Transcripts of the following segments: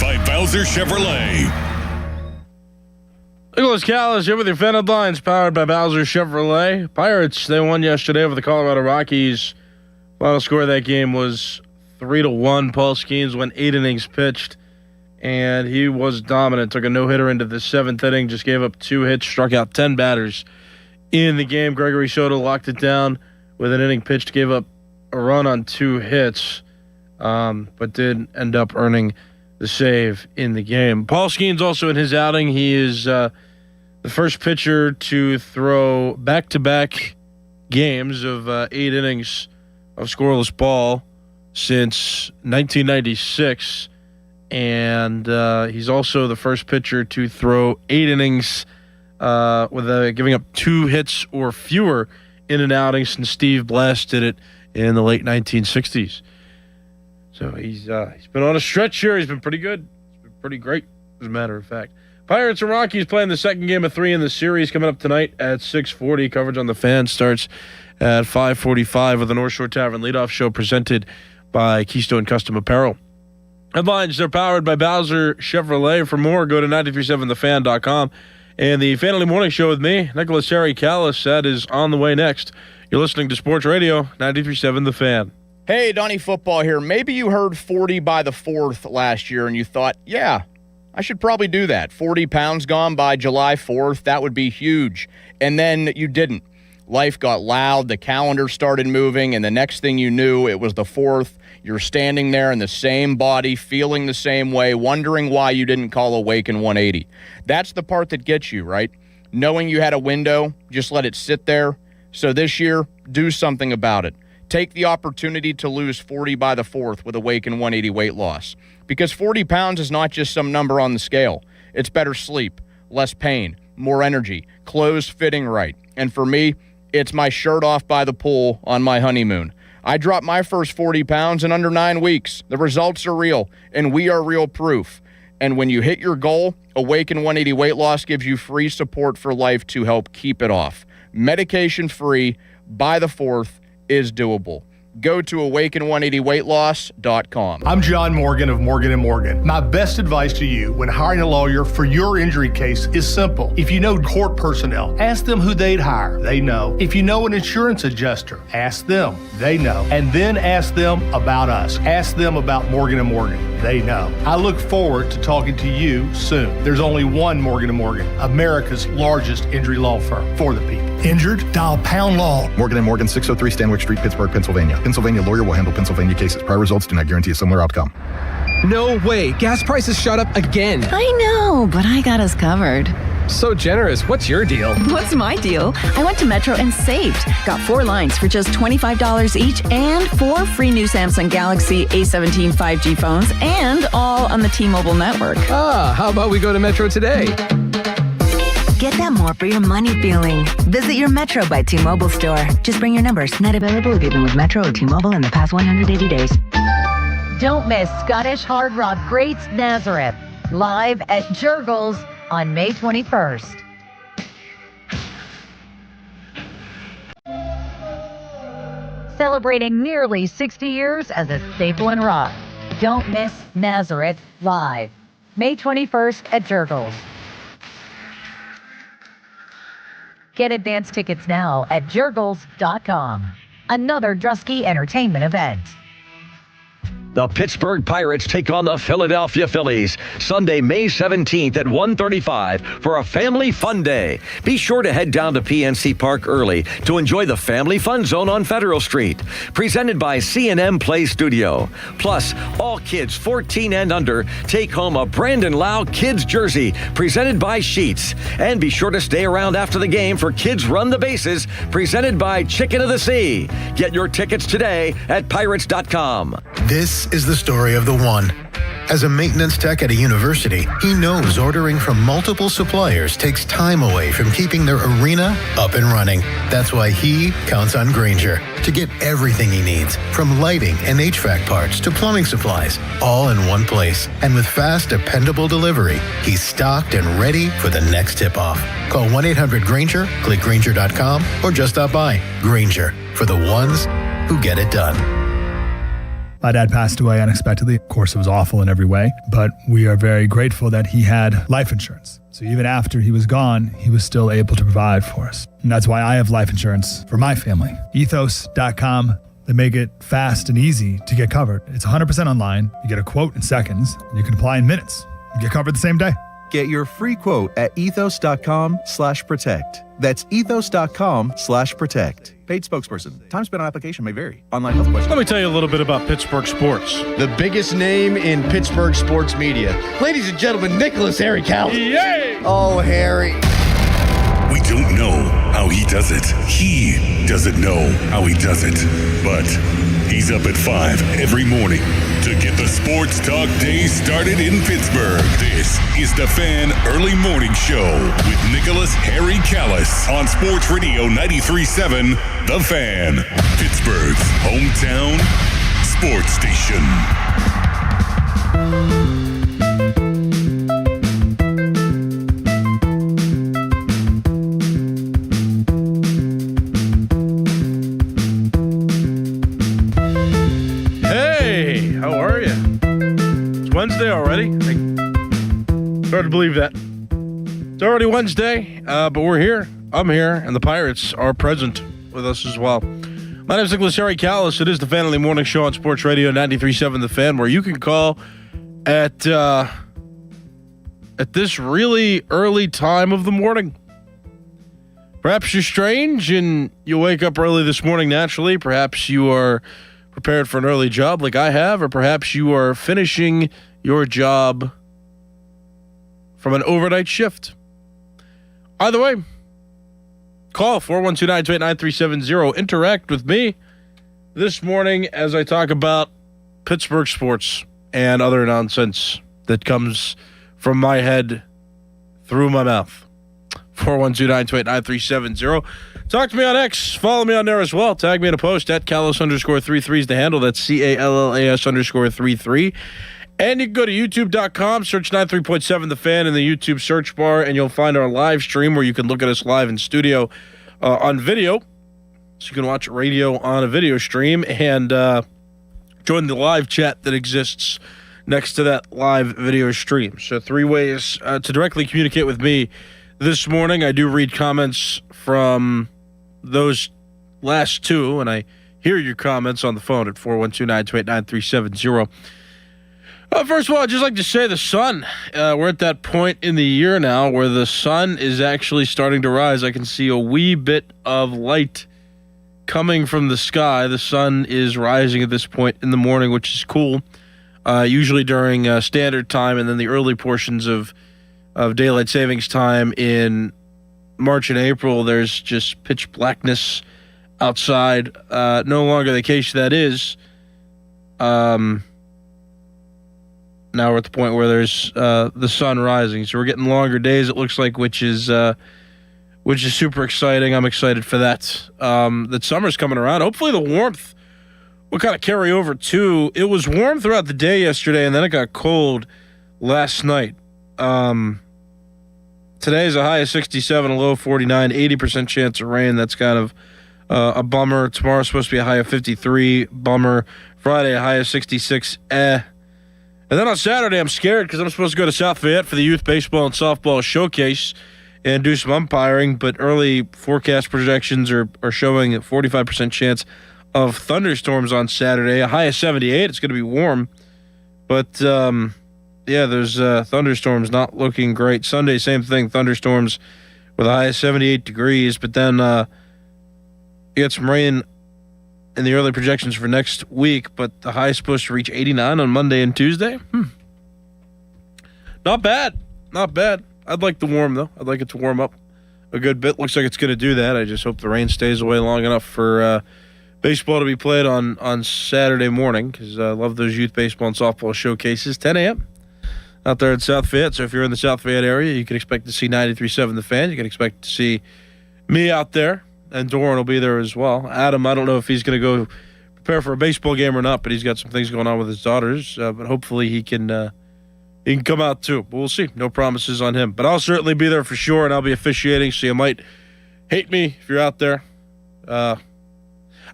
by Bowser Chevrolet. Nicholas Callis here with your fan headlines, powered by Bowser Chevrolet. Pirates, they won yesterday over the Colorado Rockies. Final score of that game was 3-1. Paul Skenes went 8 innings pitched, and he was dominant. Took a no-hitter into the 7th inning, just gave up 2 hits, struck out 10 batters in the game. Gregory Soto locked it down with an inning pitched, gave up a run on 2 hits, but did end up earning the save in the game. Paul Skenes also in his outing. He is the first pitcher to throw back-to-back games of 8 innings of scoreless ball since 1996, and he's also the first pitcher to throw 8 innings with giving up 2 hits or fewer in an outing since Steve Blass did it in the late 1960s. So he's been on a stretch here. He's been pretty good. He's been pretty great, as a matter of fact. Pirates and Rockies playing the second game of 3 in the series coming up tonight at 6:40. Coverage on the Fan starts at 5:45 with the North Shore Tavern leadoff show presented by Keystone Custom Apparel. Headlines are powered by Bowser Chevrolet. For more, go to 937thefan.com. And the Fan Early Morning Show with me, Nicholas Harry Callis, that is on the way next. You're listening to Sports Radio 93.7 The Fan. Hey, Donnie Football here. Maybe you heard 40 by the 4th last year and you thought, yeah, I should probably do that. 40 pounds gone by July 4th. That would be huge. And then you didn't. Life got loud. The calendar started moving. And the next thing you knew, it was the 4th. You're standing there in the same body, feeling the same way, wondering why you didn't call Awaken 180. That's the part that gets you, right? Knowing you had a window, just let it sit there. So this year, do something about it. Take the opportunity to lose 40 by the 4th with Awaken 180 weight loss. Because 40 pounds is not just some number on the scale. It's better sleep, less pain, more energy, clothes fitting right. And for me, it's my shirt off by the pool on my honeymoon. I dropped my first 40 pounds in under 9 weeks. The results are real, and we are real proof. And when you hit your goal, Awaken 180 Weight Loss gives you free support for life to help keep it off. Medication-free by the 4th is doable. Go to awaken180weightloss.com. I'm John Morgan of Morgan & Morgan. My best advice to you when hiring a lawyer for your injury case is simple. If you know court personnel, ask them who they'd hire. They know. If you know an insurance adjuster, ask them. They know. And then ask them about us. Ask them about Morgan & Morgan. They know. I look forward to talking to you soon. There's only one Morgan & Morgan, America's largest injury law firm for the people. Injured? Dial Pound Law. Morgan & Morgan, 603 Stanwick Street, Pittsburgh, Pennsylvania. Pennsylvania lawyer will handle Pennsylvania cases. Prior results do not guarantee a similar outcome. No way. Gas prices shot up again. I know, but I got us covered. So generous. What's your deal? What's my deal? I went to Metro and saved. Got 4 lines for just $25 each and 4 free new Samsung Galaxy A17 5G phones, and all on the T-Mobile network. How about we go to Metro today? Get that more for your money feeling. Visit your Metro by T-Mobile store. Just bring your numbers. Not available if you've been with Metro or T-Mobile in the past 180 days. Don't miss Scottish Hard Rock Greats Nazareth, live at Jurgles on May 21st. Celebrating nearly 60 years as a staple in rock. Don't miss Nazareth live, May 21st at Jurgles. Get advance tickets now at jurgles.com. Another Drusky Entertainment event. The Pittsburgh Pirates take on the Philadelphia Phillies Sunday, May 17th at 1:35 for a family fun day. Be sure to head down to PNC Park early to enjoy the Family Fun Zone on Federal Street. Presented by C&M Play Studio. Plus, all kids 14 and under take home a Brandon Lau Kids jersey presented by Sheets. And be sure to stay around after the game for Kids Run the Bases presented by Chicken of the Sea. Get your tickets today at pirates.com. This is the story of the one. As a maintenance tech at a university, he knows ordering from multiple suppliers takes time away from keeping their arena up and running. That's why he counts on Grainger to get everything he needs, from lighting and HVAC parts to plumbing supplies, all in one place. And with fast, dependable delivery, he's stocked and ready for the next tip-off. Call 1-800-GRAINGER, click Grainger.com, or just stop by. Grainger, for the ones who get it done. My dad passed away unexpectedly. Of course, it was awful in every way, but we are very grateful that he had life insurance. So even after he was gone, he was still able to provide for us. And that's why I have life insurance for my family. Ethos.com. They make it fast and easy to get covered. It's 100% online. You get a quote in seconds, and you can apply in minutes. You get covered the same day. Get your free quote at ethos.com/protect. That's ethos.com/protect. Paid spokesperson. Time spent on application may vary. Online health questions. Let me tell you a little bit about Pittsburgh sports. The biggest name in Pittsburgh sports media. Ladies and gentlemen, Nicholas Harry Cal. Yay! Oh, Harry. We don't know how he does it. He doesn't know how he does it. But he's up at 5 every morning to get the sports talk day started in Pittsburgh. This is the Fan Early Morning Show with Nicholas Harry Callis on Sports Radio 93.7 The Fan, Pittsburgh's hometown sports station. Wednesday already. It's hard to believe that. It's already Wednesday, but we're here. I'm here, and the Pirates are present with us as well. My name is Nicholas Harry Callis. It is the Fan Early Morning Show on Sports Radio 93.7 The Fan, where you can call at this really early time of the morning. Perhaps you're strange and you wake up early this morning naturally. Perhaps you are prepared for an early job like I have, or perhaps you are finishing your job from an overnight shift. Either way, call 412-928-9370. Interact with me this morning as I talk about Pittsburgh sports and other nonsense that comes from my head through my mouth. 412-928-9370. Talk to me on X. Follow me on there as well. Tag me in a post at Callis_33 is the handle. That's CALLAS_33. And you can go to youtube.com, search 93.7 The Fan in the YouTube search bar, and you'll find our live stream where you can look at us live in studio on video. So you can watch radio on a video stream and join the live chat that exists next to that live video stream. So 3 ways to directly communicate with me this morning. I do read comments from those last 2, and I hear your comments on the phone at 412-928-9370. First of all, I'd just like to say the sun. We're at that point in the year now where the sun is actually starting to rise. I can see a wee bit of light coming from the sky. The sun is rising at this point in the morning, which is cool. Usually during standard time and then the early portions of daylight savings time in March and April, there's just pitch blackness outside. No longer the case that is. Now we're at the point where there's the sun rising, so we're getting longer days. It looks like, which is super exciting. I'm excited for that. That summer's coming around. Hopefully, the warmth will kind of carry over too. It was warm throughout the day yesterday, and then it got cold last night. Today is a high of 67, a low of 49, 80% chance of rain. That's kind of a bummer. Tomorrow's supposed to be a high of 53, bummer. Friday, a high of 66, And then on Saturday, I'm scared because I'm supposed to go to South Fayette for the youth baseball and softball showcase and do some umpiring, but early forecast projections are showing a 45% chance of thunderstorms on Saturday, a high of 78. It's going to be warm, but there's thunderstorms not looking great. Sunday, same thing, thunderstorms with a high of 78 degrees, but then you get some rain in the early projections for next week, but the high is supposed to reach 89 on Monday and Tuesday. Not bad. Not bad. I'd like the warm, though. I'd like it to warm up a good bit. Looks like it's going to do that. I just hope the rain stays away long enough for baseball to be played on Saturday morning, because I love those youth baseball and softball showcases. 10 a.m. out there in South Fayette. So if you're in the South Fayette area, you can expect to see 93.7 The Fan. You can expect to see me out there. And Doran will be there as well. Adam, I don't know if he's going to go prepare for a baseball game or not, but he's got some things going on with his daughters. But hopefully he can come out too. But we'll see. No promises on him. But I'll certainly be there for sure, and I'll be officiating, so you might hate me if you're out there.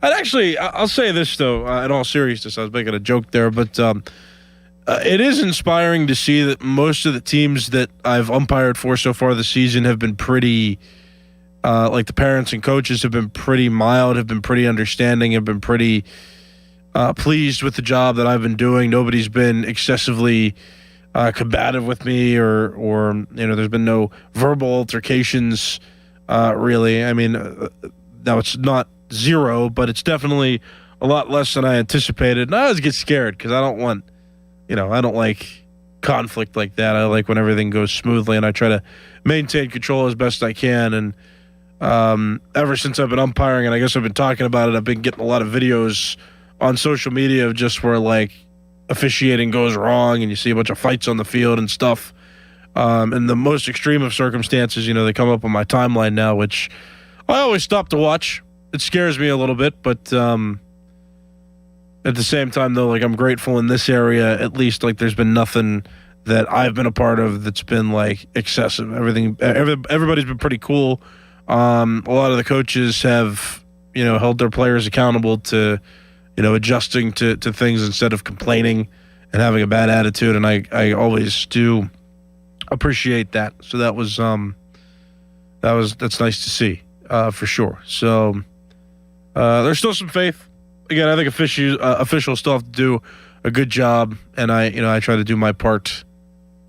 I'll say this, though, in all seriousness. I was making a joke there, but it is inspiring to see that most of the teams that I've umpired for so far this season have been pretty, like the parents and coaches have been pretty mild, have been pretty understanding, have been pretty pleased with the job that I've been doing. Nobody's been excessively combative with me or there's been no verbal altercations, really. I mean, now it's not zero, but it's definitely a lot less than I anticipated. And I always get scared because I don't want, I don't like conflict like that. I like when everything goes smoothly, and I try to maintain control as best I can. And ever since I've been umpiring, and I guess I've been talking about it, I've been getting a lot of videos on social media of just where like officiating goes wrong and you see a bunch of fights on the field and stuff. And the most extreme of circumstances, they come up on my timeline now, which I always stop to watch. It scares me a little bit, but at the same time, though, like I'm grateful in this area, at least like there's been nothing that I've been a part of that's been like excessive. Everybody's been pretty cool. A lot of the coaches have, held their players accountable to, adjusting to things instead of complaining and having a bad attitude. And I always do appreciate that. So that's nice to see, for sure. So there's still some faith. Again, I think officials still have to do a good job, and I try to do my part.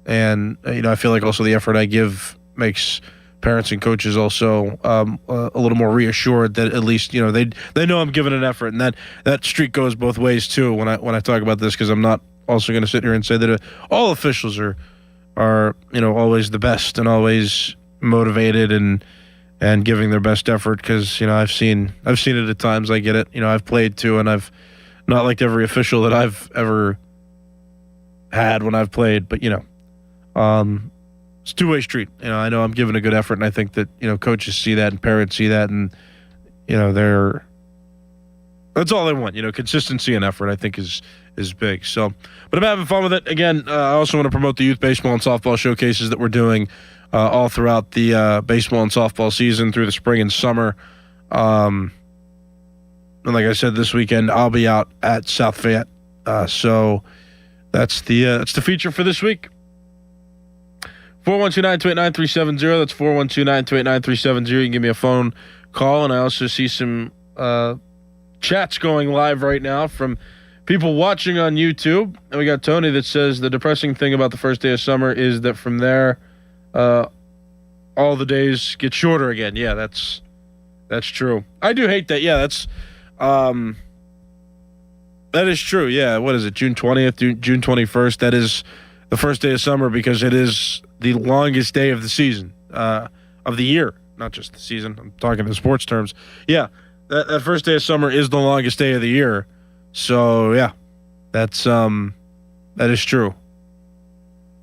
And I feel like also the effort I give makes parents and coaches also a little more reassured that at least they know I'm giving an effort, and that streak goes both ways too. When I talk about this, because I'm not also going to sit here and say that all officials are always the best and always motivated and giving their best effort, because I've seen it at times. I get it. I've played too, and I've not liked every official that I've ever had when I've played, but it's a two-way street. I know I'm giving a good effort, and I think that coaches see that and parents see that, and that's all they want. Consistency and effort, I think, is big. So, but I'm having fun with it. Again, I also want to promote the youth baseball and softball showcases that we're doing all throughout the baseball and softball season through the spring and summer. And like I said, this weekend I'll be out at South Fayette. So that's the feature for this week. 412-928-9370. That's 412-928-9370. You can give me a phone call, and I also see some chats going live right now from people watching on YouTube. And we got Tony that says the depressing thing about the first day of summer is that from there, all the days get shorter again. Yeah, that's true. I do hate that. Yeah, that is true. Yeah, what is it? June 20th, June 21st. That is the first day of summer because it is the longest day of the season, of the year, not just the season. I'm talking in sports terms. Yeah, that first day of summer is the longest day of the year. So yeah, that is true.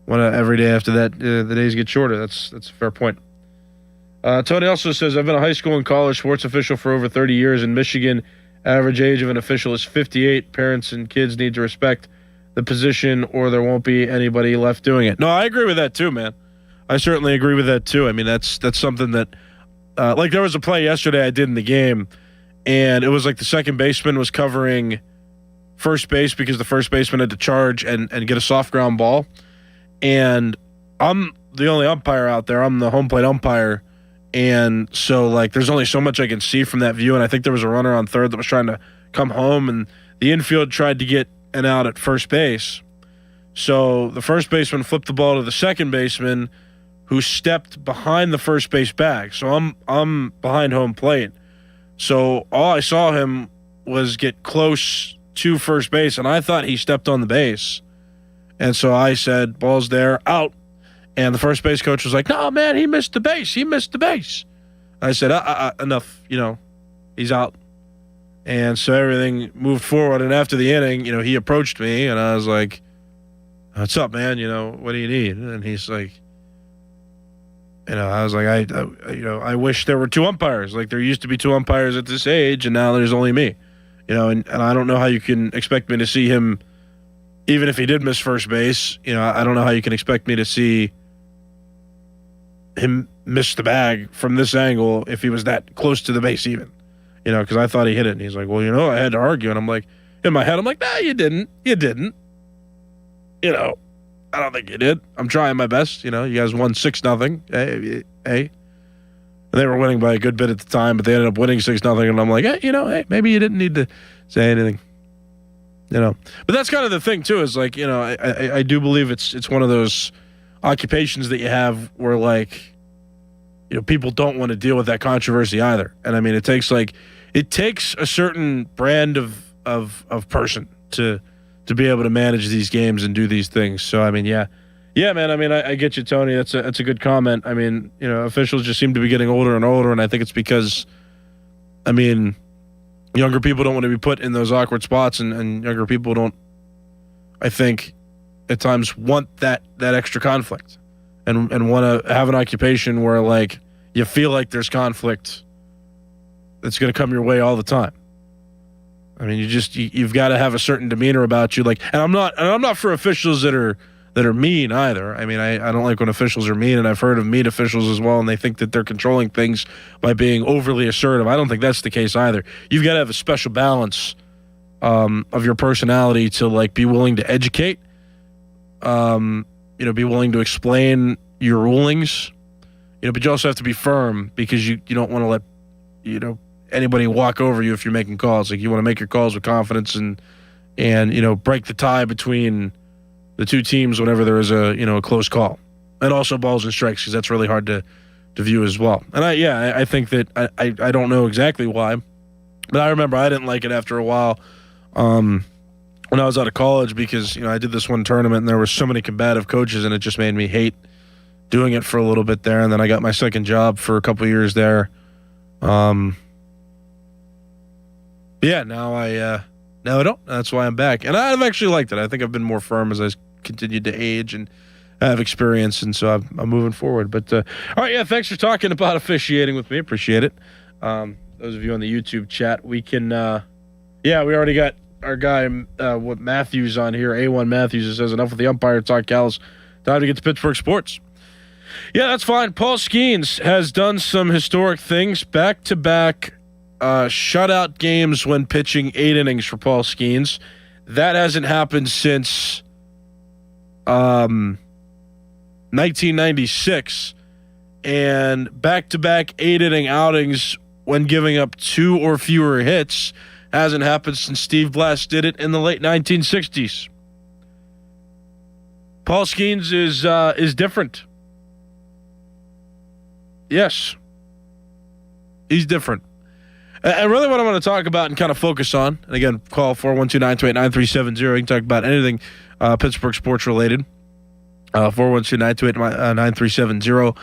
When every day after that, the days get shorter. That's a fair point. Tony also says, I've been a high school and college sports official for over 30 years. In Michigan, average age of an official is 58. Parents and kids need to respect the position or there won't be anybody left doing it. No, I agree with that too, man. I certainly agree with that too. I mean, that's something that, like there was a play yesterday I did in the game, and it was like the second baseman was covering first base because the first baseman had to charge and get a soft ground ball. And I'm the only umpire out there. I'm the home plate umpire. And so, like, there's only so much I can see from that view. And I think there was a runner on third that was trying to come home, and the infield tried to get an out at first base. So the first baseman flipped the ball to the second baseman, who stepped behind the first base bag. So I'm behind home plate. So all I saw him was get close to first base, and I thought he stepped on the base. And so I said, ball's there, out. And the first base coach was like, no, man, he missed the base. He missed the base. I said, enough, he's out. And so everything moved forward. And after the inning, he approached me, and I was like, what's up, man? What do you need? And he's like, I was like, I wish there were two umpires. Like, there used to be two umpires at this age, and now there's only me. And I don't know how you can expect me to see him. Even if he did miss first base, I don't know how you can expect me to see him miss the bag from this angle if he was that close to the base even. because I thought he hit it. And he's like, well, I had to argue. And I'm like, in my head, I'm like, nah, you didn't. You didn't. I don't think you did. I'm trying my best. You guys won 6-0. Hey. They were winning by a good bit at the time, but they ended up winning 6-0. And I'm like, hey, maybe you didn't need to say anything. But that's kind of the thing too. Is like, I do believe it's one of those occupations that you have where like, people don't want to deal with that controversy either. And I mean, it takes a certain brand of person to be able to manage these games and do these things. So I mean, yeah, man. I mean, I get you, Tony. That's a good comment. I mean, officials just seem to be getting older and older, and I think it's because, I mean, younger people don't want to be put in those awkward spots, and younger people don't, I think, at times want that extra conflict, and want to have an occupation where like you feel like there's conflict that's going to come your way all the time. I mean, you've got to have a certain demeanor about you. Like, and I'm not for officials that are mean either. I mean, I don't like when officials are mean, and I've heard of mean officials as well, and they think that they're controlling things by being overly assertive. I don't think that's the case either. You've got to have a special balance of your personality to like be willing to educate, be willing to explain your rulings, but you also have to be firm because you don't want to let anybody walk over you if you're making calls. Like, you want to make your calls with confidence and break the tie between the two teams whenever there is a close call, and also balls and strikes, because that's really hard to view as well. And I think that I don't know exactly why, but I remember I didn't like it after a while when I was out of college, because I did this one tournament and there were so many combative coaches, and it just made me hate doing it for a little bit there. And then I got my second job for a couple of years there. Now I don't. That's why I'm back, and I've actually liked it. I think I've been more firm as I continued to age and have experience, and so I'm moving forward. But all right, thanks for talking about officiating with me. Appreciate it. Those of you on the YouTube chat, we can. We already got our guy Matthews on here. A1 Matthews, that says enough with the umpire talk, Cal's. Time to get to Pittsburgh sports. Yeah, that's fine. Paul Skenes has done some historic things, back-to-back shutout games when pitching 8 innings for Paul Skenes. That hasn't happened since 1996, and back-to-back 8-inning outings when giving up 2 or fewer hits hasn't happened since Steve Blass did it in the late 1960s. Paul Skenes is different. Yes, he's different. And really what I want to talk about and kind of focus on, and again, call 412-928-9370. You can talk about anything Pittsburgh sports related. 412-928-9370.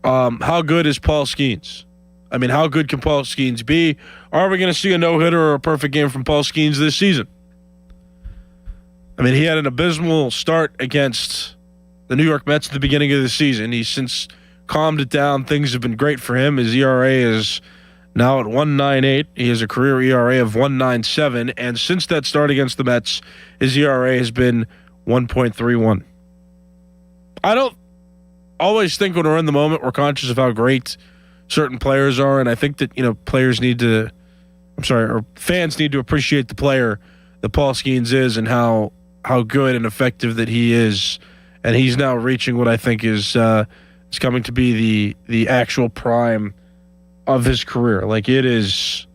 How good is Paul Skenes? I mean, how good can Paul Skenes be? Are we going to see a no-hitter or a perfect game from Paul Skenes this season? I mean, he had an abysmal start against the New York Mets at the beginning of the season. He's since calmed it down. Things have been great for him. His ERA is now at 1.98. He has a career ERA of 1.97, and since that start against the Mets, his ERA has been 1.31. I don't always think when we're in the moment we're conscious of how great certain players are, and I think that fans need to appreciate the player that Paul Skenes is and how good and effective that he is, and he's now reaching what I think is coming to be the actual prime of his career. Like, it is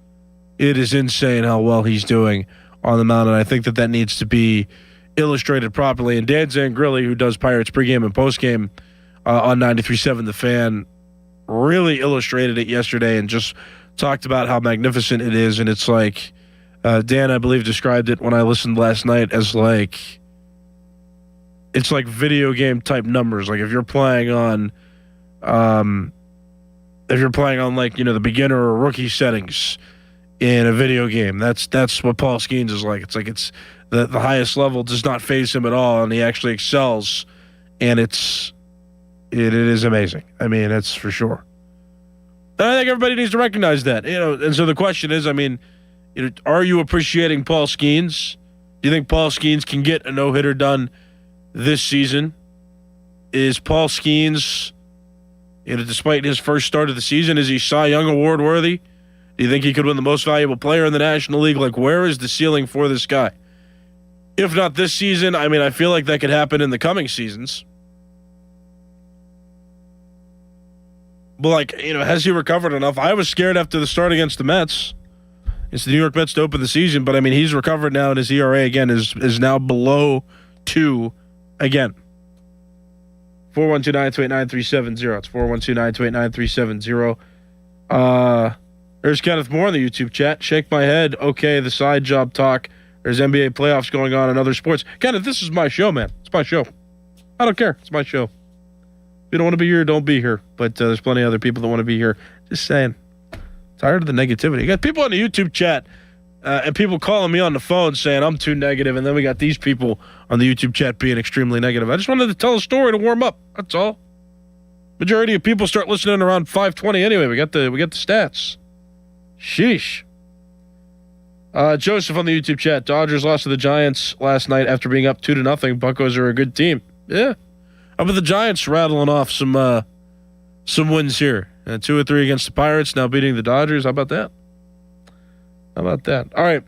insane how well he's doing on the mound, and I think that needs to be illustrated properly. And Dan Zangrilli, who does Pirates pregame and postgame on 93.7 The Fan, really illustrated it yesterday and just talked about how magnificent it is. And it's like, Dan, I believe, described it when I listened last night as like, it's like video game type numbers. Like if you're playing on like, the beginner or rookie settings in a video game, that's what Paul Skenes is like. It's like it's the highest level does not faze him at all, and he actually excels, and it is amazing. I mean, that's for sure. And I think everybody needs to recognize that, and so the question is, I mean, are you appreciating Paul Skenes? Do you think Paul Skenes can get a no-hitter done this season? Is Paul Skenes, despite his first start of the season, is he Cy Young Award worthy? Do you think he could win the most valuable player in the National League? Like, where is the ceiling for this guy? If not this season, I mean, I feel like that could happen in the coming seasons. But, like, has he recovered enough? I was scared after the start against the Mets. It's the New York Mets to open the season, but, I mean, he's recovered now, and his ERA, again, is now below 2 again. 412-928-9370. It's 412-928-9370. There's Kenneth Moore in the YouTube chat. Shake my head. Okay, the side job talk. There's NBA playoffs going on in other sports. Kenneth, this is my show, man. It's my show. I don't care. It's my show. If you don't want to be here, don't be here. But there's plenty of other people that want to be here. Just saying. Tired of the negativity. You got people on the YouTube chat and people calling me on the phone saying I'm too negative, and then we got these people on the YouTube chat being extremely negative. I just wanted to tell a story to warm up. That's all. Majority of people start listening around 5:20 anyway. We got the stats. Sheesh. Joseph on the YouTube chat. Dodgers lost to the Giants last night after being up 2-0. Buccos are a good team. Yeah. How about the Giants rattling off some wins here? 2 or 3 against the Pirates, now beating the Dodgers. How about that? All right,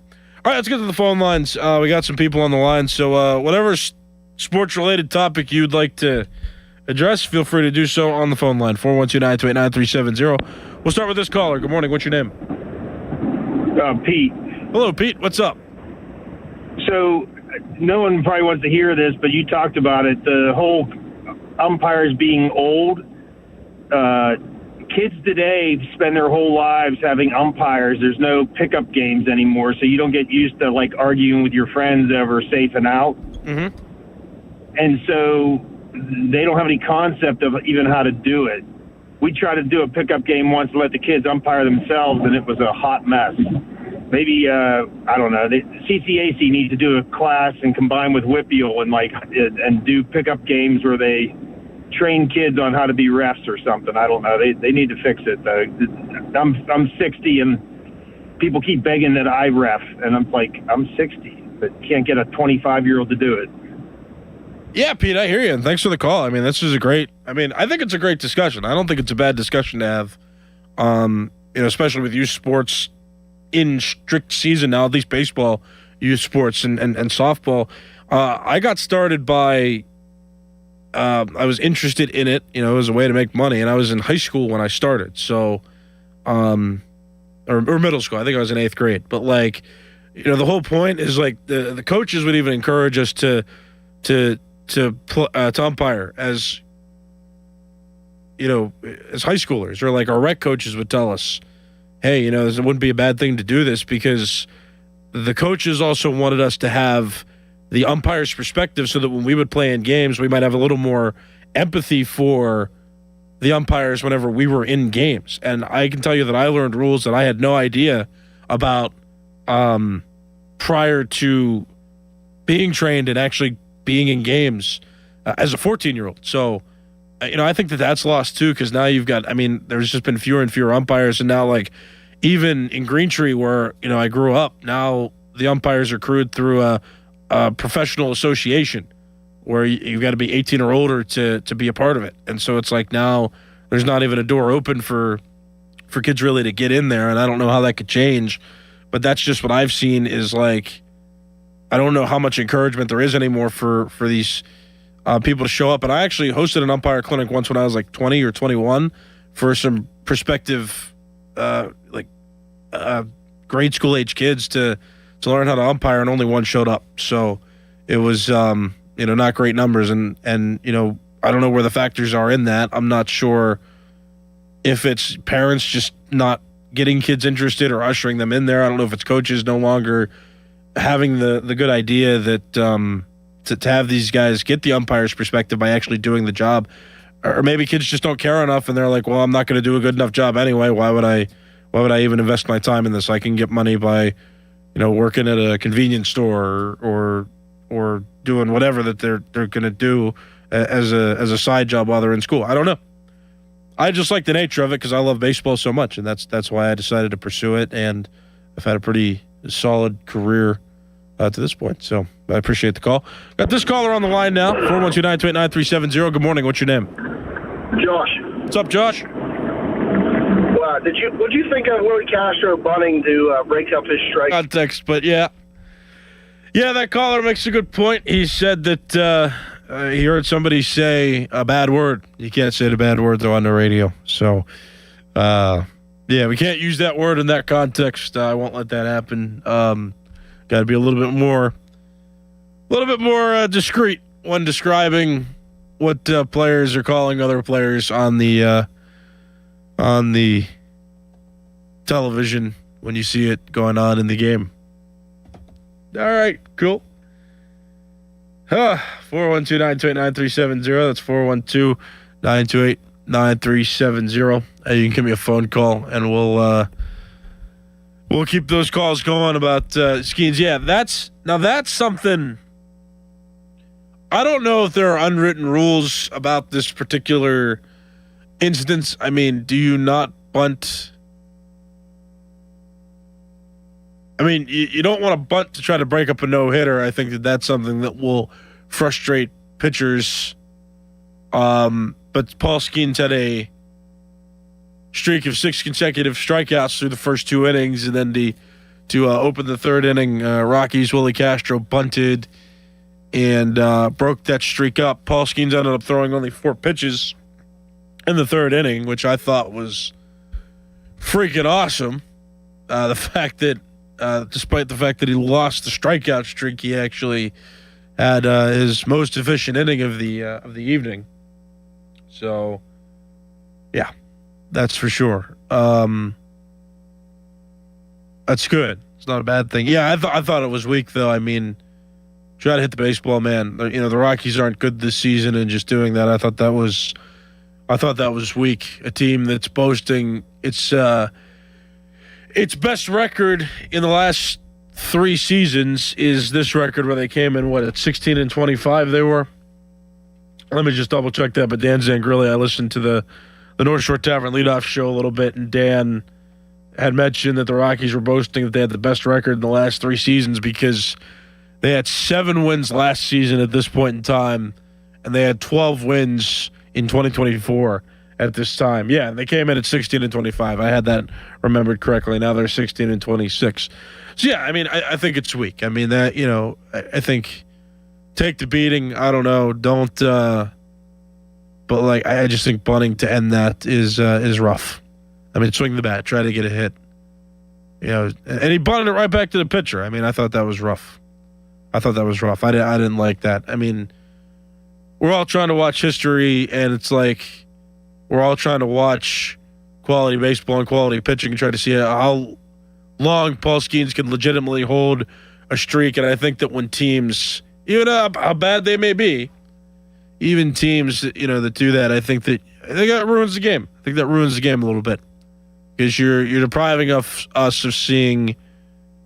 let's get to the phone lines. We got some people on the line, so whatever sports-related topic you'd like to address, feel free to do so on the phone line, 412-928-9370. We'll start with this caller. Good morning. What's your name? Pete. Hello, Pete. What's up? So, no one probably wants to hear this, but you talked about it. The whole umpires being old. Kids today spend their whole lives having umpires. There's no pickup games anymore, so you don't get used to, like, arguing with your friends over safe and out. Mm-hmm. And so they don't have any concept of even how to do it. We tried to do a pickup game once to let the kids umpire themselves, and it was a hot mess. Maybe, I don't know, the CCAC needs to do a class and combine with Whippeal and do pickup games where they train kids on how to be refs or something. I don't know. They need to fix it, though. I'm 60, and people keep begging that I ref, and I'm like, I'm 60, but can't get a 25-year-old to do it. Yeah, Pete, I hear you, and thanks for the call. I mean, I think it's a great discussion. I don't think it's a bad discussion to have, especially with youth sports in strict season now, at least baseball, youth sports, and softball. I got started by, I was interested in it, it was a way to make money, and I was in high school when I started, so, or middle school. I think I was in 8th grade. But, the whole point is, the coaches would even encourage us to umpire as high schoolers, or our rec coaches would tell us, hey, this wouldn't be a bad thing to do this, because the coaches also wanted us to have the umpire's perspective so that when we would play in games, we might have a little more empathy for the umpires whenever we were in games. And I can tell you that I learned rules that I had no idea about prior to being trained and actually being in games as a 14-year-old. So, I think that that's lost too, because now you've got, there's just been fewer and fewer umpires, and now even in Greentree where, I grew up, now the umpires are crewed through a professional association where you've got to be 18 or older to be a part of it. And so it's now there's not even a door open for kids really to get in there, and I don't know how that could change, but that's just what I've seen is I don't know how much encouragement there is anymore for these people to show up. And I actually hosted an umpire clinic once when I was 20 or 21 for some prospective grade school age kids to learn how to umpire, and only one showed up. So it was not great numbers, and I don't know where the factors are in that. I'm not sure if it's parents just not getting kids interested or ushering them in there. I don't know if it's coaches no longer having the good idea that to have these guys get the umpire's perspective by actually doing the job, or maybe kids just don't care enough and they're like, well, I'm not going to do a good enough job anyway. Why would I even invest my time in this? I can get money by working at a convenience store or doing whatever that they're going to do as a side job while they're in school. I don't know. I just like the nature of it because I love baseball so much, and that's why I decided to pursue it, and I've had a pretty solid career to this point. So I appreciate the call. Got this caller on the line now, 412-928-9370. Good morning. What's your name? Josh. What's up, Josh? Well, What'd you think of Willie Castro bunting to break up his strike? Context, but yeah, that caller makes a good point. He said that he heard somebody say a bad word. You can't say the bad word though on the radio. So, we can't use that word in that context. I won't let that happen. Got to be a little bit more discreet when describing what players are calling other players on the television when you see it going on in the game. All right, cool. 412-928-9370. That's 412-928-9370. You can give me a phone call, and we'll keep those calls going about Skenes. Yeah, that's something. I don't know if there are unwritten rules about this particular instance. I mean, do you not bunt? I mean, you don't want to bunt to try to break up a no-hitter. I think that's something that will frustrate pitchers. But Paul Skenes had a streak of 6 consecutive strikeouts through the first 2 innings, and then to open the 3rd inning, Rockies' Willie Castro bunted and broke that streak up. Paul Skenes ended up throwing only 4 pitches in the 3rd inning, which I thought was freaking awesome. The fact that despite the fact that he lost the strikeout streak, he actually had his most efficient inning of the evening. So, yeah, that's for sure. That's good. It's not a bad thing. Yeah, I thought it was weak though. I mean, try to hit the baseball, man. You know, the Rockies aren't good this season, and just doing that, I thought that was weak. A team that's boasting its best record in the last 3 seasons is this record where they came in, at 16-25 they were? Let me just double check that. But Dan Zangrilli, I listened to the North Shore Tavern leadoff show a little bit, and Dan had mentioned that the Rockies were boasting that they had the best record in the last 3 seasons because they had 7 wins last season at this point in time, and they had 12 wins in 2024 at this time. Yeah, and they came in at 16-25. I had that remembered correctly. Now they're 16-26. So, yeah, I mean, I think it's weak. I mean, that, you know, I think take the beating. I don't know. Don't, but, like, I just think bunting to end that is rough. I mean, swing the bat, try to get a hit. You know, and he bunted it right back to the pitcher. I mean, I thought that was rough. I didn't like that. I mean, we're all trying to watch history, and it's like we're all trying to watch quality baseball and quality pitching and try to see how long Paul Skenes can legitimately hold a streak. And I think that when teams, even how bad they may be, even teams that do that, I think that ruins the game. I think that ruins the game a little bit because you're depriving us of seeing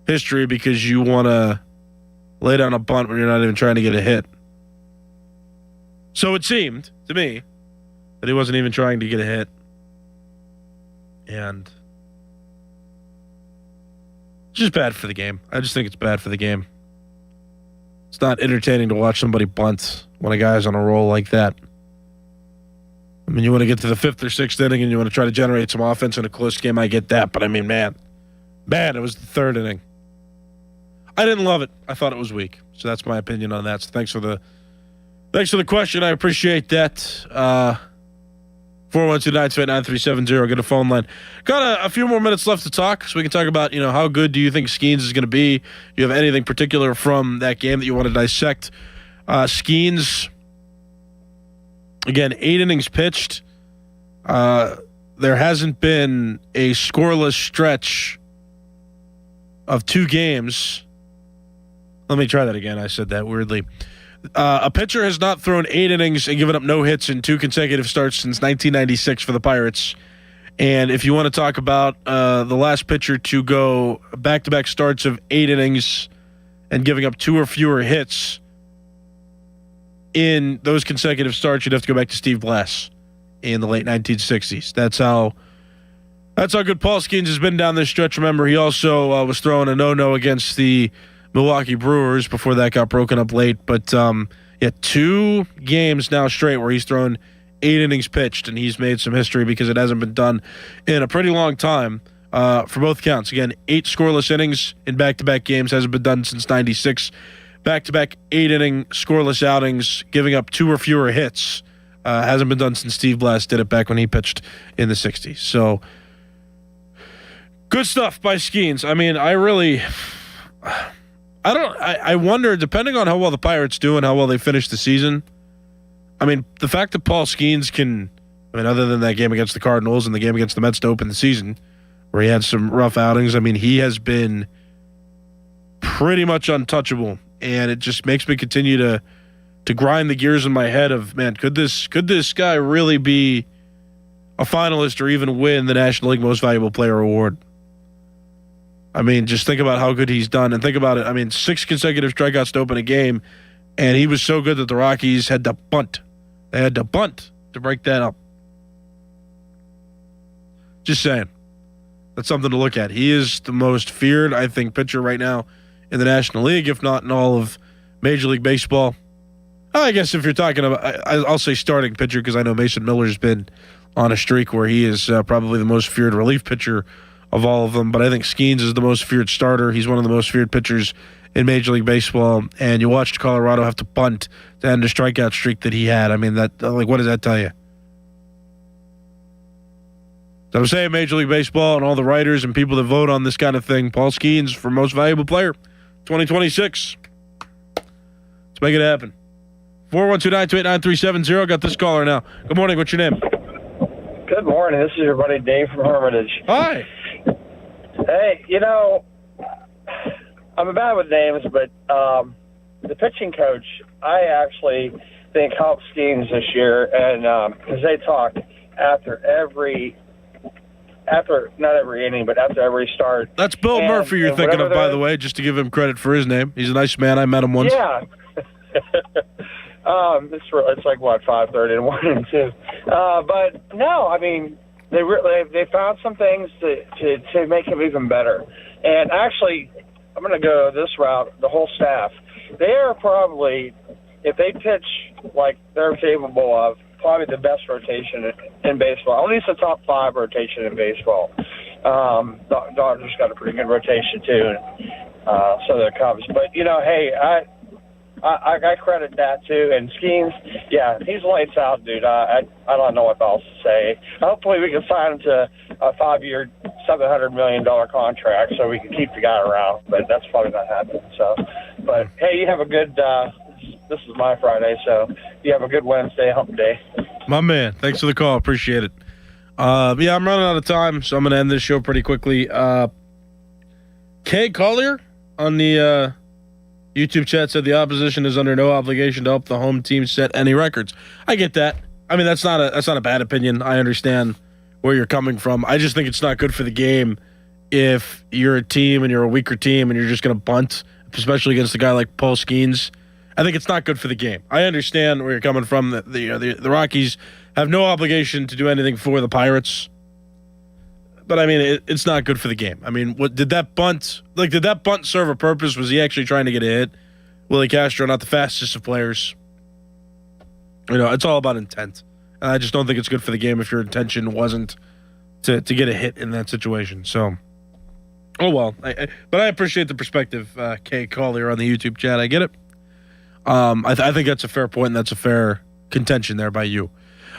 history because you want to lay down a bunt when you're not even trying to get a hit. So it seemed to me that he wasn't even trying to get a hit. And it's just bad for the game. I just think it's bad for the game. It's not entertaining to watch somebody bunt when a guy's on a roll like that. I mean, you want to get to the 5th or 6th inning and you want to try to generate some offense in a close game. I get that. But I mean, man, it was the 3rd inning. I didn't love it. I thought it was weak. So that's my opinion on that. So thanks for the question. I appreciate that. 412-928-9370. Get a phone line. Got a few more minutes left to talk, so we can talk about how good do you think Skenes is going to be? Do you have anything particular from that game that you want to dissect? Skenes, again, 8 innings pitched. There hasn't been a scoreless stretch of 2 games. Let me try that again. I said that weirdly. A pitcher has not thrown 8 innings and given up no hits in 2 consecutive starts since 1996 for the Pirates. And if you want to talk about the last pitcher to go back-to-back starts of 8 innings and giving up 2 or fewer hits in those consecutive starts, you'd have to go back to Steve Blass in the late 1960s. That's how good Paul Skenes has been down this stretch. Remember, he also was throwing a no-no against the Milwaukee Brewers before that got broken up late. But, 2 games now straight where he's thrown 8 innings pitched, and he's made some history because it hasn't been done in a pretty long time for both counts. Again, 8 scoreless innings in back-to-back games, hasn't been done since 96. Back-to-back 8-inning scoreless outings, giving up 2 or fewer hits. Hasn't been done since Steve Blass did it back when he pitched in the 60s. So, good stuff by Skenes. I mean, I wonder, depending on how well the Pirates do and how well they finish the season, I mean, the fact that Paul Skenes can, other than that game against the Cardinals and the game against the Mets to open the season, where he had some rough outings, I mean, he has been pretty much untouchable, and it just makes me continue to grind the gears in my head of, man, could this guy really be a finalist or even win the National League Most Valuable Player award? I mean, just think about how good he's done, and think about it. I mean, 6 consecutive strikeouts to open a game, and he was so good that the Rockies had to bunt. They had to bunt to break that up. Just saying. That's something to look at. He is the most feared, I think, pitcher right now in the National League, if not in all of Major League Baseball. I guess if you're talking about, I'll say starting pitcher, because I know Mason Miller's been on a streak where he is probably the most feared relief pitcher of all of them, but I think Skenes is the most feared starter. He's one of the most feared pitchers in Major League Baseball, and you watched Colorado have to bunt to end a strikeout streak that he had. I mean, that what does that tell you? So I'm saying Major League Baseball and all the writers and people that vote on this kind of thing, Paul Skenes for Most Valuable Player, 2026. Let's make it happen. 412-928-9370. Got this caller now. Good morning. What's your name? Good morning. This is your buddy Dave from Hermitage. Hi. Hey, I'm bad with names, but the pitching coach, I actually think helped Skenes this year, and because they talk not every inning, but after every start. That's Bill Murphy you're thinking of, by the way, just to give him credit for his name. He's a nice man. I met him once. Yeah. It's like, 5:30 and 1 and 2. But no, I mean, they found some things to make him even better. And actually, I'm going to go this route, the whole staff. They are probably, if they pitch like they're capable of, probably the best rotation in baseball. At least the top 5 rotation in baseball. Dodgers got a pretty good rotation too, and so the Cubs. But hey, I credit that too. And Skenes, yeah, he's lights out, dude. I don't know what else to say. Hopefully we can sign him to a 5-year, $700 million contract so we can keep the guy around. But that's probably not happening. So, but hey, you have a good. This is my Friday, so you have a good Wednesday, hump day. My man, thanks for the call. Appreciate it. I'm running out of time, so I'm going to end this show pretty quickly. Kay Collier on the YouTube chat said the opposition is under no obligation to help the home team set any records. I get that. I mean, that's not a bad opinion. I understand where you're coming from. I just think it's not good for the game if you're a team and you're a weaker team and you're just going to bunt, especially against a guy like Paul Skenes. I think it's not good for the game. I understand where you're coming from. The Rockies have no obligation to do anything for the Pirates. But, I mean, it's not good for the game. I mean, did that bunt serve a purpose? Was he actually trying to get a hit? Willie Castro, not the fastest of players. It's all about intent. And I just don't think it's good for the game if your intention wasn't to get a hit in that situation. So, oh well. But I appreciate the perspective, Kay Collier on the YouTube chat. I get it. I think that's a fair point, and that's a fair contention there by you.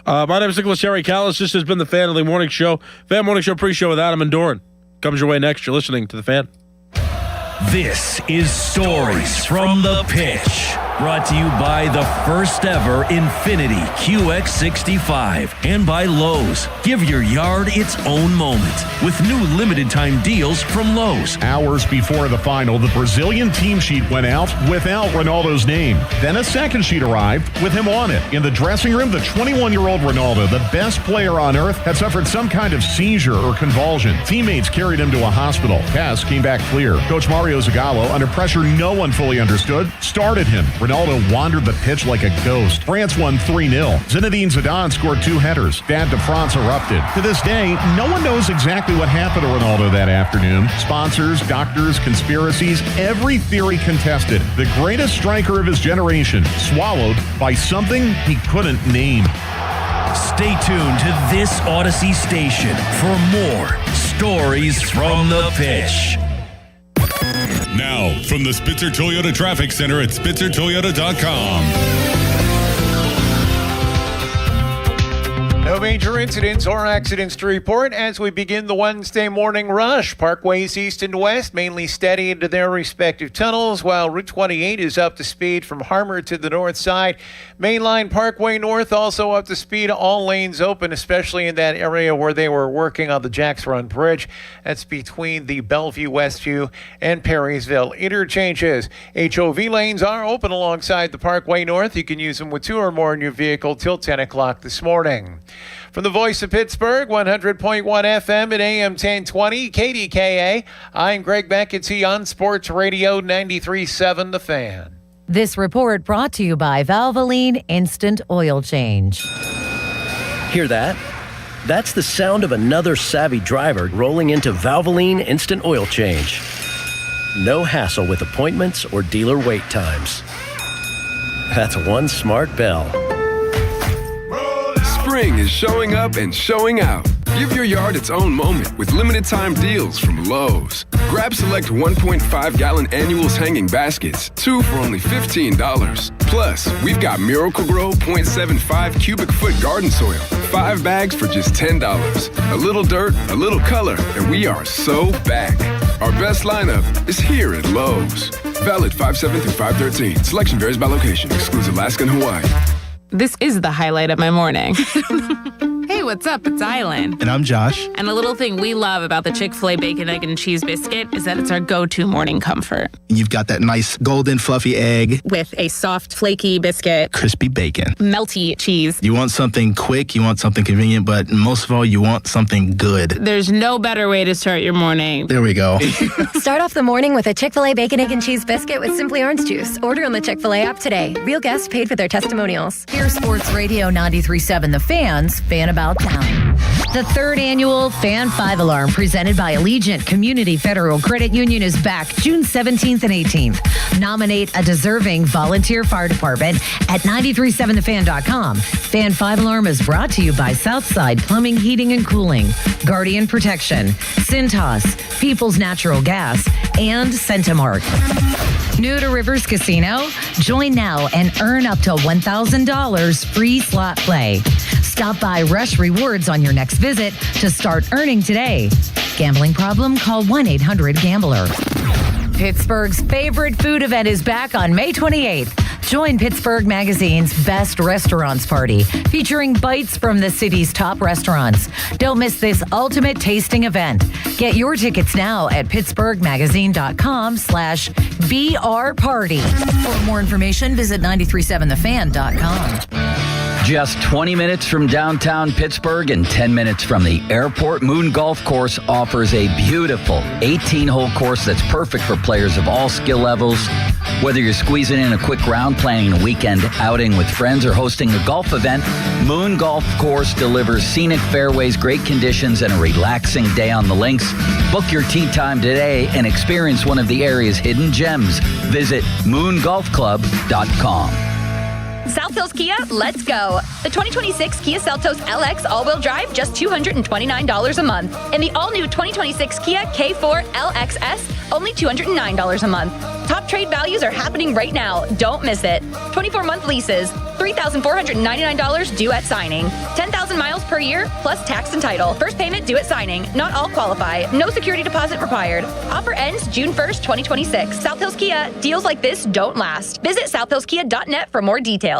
My name is Nicholas Harry Callis. This has been the Fan Daily Morning Show. Fan Morning Show pre-show with Adam and Doran. Comes your way next. You're listening to The Fan. This is Stories from the Pitch. Brought to you by the first ever Infinity QX65 and by Lowe's. Give your yard its own moment with new limited time deals from Lowe's. Hours before the final, the Brazilian team sheet went out without Ronaldo's name. Then a second sheet arrived with him on it. In the dressing room, the 21-year-old Ronaldo, the best player on earth, had suffered some kind of seizure or convulsion. Teammates carried him to a hospital. Tests came back clear. Coach Mario Zagallo, under pressure no one fully understood, started him. Ronaldo wandered the pitch like a ghost. France won 3-0. Zinedine Zidane scored 2 headers. Stade de France erupted. To this day, no one knows exactly what happened to Ronaldo that afternoon. Sponsors, doctors, conspiracies, every theory contested. The greatest striker of his generation, swallowed by something he couldn't name. Stay tuned to this Odyssey station for more Stories from the Pitch. Now, from the Spitzer Toyota Traffic Center at SpitzerToyota.com. No major incidents or accidents to report as we begin the Wednesday morning rush. Parkways east and west mainly steady into their respective tunnels, while Route 28 is up to speed from Harmer to the north side. Mainline Parkway North also up to speed, all lanes open, especially in that area where they were working on the Jacks Run Bridge. That's between the Bellevue, Westview, and Perrysville interchanges. HOV lanes are open alongside the Parkway North. You can use them with 2 or more in your vehicle till 10 o'clock this morning. From the voice of Pittsburgh, 100.1 FM at AM 1020, KDKA, I'm Greg McAtee on Sports Radio 93.7 The Fan. This report brought to you by Valvoline Instant Oil Change. Hear that? That's the sound of another savvy driver rolling into Valvoline Instant Oil Change. No hassle with appointments or dealer wait times. That's one smart bell. Spring is showing up and showing out. Give your yard its own moment with limited time deals from Lowe's. Grab select 1.5-gallon annuals hanging baskets, 2 for only $15. Plus, we've got Miracle-Gro 0.75 cubic foot garden soil, 5 bags for just $10. A little dirt, a little color, and we are so back. Our best lineup is here at Lowe's. Valid 5/7 through 5/13. Selection varies by location. Excludes Alaska and Hawaii. This is the highlight of my morning. Hey, what's up? It's Island. And I'm Josh. And a little thing we love about the Chick-fil-A Bacon, Egg, and Cheese Biscuit is that it's our go-to morning comfort. You've got that nice golden fluffy egg. With a soft, flaky biscuit. Crispy bacon. Melty cheese. You want something quick, you want something convenient, but most of all, you want something good. There's no better way to start your morning. There we go. Start off the morning with a Chick-fil-A Bacon, Egg, and Cheese Biscuit with Simply Orange Juice. Order on the Chick-fil-A app today. Real guests paid for their testimonials. Here's Sports Radio 93.7 The Fan's Fan About Town. The third annual Fan 5 Alarm presented by Allegiant Community Federal Credit Union is back June 17th and 18th. Nominate a deserving volunteer fire department at 937thefan.com. Fan 5 Alarm is brought to you by Southside Plumbing, Heating, and Cooling, Guardian Protection, Cintas, People's Natural Gas, and Centimark. New to Rivers Casino? Join now and earn up to $1,000 free slot play. Stop by Rush Rewards on your next visit to start earning today. Gambling problem? Call 1-800-GAMBLER. Pittsburgh's favorite food event is back on May 28th. Join Pittsburgh Magazine's Best Restaurants Party, featuring bites from the city's top restaurants. Don't miss this ultimate tasting event. Get your tickets now at pittsburghmagazine.com/BR Party. For more information, visit 937thefan.com. Just 20 minutes from downtown Pittsburgh and 10 minutes from the airport, Moon Golf Course offers a beautiful 18-hole course that's perfect for players of all skill levels. Whether you're squeezing in a quick round, planning a weekend outing with friends, or hosting a golf event, Moon Golf Course delivers scenic fairways, great conditions, and a relaxing day on the links. Book your tee time today and experience one of the area's hidden gems. Visit moongolfclub.com. South Hills Kia, let's go. The 2026 Kia Seltos LX all-wheel drive, just $229 a month. And the all-new 2026 Kia K4 LXS, only $209 a month. Top trade values are happening right now. Don't miss it. 24-month leases, $3,499 due at signing. 10,000 miles per year, plus tax and title. First payment due at signing. Not all qualify. No security deposit required. Offer ends June 1st, 2026. South Hills Kia, deals like this don't last. Visit southhillskia.net for more details.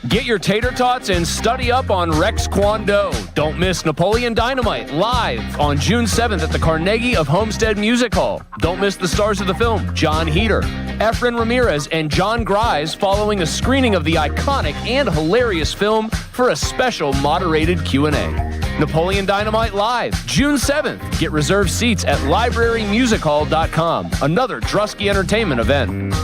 Get your tater tots and study up on Rex Kwon Do. Don't miss Napoleon Dynamite live on June 7th at the Carnegie of Homestead Music Hall. Don't miss the stars of the film, John Heater, Efren Ramirez, and John Grise following a screening of the iconic and hilarious film for a special moderated Q&A. Napoleon Dynamite live, June 7th. Get reserved seats at librarymusichall.com. Another Drusky Entertainment event.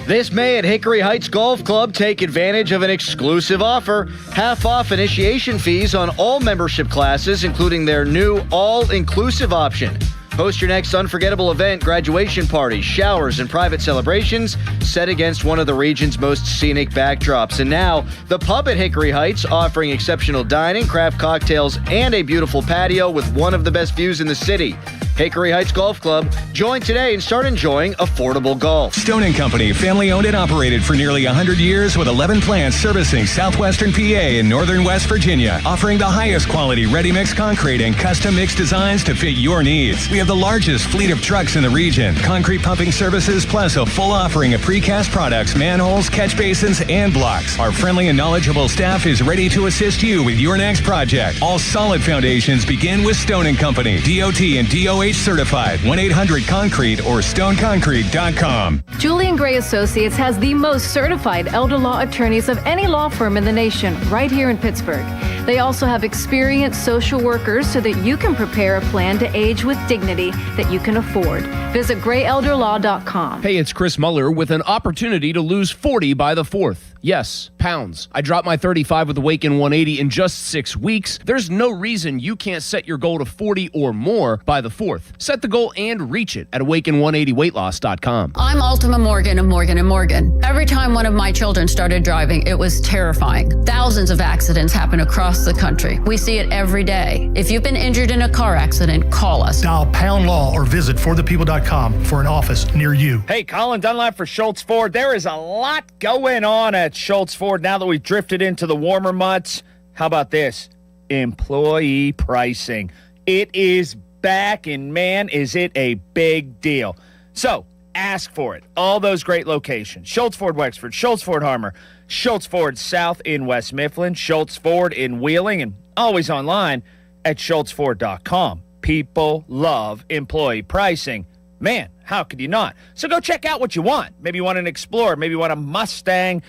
This May at Hickory Heights Golf Club, take advantage of an exclusive offer. Half off initiation fees on all membership classes, including their new all-inclusive option. Host your next unforgettable event, graduation parties, showers, and private celebrations set against one of the region's most scenic backdrops. And now, the Pub at Hickory Heights, offering exceptional dining, craft cocktails, and a beautiful patio with one of the best views in the city. Hickory Heights Golf Club. Join today and start enjoying affordable golf. Stone & Company, family owned and operated for nearly 100 years with 11 plants servicing southwestern PA and northern West Virginia, offering the highest quality ready-mix concrete and custom mix designs to fit your needs. We have the largest fleet of trucks in the region, concrete pumping services, plus a full offering of precast products, manholes, catch basins, and blocks. Our friendly and knowledgeable staff is ready to assist you with your next project. All solid foundations begin with Stone & Company, DOT and DOH certified. 1-800-CONCRETE or stoneconcrete.com. Julian Gray Associates has the most certified elder law attorneys of any law firm in the nation, right here in Pittsburgh. They also have experienced social workers so that you can prepare a plan to age with dignity that you can afford. Visit grayelderlaw.com. Hey, it's Chris Muller with an opportunity to lose 40 by the 4th. Yes, pounds. I dropped my 35 with Awaken 180 in just 6 weeks. There's no reason you can't set your goal to 40 or more by the 4th. Set the goal and reach it at awaken180weightloss.com. I'm Ultima Morgan of Morgan & Morgan. Every time one of my children started driving, it was terrifying. Thousands of accidents happen across the country. We see it every day. If you've been injured in a car accident, call us. Dial Pound Law or visit forthepeople.com for an office near you. Hey, Colin Dunlap for Schultz Ford. There is a lot going on at Schultz Ford now that we've drifted into the warmer months. How about this? Employee pricing. It is back, and man, is it a big deal. So, ask for it. All those great locations. Schultz Ford Wexford, Schultz Ford Harmer, Schultz Ford South in West Mifflin, Schultz Ford in Wheeling, and always online at schultzford.com. People love employee pricing. Man, how could you not? So go check out what you want. Maybe you want an Explorer. Maybe you want a Mustang.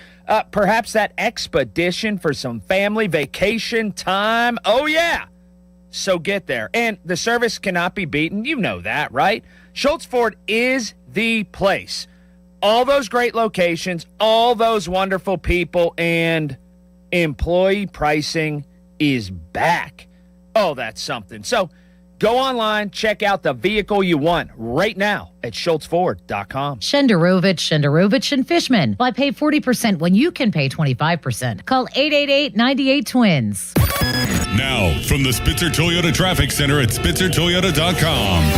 Perhaps that Expedition for some family vacation time. Oh, yeah. So get there. And the service cannot be beaten. You know that, right? Schultz Ford is the place. All those great locations, all those wonderful people, and employee pricing is back. Oh, that's something. So go online, check out the vehicle you want right now at schultzford.com. Shenderovich, and Fishman. Why pay 40% when you can pay 25%? Call 888-98-TWINS. Now, from the Spitzer Toyota Traffic Center at spitzertoyota.com.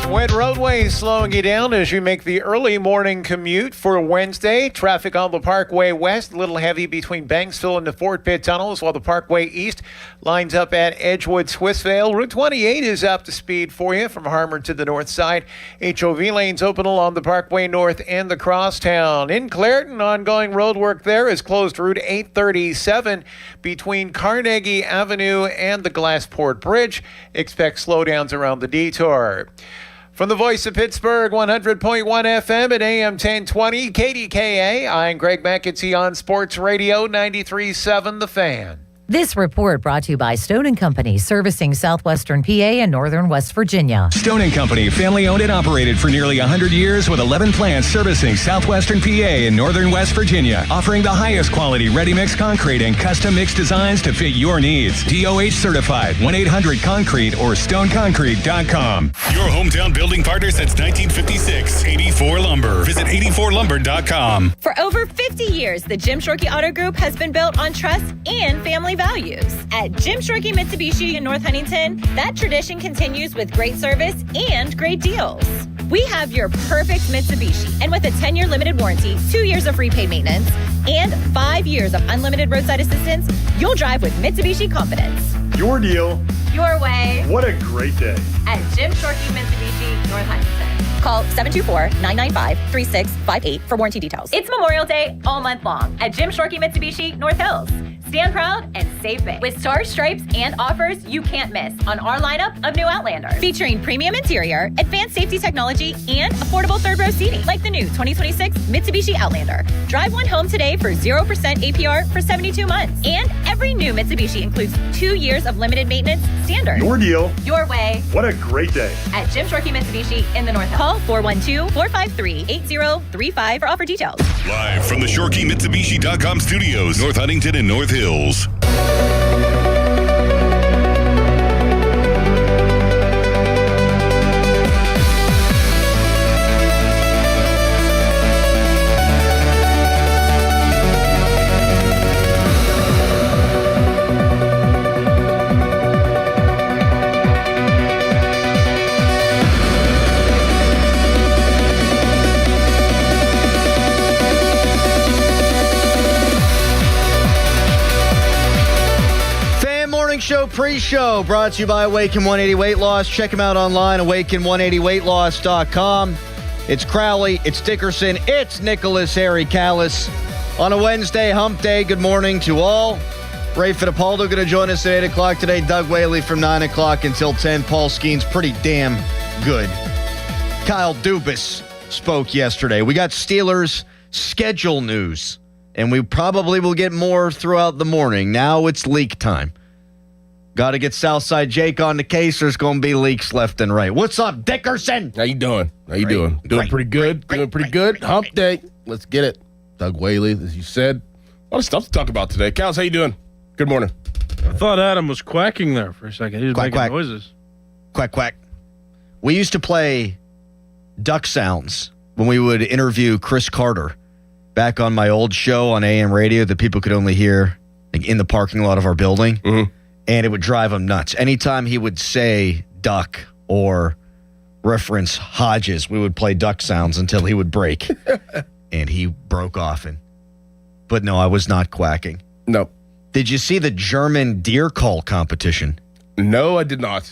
Wet roadways slowing you down as you make the early morning commute for Wednesday. Traffic on the Parkway West, a little heavy between Banksville and the Fort Pitt tunnels, while the Parkway East lines up at Edgewood, Swissvale. Route 28 is up to speed for you from Harmer to the north side. HOV lanes open along the Parkway North and the Crosstown. In Clairton, ongoing road work there is closed Route 837 between Carnegie Avenue and the Glassport Bridge. Expect slowdowns around the detour. From the voice of Pittsburgh, 100.1 FM at AM 1020, KDKA, I'm Greg McEntee on Sports Radio 93.7 The Fan. This report brought to you by Stone & Company, servicing southwestern PA and northern West Virginia. Stone & Company, family owned and operated for nearly 100 years with 11 plants servicing southwestern PA and northern West Virginia, offering the highest quality ready-mix concrete and custom mix designs to fit your needs. DOH certified. 1-800-CONCRETE or stoneconcrete.com. Your hometown building partner since 1956, 84 Lumber. Visit 84lumber.com. For over 50 years, the Jim Shorkey Auto Group has been built on trust and family values. At Jim Shorkey Mitsubishi in North Huntington, that tradition continues with great service and great deals. We have your perfect Mitsubishi, and with a 10-year limited warranty, 2 years of free paid maintenance, and 5 years of unlimited roadside assistance, you'll drive with Mitsubishi confidence. Your deal. Your way. What a great day. At Jim Shorkey Mitsubishi, North Huntington. Call 724-995-3658 for warranty details. It's Memorial Day all month long at Jim Shorkey Mitsubishi, North Hills. Stand proud and save big with stars, stripes, and offers you can't miss on our lineup of new Outlanders. Featuring premium interior, advanced safety technology, and affordable third-row seating, like the new 2026 Mitsubishi Outlander. Drive one home today for 0% APR for 72 months. And every new Mitsubishi includes 2 years of limited maintenance standard. Your deal. Your way. What a great day. At Jim Shorkey Mitsubishi in the North Hills. Call 412-453-8035 for offer details. Live from the ShorkeyMitsubishi.com studios, North Huntington and North Hills. pre-show brought to you by Awaken 180 Weight Loss. Check them out online, awaken180weightloss.com. It's Crowley, it's Dickerson, it's Nicholas Harry Callis. On a Wednesday, hump day, good morning to all. Ray Fittipaldo going to join us at 8 o'clock today. Doug Whaley from 9 o'clock until 10. Paul Skenes, pretty damn good. Kyle Dubas spoke yesterday. We got Steelers schedule news, and we probably will get more throughout the morning. Now it's leak time. Got to get Southside Jake on the case. There's going to be leaks left and right. What's up, Dickerson? How you doing? Doing pretty good. Doing pretty good. Hump day. Let's get it. Doug Whaley, as you said. A lot of stuff to talk about today. Cows, how you doing? Good morning. I thought Adam was quacking there for a second. He was making noises. Quack, quack. We used to play duck sounds when we would interview Chris Carter back on my old show on AM radio that people could only hear in the parking lot of our building. Mm-hmm. And it would drive him nuts. Anytime he would say duck or reference Hodges, we would play duck sounds until he would break. And he broke often. But no, I was not quacking. No. Did you see the German deer call competition? No, I did not.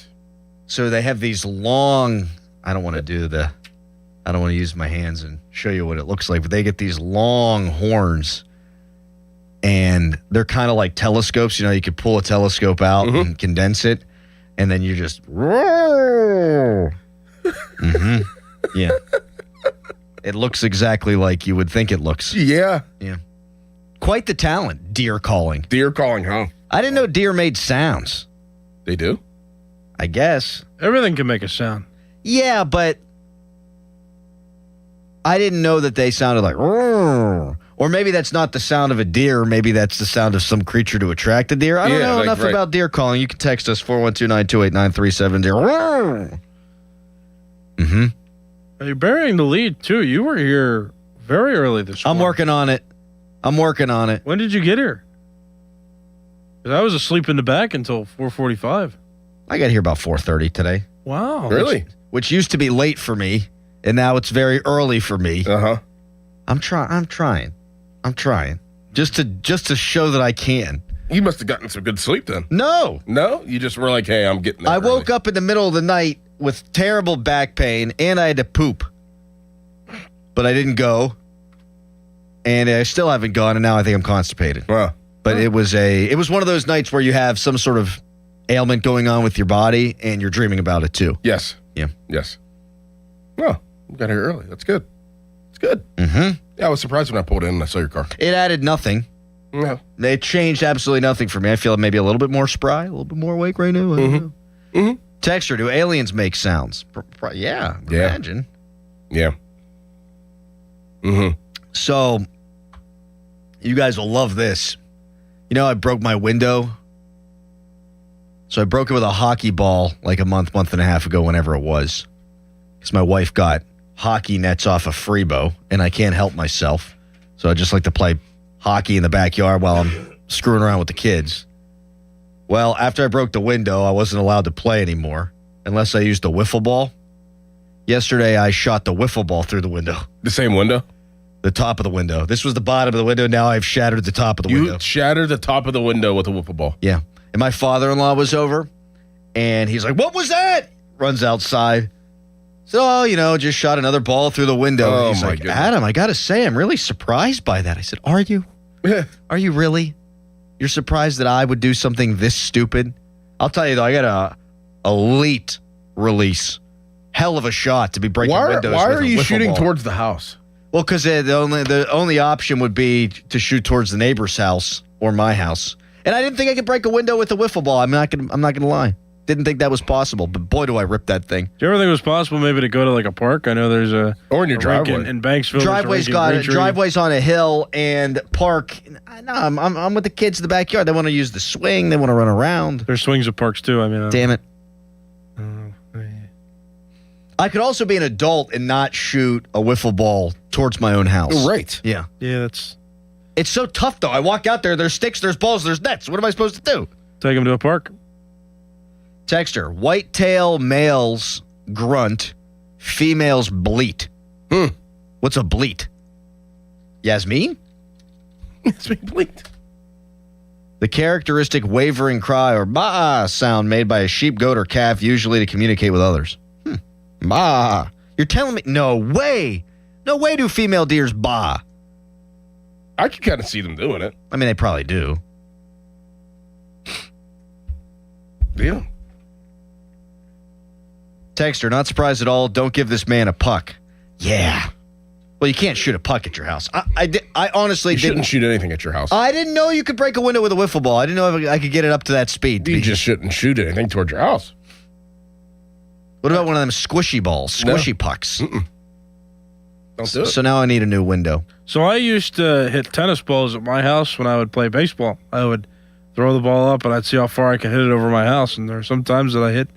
So they have these long, I don't want to use my hands and show you what it looks like, but they get these long horns. And they're kind of like telescopes. You know, you could pull a telescope out and condense it, and then you just mm-hmm. Yeah. It looks exactly like you would think it looks. Yeah. Yeah. Quite the talent, deer calling. Deer calling, huh? I didn't know deer made sounds. They do? I guess. Everything can make a sound. Yeah, but I didn't know that they sounded like or maybe that's not the sound of a deer. Maybe that's the sound of some creature to attract a deer. I don't know enough about deer calling. You can text us 412-928-9370. Mm-hmm. You're burying the lead, too. You were here very early this morning. I'm working on it. When did you get here? Because I was asleep in the back until 4:45. I got here about 4:30 today. Wow. Really? Which used to be late for me, and now it's very early for me. Uh-huh. I'm trying. Just to show that I can. You must have gotten some good sleep then. No. No? You just were like, hey, I'm getting there I woke up in the middle of the night with terrible back pain, and I had to poop. But I didn't go. And I still haven't gone, and now I think I'm constipated. Wow. But it was one of those nights where you have some sort of ailment going on with your body, and you're dreaming about it too. Yes. Yeah. Yes. Well, we got here early. That's good. It's good. Mm-hmm. Yeah, I was surprised when I pulled in and I saw your car. It added nothing. No. It changed absolutely nothing for me. I feel maybe a little bit more spry, a little bit more awake right now. Mm-hmm. Texture, do aliens make sounds? Yeah. Imagine. Yeah. Mm-hmm. So, you guys will love this. You know, I broke my window. So I broke it with a hockey ball like a month and a half ago, whenever it was. Because my wife got hockey nets off of Freebo, and I can't help myself. So I just like to play hockey in the backyard while I'm screwing around with the kids. Well, after I broke the window, I wasn't allowed to play anymore unless I used a wiffle ball. Yesterday, I shot the wiffle ball through the window. The same window? The top of the window. This was the bottom of the window. Now I've shattered the top of the window. You shattered the top of the window with a wiffle ball. Yeah. And my father-in-law was over, and he's like, "What was that?" Runs outside. So, just shot another ball through the window. Oh, he's my like, goodness. "Adam, I got to say, I'm really surprised by that." I said, "Are you? Are you really? You're surprised that I would do something this stupid?" I'll tell you, though, I got a elite release. Hell of a shot to be breaking windows. Why with are a you wiffle shooting ball. towards the house? Well, because the only option would be to shoot towards the neighbor's house or my house, and I didn't think I could break a window with a wiffle ball. I'm not gonna lie. Didn't think that was possible, but boy, do I rip that thing. Do you ever think it was possible maybe to go to like a park? I know there's or in your driveway in Banksville. Driveway's on a hill and park. No, I'm with the kids in the backyard. They want to use the swing. They want to run around. There's swings at parks too. I mean, damn it. I could also be an adult and not shoot a wiffle ball towards my own house. Right. Yeah. Yeah, It's so tough, though. I walk out there, there's sticks, there's balls, there's nets. What am I supposed to do? Take them to a park. Texter, whitetail males grunt, females bleat. What's a bleat? Yasmin? Yasmin bleat. The characteristic wavering cry or baa sound made by a sheep, goat, or calf, usually to communicate with others. Baa. You're telling me? No way. No way do female deers baa. I can kind of see them doing it. I mean, they probably do. Yeah. Texter, not surprised at all. Don't give this man a puck. Yeah. Well, you can't shoot a puck at your house. I honestly shouldn't shoot anything at your house. I didn't know you could break a window with a wiffle ball. I didn't know if I could get it up to that speed. You just shouldn't shoot anything towards your house. What about one of them squishy balls, squishy pucks? Mm-mm. Don't do it. So now I need a new window. So I used to hit tennis balls at my house when I would play baseball. I would throw the ball up, and I'd see how far I could hit it over my house. And there are some times that I hit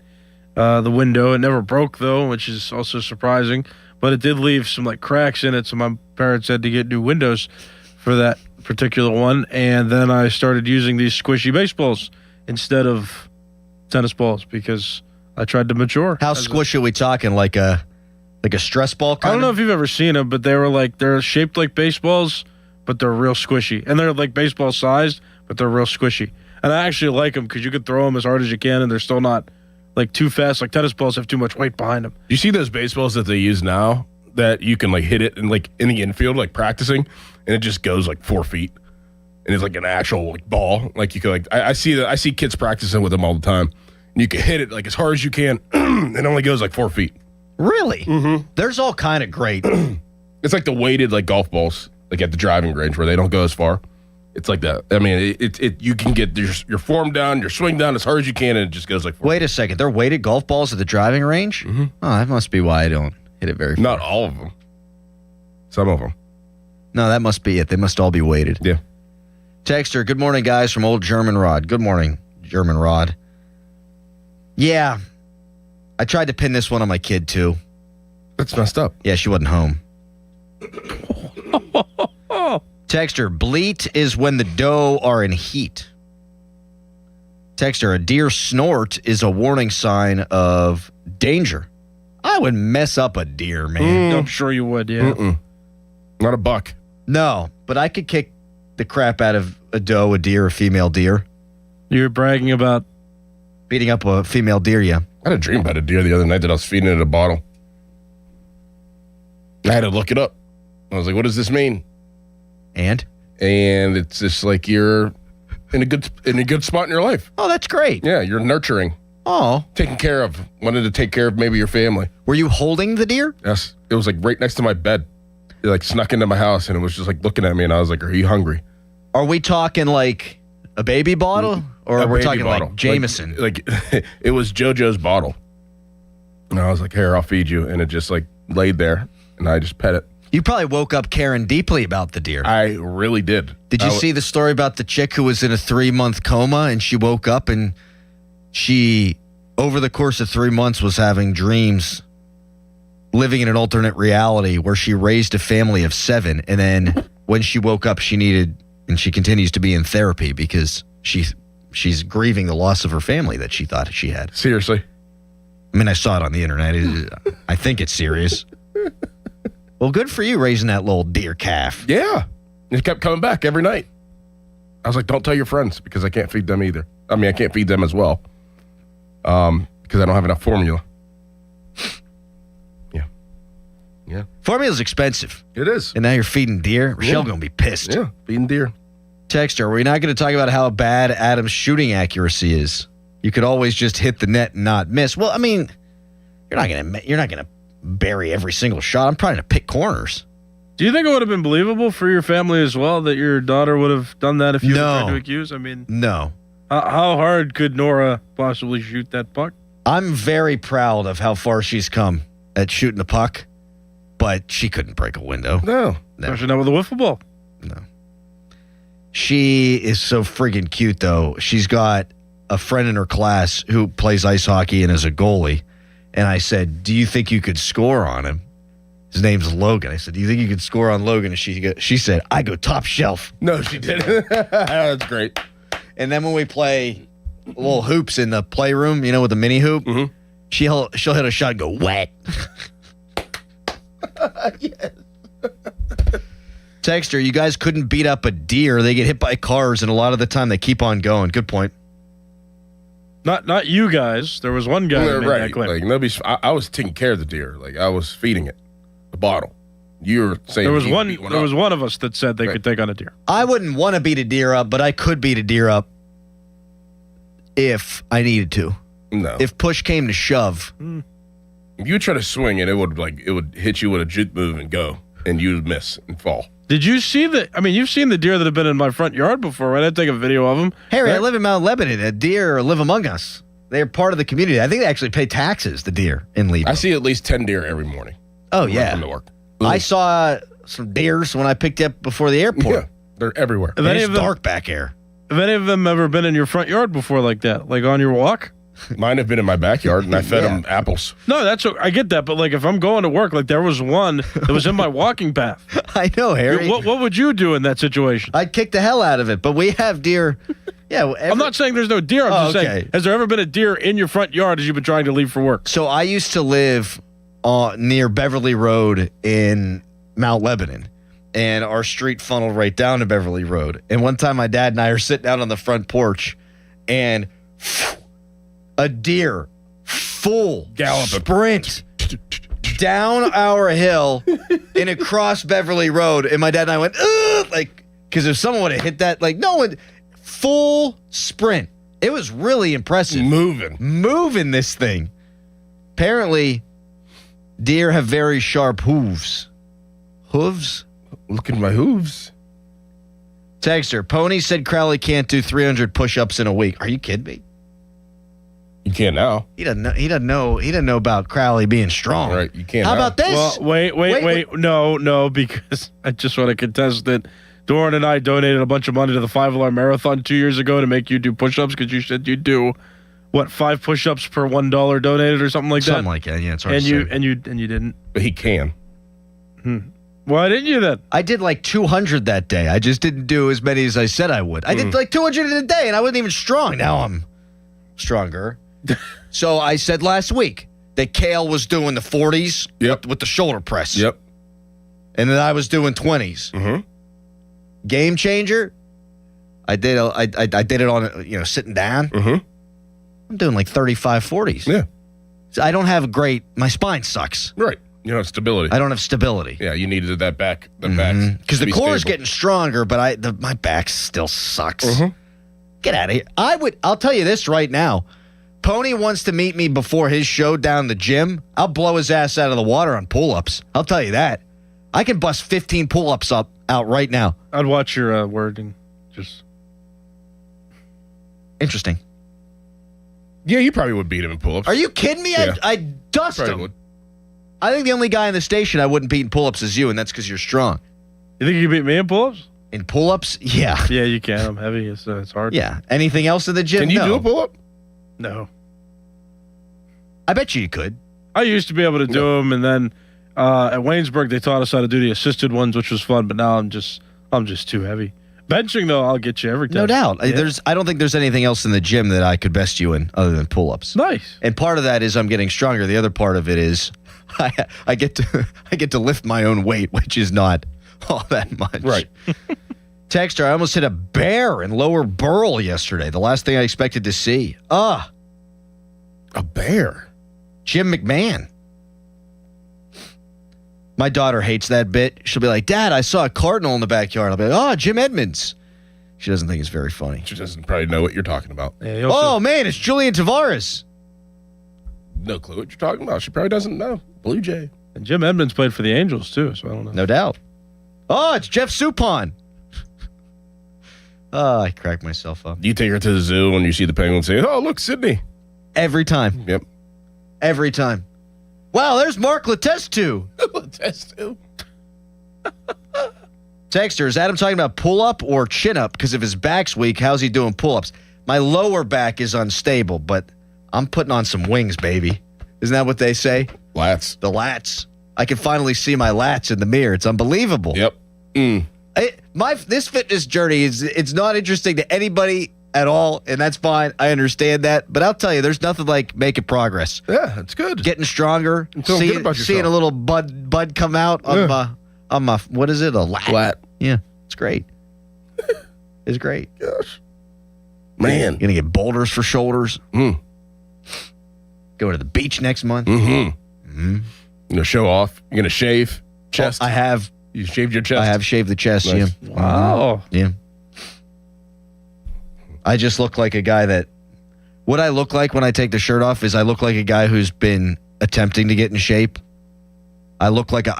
the window. It never broke, though, which is also surprising. But it did leave some like cracks in it, so my parents had to get new windows for that particular one. And then I started using these squishy baseballs instead of tennis balls because I tried to mature. How squishy are we talking? Like a stress ball kind I don't know if you've ever seen them, but they're shaped like baseballs, but they're real squishy. And they're like baseball sized, but they're real squishy. And I actually like them because you can throw them as hard as you can, and they're still not like too fast. Like tennis balls have too much weight behind them. You see those baseballs that they use now that you can like hit it and like in the infield, like practicing, and it just goes like 4 feet, and it's like an actual like ball. Like you could like I see kids practicing with them all the time. And you can hit it like as hard as you can. It only goes like 4 feet. Really? Mm-hmm. There's all kind of great. It's like the weighted like golf balls, like at the driving range where they don't go as far. It's like that. I mean, you can get your form down, your swing down as hard as you can, and it just goes like 4 Wait a second. They're weighted golf balls at the driving range? Mm-hmm. Oh, that must be why I don't hit it very far. Not all of them. Some of them. No, that must be it. They must all be weighted. Yeah. Texter, good morning, guys, from old German Rod. Good morning, German Rod. Yeah. I tried to pin this one on my kid, too. That's messed up. Yeah, she wasn't home. Texter, bleat is when the doe are in heat. Texter, a deer snort is a warning sign of danger. I would mess up a deer, man. I'm sure you would, yeah. Mm-mm. Not a buck. No, but I could kick the crap out of a doe, a deer, a female deer. You're bragging about beating up a female deer, yeah. I had a dream about a deer the other night that I was feeding it a bottle. I had to look it up. I was like, what does this mean? And it's just like you're in a good spot in your life. Oh, that's great. Yeah, you're nurturing. Oh. Taking care of. Wanted to take care of maybe your family. Were you holding the deer? Yes. It was like right next to my bed. It like snuck into my house and it was just like looking at me and I was like, are you hungry? Are we talking like a baby bottle? Or are we talking bottle. like Jameson? Like it was JoJo's bottle. And I was like, here, I'll feed you. And it just like laid there and I just pet it. You probably woke up caring deeply about the deer. I really did. Did you see the story about the chick who was in a 3-month coma and she woke up and she, over the course of 3 months, was having dreams, living in an alternate reality where she raised a family of 7. And then when she woke up, she needed, and she continues to be in therapy because she's grieving the loss of her family that she thought she had. Seriously? I mean, I saw it on the internet. I think it's serious. Well, good for you raising that little deer calf. Yeah. It kept coming back every night. I was like, don't tell your friends because I can't feed them either. I mean, I can't feed them as well because I don't have enough formula. Yeah. Formula's expensive. It is. And now you're feeding deer. Rochelle's going to be pissed. Yeah, feeding deer. Texter, we're not going to talk about how bad Adam's shooting accuracy is. You could always just hit the net and not miss. Well, I mean, you're not going to bury every single shot. I'm trying to pick corners. Do you think it would have been believable for your family as well that your daughter would have done that if you were trying to accuse? I mean, no. How hard could Nora possibly shoot that puck? I'm very proud of how far she's come at shooting the puck, but she couldn't break a window. No. Especially not with a wiffle ball. No. She is so friggin' cute, though. She's got a friend in her class who plays ice hockey and is a goalie. And I said, do you think you could score on him? His name's Logan. I said, do you think you could score on Logan? And she said, I go top shelf. No, she didn't. That's great. And then when we play little hoops in the playroom, with the mini hoop, she'll hit a shot and go, wet. Yes. Texter, you guys couldn't beat up a deer. They get hit by cars, and a lot of the time they keep on going. Good point. Not you guys. There was one guy that made that claim. Like nobody's. I was taking care of the deer. Like I was feeding it the bottle. You were saying there was one. There was one of us that said they could take on a deer. I wouldn't want to beat a deer up, but I could beat a deer up if I needed to. No. If push came to shove. If you try to swing it, it would hit you with a jit move and go, and you'd miss and fall. Did you see you've seen the deer that have been in my front yard before, right? I'd take a video of them. Harry, I live in Mount Lebanon. A deer live among us. They're part of the community. I think they actually pay taxes, the deer in Lebo. I see at least 10 deer every morning. Oh, yeah. To work. I saw some deers when I picked you up before the airport. Yeah, they're everywhere. It's dark back here. Have any of them ever been in your front yard before like that? Like on your walk? Mine have been in my backyard, and I fed them apples. No, I get that, but like if I'm going to work, like there was one that was in my walking path. I know, Harry. What would you do in that situation? I'd kick the hell out of it, but we have deer. Yeah, I'm not saying there's no deer. I'm just saying, has there ever been a deer in your front yard as you've been trying to leave for work? So I used to live near Beverly Road in Mount Lebanon, and our street funneled right down to Beverly Road. And one time my dad and I are sitting out on the front porch, and a deer full sprint down our hill and across Beverly Road. And my dad and I went, ugh, like, because if someone would have hit that, like, no one, full sprint. It was really impressive. Moving this thing. Apparently, deer have very sharp hooves. Hooves? Look at my hooves. Texter, Pony said Crowley can't do 300 push-ups in a week. Are you kidding me? You can't now. He doesn't know about Crowley being strong. Right, you can't. How now. about this? Well, wait. No, because I just want to contest that Doran and I donated a bunch of money to the 5-alarm marathon 2 years ago to make you do push-ups because you said you'd do 5 push-ups per $1 donated or something like that. Something like that. Yeah, it's hard and to you say. and you didn't. But he can. Why didn't you then? I did like 200 that day. I just didn't do as many as I said I would. I did like 200 in a day, and I wasn't even strong. Now I'm stronger. So I said last week that Kale was doing the 40s with the shoulder press. Yep. And then I was doing 20s. Mm-hmm. Game changer. I did it on sitting down. Mm-hmm. I'm doing like 35 40s. Yeah. So I don't have my spine sucks. Right. You don't have stability. I don't have stability. Yeah, you needed that back. Because the core is getting stronger, but my back still sucks. Mm-hmm. Get out of here. I'll tell you this right now. Pony wants to meet me before his show down the gym. I'll blow his ass out of the water on pull-ups. I'll tell you that. I can bust 15 pull-ups out right now. I'd watch your wording. Just interesting. Yeah, you probably would beat him in pull-ups. Are you kidding me? Yeah. I'd dust probably him. Would. I think the only guy in the station I wouldn't beat in pull-ups is you, and that's because you're strong. You think you can beat me in pull-ups? In pull-ups? Yeah. Yeah, you can. I'm heavy. It's hard. Yeah. Anything else in the gym? Can you do a pull-up? No. I bet you could. I used to be able to do them, and then at Waynesburg they taught us how to do the assisted ones, which was fun. But now I'm just too heavy. Benching though, I'll get you every time. No doubt. Yeah. I don't think there's anything else in the gym that I could best you in other than pull-ups. Nice. And part of that is I'm getting stronger. The other part of it is I get to lift my own weight, which is not all that much. Right. Texter, I almost hit a bear in Lower Burl yesterday. The last thing I expected to see. A bear. Jim McMahon. My daughter hates that bit. She'll be like, Dad, I saw a cardinal in the backyard. I'll be like, Jim Edmonds. She doesn't think it's very funny. She doesn't probably know what you're talking about. Yeah, man, it's Julian Tavares. No clue what you're talking about. She probably doesn't know. Blue Jay. And Jim Edmonds played for the Angels too, so I don't know. No doubt. It's Jeff Suppan. I crack myself up. You take her to the zoo when you see the penguin and say, oh, look, Sydney. Every time. Yep. Every time. Wow, there's Mark Letestu. Letestu. Texter, is Adam talking about pull-up or chin-up? Because if his back's weak, how's he doing pull-ups? My lower back is unstable, but I'm putting on some wings, baby. Isn't that what they say? Lats. The lats. I can finally see my lats in the mirror. It's unbelievable. Yep. This fitness journey it's not interesting to anybody at all, and that's fine. I understand that. But I'll tell you, there's nothing like making progress. Yeah, it's good. Getting stronger, Feeling good about seeing a yourself. little bud come out What is it? A lat? Lat. Yeah, it's great. It's great. Gosh. Man. Gonna get boulders for shoulders. Go to the beach next month. You're gonna show off. You're gonna shave chest. I have. You shaved your chest? I have shaved the chest, Nice. yeah. Wow. Yeah. I just look like a guy that... What I look like when I take the shirt off is I look like a guy who's been attempting to get in shape. I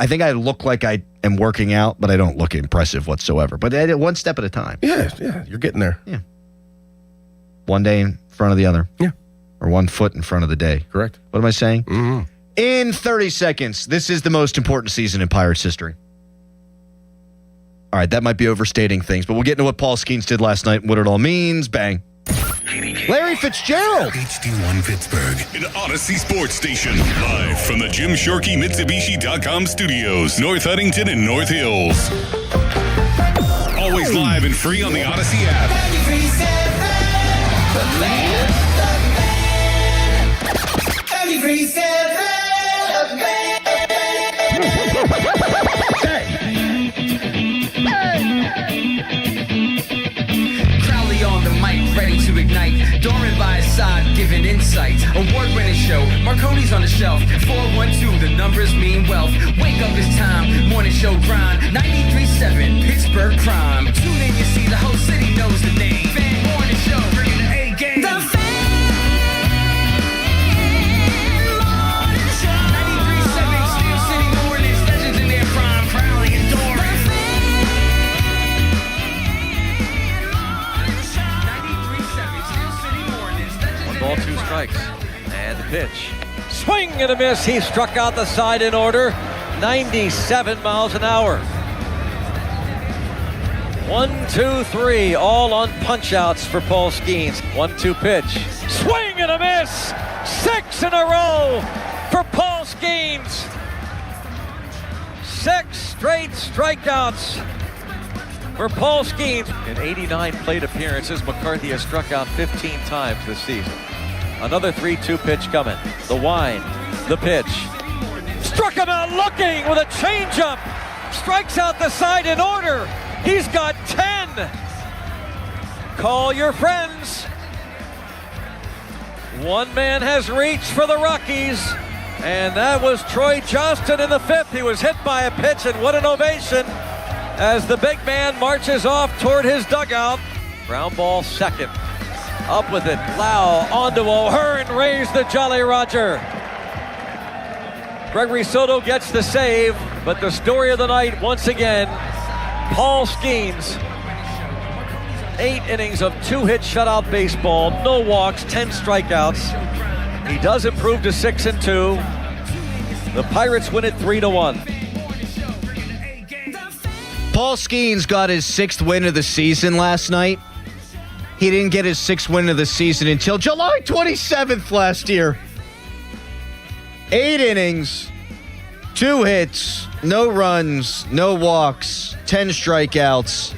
think I look like I am working out, but I don't look impressive whatsoever. But I did one step at a time. Yeah, you're getting there. Yeah. One day in front of the other. Yeah. Or 1 foot in front of the day. Correct. What am I saying? Mm-hmm. In 30 seconds, this is the most important season in Pirates history. All right, that might be overstating things, but we'll get into what Paul Skenes did last night and what it all means. Bang. Larry Fitzgerald. HD1 Pittsburgh, an Odyssey sports station. Live from the Jim Shorkey Mitsubishi.com studios, North Huntington and North Hills. Always live and free on the Odyssey app. Crowley on the mic, ready to ignite. Doran by his side, giving insight. Award-winning show, Marconi's on the shelf. 412, the numbers mean wealth. Wake up, it's time, morning show grind. 93.7, Pittsburgh Prime. Tune in, you see the whole city knows the name. Fan morning show, bringing the A game. The Fan Morning Show. 93.7, Steel City Mornings, legends in their prime, Crowley and Doran. 1 ball, 2 strikes. And the pitch. Swing and a miss. He struck out the side in order. 97 miles an hour. 1, 2, 3, all on punch-outs for Paul Skenes. 1-2 pitch. Swing and a miss. 6 in a row for Paul Skenes. 6 straight strikeouts for Paul Skenes. In 89 plate appearances, McCarthy has struck out 15 times this season. Another 3-2 pitch coming. The wind, the pitch. Struck him out looking with a changeup. Strikes out the side in order. He's got 10. Call your friends. One man has reached for the Rockies, and that was Troy Johnston in the 5th. He was hit by a pitch, and what an ovation as the big man marches off toward his dugout. Ground ball second. Up with it. Lau onto O'Hearn. Raise the Jolly Roger. Gregory Soto gets the save, but the story of the night once again, Paul Skenes. 8 innings of 2-hit shutout baseball, no walks, 10 strikeouts. He does improve to 6-2. The Pirates win it 3-1. Paul Skenes got his 6th win of the season last night. He didn't get his 6th win of the season until July 27th last year. 8 innings, 2 hits, no runs, no walks, 10 strikeouts.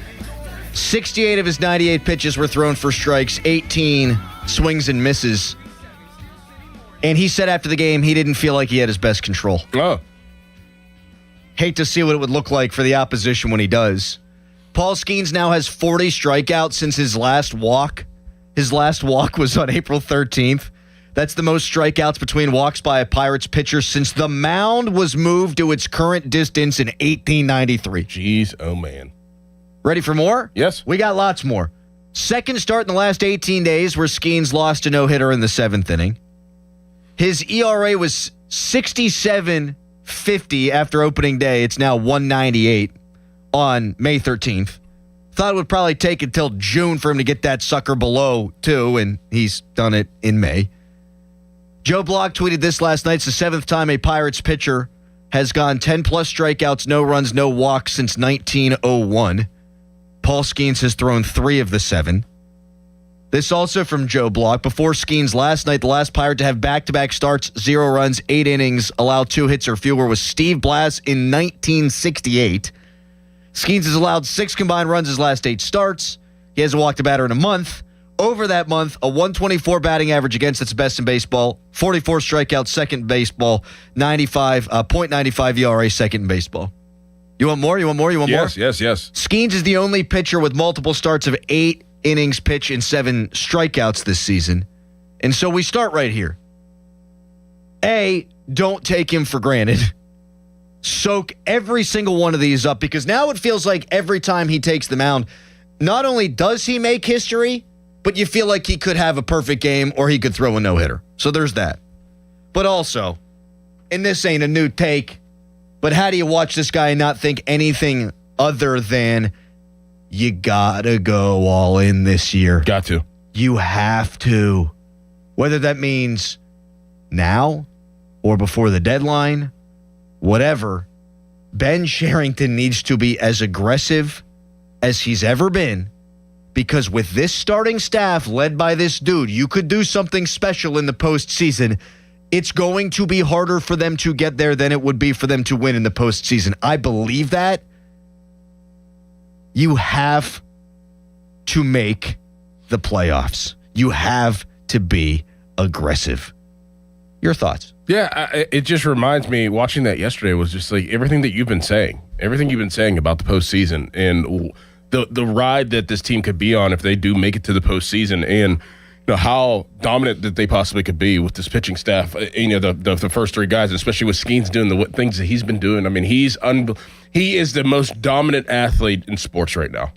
68 of his 98 pitches were thrown for strikes, 18 swings and misses. And he said after the game he didn't feel like he had his best control. Oh. Hate to see what it would look like for the opposition when he does. Paul Skenes now has 40 strikeouts since his last walk. His last walk was on April 13th. That's the most strikeouts between walks by a Pirates pitcher since the mound was moved to its current distance in 1893. Jeez, oh man. Ready for more? Yes. We got lots more. Second start in the last 18 days where Skenes lost a no-hitter in the 7th inning. His ERA was 67.50 after opening day. It's now 1.98 on May 13th. Thought it would probably take until June for him to get that sucker below 2, and he's done it in May. Joe Block tweeted this last night. It's the 7th time a Pirates pitcher has gone 10-plus strikeouts, no runs, no walks since 1901. Paul Skenes has thrown 3 of the 7. This also from Joe Block. Before Skenes last night, the last Pirate to have back-to-back starts, 0 runs, 8 innings, allow 2 hits or fewer was Steve Blass in 1968. Skenes has allowed 6 combined runs his last 8 starts. He hasn't walked a batter in a month. Over that month, a 124 batting average against, that's best in baseball. 44 strikeouts, second in baseball. 0.95 ERA, second in baseball. You want more? You want more? You want more? Yes. Skenes is the only pitcher with multiple starts of 8 innings pitched and 7 strikeouts this season. And so we start right here. A, don't take him for granted. Soak every single one of these up, because now it feels like every time he takes the mound, not only does he make history, but you feel like he could have a perfect game or he could throw a no-hitter. So there's that. But also, and this ain't a new take, but how do you watch this guy and not think anything other than you gotta go all in this year? Got to. You have to. Whether that means now or before the deadline, whatever, Ben Cherington needs to be as aggressive as he's ever been, because with this starting staff led by this dude, you could do something special in the postseason. It's going to be harder for them to get there than it would be for them to win in the postseason. I believe that. You have to make the playoffs. You have to be aggressive. Your thoughts? Yeah, it just reminds me, watching that yesterday was just like everything you've been saying about the postseason and the ride that this team could be on if they do make it to the postseason, and how dominant that they possibly could be with this pitching staff. The first 3 guys, especially with Skenes doing the things that he's been doing. I mean, he is the most dominant athlete in sports right now.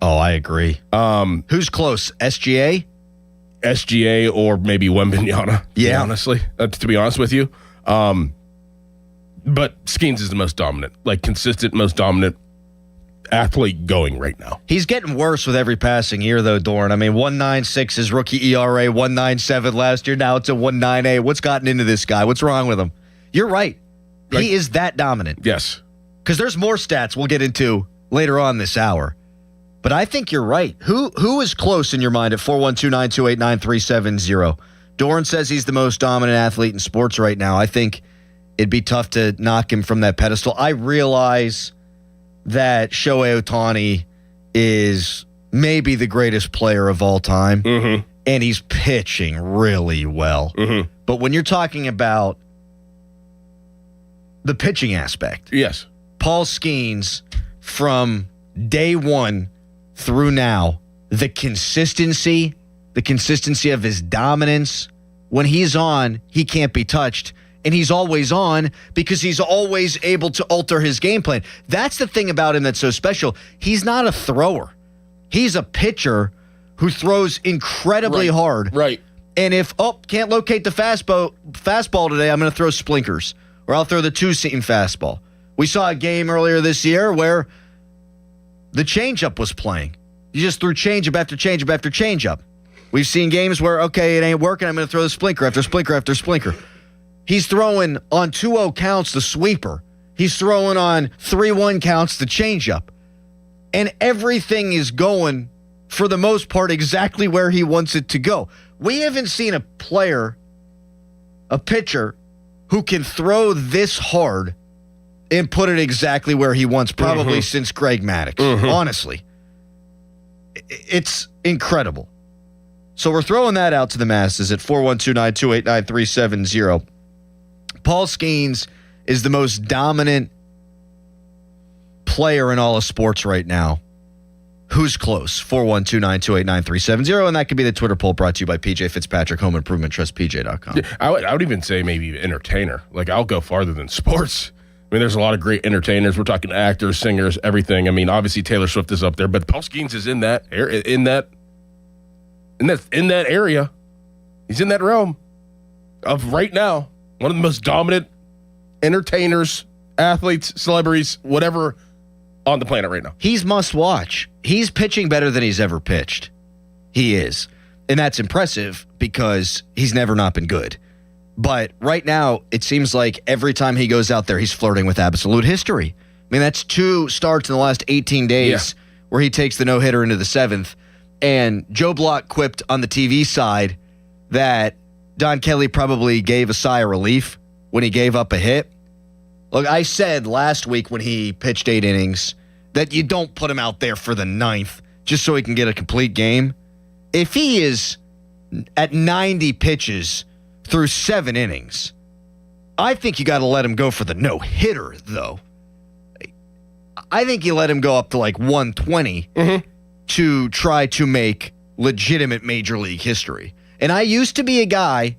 Oh, I agree. Who's close? SGA or maybe Wembanyama. Yeah, honestly, to be honest with you. But Skenes is the most dominant, consistent, most dominant athlete going right now. He's getting worse with every passing year, though, Doran. I mean, 1.96 his rookie ERA, 1.97 last year. Now it's a 1.98. What's gotten into this guy? What's wrong with him? You're right. He is that dominant. Yes. Because there's more stats we'll get into later on this hour. But I think you're right. Who is close in your mind at 412-928-9370? Doran says he's the most dominant athlete in sports right now. I think it'd be tough to knock him from that pedestal. I realize that Shohei Ohtani is maybe the greatest player of all time, and he's pitching really well. But when you're talking about the pitching aspect, yes, Paul Skenes, from day one through now, the consistency of his dominance, when he's on, he can't be touched. And he's always on because he's always able to alter his game plan. That's the thing about him that's so special. He's not a thrower. He's a pitcher who throws incredibly hard. Right. And if, can't locate the fastball today, I'm going to throw splinkers. Or I'll throw the 2-seam fastball. We saw a game earlier this year where the changeup was playing. You just threw changeup after changeup after changeup. We've seen games where, it ain't working, I'm going to throw the splinker after splinker after splinker. He's throwing on 2-0 counts the sweeper. He's throwing on 3-1 counts the changeup. And everything is going, for the most part, exactly where he wants it to go. We haven't seen a pitcher, who can throw this hard and put it exactly where he wants, probably since Greg Maddux. Honestly. It's incredible. So we're throwing that out to the masses at 412-928-9370. Paul Skenes is the most dominant player in all of sports right now. Who's close? 412-928-9370. And that could be the Twitter poll brought to you by PJ Fitzpatrick, Home Improvement Trust, PJ.com. Yeah, I would even say maybe entertainer. I'll go farther than sports. I mean, there's a lot of great entertainers. We're talking actors, singers, everything. I mean, obviously Taylor Swift is up there, but Paul Skenes is in that area. He's in that realm of right now one of the most dominant entertainers, athletes, celebrities, whatever on the planet right now. He's must watch. He's pitching better than he's ever pitched. He is. And that's impressive because he's never not been good. But right now, it seems like every time he goes out there, he's flirting with absolute history. I mean, that's 2 starts in the last 18 days where he takes the no-hitter into the 7th. And Joe Block quipped on the TV side that Don Kelly probably gave a sigh of relief when he gave up a hit. Look, I said last week when he pitched 8 innings that you don't put him out there for the 9th just so he can get a complete game. If he is at 90 pitches through 7 innings, I think you got to let him go for the no-hitter, though. I think you let him go up to like 120 to try to make legitimate major league history. And I used to be a guy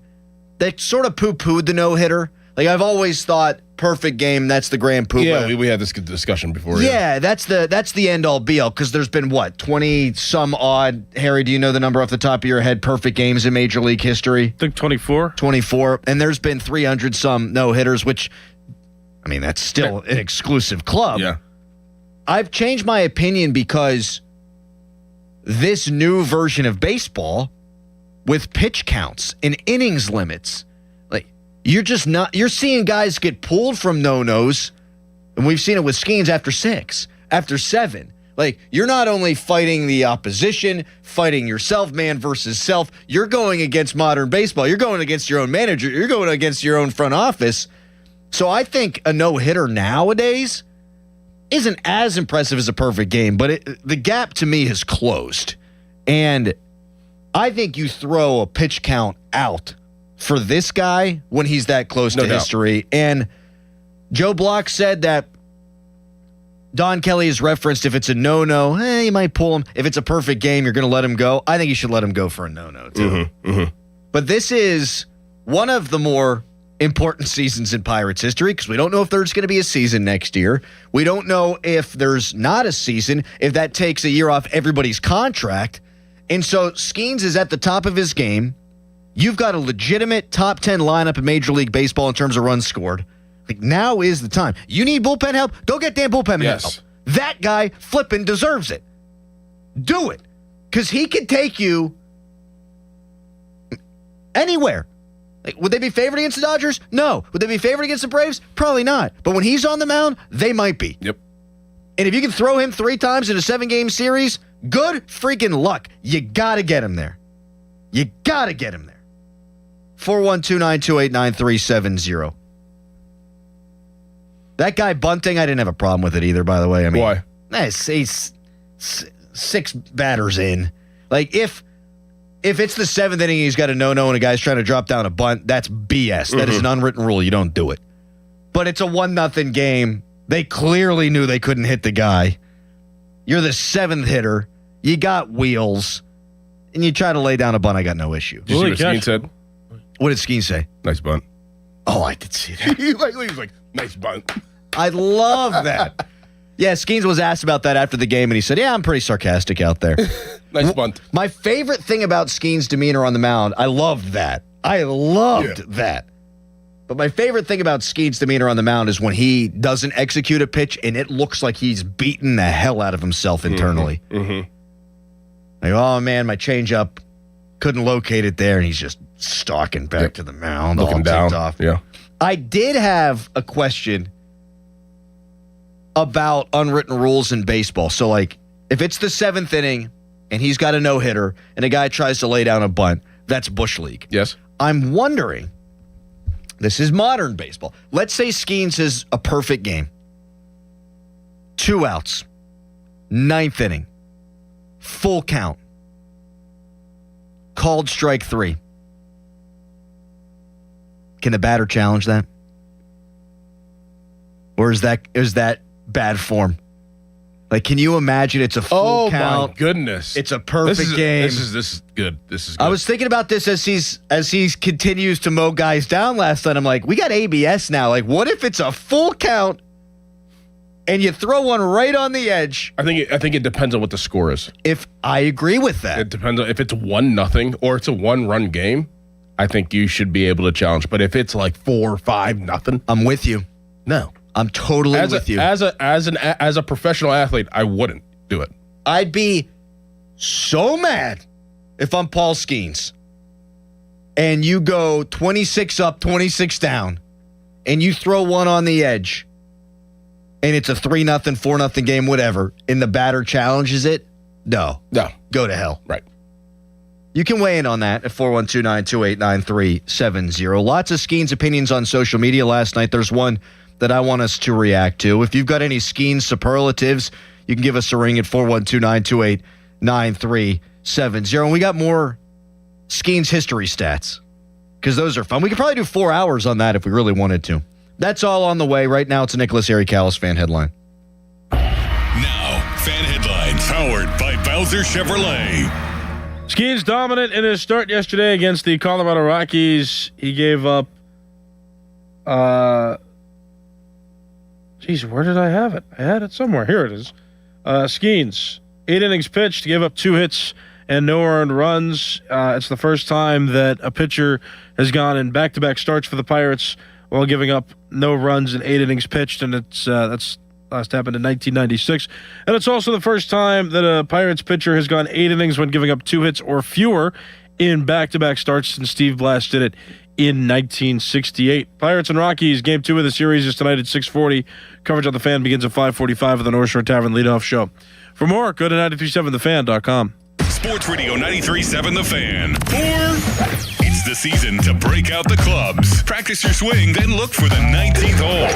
that sort of poo-pooed the no-hitter. Like, I've always thought perfect game, that's the grand poop. Yeah, we had this discussion before. Yeah, that's the end-all be-all, because there's been, 20-some odd, Harry, do you know the number off the top of your head, perfect games in Major League history? I think 24. 24, and there's been 300-some no-hitters, which, I mean, that's still an exclusive club. Yeah. I've changed my opinion because this new version of baseball with pitch counts and innings limits, you're seeing guys get pulled from no-nos, and we've seen it with Skenes after 6, after 7. Like, you're not only fighting the opposition, fighting yourself, man versus self, you're going against modern baseball. You're going against your own manager. You're going against your own front office. So I think a no-hitter nowadays isn't as impressive as a perfect game, but the gap to me has closed. And I think you throw a pitch count out for this guy when he's that close to history. And Joe Block said that Don Kelly has referenced if it's a no-no, you might pull him. If it's a perfect game, you're going to let him go. I think you should let him go for a no-no, too. But this is one of the more important seasons in Pirates history because we don't know if there's going to be a season next year. We don't know if there's not a season, if that takes a year off everybody's contract. And so Skenes is at the top of his game. You've got a legitimate top 10 lineup in Major League Baseball in terms of runs scored. Like, now is the time. You need bullpen help? Go get damn bullpen help. That guy flipping deserves it. Do it. Because he can take you anywhere. Like, would they be favored against the Dodgers? No. Would they be favored against the Braves? Probably not. But when he's on the mound, they might be. Yep. And if you can throw him 3 times in a 7-game series, good freaking luck. You got to get him there. You got to get him there. 412-928-9370. That guy bunting, I didn't have a problem with it either, by the way. I mean, why? He's 6 batters in. Like, if it's the 7th inning, he's got a no-no and a guy's trying to drop down a bunt, that's BS. That is an unwritten rule. You don't do it. But it's a 1-0 game. They clearly knew they couldn't hit the guy. You're the 7th hitter. You got wheels. And you try to lay down a bunt, I got no issue. Did you see what Skenes said? What did Skenes say? Nice bunt. Oh, I did see that. he was like, nice bunt. I love that. Yeah, Skenes was asked about that after the game, and he said, yeah, I'm pretty sarcastic out there. Nice bunt. My favorite thing about Skenes' demeanor on the mound, I loved that. That. But my favorite thing about Skenes' demeanor on the mound is when he doesn't execute a pitch, and it looks like he's beaten the hell out of himself internally. Like, oh, man, my changeup couldn't locate it there, and he's just stalking back to the mound. Looking down. Off. Yeah. I did have a question about unwritten rules in baseball. So, like, if it's the 7th inning and he's got a no-hitter and a guy tries to lay down a bunt, that's Bush League. Yes. I'm wondering, this is modern baseball. Let's say Skenes is a perfect game. 2 outs. 9th inning. Full count. Called strike 3. Can the batter challenge that? Or is that bad form? Like, can you imagine it's a full count? Oh my goodness. It's a perfect game. This is good. This is good. I was thinking about this as he continues to mow guys down last night. I'm like, we got ABS now. Like, what if it's a full count and you throw one right on the edge? I think it depends on what the score is. If I agree with that. It depends on if it's 1-0 or it's a 1-run game. I think you should be able to challenge. But if it's like 4-5-0, I'm with you. No, I'm totally with you. As a professional athlete, I wouldn't do it. I'd be so mad if I'm Paul Skenes and you go 26 up, 26 down, and you throw one on the edge, and it's a 3-0, 4-0 game, whatever, and the batter challenges it. No. Go to hell. Right. You can weigh in on that at 412-928-9370. Lots of Skenes opinions on social media last night. There's one that I want us to react to. If you've got any Skenes superlatives, you can give us a ring at 412-928-9370. And we got more Skenes history stats because those are fun. We could probably do 4 hours on that if we really wanted to. That's all on the way. Right now, it's a Nicholas Harry Callis fan headline. Fan headlines powered by Bowser Chevrolet. Skenes dominant in his start yesterday against the Colorado Rockies. He gave up. Geez, where did I have it? I had it somewhere. Here it is. Skenes, 8 innings pitched, gave up 2 hits and no earned runs. It's the first time that a pitcher has gone in back-to-back starts for the Pirates while giving up no runs in 8 innings pitched, and that's last happened in 1996. And it's also the first time that a Pirates pitcher has gone 8 innings when giving up 2 hits or fewer in back-to-back starts since Steve Blass did it in 1968. Pirates and Rockies, Game 2 of the series is tonight at 6:40. Coverage on The Fan begins at 5:45 of the North Shore Tavern leadoff show. For more, go to 937thefan.com. Sports Radio 93.7 The Fan. It's the season to break out the clubs. Practice your swing, then look for the 19th hole.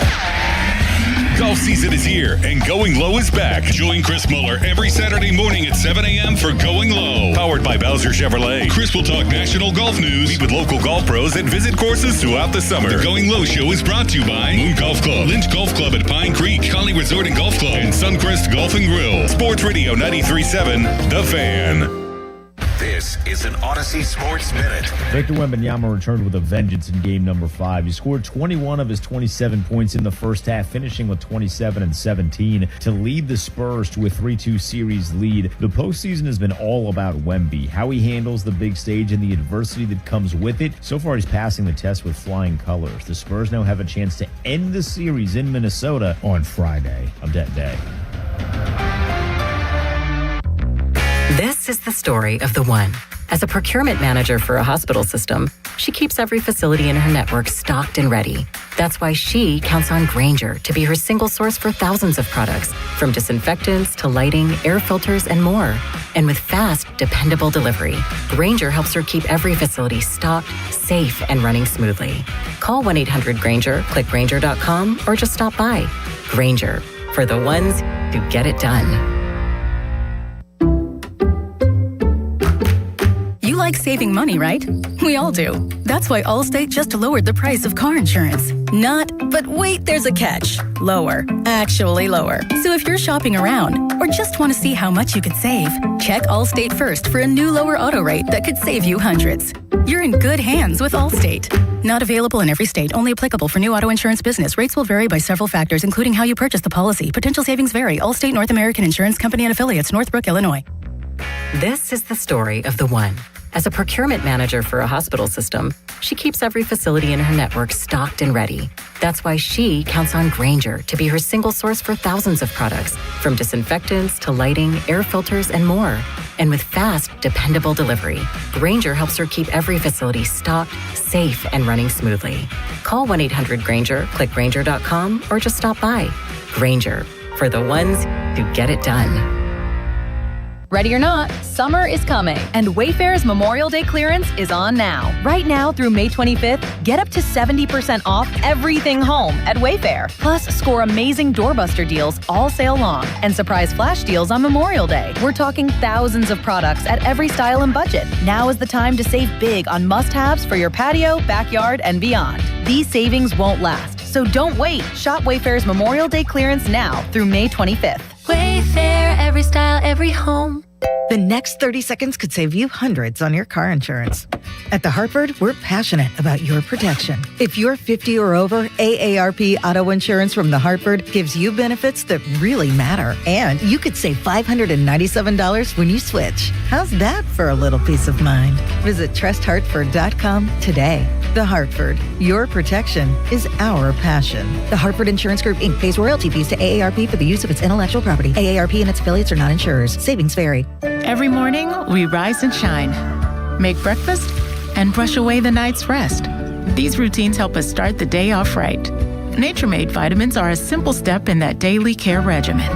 Golf season is here, and Going Low is back. Join Chris Muller every Saturday morning at 7 a.m. for Going Low. Powered by Bowser Chevrolet. Chris will talk national golf news, meet with local golf pros, and visit courses throughout the summer. The Going Low show is brought to you by Moon Golf Club, Lynch Golf Club at Pine Creek, Conley Resort and Golf Club, and Suncrest Golf and Grill. Sports Radio 93.7 The Fan. This is an Odyssey Sports Minute. Victor Wembanyama returned with a vengeance in game number 5. He scored 21 of his 27 points in the first half, finishing with 27 and 17 to lead the Spurs to a 3-2 series lead. The postseason has been all about Wemby, how he handles the big stage and the adversity that comes with it. So far, he's passing the test with flying colors. The Spurs now have a chance to end the series in Minnesota on Friday, a dead day. This is the story of the one. As a procurement manager for a hospital system, she keeps every facility in her network stocked and ready. That's why she counts on Grainger to be her single source for thousands of products, from disinfectants to lighting, air filters, and more. And with fast, dependable delivery, Grainger helps her keep every facility stocked, safe, and running smoothly. Call 1-800-GRAINGER, click Grainger.com, or just stop by. Grainger, for the ones who get it done. You like saving money, right? We all do. That's why Allstate just lowered the price of car insurance. Not, but wait, there's a catch. Lower. Actually lower. So if you're shopping around or just want to see how much you could save, check Allstate first for a new lower auto rate that could save you hundreds. You're in good hands with Allstate. Not available in every state. Only applicable for new auto insurance business. Rates will vary by several factors, including how you purchase the policy. Potential savings vary. Allstate North American Insurance Company and Affiliates, Northbrook, Illinois. This is the story of the one. As a procurement manager for a hospital system, she keeps every facility in her network stocked and ready. That's why she counts on Grainger to be her single source for thousands of products, from disinfectants to lighting, air filters, and more. And with fast, dependable delivery, Grainger helps her keep every facility stocked, safe, and running smoothly. Call 1-800-GRAINGER, click Grainger.com, or just stop by. Grainger, for the ones who get it done. Ready or not, summer is coming, and Wayfair's Memorial Day clearance is on now. Right now through May 25th, get up to 70% off everything home at Wayfair. Plus, score amazing doorbuster deals all sale long and surprise flash deals on Memorial Day. We're talking thousands of products at every style and budget. Now is the time to save big on must-haves for your patio, backyard, and beyond. These savings won't last, so don't wait. Shop Wayfair's Memorial Day clearance now through May 25th. Wayfair, every style, every home. The next 30 seconds could save you hundreds on your car insurance. At The Hartford, we're passionate about your protection. If you're 50 or over, AARP Auto Insurance from The Hartford gives you benefits that really matter. And you could save $597 when you switch. How's that for a little peace of mind? Visit trusthartford.com today. The Hartford, your protection is our passion. The Hartford Insurance Group, Inc. pays royalty fees to AARP for the use of its intellectual property. AARP and its affiliates are not insurers. Savings vary. Every morning, we rise and shine, make breakfast, and brush away the night's rest. These routines help us start the day off right. Nature-Made vitamins are a simple step in that daily care regimen.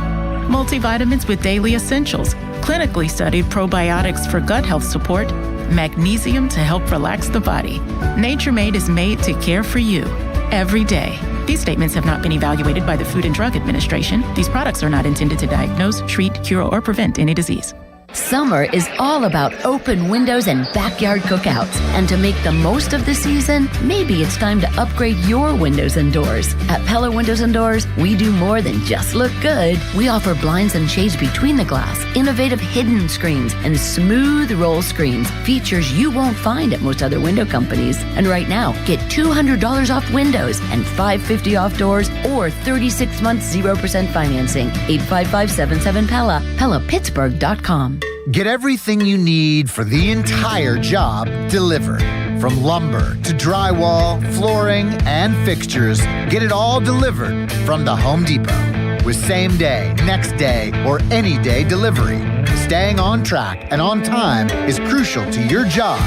Multivitamins with daily essentials, clinically studied probiotics for gut health support, magnesium to help relax the body. Nature-Made is made to care for you every day. These statements have not been evaluated by the Food and Drug Administration. These products are not intended to diagnose, treat, cure, or prevent any disease. Summer is all about open windows and backyard cookouts. And to make the most of the season, maybe it's time to upgrade your windows and doors. At Pella Windows and Doors, we do more than just look good. We offer blinds and shades between the glass, innovative hidden screens, and smooth roll screens, features you won't find at most other window companies. And right now, get $200 off windows and $550 off doors or 36 months 0% financing. 855-77-PELLA, PellaPittsburgh.com. Get everything you need for the entire job delivered. From lumber to drywall, flooring, and fixtures, get it all delivered from the Home Depot. With same day, next day, or any day delivery, staying on track and on time is crucial to your job.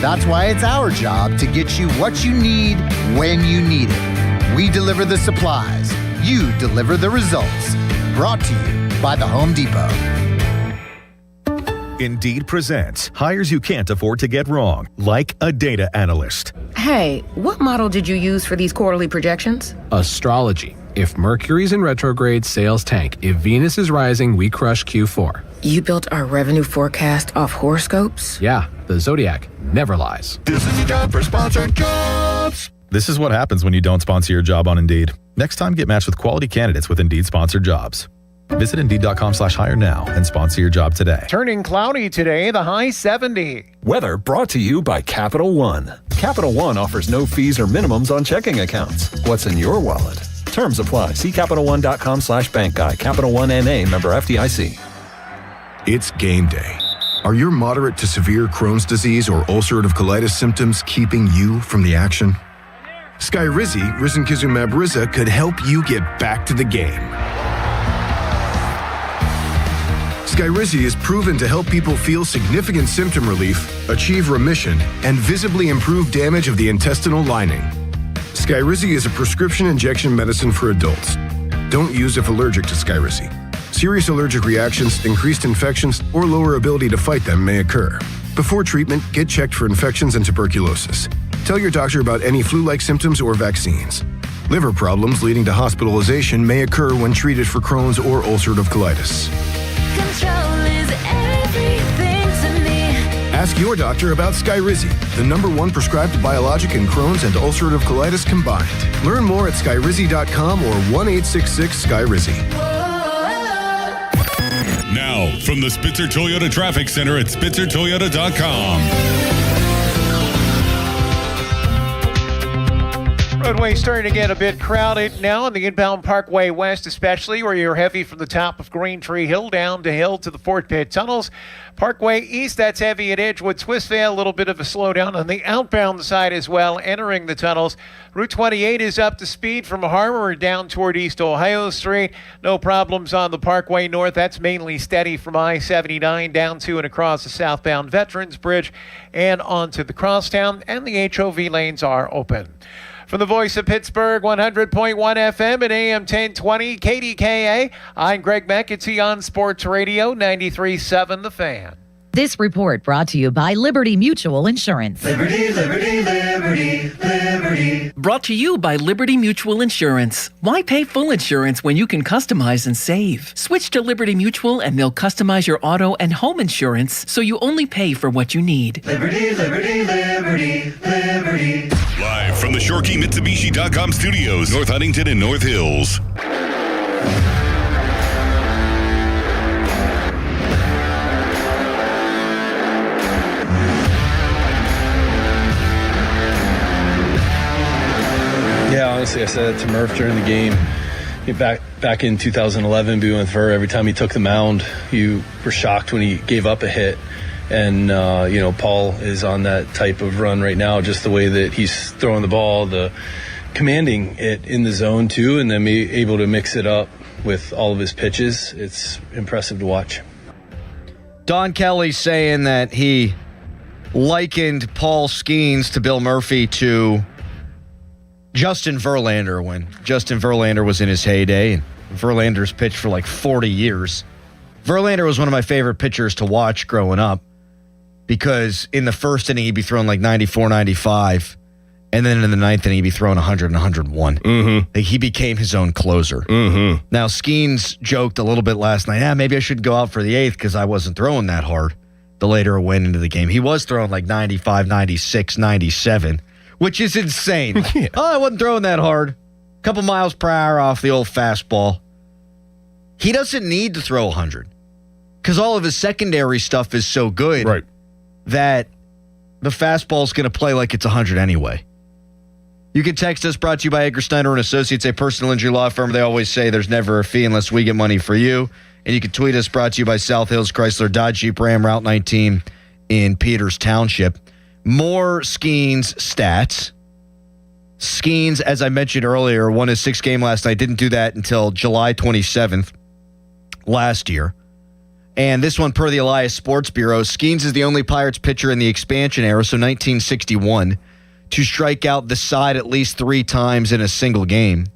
That's why it's our job to get you what you need when you need it. We deliver the supplies. You deliver the results. Brought to you by the Home Depot. Indeed presents hires you can't afford to get wrong, like a data analyst. Hey, what model did you use for these quarterly projections? Astrology. If Mercury's in retrograde, sales tank. If Venus is rising, we crush Q4. You built our revenue forecast off horoscopes? Yeah, the Zodiac never lies. This is your job for sponsored jobs. This is what happens when you don't sponsor your job on Indeed. Next time, get matched with quality candidates with Indeed sponsored jobs. Visit Indeed.com/hire now and sponsor your job today. Turning cloudy today, the high 70. Weather brought to you by Capital One. Capital One offers no fees or minimums on checking accounts. What's in your wallet? Terms apply. See CapitalOne.com/bank guide. Capital One NA, member FDIC. It's game day. Are your moderate to severe Crohn's disease or ulcerative colitis symptoms keeping you from the action? Skyrizi, risankizumab Riza, could help you get back to the game. Skyrizi is proven to help people feel significant symptom relief, achieve remission, and visibly improve damage of the intestinal lining. Skyrizi is a prescription injection medicine for adults. Don't use if allergic to Skyrizi. Serious allergic reactions, increased infections, or lower ability to fight them may occur. Before treatment, get checked for infections and tuberculosis. Tell your doctor about any flu-like symptoms or vaccines. Liver problems leading to hospitalization may occur when treated for Crohn's or ulcerative colitis. Control is everything to me. Ask your doctor about Skyrizi, the #1 prescribed biologic in Crohn's and ulcerative colitis combined. Learn more at skyrizi.com or 1-866-SKYRIZI. Now, from the Spitzer Toyota Traffic Center at SpitzerToyota.com. Roadway starting to get a bit crowded now on the inbound Parkway West, especially where you're heavy from the top of Green Tree Hill down to Hill to the Fort Pitt tunnels. Parkway East, that's heavy at Edgewood, Swissvale, a little bit of a slowdown on the outbound side as well, entering the tunnels. Route 28 is up to speed from Harbor down toward East Ohio Street. No problems on the Parkway North. That's mainly steady from I-79 down to and across the southbound Veterans Bridge and onto the Crosstown, and the HOV lanes are open. From the voice of Pittsburgh, 100.1 FM and AM 1020 KDKA, I'm Greg McAtee on Sports Radio 93.7 The Fan. This report brought to you by Liberty Mutual Insurance. Liberty, liberty, liberty, liberty. Brought to you by Liberty Mutual Insurance. Why pay full insurance when you can customize and save? Switch to Liberty Mutual and they'll customize your auto and home insurance so you only pay for what you need. Liberty, liberty, liberty, liberty. Live from the ShoreKeyMitsubishi.com studios, North Huntington and North Hills. Yeah, honestly, I said it to Murph during the game. Back in 2011, being with Ver, every time he took the mound, you were shocked when he gave up a hit. And, Paul is on that type of run right now, just the way that he's throwing the ball, the commanding it in the zone, too, and then be able to mix it up with all of his pitches. It's impressive to watch. Don Kelly saying that he likened Paul Skenes to Bill Murphy to Justin Verlander when Justin Verlander was in his heyday, and Verlander's pitched for like 40 years. Verlander was one of my favorite pitchers to watch growing up because in the first inning he'd be throwing like 94, 95, And then in the ninth inning, he'd be throwing 100 and 101. Mm-hmm. Like, he became his own closer. Mm-hmm. Now, Skenes joked a little bit last night, maybe I should go out for the eighth because I wasn't throwing that hard the later it went into the game. He was throwing like 95, 96, 97, which is insane. Yeah. I wasn't throwing that hard. A couple miles per hour off the old fastball. He doesn't need to throw 100 because all of his secondary stuff is so good that the fastball is going to play like it's 100 anyway. You can text us, brought to you by Edgar Snyder and Associates, a personal injury law firm. They always say there's never a fee unless we get money for you. And you can tweet us, brought to you by South Hills Chrysler Dodge Jeep Ram Route 19 in Peters Township. More Skenes stats. Skenes, as I mentioned earlier, won his sixth game last night. Didn't do that until July 27th last year. And this one, per the Elias Sports Bureau, Skenes is the only Pirates pitcher in the expansion era, so 1961, to strike out the side at least 3 times in a single game.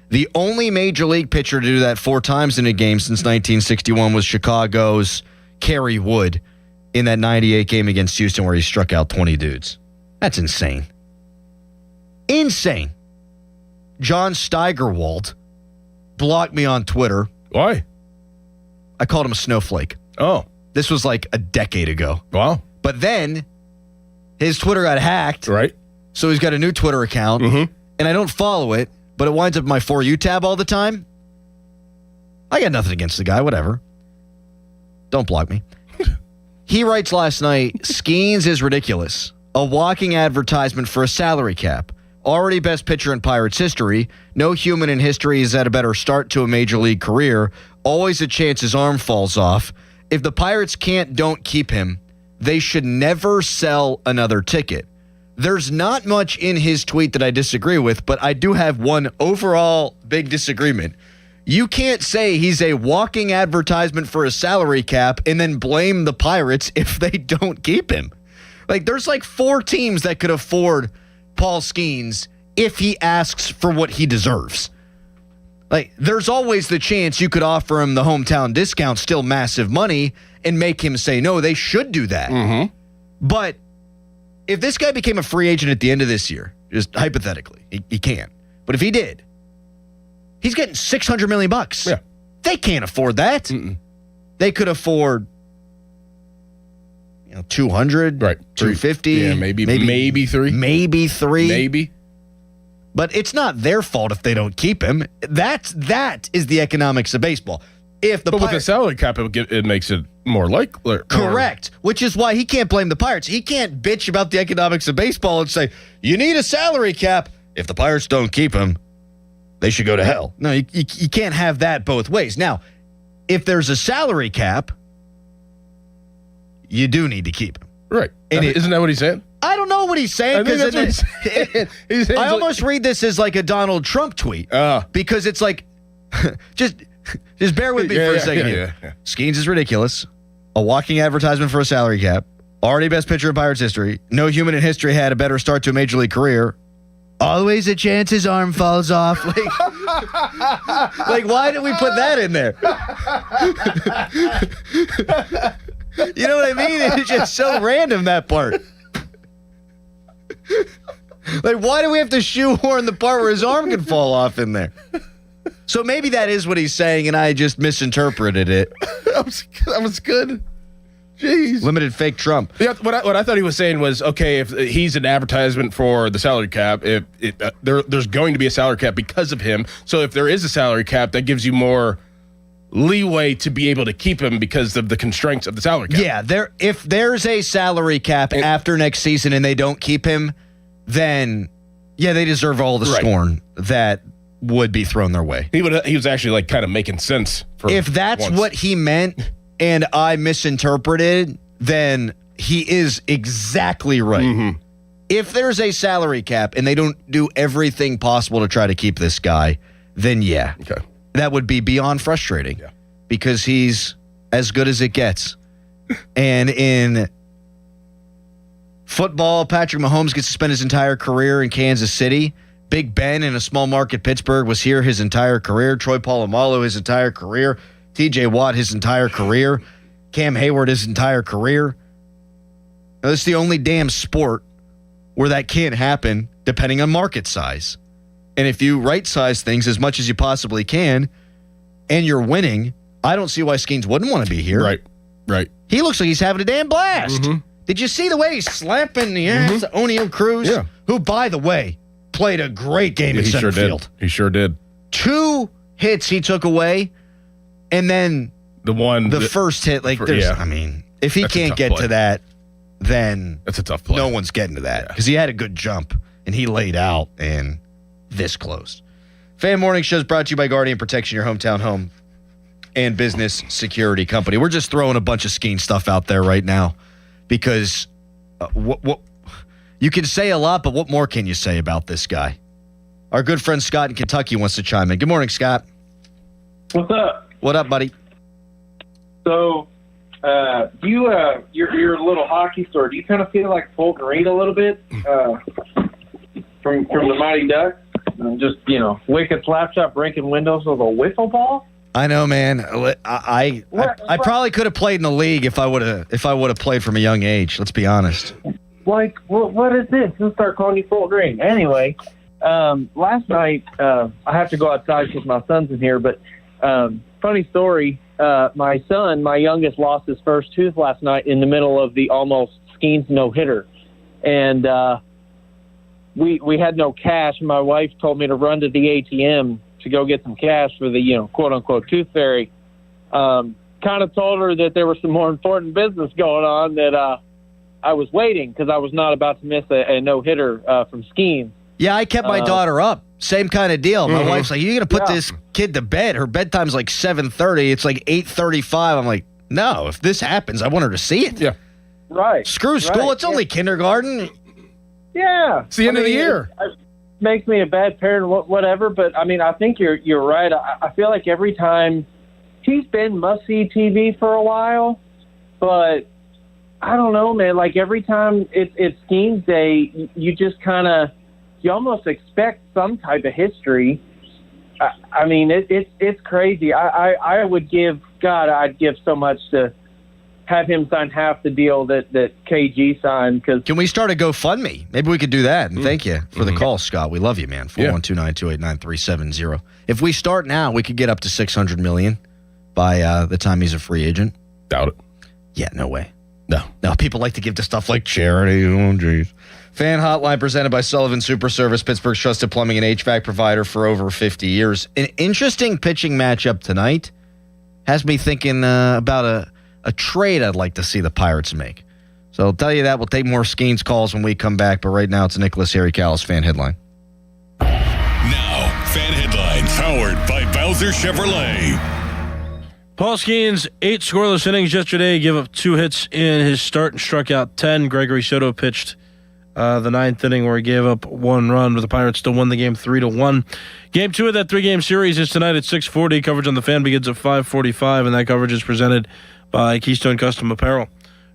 The only major league pitcher to do that 4 times in a game since 1961 was Chicago's Kerry Wood in that 98 game against Houston where he struck out 20 dudes. That's insane. Insane. John Steigerwald blocked me on Twitter. Why? I called him a snowflake. Oh. This was like a decade ago. Wow. But then his Twitter got hacked. Right. So he's got a new Twitter account. Mm-hmm. And I don't follow it, but it winds up in my For You tab all the time. I got nothing against the guy, whatever. Don't block me. He writes last night, Skenes is ridiculous. A walking advertisement for a salary cap. Already best pitcher in Pirates history. No human in history has had a better start to a major league career. Always a chance his arm falls off. If the Pirates don't keep him, they should never sell another ticket. There's not much in his tweet that I disagree with, but I do have one overall big disagreement. You can't say he's a walking advertisement for a salary cap and then blame the Pirates if they don't keep him. Like, there's like 4 teams that could afford Paul Skenes if he asks for what he deserves. Like, there's always the chance you could offer him the hometown discount, still massive money, and make him say no. They should do that. Mm-hmm. But if this guy became a free agent at the end of this year, just hypothetically, he can't. But if he did, he's getting $600 million. Yeah. They can't afford that. Mm-mm. They could afford 200, right, 350, yeah, maybe 3, maybe 3, maybe. But it's not their fault if they don't keep him. That is the economics of baseball. With the salary cap, it makes it more likely. Correct. Which is why he can't blame the Pirates. He can't bitch about the economics of baseball and say, you need a salary cap. If the Pirates don't keep him, they should go to hell. No, you can't have that both ways. Now, if there's a salary cap, you do need to keep him. Right. Isn't that what he's saying? I don't know what he's saying. I think that's what he's saying. I almost read this as like a Donald Trump tweet because it's like, just bear with me for a second here. Skenes is ridiculous. A walking advertisement for a salary cap. Already best pitcher in Pirates history. No human in history had a better start to a major league career. Always a chance his arm falls off. Like why did we put that in there? You know what I mean? It's just so random, that part. Like, why do we have to shoehorn the part where his arm can fall off in there? So maybe that is what he's saying, and I just misinterpreted it. That was good. Jeez. Limited fake Trump. Yeah, what I thought he was saying was, okay, if he's an advertisement for the salary cap, there's going to be a salary cap because of him. So if there is a salary cap, that gives you more leeway to be able to keep him because of the constraints of the salary cap. Yeah, if there's a salary cap after next season and they don't keep him, then yeah, they deserve all the scorn that would be thrown their way. He was actually like kind of making sense. If that's what he meant and I misinterpreted, then he is exactly right. Mm-hmm. If there's a salary cap and they don't do everything possible to try to keep this guy, then yeah. Okay. That would be beyond frustrating because he's as good as it gets. And in football, Patrick Mahomes gets to spend his entire career in Kansas City. Big Ben in a small market Pittsburgh was here his entire career. Troy Polamalu his entire career. TJ Watt his entire career. Cam Hayward his entire career. Now, this is the only damn sport where that can't happen depending on market size. And if you right-size things as much as you possibly can and you're winning, I don't see why Skenes wouldn't want to be here. Right. He looks like he's having a damn blast. Mm-hmm. Did you see the way he's slapping the ass of O'Neal Cruz? Yeah. Who, by the way, played a great game in center field. He sure did. 2 hits he took away, and then the first hit. I mean, if he can't get to that, then that's a tough play. No one's getting to that because he had a good jump and he laid out and this close. Fan Morning Show is brought to you by Guardian Protection, your hometown home and business security company. We're just throwing a bunch of Skenes stuff out there right now because what you can say a lot, but what more can you say about this guy? Our good friend Scott in Kentucky wants to chime in. Good morning, Scott. What's up? What up, buddy? So, your little hockey store, do you kind of feel like Fulton Reed a little bit from the Mighty Ducks? Just, wicked slap shot, breaking windows with a wiffle ball? I know, man. I probably could have played in the league if I would have played from a young age. Let's be honest. Like, what is this? Let's start calling you Fulton Reed. Anyway, last night, I have to go outside because my son's in here, but funny story, my son, my youngest, lost his first tooth last night in the middle of the almost Skenes no-hitter. And we had no cash, and my wife told me to run to the ATM to go get some cash for the, quote-unquote tooth fairy. Kind of told her that there was some more important business going on, that I was waiting because I was not about to miss a no-hitter from Skenes. Yeah, I kept my daughter up. Same kind of deal. My wife's like, you're going to put this kid to bed. Her bedtime's like 7:30. It's like 8:35. I'm like, no, if this happens, I want her to see it. Yeah. Right. Screw school. It's only kindergarten. Yeah. It's the end of the year. It makes me a bad parent, whatever. But, I think you're right. I feel like every time he's been must-see TV for a while, but I don't know, man. Like every time it's Skenes Day, you just kind of, you almost expect some type of history. It's crazy. I'd give so much to have him sign half the deal that KG signed. Can we start a GoFundMe? Maybe we could do that. And thank you for the call, Scott. We love you, man. 412-928-9370. If we start now, we could get up to $600 million by the time he's a free agent. Doubt it. Yeah, no way. No, people like to give to stuff like charity. Oh, geez. Fan Hotline presented by Sullivan Super Service, Pittsburgh's trusted plumbing and HVAC provider for over 50 years. An interesting pitching matchup tonight has me thinking about a trade I'd like to see the Pirates make. So I'll tell you that. We'll take more Skenes calls when we come back, but right now it's a Nicholas Harry Callis Fan Headline. Now, Fan Headlines, powered by Bowser Chevrolet. Paul Skenes, 8 scoreless innings yesterday, gave up 2 hits in his start and struck out 10. Gregory Soto pitched the 9th inning where he gave up 1 run, but the Pirates still won the game 3-1. Game 2 of that 3-game series is tonight at 6:40. Coverage on the Fan begins at 5:45, and that coverage is presented by Keystone Custom Apparel.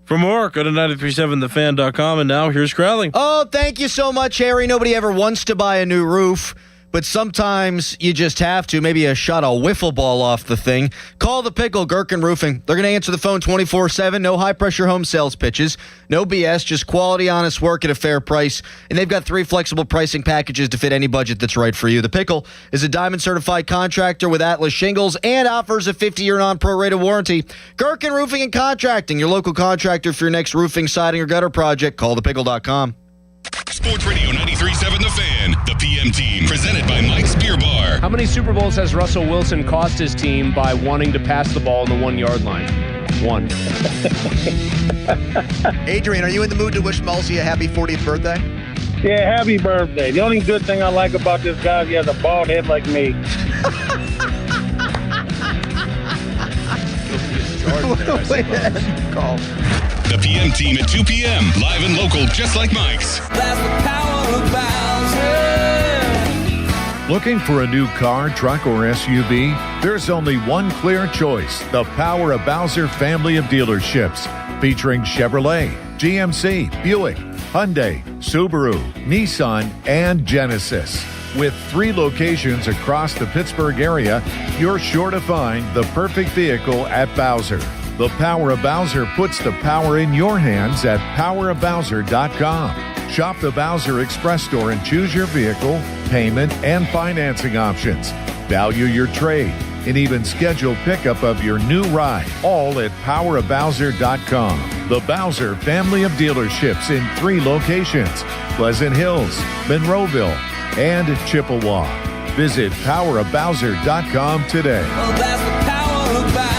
For more, go to 937thefan.com, and now here's Crowley. Oh, thank you so much, Harry. Nobody ever wants to buy a new roof, but sometimes you just have to. Maybe a shot a wiffle ball off the thing. Call the Pickle, Gherkin Roofing. They're going to answer the phone 24/7. No high-pressure home sales pitches. No BS, just quality, honest work at a fair price. And they've got 3 flexible pricing packages to fit any budget that's right for you. The Pickle is a Diamond-certified contractor with Atlas Shingles and offers a 50-year non-prorated warranty. Gherkin Roofing and Contracting, your local contractor for your next roofing, siding, or gutter project. Call thepickle.com. Sports Radio 93.7 The Fan, the PM team, presented by Mike's Beer Bar. How many Super Bowls has Russell Wilson cost his team by wanting to pass the ball on the 1-yard line? 1. Adrian, are you in the mood to wish Mulsey a happy 40th birthday? Yeah, happy birthday. The only good thing I like about this guy is he has a bald head like me. Call. The PM team at 2 p.m. Live and local, just like Mike's. That's the power of Bowser. Looking for a new car, truck, or SUV? There's only one clear choice. The Power of Bowser family of dealerships. Featuring Chevrolet, GMC, Buick, Hyundai, Subaru, Nissan, and Genesis. With 3 locations across the Pittsburgh area, you're sure to find the perfect vehicle at Bowser. The Power of Bowser puts the power in your hands at powerofbowser.com. Shop the Bowser Express Store and choose your vehicle, payment, and financing options. Value your trade and even schedule pickup of your new ride, all at powerofbowser.com. The Bowser family of dealerships in 3 locations: Pleasant Hills, Monroeville, and Chippewa. Visit powerofbowser.com today. Well, that's the power of Bowser.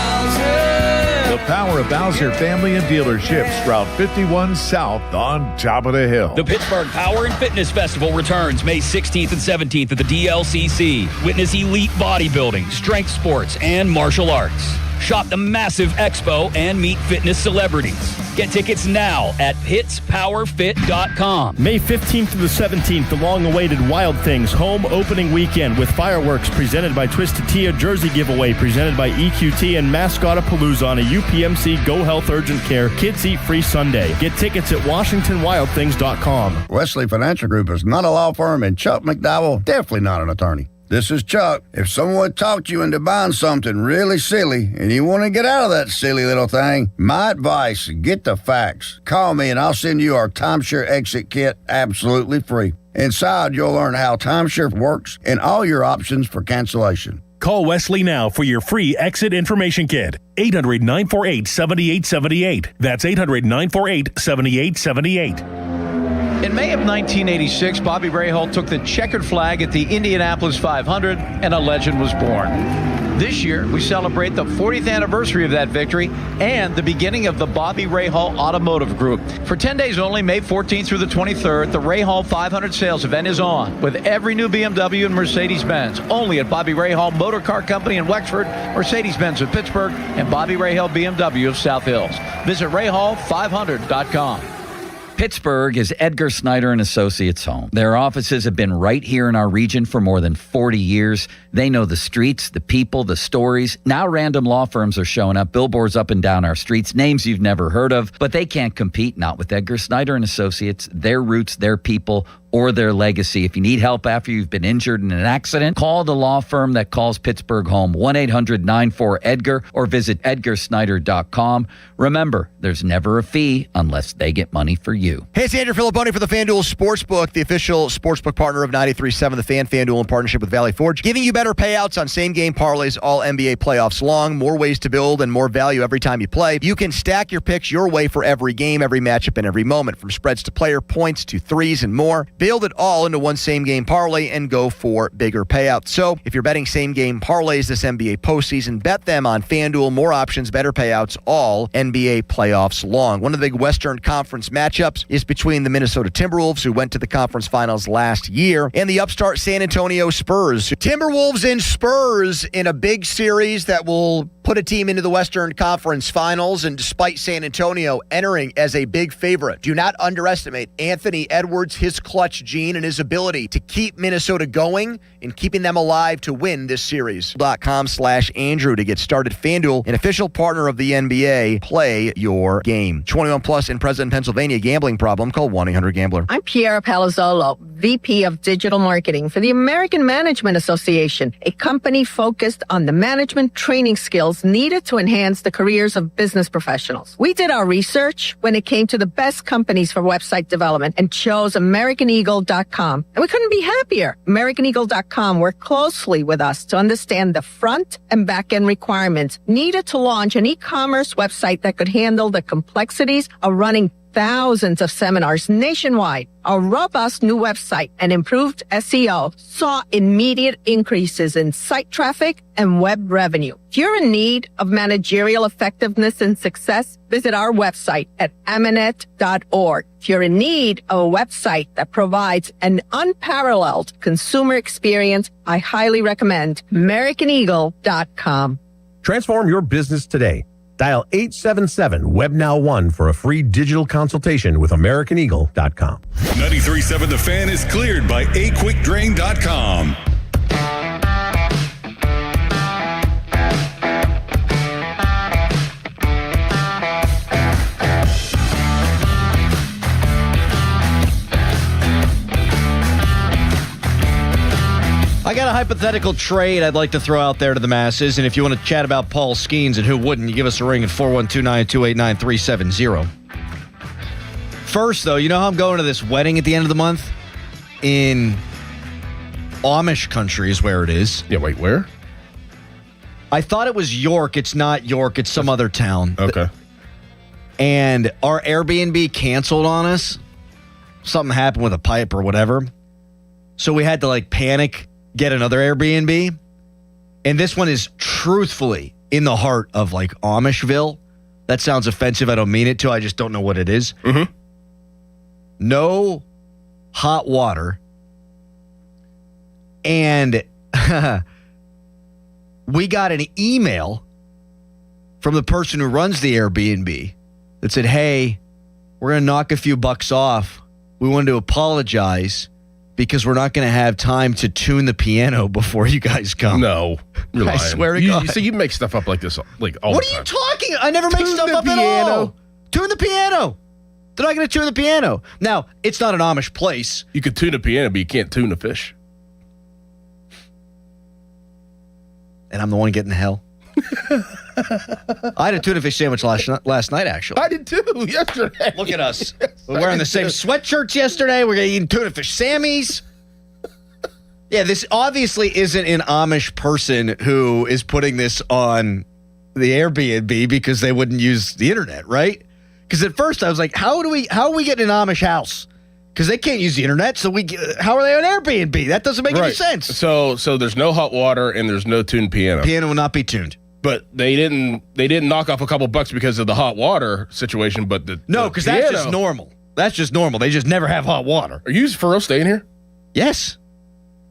The Power of Bowser family of dealerships, Route 51 South on top of the hill. The Pittsburgh Power and Fitness Festival returns May 16th and 17th at the DLCC. Witness elite bodybuilding, strength sports, and martial arts. Shop the massive expo and meet fitness celebrities. Get tickets now at PittsPowerFit.com. May 15th through the 17th, the long-awaited Wild Things home opening weekend with fireworks presented by Twisted Tea, jersey giveaway presented by EQT, and Mascotapalooza on a UPMC Go Health Urgent Care Kids Eat Free Sunday. Get tickets at WashingtonWildThings.com. Wesley Financial Group is not a law firm, and Chuck McDowell definitely not an attorney. This is Chuck. If someone talked you into buying something really silly and you want to get out of that silly little thing, my advice, get the facts. Call me and I'll send you our timeshare exit kit absolutely free. Inside, you'll learn how timeshare works and all your options for cancellation. Call Wesley now for your free exit information kit. 800-948-7878. That's 800-948-7878. In May of 1986, Bobby Rahal took the checkered flag at the Indianapolis 500, and a legend was born. This year, we celebrate the 40th anniversary of that victory and the beginning of the Bobby Rahal Automotive Group. For 10 days only, May 14th through the 23rd, the Rahal 500 sales event is on with every new BMW and Mercedes-Benz, only at Bobby Rahal Motor Car Company in Wexford, Mercedes-Benz of Pittsburgh, and Bobby Rahal BMW of South Hills. Visit Rahal500.com. Pittsburgh is Edgar Snyder and Associates' home. Their offices have been right here in our region for more than 40 years. They know the streets, the people, the stories. Now random law firms are showing up, billboards up and down our streets, names you've never heard of, but they can't compete, not with Edgar Snyder and Associates, their roots, their people, or their legacy. If you need help after you've been injured in an accident, call the law firm that calls Pittsburgh home, 1-800-94-EDGAR, or visit edgarsnyder.com. Remember, there's never a fee unless they get money for you. Hey, it's Andrew Filipponi for the FanDuel Sportsbook, the official sportsbook partner of 93.7 The Fan. FanDuel in partnership with Valley Forge, giving you better payouts on same-game parlays all NBA playoffs long, more ways to build, and more value every time you play. You can stack your picks your way for every game, every matchup, and every moment, from spreads to player points to threes and more. Build it all into one same-game parlay and go for bigger payouts. So if you're betting same-game parlays this NBA postseason, bet them on FanDuel. More options, better payouts, all NBA playoffs long. One of the big Western Conference matchups is between the Minnesota Timberwolves, who went to the conference finals last year, and the upstart San Antonio Spurs. Timberwolves and Spurs in a big series that will put a team into the Western Conference Finals, and despite San Antonio entering as a big favorite, do not underestimate Anthony Edwards, his clutch gene, and his ability to keep Minnesota going and keeping them alive to win this series. .com/Andrew to get started. FanDuel, an official partner of the NBA. Play your game. 21 plus in present Pennsylvania. Gambling problem? Call 1-800-GAMBLER. I'm Piera Palazzolo, VP of Digital Marketing for the American Management Association, a company focused on the management training skills needed to enhance the careers of business professionals. We did our research when it came to the best companies for website development and chose AmericanEagle.com. And we couldn't be happier. AmericanEagle.com worked closely with us to understand the front and back end requirements needed to launch an e-commerce website that could handle the complexities of running thousands of seminars nationwide. Our robust new website and improved SEO saw immediate increases in site traffic and web revenue. If you're in need of managerial effectiveness and success, visit our website at amanet.org. If you're in need of a website that provides an unparalleled consumer experience, I highly recommend AmericanEagle.com. Transform your business today. Dial 877-WebNow1 for a free digital consultation with AmericanEagle.com. 93.7 The Fan is cleared by aquickdrain.com. I got a hypothetical trade I'd like to throw out there to the masses, and if you want to chat about Paul Skenes and who wouldn't, you give us a ring at 412-928-9370. First, though, you know how I'm going to this wedding at the end of the month? In Amish country is where it is. Yeah, wait, where? I thought it was York. It's not York. It's some other town. Okay. And our Airbnb canceled on us. Something happened with a pipe or whatever. So we had to panic, get another Airbnb. And this one is truthfully in the heart of Amishville. That sounds offensive. I don't mean it to. I just don't know what it is. Mm-hmm. No hot water. And we got an email from the person who runs the Airbnb that said, hey, we're going to knock a few bucks off. We wanted to apologize because we're not going to have time to tune the piano before you guys come. No, you're lying. I swear to God. You make stuff up like this all What the are time. you talking? I never make Tune stuff the up piano. at all. Tune the piano. They're not going to tune the piano. Now, it's not an Amish place. You could tune a piano, but you can't tune a fish. And I'm the one getting hell. I had a tuna fish sandwich last night, actually. I did too, yesterday. Look at us. We're wearing the same sweatshirts yesterday. We're eating tuna fish Sammys. Yeah, this obviously isn't an Amish person who is putting this on the Airbnb because they wouldn't use the internet, right? Because at first I was like, how are we getting an Amish house? Because they can't use the internet, so how are they on Airbnb? That doesn't make any sense. So there's no hot water and there's no tuned piano. Piano will not be tuned. But they didn't knock off a couple bucks because of the hot water situation. But no, because that's just normal. That's just normal. They just never have hot water. Are you for real staying here? Yes.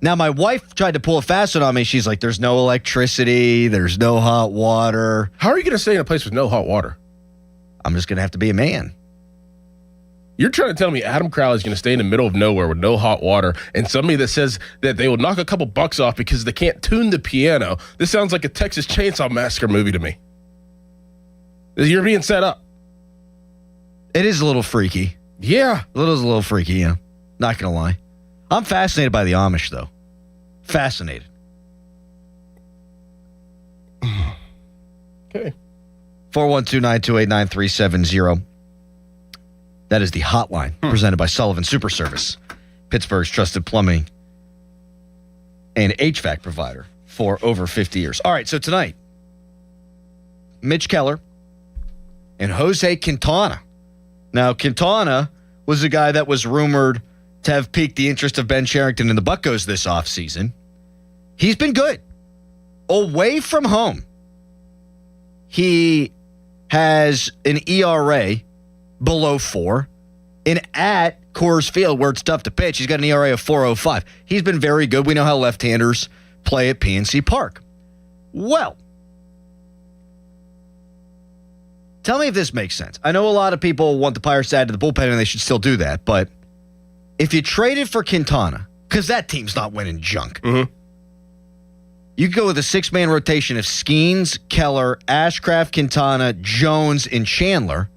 Now my wife tried to pull a fast one on me. She's like, "There's no electricity. There's no hot water." How are you going to stay in a place with no hot water? I'm just going to have to be a man. You're trying to tell me Adam Crowley's going to stay in the middle of nowhere with no hot water and somebody that says that they will knock a couple bucks off because they can't tune the piano. This sounds like a Texas Chainsaw Massacre movie to me. You're being set up. It is a little freaky. Yeah. It is a little freaky, yeah. Not going to lie. I'm fascinated by the Amish, though. Fascinated. Okay. 412-928-9370. That is the hotline presented by Sullivan Super Service, Pittsburgh's trusted plumbing and HVAC provider for over 50 years. All right, so tonight, Mitch Keller and Jose Quintana. Now, Quintana was a guy that was rumored to have piqued the interest of Ben Cherington and the Buccos this offseason. He's been good. Away from home, he has an ERA below 4. And at Coors Field, where it's tough to pitch, he's got an ERA of 4.05. He's been very good. We know how left-handers play at PNC Park. Well, tell me if this makes sense. I know a lot of people want the Pirates to add to the bullpen, and they should still do that. But if you traded for Quintana, because that team's not winning junk, you could go with a 6-man rotation of Skenes, Keller, Ashcraft, Quintana, Jones, and Chandler.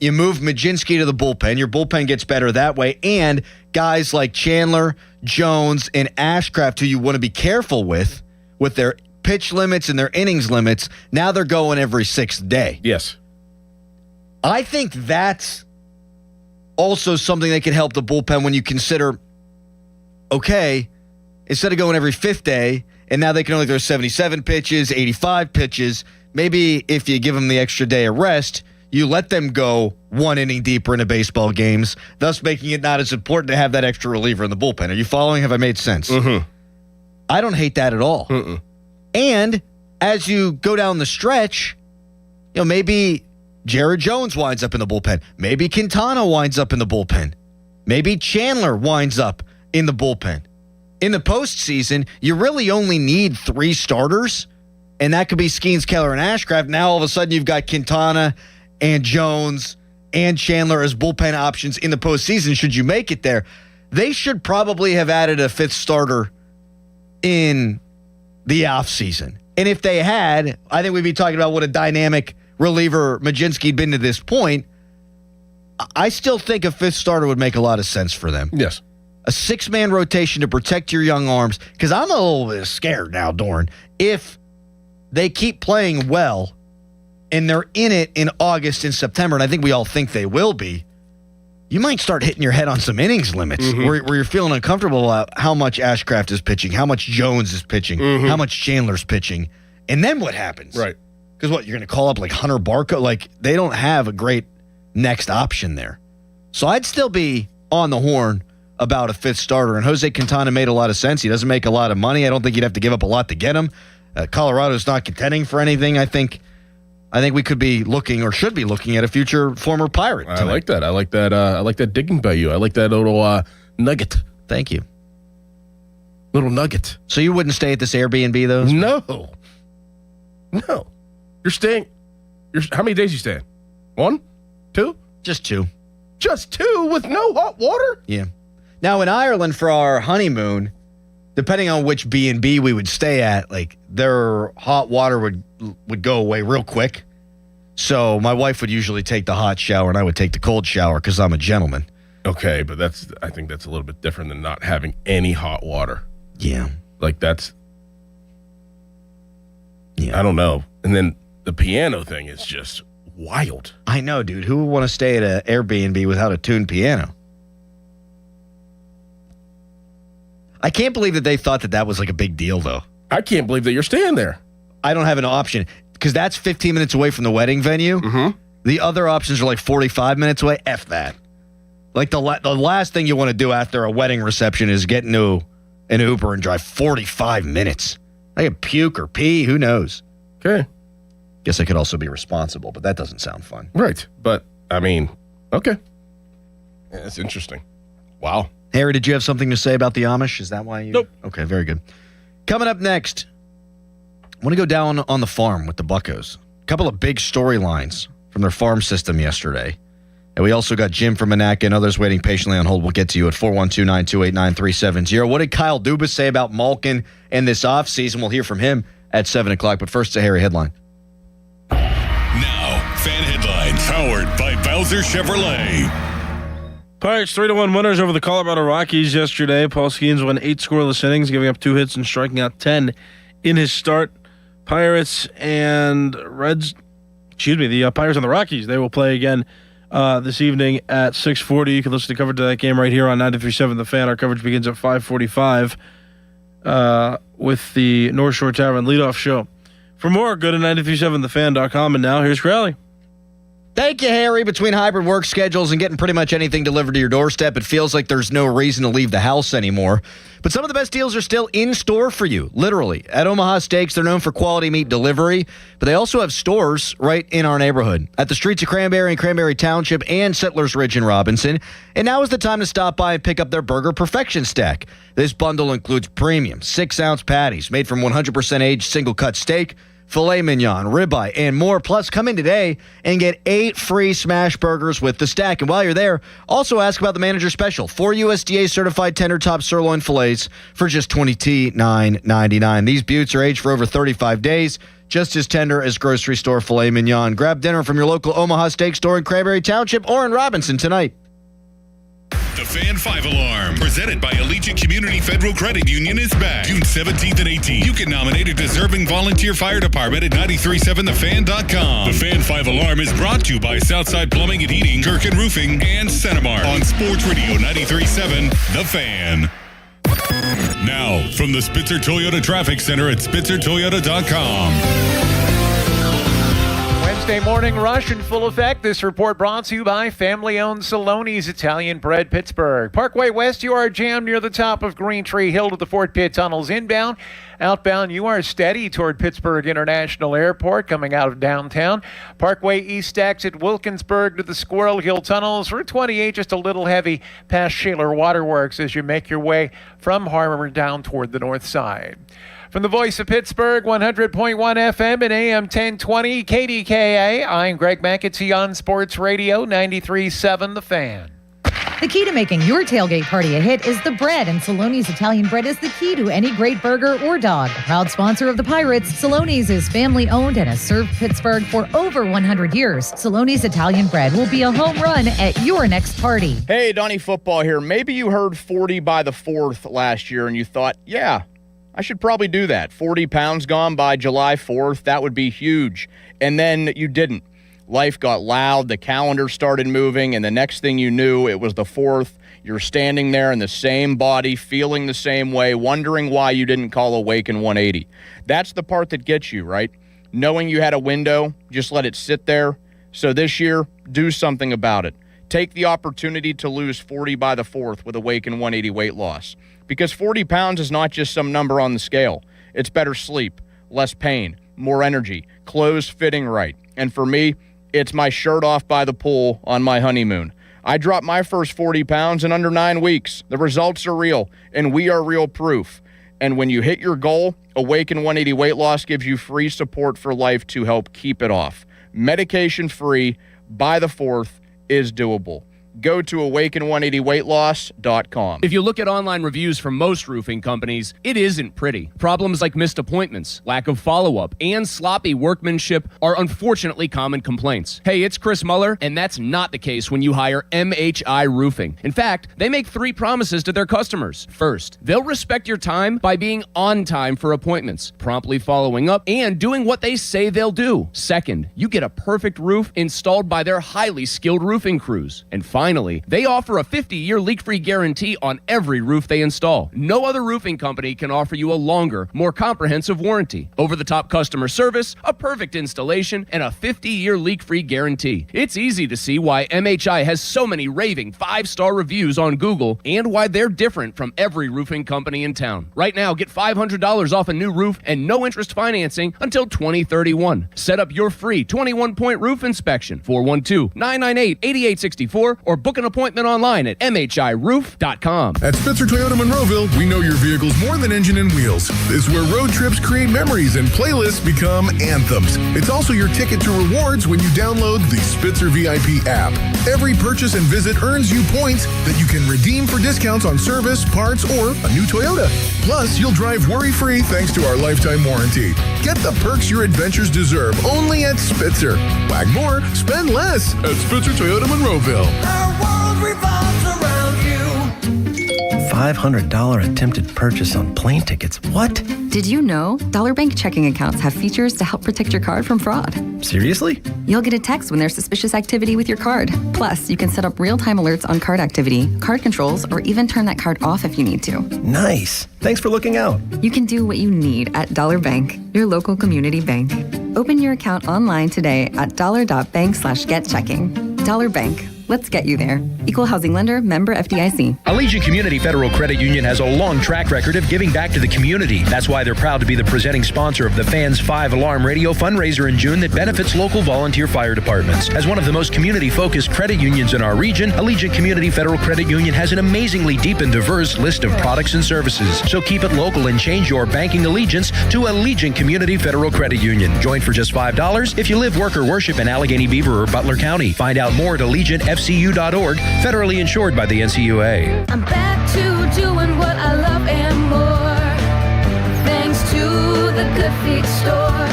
You move Majinski to the bullpen. Your bullpen gets better that way. And guys like Chandler, Jones, and Ashcraft, who you want to be careful with their pitch limits and their innings limits, now they're going every 6th day. Yes. I think that's also something that can help the bullpen when you consider, okay, instead of going every 5th day, and now they can only throw 77 pitches, 85 pitches, maybe if you give them the extra day of rest, you let them go 1 inning deeper into baseball games, thus making it not as important to have that extra reliever in the bullpen. Are you following? Have I made sense? I don't hate that at all. And as you go down the stretch, maybe Jared Jones winds up in the bullpen. Maybe Quintana winds up in the bullpen. Maybe Chandler winds up in the bullpen. In the postseason, you really only need 3 starters, and that could be Skenes, Keller, and Ashcraft. Now all of a sudden you've got Quintana and Jones and Chandler as bullpen options in the postseason should you make it there. They should probably have added a 5th starter in the offseason. And if they had, I think we'd be talking about what a dynamic reliever Majinski'd been to this point. I still think a 5th starter would make a lot of sense for them. Yes. A 6-man rotation to protect your young arms, because I'm a little bit scared now, Dorn. If they keep playing well and they're in it in August and September, and I think we all think they will be, you might start hitting your head on some innings limits where you're feeling uncomfortable about how much Ashcraft is pitching, how much Jones is pitching, how much Chandler's pitching. And then what happens? Right. Because what, you're going to call up like Hunter Barco? Like, they don't have a great next option there. So I'd still be on the horn about a fifth starter. And Jose Quintana made a lot of sense. He doesn't make a lot of money. I don't think you'd have to give up a lot to get him. Colorado's not contending for anything. I think we could be looking or should be looking at a future former Pirate tonight. I like that. I like that. I like that digging by you. I like that little nugget. Thank you. Little nugget. So you wouldn't stay at this Airbnb, though? No. You're staying. How many days you staying? 1? 2? Just 2. Just 2 with no hot water? Yeah. Now in Ireland for our honeymoon, depending on which B&B we would stay at, like their hot water would go away real quick. So my wife would usually take the hot shower and I would take the cold shower because I'm a gentleman. Okay, but I think that's a little bit different than not having any hot water. Yeah. Like that's, I don't know. And then the piano thing is just wild. I know, dude. Who would want to stay at an Airbnb without a tuned piano? I can't believe that they thought that was like a big deal, though. I can't believe that you're staying there. I don't have an option because that's 15 minutes away from the wedding venue. The other options are like 45 minutes away. F that. Like the last thing you want to do after a wedding reception is get into an Uber and drive 45 minutes. I could puke or pee. Who knows? Okay. Guess I could also be responsible, but that doesn't sound fun. Right. But, I mean, okay. Yeah, that's interesting. Wow. Harry, did you have something to say about the Amish? Is that why you... Nope. Okay, very good. Coming up next, I want to go down on the farm with the Buccos. A couple of big storylines from their farm system yesterday. And we also got Jim from Monaca and others waiting patiently on hold. We'll get to you at 412-928-9370. What did Kyle Dubas say about Malkin and this offseason? We'll hear from him at 7 o'clock. But first, a Harry headline. Now, fan headlines powered by Bowser Chevrolet. Pirates 3-1 winners over the Colorado Rockies yesterday. Paul Skenes won 8 scoreless innings, giving up 2 hits and striking out 10 in his start. Pirates and Reds, the Pirates and the Rockies, they will play again this evening at 6:40. You can listen to coverage of that game right here on 93.7 The Fan. Our coverage begins at 5:45 with the North Shore Tavern leadoff show. For more, go to 937thefan.com. And now here's Crowley. Thank you, Harry. Between hybrid work schedules and getting pretty much anything delivered to your doorstep, it feels like there's no reason to leave the house anymore. But some of the best deals are still in store for you, literally. At Omaha Steaks, they're known for quality meat delivery, but they also have stores right in our neighborhood. At the streets of Cranberry and Cranberry Township and Settlers Ridge in Robinson. And now is the time to stop by and pick up their Burger Perfection Stack. This bundle includes premium 6-ounce patties made from 100% aged single-cut steak, filet mignon, ribeye, and more. Plus, come in today and get 8 free smash burgers with the stack. And while you're there, also ask about the manager special. 4 USDA certified tender top sirloin fillets for just $29.99. These buttes are aged for over 35 days, just as tender as grocery store filet mignon. Grab dinner from your local Omaha Steak store in Cranberry Township or in Robinson tonight. The Fan 5 Alarm, presented by Allegiant Community Federal Credit Union, is back June 17th and 18th. You can nominate a deserving volunteer fire department at 937thefan.com. The Fan 5 Alarm is brought to you by Southside Plumbing and Heating, Kirkin Roofing, and Centimar on Sports Radio 93.7 The Fan. Now, from the Spitzer Toyota Traffic Center at spitzertoyota.com. Wednesday morning rush in full effect. This report brought to you by family-owned Saloni's Italian Bread Pittsburgh. Parkway West, you are jammed near the top of Green Tree Hill to the Fort Pitt Tunnels inbound. Outbound, you are steady toward Pittsburgh International Airport coming out of downtown. Parkway East exit Wilkinsburg to the Squirrel Hill Tunnels. Route 28 just a little heavy past Shaler Waterworks as you make your way from Harbor down toward the north side. From the voice of Pittsburgh, 100.1 FM and AM 1020 KDKA, I'm Greg McAtee on Sports Radio 93.7 The Fan. The key to making your tailgate party a hit is the bread, and Saloni's Italian Bread is the key to any great burger or dog. Proud sponsor of the Pirates, Saloni's is family-owned and has served Pittsburgh for over 100 years. Saloni's Italian Bread will be a home run at your next party. Hey, Donnie Football here. Maybe you heard 40 by the 4th last year and you thought, yeah, I should probably do that. 40 pounds gone by July 4th. That would be huge. And then you didn't. Life got loud, the calendar started moving, and the next thing you knew, it was the 4th. You're standing there in the same body, feeling the same way, wondering why you didn't call Awaken 180. That's the part that gets you, right? Knowing you had a window, just let it sit there. So this year, do something about it. Take the opportunity to lose 40 by the 4th with Awaken 180 weight loss. Because 40 pounds is not just some number on the scale. It's better sleep, less pain, more energy, clothes fitting right. And for me, it's my shirt off by the pool on my honeymoon. I dropped my first 40 pounds in under 9 weeks. The results are real, and we are real proof. And when you hit your goal, Awaken 180 Weight Loss gives you free support for life to help keep it off. Medication-free by the 4th is doable. Go to awaken180weightloss.com. If you look at online reviews from most roofing companies, it isn't pretty. Problems like missed appointments, lack of follow-up, and sloppy workmanship are unfortunately common complaints. Hey, it's Chris Muller, and that's not the case when you hire MHI Roofing. In fact, they make 3 promises to their customers. First, they'll respect your time by being on time for appointments, promptly following up, and doing what they say they'll do. Second, you get a perfect roof installed by their highly skilled roofing crews. And finally, they offer a 50-year leak-free guarantee on every roof they install. No other roofing company can offer you a longer, more comprehensive warranty. Over-the-top customer service, a perfect installation, and a 50-year leak-free guarantee. It's easy to see why MHI has so many raving 5-star reviews on Google and why they're different from every roofing company in town. Right now, get $500 off a new roof and no interest financing until 2031. Set up your free 21-point roof inspection, 412-998-8864, or book an appointment online at mhiroof.com. At Spitzer Toyota Monroeville, we know your vehicle's more than engine and wheels. It's where road trips create memories and playlists become anthems. It's also your ticket to rewards when you download the Spitzer VIP app. Every purchase and visit earns you points that you can redeem for discounts on service, parts, or a new Toyota. Plus, you'll drive worry-free thanks to our lifetime warranty. Get the perks your adventures deserve only at Spitzer. Wag more, spend less at Spitzer Toyota Monroeville. $500 attempted purchase on plane tickets. What? Did you know Dollar Bank checking accounts have features to help protect your card from fraud? Seriously? You'll get a text when there's suspicious activity with your card. Plus, you can set up real-time alerts on card activity, card controls, or even turn that card off if you need to. Nice. Thanks for looking out. You can do what you need at Dollar Bank, your local community bank. Open your account online today at dollar.bank/getchecking. Dollar Bank. Let's get you there. Equal housing lender, member FDIC. Allegiant Community Federal Credit Union has a long track record of giving back to the community. That's why they're proud to be the presenting sponsor of the Fans 5-Alarm Radio fundraiser in June that benefits local volunteer fire departments. As one of the most community-focused credit unions in our region, Allegiant Community Federal Credit Union has an amazingly deep and diverse list of products and services. So keep it local and change your banking allegiance to Allegiant Community Federal Credit Union. Join for just $5 if you live, work, or worship in Allegheny Beaver or Butler County. Find out more at AllegiantFCU.org, federally insured by the NCUA. I'm back to doing what I love and more, thanks to the Good Feet store.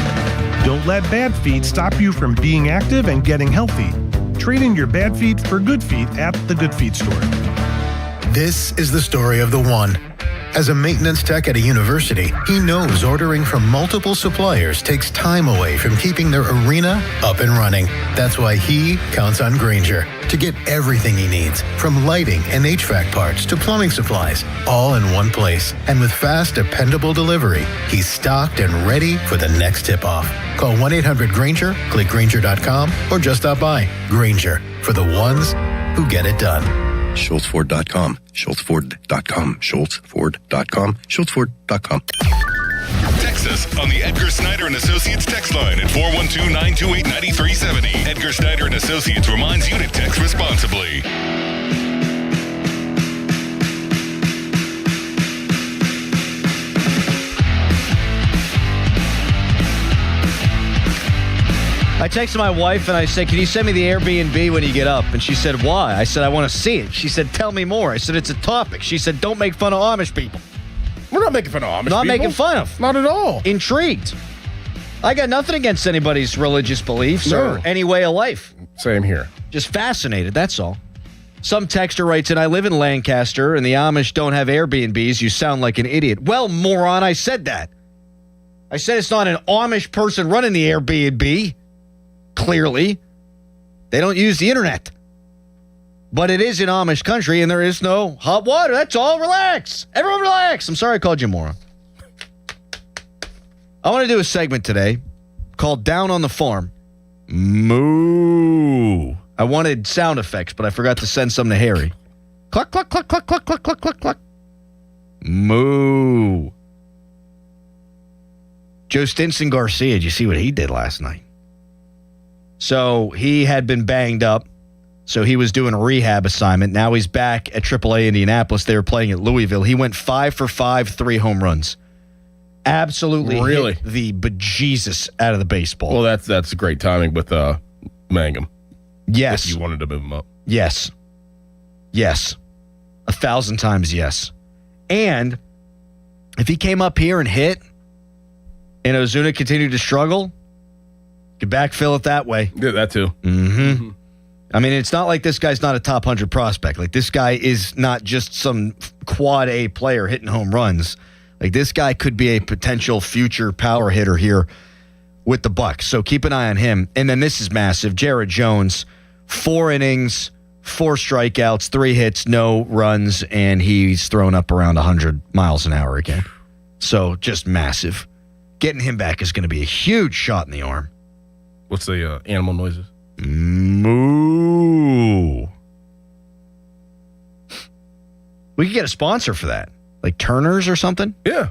Don't let bad feet stop you from being active and getting healthy. Trade in your bad feet for good feet at the Good Feet store. This is the story of the one. As a maintenance tech at a university, he knows ordering from multiple suppliers takes time away from keeping their arena up and running. That's why he counts on Grainger to get everything he needs, from lighting and HVAC parts to plumbing supplies, all in one place. And with fast, dependable delivery, he's stocked and ready for the next tip-off. Call 1-800-GRAINGER, click Grainger.com, or just stop by. Grainger, for the ones who get it done. SchultzFord.com, SchultzFord.com, SchultzFord.com, SchultzFord.com. Text us on the Edgar Snyder & Associates text line at 412-928-9370. Edgar Snyder & Associates reminds you to text responsibly. I texted my wife and I said, can you send me the Airbnb when you get up? And she said, why? I said, I want to see it. She said, tell me more. I said, it's a topic. She said, don't make fun of Amish people. We're not making fun of Amish people. Not making fun of. Not at all. Intrigued. I got nothing against anybody's religious beliefs or any way of life. Same here. Just fascinated, that's all. Some texter writes in, I live in Lancaster and the Amish don't have Airbnbs. You sound like an idiot. Well, moron, I said that. I said it's not an Amish person running the Airbnb. Clearly. They don't use the internet. But it is in Amish country, and there is no hot water. That's all. Relax. Everyone relax. I'm sorry I called you a moron. I want to do a segment today called Down on the Farm. Moo. I wanted sound effects, but I forgot to send some to Harry. Cluck, cluck, cluck, cluck, cluck, cluck, cluck, cluck, cluck. Moo. Joe Stinson Garcia, did you see what he did last night? So he had been banged up. So he was doing a rehab assignment. Now he's back at AAA Indianapolis. They were playing at Louisville. He went 5 for 5, 3 home runs. Absolutely hit the bejesus out of the baseball. Well, that's great timing with Mangum. Yes. If you wanted to move him up. Yes. Yes. 1,000 times yes. And if he came up here and hit and Ozuna continued to struggle, could backfill it that way. Yeah, that too. Mm-hmm. I mean, it's not like this guy's not a top 100 prospect. Like, this guy is not just some quad A player hitting home runs. Like, this guy could be a potential future power hitter here with the Bucks. So keep an eye on him. And then this is massive. Jared Jones, 4 innings, 4 strikeouts, 3 hits, no runs, and he's thrown up around 100 miles an hour again. So just massive. Getting him back is going to be a huge shot in the arm. What's the animal noises? Moo. We could get a sponsor for that. Like Turner's or something? Yeah.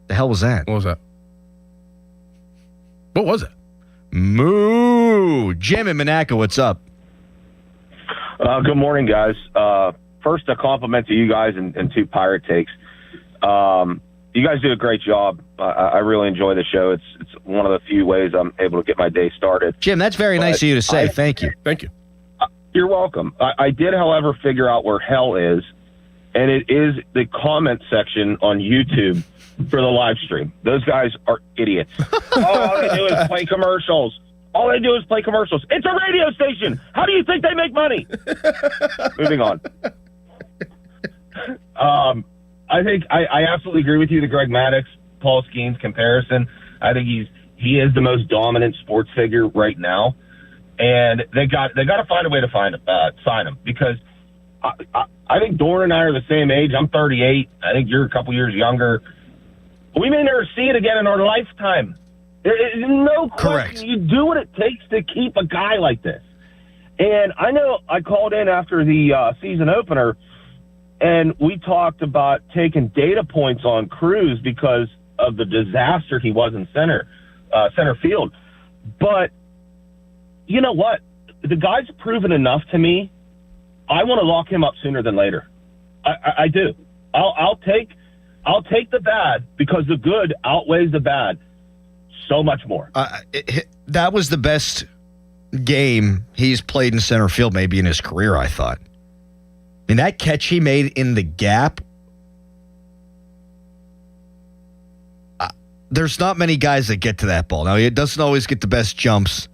The hell was that? What was that? What was it? Moo. Jim in Monaco, what's up? Good morning, guys. First, a compliment to you guys and 2 pirate takes. You guys do a great job. I really enjoy the show. It's one of the few ways I'm able to get my day started. Jim, that's very nice of you to say. Thank you. Thank you. You're welcome. I did, however, figure out where hell is, and it is the comment section on YouTube for the live stream. Those guys are idiots. All they do is play commercials. It's a radio station. How do you think they make money? Moving on. I think I absolutely agree with you. The Greg Maddux, Paul Skenes comparison. I think he is the most dominant sports figure right now, and they got to find a way to sign him, because I think Dorn and I are the same age. I'm 38. I think you're a couple years younger. We may never see it again in our lifetime. There is no question. Correct. You do what it takes to keep a guy like this. And I know I called in after the season opener, and we talked about taking data points on Cruz because of the disaster he was in center field. But you know what? The guy's proven enough to me. I want to lock him up sooner than later. I do. I'll take the bad, because the good outweighs the bad so much more. That was the best game he's played in center field maybe in his career, I thought. I mean, that catch he made in the gap, there's not many guys that get to that ball. Now, he doesn't always get the best jumps,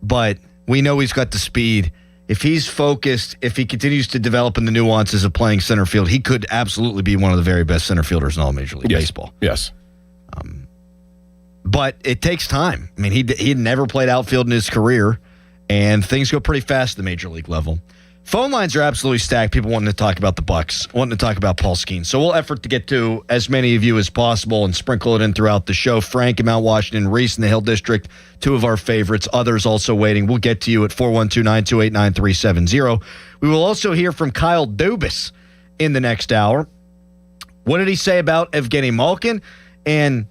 but we know he's got the speed. If he's focused, if he continues to develop in the nuances of playing center field, he could absolutely be one of the very best center fielders in all Major League Baseball. Yes. But it takes time. I mean, he had never played outfield in his career, and things go pretty fast at the Major League level. Phone lines are absolutely stacked. People wanting to talk about the Bucks, wanting to talk about Paul Skenes. So we'll effort to get to as many of you as possible and sprinkle it in throughout the show. Frank in Mount Washington, Reese in the Hill District, 2 of our favorites. Others also waiting. We'll get to you at 412-928-9370. We will also hear from Kyle Dubas in the next hour. What did he say about Evgeny Malkin? And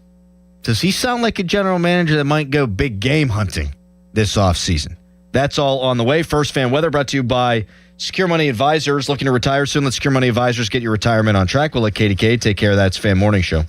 does he sound like a general manager that might go big game hunting this offseason? That's all on the way. First Fan Weather brought to you by Secure Money Advisors. Looking to retire soon? Let Secure Money Advisors get your retirement on track. We'll let KDK take care of that. It's Fan Morning Show.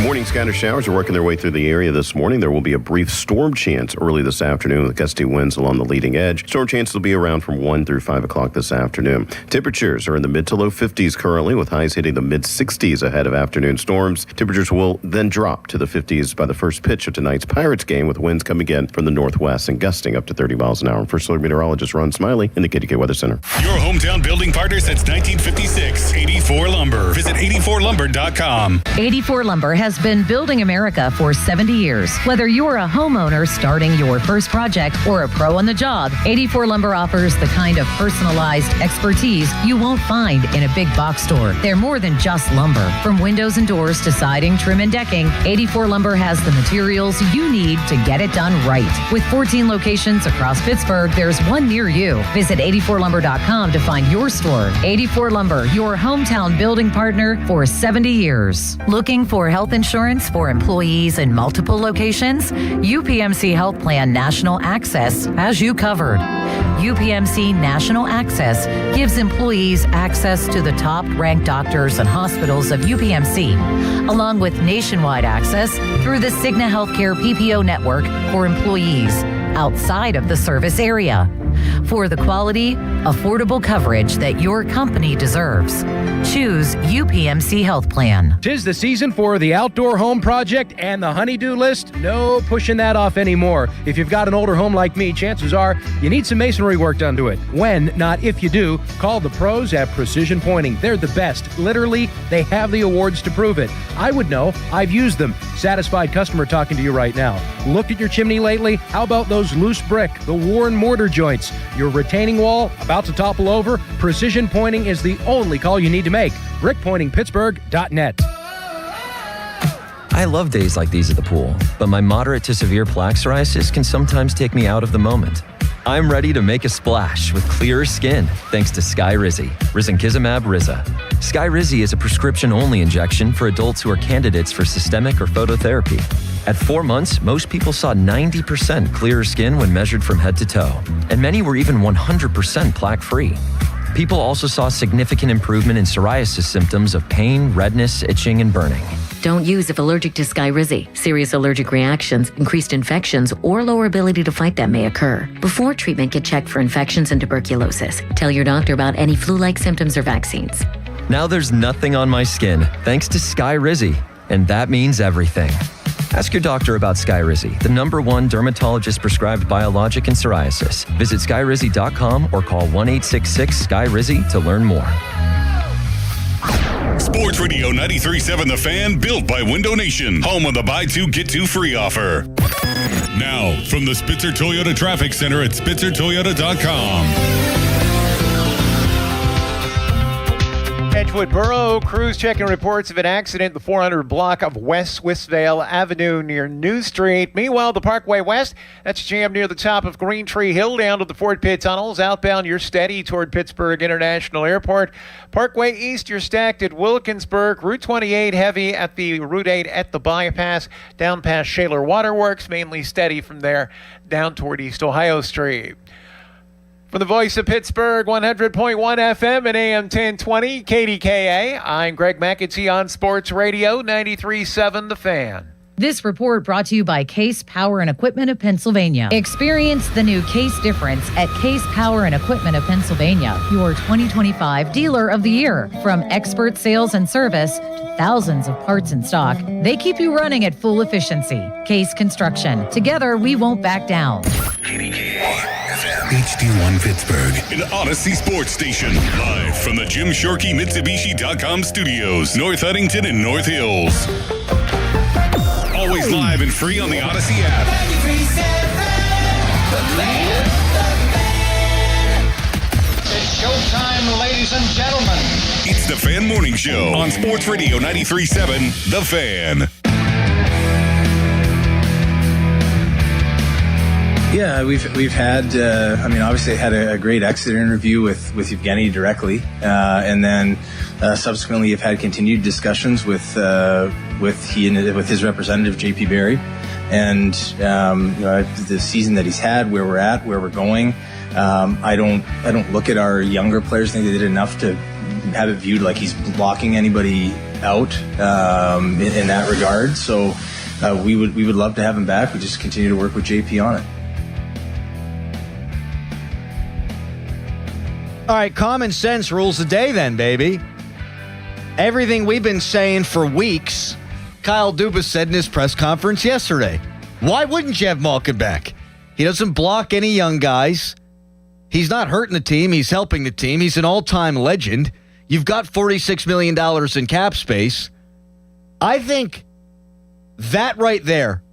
Morning scattered showers are working their way through the area this morning. There will be a brief storm chance early this afternoon with gusty winds along the leading edge. Storm chances will be around from 1 through 5 o'clock this afternoon. Temperatures are in the mid to low 50s currently, with highs hitting the mid 60s ahead of afternoon storms. Temperatures will then drop to the 50s by the first pitch of tonight's Pirates game, with winds coming in from the northwest and gusting up to 30 miles an hour. First Alert meteorologist Ron Smiley in the KDK Weather Center. Your hometown building partner since 1956. 84 Lumber. Visit 84lumber.com. 84 Lumber has been building America for 70 years. Whether you're a homeowner starting your first project or a pro on the job, 84 Lumber offers the kind of personalized expertise you won't find in a big box store. They're more than just lumber. From windows and doors to siding, trim, and decking, 84 Lumber has the materials you need to get it done right. With 14 locations across Pittsburgh, there's one near you. Visit 84lumber.com to find your store. 84 Lumber, your hometown building partner for 70 years. Looking for health insurance for employees in multiple locations? UPMC Health Plan National Access has you covered. UPMC National Access gives employees access to the top-ranked doctors and hospitals of UPMC, along with nationwide access through the Cigna Healthcare PPO network for employees outside of the service area. For the quality, affordable coverage that your company deserves, choose UPMC Health Plan. 'Tis the season for the outdoor home project and the honey-do list. No pushing that off anymore. If you've got an older home like me, chances are you need some masonry work done to it. When, not if you do, call the pros at Precision Pointing. They're the best. Literally, they have the awards to prove it. I would know. I've used them. Satisfied customer talking to you right now. Looked at your chimney lately? How about those loose brick, the worn mortar joints? Your retaining wall about to topple over? Precision Pointing is the only call you need to make. BrickPointingPittsburgh.net. I love days like these at the pool, but my moderate to severe plaque psoriasis can sometimes take me out of the moment. I'm ready to make a splash with clearer skin thanks to Skyrizi, Risankizumab Riza. Skyrizi is a prescription-only injection for adults who are candidates for systemic or phototherapy. At 4 months, most people saw 90% clearer skin when measured from head to toe, and many were even 100% plaque-free. People also saw significant improvement in psoriasis symptoms of pain, redness, itching, and burning. Don't use if allergic to Skyrizi. Serious allergic reactions, increased infections, or lower ability to fight them may occur. Before treatment, get checked for infections and tuberculosis. Tell your doctor about any flu-like symptoms or vaccines. Now there's nothing on my skin thanks to Skyrizi, and that means everything. Ask your doctor about Skyrizi, the #1 dermatologist-prescribed biologic in psoriasis. Visit Skyrizi.com or call 1-866-SKY-RIZI to learn more. Sports Radio 93.7 The Fan, built by Window Nation, home of the buy two, get two free offer. Now, from the Spitzer Toyota Traffic Center at SpitzerToyota.com. Edgewood Borough crews checking reports of an accident in the 400 block of West Swissvale Avenue near New Street. Meanwhile, the Parkway West, that's jammed near the top of Green Tree Hill down to the Fort Pitt tunnels. Outbound, you're steady toward Pittsburgh International Airport. Parkway East, you're stacked at Wilkinsburg. Route 28 heavy at the Route 8 at the bypass. Down past Shaler Waterworks, mainly steady from there down toward East Ohio Street. From the voice of Pittsburgh, 100.1 FM and AM 1020, KDKA, I'm Greg McAtee on Sports Radio 93.7 The Fan. This report brought to you by Case Power and Equipment of Pennsylvania. Experience the new Case difference at Case Power and Equipment of Pennsylvania, your 2025 Dealer of the Year. From expert sales and service to thousands of parts in stock, they keep you running at full efficiency. Case Construction. Together, we won't back down. HD1 Pittsburgh, an Odyssey sports station. Live from the Jim Shorkey Mitsubishi.com studios, North Huntington and North Hills. Always live and free on the Odyssey app. It's showtime, ladies and gentlemen. It's the Fan Morning Show on Sports Radio 93.7 The Fan. Yeah, we've had, obviously had a great exit interview with Evgeny directly, and then subsequently you've had continued discussions with his representative, JP Barry, and the season that he's had, where we're at, where we're going. I don't look at our younger players. I think they did enough to have it viewed like he's blocking anybody out in that regard. So we would love to have him back. We just continue to work with JP on it. All right, common sense rules the day then, baby. Everything we've been saying for weeks, Kyle Dubas said in his press conference yesterday. Why wouldn't you have Malkin back? He doesn't block any young guys. He's not hurting the team. He's helping the team. He's an all-time legend. You've got $46 million in cap space. I think that right there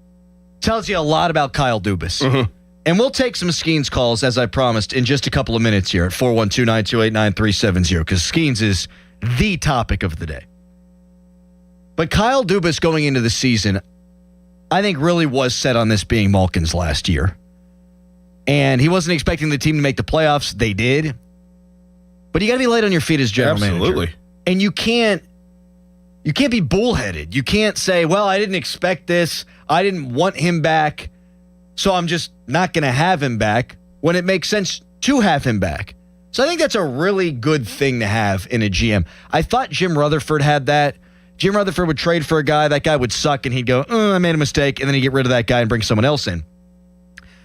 tells you a lot about Kyle Dubas. Mm-hmm. And we'll take some Skenes calls, as I promised, in just a couple of minutes here at 412-928-9370, because Skenes is the topic of the day. But Kyle Dubas going into the season, I think really was set on this being Malkin's last year. And he wasn't expecting the team to make the playoffs. They did. But you got to be light on your feet as general manager. And you can't be bullheaded. You can't say, well, I didn't expect this. I didn't want him back, so I'm just not going to have him back, when it makes sense to have him back. So I think that's a really good thing to have in a GM. I thought Jim Rutherford had that. Jim Rutherford would trade for a guy, that guy would suck, and he'd go, I made a mistake, and then he'd get rid of that guy and bring someone else in.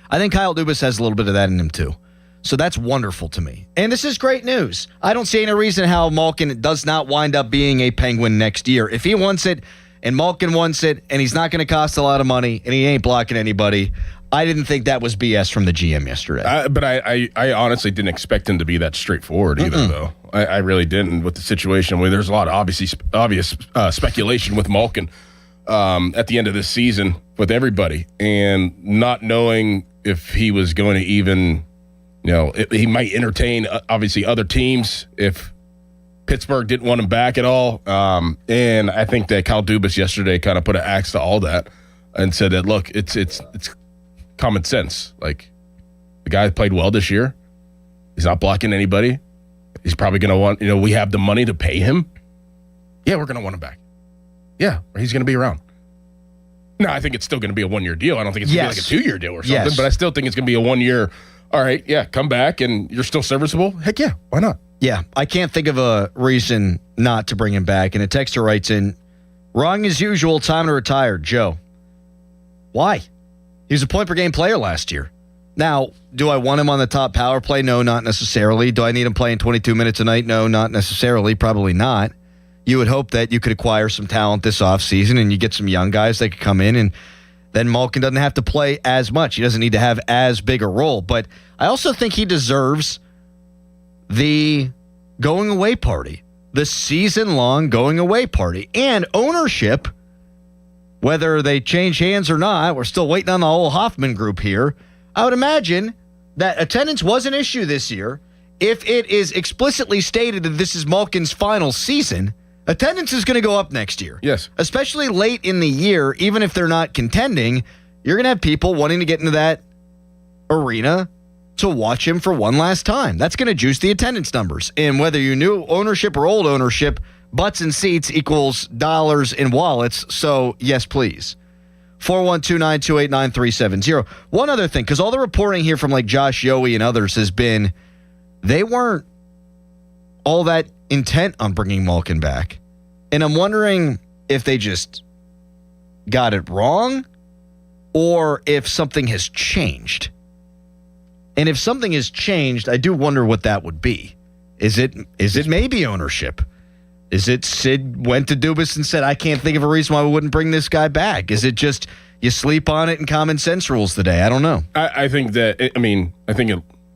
I think Kyle Dubas has a little bit of that in him too. So that's wonderful to me. And this is great news. I don't see any reason how Malkin does not wind up being a Penguin next year. If he wants it, and Malkin wants it, and he's not going to cost a lot of money, and he ain't blocking anybody, I didn't think that was BS from the GM yesterday. But I honestly didn't expect him to be that straightforward either, though. I really didn't with the situation where there's a lot of obvious speculation with Malkin at the end of this season with everybody, and not knowing if he was going to even, he might entertain obviously other teams if Pittsburgh didn't want him back at all. And I think that Kyle Dubas yesterday kind of put an axe to all that and said that, look, it's common sense. Like, the guy played well this year. He's not blocking anybody. He's probably going to want, we have the money to pay him. Yeah, we're going to want him back. Yeah, he's going to be around. No, I think it's still going to be a 1-year deal. I don't think it's going to be like a 2-year deal or something, but I still think it's going to be a 1-year. All right, yeah, come back and you're still serviceable. Heck yeah, why not? Yeah, I can't think of a reason not to bring him back. And a texter writes in, wrong as usual, time to retire, Joe. Why? He was a point-per-game player last year. Now, do I want him on the top power play? No, not necessarily. Do I need him playing 22 minutes a night? No, not necessarily. Probably not. You would hope that you could acquire some talent this offseason and you get some young guys that could come in, and then Malkin doesn't have to play as much. He doesn't need to have as big a role. But I also think he deserves the going-away party, the season-long going-away party, and ownership. Whether they change hands or not, we're still waiting on the whole Hoffman group here. I would imagine that attendance was an issue this year. If it is explicitly stated that this is Malkin's final season, attendance is going to go up next year. Yes. Especially late in the year, even if they're not contending, you're going to have people wanting to get into that arena to watch him for one last time. That's going to juice the attendance numbers. And whether you new ownership or old ownership, butts and seats equals dollars in wallets. So, yes, please. 412-928-9370. One other thing, because all the reporting here from like Josh Yohe and others has been they weren't all that intent on bringing Malkin back. And I'm wondering if they just got it wrong or if something has changed. And if something has changed, I do wonder what that would be. Is it maybe ownership? Is it Sid went to Dubas and said, I can't think of a reason why we wouldn't bring this guy back? Is it just you sleep on it and common sense rules today? I don't know. I think that,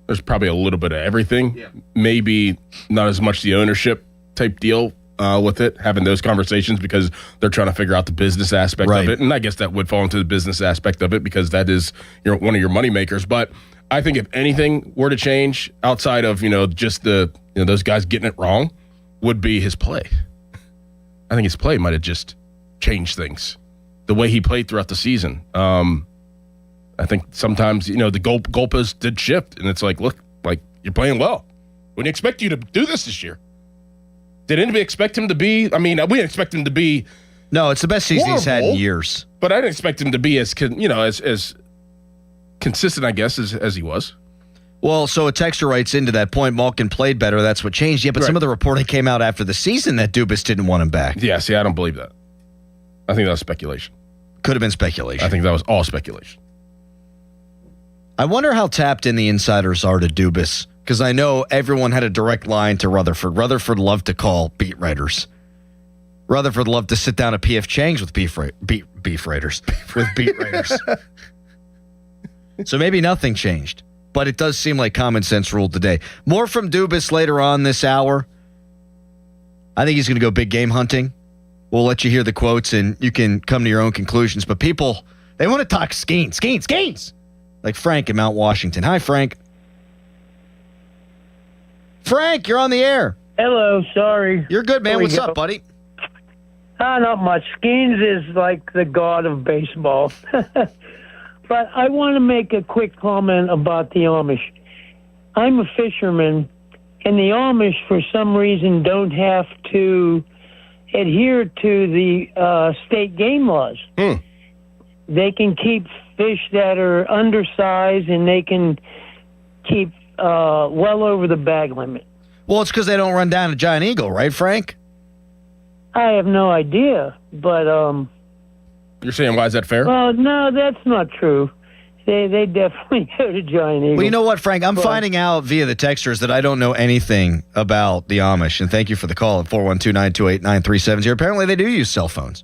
there's probably a little bit of everything. Yeah. Maybe not as much the ownership type deal with it, having those conversations because they're trying to figure out the business aspect of it. And I guess that would fall into the business aspect of it because that is one of your money makers. But I think if anything were to change outside of, just the those guys getting it wrong, would be his play. I think his play might have just changed things. The way he played throughout the season. I think sometimes, the goalposts did shift, and it's like, look, like, you're playing well. We didn't expect you to do this year. Did anybody expect him to be? We didn't expect him to be. No, it's the best season he's had in years. But I didn't expect him to be as consistent, I guess, as he was. Well, so a texter writes into that point, Malkin played better. That's what changed. Yeah, but some of the reporting came out after the season that Dubas didn't want him back. Yeah, see, I don't believe that. I think that was speculation. Could have been speculation. I think that was all speculation. I wonder how tapped in the insiders are to Dubas, because I know everyone had a direct line to Rutherford. Rutherford loved to call beat writers. Rutherford loved to sit down at P.F. Chang's with beat writers. With beat writers. So maybe nothing changed. But it does seem like common sense ruled today. More from Dubas later on this hour. I think he's going to go big game hunting. We'll let you hear the quotes and you can come to your own conclusions. But people, they want to talk Skenes. Like Frank in Mount Washington. Hi, Frank. Frank, you're on the air. Hello, sorry. You're good, man. What's up, buddy? Not much. Skenes is like the god of baseball. But I want to make a quick comment about the Amish. I'm a fisherman, and the Amish, for some reason, don't have to adhere to the state game laws. They can keep fish that are undersized, and they can keep well over the bag limit. Well, it's because they don't run down a giant eagle, right, Frank? I have no idea, but... You're saying, why is that fair? Well, no, that's not true. They definitely go to giant eagle. Well, you know what, Frank? I'm finding out via the texters that I don't know anything about the Amish, and thank you for the call at 412-928-9370. Apparently, they do use cell phones.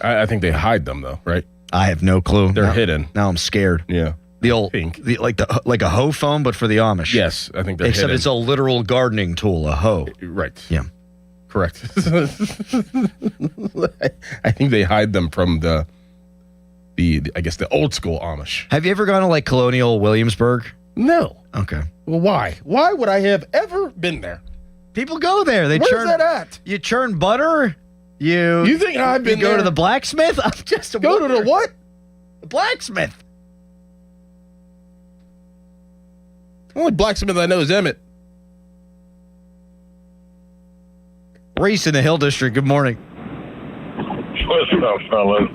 I think they hide them, though, right? I have no clue. They're hidden. Now I'm scared. Yeah. The old, like a hoe phone, but for the Amish. Yes, I think they're Except hidden. it's a literal gardening tool, a hoe. Right. Yeah. Correct. I think they hide them from the I guess the old school Amish. Have you ever gone to like Colonial Williamsburg? No. Okay. Well, why? Why would I have ever been there? People go there. Where's that at? You churn butter. You think I've been go there? to the blacksmith? I'm just Go to the what? The blacksmith. The only blacksmith I know is Emmett. Reese in the Hill District. Good morning. What's up, fellas?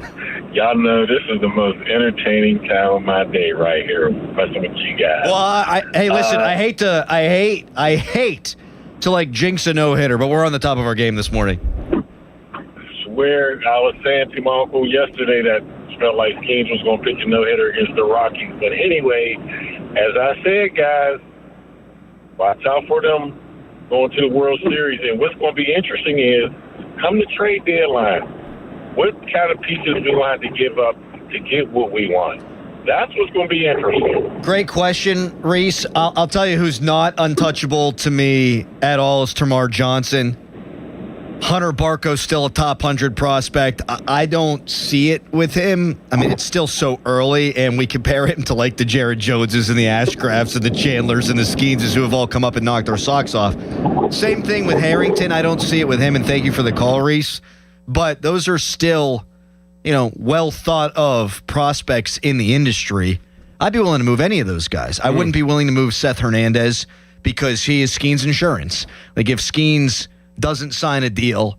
Y'all know this is the most entertaining time of my day right here, messing with you guys. Well, hey, listen. I hate to like jinx a no hitter, but we're on the top of our game this morning. Swear, I was saying to my uncle yesterday that felt like Skenes was going to pitch a no hitter against the Rockies. But anyway, as I said, guys, watch out for them going to the World Series. And what's going to be interesting is, come the trade deadline, what kind of pieces we will have to give up to get what we want? That's what's going to be interesting. Great question, Reese. I'll tell you who's not untouchable to me at all is Termarr Johnson. Hunter Barco's still a top 100 prospect. I don't see it with him. I mean, it's still so early, and we compare him to like the Jared Joneses and the Ashcrafts and the Chandlers and the Skeneses who have all come up and knocked our socks off. Same thing with Harrington. I don't see it with him, and thank you for the call, Reese. But those are still, well thought of prospects in the industry. I'd be willing to move any of those guys. I wouldn't be willing to move Seth Hernandez because he is Skenes insurance. Like if Skenes doesn't sign a deal,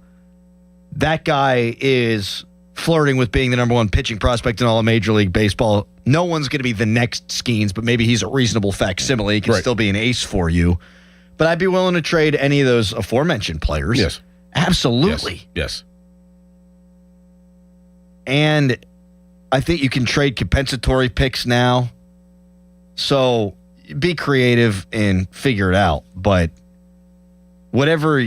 that guy is flirting with being the number one pitching prospect in all of Major League Baseball. No one's going to be the next Skenes, but maybe he's a reasonable facsimile. He can still be an ace for you. But I'd be willing to trade any of those aforementioned players. Yes. Absolutely. Yes. And I think you can trade compensatory picks now. So be creative and figure it out. But whatever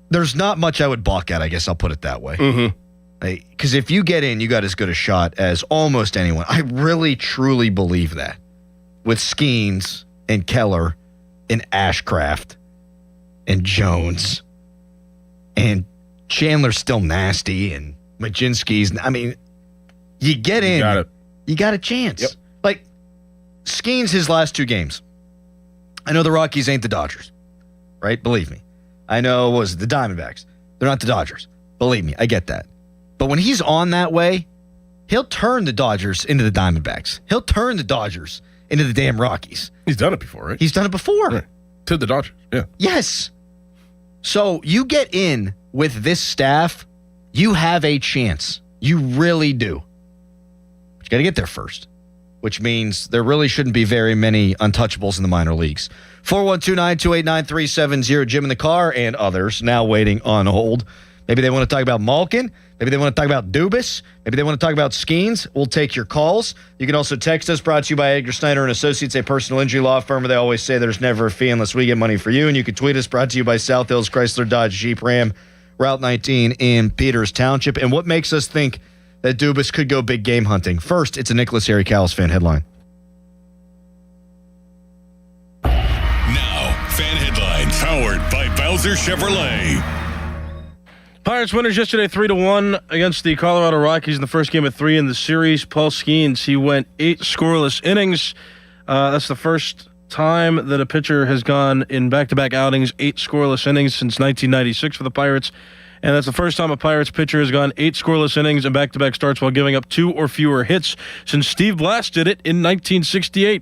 there's not much I would balk at, I guess I'll put it that way. Because if you get in, you got as good a shot as almost anyone. I really, truly believe that. With Skenes and Keller and Ashcraft and Jones and Chandler's still nasty and Majinski's. I mean, you get in, you got a chance. Yep. Like Skenes, his last two games. I know the Rockies ain't the Dodgers, right? Believe me. I know was the Diamondbacks. They're not the Dodgers. Believe me, I get that. But when he's on that way, he'll turn the Dodgers into the Diamondbacks. He'll turn the Dodgers into the damn Rockies. He's done it before, right? He's done it before. Right. To the Dodgers, yeah. Yes. So you get in with this staff, you have a chance. You really do. But you got to get there first. which means there really shouldn't be very many untouchables in the minor leagues. 412-928-9370. Jim in the car and others now waiting on hold. Maybe they want to talk about Malkin. Maybe they want to talk about Dubas. Maybe they want to talk about Skenes. We'll take your calls. You can also text us, brought to you by Edgar Snyder & Associates, a personal injury law firm. They always say there's never a fee unless we get money for you. And you can tweet us, brought to you by South Hills Chrysler Dodge Jeep Ram, Route 19 in Peters Township. And what makes us think that Dubas could go big game hunting? First, it's a Nicholas Harry Callis fan headline. Now, fan headlines powered by Bowser Chevrolet. Pirates winners yesterday 3-1 against the Colorado Rockies in the first game of 3 in the series. Paul Skenes, he went 8 scoreless innings. That's the first time that a pitcher has gone in back-to-back outings 8 scoreless innings since 1996 for the Pirates. And that's the first time a Pirates pitcher has gone 8 scoreless innings and back-to-back starts while giving up 2 or fewer hits since Steve Blass did it in 1968.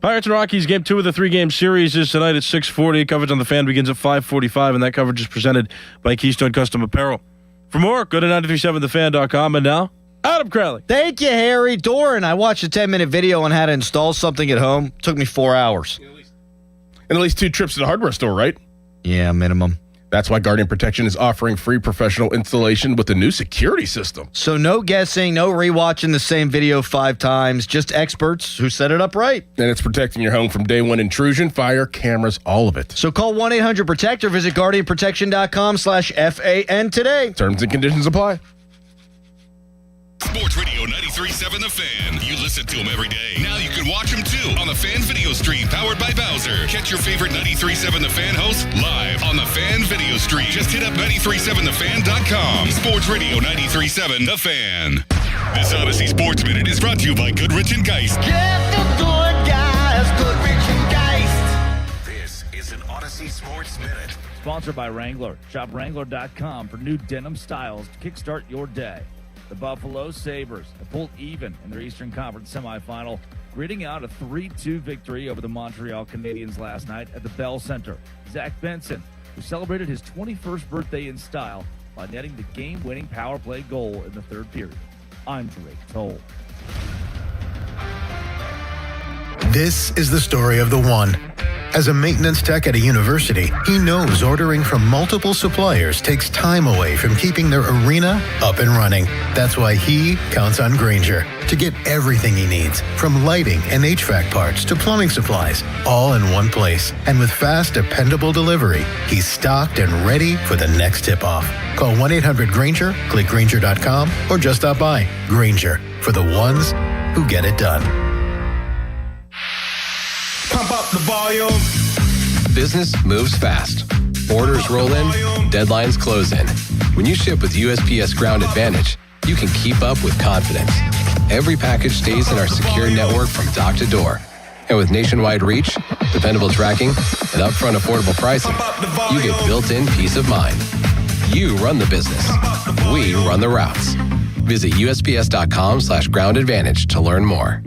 Pirates and Rockies game 2 of the 3-game series is tonight at 6:40. Coverage on the Fan begins at 5:45, and that coverage is presented by Keystone Custom Apparel. For more, go to 937thefan.com. And now, Adam Crowley. Thank you, Harry. Doran, I watched a 10-minute video on how to install something at home. Took me 4 hours. And at least 2 trips to the hardware store, right? Yeah, minimum. That's why Guardian Protection is offering free professional installation with the new security system. So no guessing, no rewatching the same video 5 times, just experts who set it up right. And it's protecting your home from day one intrusion, fire, cameras, all of it. So call 1-800-PROTECT or visit guardianprotection.com/FAN today. Terms and conditions apply. Sports Radio 93.7 The Fan. You listen to them every day. Now you can watch them too on the Fan video stream powered by Bowser. Catch your favorite 93.7 The Fan hosts live on the Fan video stream. Just hit up 937thefan.com. Sports Radio 93.7 The Fan. This Odyssey Sports Minute is brought to you by Goodrich and Geist. Get the good guys, Goodrich and Geist. This is an Odyssey Sports Minute. Sponsored by Wrangler. Shop Wrangler.com for new denim styles to kickstart your day. The Buffalo Sabres have pulled even in their Eastern Conference semifinal, gritting out a 3-2 victory over the Montreal Canadiens last night at the Bell Center. Zach Benson, who celebrated his 21st birthday in style by netting the game-winning power play goal in the third period. I'm Drake Toll. This is the story of the one. As a maintenance tech at a university, he knows ordering from multiple suppliers takes time away from keeping their arena up and running. That's why he counts on Grainger to get everything he needs, from lighting and HVAC parts to plumbing supplies, all in one place. And with fast, dependable delivery, he's stocked and ready for the next tip-off. Call 1-800-GRAINGER, click Grainger.com, or just stop by. Grainger, for the ones who get it done. Pump up the volume. Business moves fast. Orders roll in, deadlines close in. When you ship with USPS Ground Advantage, you can keep up with confidence. Every package stays in our secure network from dock to door. And with nationwide reach, dependable tracking, and upfront affordable pricing, you get built-in peace of mind. You run the business. We run the routes. Visit USPS.com/Ground Advantage to learn more.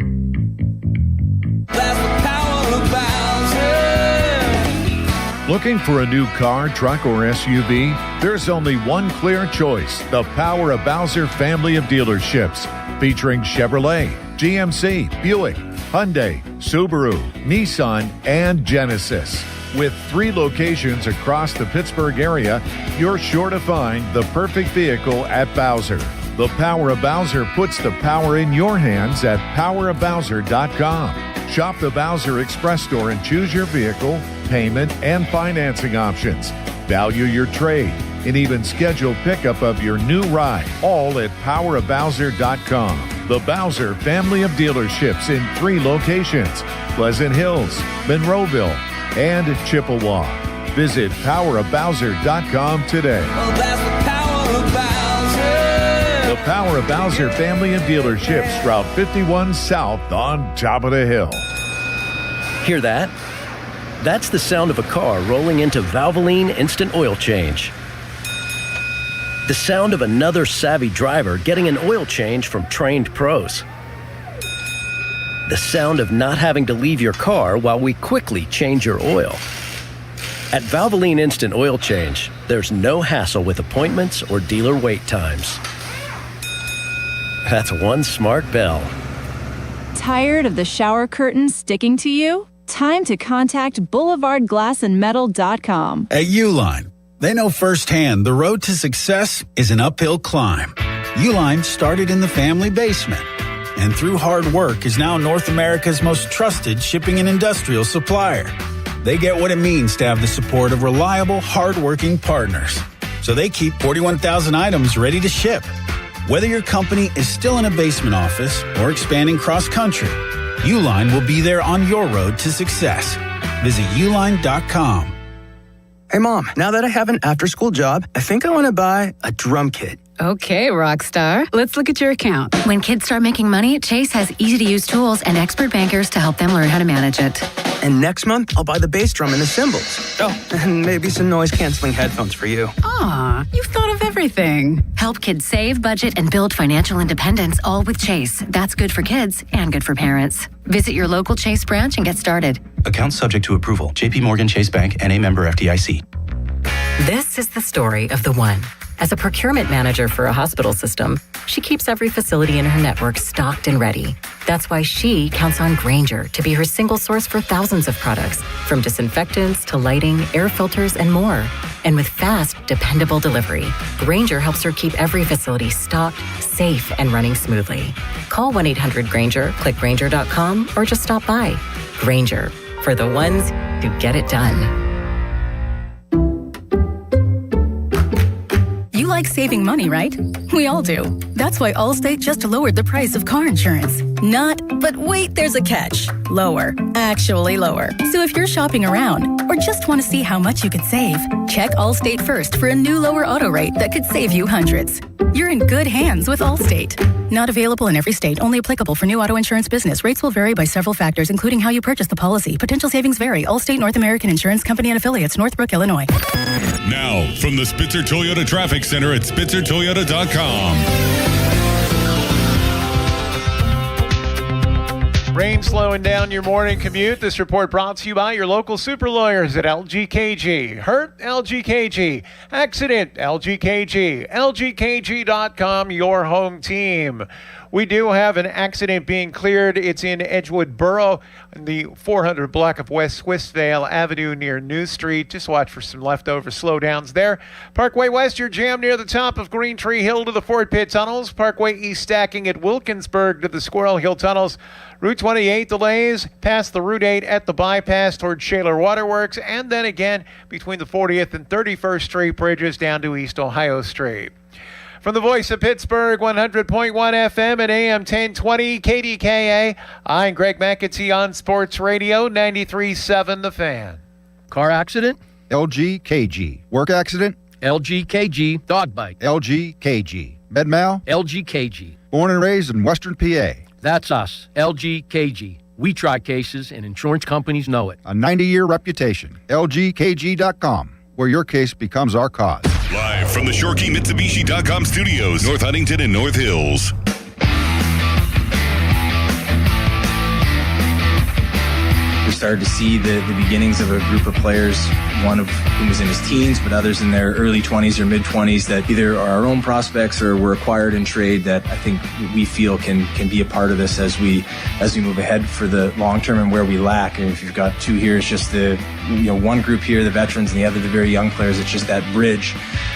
Looking for a new car, truck, or SUV? There's only one clear choice: the Power of Bowser family of dealerships, featuring Chevrolet, GMC, Buick, Hyundai, Subaru, Nissan, and Genesis. With 3 locations across the Pittsburgh area, you're sure to find the perfect vehicle at Bowser. The Power of Bowser puts the power in your hands at powerofbowser.com. Shop the Bowser Express store and choose your vehicle, payment, and financing options. Value your trade and even schedule pickup of your new ride, all at powerofbowser.com. The Bowser family of dealerships in 3 locations: Pleasant Hills, Monroeville, and Chippewa. Visit powerofbowser.com today. Well, that's the power of Bowser. The Power of Bowser family of dealerships, Route 51 South on top of the hill. Hear that? That's the sound of a car rolling into Valvoline Instant Oil Change. The sound of another savvy driver getting an oil change from trained pros. The sound of not having to leave your car while we quickly change your oil. At Valvoline Instant Oil Change, there's no hassle with appointments or dealer wait times. That's one smart bell. Tired of the shower curtain sticking to you? Time to contact BoulevardGlassandMetal.com. At Uline, they know firsthand the road to success is an uphill climb. Uline started in the family basement, and through hard work is now North America's most trusted shipping and industrial supplier. They get what it means to have the support of reliable, hardworking partners. So they keep 41,000 items ready to ship. Whether your company is still in a basement office or expanding cross-country, Uline will be there on your road to success. Visit uline.com. Hey, Mom, now that I have an after-school job, I think I want to buy a drum kit. Okay, Rockstar. Let's look at your account. When kids start making money, Chase has easy-to-use tools and expert bankers to help them learn how to manage it. And next month, I'll buy the bass drum and the cymbals. Oh, and maybe some noise-canceling headphones for you. Aw, you've thought of everything. Help kids save, budget, and build financial independence, all with Chase. That's good for kids and good for parents. Visit your local Chase branch and get started. Account subject to approval. J.P. Morgan Chase Bank, N.A. member FDIC. This is the story of the one. As a procurement manager for a hospital system, she keeps every facility in her network stocked and ready. That's why she counts on Grainger to be her single source for thousands of products, from disinfectants to lighting, air filters, and more. And with fast, dependable delivery, Grainger helps her keep every facility stocked, safe, and running smoothly. Call 1-800-GRAINGER, click Grainger.com, or just stop by. Grainger, for the ones who get it done. You like saving money, right? We all do. That's why Allstate just lowered the price of car insurance. Not, but wait, there's a catch. Lower. Actually lower. So if you're shopping around or just want to see how much you could save, check Allstate first for a new lower auto rate that could save you hundreds. You're in good hands with Allstate. Not available in every state. Only applicable for new auto insurance business. Rates will vary by several factors, including how you purchase the policy. Potential savings vary. Allstate North American Insurance Company and Affiliates, Northbrook, Illinois. Now, from the Spitzer Toyota Traffic Center at SpitzerToyota.com. Rain slowing down your morning commute. This report brought to you by your local super lawyers at LGKG. Hurt? LGKG. Accident? LGKG. LGKG.com, your home team. We do have an accident being cleared. It's in Edgewood Borough, in the 400 block of West Swissvale Avenue near New Street. Just watch for some leftover slowdowns there. Parkway West, you're jammed near the top of Green Tree Hill to the Fort Pitt Tunnels. Parkway East stacking at Wilkinsburg to the Squirrel Hill Tunnels. Route 28 delays past the Route 8 at the bypass towards Shaler Waterworks, and then again between the 40th and 31st Street bridges down to East Ohio Street. From the voice of Pittsburgh, 100.1 FM and AM 1020 KDKA, I'm Greg McAtee on Sports Radio 93.7 The Fan. Car accident? LGKG. Work accident? LGKG. Dog bite? LGKG. Med-mal? LGKG. Born and raised in Western PA. That's us, LGKG. We try cases, and insurance companies know it. A 90-year reputation. LGKG.com, where your case becomes our cause. Live from the ShoreKeyMitsubishi.com studios, North Huntington and North Hills. We started to see the beginnings of a group of players, one of whom was in his teens, but others in their early 20s or mid-20s that either are our own prospects or were acquired in trade that I think we feel can be a part of this as we move ahead for the long term and where we lack. And if you've got two here, it's just one group here, the veterans, and the other, the very young players. It's just that bridge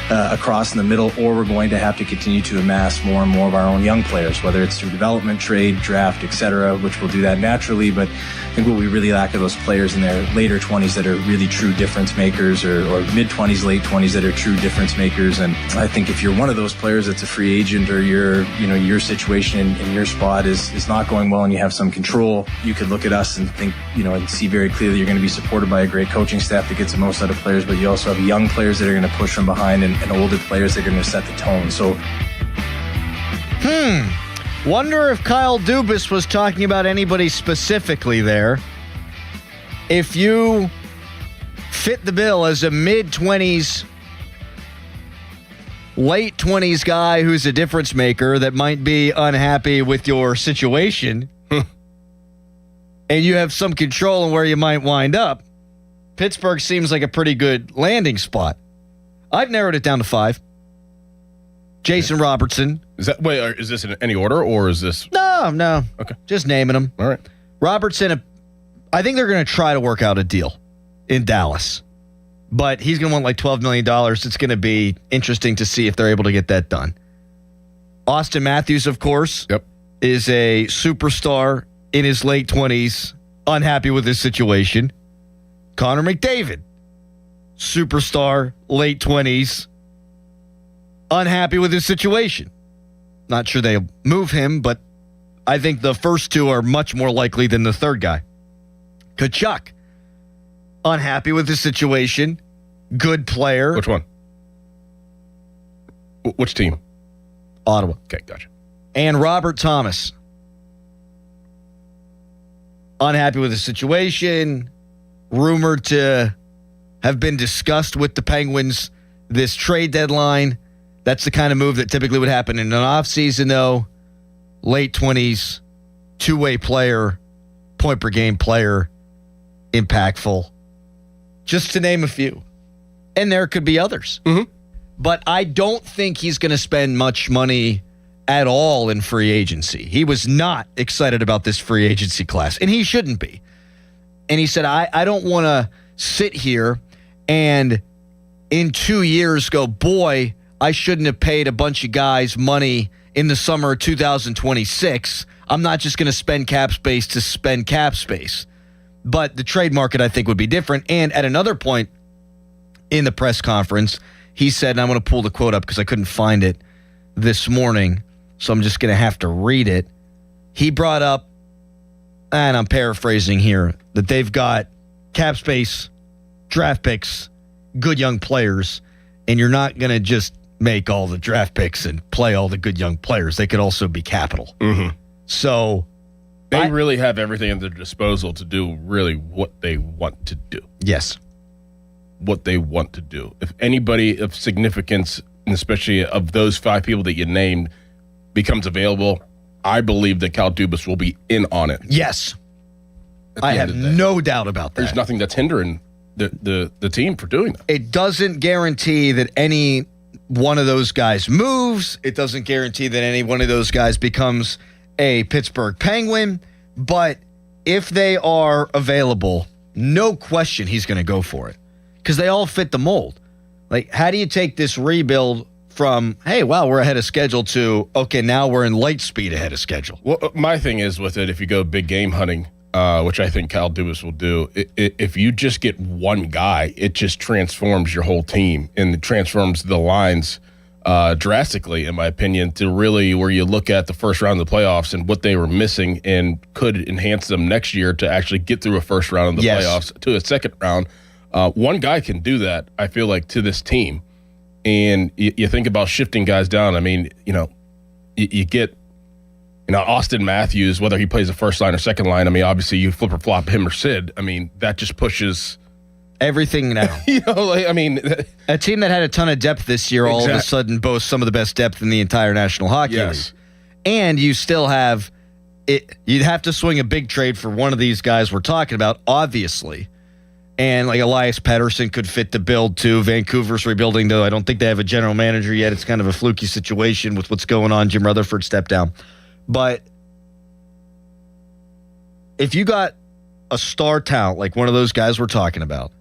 across in the middle, or we're going to have to continue to amass more and more of our own young players, whether it's through development, trade, draft, etc., which will do that naturally. But I think what we really lack are those players in their later 20s that are really true difference makers, or mid-20s, late 20s that are true difference makers. And I think if you're one of those players that's a free agent, or your situation in your spot is not going well and you have some control, you could look at us and think, and see very clearly you're going to be supported by a great coaching staff that gets the most out of players, but you also have young players that are going to push from behind and older players that are going to set the tone. So, Wonder if Kyle Dubas was talking about anybody specifically there. If you fit the bill as a mid-20s, late 20s guy who's a difference maker that might be unhappy with your situation, and you have some control on where you might wind up, Pittsburgh seems like a pretty good landing spot. I've narrowed it down to 5. Jason Robertson. Is this in any order, or is this? No. No. Okay. Just naming them. All right. Robertson, I think they're going to try to work out a deal in Dallas. But he's going to want like $12 million. It's going to be interesting to see if they're able to get that done. Austin Matthews, of course, is a superstar in his late 20s, unhappy with his situation. Connor McDavid, superstar, late 20s, unhappy with his situation. Not sure they'll move him, but I think the first two are much more likely than the third guy. Kachuk, unhappy with his situation, good player. Which one? Which team? Ottawa. Okay, gotcha. And Robert Thomas, unhappy with his situation, rumored to have been discussed with the Penguins this trade deadline. That's the kind of move that typically would happen in an offseason, though. Late 20s, two-way player, point-per-game player, impactful. Just to name a few. And there could be others. Mm-hmm. But I don't think he's going to spend much money at all in free agency. He was not excited about this free agency class, and he shouldn't be. And he said, I don't want to sit here and in 2 years go, boy, I shouldn't have paid a bunch of guys money in the summer of 2026. I'm not just going to spend cap space to spend cap space. But the trade market, I think, would be different. And at another point in the press conference, he said, and I'm going to pull the quote up because I couldn't find it this morning, so I'm just going to have to read it. He brought up, and I'm paraphrasing here, that they've got cap space, draft picks, good young players, and you're not going to just make all the draft picks and play all the good young players. They could also be capital. Mm-hmm. So they really have everything at their disposal to do really what they want to do. Yes. What they want to do. If anybody of significance, and especially of those 5 people that you named, becomes available, I believe that Kyle Dubas will be in on it. Yes. I have no doubt about that. There's nothing that's hindering the team for doing that. It doesn't guarantee that any one of those guys moves. It doesn't guarantee that any one of those guys becomes a Pittsburgh Penguin. But if they are available, no question he's going to go for it. Because they all fit the mold. Like, how do you take this rebuild from, hey, wow, we're ahead of schedule to, okay, now we're in light speed ahead of schedule? Well, my thing is with it, if you go big game hunting, which I think Kyle Dubas will do, if you just get one guy, it just transforms your whole team and it transforms the lines drastically, in my opinion, to really where you look at the first round of the playoffs and what they were missing and could enhance them next year to actually get through a first round of the playoffs to a second round. One guy can do that, I feel like, to this team. And you think about shifting guys down. I mean, you get, Austin Matthews, whether he plays the first line or second line. I mean, obviously you flip or flop him or Sid. I mean, that just pushes everything now. A team that had a ton of depth this year all of a sudden boasts some of the best depth in the entire National Hockey League. And you still have it. You'd have to swing a big trade for one of these guys we're talking about, obviously. And like Elias Pettersson could fit the build too. Vancouver's rebuilding, though. I don't think they have a general manager yet. It's kind of a fluky situation with what's going on. Jim Rutherford stepped down. But if you got a star talent like one of those guys we're talking about,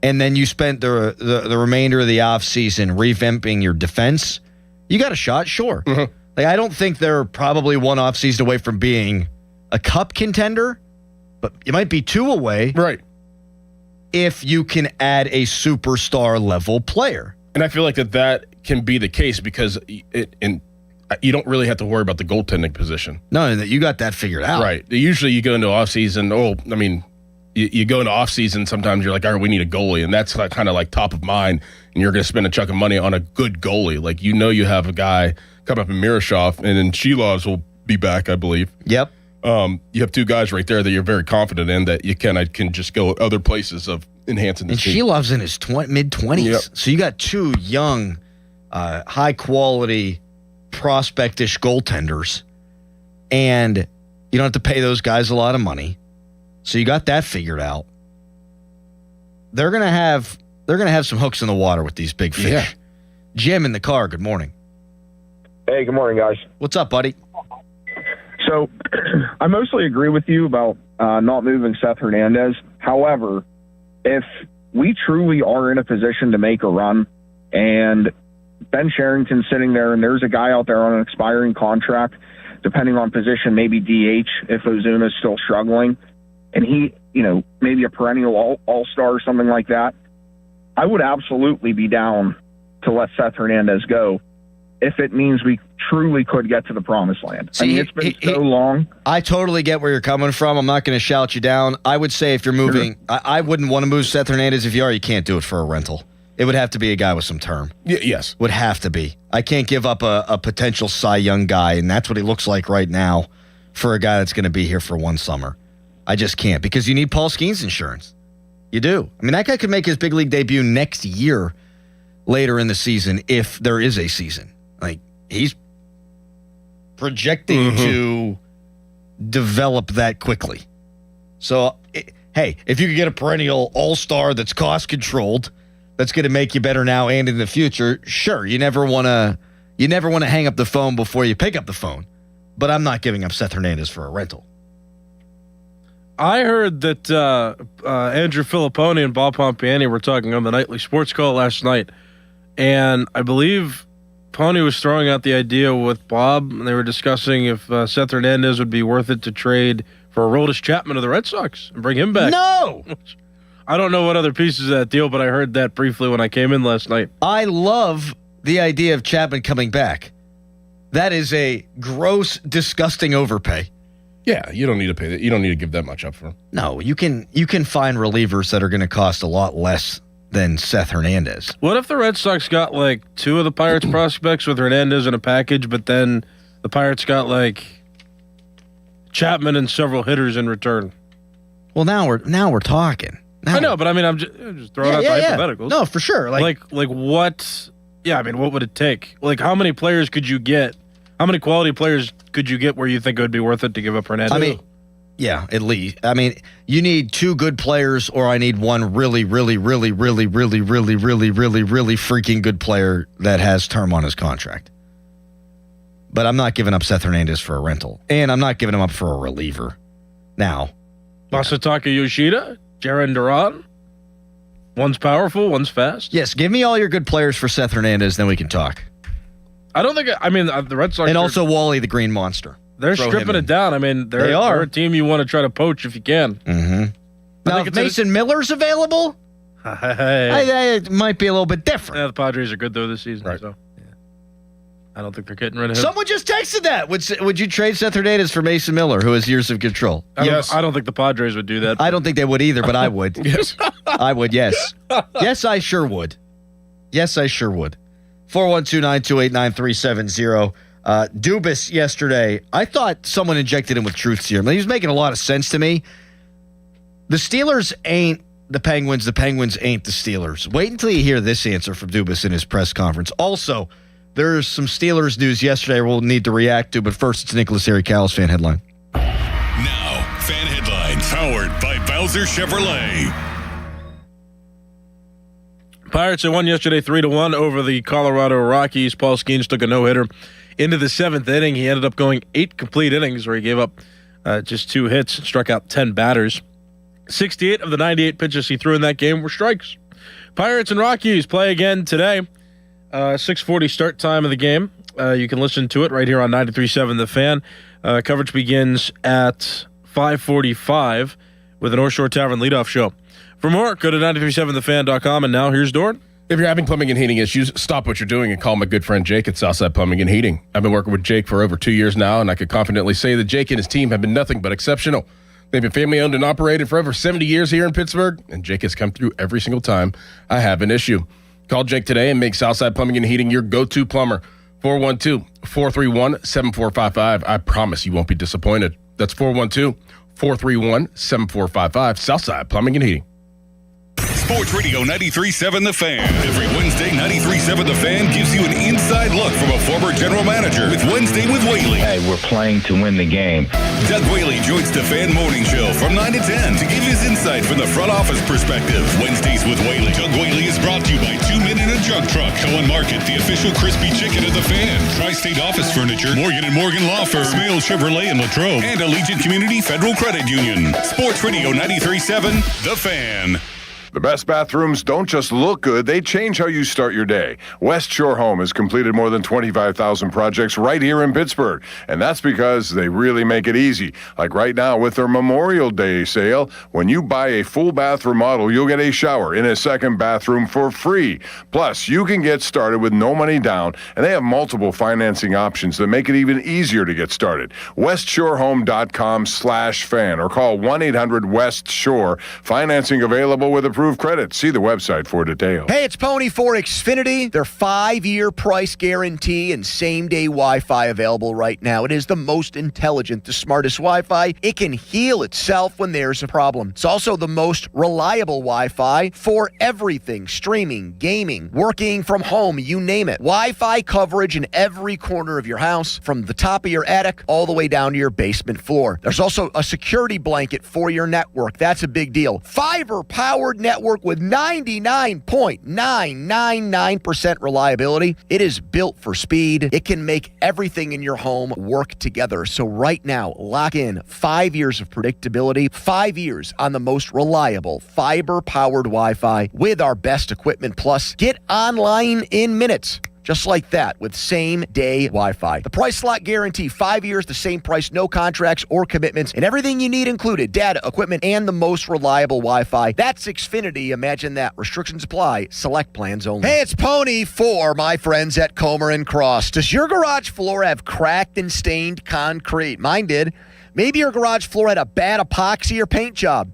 and then you spent the remainder of the offseason revamping your defense, you got a shot, sure. Mm-hmm. Like, I don't think they're probably one offseason away from being a cup contender, but you might be 2 away. Right. If you can add a superstar level player. And I feel like that can be the case because you don't really have to worry about the goaltending position. No, you got that figured out. Right. Usually you go into offseason, you go into offseason, sometimes you're like, all right, we need a goalie. And that's kind of like top of mind. And you're going to spend a chunk of money on a good goalie. Like, you have a guy come up in Miroshov, and then Shilovs will be back, I believe. Yep. You have 2 guys right there that you're very confident in that you can just go other places of enhancing the team. And Shilov's in his mid-20s. Yep. So you got 2 young, high-quality, prospect-ish goaltenders. And you don't have to pay those guys a lot of money. So you got that figured out. They're gonna have some hooks in the water with these big fish. Yeah. Jim in the car, good morning. Hey, good morning, guys. What's up, buddy? So I mostly agree with you about not moving Seth Hernandez. However, if we truly are in a position to make a run and Ben Sherrington's sitting there and there's a guy out there on an expiring contract, depending on position, maybe DH if Ozuna's still struggling, and he, maybe a perennial all-star or something like that, I would absolutely be down to let Seth Hernandez go if it means we truly could get to the promised land. See, it's been so long. I totally get where you're coming from. I'm not going to shout you down. I would say if you're moving, I wouldn't want to move Seth Hernandez. If you are, you can't do it for a rental. It would have to be a guy with some term. Yes. Would have to be. I can't give up a potential Cy Young guy, and that's what he looks like right now for a guy that's going to be here for one summer. I just can't, because you need Paul Skenes insurance. You do. I mean, that guy could make his big league debut next year, later in the season, if there is a season. Like, he's projecting to develop that quickly. So, hey, if you could get a perennial all-star that's cost-controlled, that's going to make you better now and in the future, sure, you never want to hang up the phone before you pick up the phone. But I'm not giving up Seth Hernandez for a rental. I heard that Andrew Filipponi and Bob Pompiani were talking on the nightly sports call last night, and I believe Pony was throwing out the idea with Bob, and they were discussing if Seth Hernandez would be worth it to trade for Aroldis Chapman of the Red Sox and bring him back. No! I don't know what other pieces of that deal, but I heard that briefly when I came in last night. I love the idea of Chapman coming back. That is a gross, disgusting overpay. Yeah, you don't need to pay that. You don't need to give that much up for him. No, you can find relievers that are going to cost a lot less than Seth Hernandez. What if the Red Sox got like two of the Pirates prospects with Hernandez in a package, but then the Pirates got like Chapman and several hitters in return? Well, now we're talking. I know, but I mean, I'm just throwing out hypotheticals. No, for sure. Like what? Yeah, I mean, what would it take? Like, how many players could you get? How many quality players could you get where you think it would be worth it to give up Hernandez? I mean, yeah, at least. I mean, you need two good players, or I need one really, really, really, really, really, really, really, really, really freaking good player that has term on his contract. But I'm not giving up Seth Hernandez for a rental, and I'm not giving him up for a reliever. Now, Masataka Yoshida, Jarren Duran. One's powerful, one's fast. Yes, give me all your good players for Seth Hernandez, then we can talk. I don't think. I mean, the Red Sox and also Wally the Green Monster. They're stripping it down. I mean, they're a team you want to try to poach if you can. Mm-hmm. Now, if Mason Miller's available, it might be a little bit different. Yeah, the Padres are good though this season, so yeah. I don't think they're getting rid of him. Someone just texted that. Would you trade Seth Hernandez for Mason Miller, who has years of control? I don't think the Padres would do that. I don't think they would either, but I would. Yes, I would. Yes, yes, I sure would. Yes, I sure would. 412-928-9370. Dubas yesterday, I thought someone injected him with truth serum. He was making a lot of sense to me. The Steelers ain't the Penguins. The Penguins ain't the Steelers. Wait until you hear this answer from Dubas in his press conference. Also, there's some Steelers news yesterday we'll need to react to, but first it's Nicholas Harry Callis fan headline. Now, fan headlines powered by Bowser Chevrolet. Pirates had won yesterday 3-1 over the Colorado Rockies. Paul Skenes took a no-hitter into the seventh inning. He ended up going 8 complete innings where he gave up just 2 hits, struck out 10 batters. 68 of the 98 pitches he threw in that game were strikes. Pirates and Rockies play again today. 6:40 start time of the game. You can listen to it right here on 93.7 The Fan. Coverage begins at 5:45 with the North Shore Tavern leadoff show. For more, go to 937thefan.com, and now here's Dorn. If you're having plumbing and heating issues, stop what you're doing and call my good friend Jake at Southside Plumbing and Heating. I've been working with Jake for over 2 years now, and I could confidently say that Jake and his team have been nothing but exceptional. They've been family-owned and operated for over 70 years here in Pittsburgh, and Jake has come through every single time I have an issue. Call Jake today and make Southside Plumbing and Heating your go-to plumber. 412-431-7455. I promise you won't be disappointed. That's 412-431-7455. Southside Plumbing and Heating. Sports Radio 93.7 The Fan. Every Wednesday, 93.7 The Fan gives you an inside look from a former general manager with Wednesday with Whaley. Hey, we're playing to win the game. Doug Whaley joins the Fan Morning Show from 9 to 10 to give his insight from the front office perspective. Wednesdays with Whaley. Doug Whaley is brought to you by 2 Men in a Jug Truck, Cohen Market, the official crispy chicken of the Fan, Tri-State Office Furniture, Morgan & Morgan Law Firm, Smale Chevrolet in Latrobe, and Allegiant Community Federal Credit Union. Sports Radio 93.7 The Fan. The best bathrooms don't just look good, they change how you start your day. West Shore Home has completed more than 25,000 projects right here in Pittsburgh, and that's because they really make it easy. Like right now with their Memorial Day sale, when you buy a full bath remodel, you'll get a shower in a second bathroom for free. Plus, you can get started with no money down, and they have multiple financing options that make it even easier to get started. WestShoreHome.com/fan or call 1-800-WEST-SHORE. Financing available with approved credit. See the website for details. Hey, it's Pony for Xfinity. Their 5-year price guarantee and same-day Wi-Fi available right now. It is the most intelligent, the smartest Wi-Fi. It can heal itself when there's a problem. It's also the most reliable Wi-Fi for everything. Streaming, gaming, working from home, you name it. Wi-Fi coverage in every corner of your house, from the top of your attic all the way down to your basement floor. There's also a security blanket for your network. That's a big deal. Fiber-powered network with 99.999% reliability. It is built for speed. It can make everything in your home work together. So right now, lock in 5 years of predictability, 5 years on the most reliable fiber-powered Wi-Fi with our best equipment. Plus, get online in minutes. Just like that, with same-day Wi-Fi. The price lock guarantee, 5 years, the same price, no contracts or commitments, and everything you need included, data, equipment, and the most reliable Wi-Fi. That's Xfinity. Imagine that. Restrictions apply. Select plans only. Hey, it's Pony for my friends at Comer & Cross. Does your garage floor have cracked and stained concrete? Mine did. Maybe your garage floor had a bad epoxy or paint job.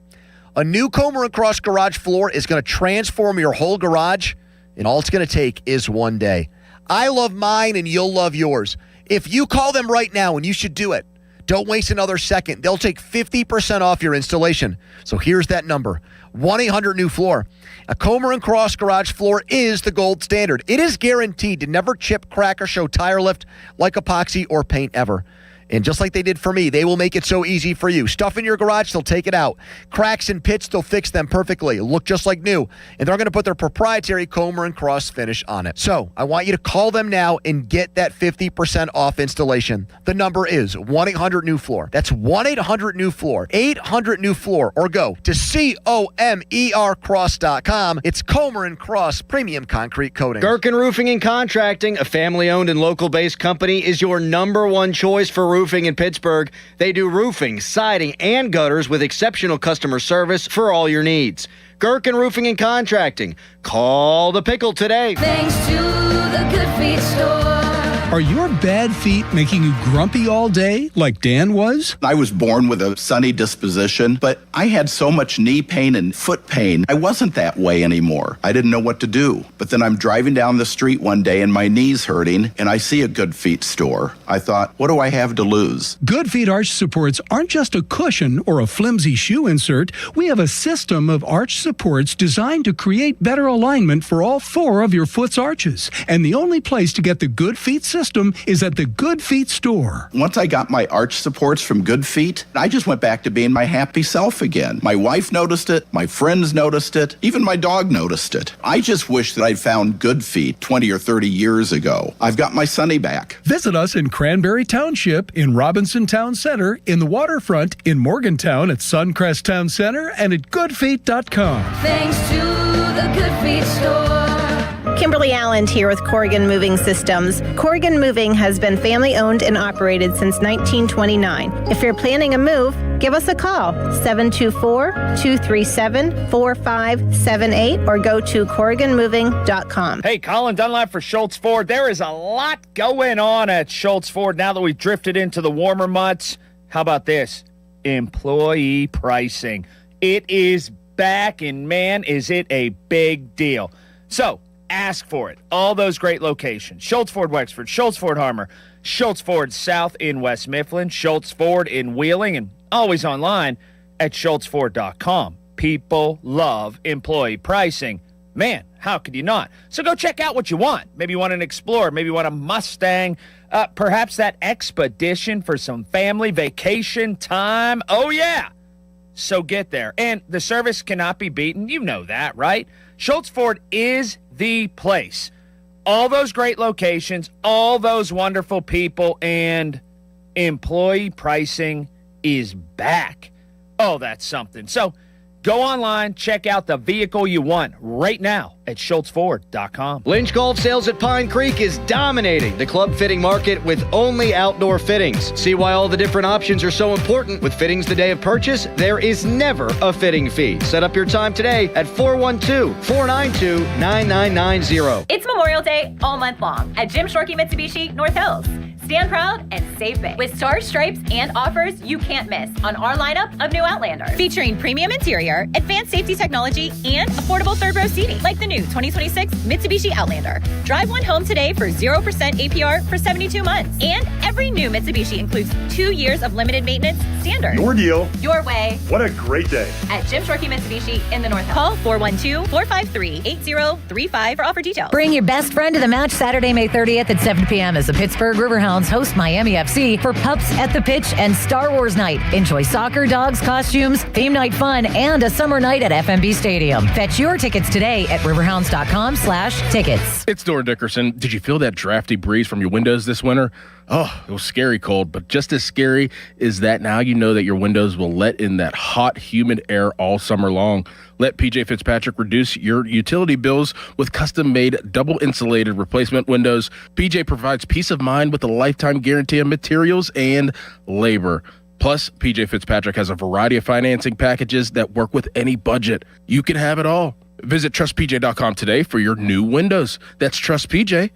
A new Comer & Cross garage floor is going to transform your whole garage, and all it's going to take is one day. I love mine, and you'll love yours. If you call them right now, and you should do it, don't waste another second. They'll take 50% off your installation. So here's that number, 1-800-NEW-FLOOR. A Comer & Cross garage floor is the gold standard. It is guaranteed to never chip, crack, or show tire lift like epoxy or paint ever. And just like they did for me, they will make it so easy for you. Stuff in your garage, they'll take it out. Cracks and pits, they'll fix them perfectly. Look just like new. And they're going to put their proprietary Comer & Cross finish on it. So I want you to call them now and get that 50% off installation. The number is 1-800-NEW-FLOOR. That's 1-800-NEW-FLOOR. 800-NEW-FLOOR. Or go to COMERcross.com. It's Comer & Cross Premium Concrete Coating. Gherkin Roofing and Contracting, a family-owned and local-based company, is your number one choice for roofing in Pittsburgh. They do roofing, siding, and gutters with exceptional customer service for all your needs. Gherkin Roofing and Contracting. Call the Pickle today. Thanks to the Good Feet Store. Are your bad feet making you grumpy all day like Dan was? I was born with a sunny disposition, but I had so much knee pain and foot pain. I wasn't that way anymore. I didn't know what to do. But then I'm driving down the street one day and my knee's hurting, and I see a Good Feet store. I thought, what do I have to lose? Good Feet arch supports aren't just a cushion or a flimsy shoe insert. We have a system of arch supports designed to create better alignment for all 4 of your foot's arches. And the only place to get the Good Feet system is at the Good Feet store. Once I got my arch supports from Good Feet, I just went back to being my happy self again. My wife noticed it, my friends noticed it, even my dog noticed it. I just wish that I'd found Good Feet 20 or 30 years ago. I've got my Sunny back. Visit us in Cranberry Township, in Robinson Town Center, in the waterfront, in Morgantown at Suncrest Town Center, and at goodfeet.com. Thanks to the Good Feet Store. Kimberly Allen here with Corrigan Moving Systems. Corrigan Moving has been family owned and operated since 1929. If you're planning a move, give us a call, 724-237-4578, or go to CorriganMoving.com. Hey, Colin Dunlap for Schultz Ford. There is a lot going on at Schultz Ford now that we've drifted into the warmer months. How about this? Employee pricing. It is back, and man, is it a big deal. So, ask for it. All those great locations. Schultz Ford Wexford, Schultz Ford Harmer, Schultz Ford South in West Mifflin, Schultz Ford in Wheeling, and always online at schultzford.com. People love employee pricing. Man, how could you not? So go check out what you want. Maybe you want an Explorer. Maybe you want a Mustang. Perhaps that Expedition for some family vacation time. Oh, yeah. So get there. And the service cannot be beaten. You know that, right? Schultz Ford is the place. All those great locations, all those wonderful people, and employee pricing is back. Oh, that's something. So go online, check out the vehicle you want right now at schultzford.com. Lynch Golf Sales at Pine Creek is dominating the club fitting market with only outdoor fittings. See why all the different options are so important. With fittings the day of purchase, there is never a fitting fee. Set up your time today at 412-492-9990. It's Memorial Day all month long at Jim Shorkey Mitsubishi North Hills. Stand proud and save big with stars, stripes, and offers you can't miss on our lineup of new Outlanders. Featuring premium interior, advanced safety technology, and affordable third-row seating, like the new 2026 Mitsubishi Outlander. Drive one home today for 0% APR for 72 months. And every new Mitsubishi includes 2 years of limited maintenance standard. Your deal. Your way. What a great day. At Jim Shorkey Mitsubishi in the North Hills. Call 412-453-8035 for offer details. Bring your best friend to the match Saturday, May 30th at 7 p.m. as the Pittsburgh Riverhounds host Miami FC for Pups at the Pitch and Star Wars Night. Enjoy soccer, dogs, costumes, theme night fun, and a summer night at FMB Stadium. Fetch your tickets today at riverhounds.com/tickets. It's Dora Dickerson. Did you feel that drafty breeze from your windows this winter? Oh, it was scary cold, but just as scary is that now you know that your windows will let in that hot, humid air all summer long. Let PJ Fitzpatrick reduce your utility bills with custom-made, double-insulated replacement windows. PJ provides peace of mind with a lifetime guarantee on materials and labor. Plus, PJ Fitzpatrick has a variety of financing packages that work with any budget. You can have it all. Visit trustpj.com today for your new windows. That's trustpj.com.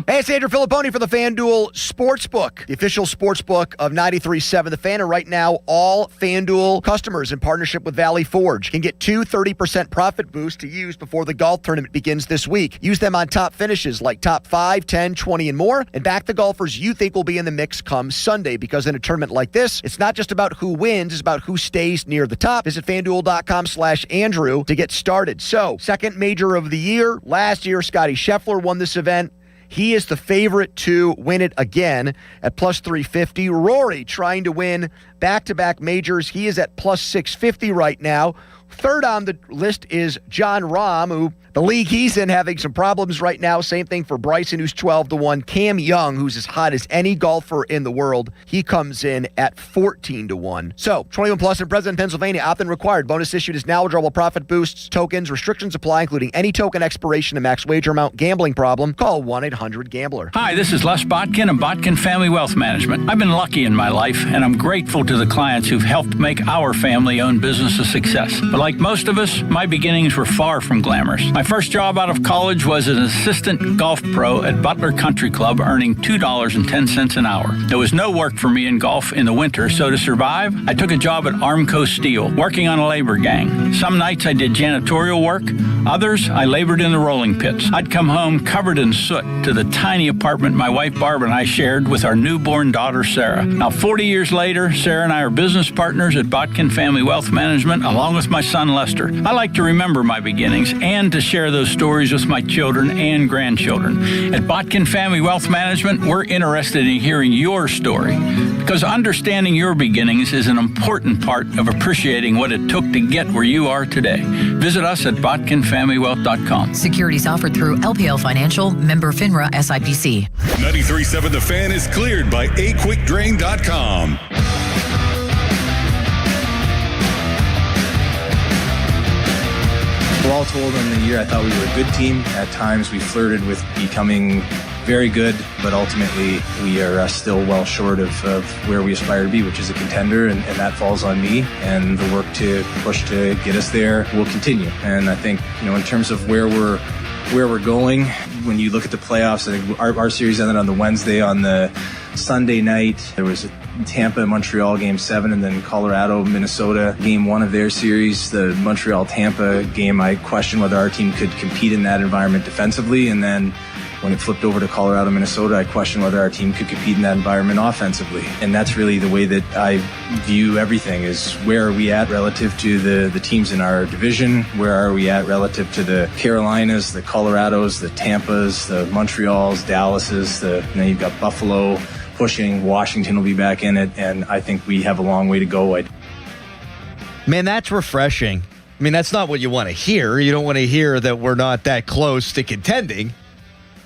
Hey, it's Andrew Filipponi for the FanDuel Sportsbook, the official sportsbook of 93.7 The Fan. And right now, all FanDuel customers in partnership with Valley Forge can get 2 30% profit boosts to use before the golf tournament begins this week. Use them on top finishes like top 5, 10, 20, and more, and back the golfers you think will be in the mix come Sunday, because in a tournament like this, it's not just about who wins, it's about who stays near the top. Visit FanDuel.com/Andrew to get started. So, second major of the year. Last year, Scotty Scheffler won this event. He is the favorite to win it again at plus 350. Rory trying to win back-to-back majors. He is at plus 650 right now. Third on the list is John Rahm, who the league he's in having some problems right now. Same thing for Bryson, who's 12-1. Cam Young, who's as hot as any golfer in the world, he comes in at 14-1. So, 21 plus and present in Pennsylvania, opt-in required. Bonus issued is now withdrawable profit boosts, tokens, restrictions apply, including any token expiration and max wager amount. Gambling problem? Call 1-800-GAMBLER. Hi, this is Les Botkin of Botkin Family Wealth Management. I've been lucky in my life, and I'm grateful to the clients who've helped make our family-owned business a success. But like most of us, my beginnings were far from glamorous. My first job out of college was as an assistant golf pro at Butler Country Club, earning $2.10 an hour. There was no work for me in golf in the winter, so to survive, I took a job at Armco Steel, working on a labor gang. Some nights I did janitorial work. Others, I labored in the rolling pits. I'd come home covered in soot to the tiny apartment my wife Barb and I shared with our newborn daughter Sarah. Now, 40 years later, Sarah and I are business partners at Botkin Family Wealth Management, along with my son Lester. I like to remember my beginnings and to share those stories with my children and grandchildren. At Botkin Family Wealth Management, we're interested in hearing your story, because understanding your beginnings is an important part of appreciating what it took to get where you are today. Visit us at botkinfamilywealth.com. Securities offered through LPL Financial, member FINRA SIPC. 93.7 The Fan is cleared by aquickdrain.com. Well, all told in the year, I thought we were a good team. At times, we flirted with becoming very good, but ultimately, we are still well short of where we aspire to be, which is a contender, and that falls on me. And the work to push to get us there will continue. And I think, in terms of where we're going, when you look at the playoffs, I think our series ended on the Wednesday. On the Sunday night, there was a Tampa-Montreal Game 7, and then Colorado-Minnesota Game 1 of their series. The Montreal-Tampa game, I questioned whether our team could compete in that environment defensively. And then When it flipped over to Colorado, Minnesota, I questioned whether our team could compete in that environment offensively. And that's really the way that I view everything, is where are we at relative to the teams in our division? Where are we at relative to the Carolinas, the Colorados, the Tampas, the Montreals, Dallases, then you've got Buffalo pushing, Washington will be back in it, and I think we have a long way to go. Man, that's refreshing. I mean, that's not what you want to hear. You don't want to hear that we're not that close to contending.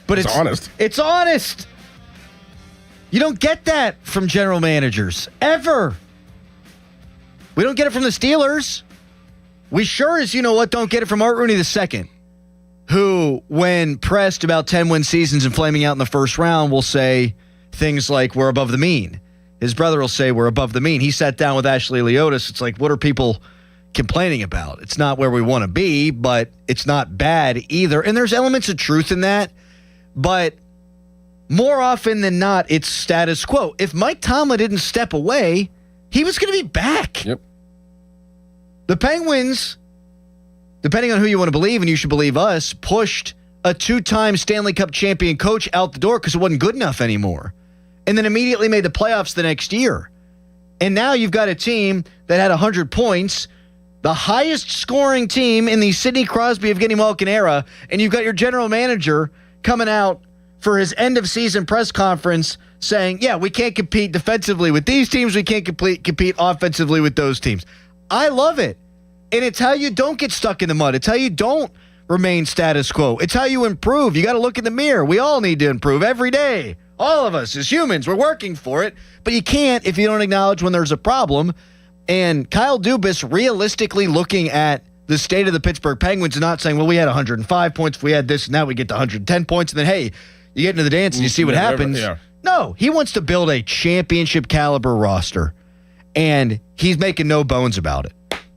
But it's honest. It's honest. You don't get that from general managers, ever. We don't get it from the Steelers. We sure as, don't get it from Art Rooney II, who, when pressed about 10-win seasons and flaming out in the first round, will say things like, we're above the mean. His brother will say, we're above the mean. He sat down with Ashley Leotis. It's like, what are people complaining about? It's not where we want to be, but it's not bad either. And there's elements of truth in that. But more often than not, it's status quo. If Mike Tomlin didn't step away, he was going to be back. Yep. The Penguins, depending on who you want to believe, and you should believe us, pushed a 2-time Stanley Cup champion coach out the door because it wasn't good enough anymore. And then immediately made the playoffs the next year. And now you've got a team that had 100 points, the highest scoring team in the Sidney Crosby, Evgeny Malkin era, and you've got your general manager coming out for his end-of-season press conference saying, yeah, we can't compete defensively with these teams, we can't compete offensively with those teams. I love it. And it's how you don't get stuck in the mud. It's how you don't remain status quo. It's how you improve. You got to look in the mirror. We all need to improve every day. All of us as humans, we're working for it. But you can't if you don't acknowledge when there's a problem. And Kyle Dubas realistically looking at the state of the Pittsburgh Penguins and not saying, well, we had 105 points. If we had this, now we get to 110 points. And then, hey, you get into the dance and you see what happens. Yeah. No, he wants to build a championship caliber roster. And he's making no bones about it.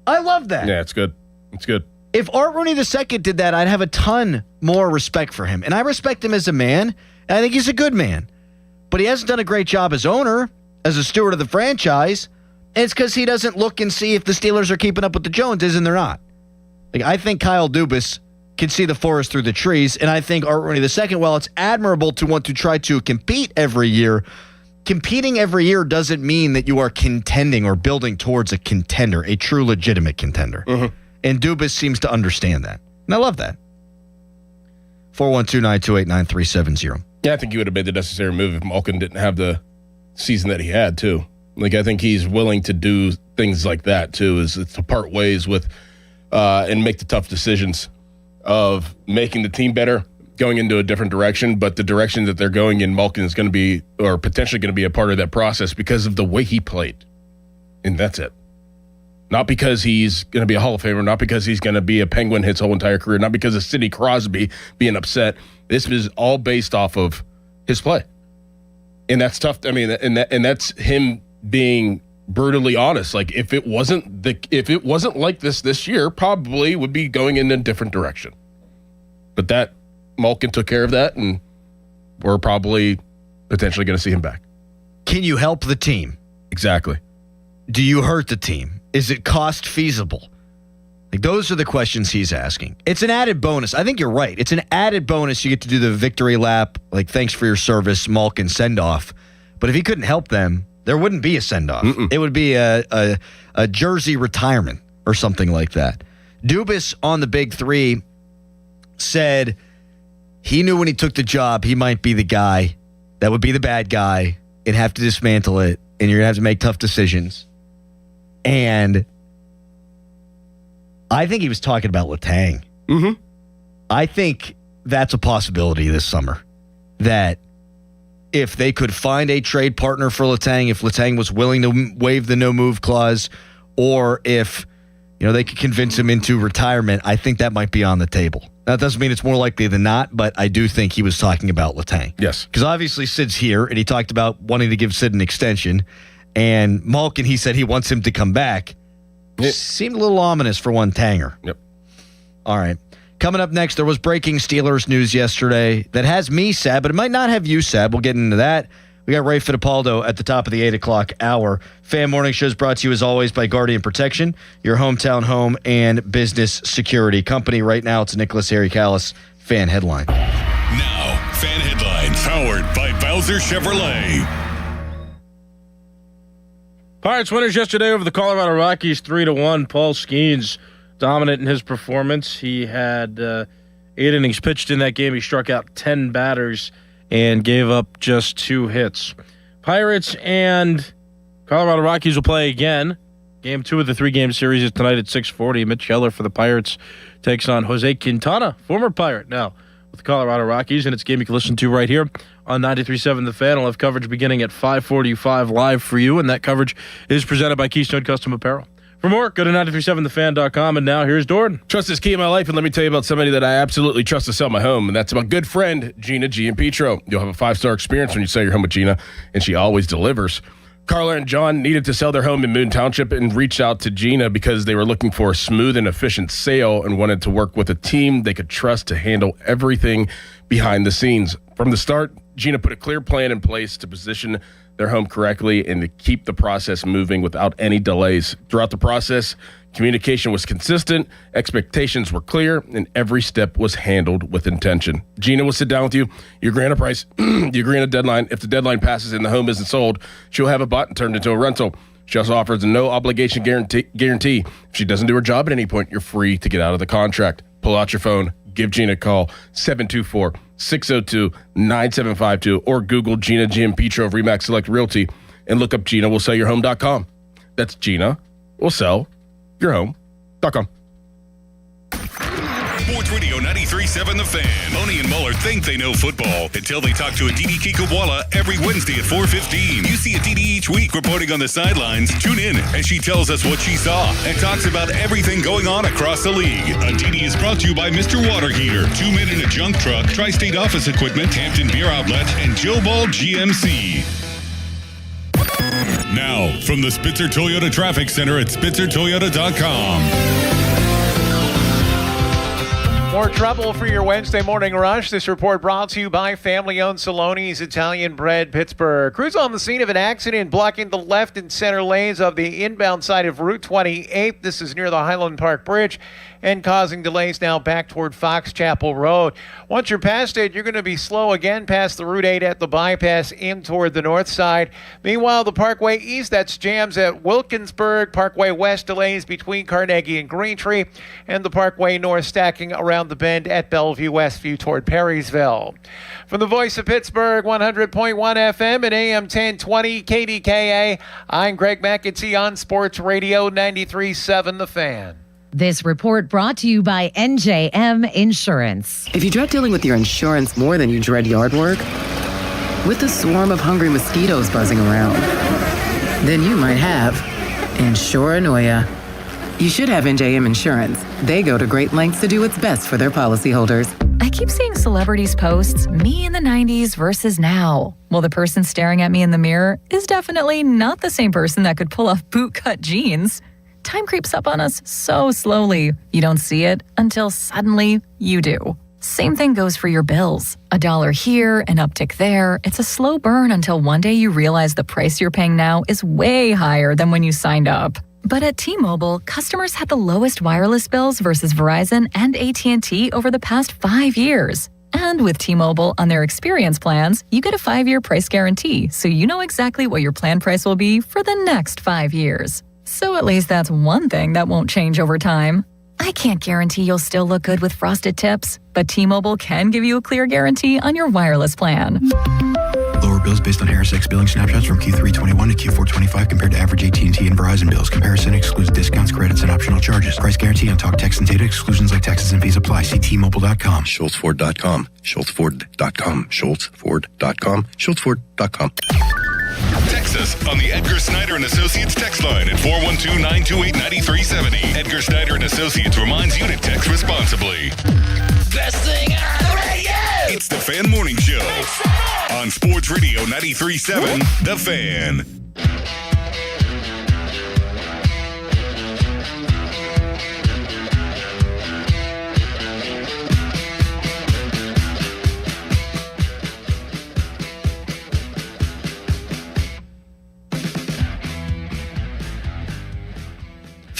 I love that. Yeah, it's good. It's good. If Art Rooney II did that, I'd have a ton more respect for him. And I respect him as a man, and I think he's a good man. But he hasn't done a great job as owner, as a steward of the franchise, and it's because he doesn't look and see if the Steelers are keeping up with the Joneses, and they're not. Like, I think Kyle Dubas can see the forest through the trees, and I think Art Rooney II, while it's admirable to want to try to compete every year, competing every year doesn't mean that you are contending or building towards a contender, a true legitimate contender. Mm-hmm. And Dubas seems to understand that. And I love that. 412-928-9370. Yeah, I think he would have made the necessary move if Malkin didn't have the season that he had, too. Like, I think he's willing to do things like that, too, is to part ways with and make the tough decisions of making the team better, going into a different direction, but the direction that they're going in, Malkin is going to be, or potentially going to be a part of that process because of the way he played. And that's it. Not because he's going to be a Hall of Famer, not because he's going to be a Penguin his whole entire career, not because of Sidney Crosby being upset. This is all based off of his play. And that's tough. I mean, and that's him being brutally honest. Like, if it wasn't like this year, probably would be going in a different direction. But that Malkin took care of that, and we're probably potentially going to see him back. Can you help the team? Exactly. Do you hurt the team? Is it cost feasible? Like, those are the questions he's asking. It's an added bonus. I think you're right. It's an added bonus. You get to do the victory lap, like, thanks for your service, Malkin send-off. But if he couldn't help them, there wouldn't be a send-off. It would be a jersey retirement or something like that. Dubas on the Big Three said he knew when he took the job he might be the guy that would be the bad guy and have to dismantle it, and you're going to have to make tough decisions. And I think he was talking about Letang. Mm-hmm. I think that's a possibility this summer, that if they could find a trade partner for Letang, if Letang was willing to waive the no-move clause, or if they could convince him into retirement, I think that might be on the table. That doesn't mean it's more likely than not, but I do think he was talking about Letang. Yes. Because obviously Sid's here, and he talked about wanting to give Sid an extension. And Malkin, he said he wants him to come back. It seemed a little ominous for one Tanger. Yep. All right. Coming up next, there was breaking Steelers news yesterday that has me sad, but it might not have you sad. We'll get into that. We got Ray Fittipaldo at the top of the 8 o'clock hour. Fan Morning Show is brought to you, as always, by Guardian Protection, your hometown home and business security company. Right now, it's a Nicholas Harry Callis fan headline. Now, Fan Headlines, powered by Bowser Chevrolet. Pirates winners yesterday over the Colorado Rockies 3-1. Paul Skenes dominant in his performance. He had 8 innings pitched in that game. He struck out 10 batters and gave up just 2 hits. Pirates and Colorado Rockies will play again. Game 2 of the 3-game series is tonight at 6:40. Mitch Keller for the Pirates takes on Jose Quintana, former Pirate now with the Colorado Rockies, and it's a game you can listen to right here on 93.7 The Fan. I'll have coverage beginning at 5:45 live for you, and that coverage is presented by Keystone Custom Apparel. For more, go to 937thefan.com, and now here's Jordan. Trust is key in my life, and let me tell you about somebody that I absolutely trust to sell my home, and that's my good friend, Gina G. and Petro. You'll have a 5-star experience when you sell your home with Gina, and she always delivers. Carla and John needed to sell their home in Moon Township and reached out to Gina because they were looking for a smooth and efficient sale and wanted to work with a team they could trust to handle everything behind the scenes. From the start, Gina put a clear plan in place to position their home correctly and to keep the process moving without any delays. Throughout the process, communication was consistent, expectations were clear, and every step was handled with intention. Gina will sit down with you, you agree on a price, you agree on a deadline. If the deadline passes and the home isn't sold, she'll have it bought and turned into a rental. She also offers a no-obligation guarantee. If she doesn't do her job at any point, you're free to get out of the contract. Pull out your phone, give Gina a call, 724-602-9752, or Google Gina G. and Petro of Remax Select Realty and look up GinaWillSellYourHome.com. That's Gina will sell your home.com. Sports Radio 93.7 The Fan. Boney and Muller think they know football until they talk to Aditi Kikawala every Wednesday at 4:15. You see Aditi each week reporting on the sidelines. Tune in as she tells us what she saw and talks about everything going on across the league. Aditi is brought to you by Mr. Water Heater, 2 Men in a Junk Truck, Tri-State Office Equipment, Hampton Beer Outlet, and Joe Ball GMC. Now, from the Spitzer Toyota Traffic Center at SpitzerToyota.com. More trouble for your Wednesday morning rush. This report brought to you by family-owned Saloni's Italian Bread Pittsburgh. Crews on the scene of an accident blocking the left and center lanes of the inbound side of Route 28. This is near the Highland Park Bridge and causing delays now back toward Fox Chapel Road. Once you're past it, you're going to be slow again past the Route 8 at the bypass in toward the north side. Meanwhile, the Parkway East, that's jams at Wilkinsburg. Parkway West delays between Carnegie and Greentree, and the Parkway North stacking around the bend at Bellevue Westview toward Perrysville. From the voice of Pittsburgh, 100.1 FM and AM 1020 KDKA, I'm Greg McEntee on Sports Radio 93.7 The Fan. This report brought to you by NJM Insurance. If you dread dealing with your insurance more than you dread yard work, with a swarm of hungry mosquitoes buzzing around, then you might have Insuranoia. You should have NJM Insurance. They go to great lengths to do what's best for their policyholders. I keep seeing celebrities post me in the 90s versus now. Well, the person staring at me in the mirror is definitely not the same person that could pull off bootcut jeans. Time creeps up on us so slowly. You don't see it until suddenly you do. Same thing goes for your bills. $1 here, an uptick there. It's a slow burn until one day you realize the price you're paying now is way higher than when you signed up. But at T-Mobile, customers had the lowest wireless bills versus Verizon and AT&T over the past 5 years. And with T-Mobile on their experience plans, you get a 5-year price guarantee, so you know exactly what your plan price will be for the next 5 years. So at least that's one thing that won't change over time. I can't guarantee you'll still look good with frosted tips, but T-Mobile can give you a clear guarantee on your wireless plan. Lower bills based on Harris X billing snapshots from Q3 21 to Q4 25 compared to average AT&T and Verizon bills. Comparison excludes discounts, credits, and optional charges. Price guarantee on talk, text, and data. Exclusions like taxes and fees apply. See T-Mobile.com. SchultzFord.com. SchultzFord.com. SchultzFord.com. SchultzFord.com. Text us on the Edgar Snyder and Associates text line at 412-928-9370. Edgar Snyder and Associates reminds you to text responsibly. Best thing on the radio! It's the Fan Morning Show on Sports Radio 93.7 The Fan.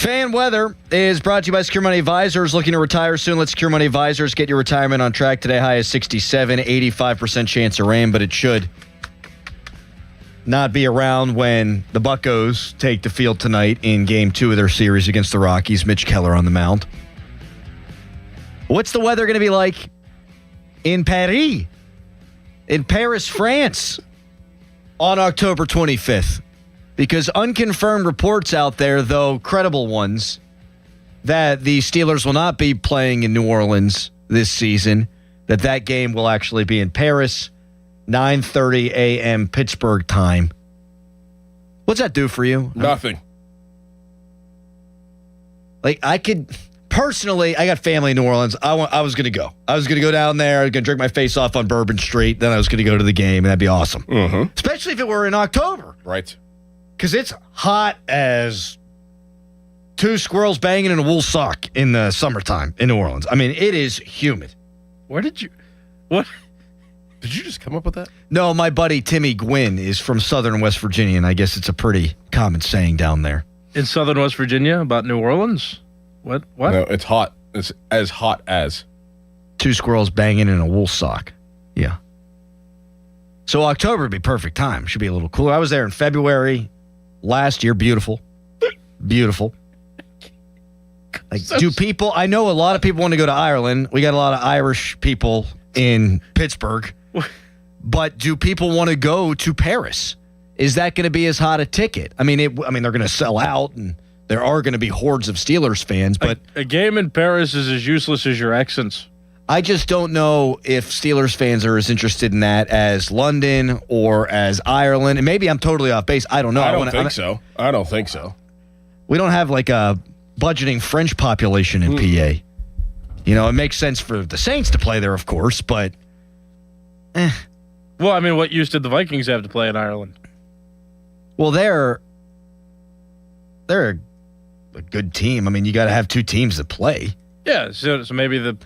Fan weather is brought to you by Secure Money Advisors. Looking to retire soon? Let Secure Money Advisors get your retirement on track today. High is 67, 85% chance of rain, but it should not be around when the Buccos take the field tonight in Game 2 of their series against the Rockies. Mitch Keller on the mound. What's the weather going to be like in Paris, in Paris, France, on October 25th? Because unconfirmed reports out there, though credible ones, that the Steelers will not be playing in New Orleans this season, that game will actually be in Paris, 9:30 a.m. Pittsburgh time. What's that do for you? Nothing. Like, I could... Personally, I got family in New Orleans. I was going to go. I was going to go down there. I was going to drink my face off on Bourbon Street. Then I was going to go to the game, and that'd be awesome. Mm-hmm. Especially if it were in October. Right. Because it's hot as two squirrels banging in a wool sock in the summertime in New Orleans. I mean, it is humid. What? Did you just come up with that? No, my buddy Timmy Gwynn is from southern West Virginia, and I guess it's a pretty common saying down there. In southern West Virginia about New Orleans? What? No, it's hot. It's as hot as. Two squirrels banging in a wool sock. Yeah. So October would be perfect time. Should be a little cooler. I was there in February last year. Beautiful. Beautiful. Like, I know a lot of people want to go to Ireland. We got a lot of Irish people in Pittsburgh. But do people want to go to Paris? Is that going to be as hot a ticket? I mean, they're going to sell out, and there are going to be hordes of Steelers fans. But a game in Paris is as useless as your accents. I just don't know if Steelers fans are as interested in that as London or as Ireland. And maybe I'm totally off base. I don't know. I don't think so. We don't have like a budgeting French population in PA. You know, it makes sense for the Saints to play there, of course, but Well, I mean, what use did the Vikings have to play in Ireland? Well, they're a good team. I mean, you got to have two teams that play. Yeah, so maybe you're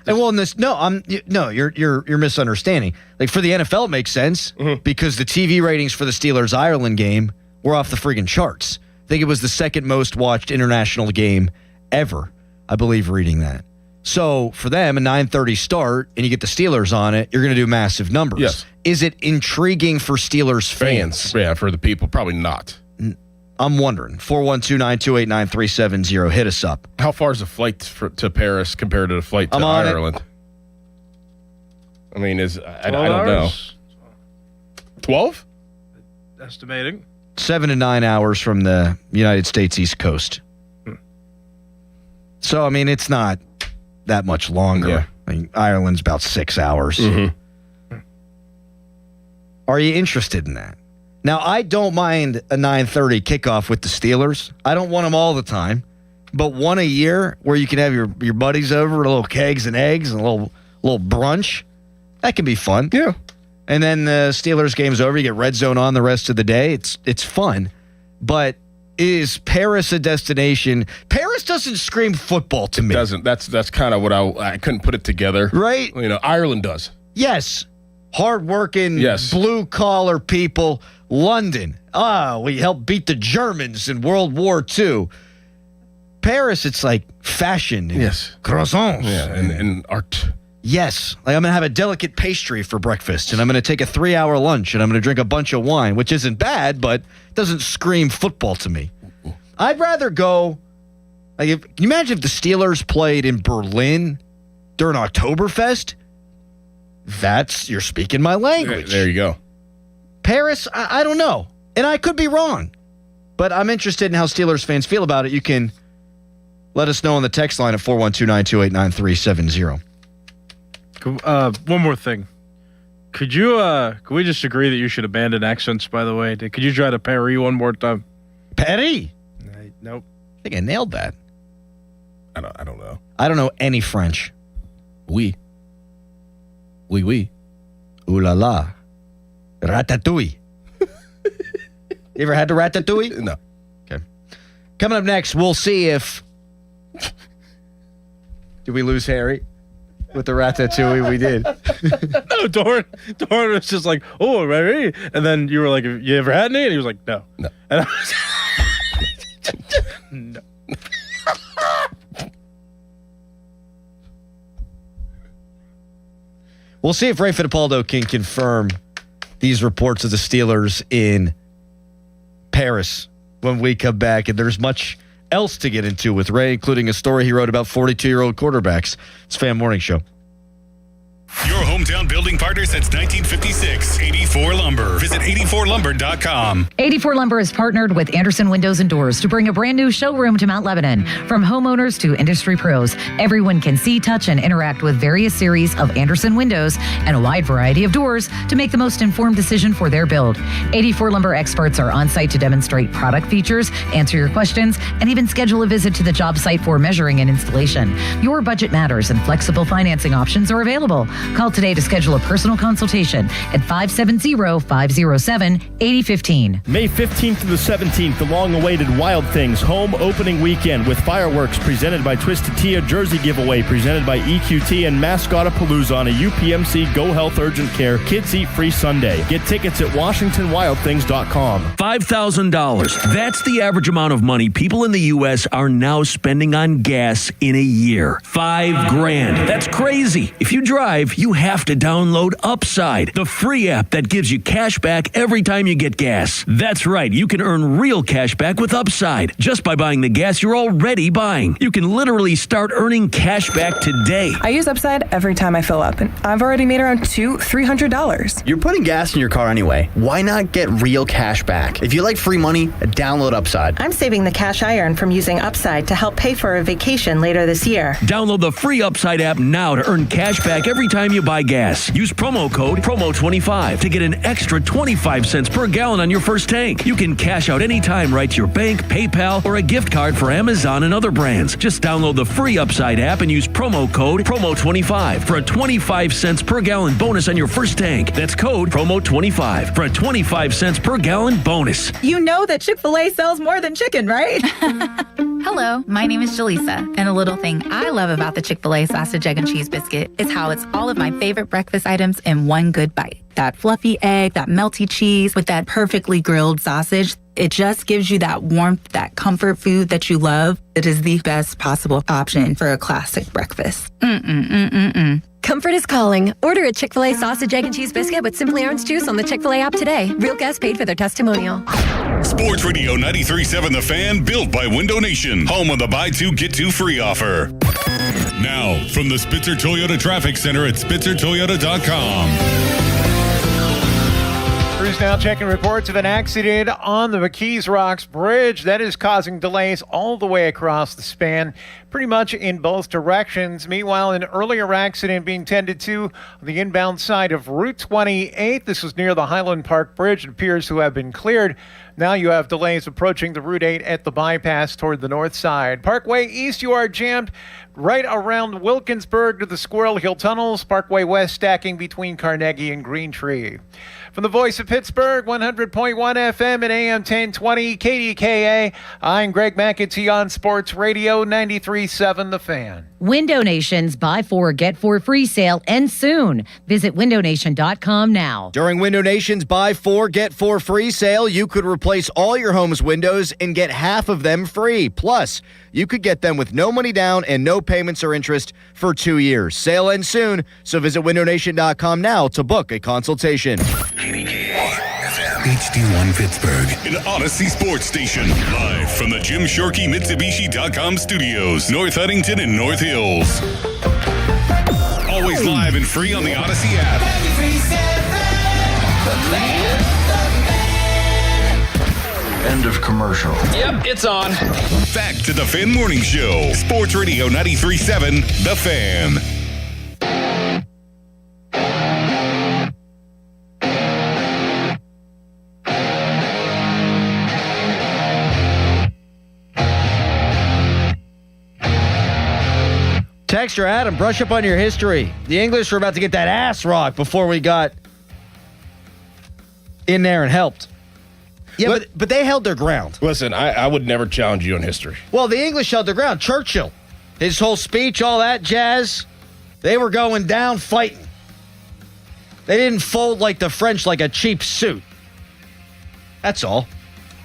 misunderstanding. Like, for the NFL, it makes sense because the TV ratings for the Steelers Ireland game were off the friggin' charts. I think it was the second most watched international game ever, I believe, reading that. So for them, a 9:30 start, and you get the Steelers on it, you're going to do massive numbers. Yes. Is it intriguing for Steelers fans? Yeah, for the people, probably not. I'm wondering. 412-928-9370. Hit us up. How far is the flight to Paris compared to the flight to Ireland? I mean, I don't know. 12? Estimating. 7 to 9 hours from the United States East Coast. So, I mean, it's not that much longer. Yeah. I mean, Ireland's about 6 hours. Are you interested in that? Now, I don't mind a 9:30 kickoff with the Steelers. I don't want them all the time, but one a year where you can have your buddies over, a little kegs and eggs and a little brunch, that can be fun. Yeah. And then the Steelers game's over, you get Red Zone on the rest of the day. It's fun. But is Paris a destination? Paris doesn't scream football to me. It doesn't. That's kind of what I couldn't put it together. Right? You know, Ireland does. Yes. Hardworking, blue-collar people. London. We helped beat the Germans in World War II. Paris, it's like fashion and croissants. Yeah, and art. Yes. Like, I'm going to have a delicate pastry for breakfast, and I'm going to take a 3-hour lunch, and I'm going to drink a bunch of wine, which isn't bad, but doesn't scream football to me. I'd rather go... Like, can you imagine if the Steelers played in Berlin during Oktoberfest? You're speaking my language. There you go. Paris, I don't know. And I could be wrong. But I'm interested in how Steelers fans feel about it. You can let us know on the text line at 412-928-9370. One more thing. Could we just agree that you should abandon accents, by the way? Could you try to Paris one more time? Paris? Nope. I think I nailed that. I don't know. I don't know any French. Oui. Ooh la la. Ratatouille. You ever had the ratatouille? No. Okay. Coming up next, we'll see if... Did we lose Harry with the ratatouille? We did. No, Doran was just like, oh, right. And then you were like, you ever had any? And he was like, no. No. And I was no. We'll see if Ray Fittipaldo can confirm these reports of the Steelers in Paris when we come back. And there's much else to get into with Ray, including a story he wrote about 42-year-old quarterbacks. It's Fan Morning Show. Your hometown building partner since 1956. 84 Lumber. Visit 84lumber.com. 84 Lumber has partnered with Anderson Windows and Doors to bring a brand new showroom to Mount Lebanon. From homeowners to industry pros, everyone can see, touch, and interact with various series of Anderson windows and a wide variety of doors to make the most informed decision for their build. 84 Lumber experts are on site to demonstrate product features, answer your questions, and even schedule a visit to the job site for measuring and installation. Your budget matters, and flexible financing options are available. Call today to schedule a personal consultation at 570-507-8015. May 15th to the 17th, the long-awaited Wild Things home opening weekend with fireworks presented by Twisted Tea, a jersey giveaway presented by EQT, and Mascotapalooza on a UPMC Go Health Urgent Care Kids Eat Free Sunday. Get tickets at WashingtonWildThings.com. $5,000. That's the average amount of money people in the U.S. are now spending on gas in a year. $5,000. That's crazy. If you drive, you have to download Upside, the free app that gives you cash back every time you get gas. That's right, you can earn real cash back with Upside just by buying the gas you're already buying. You can literally start earning cash back today. I use Upside every time I fill up, and I've already made around $300. You're putting gas in your car anyway. Why not get real cash back? If you like free money, download Upside. I'm saving the cash I earn from using Upside to help pay for a vacation later this year. Download the free Upside app now to earn cash back every time you buy gas. Use promo code PROMO25 to get an extra 25 cents per gallon on your first tank. You can cash out anytime right to your bank, PayPal, or a gift card for Amazon and other brands. Just download the free Upside app and use promo code PROMO25 for a 25 cents per gallon bonus on your first tank. That's code PROMO25 for a 25 cents per gallon bonus. You know that Chick-fil-A sells more than chicken, right? Hello, my name is Jaleesa, and a little thing I love about the Chick-fil-A sausage, egg, and cheese biscuit is how it's all of my favorite breakfast items in one good bite. That fluffy egg, that melty cheese with that perfectly grilled sausage. It just gives you that warmth, that comfort food that you love. It is the best possible option for a classic breakfast. Comfort is calling. Order a Chick-fil-A sausage, egg, and cheese biscuit with Simply Orange Juice on the Chick-fil-A app today. Real guests paid for their testimonial. Sports Radio 93.7 The Fan, built by Window Nation, home of the buy two, get two free offer. Now, from the Spitzer Toyota Traffic Center at SpitzerToyota.com. Crews now checking reports of an accident on the McKees Rocks Bridge that is causing delays all the way across the span, pretty much in both directions. Meanwhile, an earlier accident being tended to on the inbound side of Route 28. This was near the Highland Park Bridge. It appears to have been cleared. Now you have delays approaching the Route 8 at the bypass toward the north side. Parkway East, you are jammed right around Wilkinsburg to the Squirrel Hill Tunnels. Parkway West stacking between Carnegie and Green Tree. From the voice of Pittsburgh, 100.1 FM and AM 1020 KDKA, I'm Greg McEntee on Sports Radio 93.7 The Fan. Window Nation's Buy 4, Get 4 free sale ends soon. Visit windownation.com now. During Window Nation's Buy 4, Get 4 free sale, you could replace all your home's windows and get half of them free. Plus, you could get them with no money down and no payments or interest for 2 years. Sale ends soon, so visit windownation.com now to book a consultation. HD1 Pittsburgh, an Odyssey sports station. Live from the Jim Shorkey Mitsubishi.com studios, North Huntington and North Hills. Always live and free on the Odyssey app. End of commercial. Yep, it's on. Back to the Fan Morning Show. Sports Radio 93.7 The Fan. Texter Adam, brush up on your history. The English were about to get that ass rocked before we got in there and helped. Yeah, but they held their ground. Listen, I would never challenge you on history. Well, the English held their ground. Churchill, his whole speech, all that jazz, they were going down fighting. They didn't fold like the French like a cheap suit. That's all.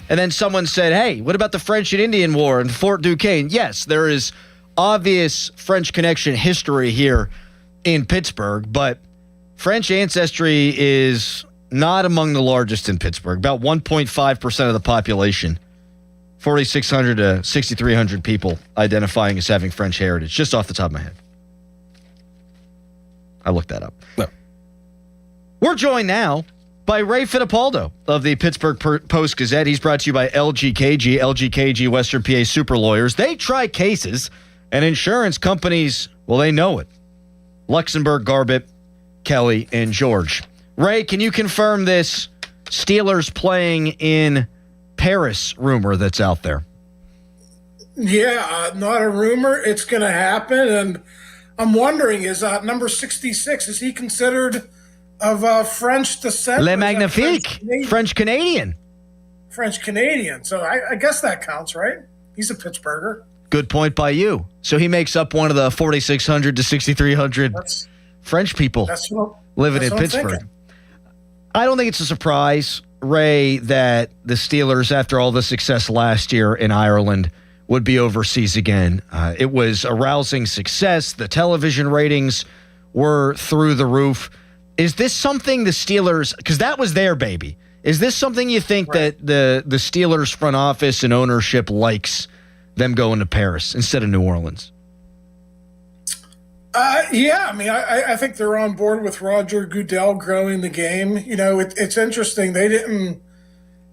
And then someone said, hey, what about the French and Indian War and Fort Duquesne? Yes, there is obvious French Connection history here in Pittsburgh, but French ancestry is not among the largest in Pittsburgh, about 1.5% of the population. 4,600 to 6,300 people identifying as having French heritage, just off the top of my head. I looked that up. No. We're joined now by Ray Fittipaldo of the Pittsburgh Post-Gazette. He's brought to you by LGKG, Western PA Super Lawyers. They try cases, and insurance companies, well, they know it. Luxembourg, Garbett, Kelly, and George. Ray, can you confirm this Steelers playing in Paris rumor that's out there? Yeah, not a rumor. It's going to happen. And I'm wondering, is number 66, is he considered of French descent? Le Magnifique, French-Canadian. French-Canadian. So I guess that counts, right? He's a Pittsburgher. Good point by you. So he makes up one of the 4,600 to 6,300 French people living in Pittsburgh. I don't think it's a surprise, Ray, that the Steelers, after all the success last year in Ireland, would be overseas again. It was a rousing success. The television ratings were through the roof. Is this something the Steelers, because that was their baby, is this something you think that the Steelers front office and ownership likes them going to Paris instead of New Orleans? Yeah, I mean, I think they're on board with Roger Goodell growing the game. You know, it's interesting. They didn't,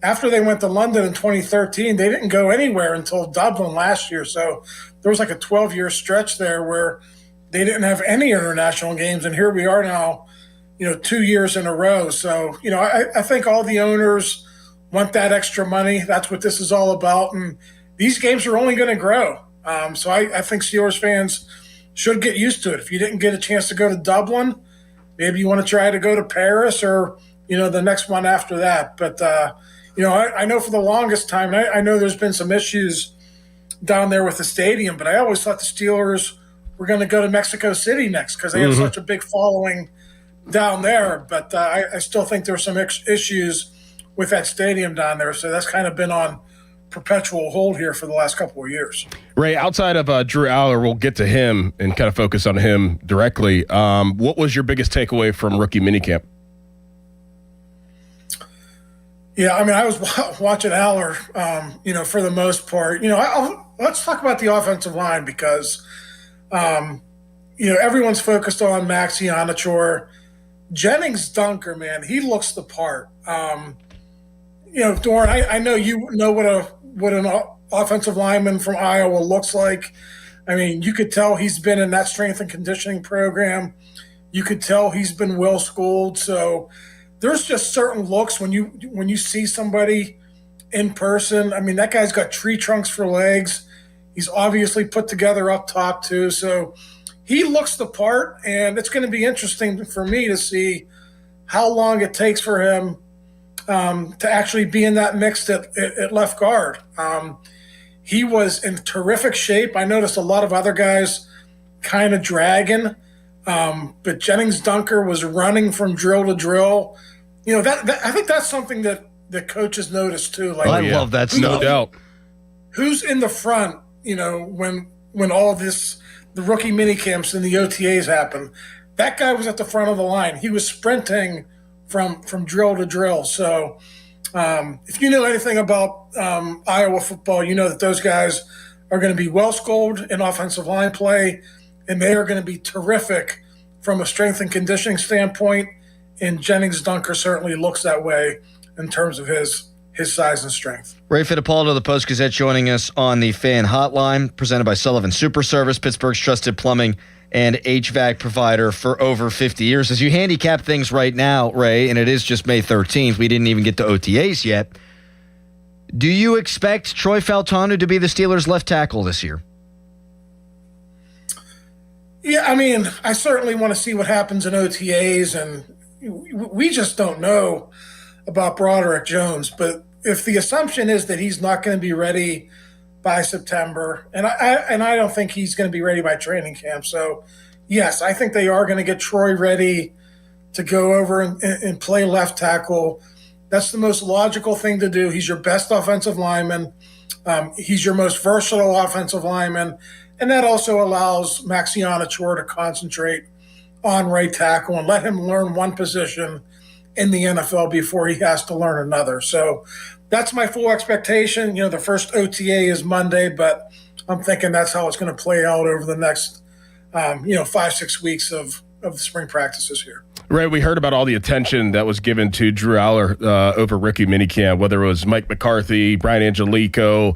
after they went to London in 2013, they didn't go anywhere until Dublin last year. So there was like a 12-year stretch there where they didn't have any international games. And here we are now, 2 years in a row. So, I think all the owners want that extra money. That's what this is all about. And these games are only going to grow. So I think Steelers fans should get used to it. If you didn't get a chance to go to Dublin, maybe you want to try to go to Paris or, the next one after that. But, I know for the longest time, and I know there's been some issues down there with the stadium, but I always thought the Steelers were going to go to Mexico City next because they have such a big following down there. But I still think there's some issues with that stadium down there. So that's kind of been on perpetual hold here for the last couple of years. Ray, outside of Drew Aller, we'll get to him and kind of focus on him directly. What was your biggest takeaway from rookie minicamp? Yeah, I mean, I was watching Aller, for the most part. Let's talk about the offensive line because, everyone's focused on Maxi Onachor. Jennings Dunker, man, he looks the part. Doran, I know you know what an offensive lineman from Iowa looks like. I mean, you could tell he's been in that strength and conditioning program. You could tell he's been well schooled. So there's just certain looks when you see somebody in person. I mean, that guy's got tree trunks for legs. He's obviously put together up top too. So he looks the part, and it's going to be interesting for me to see how long it takes for him to actually be in that mix at left guard. He was in terrific shape. I noticed a lot of other guys kind of dragging, but Jennings Dunker was running from drill to drill. I think that's something that the coaches noticed too. Like, I love that stuff. No doubt. Who's in the front, when all this, the rookie mini camps and the OTAs happen? That guy was at the front of the line. He was sprinting from drill to drill. So if you know anything about Iowa football, you know that those guys are going to be well-schooled in offensive line play, and they are going to be terrific from a strength and conditioning standpoint. And Jennings Dunker certainly looks that way in terms of his size and strength. Ray Fittipaldo, the Post-Gazette, joining us on the Fan Hotline, presented by Sullivan Super Service, Pittsburgh's trusted plumbing and HVAC provider for over 50 years. As you handicap things right now, Ray, and it is just May 13th, we didn't even get to OTAs yet. Do you expect Troy Faltanu to be the Steelers' left tackle this year? Yeah, I mean, I certainly want to see what happens in OTAs, and we just don't know about Broderick Jones. But if the assumption is that he's not going to be ready by September, and I don't think he's going to be ready by training camp. So, yes, I think they are going to get Troy ready to go over and play left tackle. That's the most logical thing to do. He's your best offensive lineman. He's your most versatile offensive lineman. And that also allows Maxi Onachor to concentrate on right tackle and let him learn one position in the NFL before he has to learn another. So that's my full expectation. The first OTA is Monday, but I'm thinking that's how it's going to play out over the next, 5-6 weeks of the spring practices here. Right, we heard about all the attention that was given to Drew Aller over rookie minicamp, whether it was Mike McCarthy, Brian Angelico,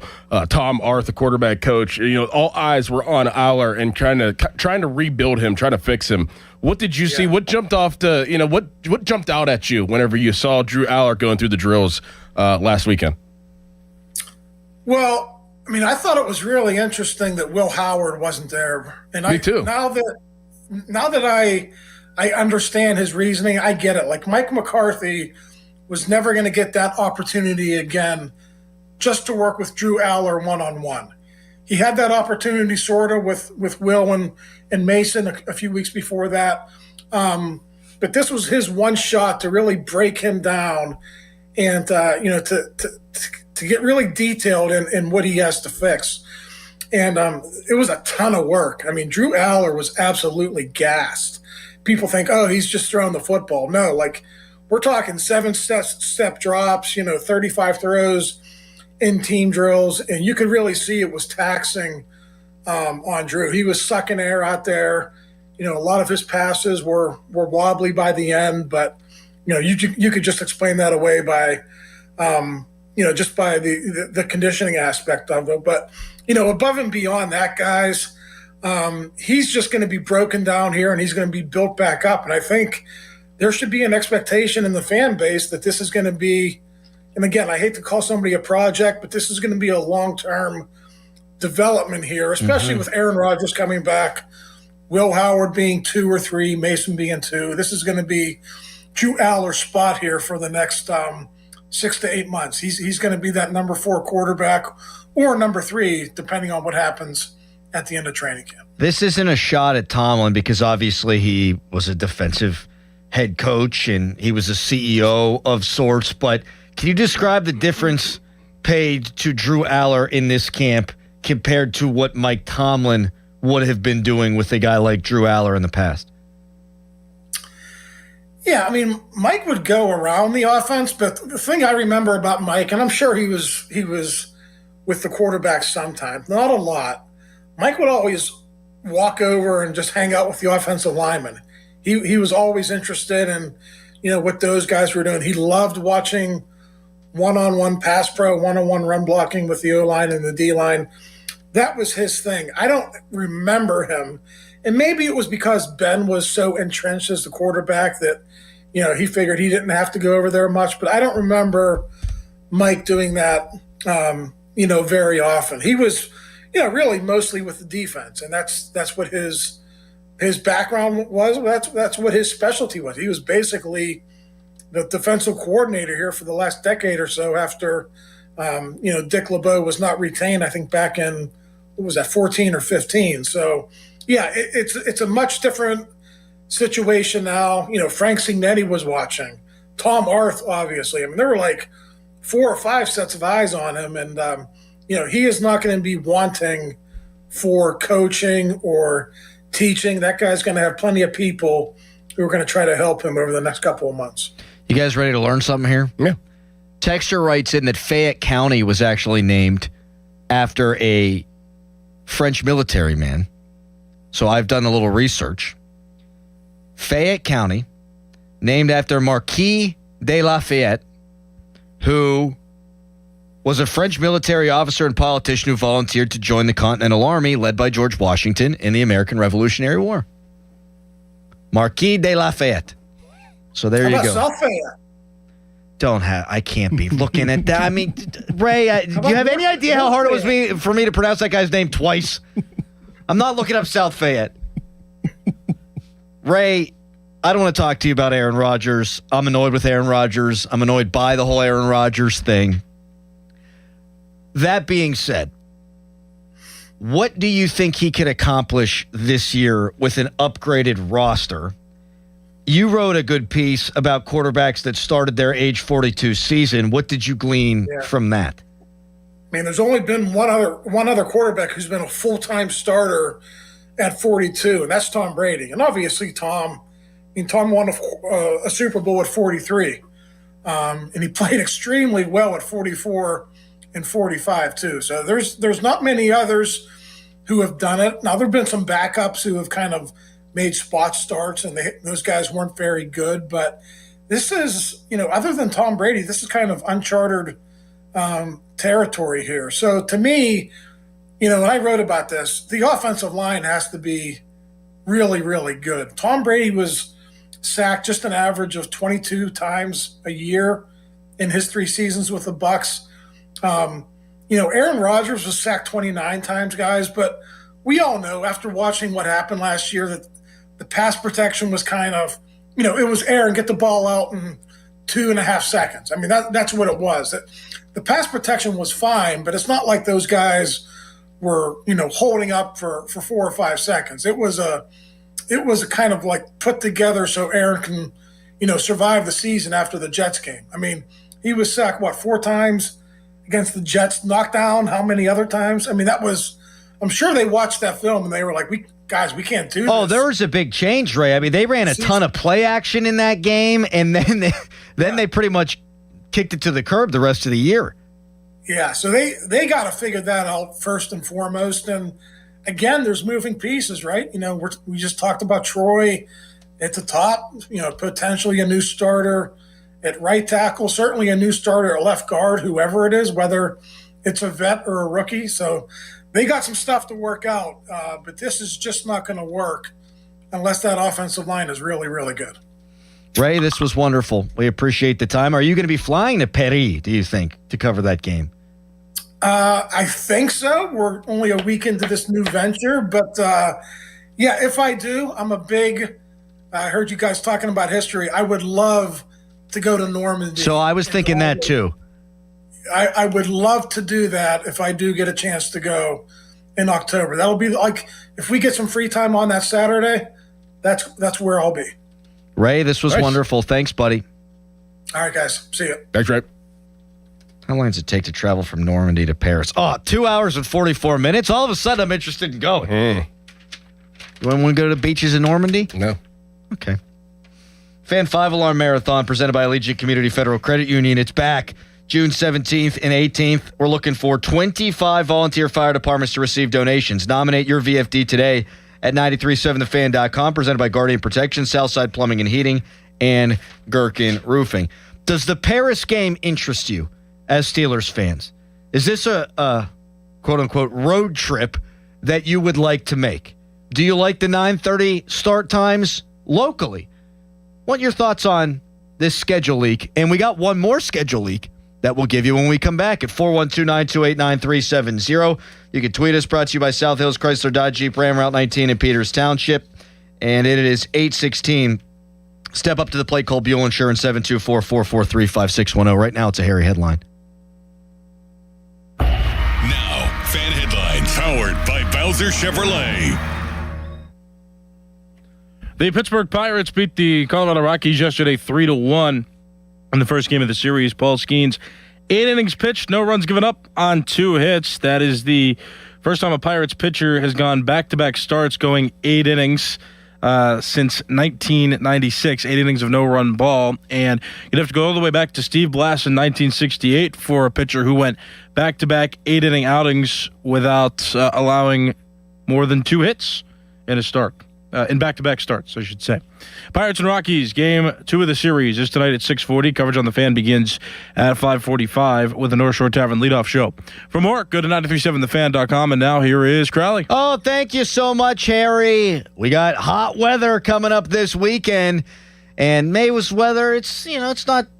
Tom Arth, the quarterback coach. All eyes were on Aller and trying to rebuild him, trying to fix him. What did you see? What jumped off what jumped out at you whenever you saw Drew Aller going through the drills last weekend? Well, I thought it was really interesting that Will Howard wasn't there. And Me too. Now that I understand his reasoning, I get it. Like Mike McCarthy was never going to get that opportunity again just to work with Drew Aller one-on-one. He had that opportunity sort of with Will and Mason a few weeks before that. But this was his one shot to really break him down and, to get really detailed in what he has to fix. And it was a ton of work. Drew Aller was absolutely gassed. People think, oh, he's just throwing the football. No, we're talking 7-step drops, 35 throws in team drills. And you could really see it was taxing on Drew. He was sucking air out there. A lot of his passes were wobbly by the end, but, you could just explain that away by, just by the conditioning aspect of it. But, above and beyond that, guys, he's just going to be broken down here and he's going to be built back up. And I think there should be an expectation in the fan base that this is going to be, and again, I hate to call somebody a project, but this is going to be a long-term development here, especially with Aaron Rodgers coming back, Will Howard being 2 or 3, Mason being 2. This is going to be Drew Aller's spot here for the next 6 to 8 months. He's going to be that number 4 quarterback or number 3, depending on what happens at the end of training camp. This isn't a shot at Tomlin because obviously he was a defensive head coach and he was a CEO of sorts, but can you describe the difference paid to Drew Aller in this camp compared to what Mike Tomlin would have been doing with a guy like Drew Aller in the past? Yeah, Mike would go around the offense, but the thing I remember about Mike, and I'm sure he was with the quarterback sometimes, not a lot, Mike would always walk over and just hang out with the offensive linemen. He was always interested in, what those guys were doing. He loved watching one-on-one pass pro, one-on-one run blocking with the O-line and the D-line. That was his thing. I don't remember him. And maybe it was because Ben was so entrenched as the quarterback that, he figured he didn't have to go over there much. But I don't remember Mike doing that, very often. He was, really mostly with the defense. And that's what his background was. That's what his specialty was. He was basically the defensive coordinator here for the last decade or so after, Dick LeBeau was not retained, I think back in, 14 or 15. So, yeah, it's a much different situation now. Frank Signetti was watching. Tom Arth, obviously. There were 4 or 5 sets of eyes on him. And, he is not going to be wanting for coaching or teaching. That guy's going to have plenty of people who are going to try to help him over the next couple of months. You guys ready to learn something here? Yeah. Texture writes in that Fayette County was actually named after a French military man. So I've done a little research. Fayette County, named after Marquis de Lafayette, who was a French military officer and politician who volunteered to join the Continental Army led by George Washington in the American Revolutionary War. Marquis de Lafayette. So there you go. South Fayette? I can't be looking at that. Ray, do you have any idea how hard it was for me to pronounce that guy's name twice? I'm not looking up South Fayette. Ray, I don't want to talk to you about Aaron Rodgers. I'm annoyed with Aaron Rodgers. I'm annoyed by the whole Aaron Rodgers thing. That being said, what do you think he could accomplish this year with an upgraded roster? You wrote a good piece about quarterbacks that started their age 42 season. What did you glean from that? There's only been one other quarterback who's been a full-time starter at 42, and that's Tom Brady. And obviously, Tom won a Super Bowl at 43, and he played extremely well at 44 and 45 too. So there's not many others who have done it. Now, there have been some backups who have kind of made spot starts, and those guys weren't very good. But this is, other than Tom Brady, this is kind of uncharted territory here. So to me, when I wrote about this, the offensive line has to be really, really good. Tom Brady was sacked just an average of 22 times a year in his 3 seasons with the Bucs. Aaron Rodgers was sacked 29 times, guys, but we all know after watching what happened last year that the pass protection was kind of, it was Aaron, get the ball out in 2.5 seconds. I mean, that's what it was. The pass protection was fine, but it's not like those guys were, holding up for 4 or 5 seconds. It was a kind of like put together so Aaron can, survive the season after the Jets game. I mean, he was sacked, 4 times against the Jets, knocked down how many other times? I mean, I'm sure they watched that film and they were like, we can't do this. Oh, there was a big change, Ray. I mean, they ran a ton of play action in that game, and then they pretty much kicked it to the curb the rest of the year. Yeah, so they got to figure that out first and foremost. And again, there's moving pieces, right? We just talked about Troy at the top, potentially a new starter at right tackle, certainly a new starter at left guard, whoever it is, whether it's a vet or a rookie. So they got some stuff to work out, but this is just not going to work unless that offensive line is really, really good. Ray, this was wonderful. We appreciate the time. Are you going to be flying to Paris, do you think, to cover that game? I think so. We're only a week into this new venture, but if I do, I heard you guys talking about history. I would love to go to Normandy. So I was thinking that too. I would love to do that if I do get a chance to go in October. That'll be like, if we get some free time on that Saturday, that's where I'll be. Ray, this was wonderful. Thanks, buddy. All right, guys. See you. Thanks, Ray. How long does it take to travel from Normandy to Paris? 2 hours and 44 minutes. All of a sudden, I'm interested in going. You want to go to the beaches in Normandy? No. Okay. Fan 5-Alarm Marathon presented by Allegiant Community Federal Credit Union. It's back June 17th and 18th. We're looking for 25 volunteer fire departments to receive donations. Nominate your VFD today at 937thefan.com, presented by Guardian Protection, Southside Plumbing and Heating, and Gherkin Roofing. Does the Paris game interest you as Steelers fans? Is this a quote-unquote road trip that you would like to make? Do you like the 9:30 start times locally? What are your thoughts on this schedule leak? And we got one more schedule leak that we'll give you when we come back at 412-928-9370. You can tweet us, brought to you by South Hills Chrysler Dodge Jeep Ram Route 19 in Peters Township. And it is 8:16. Step up to the plate, call Buell Insurance 724-443-5610. Right now, it's a hairy headline. Now, fan headlines powered by Bowser Chevrolet. The Pittsburgh Pirates beat the Colorado Rockies yesterday 3-1 in the first game of the series. Paul Skenes, 8 innings pitched, no runs given up on 2 hits. That is the first time a Pirates pitcher has gone back-to-back starts going 8 innings since 1996, 8 innings of no-run ball. And you'd have to go all the way back to Steve Blass in 1968 for a pitcher who went back-to-back 8-inning outings without allowing more than 2 hits in a start. In back-to-back starts, I should say. Pirates and Rockies, game 2 of the series is tonight at 6:40. Coverage on the Fan begins at 5:45 with the North Shore Tavern leadoff show. For more, go to 937thefan.com, and now here is Crowley. Oh, thank you so much, Harry. We got hot weather coming up this weekend, and May's weather, it's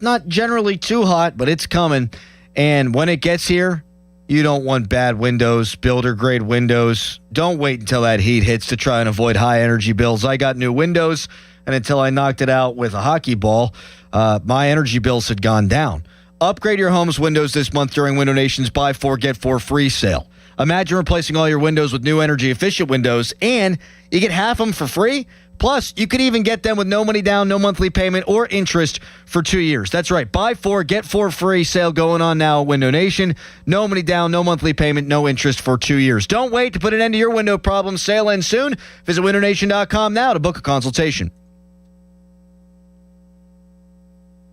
not generally too hot, but it's coming. And when it gets here, you don't want bad windows, builder-grade windows. Don't wait until that heat hits to try and avoid high energy bills. I got new windows, and until I knocked it out with a hockey ball, my energy bills had gone down. Upgrade your home's windows this month during Window Nation's Buy 4, Get 4 free sale. Imagine replacing all your windows with new energy-efficient windows, and you get half them for free Plus, you could even get them with no money down, no monthly payment, or interest for 2 years. That's right. Buy 4, get 4 free sale going on now at Window Nation. No money down, no monthly payment, no interest for 2 years. Don't wait to put an end to your window problem. Sale ends soon. Visit windownation.com now to book a consultation.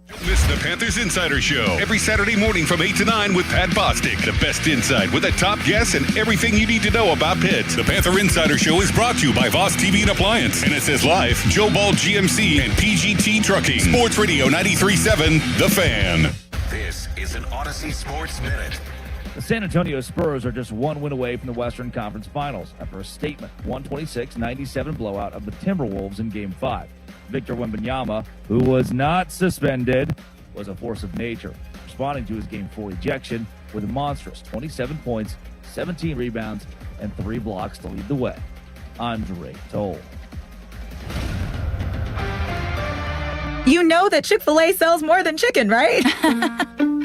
Don't miss the Panthers Insider Show every Saturday morning from 8 to 9 with Pat Bostic. The best insight with the top guests and everything you need to know about Pitt. The Panther Insider Show is brought to you by Voss TV and Appliance, NSS Life, Joe Ball GMC, and PGT Trucking. Sports Radio 93.7, The Fan. This is an Odyssey Sports Minute. The San Antonio Spurs are just one win away from the Western Conference Finals after a statement 126-97 blowout of the Timberwolves in Game 5. Victor Wembanyama, who was not suspended, was a force of nature, responding to his Game 4 ejection with a monstrous 27 points, 17 rebounds, and 3 blocks to lead the way. I'm Drake Toll. You know that Chick-fil-A sells more than chicken, right?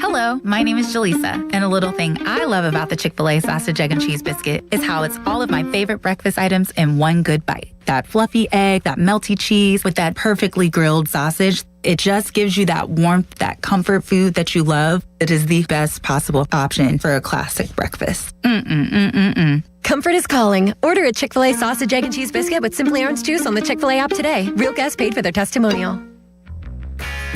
Hello, my name is Jaleesa, and a little thing I love about the Chick-fil-A sausage, egg, and cheese biscuit is how it's all of my favorite breakfast items in one good bite. That fluffy egg, that melty cheese with that perfectly grilled sausage. It just gives you that warmth, that comfort food that you love. It is the best possible option for a classic breakfast. Comfort is calling. Order a Chick-fil-A sausage, egg, and cheese biscuit with Simply Orange Juice on the Chick-fil-A app today. Real guests paid for their testimonial.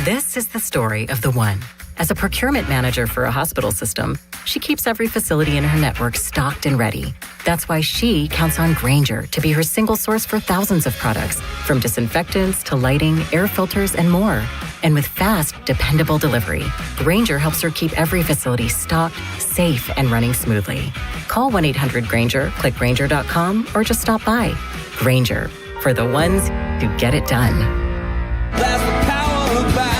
This is the story of the one. As a procurement manager for a hospital system, she keeps every facility in her network stocked and ready. That's why she counts on Grainger to be her single source for thousands of products, from disinfectants to lighting, air filters, and more. And with fast, dependable delivery, Grainger helps her keep every facility stocked, safe, and running smoothly. Call 1-800-GRAINGER, click Grainger.com, or just stop by. Grainger, for the ones who get it done. That's the power of Bowser.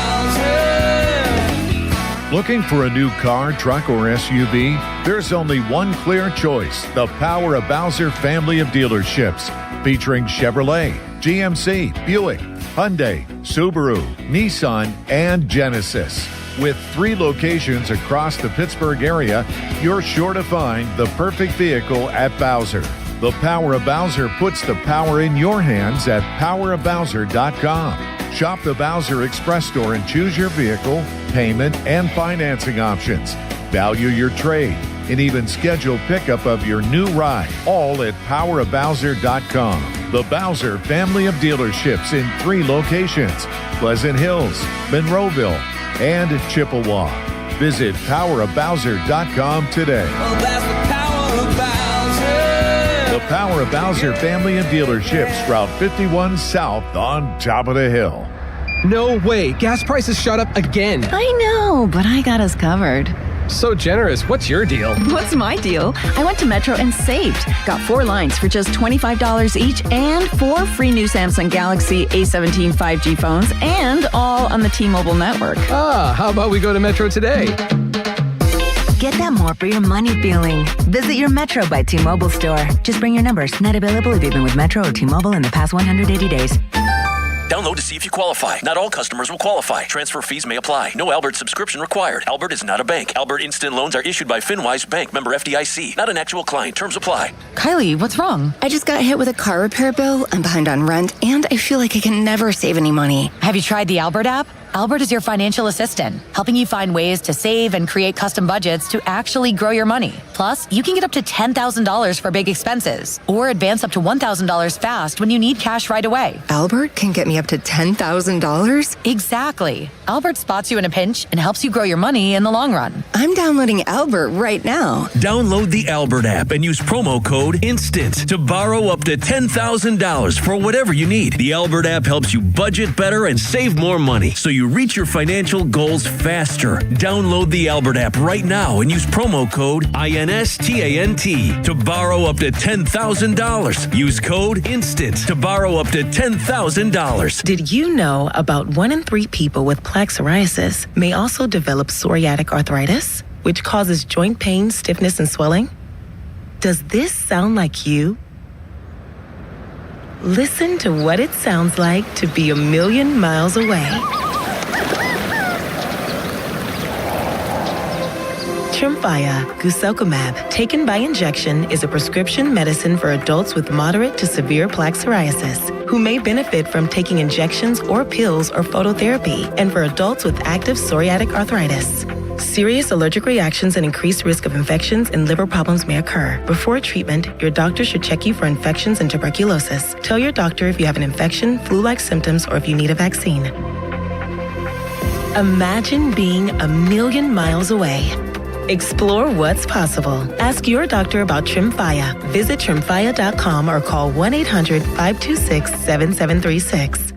Looking for a new car, truck, or SUV? There's only one clear choice. The Power of Bowser family of dealerships. Featuring Chevrolet, GMC, Buick, Hyundai, Subaru, Nissan, and Genesis. With 3 locations across the Pittsburgh area, you're sure to find the perfect vehicle at Bowser. The Power of Bowser puts the power in your hands at powerofbowser.com. Shop the Bowser Express store and choose your vehicle, payment, and financing options. Value your trade and even schedule pickup of your new ride, all at powerofbowser.com. The Bowser family of dealerships in 3 locations: Pleasant Hills, Monroeville, and Chippewa. Visit powerofbowser.com today. Well, that's the power of Bowser. The Power of Bowser family of dealerships, Route 51 South on top of the hill. No way. Gas prices shot up again. I know, but I got us covered. So generous. What's your deal? What's my deal? I went to Metro and saved. Got 4 lines for just $25 each and 4 free new Samsung Galaxy A17 5G phones, and all on the T-Mobile network. Ah, how about we go to Metro today? Get that more for your money feeling. Visit your Metro by T-Mobile store. Just bring your numbers. Not available if you've been with Metro or T-Mobile in the past 180 days. Download to see if you qualify. Not all customers will qualify. Transfer fees may apply. No Albert subscription required. Albert is not a bank. Albert Instant Loans are issued by FinWise Bank, member FDIC. Not an actual client. Terms apply. Kylie, what's wrong? I just got hit with a car repair bill. I'm behind on rent, and I feel like I can never save any money. Have you tried the Albert app? Albert is your financial assistant, helping you find ways to save and create custom budgets to actually grow your money. Plus, you can get up to $10,000 for big expenses, or advance up to $1,000 fast when you need cash right away. Albert can get me up to $10,000? Exactly. Albert spots you in a pinch and helps you grow your money in the long run. I'm downloading Albert right now. Download the Albert app and use promo code INSTANT to borrow up to $10,000 for whatever you need. The Albert app helps you budget better and save more money, so you reach your financial goals faster. Download the Albert app right now and use promo code INSTANT to borrow up to $10,000. Use code INSTANT to borrow up to $10,000. Did you know about 1 in 3 people with plaque psoriasis may also develop psoriatic arthritis, which causes joint pain, stiffness, and swelling? Does this sound like you? Listen to what it sounds like to be a million miles away. Tremfya, guselkumab, taken by injection, is a prescription medicine for adults with moderate to severe plaque psoriasis who may benefit from taking injections or pills or phototherapy, and for adults with active psoriatic arthritis. Serious allergic reactions and increased risk of infections and liver problems may occur. Before treatment, your doctor should check you for infections and tuberculosis. Tell your doctor if you have an infection, flu-like symptoms, or if you need a vaccine. Imagine being 1,000,000 miles away. Explore what's possible. Ask your doctor about Tremfya. Visit Tremfya.com or call 1-800-526-7736.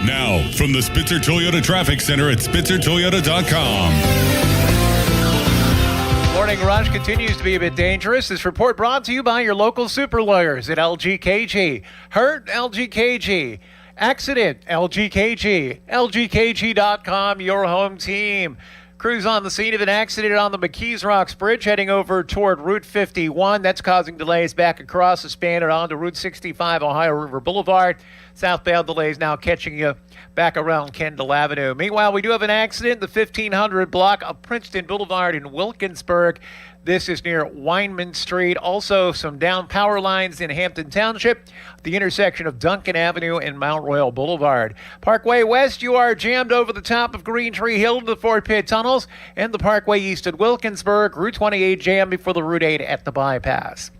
Now, from the Spitzer Toyota Traffic Center at SpitzerToyota.com. Morning rush continues to be a bit dangerous. This report brought to you by your local super lawyers at LGKG. Hurt? LGKG. Accident? LGKG. LGKG.com, your home team. Crews on the scene of an accident on the McKees Rocks Bridge heading over toward Route 51. That's causing delays back across the span and onto Route 65, Ohio River Boulevard. Southbound delays now catching you back around Kendall Avenue. Meanwhile, we do have an accident, the 1500 block of Princeton Boulevard in Wilkinsburg. This is near Weinman Street. Also, some down power lines in Hampton Township, the intersection of Duncan Avenue and Mount Royal Boulevard. Parkway West, you are jammed over the top of Green Tree Hill to the Fort Pitt Tunnels, and the Parkway East at Wilkinsburg. Route 28 jam before the Route 8 at the bypass.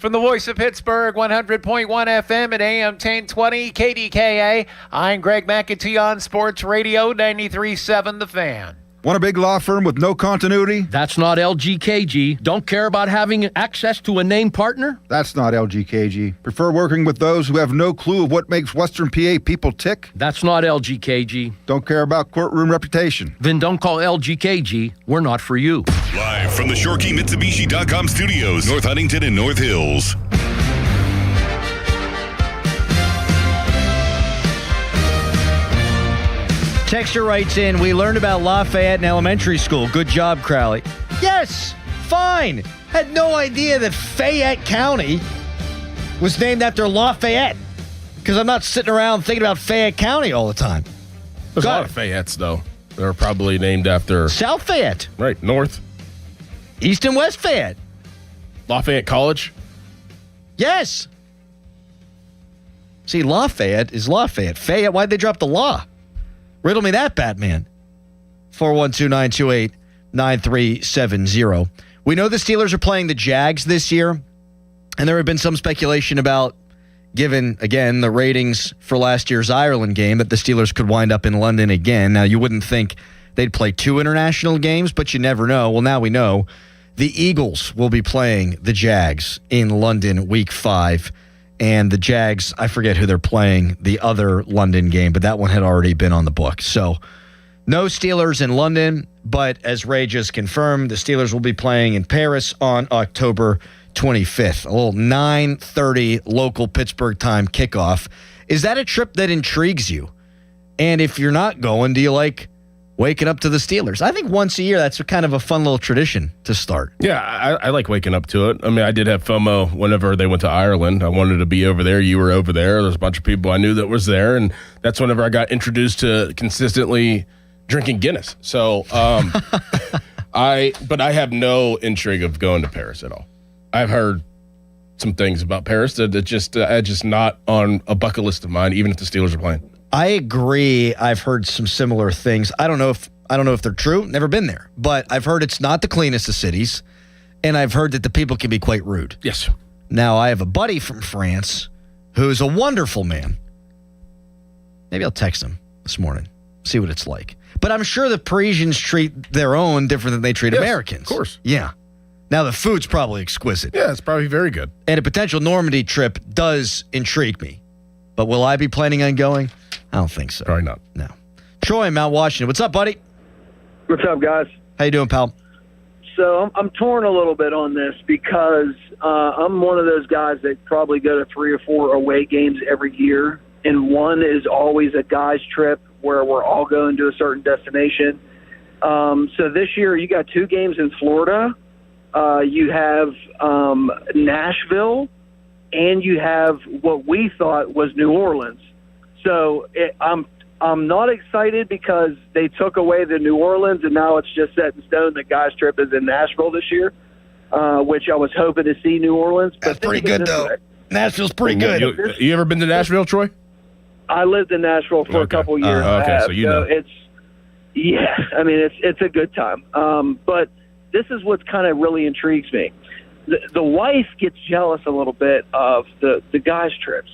From the voice of Pittsburgh, 100.1 FM at AM 1020 KDKA, I'm Greg McAtee on Sports Radio 93.7 The Fan. Want a big law firm with no continuity? That's not LGKG. Don't care about having access to a named partner? That's not LGKG. Prefer working with those who have no clue of what makes Western PA people tick? That's not LGKG. Don't care about courtroom reputation? Then don't call LGKG. We're not for you. Live from the ShoreKeyMitsubishi.com studios, North Huntington and North Hills. Texture writes in, we learned about Lafayette in elementary school. Good job, Crowley. Yes, fine. Had no idea that Fayette County was named after Lafayette, because I'm not sitting around thinking about Fayette County all the time. There's a lot of Fayettes, though. They're probably named after... South Fayette. Right, North. East and West Fayette. Lafayette College. Yes. See, Lafayette is Lafayette. Fayette, why'd they drop the law? Riddle me that, Batman. 412-928-9370. We know the Steelers are playing the Jags this year, and there have been some speculation about, given, again, the ratings for last year's Ireland game, that the Steelers could wind up in London again. Now, you wouldn't think they'd play 2 international games, but you never know. Well, now we know. The Eagles will be playing the Jags in London Week 5. And the Jags, I forget who they're playing, the other London game, but that one had already been on the book. So no Steelers in London, but as Ray just confirmed, the Steelers will be playing in Paris on October 25th. A little 9:30 local Pittsburgh time kickoff. Is that a trip that intrigues you? And if you're not going, do you like waking up to the Steelers? I think once a year, that's kind of a fun little tradition to start. Yeah, I like waking up to it. I mean, I did have FOMO whenever they went to Ireland. I wanted to be over there. You were over there. There's a bunch of people I knew that was there, and that's whenever I got introduced to consistently drinking Guinness. So, but I have no intrigue of going to Paris at all. I've heard some things about Paris that just not on a bucket list of mine, even if the Steelers are playing. I agree. I've heard some similar things. I don't know if they're true. Never been there, but I've heard it's not the cleanest of cities, and I've heard that the people can be quite rude. Yes. Now, I have a buddy from France who's a wonderful man. Maybe I'll text him this morning, see what it's like. But I'm sure the Parisians treat their own different than they treat Americans. Of course. Yeah. Now, the food's probably exquisite. Yeah, it's probably very good. And a potential Normandy trip does intrigue me. But will I be planning on going? I don't think so. Probably not. No. Troy in Mount Washington. What's up, buddy? What's up, guys? How you doing, pal? So I'm torn a little bit on this because I'm one of those guys that probably go to 3 or 4 away games every year, and one is always a guy's trip where we're all going to a certain destination. So this year you got 2 games in Florida. You have Nashville, and you have what we thought was New Orleans. So I'm I'm not excited because they took away the New Orleans, and now it's just set in stone that Guys Trip is in Nashville this year, which I was hoping to see New Orleans. But that's pretty good, though. Nashville's pretty good. You ever been to Nashville, Troy? I lived in Nashville for a couple years. So you know. It's a good time. But this is what kind of really intrigues me. The wife gets jealous a little bit of the guys' trips.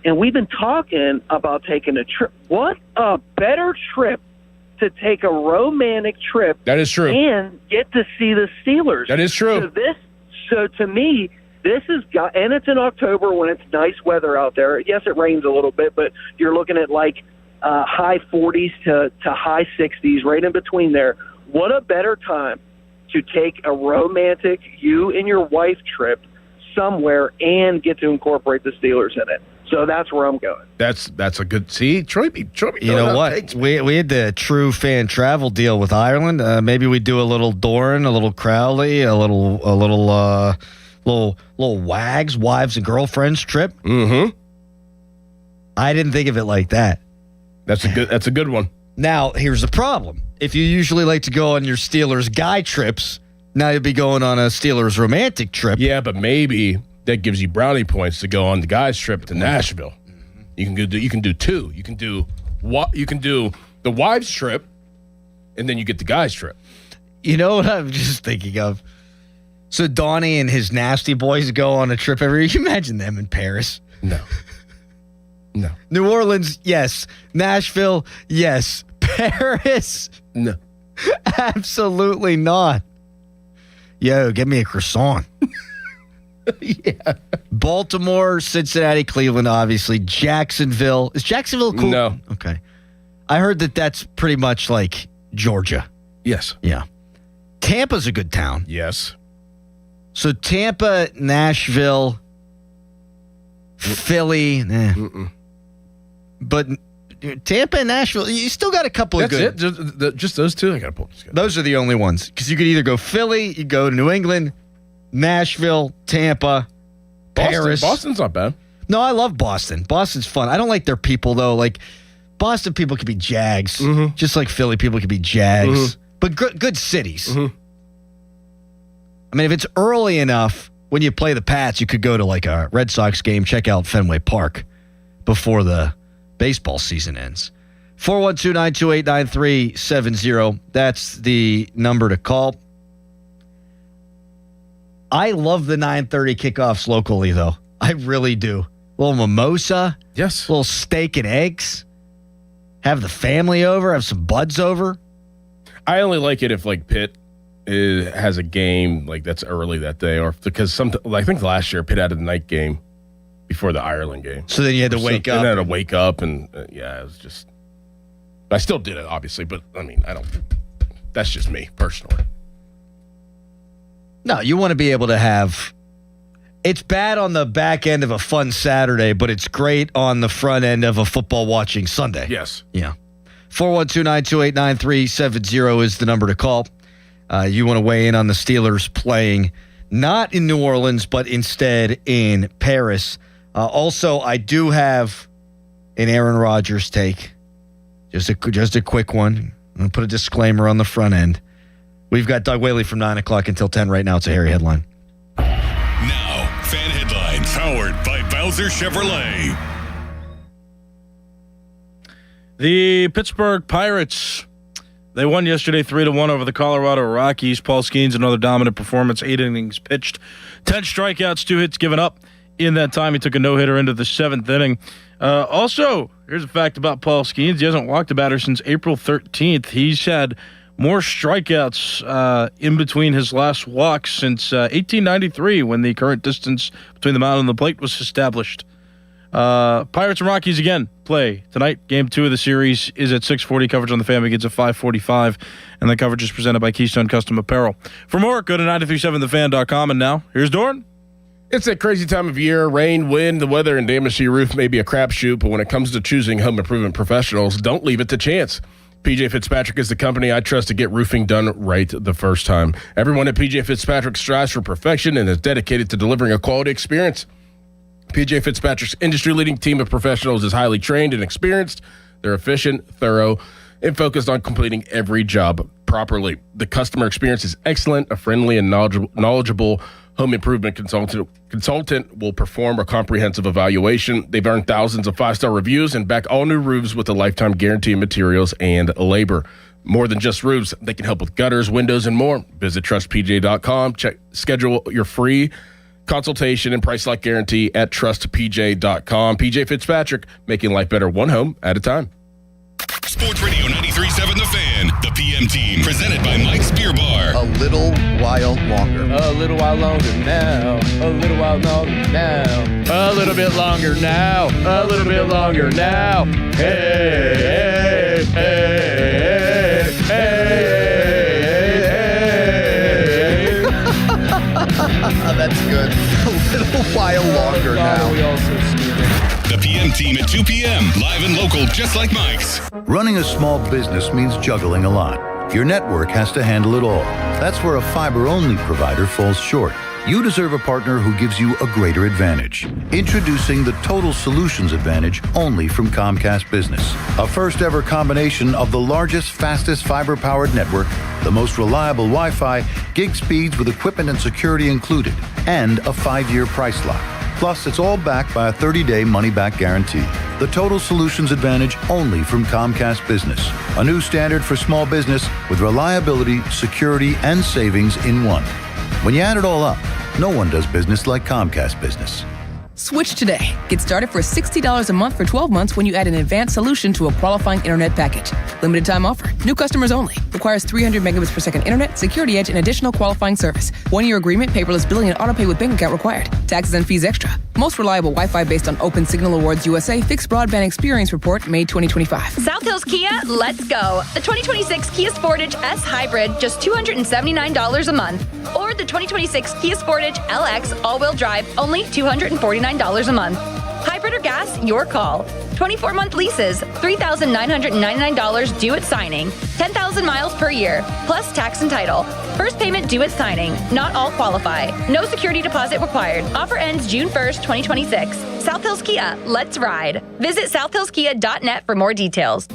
And we've been talking about taking a trip. What a better trip to take a romantic trip. That is true. And get to see the Steelers. That is true. So to me, this is, and it's in October when it's nice weather out there. Yes, it rains a little bit, but you're looking at like high 40s to high 60s, right in between there. What a better time to take a romantic you and your wife trip somewhere and get to incorporate the Steelers in it. So that's where I'm going. That's a good. See, Troy. You know what? We had the true fan travel deal with Ireland. Maybe we do a little Doran, a little Crowley, a little Wags, wives and girlfriends trip. Mm-hmm. I didn't think of it like that. That's a good one. Now here's the problem: if you usually like to go on your Steelers guy trips, now you'll be going on a Steelers romantic trip. Yeah, but maybe that gives you brownie points to go on the guys' trip to Nashville. You can do two. You can do the wives' trip, and then you get the guys' trip. You know what I'm just thinking of? So Donnie and his nasty boys go on a trip every year. You imagine them in Paris? No. New Orleans, yes. Nashville, yes. Paris? No. Absolutely not. Yo, get me a croissant. Yeah. Baltimore, Cincinnati, Cleveland, obviously. Jacksonville. Is Jacksonville cool? No. Okay. I heard that's pretty much like Georgia. Yes. Yeah. Tampa's a good town. Yes. So Tampa, Nashville, Philly. But Tampa and Nashville, you still got a couple of good. That's it? Just those two? I got to pull this. Those are the only ones. Because you could either go Philly, you go to New England, Nashville, Tampa, Paris. Boston's not bad. No, I love Boston. Boston's fun. I don't like their people, though. Like, Boston people could be Jags, just like Philly people could be Jags. But good cities. I mean, if it's early enough, when you play the Pats, you could go to like a Red Sox game, check out Fenway Park before the baseball season ends. 412-928-9370. That's the number to call. I love the 9:30 kickoffs locally, though. I really do. A little mimosa. Yes. A little steak and eggs. Have the family over. Have some buds over. I only like it if like Pitt has a game like that's early that day, or because I think last year Pitt had a night game before the Ireland game. So then you had to wake up. And I had to wake up, and it was just. I still did it, obviously, but I mean, I don't. That's just me personally. No, you want to be able to have. It's bad on the back end of a fun Saturday, but it's great on the front end of a football watching Sunday. Yes. Yeah. 412-928-9370 is the number to call. You want to weigh in on the Steelers playing not in New Orleans, but instead in Paris. Also, I do have an Aaron Rodgers take. Just a quick one. I'm going to put a disclaimer on the front end. We've got Doug Whaley from 9 o'clock until 10 right now. It's a Harry headline. Now, fan headlines powered by Bowser Chevrolet. The Pittsburgh Pirates, they won yesterday 3-1 over the Colorado Rockies. Paul Skenes, another dominant performance, 8 innings pitched, 10 strikeouts, 2 hits given up. In that time, he took a no-hitter into the 7th inning. Also, here's a fact about Paul Skenes. He hasn't walked a batter since April 13th. He's had more strikeouts in between his last walks since 1893, when the current distance between the mound and the plate was established. Pirates and Rockies again play tonight. Game 2 of the series is at 6:40. Coverage on the fan begins at 5:45, and the coverage is presented by Keystone Custom Apparel. For more, go to 937thefan.com. And now, here's Doran. It's a crazy time of year. Rain, wind, the weather, and damage to your roof may be a crapshoot, but when it comes to choosing home improvement professionals, don't leave it to chance. PJ Fitzpatrick is the company I trust to get roofing done right the first time. Everyone at PJ Fitzpatrick strives for perfection and is dedicated to delivering a quality experience. PJ Fitzpatrick's industry-leading team of professionals is highly trained and experienced. They're efficient, thorough, and focused on completing every job properly. The customer experience is excellent. A friendly and knowledgeable home improvement consultant will perform a comprehensive evaluation. They've earned thousands of 5-star reviews and back all new roofs with a lifetime guarantee of materials and labor. More than just roofs, they can help with gutters, windows, and more. Visit trustpj.com. Schedule your free consultation and price lock guarantee at trustpj.com. PJ Fitzpatrick, making life better one home at a time. Sports Radio 93.7 The Fan, the PM team, presented by Mike's Beer Bar. A little while longer. A little while longer now. A little while longer now. A little bit longer now. A little bit longer now. Hey, hey, hey, hey, hey. That's good. A little while longer now. We also The PM team at 2 p.m. Live and local, just like Mike's. Running a small business means juggling a lot. Your network has to handle it all. That's where a fiber-only provider falls short. You deserve a partner who gives you a greater advantage. Introducing the Total Solutions Advantage only from Comcast Business. A first-ever combination of the largest, fastest fiber-powered network, the most reliable Wi-Fi, gig speeds with equipment and security included, and a 5-year price lock. Plus, it's all backed by a 30-day money-back guarantee. The Total Solutions Advantage only from Comcast Business. A new standard for small business with reliability, security, and savings in one. When you add it all up, no one does business like Comcast Business. Switch today. Get started for $60 a month for 12 months when you add an advanced solution to a qualifying internet package. Limited time offer. New customers only. Requires 300 megabits per second internet, security edge, and additional qualifying service. 1-year agreement, paperless billing, and autopay with bank account required. Taxes and fees extra. Most reliable Wi-Fi based on Open Signal Awards USA Fixed Broadband Experience Report, May 2025. South Hills Kia, let's go. The 2026 Kia Sportage S Hybrid, just $279 a month. Or the 2026 Kia Sportage LX all-wheel drive, only $249 a month. Hybrid or gas, your call. 24-month leases, $3,999 due at signing, 10,000 miles per year, plus tax and title. First payment due at signing. Not all qualify. No security deposit required. Offer ends June 1st, 2026. South Hills Kia, let's ride. Visit southhillskia.net for more details.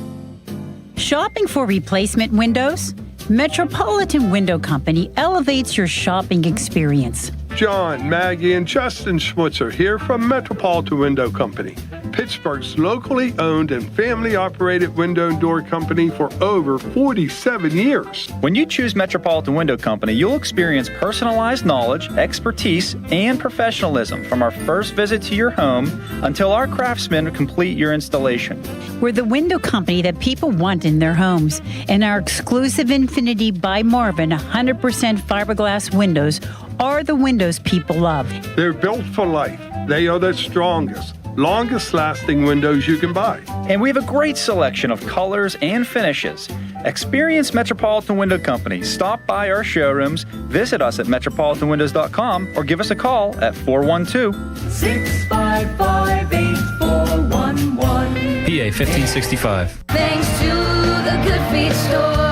Shopping for replacement windows? Metropolitan Window Company elevates your shopping experience. John, Maggie, and Justin Schmutzer here from Metropolitan Window Company, Pittsburgh's locally owned and family-operated window and door company for over 47 years. When you choose Metropolitan Window Company, you'll experience personalized knowledge, expertise, and professionalism from our first visit to your home until our craftsmen complete your installation. We're the window company that people want in their homes, and our exclusive Infinity by Marvin 100% fiberglass windows are the windows people love. They're built for life. They are the strongest, longest lasting windows you can buy. And we have a great selection of colors and finishes. Experience Metropolitan Window Company. Stop by our showrooms, visit us at metropolitanwindows.com, or give us a call at 412-655-8411. PA 1565. Thanks to the Good Feet Store.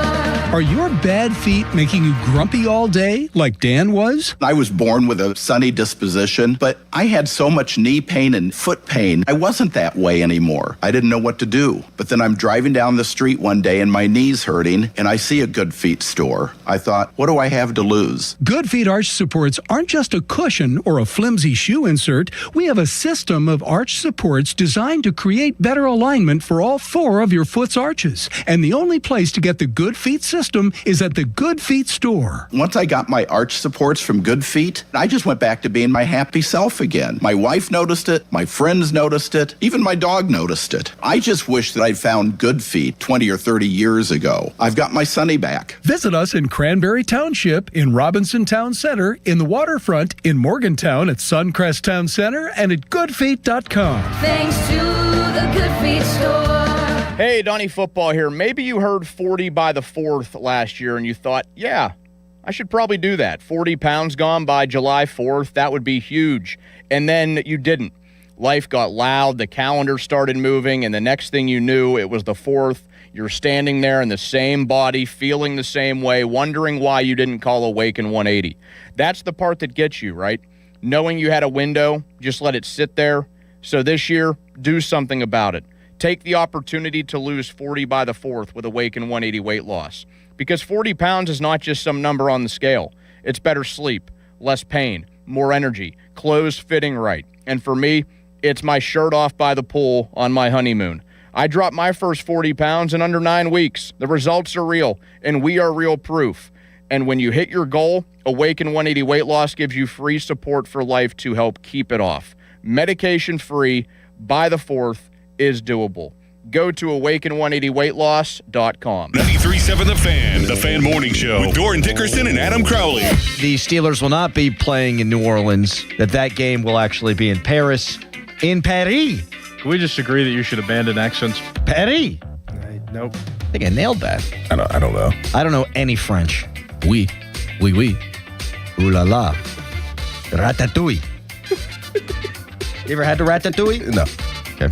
Are your bad feet making you grumpy all day like Dan was? I was born with a sunny disposition, but I had so much knee pain and foot pain. I wasn't that way anymore. I didn't know what to do. But then I'm driving down the street one day and my knee's hurting, and I see a Good Feet store. I thought, what do I have to lose? Good Feet arch supports aren't just a cushion or a flimsy shoe insert. We have a system of arch supports designed to create better alignment for all 4 of your foot's arches. And the only place to get the Good Feet system is at the Good Feet store. Once I got my arch supports from Good Feet, I just went back to being my happy self again. My wife noticed it, my friends noticed it, even my dog noticed it. I just wish that I'd found Good Feet 20 or 30 years ago. I've got my Sonny back. Visit us in Cranberry Township, in Robinson Town Center, in the waterfront, in Morgantown at Suncrest Town Center, and at goodfeet.com. Thanks to the Good Feet Store. Hey, Donnie Football here. Maybe you heard 40 by the 4th last year and you thought, yeah, I should probably do that. 40 pounds gone by July 4th. That would be huge. And then you didn't. Life got loud. The calendar started moving. And the next thing you knew, it was the 4th. You're standing there in the same body, feeling the same way, wondering why you didn't call Awaken 180. That's the part that gets you, right? Knowing you had a window, just let it sit there. So this year, do something about it. take the opportunity to lose 40 by the fourth with a Awaken 180 weight loss. Because 40 pounds is not just some number on the scale. It's better sleep, less pain, more energy, clothes fitting right. And for me, it's my shirt off by the pool on my honeymoon. I dropped my first 40 pounds in under 9 weeks. The results are real, and we are real proof. And when you hit your goal, Awaken 180 Weight Loss gives you free support for life to help keep it off. Medication-free, by the fourth, is doable. Go to awaken180weightloss.com. 93.7 The Fan Morning Show with Doran Dickerson and Adam Crowley. The Steelers will not be playing in New Orleans. That game will actually be in Paris. In Paris. Can we just agree that you should abandon accents? Paris. Nope. I think I nailed that. I don't know. I don't know any French. Oui. Ooh la la. Ratatouille. You ever had the ratatouille? No. Okay.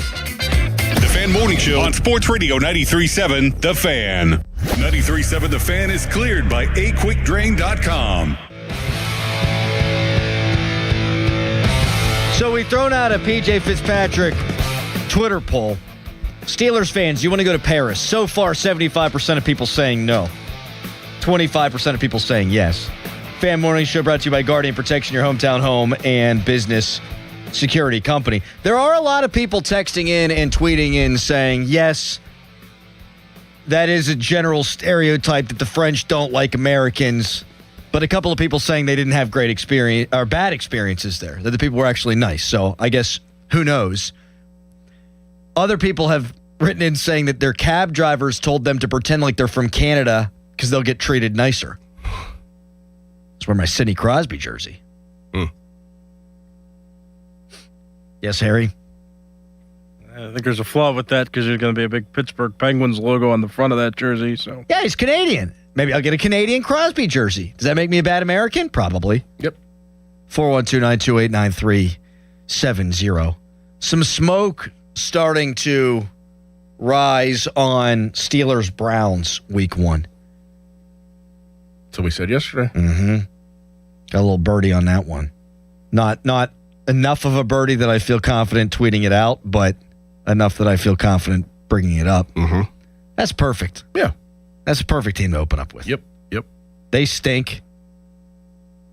The Fan Morning Show on Sports Radio 93.7 The Fan. 93.7 The Fan is cleared by aquickdrain.com. So we've thrown out a PJ Fitzpatrick Twitter poll. Steelers fans, you want to go to Paris? So far, 75% of people saying no. 25% of people saying yes. Fan Morning Show brought to you by Guardian Protection, your hometown home and business security company. There are a lot of people texting in and tweeting in saying, yes, that is a general stereotype that the French don't like Americans. But a couple of people saying they didn't have great experience or bad experiences there, that the people were actually nice. So I guess, who knows? Other people have written in saying that their cab drivers told them to pretend like they're from Canada because they'll get treated nicer. That's where my Sidney Crosby jersey. Yes, Harry? I think there's a flaw with that because there's going to be a big Pittsburgh Penguins logo on the front of that jersey. So yeah, he's Canadian. Maybe I'll get a Canadian Crosby jersey. Does that make me a bad American? Probably. Yep. 412-928-9370. Some smoke starting to rise on Steelers-Browns week 1. That's what we said yesterday. Mm-hmm. Got a little birdie on that one. Not enough of a birdie that I feel confident tweeting it out, but enough that I feel confident bringing it up. Mm-hmm. That's perfect. Yeah. That's a perfect team to open up with. Yep. They stink.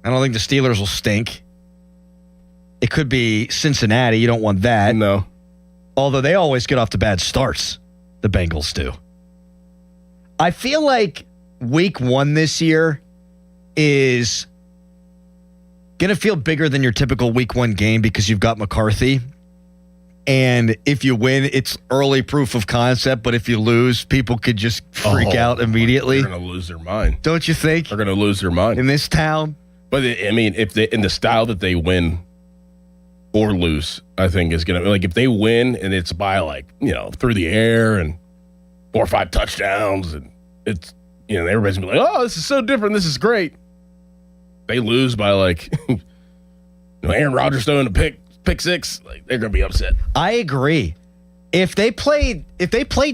I don't think the Steelers will stink. It could be Cincinnati. You don't want that. No. Although they always get off to bad starts. The Bengals do. I feel like week 1 this year is going to feel bigger than your typical week 1 game because you've got McCarthy. And if you win, it's early proof of concept. But if you lose, people could just freak out immediately. They're going to lose their mind. Don't you think? They're going to lose their mind. In this town? But, I mean, if they, in the style that they win or lose, I think is going to, like, if they win and it's by, like, through the air and 4 or 5 touchdowns, and it's, everybody's going to be like, oh, this is so different. This is great. They lose by, like, Aaron Rodgers throwing a pick 6, like, they're going to be upset. I agree. If they played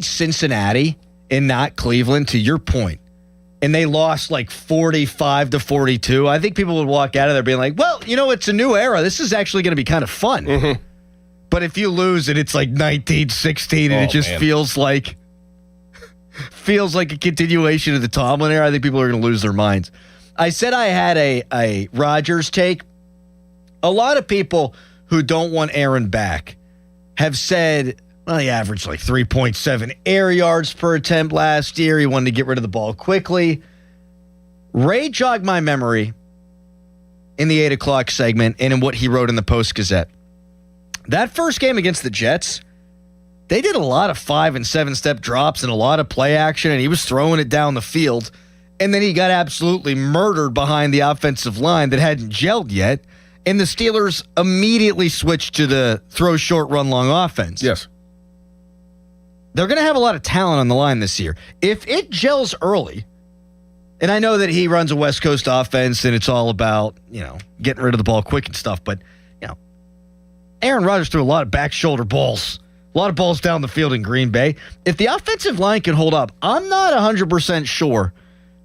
Cincinnati and not Cleveland, to your point, and they lost like 45-42, I think people would walk out of there being like, well, it's a new era. This is actually going to be kind of fun. Mm-hmm. But if you lose and it's like 19-16 and it just feels like a continuation of the Tomlin era, I think people are going to lose their minds. I said I had a Rodgers take. A lot of people who don't want Aaron back have said, well, he averaged like 3.7 air yards per attempt last year. He wanted to get rid of the ball quickly. Ray jogged my memory in the 8 o'clock segment and in what he wrote in the Post-Gazette. That first game against the Jets, they did a lot of 5- and 7-step drops and a lot of play action, and he was throwing it down the field. And then he got absolutely murdered behind the offensive line that hadn't gelled yet. And the Steelers immediately switched to the throw short, run long offense. Yes. They're going to have a lot of talent on the line this year. If it gels early, and I know that he runs a West Coast offense and it's all about, getting rid of the ball quick and stuff, but, Aaron Rodgers threw a lot of back shoulder balls, a lot of balls down the field in Green Bay. If the offensive line can hold up, I'm not 100% sure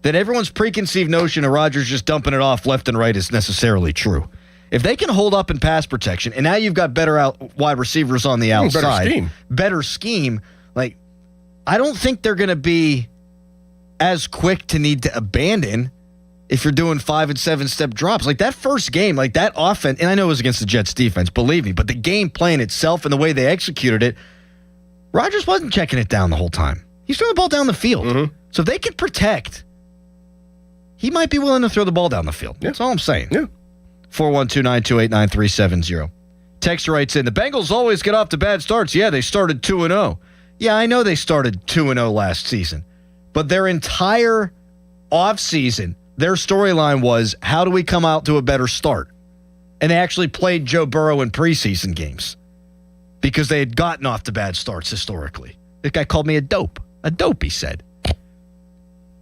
that everyone's preconceived notion of Rodgers just dumping it off left and right is necessarily true. If they can hold up in pass protection, and now you've got better wide receivers on the outside, better scheme, like, I don't think they're going to be as quick to need to abandon if you're doing 5 and 7 step drops. Like that first game, like that offense, and I know it was against the Jets defense, believe me, but the game plan itself and the way they executed it, Rodgers wasn't checking it down the whole time. He's throwing the ball down the field. Mm-hmm. So if they can protect, he might be willing to throw the ball down the field. That's all I'm saying. Yeah. 412-928-9370. Texter writes in, the Bengals always get off to bad starts. Yeah, they started 2-0. Yeah, I know they started 2-0 last season. But their entire offseason, their storyline was, how do we come out to a better start? And they actually played Joe Burrow in preseason games because they had gotten off to bad starts historically. This guy called me a dope. A dope, he said.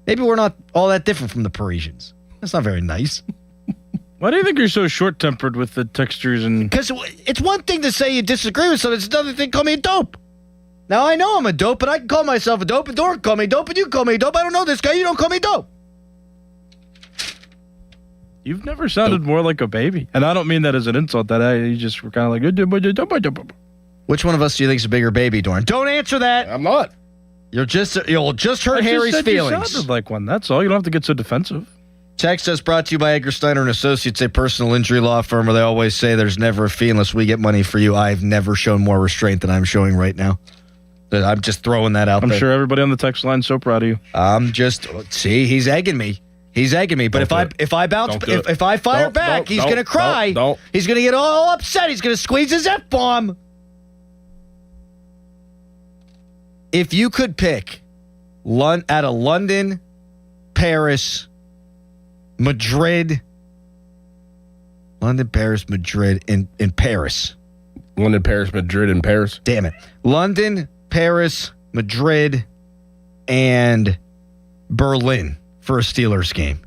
Maybe we're not all that different from the Parisians. That's not very nice. Why do you think you're so short-tempered with the textures? Because it's one thing to say you disagree with something. It's another thing to call me a dope. Now, I know I'm a dope, but I can call myself a dope, and Dora can call me dope, and you can call me a dope. I don't know this guy. You don't call me dope. You've never sounded more like a baby. And I don't mean that as an insult. You just were kind of like... Which one of us do you think is a bigger baby, Doran? Don't answer that. I'm not. You'll just hurt Harry's feelings. You sounded like one. That's all. You don't have to get so defensive. Text us brought to you by Edgar Steiner and Associates, a personal injury law firm where they always say there's never a fee unless we get money for you. I've never shown more restraint than I'm showing right now. I'm just throwing that out there. I'm sure everybody on the text line is so proud of you. See, he's egging me. He's egging me. But if I fire back, he's going to cry. He's going to get all upset. He's going to squeeze his F-bomb. If you could pick out of London, Paris, Madrid, and Paris. London, Paris, Madrid, and Paris. Damn it. London, Paris, Madrid, and Berlin for a Steelers game.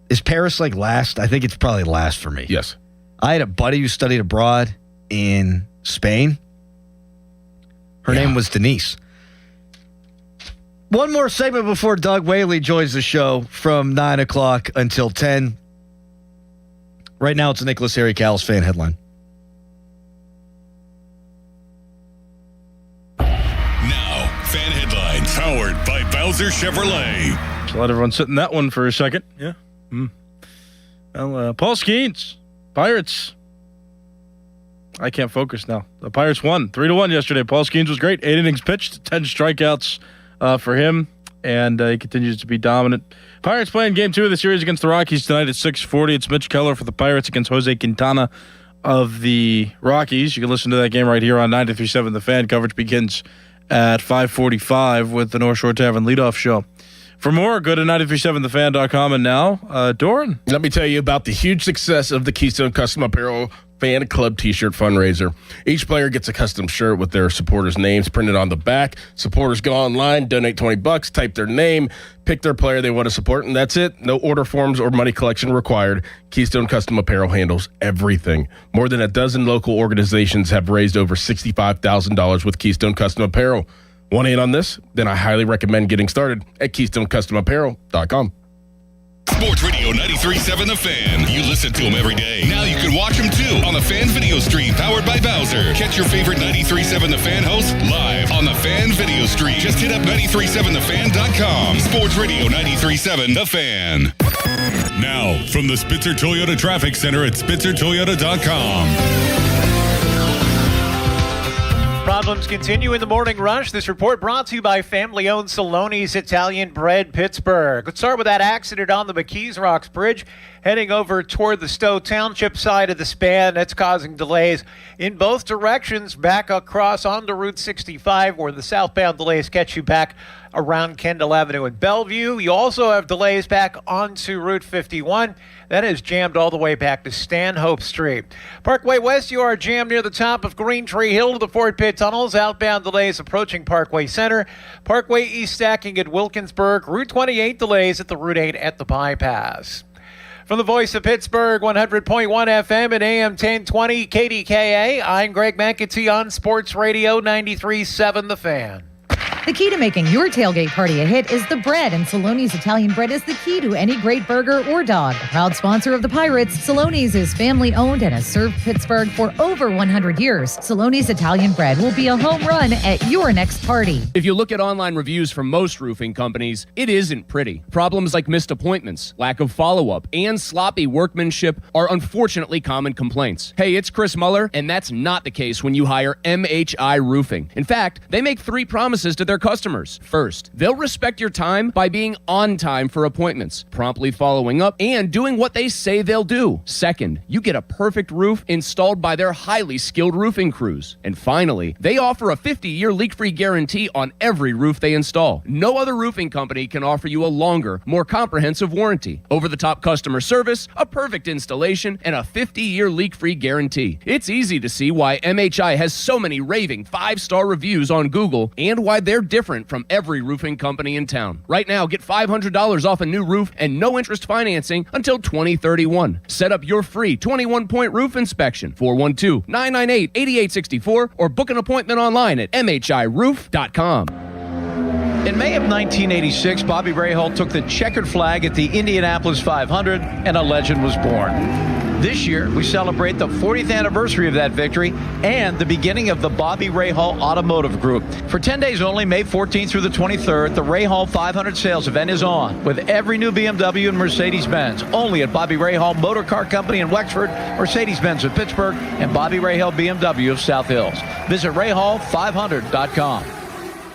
Is Paris like last? I think it's probably last for me. Yes. I had a buddy who studied abroad in Spain. Her name was Denise. One more segment before Doug Whaley joins the show from 9 o'clock until 10. Right now, it's a Nicholas Harry Callis fan headline. Now, fan headlines powered by Bowser Chevrolet. Just let everyone sit in that one for a second. Yeah. Well, Paul Skenes, Pirates. I can't focus now. The Pirates won 3-1 yesterday. Paul Skenes was great. 8 innings pitched, 10 strikeouts for him, and he continues to be dominant. Pirates playing Game 2 of the series against the Rockies tonight at 6:40. It's Mitch Keller for the Pirates against Jose Quintana of the Rockies. You can listen to that game right here on 93.7 The Fan. Coverage begins at 5:45 with the North Shore Tavern leadoff show. For more, go to 937thefan.com. And now, Doran. Let me tell you about the huge success of the Keystone Custom Apparel Fan Club T-shirt fundraiser. Each player gets a custom shirt with their supporters' names printed on the back. Supporters go online, donate $20, type their name, pick their player they want to support, and that's it. No order forms or money collection required. Keystone Custom Apparel handles everything. More than a dozen local organizations have raised over $65,000 with Keystone Custom Apparel. Want in on this? Then I highly recommend getting started at KeystoneCustomApparel.com. Sports Radio 93.7 The Fan. You listen to them every day. Now you can watch them too on the Fan Video Stream powered by Bowser. Catch your favorite 93.7 The Fan hosts live on the Fan Video Stream. Just hit up 937thefan.com. Sports Radio 93.7 The Fan. Now, from the Spitzer Toyota Traffic Center at SpitzerToyota.com. Problems continue in the morning rush. This report brought to you by family-owned Saloni's Italian Bread Pittsburgh. Let's start with that accident on the McKees Rocks Bridge heading over toward the Stowe Township side of the span. That's causing delays in both directions back across onto Route 65 where the southbound delays catch you back around Kendall Avenue in Bellevue. You also have delays back onto Route 51. That is jammed all the way back to Stanhope Street. Parkway West, you are jammed near the top of Green Tree Hill to the Fort Pitt Tunnels. Outbound delays approaching Parkway Center. Parkway East stacking at Wilkinsburg. Route 28 delays at the Route 8 at the bypass. From the voice of Pittsburgh, 100.1 FM and AM 1020 KDKA, I'm Greg McAtee on Sports Radio 93.7 The Fan. The key to making your tailgate party a hit is the bread, and Saloni's Italian bread is the key to any great burger or dog. A proud sponsor of the Pirates, Saloni's is family-owned and has served Pittsburgh for over 100 years. Saloni's Italian bread will be a home run at your next party. If you look at online reviews from most roofing companies, it isn't pretty. Problems like missed appointments, lack of follow-up, and sloppy workmanship are unfortunately common complaints. Hey, it's Chris Muller, and that's not the case when you hire MHI Roofing. In fact, they make 3 promises to their customers. First, they'll respect your time by being on time for appointments, promptly following up, and doing what they say they'll do. Second, you get a perfect roof installed by their highly skilled roofing crews. And finally, they offer a 50-year leak-free guarantee on every roof they install. No other roofing company can offer you a longer, more comprehensive warranty, over-the-top customer service, a perfect installation, and a 50-year leak-free guarantee. It's easy to see why MHI has so many raving 5-star reviews on Google and why they're different from every roofing company in town. Right now, get $500 off a new roof and no interest financing until 2031. Set up your free 21-point roof inspection, 412-998-8864, or book an appointment online at mhiroof.com. In May of 1986, Bobby Rahal took the checkered flag at the Indianapolis 500, and a legend was born. This year, we celebrate the 40th anniversary of that victory and the beginning of the Bobby Rahal Automotive Group. For 10 days only, May 14th through the 23rd, the Rahal 500 sales event is on with every new BMW and Mercedes-Benz, only at Bobby Rahal Motor Car Company in Wexford, Mercedes-Benz of Pittsburgh, and Bobby Rahal BMW of South Hills. Visit Rahal500.com.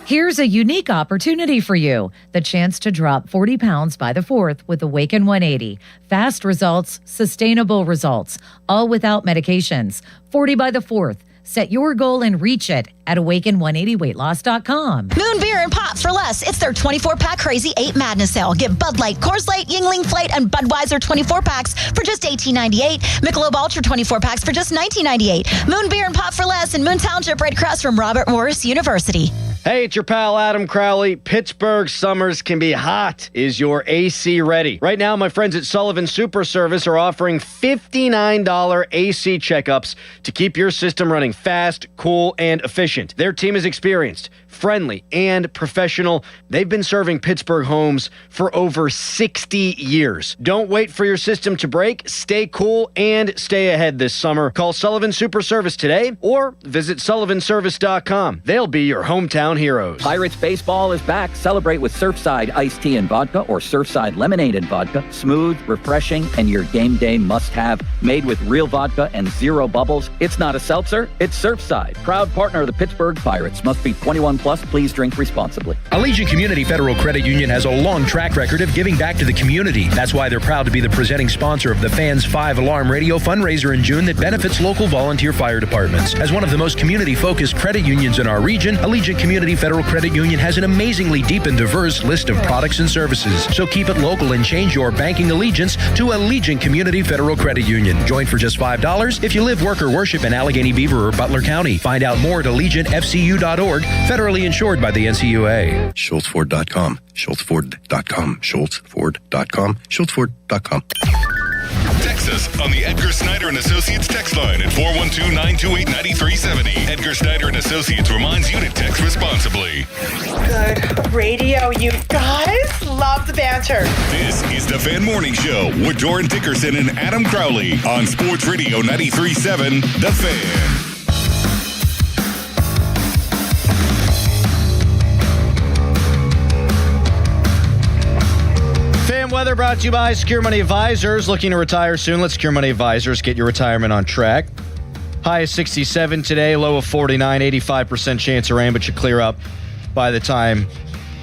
Here's a unique opportunity for you. The chance to drop 40 pounds by the 4th with Awaken 180. Fast results, sustainable results, all without medications. 40 by the 4th. Set your goal and reach it at awaken180weightloss.com. Moon Beer and Pop for less. It's their 24-pack Crazy 8 Madness sale. Get Bud Light, Coors Light, Yuengling Flight, and Budweiser 24-packs for just $18.98. Michelob Ultra 24-packs for just $19.98. Moon Beer and Pop for less in Moon Township, right across from Robert Morris University. Hey, it's your pal Adam Crowley. Pittsburgh summers can be hot. Is your AC ready? Right now, my friends at Sullivan Super Service are offering $59 AC checkups to keep your system running fast, cool, and efficient. Their team is experienced, friendly, and professional. They've been serving Pittsburgh homes for over 60 years. Don't wait for your system to break. Stay cool and stay ahead this summer. Call Sullivan Super Service today or visit sullivanservice.com. They'll be your hometown heroes. Pirates baseball is back. Celebrate with Surfside iced tea and vodka or Surfside lemonade and vodka. Smooth, refreshing, and your game day must-have. Made with real vodka and zero bubbles. It's not a seltzer, it's Surfside. Proud partner of the Pittsburgh Pirates. Must be 21 plus. Please drink responsibly. Allegiant Community Federal Credit Union has a long track record of giving back to the community. That's why they're proud to be the presenting sponsor of the Fans 5-Alarm Radio fundraiser in June that benefits local volunteer fire departments. As one of the most community-focused credit unions in our region, Allegiant Community Federal Credit Union has an amazingly deep and diverse list of products and services. So keep it local and change your banking allegiance to Allegiant Community Federal Credit Union. Join for just $5 if you live, work, or worship in Allegheny Beaver or Butler County. Find out more at AllegiantFCU.org, federally insured by the NCUA. SchultzFord.com, SchultzFord.com, SchultzFord.com, SchultzFord.com. Text us on the Edgar Snyder and Associates text line at 412-928-9370. Edgar Snyder and Associates reminds you to text responsibly. Good radio, you guys. Love the banter. This is the Fan Morning Show with Doran Dickerson and Adam Crowley on Sports Radio 93.7, The Fan. Weather brought to you by Secure Money Advisors. Looking to retire soon? Let Secure Money Advisors get your retirement on track. High of 67 today, low of 49, 85% chance of rain, but you clear up by the time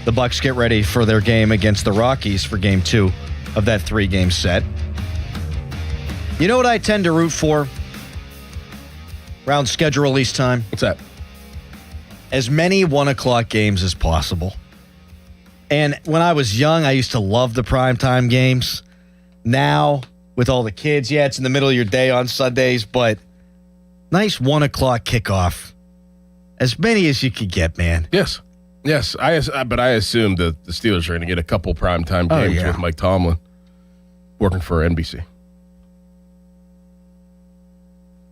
the Bucks get ready for their game against the Rockies for Game 2 of that 3-game set. You know what I tend to root for around schedule release time? What's that? As many 1 o'clock games as possible. And when I was young, I used to love the primetime games. Now, with all the kids, yeah, it's in the middle of your day on Sundays, but nice 1 o'clock kickoff. As many as you could get, man. Yes. But I assume that the Steelers are going to get a couple primetime games with Mike Tomlin working for NBC.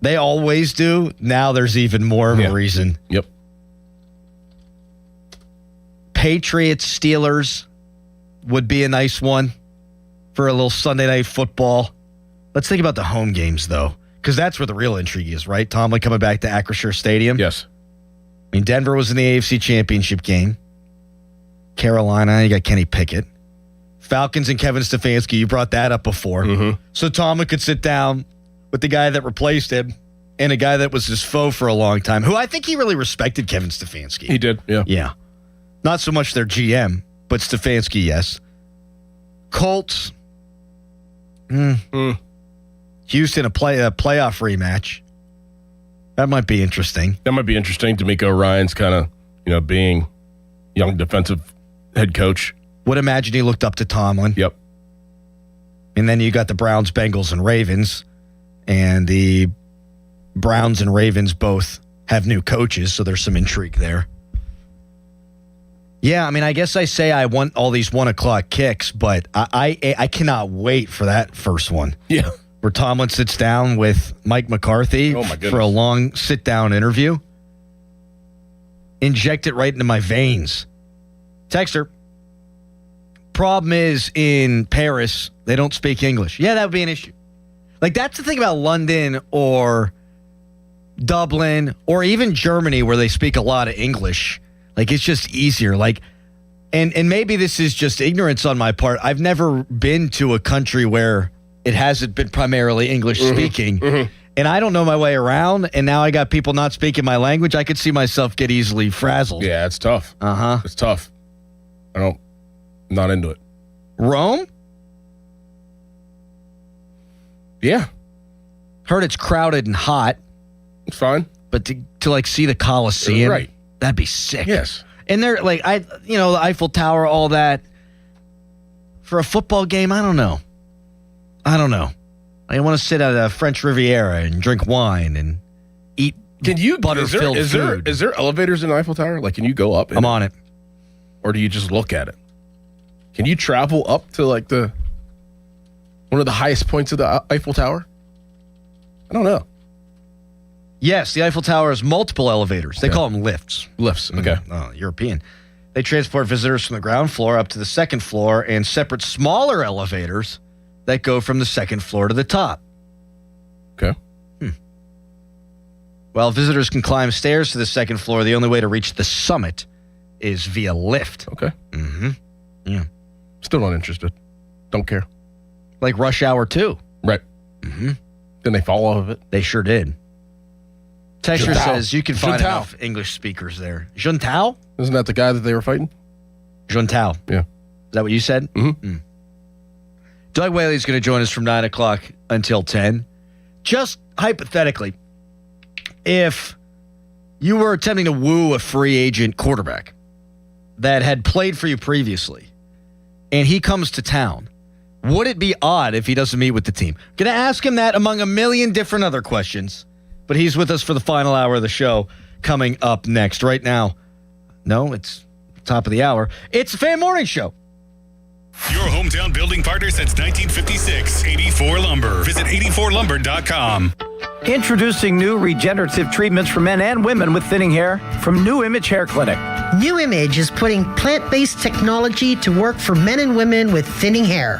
They always do. Now there's even more of a reason. Yep. Patriots Steelers would be a nice one for a little Sunday night football. Let's think about the home games, though, because that's where the real intrigue is, right? Tomlin coming back to Acrisure Stadium. Yes. I mean, Denver was in the AFC Championship game. Carolina, you got Kenny Pickett. Falcons and Kevin Stefanski, you brought that up before. Mm-hmm. So Tomlin could sit down with the guy that replaced him and a guy that was his foe for a long time, who I think he really respected Kevin Stefanski. He did, yeah. Yeah. Not so much their GM, but Stefanski, yes. Colts. Houston, a playoff rematch. That might be interesting. That might be interesting. D'Amico Ryan's kind of, being young defensive head coach. Would imagine he looked up to Tomlin. Yep. And then you got the Browns, Bengals, and Ravens. And the Browns and Ravens both have new coaches, so there's some intrigue there. Yeah, I mean, I guess I say I want all these 1 o'clock kicks, but I cannot wait for that first one. Yeah. Where Tomlin sits down with Mike McCarthy for a long sit-down interview. Inject it right into my veins. Texter. Problem is, in Paris, they don't speak English. Yeah, that would be an issue. Like, that's the thing about London or Dublin or even Germany, where they speak a lot of English. Like, it's just easier. Like, and maybe this is just ignorance on my part. I've never been to a country where it hasn't been primarily English speaking. Mm-hmm. And I don't know my way around. And now I got people not speaking my language. I could see myself get easily frazzled. Yeah, it's tough. Uh-huh. It's tough. I'm not into it. Rome? Yeah. Heard it's crowded and hot. It's fine. But to like see the Colosseum, right. That'd be sick. Yes. And they're like, the Eiffel Tower, all that. For a football game, I don't know. I want to sit at a French Riviera and drink wine and eat butter-filled food. Is there elevators in the Eiffel Tower? Like, can you go up? I'm on it. Or do you just look at it? Can you travel up to like one of the highest points of the Eiffel Tower? I don't know. Yes, the Eiffel Tower has multiple elevators. They call them lifts. Lifts, okay. European. They transport visitors from the ground floor up to the second floor and separate smaller elevators that go from the second floor to the top. Okay. While visitors can climb stairs to the second floor, the only way to reach the summit is via lift. Okay. Mm-hmm. Yeah. Still not interested. Don't care. Like Rush Hour 2. Right. Mm-hmm. Then they fall off of it. They sure did. Texture Juntao. says you can find Juntao. enough English speakers there. Juntao? Isn't that the guy that they were fighting? Juntao. Yeah. Is that what you said? Mm-hmm. Doug Whaley's going to join us from 9 o'clock until 10. Just hypothetically, if you were attempting to woo a free agent quarterback that had played for you previously, and he comes to town, would it be odd if he doesn't meet with the team? Going to ask him that among a million different other questions, but he's with us for the final hour of the show coming up next. Right now, no, it's top of the hour. It's the Fan Morning Show. Your hometown building partner since 1956, 84 Lumber. Visit 84lumber.com. Introducing new regenerative treatments for men and women with thinning hair from New Image Hair Clinic. New Image is putting plant-based technology to work for men and women with thinning hair.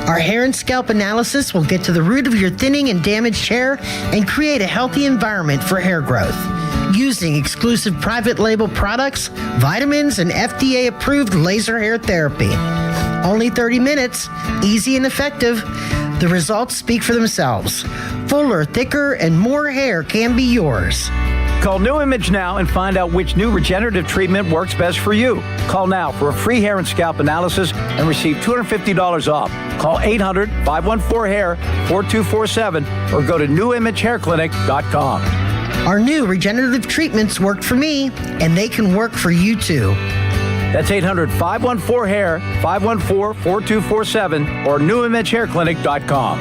Our hair and scalp analysis will get to the root of your thinning and damaged hair and create a healthy environment for hair growth. Using exclusive private label products, vitamins, and FDA-approved laser hair therapy. Only 30 minutes, easy and effective. The results speak for themselves. Fuller, thicker, and more hair can be yours. Call New Image now and find out which new regenerative treatment works best for you. Call now for a free hair and scalp analysis and receive $250 off. Call 800-514-HAIR 4247 or go to newimagehairclinic.com. Our new regenerative treatments worked for me, and they can work for you too. That's 800-514-HAIR 514-4247 or newimagehairclinic.com.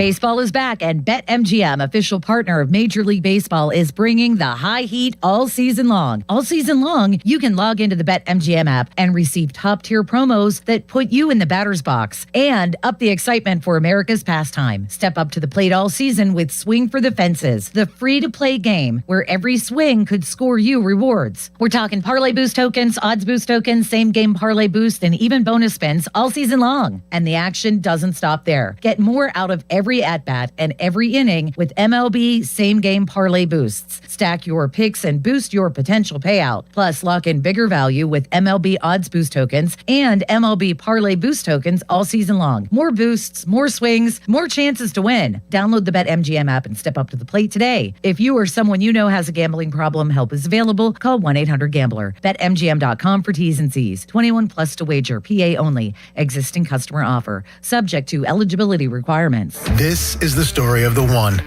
Baseball is back, and BetMGM, official partner of Major League Baseball, is bringing the high heat all season long. All season long, you can log into the BetMGM app and receive top-tier promos that put you in the batter's box and up the excitement for America's pastime. Step up to the plate all season with Swing for the Fences, the free-to-play game where every swing could score you rewards. We're talking parlay boost tokens, odds boost tokens, same-game parlay boost, and even bonus spins all season long. And the action doesn't stop there. Get more out of every at-bat and every inning with MLB same-game parlay boosts. Stack your picks and boost your potential payout. Plus, lock in bigger value with MLB odds boost tokens and MLB parlay boost tokens all season long. More boosts, more swings, more chances to win. Download the BetMGM app and step up to the plate today. If you or someone you know has a gambling problem, help is available. Call 1-800-GAMBLER. BetMGM.com for T's and C's. 21 plus to wager. PA only. Existing customer offer. Subject to eligibility requirements. This is the story of the one.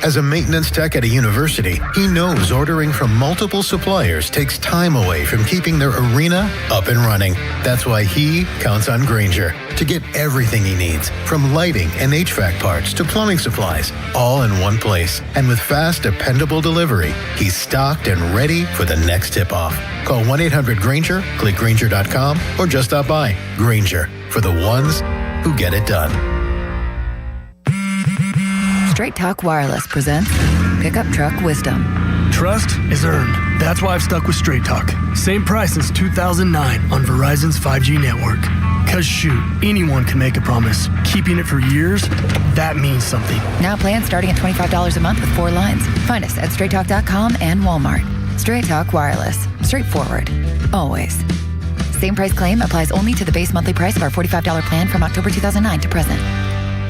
As a maintenance tech at a university, he knows ordering from multiple suppliers takes time away from keeping their arena up and running. That's why he counts on Grainger to get everything he needs, from lighting and HVAC parts to plumbing supplies, all in one place. And with fast, dependable delivery, he's stocked and ready for the next tip-off. Call 1-800-GRAINGER, click Grainger.com, or just stop by. Grainger, for the ones who get it done. Straight Talk Wireless presents Pickup Truck Wisdom. Trust is earned. That's why I've stuck with Straight Talk. Same price since 2009 on Verizon's 5G network. Cause shoot, anyone can make a promise. Keeping it for years, that means something. Now plans starting at $25 a month with 4 lines. Find us at straighttalk.com and Walmart. Straight Talk Wireless. Straightforward. Always. Same price claim applies only to the base monthly price of our $45 plan from October 2009 to present.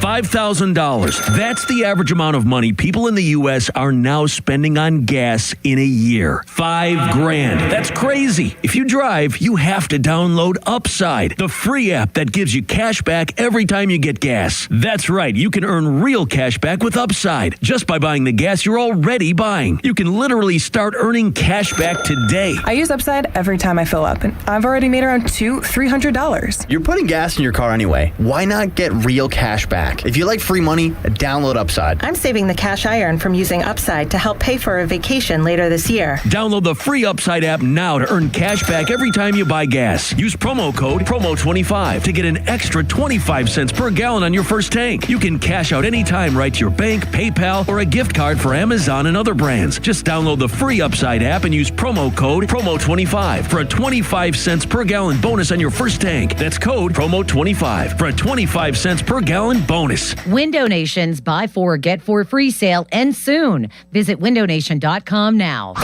$5,000. That's the average amount of money people in the U.S. are now spending on gas in a year. $5,000. That's crazy. If you drive, you have to download Upside, the free app that gives you cash back every time you get gas. That's right. You can earn real cash back with Upside just by buying the gas you're already buying. You can literally start earning cash back today. I use Upside every time I fill up, and I've already made around $300. You're putting gas in your car anyway. Why not get real cash back? If you like free money, download Upside. I'm saving the cash I earn from using Upside to help pay for a vacation later this year. Download the free Upside app now to earn cash back every time you buy gas. Use promo code PROMO25 to get an extra 25 cents per gallon on your first tank. You can cash out anytime right to your bank, PayPal, or a gift card for Amazon and other brands. Just download the free Upside app and use promo code PROMO25 for a 25 cents per gallon bonus on your first tank. That's code PROMO25 for a 25 cents per gallon bonus. Win donations, buy 4, get 4 free sale ends soon. Visit windownation.com now.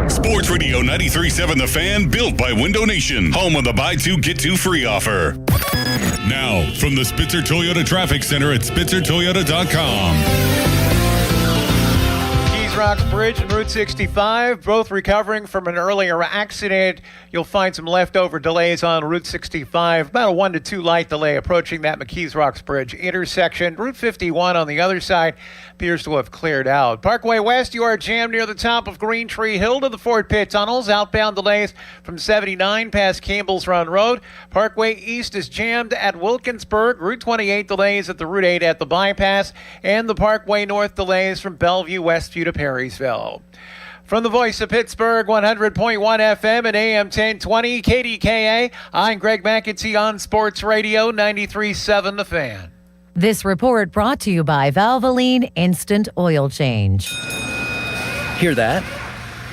Sports Radio 93.7 The Fan, built by Window Nation, home of the buy 2, get 2 free offer. Now, from the Spitzer Toyota Traffic Center at SpitzerToyota.com. Rocks Bridge and Route 65, both recovering from an earlier accident. You'll find some leftover delays on Route 65, about a 1 to 2 light delay approaching that McKees Rocks Bridge intersection. Route 51 on the other side appears to have cleared out. Parkway West, you are jammed near the top of Green Tree Hill to the Fort Pitt tunnels. Outbound delays from 79 past Campbell's Run Road. Parkway East is jammed at Wilkinsburg. Route 28 delays at the Route 8 at the bypass. And the Parkway North delays from Bellevue Westview to Perrysville. From the voice of Pittsburgh, 100.1 FM and AM 1020, KDKA, I'm Greg McEntee on Sports Radio 93.7 The Fan. This report brought to you by Valvoline Instant Oil Change. Hear that?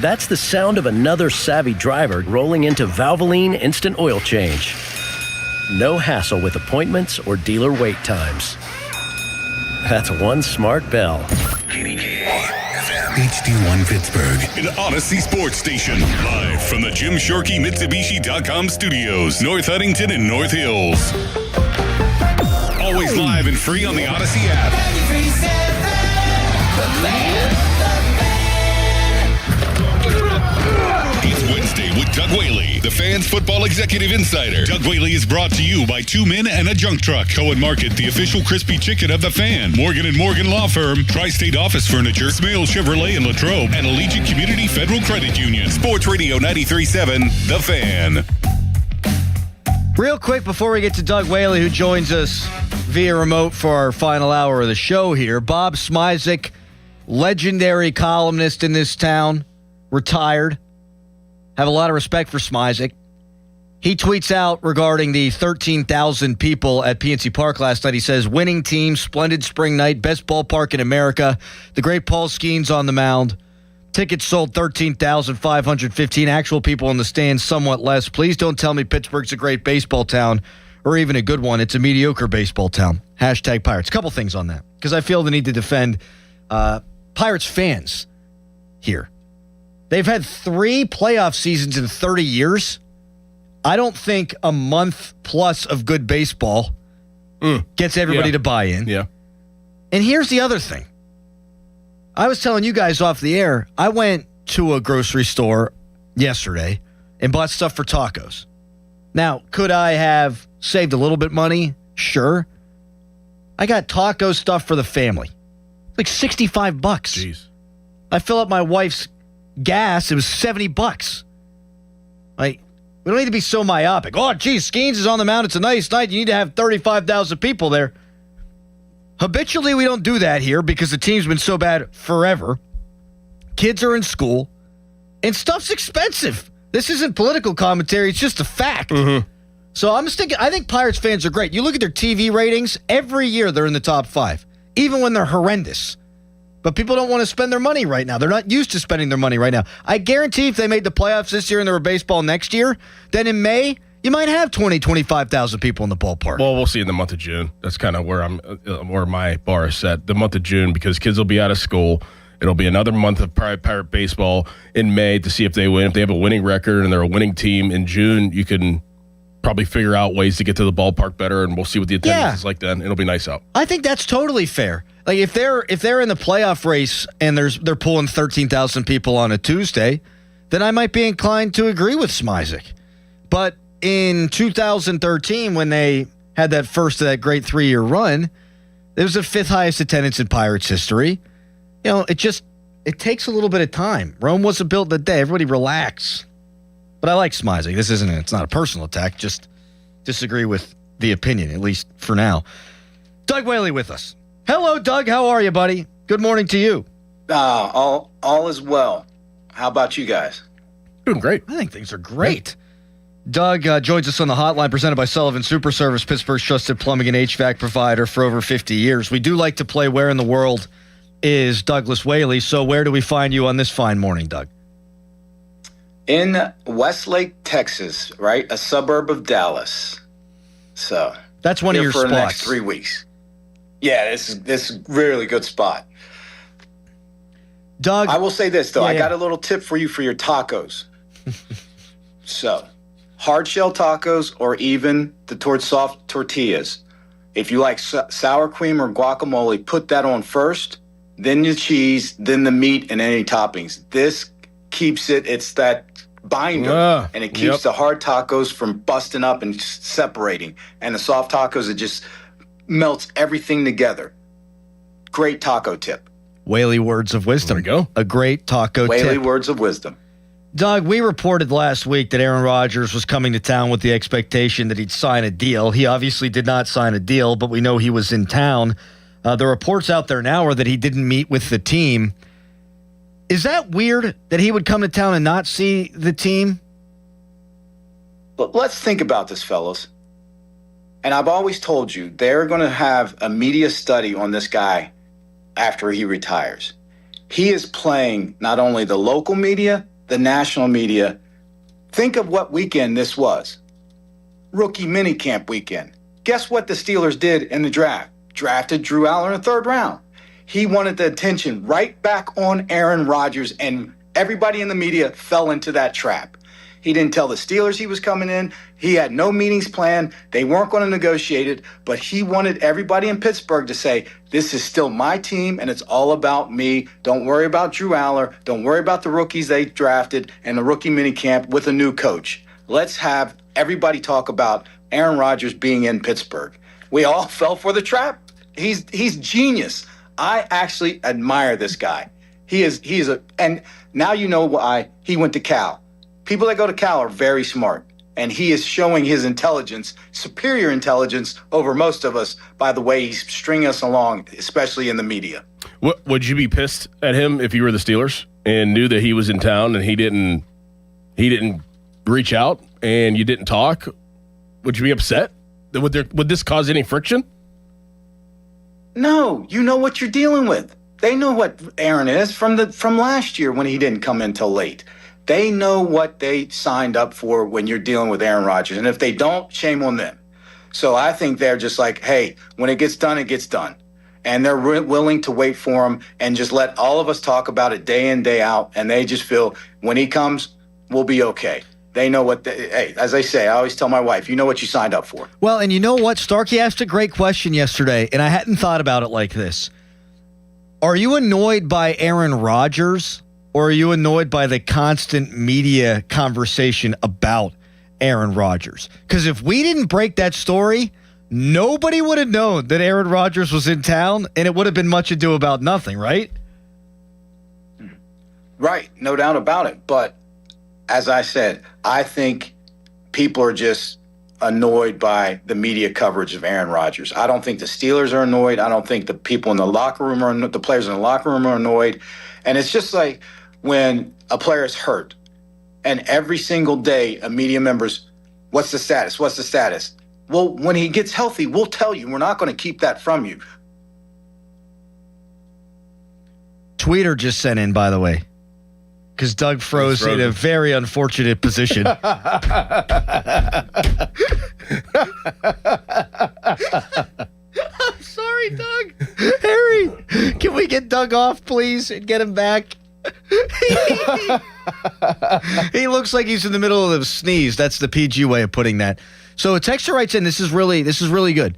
That's the sound of another savvy driver rolling into Valvoline Instant Oil Change. No hassle with appointments or dealer wait times. That's one smart bell. HD1 Pittsburgh, an Odyssey sports station, live from the Jim Shorkey Mitsubishi.com studios, North Huntington and North Hills. Always live and free on the Odyssey app. It's Wednesday with Doug Whaley, the Fan's football executive insider. Doug Whaley is brought to you by 2 men and a junk truck. Cohen Market, the official crispy chicken of the Fan. Morgan & Morgan Law Firm, Tri-State Office Furniture, Smale Chevrolet in Latrobe, and Allegiant Community Federal Credit Union. Sports Radio 93.7, The Fan. Real quick before we get to Doug Whaley, who joins us via remote for our final hour of the show here. Bob Smizik, legendary columnist in this town, retired. Have a lot of respect for Smizik. He tweets out regarding the 13,000 people at PNC Park last night. He says, winning team, splendid spring night, best ballpark in America. The great Paul Skenes on the mound. Tickets sold 13,515. Actual people in the stands, somewhat less. Please don't tell me Pittsburgh's a great baseball town or even a good one. It's a mediocre baseball town. Hashtag Pirates. A couple things on that because I feel the need to defend Pirates fans here. They've had 3 playoff seasons in 30 years. I don't think a month plus of good baseball gets everybody to buy in. Yeah. And here's the other thing. I was telling you guys off the air, I went to a grocery store yesterday and bought stuff for tacos. Now, could I have saved a little bit money? Sure. I got taco stuff for the family. Like $65. Jeez. I fill up my wife's gas. It was $70. Like, we don't need to be so myopic. Oh, geez, Skenes is on the mound. It's a nice night. You need to have 35,000 people there. Habitually, we don't do that here because the team's been so bad forever. Kids are in school, and stuff's expensive. This isn't political commentary. It's just a fact. So I'm just thinking, I think Pirates fans are great. You look at their TV ratings, every year they're in the top 5, even when they're horrendous. But people don't want to spend their money right now. They're not used to spending their money right now. I guarantee if they made the playoffs this year and there were baseball next year, then in May, you might have 20, 25,000 people in the ballpark. Well, we'll see in the month of June. That's kind of where where my bar is set. The month of June, because kids will be out of school. It'll be another month of Pirate baseball in May to see if they win. If they have a winning record and they're a winning team in June, you can probably figure out ways to get to the ballpark better, and we'll see what the attendance is like then. It'll be nice out. I think that's totally fair. Like if they're in the playoff race and they're pulling 13,000 people on a Tuesday, then I might be inclined to agree with Smizik. But in 2013, when they had that first of that great 3-year run, it was the 5th highest attendance in Pirates history. You know, it takes a little bit of time. Rome wasn't built in a day. Everybody relax. But I like Smizik. It's not a personal attack. Just disagree with the opinion, at least for now. Doug Whaley with us. Hello, Doug. How are you, buddy? Good morning to you. All is well. How about you guys? Doing great. I think things are great. Doug joins us on the hotline presented by Sullivan Super Service, Pittsburgh's trusted plumbing and HVAC provider for over 50 years. We do like to play Where in the World is Douglas Whaley. So where do we find you on this fine morning, Doug? In Westlake, Texas, right? A suburb of Dallas. So that's one of your for spots. The next 3 weeks. Yeah, this is really good spot. Doug, I will say this though. Yeah, I got a little tip for you for your tacos. So, hard shell tacos or even the soft tortillas. If you like sour cream or guacamole, put that on first, then the cheese, then the meat and any toppings. This keeps it's that binder, and it keeps the hard tacos from busting up and separating. And the soft tacos, it just melts everything together. Great taco tip. Whaley words of wisdom. There we go. A great taco tip. Whaley words of wisdom. Doug, we reported last week that Aaron Rodgers was coming to town with the expectation that he'd sign a deal. He obviously did not sign a deal, but we know he was in town. The reports out there now are that he didn't meet with the team. Is that weird that he would come to town and not see the team? But let's think about this, fellas. And I've always told you, they're going to have a media study on this guy after he retires. He is playing not only the local media, the national media. Think of what weekend this was. Rookie minicamp weekend. Guess what the Steelers did in the draft? Drafted Drew Aller in the 3rd round. He wanted the attention right back on Aaron Rodgers, and everybody in the media fell into that trap. He didn't tell the Steelers he was coming in. He had no meetings planned. They weren't going to negotiate it, but he wanted everybody in Pittsburgh to say, this is still my team, and it's all about me. Don't worry about Drew Aller. Don't worry about the rookies they drafted and the rookie minicamp with a new coach. Let's have everybody talk about Aaron Rodgers being in Pittsburgh. We all fell for the trap. He's genius. I actually admire this guy. And now you know why he went to Cal. People that go to Cal are very smart. and he is showing his intelligence, superior intelligence over most of us by the way he's stringing us along, especially in the media. Would you be pissed at him if you were the Steelers and knew that he was in town and he didn't reach out and you didn't talk? Would you be upset? Would this cause any friction? No, you know what you're dealing with. They know what Aaron is from last year when he didn't come in till late. They know what they signed up for when you're dealing with Aaron Rodgers. And if they don't, shame on them. So I think they're just like, hey, when it gets done, it gets done. And they're willing to wait for him and just let all of us talk about it day in, day out. And they just feel when he comes, we'll be okay. They know hey, as I say, I always tell my wife, you know what you signed up for. Well, and you know what? Starkey asked a great question yesterday, and I hadn't thought about it like this. Are you annoyed by Aaron Rodgers, or are you annoyed by the constant media conversation about Aaron Rodgers? Because if we didn't break that story, nobody would have known that Aaron Rodgers was in town, and it would have been much ado about nothing, right? Right, no doubt about it. But as I said, I think people are just annoyed by the media coverage of Aaron Rodgers. I don't think the Steelers are annoyed. I don't think the people in the locker room the players in the locker room are annoyed. And it's just like when a player is hurt and every single day a media member's, what's the status? What's the status? Well, when he gets healthy, we'll tell you. We're not going to keep that from you. Tweeter just sent in, by the way, because Doug froze in a very unfortunate position. I'm sorry, Doug. Harry, can we get Doug off, please, and get him back? He looks like he's in the middle of a sneeze. That's the PG way of putting that. So a texter writes in, this is really good.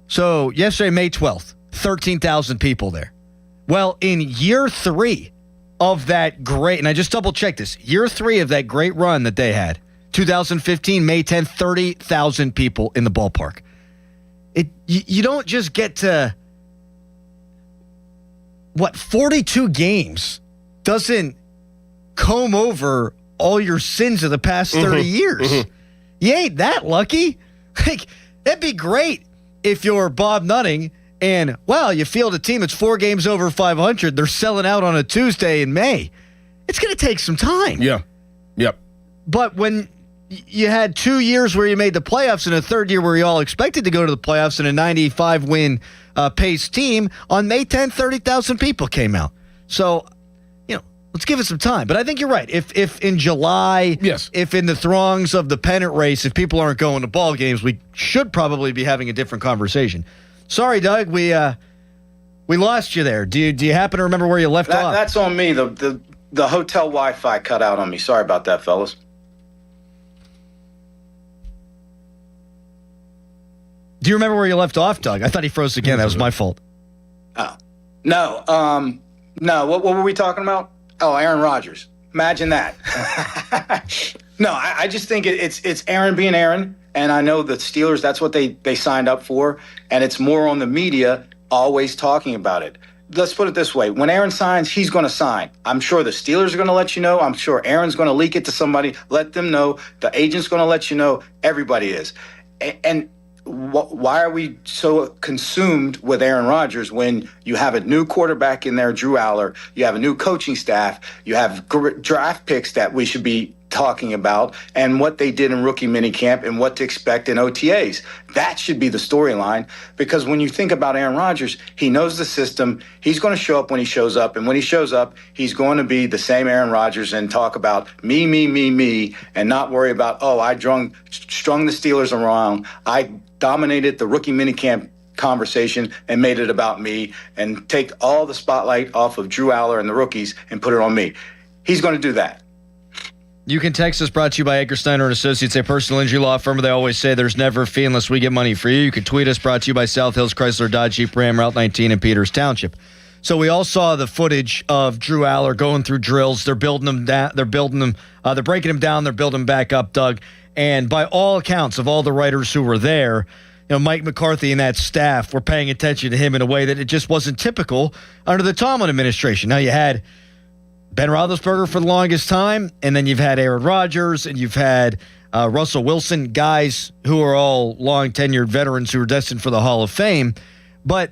So yesterday, May 12th, 13,000 people there. Well, in year 3 of that great, and I just double-checked this, year 3 of that great run that they had, 2015, May 10th, 30,000 people in the ballpark. You don't just get to, 42 games doesn't comb over all your sins of the past 30 years. Mm-hmm. You ain't that lucky. Like, that'd be great if you're Bob Nutting and, you field a team that's 4 games over 500. They're selling out on a Tuesday in May. It's going to take some time. Yeah. Yep. But when you had 2 years where you made the playoffs and a third year where you all expected to go to the playoffs in a 95-win pace team, on May 10th, 30,000 people came out. So, let's give it some time. But I think you're right. If in July, yes, if in the throngs of the pennant race, if people aren't going to ball games, we should probably be having a different conversation. Sorry, Doug, we lost you there. Do you happen to remember where you left off? That's on me. The hotel Wi-Fi cut out on me. Sorry about that, fellas. Do you remember where you left off, Doug? I thought he froze again. That was my fault. Oh, no. No. What were we talking about? Oh, Aaron Rodgers. Imagine that. No, I just think it's Aaron being Aaron. And I know the Steelers, that's what they signed up for. And it's more on the media always talking about it. Let's put it this way. When Aaron signs, he's going to sign. I'm sure the Steelers are going to let you know. I'm sure Aaron's going to leak it to somebody, let them know. The agent's going to let you know. Everybody is. And why are we so consumed with Aaron Rodgers when you have a new quarterback in there, Drew Aller, you have a new coaching staff, you have draft picks that we should be talking about, and what they did in rookie minicamp and what to expect in OTAs. That should be the storyline, because when you think about Aaron Rodgers, he knows the system. He's going to show up when he shows up, and when he shows up, he's going to be the same Aaron Rodgers and talk about me, and not worry about, I strung the Steelers around. I dominated the rookie minicamp conversation and made it about me, and take all the spotlight off of Drew Aller and the rookies and put it on me. He's going to do that. You can text us, brought to you by Edgar Steiner and Associates, a personal injury law firm. They always say there's never a fee unless we get money for you. You can tweet us, brought to you by South Hills Chrysler Dodge Jeep Ram, Route 19 in Peters Township. So we all saw the footage of Drew Aller going through drills. They're building them down. They're breaking them down. They're building them back up, Doug. And by all accounts of all the writers who were there, Mike McCarthy and that staff were paying attention to him in a way that it just wasn't typical under the Tomlin administration. Now you had Ben Roethlisberger for the longest time, and then you've had Aaron Rodgers, and you've had Russell Wilson, guys who are all long-tenured veterans who are destined for the Hall of Fame. But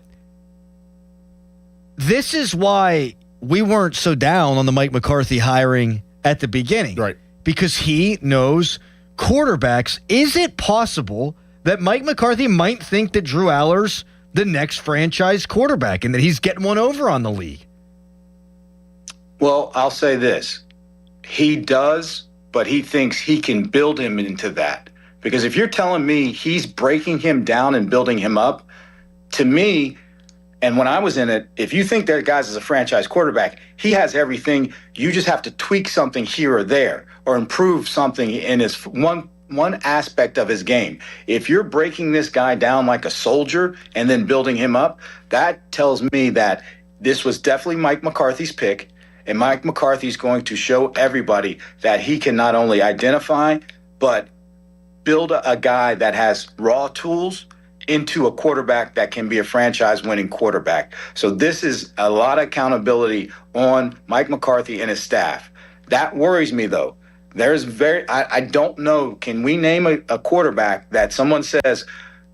this is why we weren't so down on the Mike McCarthy hiring at the beginning. Right. Because he knows quarterbacks. Is it possible that Mike McCarthy might think that Drew Aller's the next franchise quarterback and that he's getting one over on the league? Well, I'll say this. He does, but he thinks he can build him into that. Because if you're telling me he's breaking him down and building him up, to me, and when I was in it, if you think that guy's is a franchise quarterback, he has everything. You just have to tweak something here or there or improve something in his one aspect of his game. If you're breaking this guy down like a soldier and then building him up, that tells me that this was definitely Mike McCarthy's pick. And Mike McCarthy's going to show everybody that he can not only identify, but build a guy that has raw tools into a quarterback that can be a franchise-winning quarterback. So this is a lot of accountability on Mike McCarthy and his staff. That worries me, though. I don't know, can we name a quarterback that someone says,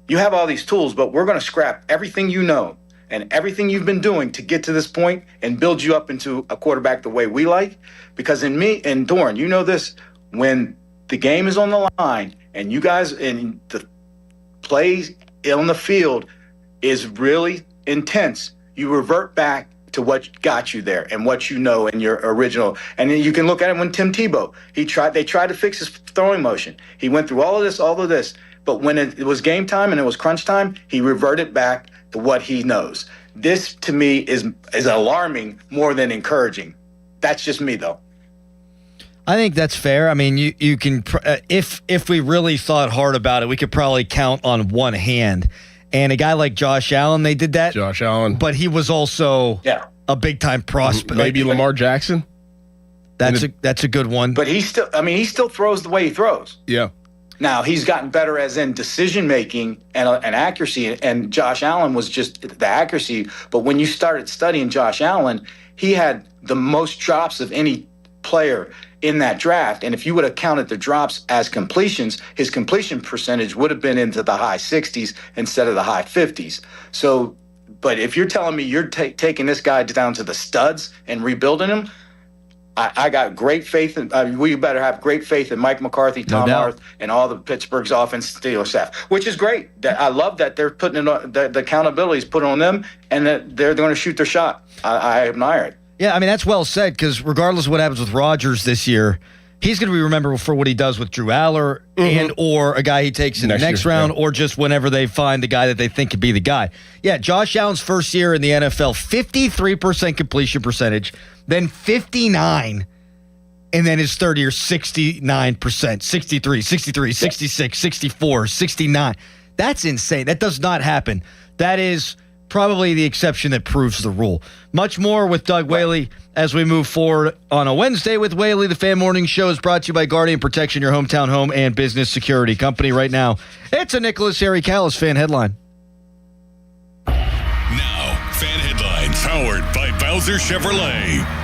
you have all these tools, but we're going to scrap everything you know and everything you've been doing to get to this point and build you up into a quarterback the way we like? Because in me and Doran, you know this, when the game is on the line and you guys in the plays on the field is really intense, you revert back to what got you there and what you know in your original. And then you can look at it when Tim Tebow, they tried to fix his throwing motion. He went through all of this, but when it was game time and it was crunch time, he reverted back to what he knows. This to me is alarming more than encouraging. That's just me, though. I think that's fair. I mean, you can if we really thought hard about it, we could probably count on one hand. And a guy like Josh Allen, they did that. Josh Allen, but he was also a big time prospect. Maybe Lamar Jackson. That's a good one. But he still throws the way he throws. Yeah. Now he's gotten better as in decision making and accuracy. And Josh Allen was just the accuracy. But when you started studying Josh Allen, he had the most drops of any player in that draft. And if you would have counted the drops as completions, his completion percentage would have been into the high 60s instead of the high 50s. So, but if you're telling me you're taking this guy down to the studs and rebuilding him, I got great faith in. We better have great faith in Mike McCarthy, Tom Arth, and all the Pittsburgh's offense Steelers staff, which is great. I love that they're putting it on, the accountability is put on them, and that they're going to shoot their shot. I admire it. Yeah, I mean, that's well said, because regardless of what happens with Rodgers this year, he's going to be remembered for what he does with Drew Aller and or a guy he takes in the next round or just whenever they find the guy that they think could be the guy. Yeah, Josh Allen's first year in the NFL, 53% completion percentage, then 59%, and then his third year, 69%, 63, 66, 64, 69. That's insane. That does not happen. That is probably the exception that proves the rule. Much more with Doug Whaley as we move forward on a Wednesday with Whaley. The Fan Morning Show is brought to you by Guardian Protection, your hometown home and business security company. Right now, it's a Nicholas Harry Callis fan headline. Now, fan headlines powered by Bowser Chevrolet.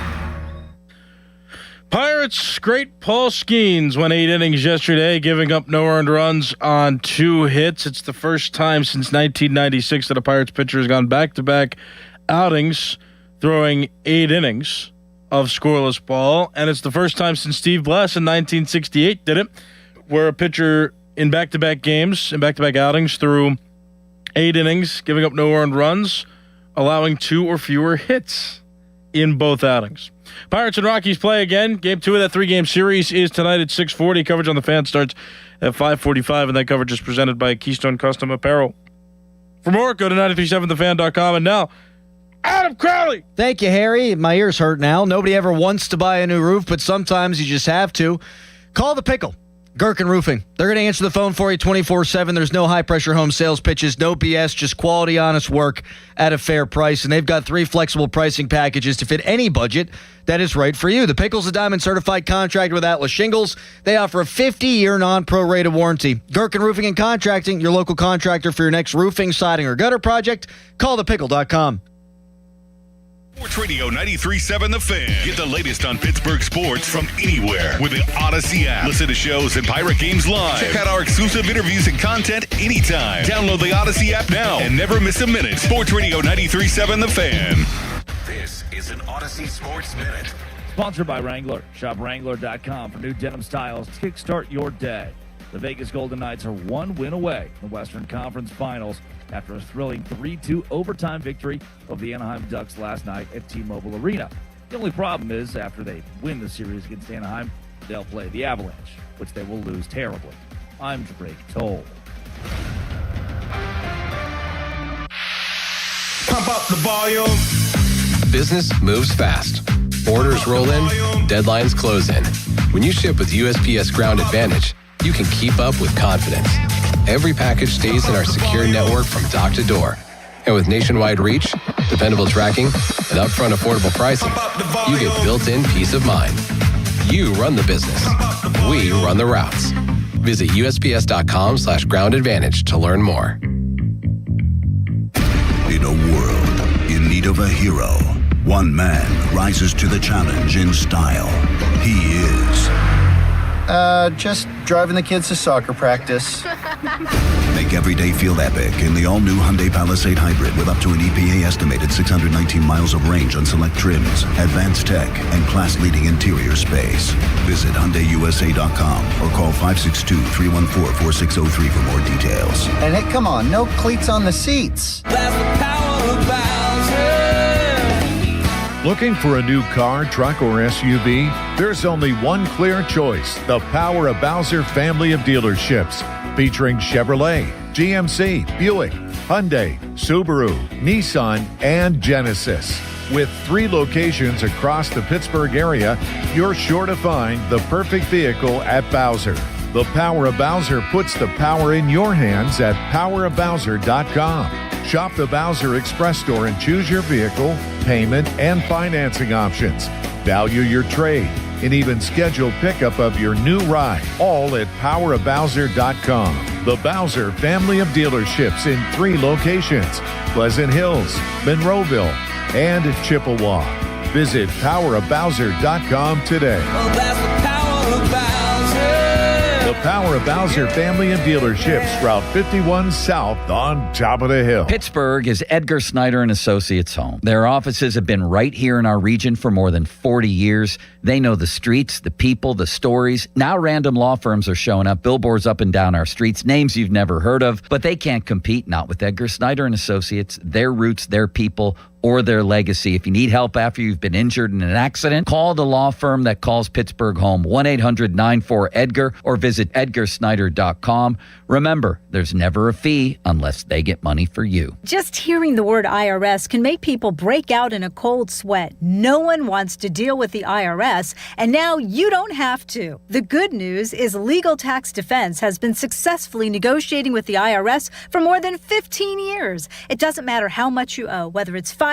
Pirates' great Paul Skenes went 8 innings yesterday, giving up no earned runs on 2 hits. It's the first time since 1996 that a Pirates pitcher has gone back-to-back outings, throwing 8 innings of scoreless ball. And it's the first time since Steve Blass in 1968 did it, where a pitcher in back-to-back games, in back-to-back outings, threw 8 innings, giving up no earned runs, allowing 2 or fewer hits in both outings. Pirates and Rockies play again. Game 2 of that 3-game series is tonight at 6:40. Coverage on the Fan starts at 5:45, and that coverage is presented by Keystone Custom Apparel. For more, go to 937thefan.com. And now, Adam Crowley. Thank you, Harry. My ears hurt now. Nobody ever wants to buy a new roof, but sometimes you just have to. Call the Pickle. Gherkin Roofing. They're going to answer the phone for you 24/7. There's no high-pressure home sales pitches, no BS, just quality, honest work at a fair price. And they've got 3 flexible pricing packages to fit any budget that is right for you. The Pickle's a Diamond-certified contractor with Atlas Shingles. They offer a 50-year non-prorated warranty. Gherkin Roofing and Contracting, your local contractor for your next roofing, siding, or gutter project. Call thepickle.com. Sports Radio 93.7 The Fan. Get the latest on Pittsburgh sports from anywhere with the Odyssey app. Listen to shows and Pirate Games live. Check out our exclusive interviews and content anytime. Download the Odyssey app now and never miss a minute. Sports Radio 93.7 The Fan. This is an Odyssey Sports Minute. Sponsored by Wrangler. Shop Wrangler.com for new denim styles to kickstart your day. The Vegas Golden Knights are one win away from the Western Conference Finals after a thrilling 3-2 overtime victory of the Anaheim Ducks last night at T-Mobile Arena. The only problem is after they win the series against Anaheim, they'll play the Avalanche, which they will lose terribly. I'm Drake Toll. Pump up the volume. Business moves fast. Orders roll in, deadlines close in. When you ship with USPS Ground Advantage, you can keep up with confidence. Every package stays in our secure network from dock to door. And with nationwide reach, dependable tracking, and upfront affordable pricing, you get built-in peace of mind. You run the business. We run the routes. Visit USPS.com/Ground Advantage to learn more. In a world in need of a hero, one man rises to the challenge in style. He is... just driving the kids to soccer practice. Make every day feel epic in the all-new Hyundai Palisade Hybrid with up to an EPA estimated 619 miles of range on select trims, advanced tech, and class-leading interior space. Visit HyundaiUSA.com or call 562-314-4603 for more details. And hey, come on, no cleats on the seats. That's the power of Bowser. Looking for a new car, truck, or SUV? There's only one clear choice: the Power of Bowser family of dealerships, featuring Chevrolet, GMC, Buick, Hyundai, Subaru, Nissan, and Genesis. With 3 locations across the Pittsburgh area, you're sure to find the perfect vehicle at Bowser. The Power of Bowser puts the power in your hands at powerofbowser.com. Shop the Bowser Express store and choose your vehicle, payment, and financing options. Value your trade and even schedule pickup of your new ride, all at powerofbowser.com. The Bowser family of dealerships in 3 locations: Pleasant Hills, Monroeville, and Chippewa. Visit powerofbowser.com today. Oh, that's the power of Bowser. The Power of Bowser family of dealerships, Route 51 South on top of the hill. Pittsburgh is Edgar Snyder and Associates' home. Their offices have been right here in our region for more than 40 years. They know the streets, the people, the stories. Now random law firms are showing up, billboards up and down our streets, names you've never heard of, but they can't compete, not with Edgar Snyder and Associates, their roots, their people, or their legacy. If you need help after you've been injured in an accident, call the law firm that calls Pittsburgh home, 1-800-94-EDGAR, or visit edgarsnyder.com. Remember, there's never a fee unless they get money for you. Just hearing the word IRS can make people break out in a cold sweat. No one wants to deal with the IRS, and now you don't have to. The good news is Legal Tax Defense has been successfully negotiating with the IRS for more than 15 years. It doesn't matter how much you owe, whether it's $5,000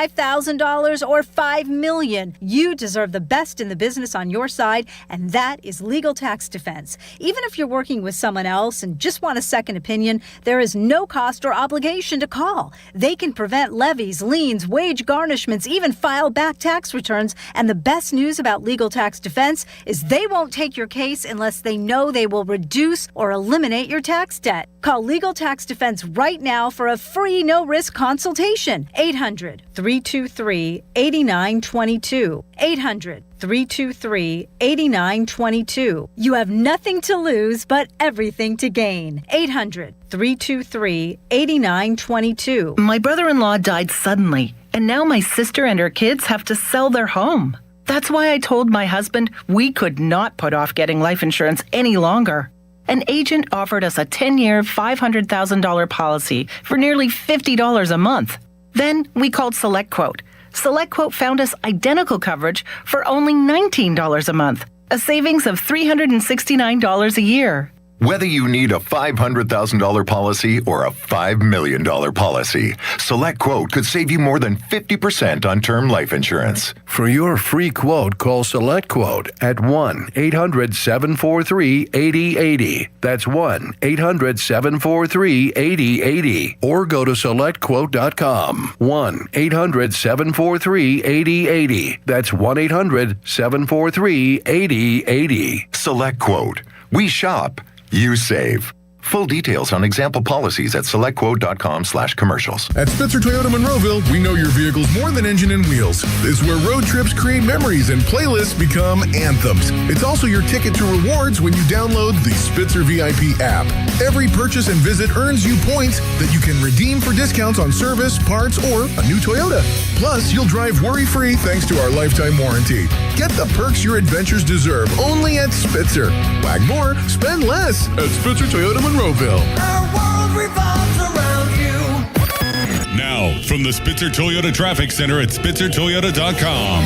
or $5 million. You deserve the best in the business on your side, and that is Legal Tax Defense. Even if you're working with someone else and just want a second opinion, there is no cost or obligation to call. They can prevent levies, liens, wage garnishments, even file back tax returns. And the best news about Legal Tax Defense is they won't take your case unless they know they will reduce or eliminate your tax debt. Call Legal Tax Defense right now for a free no-risk consultation. 800-323-8922. 800-323-8922. You have nothing to lose but everything to gain. 800-323-8922. My brother-in-law died suddenly, and now my sister and her kids have to sell their home. That's why I told my husband we could not put off getting life insurance any longer. An agent offered us a 10-year, $500,000 policy for nearly $50 a month. Then we called SelectQuote. SelectQuote found us identical coverage for only $19 a month, a savings of $369 a year. Whether you need a $500,000 policy or a $5 million policy, SelectQuote could save you more than 50% on term life insurance. For your free quote, call SelectQuote at 1-800-743-8080. That's 1-800-743-8080. Or go to SelectQuote.com. 1-800-743-8080. That's 1-800-743-8080. SelectQuote. We shop. You save. Full details on example policies at selectquote.com/commercials. At Spitzer Toyota Monroeville, we know your vehicle's more than engine and wheels. It's where road trips create memories and playlists become anthems. It's also your ticket to rewards when you download the Spitzer VIP app. Every purchase and visit earns you points that you can redeem for discounts on service, parts, or a new Toyota. Plus, you'll drive worry-free thanks to our lifetime warranty. Get the perks your adventures deserve only at Spitzer. Wag more, spend less at Spitzer Toyota Monroeville. Our world revolves around you. Now, from the Spitzer Toyota Traffic Center at SpitzerToyota.com.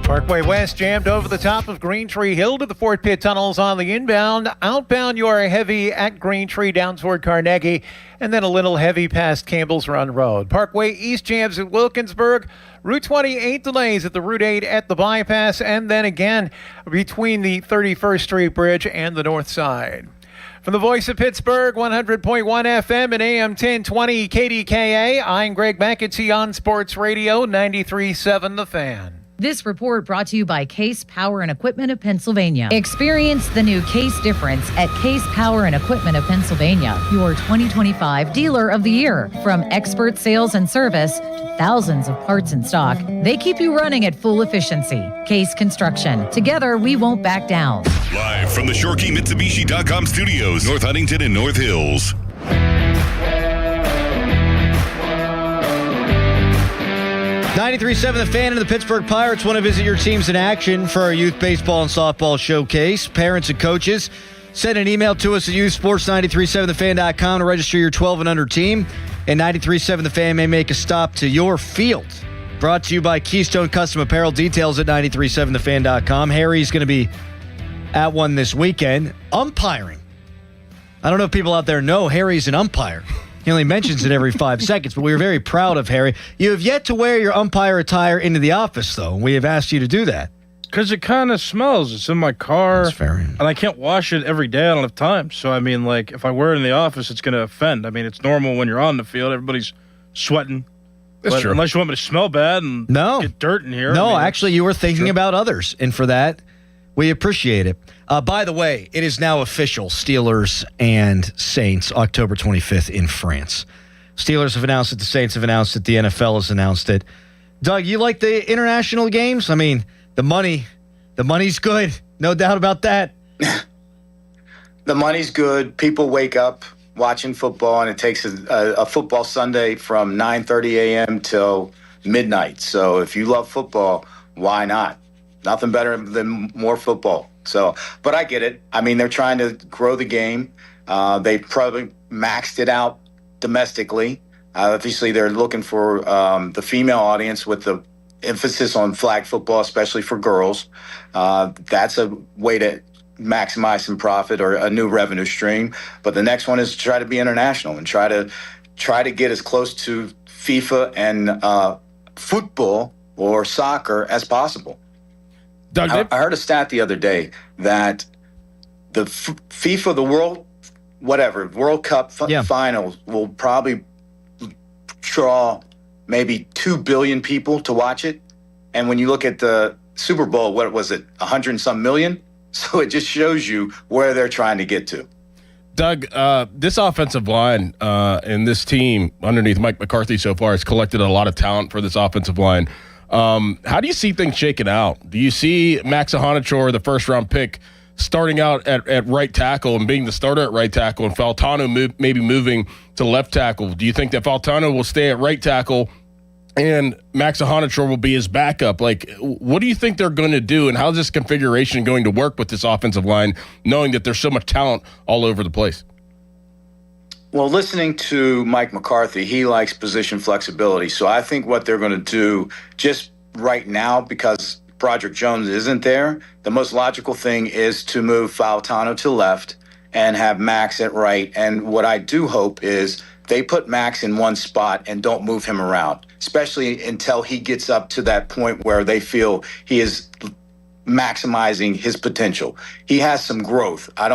Parkway West jammed over the top of Green Tree Hill to the Fort Pitt tunnels on the inbound. Outbound, you are heavy at Green Tree down toward Carnegie, and then a little heavy past Campbell's Run Road. Parkway East jams at Wilkinsburg. Route 28 delays at the Route 8 at the bypass, and then again between the 31st Street Bridge and the north side. From the voice of Pittsburgh, 100.1 FM and AM 1020 KDKA, I'm Greg McAtee on Sports Radio 93.7 The Fan. This report brought to you by Case Power and Equipment of Pennsylvania. Experience the new Case difference at Case Power and Equipment of Pennsylvania, your 2025 Dealer of the Year. From expert sales and service to thousands of parts in stock, they keep you running at full efficiency. Case Construction. Together, we won't back down. Live from the ShoreKeyMitsubishi.com studios, North Huntington and North Hills. 93.7 The Fan and the Pittsburgh Pirates want to visit your teams in action for our youth baseball and softball showcase. Parents and coaches, send an email to us at youthsports937thefan.com to register your 12 and under team. And 93.7 The Fan may make a stop to your field. Brought to you by Keystone Custom Apparel. Details at 937thefan.com. Harry's going to be at one this weekend. Umpiring. I don't know if people out there know Harry's an umpire. He only mentions it every 5 seconds, but we are very proud of Harry. You have yet to wear your umpire attire into the office, though. We have asked you to do that. Because it kind of smells. It's in my car. That's fair. And I can't wash it every day. I don't have time. So, I mean, like, if I wear it in the office, it's going to offend. I mean, it's normal when you're on the field. Everybody's sweating. That's true. Unless you want me to smell bad and get dirt in here. No, I mean, actually, you were thinking about others. And for that, we appreciate it. By the way, it is now official. Steelers and Saints, October 25th in France. Steelers have announced it. The Saints have announced it. The NFL has announced it. Doug, you like the international games? I mean, the money's good. No doubt about that. The money's good. People wake up watching football, and it takes a football Sunday from 9:30 a.m. till midnight. So if you love football, why not? Nothing better than more football. So, but I get it. I mean, they're trying to grow the game. They probably maxed it out domestically. Obviously, they're looking for the female audience with the emphasis on flag football, especially for girls. That's a way to maximize some profit or a new revenue stream. But the next one is to try to be international and try to get as close to FIFA and football or soccer as possible. Doug, I heard a stat the other day that the FIFA, the World Cup finals will probably draw maybe 2 billion people to watch it. And when you look at the Super Bowl, what was it, 100 and some million? So it just shows you where they're trying to get to. Doug, this offensive line and this team underneath Mike McCarthy so far has collected a lot of talent for this offensive line. How do you see things shaking out? Do you see Max Ahanichor, the first-round pick, starting out at right tackle and being the starter at right tackle, and Faltano maybe moving to left tackle? Do you think that Faltano will stay at right tackle and Max Ahanichor will be his backup? Like, what do you think they're going to do, and how's this configuration going to work with this offensive line, knowing that there's so much talent all over the place? Well, listening to Mike McCarthy, he likes position flexibility. So I think what they're going to do just right now, because Broderick Jones isn't there, the most logical thing is to move Fautano to left and have Max at right. And what I do hope is they put Max in one spot and don't move him around, especially until he gets up to that point where they feel he is maximizing his potential. He has some growth. A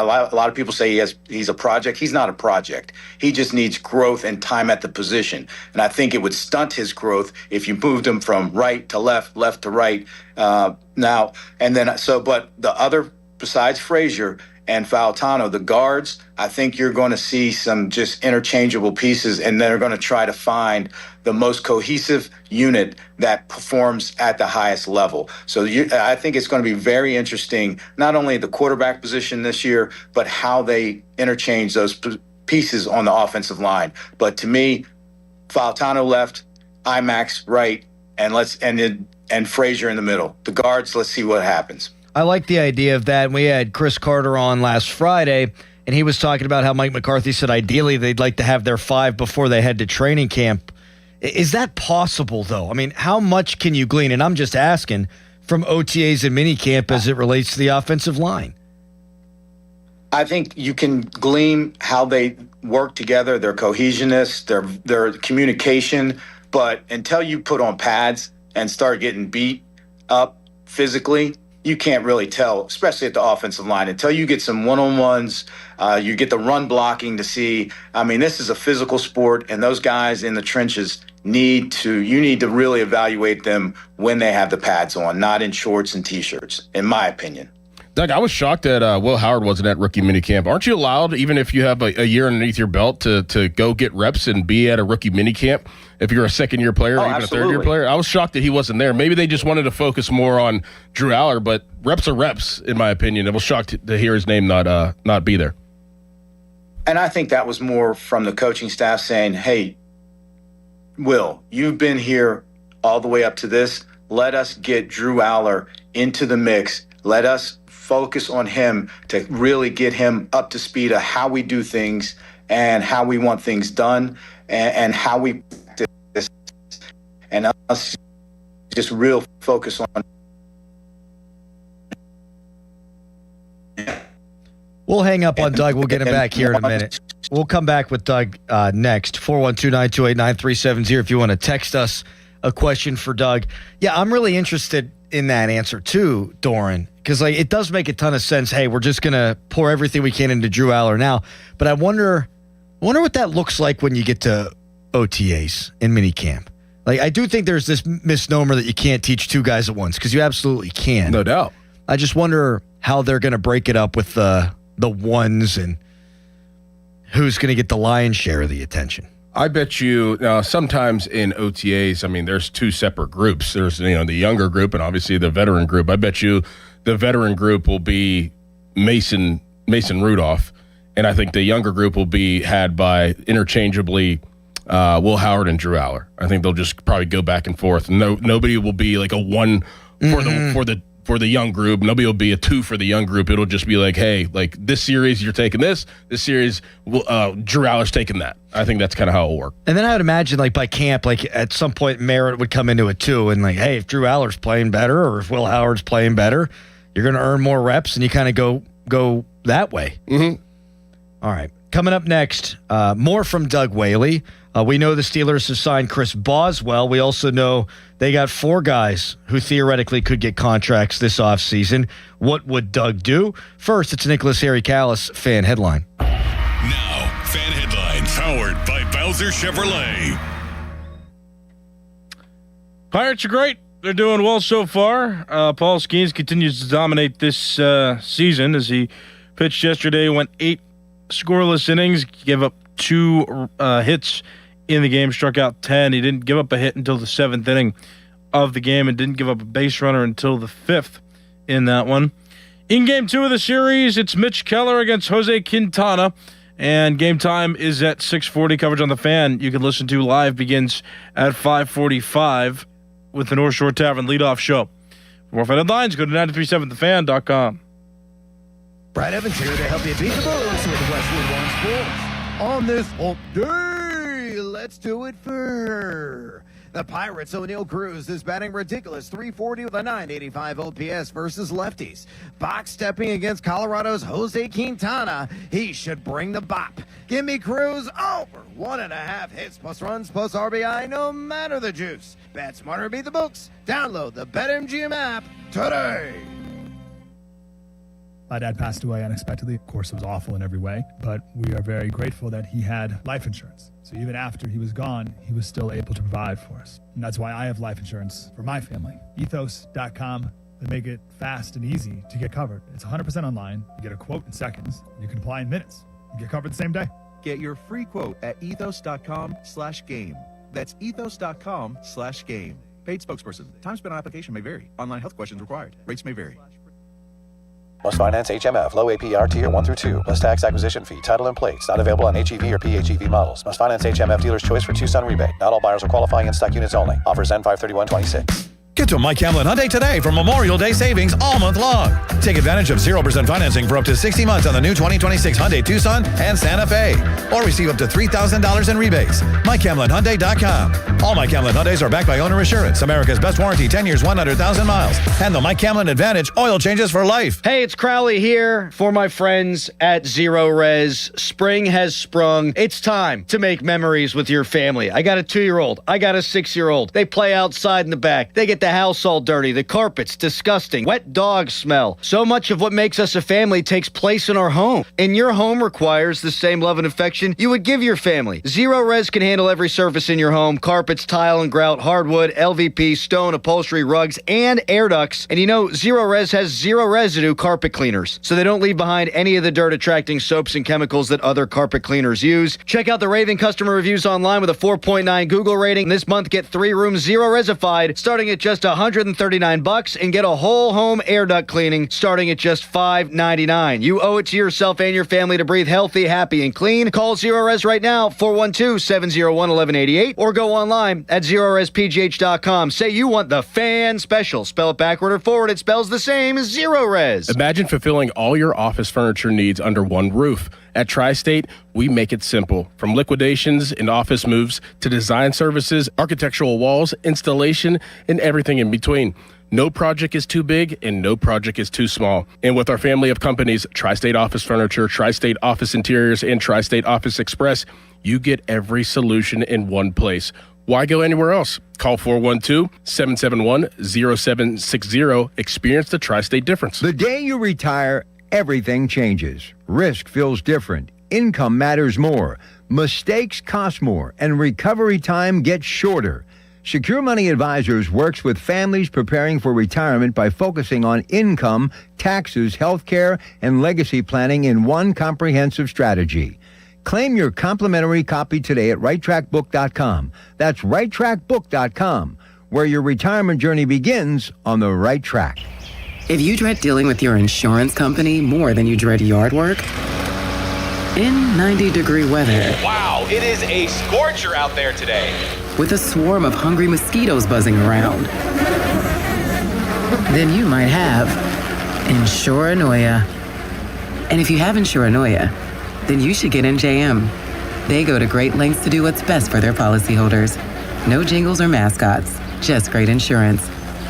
lot of people say he's a project. He's not a project. He just needs growth and time at the position. And I think it would stunt his growth if you moved him from right to left, left to right. But the other, besides Frazier and Fautano, the guards, I think you're going to see some just interchangeable pieces, and they're going to try to find the most cohesive unit that performs at the highest level. So I think it's going to be very interesting, not only the quarterback position this year, but how they interchange those pieces on the offensive line. But to me, Fautano left, IMAX right, and Frazier in the middle. The guards, let's see what happens. I like the idea of that. We had Chris Carter on last Friday, and he was talking about how Mike McCarthy said ideally they'd like to have their 5 before they head to training camp. Is that possible, though? I mean, how much can you glean, and I'm just asking, from OTAs and minicamp as it relates to the offensive line? I think you can glean how they work together, their cohesionness, their communication, but until you put on pads and start getting beat up physically, you can't really tell, especially at the offensive line, until you get some one-on-ones, you get the run blocking to see. I mean, this is a physical sport, and those guys in the trenches you need to really evaluate them when they have the pads on, not in shorts and T-shirts, in my opinion. Doug, I was shocked that Will Howard wasn't at rookie minicamp. Aren't you allowed, even if you have a year underneath your belt, to go get reps and be at a rookie minicamp if you're a second-year player or even absolutely. a third-year player? I was shocked that he wasn't there. Maybe they just wanted to focus more on Drew Aller, but reps are reps, in my opinion. I was shocked to hear his name not be there. And I think that was more from the coaching staff saying, hey, Will, you've been here all the way up to this. Let us get Drew Aller into the mix. Let us focus on him to really get him up to speed of how we do things and how we want things done and how we practice, and us just real focus on. We'll hang up on Doug. We'll get him back here in a minute. We'll come back with Doug next. 412-928-9370 if you want to text us a question for Doug. Yeah, I'm really interested in that answer too, Doran, because it does make a ton of sense. Hey, we're just going to pour everything we can into Drew Aller now. But I wonder what that looks like when you get to OTAs in minicamp. I do think there's this misnomer that you can't teach two guys at once, because you absolutely can. No doubt. I just wonder how they're going to break it up with the ones and who's going to get the lion's share of the attention. I bet you now sometimes in OTAs, I mean, there's two separate groups. There's, the younger group and obviously the veteran group. I bet you the veteran group will be Mason Rudolph, and I think the younger group will be had by interchangeably Will Howard and Drew Aller. I think they'll just probably go back and forth. Nobody will be like a one for the young group. Nobody will be a 2 for the young group. It'll just be like, hey, like this series you're taking this series Drew Aller's taking that. I think that's kind of how it'll work. And then I would imagine by camp, at some point Merritt would come into it too, and hey, if Drew Aller's playing better or if Will Howard's playing better, you're going to earn more reps, and you kind of go that way. Mm-hmm. All right. Coming up next, more from Doug Whaley. We know the Steelers have signed Chris Boswell. We also know they got 4 guys who theoretically could get contracts this offseason. What would Doug do? First, it's Nicholas Harry Callis fan headline. Now, fan headlines powered by Bowser Chevrolet. Pirates are great. They're doing well so far. Paul Skenes continues to dominate this season as he pitched yesterday, went 8 scoreless innings, gave up 2 hits in the game, struck out 10. He didn't give up a hit until the 7th inning of the game and didn't give up a base runner until the 5th in that one. In Game 2 of the series, it's Mitch Keller against Jose Quintana, and game time is at 6:40. Coverage on the Fan you can listen to live begins at 5:45 with the North Shore Tavern leadoff show. For more fan headlines, go to 937thefan.com. Brad Evans here to help you beat the blues with Westwood One Sports. On this hump day, let's do it for The Pirates' O'Neal Cruz is batting ridiculous .340 with a .985 OPS versus lefties. Box stepping against Colorado's Jose Quintana. He should bring the bop. Give me Cruz over 1.5 hits plus runs plus RBI, no matter the juice. Bet smarter, beat the books. Download the BetMGM app today. My dad passed away unexpectedly. Of course, it was awful in every way, but we are very grateful that he had life insurance. So even after he was gone, he was still able to provide for us. And that's why I have life insurance for my family. Ethos.com. They make it fast and easy to get covered. It's 100% online. You get a quote in seconds. You can apply in minutes. You get covered the same day. Get your free quote at ethos.com/game. That's ethos.com/game. Paid spokesperson. Time spent on application may vary. Online health questions required. Rates may vary. Must finance HMF, low APR tier 1 through 2, plus tax acquisition fee, title and plates. Not available on HEV or PHEV models. Must finance HMF dealer's choice for Tucson rebate. Not all buyers are qualifying in stock units only. Offers end 5/31/26. Get to Mike Hamlin Hyundai today for Memorial Day savings all month long. Take advantage of 0% financing for up to 60 months on the new 2026 Hyundai Tucson and Santa Fe. Or receive up to $3,000 in rebates. MikeHamlinHyundai.com. All Mike Hamlin Hyundais are backed by owner assurance. America's best warranty, 10 years, 100,000 miles. And the Mike Hamlin Advantage oil changes for life. Hey, it's Crowley here for my friends at Zero Res. Spring has sprung. It's time to make memories with your family. I got a 2-year-old. I got a 6-year-old. They play outside in the back. They get the house all dirty, the carpet's disgusting, wet dog smell. So much of what makes us a family takes place in our home. And your home requires the same love and affection you would give your family. Zero Res can handle every surface in your home: carpets, tile and grout, hardwood, LVP, stone, upholstery, rugs, and air ducts. And you know, Zero Res has zero residue carpet cleaners, so they don't leave behind any of the dirt-attracting soaps and chemicals that other carpet cleaners use. Check out the raving customer reviews online with a 4.9 Google rating. This month, get 3 rooms Zero Resified, starting at just $139, and get a whole home air duct cleaning starting at just $5.99. You owe it to yourself and your family to breathe healthy, happy, and clean. Call Zero Res right now, 412-701-1188, or go online at ZeroResPGH.com. Say you want the fan special. Spell it backward or forward, it spells the same as Zero Res. Imagine fulfilling all your office furniture needs under one roof. At Tri-State, we make it simple. From liquidations and office moves to design services, architectural walls, installation, and everything in between. No project is too big and no project is too small. And with our family of companies, Tri-State Office Furniture, Tri-State Office Interiors, and Tri-State Office Express, you get every solution in one place. Why go anywhere else? Call 412-771-0760. Experience the Tri-State difference. The day you retire, everything changes. Risk feels different. Income matters more. Mistakes cost more. And recovery time gets shorter. Secure Money Advisors works with families preparing for retirement by focusing on income, taxes, healthcare, and legacy planning in one comprehensive strategy. Claim your complimentary copy today at righttrackbook.com. That's righttrackbook.com, where your retirement journey begins on the right track. If you dread dealing with your insurance company more than you dread yard work, in 90-degree weather, wow, it is a scorcher out there today, with a swarm of hungry mosquitoes buzzing around, then you might have Insuranoia. And if you have Insuranoia, then you should get NJM. They go to great lengths to do what's best for their policyholders. No jingles or mascots, just great insurance.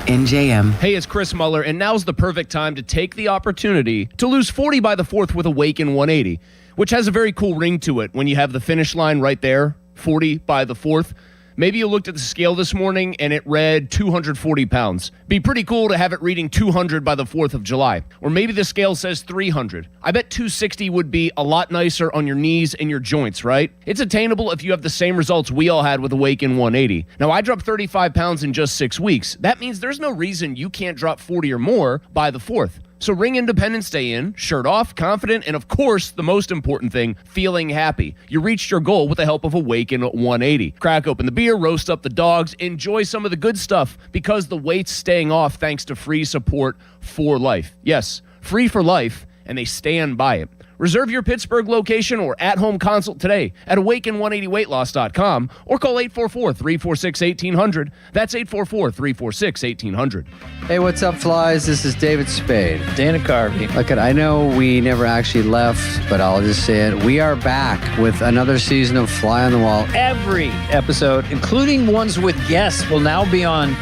NJM. Hey, it's Chris Muller, and now's the perfect time to take the opportunity to lose 40 by the 4th with Awaken 180, which has a very cool ring to it when you have the finish line right there, 40 by the 4th. Maybe you looked at the scale this morning and it read 240 pounds. Be pretty cool to have it reading 200 by the 4th of July. Or maybe the scale says 300. I bet 260 would be a lot nicer on your knees and your joints, right? It's attainable if you have the same results we all had with Awaken 180. Now, I dropped 35 pounds in just 6 weeks. That means there's no reason you can't drop 40 or more by the 4th. So ring Independence Day in, shirt off, confident, and of course, the most important thing, feeling happy. You reached your goal with the help of Awaken 180. Crack open the beer, roast up the dogs, enjoy some of the good stuff because the weight's staying off thanks to free support for life. Yes, free for life, and they stand by it. Reserve your Pittsburgh location or at-home consult today at awaken180weightloss.com or call 844-346-1800. That's 844-346-1800. Hey, what's up, flies? This is David Spade. Dana Carvey. Look, I know we never actually left, but I'll just say it. We are back with another season of Fly on the Wall. Every episode, including ones with guests, will now be on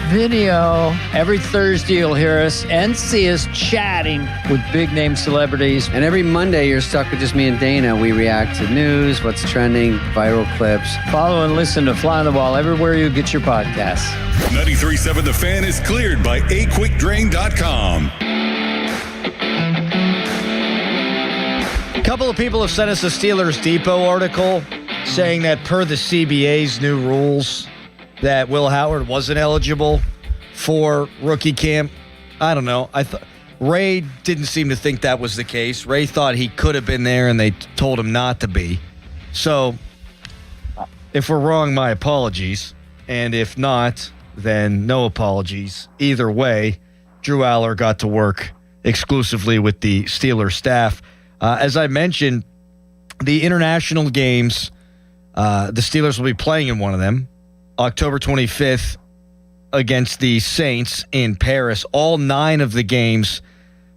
video. Every Thursday, you'll hear us and see us chatting with big-name celebrities. And every Monday, you're stuck with just me and Dana. We react to news, what's trending, viral clips. Follow and listen to Fly on the Wall everywhere you get your podcasts. 93.7 The Fan is cleared by aquickdrain.com. A couple of people have sent us a Steelers Depot article saying that per the CBA's new rules, that Will Howard wasn't eligible for rookie camp. I don't know. Ray didn't seem to think that was the case. Ray thought he could have been there, and they told him not to be. So, if we're wrong, my apologies. And if not, then no apologies. Either way, Drew Aller got to work exclusively with the Steelers staff. As I mentioned, the international games, the Steelers will be playing in one of them. October 25th against the Saints in Paris. All 9 of the games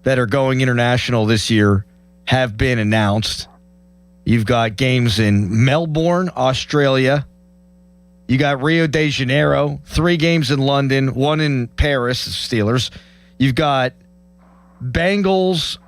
that are going international this year have been announced. You've got games in Melbourne, Australia. You got Rio de Janeiro, 3 games in London, 1 in Paris, the Steelers. You've got Bengals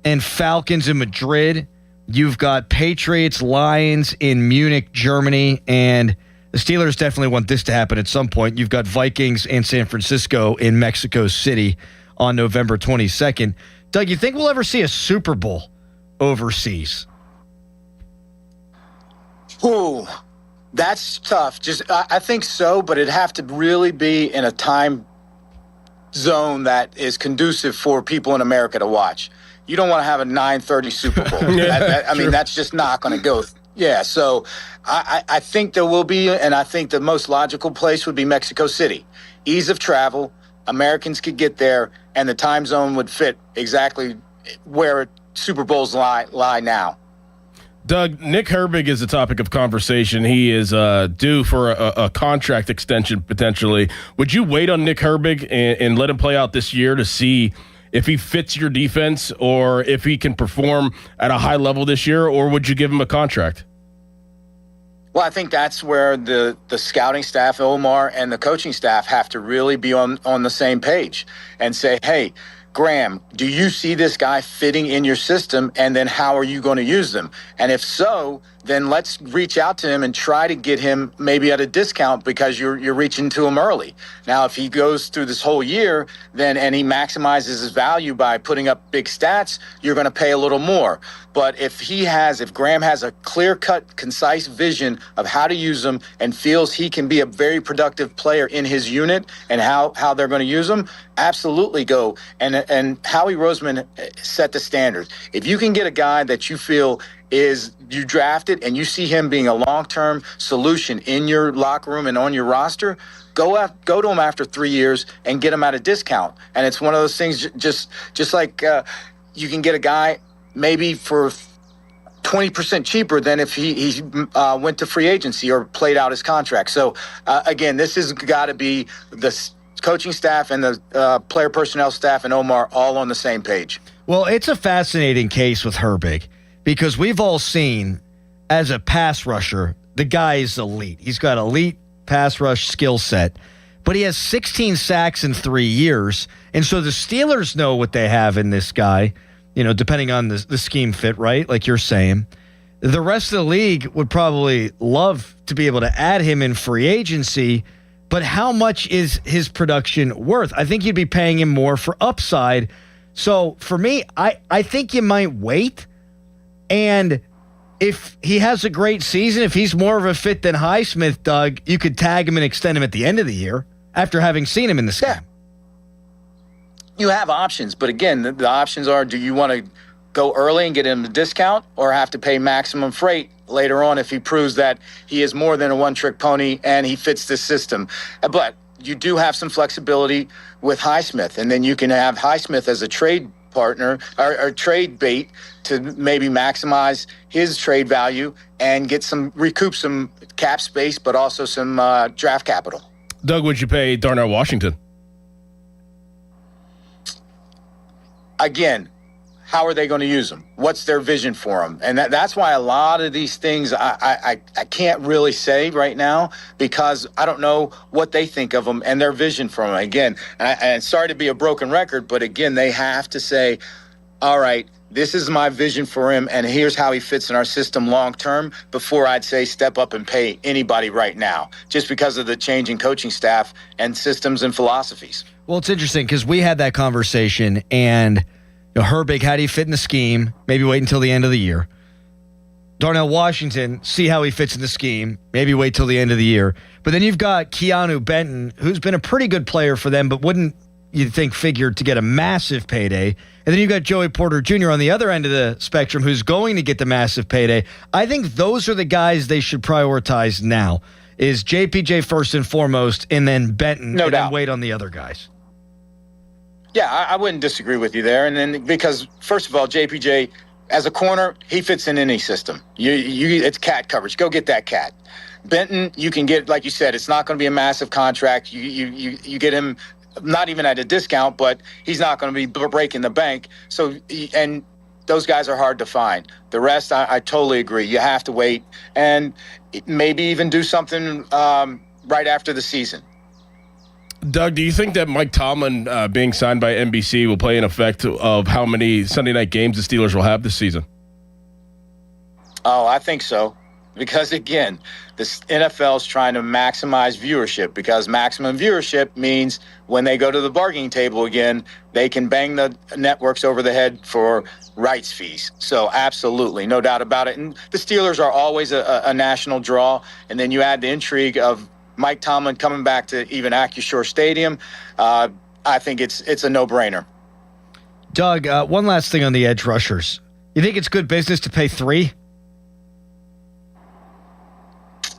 and Falcons in Madrid. You've got Patriots, Lions in Munich, Germany, and the Steelers definitely want this to happen at some point. You've got Vikings and San Francisco in Mexico City on November 22nd. Doug, you think we'll ever see a Super Bowl overseas? Ooh, that's tough. I think so, but it'd have to really be in a time zone that is conducive for people in America to watch. You don't want to have a 9:30 Super Bowl. I mean, that's just not going to go. Yeah, so I think there will be, and I think the most logical place would be Mexico City. Ease of travel, Americans could get there, and the time zone would fit exactly where Super Bowls lie now. Doug, Nick Herbig is a topic of conversation. He is due for a contract extension potentially. Would you wait on Nick Herbig and let him play out this year to see if he fits your defense or if he can perform at a high level this year, or would you give him a contract? Well, I think that's where the scouting staff, Omar, and the coaching staff have to really be on the same page and say, hey, Graham, do you see this guy fitting in your system, and then how are you going to use them? And if so, then let's reach out to him and try to get him maybe at a discount because you're reaching to him early. Now, if he goes through this whole year and he maximizes his value by putting up big stats, you're going to pay a little more. But if Graham has a clear-cut, concise vision of how to use them and feels he can be a very productive player in his unit and how they're going to use them, absolutely go. And Howie Roseman set the standards. If you can get a guy that you feel is you drafted and you see him being a long-term solution in your locker room and on your roster, go to him after 3 years and get him at a discount. And it's one of those things, just like you can get a guy maybe for 20% cheaper than if he went to free agency or played out his contract. So again, this has got to be the coaching staff and the player personnel staff and Omar all on the same page. Well, it's a fascinating case with Herbig because we've all seen, as a pass rusher, the guy is elite. He's got elite pass rush skill set, but he has 16 sacks in 3 years. And so the Steelers know what they have in this guy, you know, depending on the scheme fit, right? Like you're saying. The rest of the league would probably love to be able to add him in free agency, but how much is his production worth? I think you'd be paying him more for upside. So for me, I think you might wait. And if he has a great season, if he's more of a fit than Highsmith, Doug, you could tag him and extend him at the end of the year after having seen him in the scheme. Yeah. You have options, but again, the options are, do you want to go early and get him a discount or have to pay maximum freight later on if he proves that he is more than a one-trick pony and he fits this system? But you do have some flexibility with Highsmith, and then you can have Highsmith as a trade partner or trade bait to maybe maximize his trade value and recoup some cap space, but also some draft capital. Doug, would you pay Darnell Washington? Again, how are they going to use him? What's their vision for him? And that's why a lot of these things I can't really say right now, because I don't know what they think of him and their vision for him. Again, and sorry to be a broken record, but again, they have to say, all right, this is my vision for him, and here's how he fits in our system long term, before I'd say step up and pay anybody right now, just because of the changing coaching staff and systems and philosophies. Well, it's interesting because we had that conversation, and Herbig, how do you fit in the scheme? Maybe wait until the end of the year. Darnell Washington, see how he fits in the scheme. Maybe wait till the end of the year. But then you've got Keanu Benton, who's been a pretty good player for them, but wouldn't, you think, figured to get a massive payday. And then you've got Joey Porter Jr. on the other end of the spectrum, who's going to get the massive payday. I think those are the guys they should prioritize now, is JPJ first and foremost, and then Benton, No and doubt. then wait on the other guys. Yeah, I wouldn't disagree with you there. And then because, first of all, JPJ, as a corner, he fits in any system. It's cat coverage. Go get that cat. Benton, you can get, like you said, it's not going to be a massive contract. You get him not even at a discount, but he's not going to be breaking the bank. So, and those guys are hard to find. The rest, I totally agree. You have to wait and maybe even do something right after the season. Doug, do you think that Mike Tomlin being signed by NBC will play an effect of how many Sunday night games the Steelers will have this season? Oh, I think so. Because, again, the NFL is trying to maximize viewership, because maximum viewership means when they go to the bargaining table again, they can bang the networks over the head for rights fees. So, absolutely, no doubt about it. And the Steelers are always a national draw. And then you add the intrigue of Mike Tomlin coming back to even Acrisure Stadium. I think it's a no-brainer. Doug, one last thing on the edge rushers. You think it's good business to pay 3?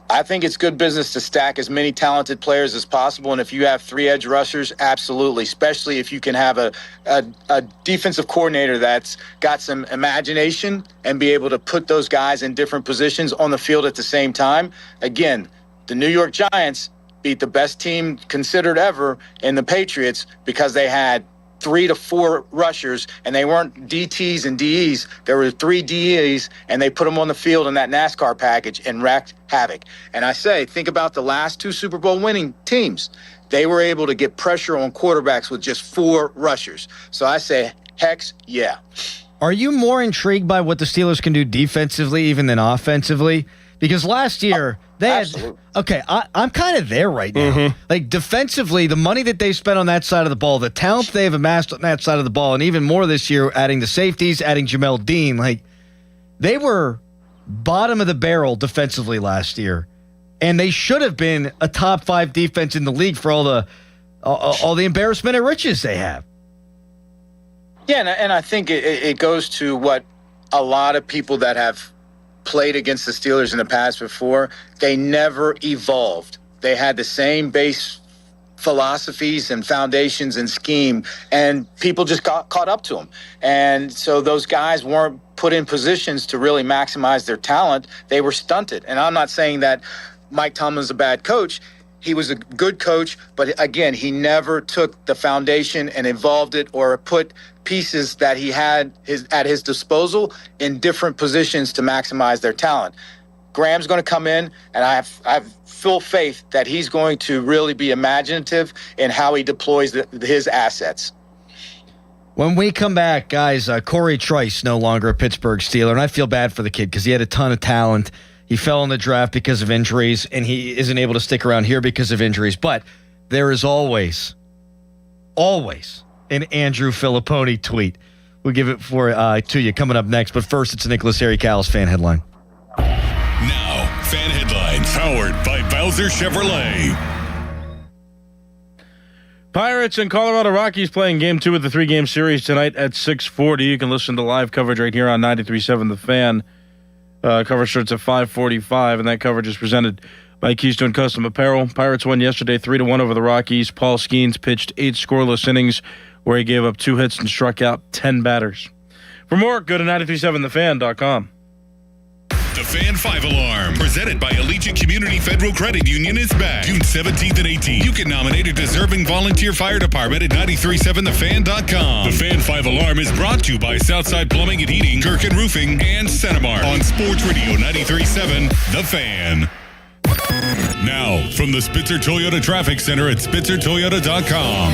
I think it's good business to stack as many talented players as possible. And if you have 3 edge rushers, absolutely, especially if you can have a defensive coordinator that's got some imagination and be able to put those guys in different positions on the field at the same time. Again, the New York Giants beat the best team considered ever in the Patriots because they had 3 to 4 rushers, and they weren't DTs and DEs. There were 3 DEs, and they put them on the field in that NASCAR package and wreaked havoc. And I say, think about the last 2 Super Bowl winning teams. They were able to get pressure on quarterbacks with just 4 rushers. So I say, hex, yeah. Are you more intrigued by what the Steelers can do defensively even than offensively? Because last year, they had, okay, I'm kind of there right now. Mm-hmm. Like, defensively, the money that they spent on that side of the ball, the talent they have amassed on that side of the ball, and even more this year, adding the safeties, adding Jamel Dean, like, they were bottom of the barrel defensively last year. And they should have been a top 5 defense in the league for all the embarrassment of riches they have. Yeah, and I think it goes to what a lot of people that have played against the Steelers in the past before, they never evolved. They had the same base philosophies and foundations and scheme, and people just got caught up to them. And so those guys weren't put in positions to really maximize their talent. They were stunted. And I'm not saying that Mike Tomlin's a bad coach. He was a good coach, but again, he never took the foundation and evolved it or put pieces that he had at his disposal in different positions to maximize their talent. Graham's going to come in, and I have full faith that he's going to really be imaginative in how he deploys his assets. When we come back, guys, Corey Trice no longer a Pittsburgh Steeler, and I feel bad for the kid because he had a ton of talent. He fell in the draft because of injuries, and he isn't able to stick around here because of injuries. But there is always an Andrew Filipponi tweet. We'll give it to you coming up next. But first, it's a Nicholas Harry Callis fan headline. Now, fan headlines powered by Bowser Chevrolet. Pirates and Colorado Rockies playing Game 2 of the 3-game series tonight at 6:40. You can listen to live coverage right here on 93.7 The Fan. Coverage starts at 5:45, and that coverage is presented by Keystone Custom Apparel. Pirates won yesterday 3-1 over the Rockies. Paul Skenes pitched 8 scoreless innings where he gave up 2 hits and struck out 10 batters. For more, go to 937thefan.com. The Fan 5 Alarm, presented by Allegiant Community Federal Credit Union, is back June 17th and 18th. You can nominate a deserving volunteer fire department at 937thefan.com. The Fan 5 Alarm is brought to you by Southside Plumbing and Heating, Kirkin Roofing, and Centimar on Sports Radio 93.7 The Fan. Now, from the Spitzer Toyota Traffic Center at spitzertoyota.com.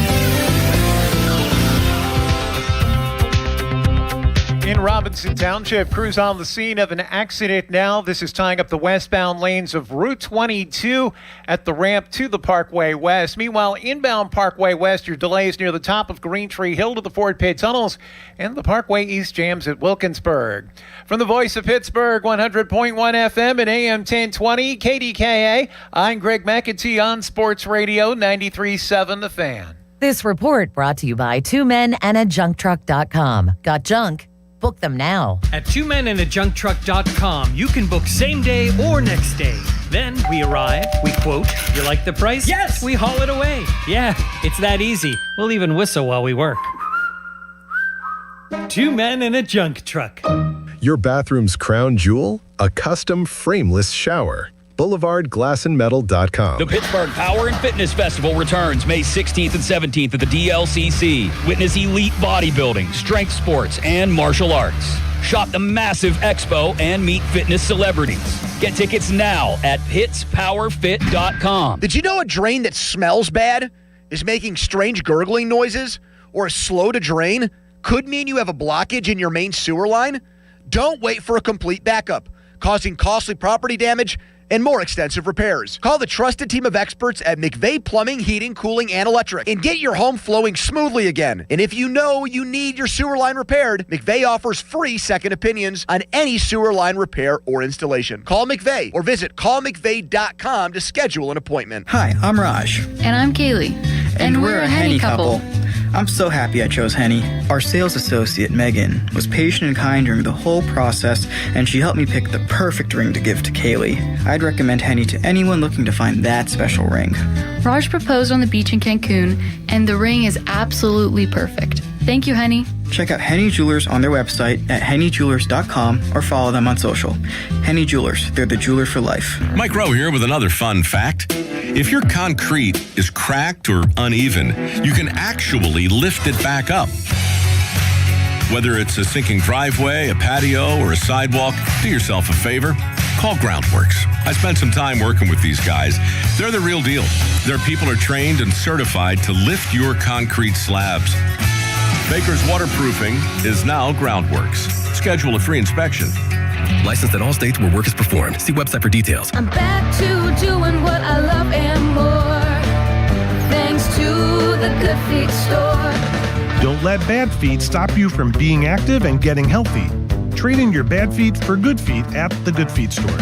In Robinson Township, crews on the scene of an accident now. This is tying up the westbound lanes of Route 22 at the ramp to the Parkway West. Meanwhile, inbound Parkway West, your delays near the top of Green Tree Hill to the Fort Pitt tunnels, and the Parkway East jams at Wilkinsburg. From the voice of Pittsburgh, 100.1 FM and AM 1020, KDKA, I'm Greg McAtee on Sports Radio 93.7 The Fan. This report brought to you by 2menandajuncktruck.com. Got junk? Book them now. At 2menandajuncktruck.com, you can book same day or next day. Then we arrive, we quote, "You like the price?" Yes! We haul it away. Yeah, it's that easy. We'll even whistle while we work. 2 men in a junk truck. Your bathroom's crown jewel? A custom frameless shower. BoulevardGlassandMetal.com. The Pittsburgh Power and Fitness Festival returns May 16th and 17th at the DLCC. Witness elite bodybuilding, strength sports, and martial arts. Shop the massive expo and meet fitness celebrities. Get tickets now at PittsPowerFit.com. Did you know a drain that smells bad is making strange gurgling noises or is slow to drain? Could mean you have a blockage in your main sewer line? Don't wait for a complete backup, causing costly property damage and more extensive repairs. Call the trusted team of experts at McVeigh Plumbing, Heating, Cooling, and Electric and get your home flowing smoothly again. And if you know you need your sewer line repaired, McVeigh offers free second opinions on any sewer line repair or installation. Call McVeigh or visit callmcveigh.com to schedule an appointment. Hi, I'm Raj. And I'm Kaylee. And we're a Henny couple. I'm so happy I chose Henny. Our sales associate, Megan, was patient and kind during the whole process, and she helped me pick the perfect ring to give to Kaylee. I'd recommend Henny to anyone looking to find that special ring. Raj proposed on the beach in Cancun, and the ring is absolutely perfect. Thank you, Henny. Check out Henny Jewelers on their website at hennyjewelers.com or follow them on social. Henny Jewelers, they're the jeweler for life. Mike Rowe here with another fun fact. If your concrete is cracked or uneven, you can actually lift it back up. Whether it's a sinking driveway, a patio, or a sidewalk, do yourself a favor. Call Groundworks. I spent some time working with these guys. They're the real deal. Their people are trained and certified to lift your concrete slabs. Baker's Waterproofing is now Groundworks. Schedule a free inspection. Licensed in all states where work is performed. See website for details. I'm back to doing what I love and more. Thanks to the Good Feet store. Don't let bad feet stop you from being active and getting healthy. Trade in your bad feet for good feet at the Good Feet store.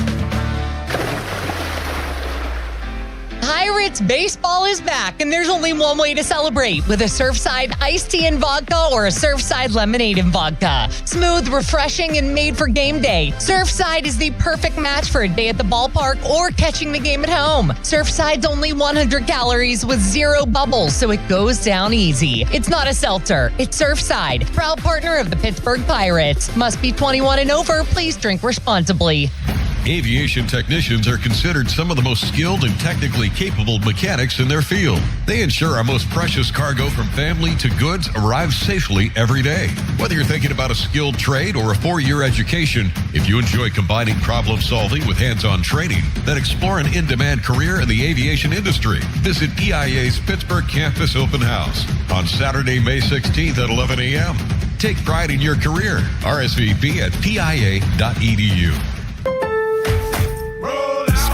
Pirates baseball is back, and there's only one way to celebrate, with a Surfside iced tea and vodka or a Surfside lemonade and vodka. Smooth, refreshing, and made for game day. Surfside is the perfect match for a day at the ballpark or catching the game at home. Surfside's only 100 calories with 0 bubbles, so it goes down easy. It's not a seltzer. It's Surfside, proud partner of the Pittsburgh Pirates. Must be 21 and over. Please drink responsibly. Aviation technicians are considered some of the most skilled and technically capable mechanics in their field. They ensure our most precious cargo from family to goods arrives safely every day. Whether you're thinking about a skilled trade or a 4-year education, if you enjoy combining problem solving with hands-on training, then explore an in-demand career in the aviation industry. Visit EIA's Pittsburgh Campus Open House on Saturday, May 16th at 11 a.m. Take pride in your career. RSVP at pia.edu.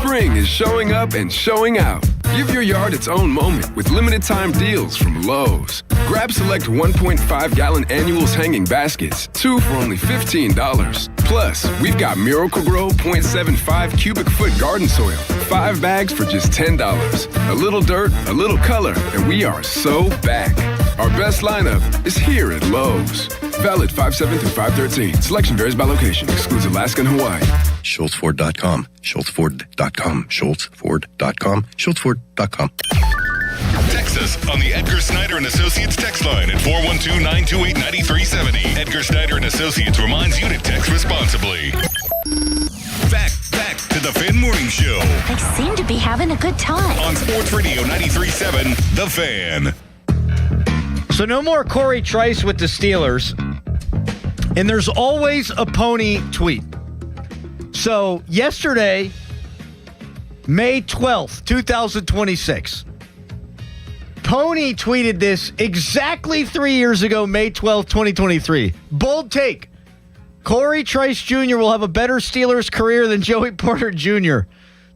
Spring is showing up and showing out. Give your yard its own moment with limited time deals from Lowe's. Grab select 1.5-gallon annuals hanging baskets, 2 for only $15. Plus, we've got Miracle-Gro 0.75 cubic foot garden soil, 5 bags for just $10. A little dirt, a little color, and we are so back. Our best lineup is here at Lowe's. Valid 5/7 through 5/13. Selection varies by location. Excludes Alaska and Hawaii. SchultzFord.com. SchultzFord.com. SchultzFord.com. SchultzFord.com. Text us on the Edgar Snyder and Associates text line at 412-928-9370. Edgar Snyder and Associates reminds you to text responsibly. Back to the Fan Morning Show. They seem to be having a good time. On Sports Radio 93.7, The Fan. So no more Corey Trice with the Steelers. And there's always a Pony tweet. So yesterday, May 12th, 2026, Pony tweeted this exactly 3 years ago, May 12th, 2023. Bold take. Corey Trice Jr. will have a better Steelers career than Joey Porter Jr.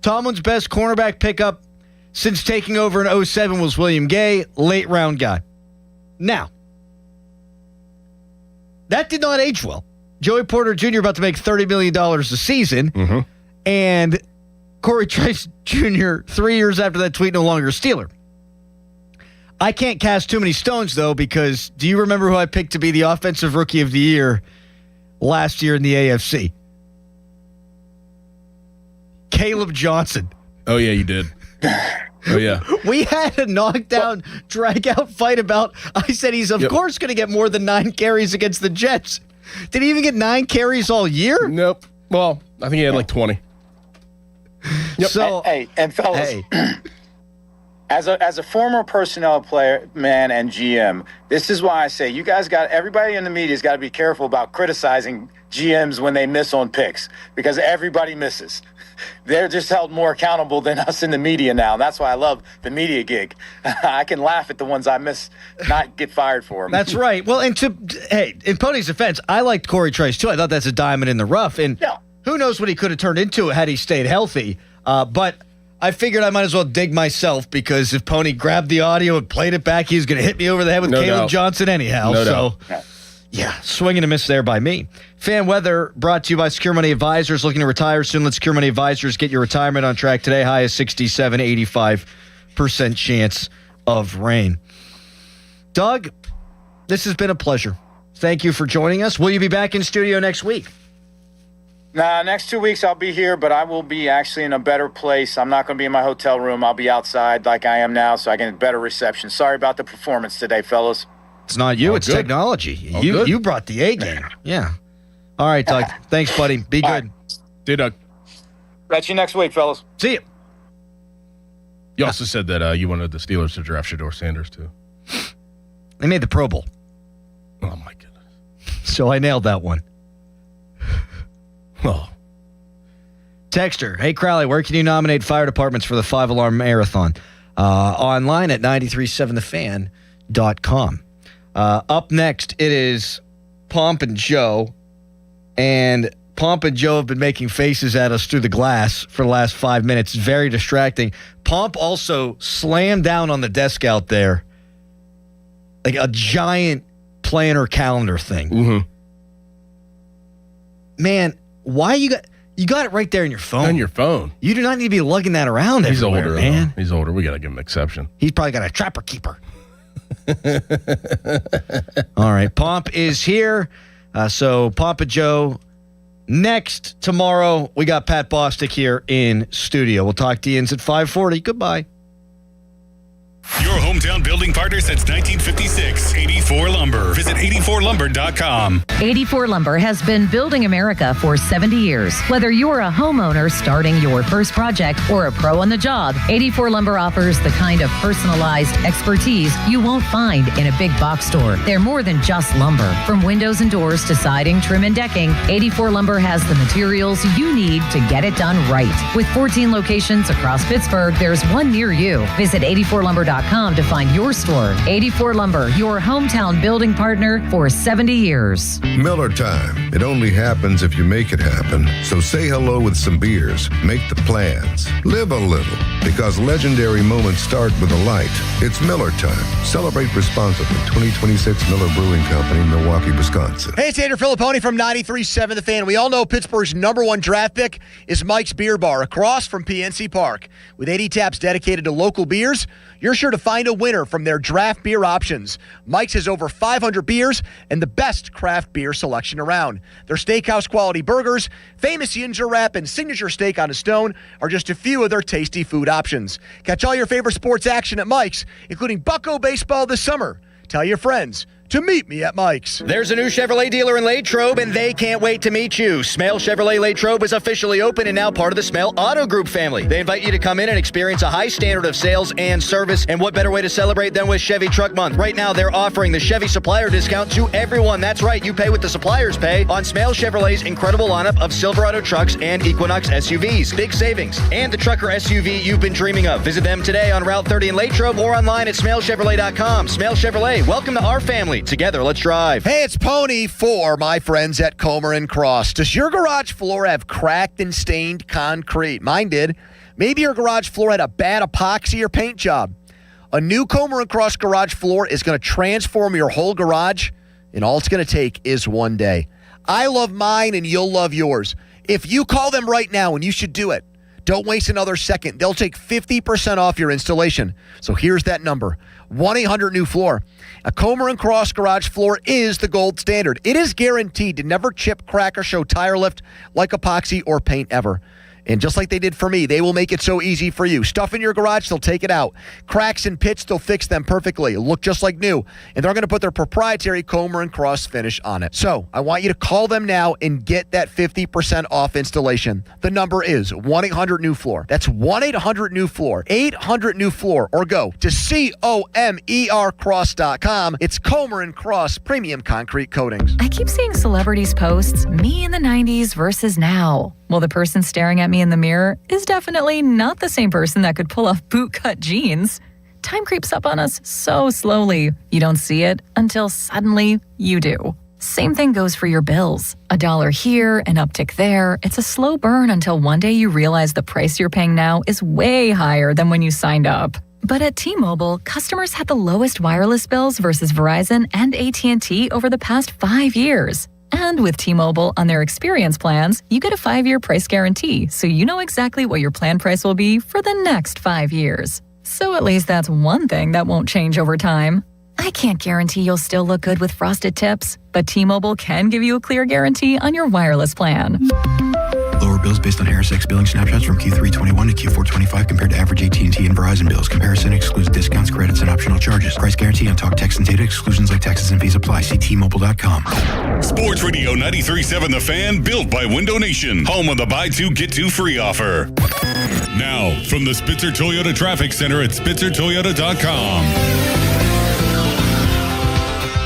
Tomlin's best cornerback pickup since taking over in 2007 was William Gay, late round guy. Now, that did not age well. Joey Porter Jr. about to make $30 million a season, and Corey Trice Jr. 3 years after that tweet, no longer a Steeler. I can't cast too many stones, though, because do you remember who I picked to be the Offensive Rookie of the Year last year in the AFC? Caleb Johnson. Oh, yeah, you did. Oh, yeah. We had a knockdown, drag-out fight about, I said he's, of course, going to get more than 9 carries against the Jets. Did he even get 9 carries all year? Nope. Well, I think he had like 20. Yep. So, hey, and fellas, as a former personnel player, man, and GM, this is why I say you guys everybody in the media's got to be careful about criticizing GMs when they miss on picks, because everybody misses. They're just held more accountable than us in the media now. And that's why I love the media gig. I can laugh at the ones I miss, not get fired for them. That's right. Well, and in Pony's defense, I liked Corey Trice too. I thought that's a diamond in the rough. And who knows what he could have turned into had he stayed healthy. But I figured I might as well dig myself, because if Pony grabbed the audio and played it back, he's going to hit me over the head with Caleb Johnson anyhow. Yeah, swing and a miss there by me. Fan weather brought to you by Secure Money Advisors. Looking to retire soon? Let Secure Money Advisors get your retirement on track today. High as 67, 85% chance of rain. Doug, this has been a pleasure. Thank you for joining us. Will you be back in studio next week? Nah, next 2 weeks I'll be here, but I will be actually in a better place. I'm not going to be in my hotel room. I'll be outside like I am now, so I can get better reception. Sorry about the performance today, fellas. It's not you, it's technology. You brought the A game. Yeah. All right, Doug. Thanks, buddy. Be good. See Doug. Catch you next week, fellas. See you. You also said that you wanted the Steelers to draft Shedeur Sanders, too. They made the Pro Bowl. Oh, my goodness. So I nailed that one. Oh. Texter, hey, Crowley, where can you nominate fire departments for the 5-alarm marathon? Online at 937thefan.com. Up next, it is Pomp and Joe. And Pomp and Joe have been making faces at us through the glass for the last 5 minutes. It's very distracting. Pomp also slammed down on the desk out there like a giant planner calendar thing. Mm-hmm. Man, why you got it right there in your phone? On your phone. You do not need to be lugging that around He's everywhere, older, man. He's older. We got to give him an exception. He's probably got a trapper keeper. All right, Pomp is here. So Papa Joe, next tomorrow, we got Pat Bostic here in studio. We'll talk to Ian's at 5:40. Goodbye. Your hometown building partner since 1956, 84 Lumber. Visit 84lumber.com. 84 Lumber has been building America for 70 years. Whether you're a homeowner starting your first project or a pro on the job, 84 Lumber offers the kind of personalized expertise you won't find in a big box store. They're more than just lumber. From windows and doors to siding, trim, and decking, 84 Lumber has the materials you need to get it done right. With 14 locations across Pittsburgh, there's one near you. Visit 84lumber.com to find your store. 84 Lumber, your hometown building partner for 70 years. Miller time. It only happens if you make it happen. So say hello with some beers. Make the plans. Live a little. Because legendary moments start with a light. It's Miller time. Celebrate responsibly. 2026 Miller Brewing Company, Milwaukee, Wisconsin. Hey, it's Andrew Filipponi from 93.7 The Fan. We all know Pittsburgh's #1 draft pick is Mike's Beer Bar across from PNC Park. With 80 taps dedicated to local beers, you're sure to find a winner from their draft beer options. Mike's has over 500 beers and the best craft beer selection around. Their steakhouse quality burgers, famous ginger wrap, and signature steak on a stone are just a few of their tasty food options. Catch all your favorite sports action at Mike's, including Bucko baseball this summer. Tell your friends to meet me at Mike's. There's a new Chevrolet dealer in Latrobe, and they can't wait to meet you. Smale Chevrolet Latrobe is officially open and now part of the Smale Auto Group family. They invite you to come in and experience a high standard of sales and service, and what better way to celebrate than with Chevy Truck Month. Right now, they're offering the Chevy supplier discount to everyone. That's right, you pay what the suppliers pay on Smale Chevrolet's incredible lineup of Silverado trucks and Equinox SUVs. Big savings, and the trucker SUV you've been dreaming of. Visit them today on Route 30 in Latrobe or online at smalechevrolet.com. Smale Chevrolet, welcome to our family. Together, let's drive. Hey, it's Pony for my friends at Comer and Cross. Does your garage floor have cracked and stained concrete? Mine did. Maybe your garage floor had a bad epoxy or paint job. A new Comer and Cross garage floor is going to transform your whole garage, and all it's going to take is one day. I love mine, and you'll love yours. If you call them right now, and you should do it, don't waste another second. They'll take 50% off your installation. So here's that number, 1-800-NEW-FLOOR. A Comer and Cross garage floor is the gold standard. It is guaranteed to never chip, crack, or show tire lift like epoxy or paint ever. And just like they did for me, they will make it so easy for you. Stuff in your garage, they'll take it out. Cracks and pits, they'll fix them perfectly. Look just like new. And they're going to put their proprietary Comer and Cross finish on it. So I want you to call them now and get that 50% off installation. The number is 1-800-NEW-FLOOR. That's 1-800-NEW-FLOOR. 800-NEW-FLOOR. Or go to COMERcross.com. It's Comer and Cross Premium Concrete Coatings. I keep seeing celebrities posts, me in the 90s versus now. Well, the person staring at me in the mirror is definitely not the same person that could pull off bootcut jeans. Time creeps up on us so slowly. You don't see it until suddenly you do. Same thing goes for your bills. $1 here, an uptick there. It's a slow burn until one day you realize the price you're paying now is way higher than when you signed up. But at T-Mobile, customers had the lowest wireless bills versus Verizon and AT&T over the past 5 years. And with T-Mobile on their experience plans, you get a 5-year price guarantee, so you know exactly what your plan price will be for the next 5 years. So at least that's one thing that won't change over time. I can't guarantee you'll still look good with frosted tips, but T-Mobile can give you a clear guarantee on your wireless plan. Lower bills based on HarrisX billing snapshots from Q3 21 to Q4 25 compared to average AT&T and Verizon bills. Comparison excludes discounts, credits, and optional charges. Price guarantee on talk, text, and data. Exclusions like taxes and fees apply. See T-Mobile.com. Sports Radio 93.7 The Fan, built by Window Nation, home of the buy two, get two free offer. Now, from the Spitzer Toyota Traffic Center at SpitzerToyota.com.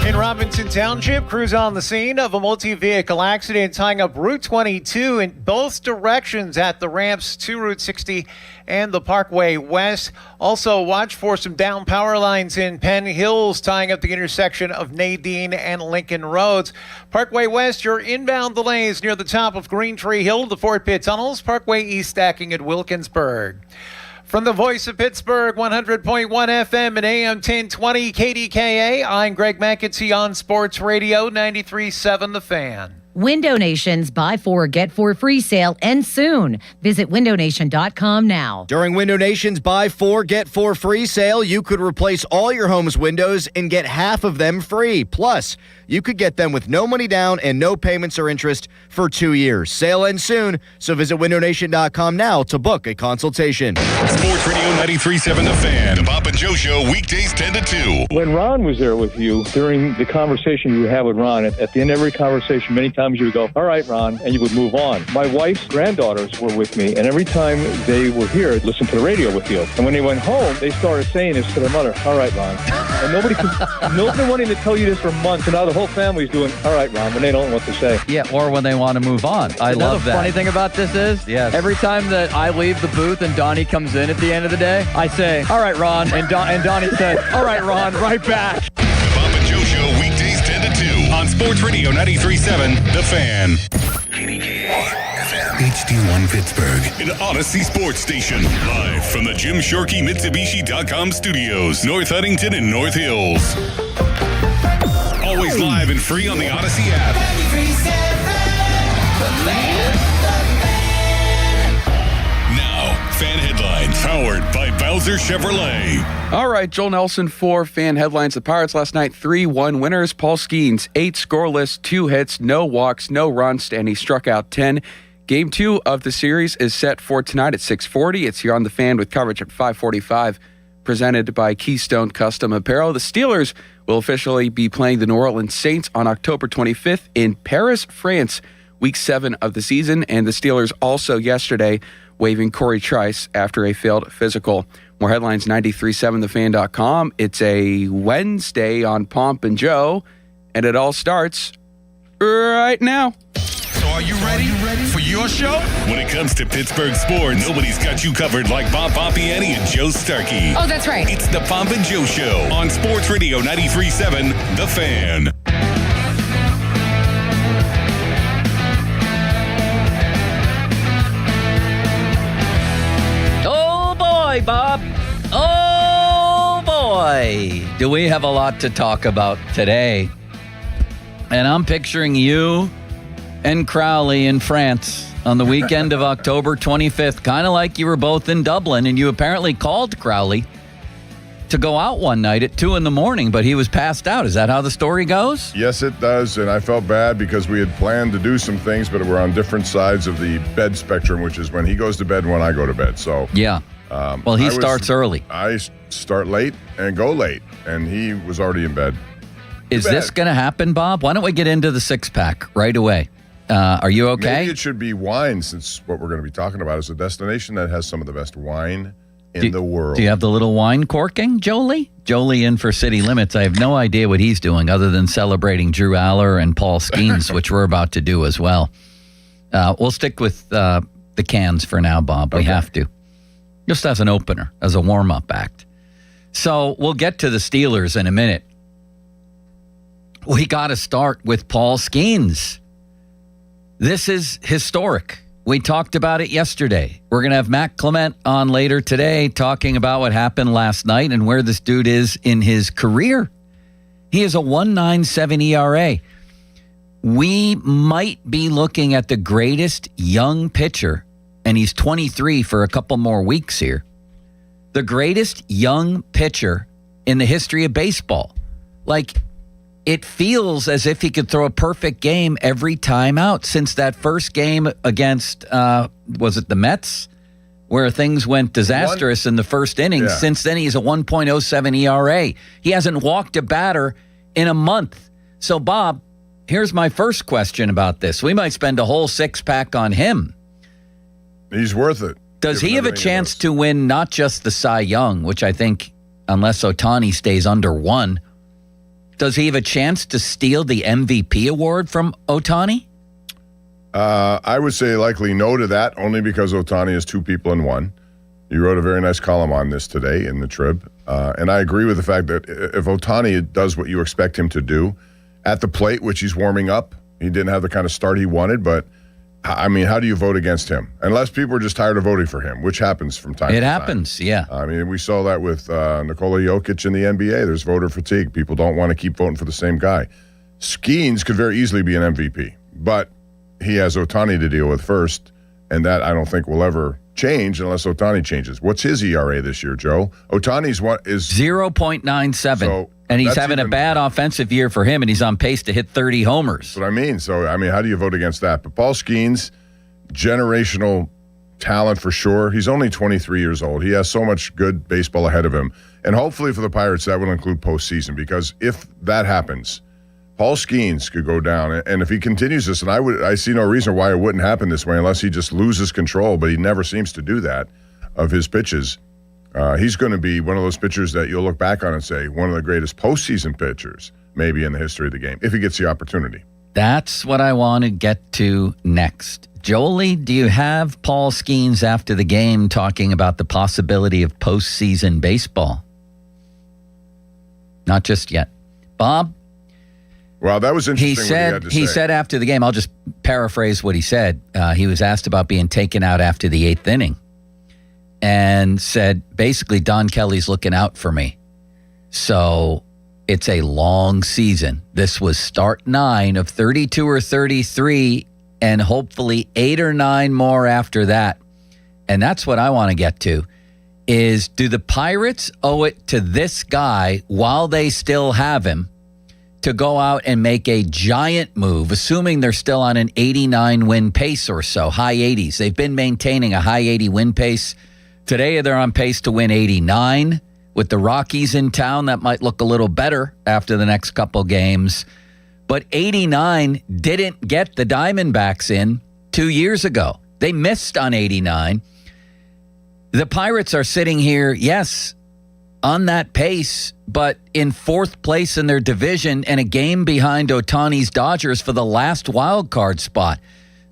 In Robinson Township, crews on the scene of a multi-vehicle accident tying up Route 22 in both directions at the ramps to Route 60 and the Parkway West. Also, watch for some down power lines in Penn Hills tying up the intersection of Nadine and Lincoln Roads. Parkway West, your inbound delays near the top of Green Tree Hill, the Fort Pitt Tunnels. Parkway East stacking at Wilkinsburg. From the voice of Pittsburgh, 100.1 FM and AM 1020 KDKA, I'm Greg McEntee on Sports Radio 93.7 The Fan. Window Nation's Buy 4, Get 4 free sale ends soon. Visit windownation.com now. During Window Nation's Buy 4, Get 4 free sale, you could replace all your home's windows and get half of them free. Plus, you could get them with no money down and no payments or interest for 2 years. Sale ends soon, so visit windownation.com now to book a consultation. Sports Radio 93.7 The Fan. The Bob and Joe Show, weekdays 10 to 2. When Ron was there with you, during the conversation you would have with Ron, at the end of every conversation, many times you would go, all right, Ron, and you would move on. My wife's granddaughters were with me, and every time they were here, I'd listen to the radio with you. And when they went home, they started saying this to their mother, all right, Ron. And nobody's been wanting to tell you this for months, and now the whole family's doing, all right, Ron, when they don't know what to say. Yeah, or when they want to move on. I love that. The funny thing about this is, every time that I leave the booth and Donnie comes in at the end of the day, I say, all right, Ron, and Donnie says, all right, Ron, right back. The Bob and Joe Show, weekdays 10 to 2 on Sports Radio 93.7 The Fan. HD1 Pittsburgh, an Odyssey sports station, live from the Jim Shorkey Mitsubishi.com studios, North Huntington and North Hills. Always live and free on the Odyssey app. Now, fan headlines powered by Bowser Hauser Chevrolet. All right, Joel Nelson for Fan Headlines. The Pirates last night, 3-1 winners. Paul Skenes, 8 scoreless, 2 hits, no walks, no runs, and he struck out 10. Game 2 of the series is set for tonight at 6:40. It's here on The Fan with coverage at 5:45, presented by Keystone Custom Apparel. The Steelers will officially be playing the New Orleans Saints on October 25th in Paris, France, Week 7 of the season. And the Steelers also yesterday waiving Corey Trice after a failed physical. More headlines, 937thefan.com. It's a Wednesday on Pomp and Joe, and it all starts right now. So are you ready for your show? When it comes to Pittsburgh sports, nobody's got you covered like Bob Pompiani and Joe Starkey. Oh, that's right. It's the Pomp and Joe Show on Sports Radio 93.7 The Fan. Bob. Oh, boy. Do we have a lot to talk about today. And I'm picturing you and Crowley in France on the weekend of October 25th, kind of like you were both in Dublin, and you apparently called Crowley to go out one night at 2 a.m, but he was passed out. Is that how the story goes? Yes, it does, and I felt bad because we had planned to do some things, but we're on different sides of the bed spectrum, which is when he goes to bed and when I go to bed. So yeah. Well, he starts early. I start late and go late, and he was already in bed. Is this going to happen, Bob? Why don't we get into the six-pack right away? Are you okay? Maybe it should be wine, since what we're going to be talking about is a destination that has some of the best wine in the world. Do you have the little wine corking, Jolie? Jolie in for City Limits. I have no idea what he's doing other than celebrating Drew Aller and Paul Skenes, which we're about to do as well. We'll stick with the cans for now, Bob. We have to. Just as an opener, as a warm-up act. So we'll get to the Steelers in a minute. We got to start with Paul Skenes. This is historic. We talked about it yesterday. We're going to have Matt Clement on later today talking about what happened last night and where this dude is in his career. He has a 1.97 ERA. We might be looking at the greatest young pitcher, and he's 23 for a couple more weeks here. The greatest young pitcher in the history of baseball. Like, it feels as if he could throw a perfect game every time out since that first game against, was it the Mets? Where things went disastrous in the first inning. Yeah. Since then, he's a 1.07 ERA. He hasn't walked a batter in a month. So, Bob, here's my first question about this. We might spend a whole six-pack on him. He's worth it. Does he have a chance to win not just the Cy Young, which I think, unless Ohtani stays under 1, does he have a chance to steal the MVP award from Ohtani? I would say likely no to that, only because Ohtani is 2 people in 1. You wrote a very nice column on this today in the Trib, and I agree with the fact that if Ohtani does what you expect him to do at the plate, which he's warming up, he didn't have the kind of start he wanted, but I mean, how do you vote against him? Unless people are just tired of voting for him, which happens from time to time. It happens, yeah. I mean, we saw that with Nikola Jokic in the NBA. There's voter fatigue. People don't want to keep voting for the same guy. Skenes could very easily be an MVP, but he has Ohtani to deal with first, and that I don't think will ever change unless Ohtani changes. What's his ERA this year, Joe? Ohtani's what is 0.97. So, and he's having a bad offensive year for him, and he's on pace to hit 30 homers. That's what I mean. So, I mean, how do you vote against that? But Paul Skenes, generational talent for sure. He's only 23 years old. He has so much good baseball ahead of him. And hopefully for the Pirates, that will include postseason, because if that happens, Paul Skenes could go down. And if he continues this, and I see no reason why it wouldn't happen this way unless he just loses control, but he never seems to do that, of his pitches. He's going to be one of those pitchers that you'll look back on and say, one of the greatest postseason pitchers maybe in the history of the game, if he gets the opportunity. That's what I want to get to next. Jolie, do you have Paul Skenes after the game talking about the possibility of postseason baseball? Not just yet. Bob? Well, that was interesting. He said after the game, I'll just paraphrase what he said. He was asked about being taken out after the 8th inning and said, basically, Don Kelly's looking out for me. So it's a long season. This was start 9 of 32 or 33 and hopefully 8 or 9 more after that. And that's what I want to get to is, do the Pirates owe it to this guy while they still have him to go out and make a giant move, assuming they're still on an 89 win pace or so, high 80s. They've been maintaining a high 80 win pace. Today, they're on pace to win 89. With the Rockies in town, that might look a little better after the next couple games. But 89 didn't get the Diamondbacks in 2 years ago. They missed on 89. The Pirates are sitting here, yes, on that pace, but in fourth place in their division and a game behind Ohtani's Dodgers for the last wild card spot.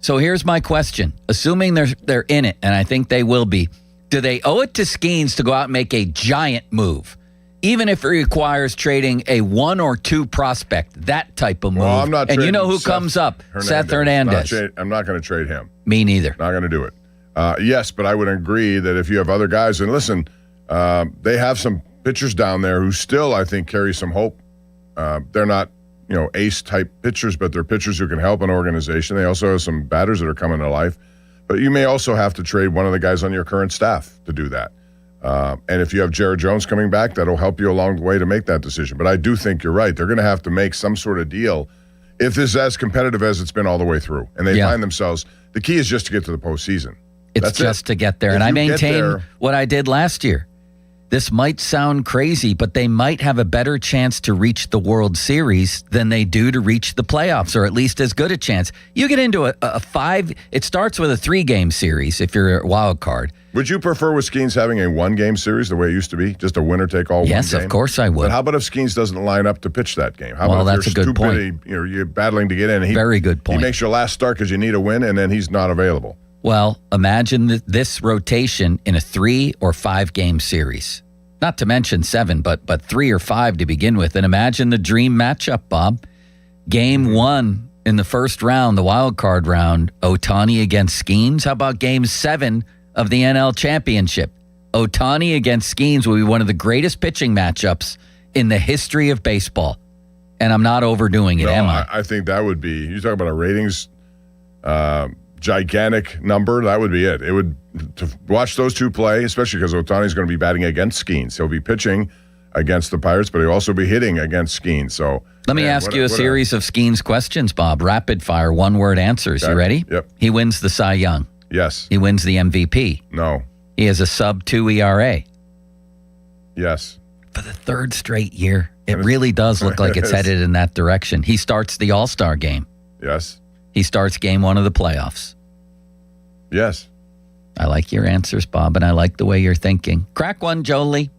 So here's my question. Assuming they're in it, and I think they will be, do they owe it to Skenes to go out and make a giant move, even if it requires trading a 1 or 2 prospect, that type of move? Well, I'm not and you know who Seth comes up? Hernandez. Seth Hernandez. I'm not going to trade him. Me neither. Not going to do it. Yes, but I would agree that if you have other guys, and listen, they have some pitchers down there who still, I think, carry some hope. They're not, ace-type pitchers, but they're pitchers who can help an organization. They also have some batters that are coming to life. But you may also have to trade one of the guys on your current staff to do that. And if you have Jared Jones coming back, that'll help you along the way to make that decision. But I do think you're right. They're going to have to make some sort of deal if this is as competitive as it's been all the way through. And they find themselves, the key is just to get to the postseason. It's just to get there. And I maintain what I did last year. This might sound crazy, but they might have a better chance to reach the World Series than they do to reach the playoffs, or at least as good a chance. You get into a 5, it starts with a 3-game series if you're a wild card. Would you prefer with Skenes having a 1-game series the way it used to be? Just a winner-take-all one game? Yes, of course I would. But how about if Skenes doesn't line up to pitch that game? How well, about that's if a good point. You're battling to get in. Very good point. He makes your last start because you need a win, and then he's not available. Well, imagine this rotation in a 3 or 5 game series. Not to mention 7, but 3 or 5 to begin with. And imagine the dream matchup, Bob. Game 1 in the first round, the wild card round, Ohtani against Skenes. How about Game 7 of the NL Championship? Ohtani against Skenes will be one of the greatest pitching matchups in the history of baseball. And I'm not overdoing it, am I? I think that would be, you talk about a ratings gigantic number, that would be it. It would, to watch those two play, especially because Ohtani's going to be batting against Skenes. He'll be pitching against the Pirates, but he'll also be hitting against Skenes. So let me ask you a series of Skenes questions, Bob. Rapid fire, 1-word answers. Okay. You ready? Yep. He wins the Cy Young. Yes. He wins the MVP. No. He has a sub-2 ERA. Yes. For the 3rd straight year. It really does look like it's headed in that direction. He starts the All-Star game. Yes. He starts game 1 of the playoffs. Yes. I like your answers, Bob, and I like the way you're thinking. Crack one, Jolie.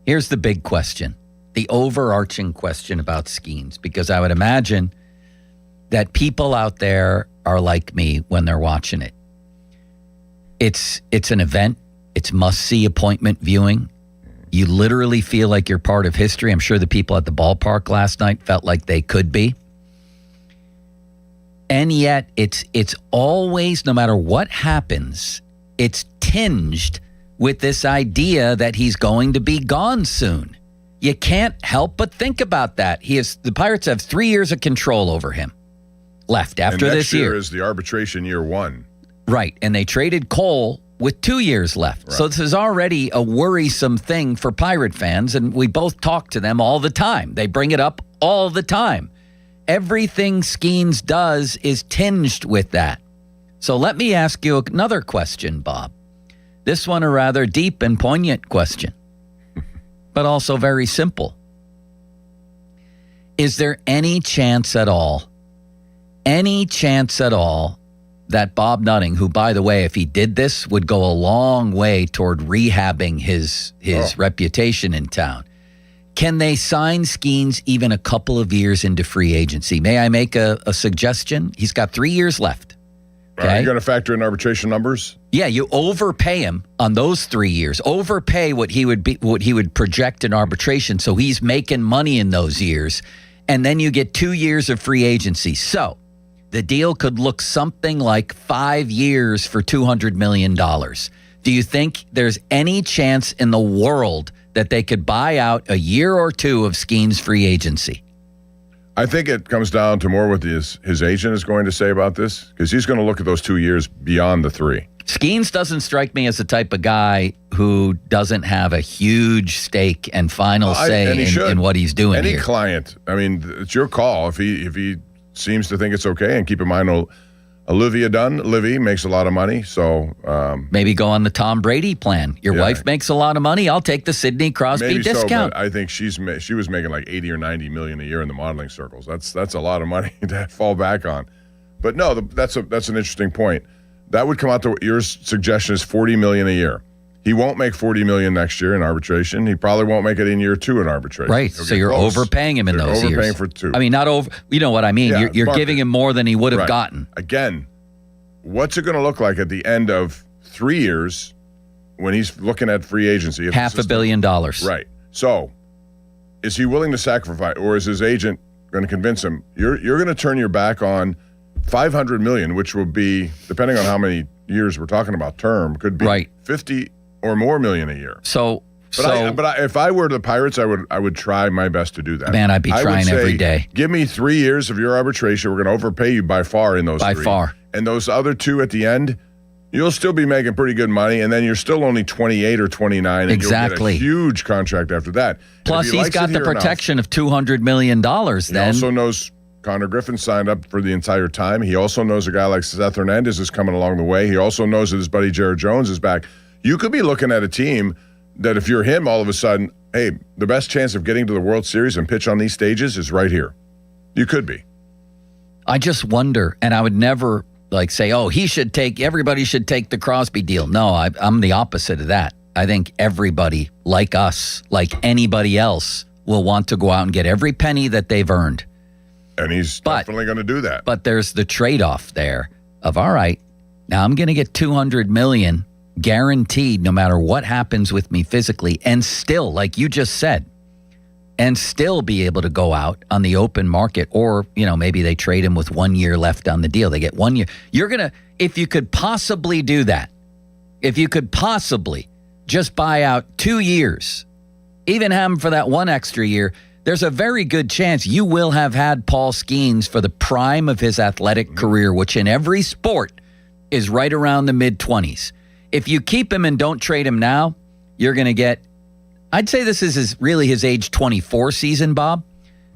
Here's the big question, the overarching question about Skenes, because I would imagine that people out there are like me when they're watching it. It's an event. It's must-see appointment viewing. You literally feel like you're part of history. I'm sure the people at the ballpark last night felt like they could be. And yet, it's always, no matter what happens, it's tinged with this idea that he's going to be gone soon. You can't help but think about that. The Pirates have 3 years of control over him left after this year. Next year is the arbitration year 1. Right, and they traded Cole with 2 years left. Right. So this is already a worrisome thing for Pirate fans, and we both talk to them all the time. They bring it up all the time. Everything Skenes does is tinged with that. So let me ask you another question, Bob. This one a rather deep and poignant question, but also very simple. Is there any chance at all that Bob Nutting, who, by the way, if he did this, would go a long way toward rehabbing his reputation in town, can they sign Skenes even a couple of years into free agency? May I make a suggestion? He's got 3 years left. Okay? Are you going to factor in arbitration numbers? Yeah, you overpay him on those 3 years. Overpay what he would project in arbitration, so he's making money in those years, and then you get 2 years of free agency. So the deal could look something like 5 years for $200 million. Do you think there's any chance in the world that they could buy out a year or 2 of Skenes' free agency? I think it comes down to more what his agent is going to say about this, because he's going to look at those 2 years beyond the 3. Skenes doesn't strike me as the type of guy who doesn't have a huge stake and final say in what he's doing Any here. client, I mean, it's your call. If he seems to think it's okay, and keep in mind, Livy makes a lot of money, so maybe go on the Tom Brady plan. Your wife makes a lot of money. I'll take the Sidney Crosby maybe discount. So, but I think she was making like 80 or 90 million a year in the modeling circles. That's a lot of money to fall back on. But no, that's an interesting point. That would come out to your suggestion is $40 million a year. He won't make $40 million next year in arbitration. He probably won't make it in year 2 in arbitration. Right. So you're overpaying him in those years. Overpaying for 2. I mean, not over. You know what I mean? Yeah, you're giving him more than he would have gotten. Again, what's it going to look like at the end of 3 years when he's looking at free agency? $500 million. Right. So is he willing to sacrifice, or is his agent going to convince him, you're going to turn your back on $500 million, which will be, depending on how many years we're talking about term, could be 50 or more million a year. But if I were the Pirates, I would try my best to do that. Man, I'd be trying every day. Give me 3 years of your arbitration. We're going to overpay you by far in those 3. By far. And those other 2 at the end, you'll still be making pretty good money, and then you're still only 28 or 29, and exactly. You'll get a huge contract after that. Plus, he's got the protection of $200 million then. He also knows Connor Griffin signed up for the entire time. He also knows a guy like Seth Hernandez is coming along the way. He also knows that his buddy Jared Jones is back. You could be looking at a team that if you're him, all of a sudden, hey, the best chance of getting to the World Series and pitch on these stages is right here. You could be. I just wonder, and I would never say, oh, everybody should take the Crosby deal. No, I'm the opposite of that. I think everybody, like us, like anybody else, will want to go out and get every penny that they've earned. And he's definitely going to do that. But there's the trade-off there of, all right, now I'm going to get $200 million guaranteed no matter what happens with me physically, and still, like you just said, and still be able to go out on the open market, or, maybe they trade him with 1 year left on the deal. They get 1 year. If you could possibly do that, if you could possibly just buy out 2 years, even have him for that 1 extra year, there's a very good chance you will have had Paul Skenes for the prime of his athletic career, which in every sport is right around the mid-20s. If you keep him and don't trade him now, you're going to get, I'd say this is really his age 24 season, Bob,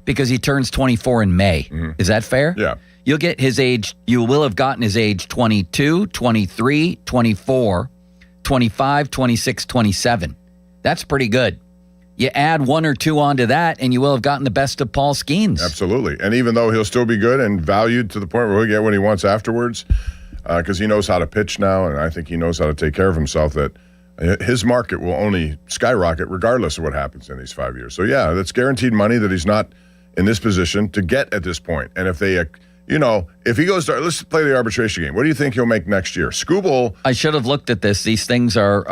because he turns 24 in May. Mm-hmm. Is that fair? Yeah. You'll get his age, you will have gotten his age 22, 23, 24, 25, 26, 27. That's pretty good. You add 1 or 2 onto that, and you will have gotten the best of Paul Skenes. Absolutely. And even though he'll still be good and valued to the point where he'll get what he wants afterwards, because he knows how to pitch now, and I think he knows how to take care of himself, that his market will only skyrocket regardless of what happens in these 5 years. So, yeah, that's guaranteed money that he's not in this position to get at this point. And if they, if he goes to, let's play the arbitration game. What do you think he'll make next year? Skubal. I should have looked at this. These things are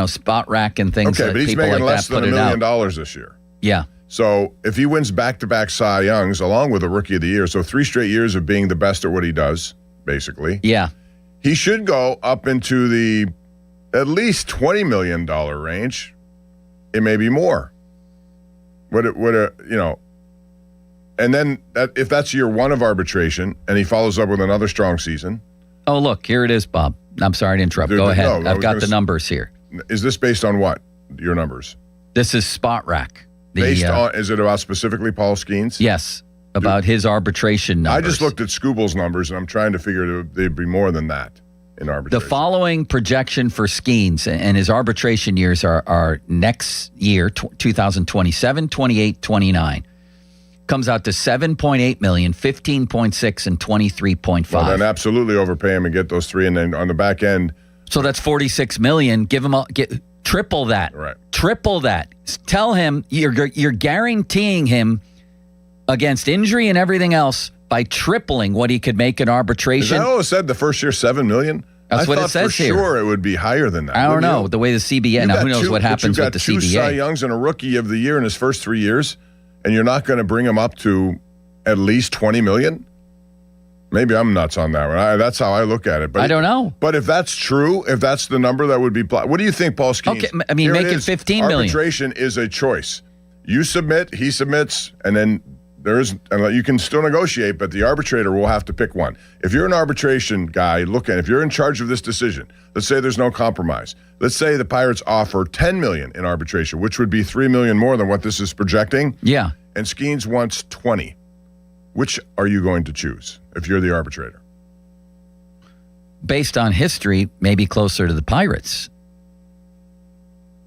spot rack and things. Okay, but he's making less than $1 million this year. Yeah. So if he wins back-to-back Cy Youngs along with a Rookie of the Year, so 3 straight years of being the best at what he does, basically. Yeah. He should go up into the at least $20 million range. It may be more. And then if that's year 1 of arbitration and he follows up with another strong season. Oh, look, here it is, Bob. I'm sorry to interrupt. Go ahead. I've got the numbers here. Is this based on what? Your numbers? This is Spot Rack. Is it about specifically Paul Skenes? Yes, about his arbitration numbers. I just looked at Skubal's numbers, and I'm trying to figure they'd be more than that in arbitration. The following projection for Skenes and his arbitration years are next year, 2027, 28, 29. Comes out to $7.8 million, $15.6, and $23.5. Well, then absolutely overpay him and get those 3, and then on the back end. So that's $46 million. Give him triple that. Right. Triple that. Tell him you're guaranteeing him against injury and everything else by tripling what he could make in arbitration. Is that all it said? The first year, $7 million. That's what it says here. I thought for sure it would be higher than that. I don't know the way the CBA. Now who knows what happens with the CBA? You've got 2 Cy Youngs and a Rookie of the Year in his first 3 years. And you're not going to bring him up to at least $20 million? Maybe I'm nuts on that one. That's how I look at it. But I don't know. But if that's true, if that's the number that would be, what do you think, Paul Skenes? Okay, I mean, make it $15 million. Arbitration is a choice. You submit, he submits, and then you can still negotiate, but the arbitrator will have to pick one. If you're an arbitration guy, if you're in charge of this decision, let's say there's no compromise. Let's say the Pirates offer $10 million in arbitration, which would be $3 million more than what this is projecting. Yeah. And Skenes wants 20. Which are you going to choose if you're the arbitrator? Based on history, maybe closer to the Pirates.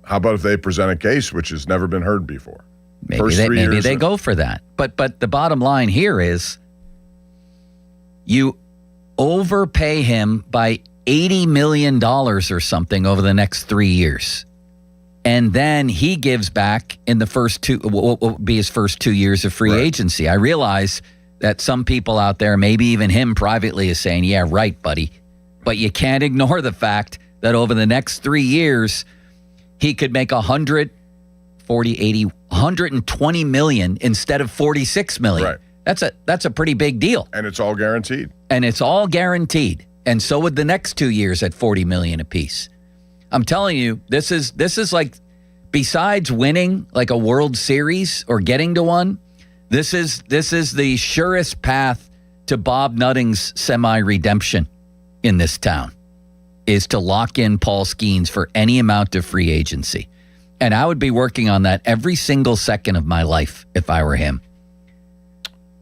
How about if they present a case which has never been heard before? Maybe they go for that. But the bottom line here is you overpay him by $80 million or something over the next 3 years. And then he gives back in the first what will be his first 2 years of free agency. I realize that some people out there, maybe even him privately, is saying, yeah, right, buddy. But you can't ignore the fact that over the next 3 years, he could make 120 million instead of 46 million. Right. That's a pretty big deal. And it's all guaranteed. And so would the next 2 years at 40 million apiece. I'm telling you, this is like, besides winning like a World Series or getting to one, this is the surest path to Bob Nutting's semi-redemption in this town, is to lock in Paul Skenes for any amount of free agency. And I would be working on that every single second of my life if I were him.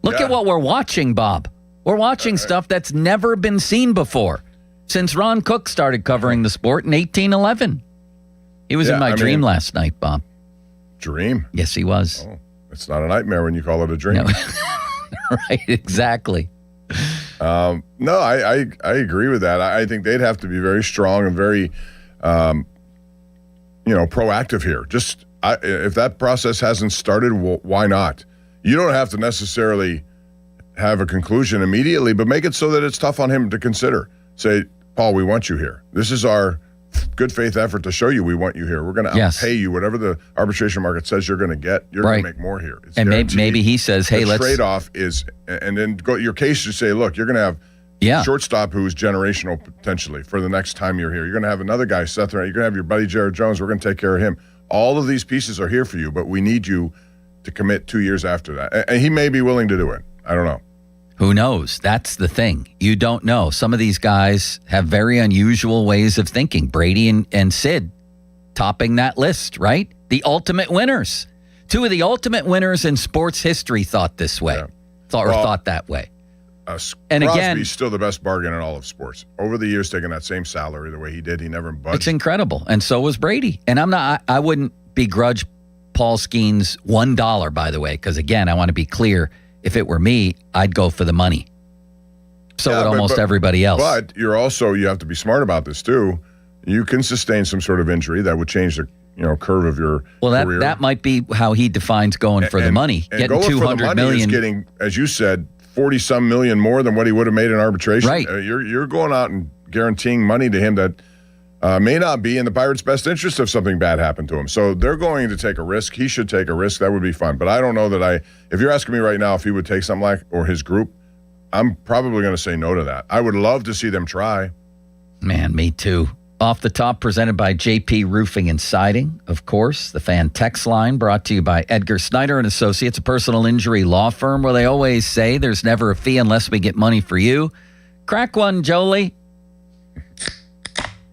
Look at what we're watching, Bob. We're watching stuff that's never been seen before since Ron Cook started covering the sport in 1811. He was in my dream last night, Bob. Dream? Yes, he was. Oh, it's not a nightmare when you call it a dream. No. Right, exactly. No, I agree with that. I think they'd have to be very strong and very, proactive here. Just if that process hasn't started, why not? You don't have to necessarily have a conclusion immediately, but make it so that it's tough on him to consider. Say, Paul, we want you here. This is our good faith effort to show you we want you here. We're going to pay you whatever the arbitration market says you're going to get. You're going to make more here. It's and maybe he says, hey, the trade-off is, and then go your case. You say, look, you're going to have shortstop who's generational potentially for the next time you're here. You're going to have another guy, Seth. You're going to have your buddy Jared Jones. We're going to take care of him. All of these pieces are here for you, but we need you to commit 2 years after that. And he may be willing to do it. I don't know. Who knows? That's the thing. You don't know. Some of these guys have very unusual ways of thinking. Brady and Sid topping that list, right? The ultimate winners. Two of the ultimate winners in sports history thought this way. Thought that way. And again, Crosby's still the best bargain in all of sports. Over the years, taking that same salary the way he did, he never budged. It's incredible. And so was Brady. And I wouldn't begrudge Paul Skenes $1, by the way, because again, I want to be clear. If it were me, I'd go for the money. So would almost everybody else. But you have to be smart about this too. You can sustain some sort of injury that would change the curve of your career. That might be how he defines going for the money. And getting going $200 for the money million. Is getting, as you said, 40-some million more than what he would have made in arbitration. Right. You're going out and guaranteeing money to him that may not be in the Pirates' best interest if something bad happened to him. So they're going to take a risk. He should take a risk. That would be fun. But I don't know that if you're asking me right now if he would take something like, or his group, I'm probably going to say no to that. I would love to see them try. Man, me too. Off the Top, presented by JP Roofing and Siding, of course. The fan text line brought to you by Edgar Snyder and Associates, a personal injury law firm where they always say there's never a fee unless we get money for you. Crack one, Jolie.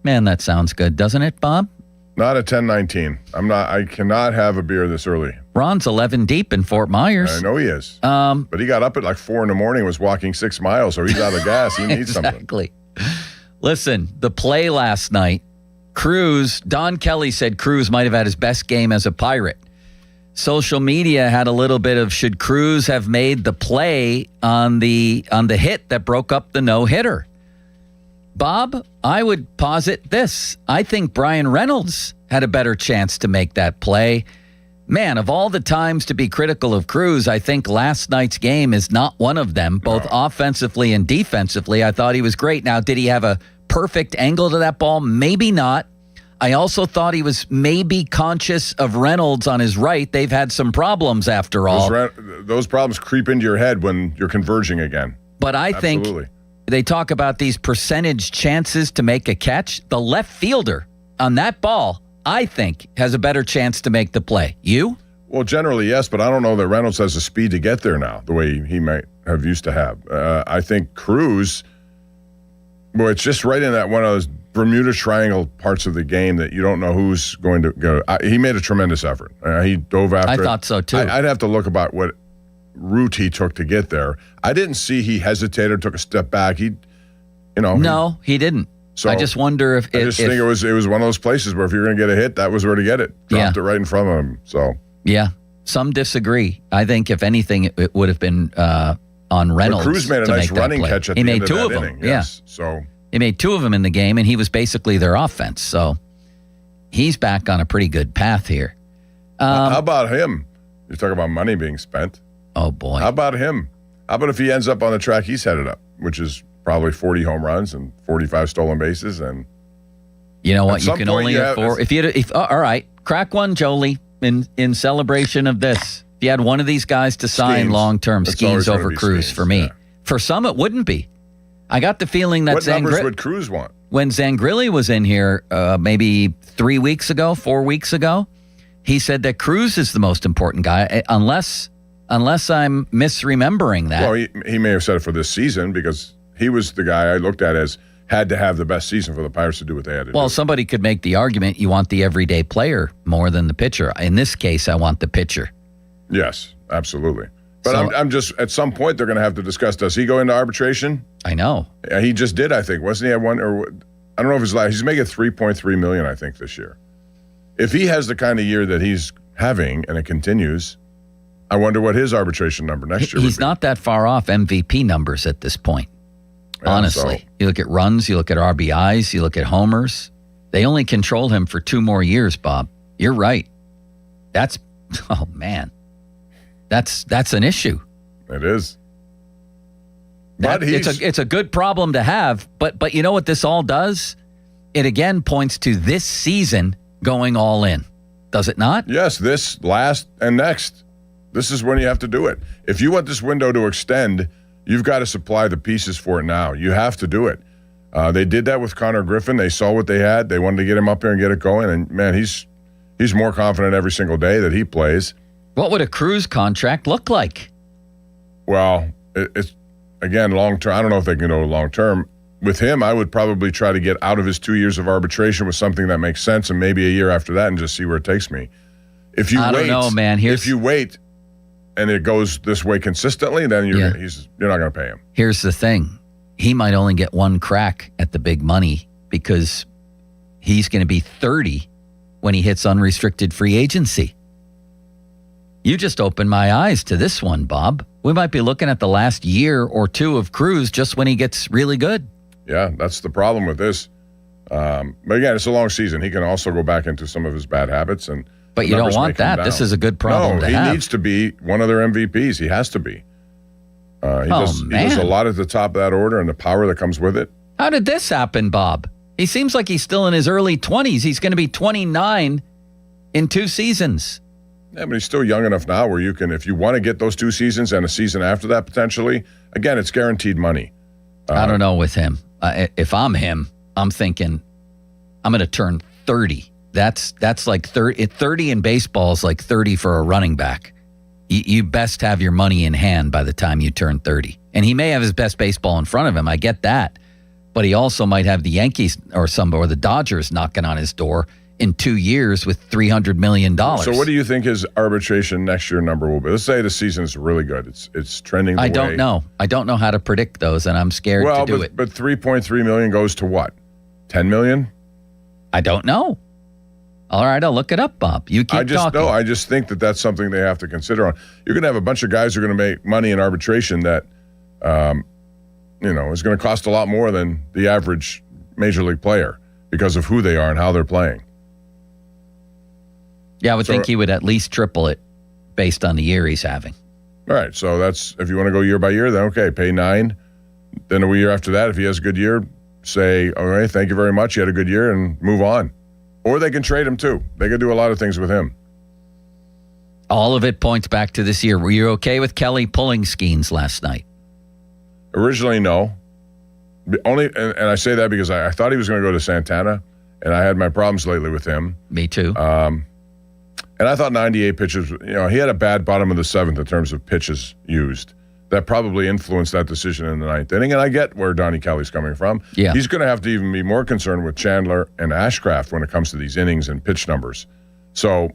Man, that sounds good, doesn't it, Bob? Not at 10:19. I cannot have a beer this early. Ron's 11 deep in Fort Myers. I know he is. But he got up at like 4 a.m, was walking 6 miles, so he's out of gas. He needs something. Exactly. Listen, the play last night, Don Kelly said Cruz might have had his best game as a Pirate. Social media had a little bit of, should Cruz have made the play on the hit that broke up the no-hitter? Bob, I would posit this. I think Brian Reynolds had a better chance to make that play. Man, of all the times to be critical of Cruz, I think last night's game is not one of them, both offensively and defensively. I thought he was great. Now, did he have a perfect angle to that ball? Maybe not. I also thought he was maybe conscious of Reynolds on his right. They've had some problems after all. Those problems creep into your head when you're converging again. But I think they talk about these percentage chances to make a catch. The left fielder on that ball, I think, has a better chance to make the play. You? Well, generally, yes, but I don't know that Reynolds has the speed to get there now, the way he might have used to have. I think Cruz, well, it's just right in that one of those Bermuda Triangle parts of the game that you don't know who's going to go. He made a tremendous effort. He dove after it. I thought so, too. I'd have to look about what route he took to get there. I didn't see he hesitated, took a step back. No, he didn't. So I just wonder if I think it was one of those places where if you're going to get a hit, that was where to get it. Dropped it right in front of him. So yeah, some disagree. I think if anything, it would have been on Reynolds. But Cruz made a nice running catch at the end of that inning. Yes. So he made 2 of them in the game, and he was basically their offense. So he's back on a pretty good path here. How about him? You talk about money being spent. Oh boy. How about him? How about if he ends up on the track he's headed up, which is probably 40 home runs and 45 stolen bases, and you know what? You can only afford all right, crack one, Jolie, in celebration of this. If you had one of these guys to sign long term, Skenes over Cruz for me. Yeah. For some, it wouldn't be. I got the feeling that what numbers would Cruz want? When Zangrilli was in here, maybe 4 weeks ago, he said that Cruz is the most important guy, unless I'm misremembering that. Well, he may have said it for this season because he was the guy I looked at as had to have the best season for the Pirates to do what they had to do. Well, somebody could make the argument you want the everyday player more than the pitcher. In this case, I want the pitcher. Yes, absolutely. But I'm just, at some point, they're going to have to discuss, does he go into arbitration? I know. He just did, I think. Wasn't he at one, or I don't know if it's he's making $3.3 million, I think, this year. If he has the kind of year that he's having and it continues, I wonder what his arbitration number next year would be. He's not that far off MVP numbers at this point. Honestly, you look at runs, you look at RBIs, you look at homers. They only control him for 2 more years, Bob. You're right. That's an issue. It is. It's a good problem to have, but you know what this all does? It again points to this season going all in. Does it not? Yes, this last and next. This is when you have to do it. If you want this window to extend, you've got to supply the pieces for it now. You have to do it. They did that with Connor Griffin. They saw what they had. They wanted to get him up here and get it going. And, man, he's more confident every single day that he plays. What would a Cruz contract look like? Well, it's, again, long-term. I don't know if they can go long-term. With him, I would probably try to get out of his 2 years of arbitration with something that makes sense and maybe a year after that and just see where it takes me. If you don't know, man. If you wait and it goes this way consistently, then you're not going to pay him. Here's the thing. He might only get one crack at the big money because he's going to be 30 when he hits unrestricted free agency. You just opened my eyes to this one, Bob. We might be looking at the last year or 2 of Cruz just when he gets really good. Yeah, that's the problem with this. But again, it's a long season. He can also go back into some of his bad habits. But you don't want that. This is a good problem to have. He needs to be one of their MVPs. He has to be. He does a lot at the top of that order and the power that comes with it. How did this happen, Bob? He seems like he's still in his early 20s. He's going to be 29 in 2 seasons. Yeah, but he's still young enough now where you can, if you want to get those 2 seasons and a season after that potentially, again, it's guaranteed money. I don't know with him. If I'm him, I'm thinking I'm going to turn 30. That's like 30 in baseball is like 30 for a running back. You best have your money in hand by the time you turn 30. And he may have his best baseball in front of him. I get that. But he also might have the Yankees or the Dodgers knocking on his door in 2 years with $300 million. So what do you think his arbitration next year number will be? Let's say the season is really good. It's trending the way. I don't know. I don't know how to predict those, and I'm scared to do it. But $3.3 million goes to what? $10 million? I don't know. All right, I'll look it up, Bob. You keep talking. I just think that's something they have to consider. You're going to have a bunch of guys who are going to make money in arbitration that, is going to cost a lot more than the average major league player because of who they are and how they're playing. Yeah, I would think he would at least triple it based on the year he's having. All right, so that's, if you want to go year by year, then okay, pay 9. Then a year after that, if he has a good year, say, all right, thank you very much, you had a good year, and move on. Or they can trade him too. They could do a lot of things with him. All of it points back to this year. Were you okay with Kelly pulling Skenes last night? Originally, no. And I say that because I thought he was going to go to Santana, and I had my problems lately with him. Me too. And I thought 98 pitches, he had a bad bottom of the seventh in terms of pitches used. That probably influenced that decision in the ninth inning. And I get where Donnie Kelly's coming from. Yeah. He's going to have to even be more concerned with Chandler and Ashcraft when it comes to these innings and pitch numbers. So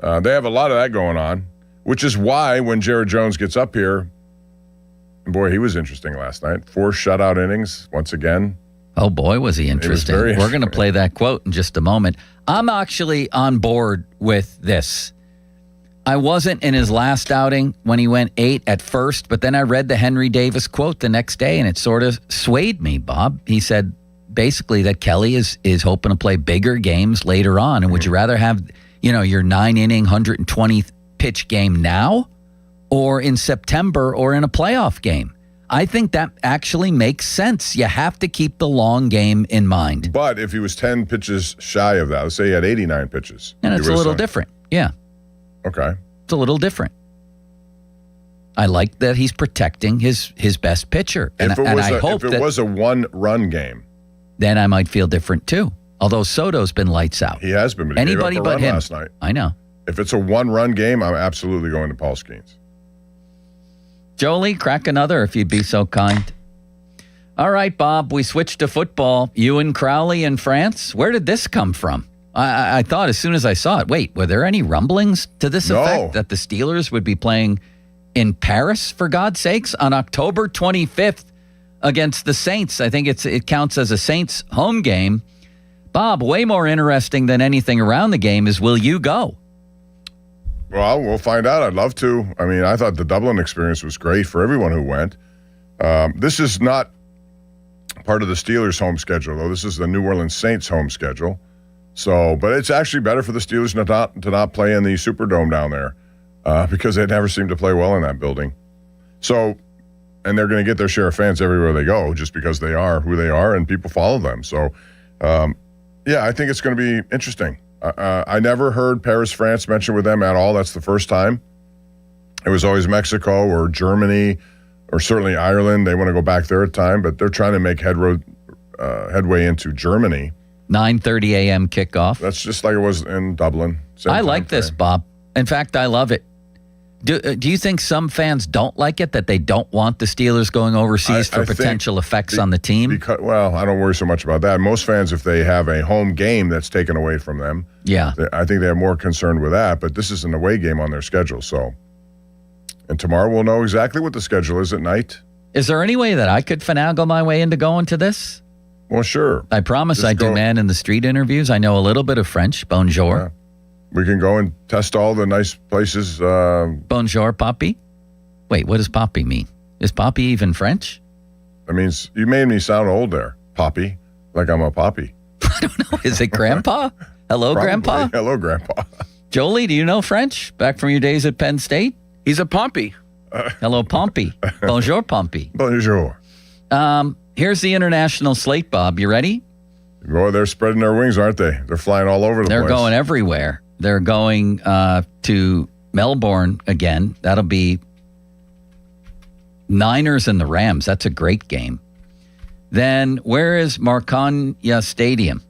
they have a lot of that going on, which is why when Jared Jones gets up here, boy, he was interesting last night. 4 shutout innings once again. Oh, boy, was he interesting. We're going to play that quote in just a moment. I'm actually on board with this. I wasn't in his last outing when he went 8 at first, but then I read the Henry Davis quote the next day, and it sort of swayed me, Bob. He said basically that Kelly is hoping to play bigger games later on, and would you rather have, your 9-inning, 120-pitch game now or in September or in a playoff game? I think that actually makes sense. You have to keep the long game in mind. But if he was 10 pitches shy of that, let's say he had 89 pitches. And it's a little different. Yeah. Okay. It's a little different. I like that he's protecting his best pitcher. And I hope if it was a one-run game, then I might feel different too. Although Soto's been lights out. He has been. But anybody he gave up a but run him last night. I know. If it's a one-run game, I'm absolutely going to Paul Skenes. Jolie, crack another if you'd be so kind. All right, Bob, we switched to football. You and Crowley in France. Where did this come from? I thought as soon as I saw it, wait, were there any rumblings to this effect that the Steelers would be playing in Paris, for God's sakes, on October 25th against the Saints? I think it counts as a Saints home game. Bob, way more interesting than anything around the game is, will you go? Well, we'll find out. I'd love to. I mean, I thought the Dublin experience was great for everyone who went. This is not part of the Steelers' home schedule, though. This is the New Orleans Saints' home schedule. So, but it's actually better for the Steelers to not play in the Superdome down there because they never seem to play well in that building. So, and they're going to get their share of fans everywhere they go just because they are who they are and people follow them. So, yeah, I think it's going to be interesting. I never heard Paris, France mentioned with them at all. That's the first time. It was always Mexico or Germany or certainly Ireland. They want to go back there at time, but they're trying to make headway into Germany. 9:30 a.m. kickoff. That's just like it was in Dublin. I like this, Bob. In fact, I love it. Do you think some fans don't like it, that they don't want the Steelers going overseas for potential effects on the team? Well, I don't worry so much about that. Most fans, if they have a home game that's taken away from them, I think they have more concern with that. But this is an away game on their schedule. So, and tomorrow we'll know exactly what the schedule is at night. Is there any way that I could finagle my way into going to this? Well, sure. I promise I do man in the street interviews. I know a little bit of French. Bonjour. Yeah. We can go and test all the nice places. Bonjour, Poppy. Wait, what does Poppy mean? Is Poppy even French? That means you made me sound old there, Poppy. Like I'm a Poppy. I don't know. Is it Grandpa? Hello, Probably. Grandpa? Hello, Grandpa. Jolie, do you know French? Back from your days at Penn State? He's a Pompey. Hello, Pompey. Bonjour, Pompey. Bonjour. Here's the international slate, Bob. You ready? Boy, they're spreading their wings, aren't they? They're flying all over the place. They're going everywhere. They're going to Melbourne again. That'll be Niners and the Rams. That's a great game. Then where is Maracana Stadium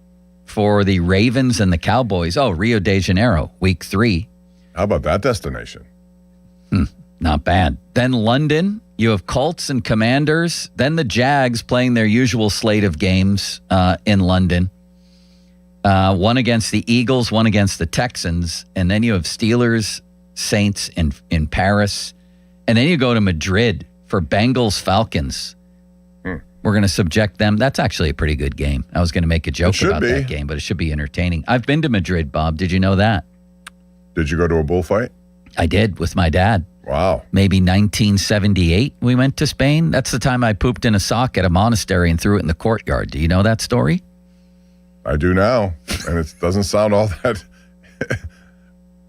for the Ravens and the Cowboys? Oh, Rio de Janeiro, week 3. How about that destination? Not bad. Then London, you have Colts and Commanders. Then the Jags playing their usual slate of games in London. One against the Eagles, one against the Texans. And then you have Steelers, Saints in Paris. And then you go to Madrid for Bengals, Falcons. We're going to subject them. That's actually a pretty good game. I was going to make a joke about that game, but it should be entertaining. I've been to Madrid, Bob. Did you know that? Did you go to a bullfight? I did with my dad. Wow. Maybe 1978 we went to Spain. That's the time I pooped in a sock at a monastery and threw it in the courtyard. Do you know that story? I do now. And it doesn't sound all that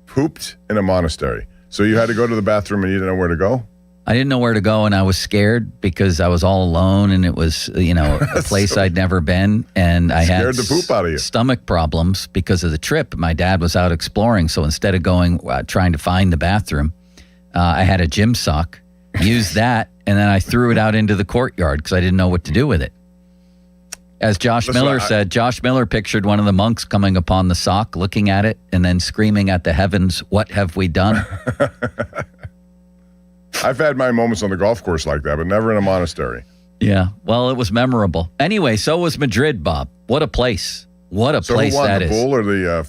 pooped in a monastery. So you had to go to the bathroom and you didn't know where to go? I didn't know where to go, and I was scared because I was all alone, and it was, a place I'd never been, and I had scared the poop out of you. Stomach problems because of the trip. My dad was out exploring, so instead of going trying to find the bathroom, I had a gym sock, used that, and then I threw it out into the courtyard because I didn't know what to do with it. As Josh Miller said, Josh Miller pictured one of the monks coming upon the sock, looking at it, and then screaming at the heavens, "What have we done?" I've had my moments on the golf course like that, but never in a monastery. Yeah, well, it was memorable. Anyway, so was Madrid, Bob. What a place. What a place who won, that is. the bull or the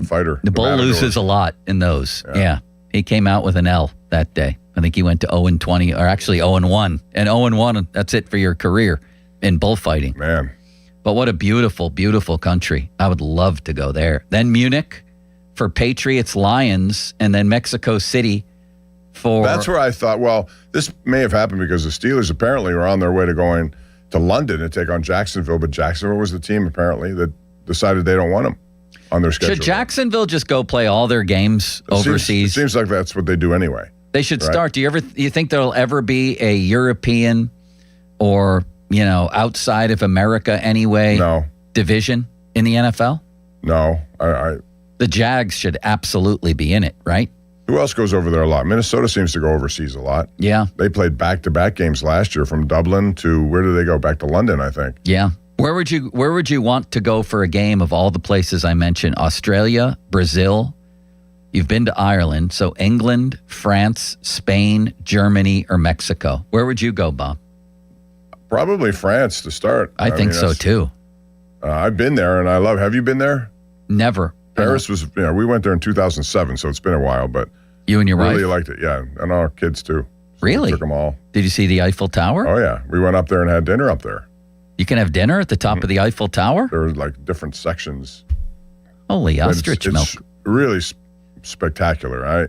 fighter? The bull loses a lot in those. Yeah. He came out with an L that day. I think he went to 0-20, or actually 0-1. And 0-1, that's it for your career in bullfighting. Man. But what a beautiful, beautiful country. I would love to go there. Then Munich for Patriots, Lions, and then Mexico City for... That's where I thought, well, this may have happened because the Steelers apparently were on their way to going to London to take on Jacksonville, but Jacksonville was the team apparently that decided they don't want them on their schedule. Should Jacksonville just go play all their games overseas? It seems like that's what they do anyway. They should start. Do you think there'll ever be a European or, outside of America anyway division in the NFL? No. The Jags should absolutely be in it, right? Who else goes over there a lot? Minnesota seems to go overseas a lot. Yeah. They played back-to-back games last year from Dublin to, where did they go? Back to London, I think. Yeah. Where would you want to go for a game of all the places I mentioned? Australia, Brazil. You've been to Ireland, so England, France, Spain, Germany, or Mexico. Where would you go, Bob? Probably France to start. I think so too. I've been there and I love. Have you been there? Never. Paris was. We went there in 2007, so it's been a while. But you and your wife really liked it. Yeah, and our kids too. So really? We took them all. Did you see the Eiffel Tower? Oh yeah, we went up there and had dinner up there. You can have dinner at the top of the Eiffel Tower? There were like different sections. Holy ostrich milk. It's really spectacular.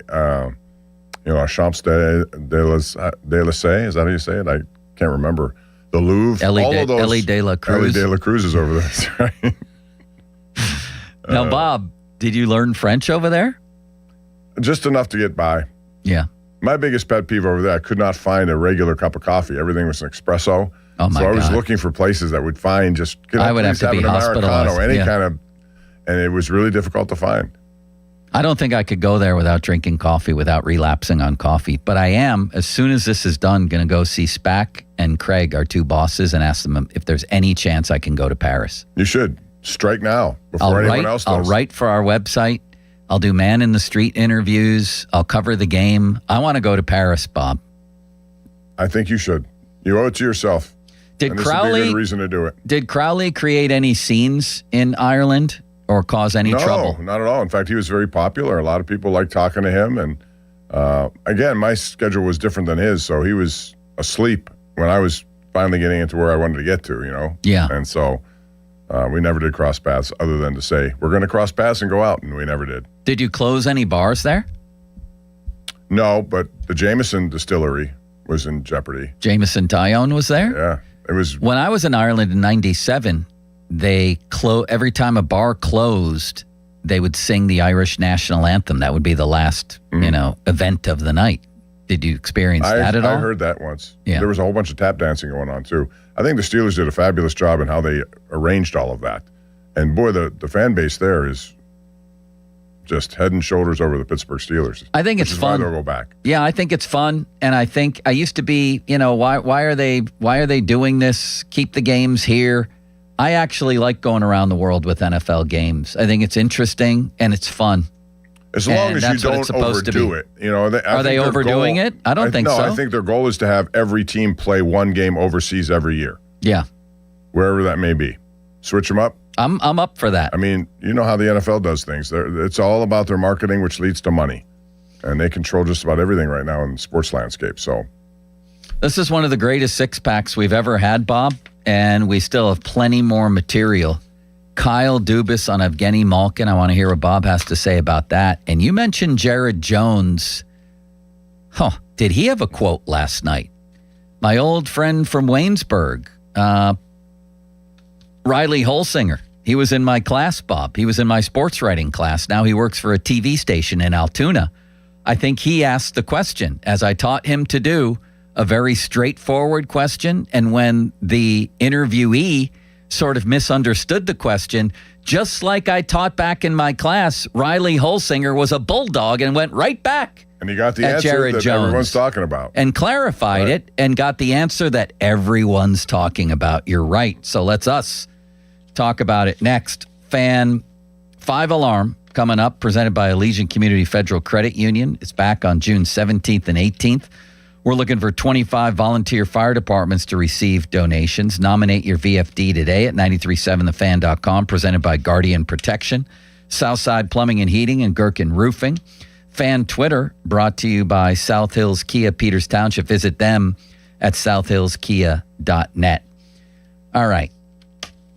Champs d'Élysée, is that how you say it? I can't remember. The Louvre. Ellie de la Cruz. Ellie de la Cruz is over there. That's right. Now, Bob, did you learn French over there? Just enough to get by. Yeah. My biggest pet peeve over there, I could not find a regular cup of coffee. Everything was an espresso. Oh my So I was God. looking for places that would find just, I would have to be an hospitalized, Americano, any yeah. kind of, and it was really difficult to find. I don't think I could go there without drinking coffee, without relapsing on coffee. But I am, as soon as this is done, going to go see Spack and Craig, our two bosses, and ask them if there's any chance I can go to Paris. You should. Strike now before anyone else does. I'll write for our website. I'll do man in the street interviews. I'll cover the game. I want to go to Paris, Bob. I think you should. You owe it to yourself. Did and this would be Crowley a good reason to do it? Did Crowley create any scenes in Ireland or cause any trouble? No, not at all. In fact, he was very popular. A lot of people liked talking to him. And again, my schedule was different than his, so he was asleep when I was finally getting into where I wanted to get to, Yeah. And so we never did cross paths other than to say, we're going to cross paths and go out, and we never did. Did you close any bars there? No, but the Jameson distillery was in jeopardy. Jameson Tyone was there? Yeah. It was When I was in Ireland in 97, they every time a bar closed, they would sing the Irish national anthem. That would be the last, event of the night. Did you experience that at all? I heard that once. Yeah. There was a whole bunch of tap dancing going on, too. I think the Steelers did a fabulous job in how they arranged all of that. And, boy, the fan base there is just head and shoulders over the Pittsburgh Steelers. I think it's fun. They'll go back. Yeah, I think it's fun, and I think I used to be, why are they doing this? Keep the games here. I actually like going around the world with NFL games. I think it's interesting and it's fun. As long as you don't overdo it. Are they overdoing it? I don't think so. No, I think their goal is to have every team play one game overseas every year. Yeah. Wherever that may be. Switch them up. I'm up for that. I mean, you know how the NFL does things. It's all about their marketing, which leads to money. And they control just about everything right now in the sports landscape. So this is one of the greatest six-packs we've ever had, Bob, and we still have plenty more material. Kyle Dubas on Evgeny Malkin. I want to hear what Bob has to say about that. And you mentioned Jared Jones. Did he have a quote last night? My old friend from Waynesburg, Riley Holsinger. He was in my class, Bob. He was in my sports writing class. Now he works for a TV station in Altoona. I think he asked the question, as I taught him to do, a very straightforward question. And when the interviewee sort of misunderstood the question, just like I taught back in my class, Riley Holsinger was a bulldog and went right back. And he got the at answer Jared that Jones. everyone's talking about. And clarified it and got the answer that everyone's talking about. You're right. So let's us talk about it next. Fan 5 Alarm coming up, presented by Allegiant Community Federal Credit Union. It's back on June 17th and 18th. We're looking for 25 volunteer fire departments to receive donations. Nominate your VFD today at 937thefan.com, presented by Guardian Protection, Southside Plumbing and Heating, and Gherkin Roofing. Fan Twitter brought to you by South Hills Kia, Peters Township. Visit them at southhillskia.net. All right.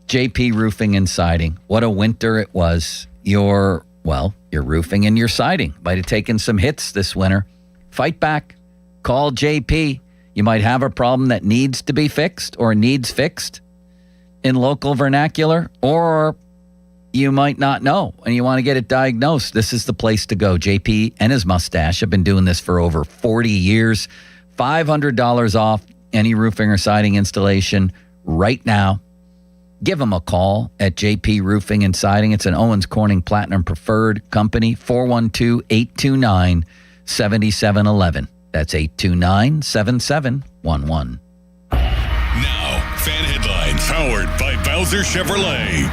JP Roofing and Siding. What a winter it was. Your roofing and your siding might have taken some hits this winter. Fight back. Call JP. You might have a problem that needs to be fixed or needs fixed in local vernacular, or you might not know and you want to get it diagnosed. This is the place to go. JP and his mustache have been doing this for over 40 years. $500 off any roofing or siding installation right now. Give them a call at JP Roofing and Siding. It's an Owens Corning Platinum Preferred company, 412-829-7711. That's 829-7711. Now, fan headlines powered by Bowser Chevrolet.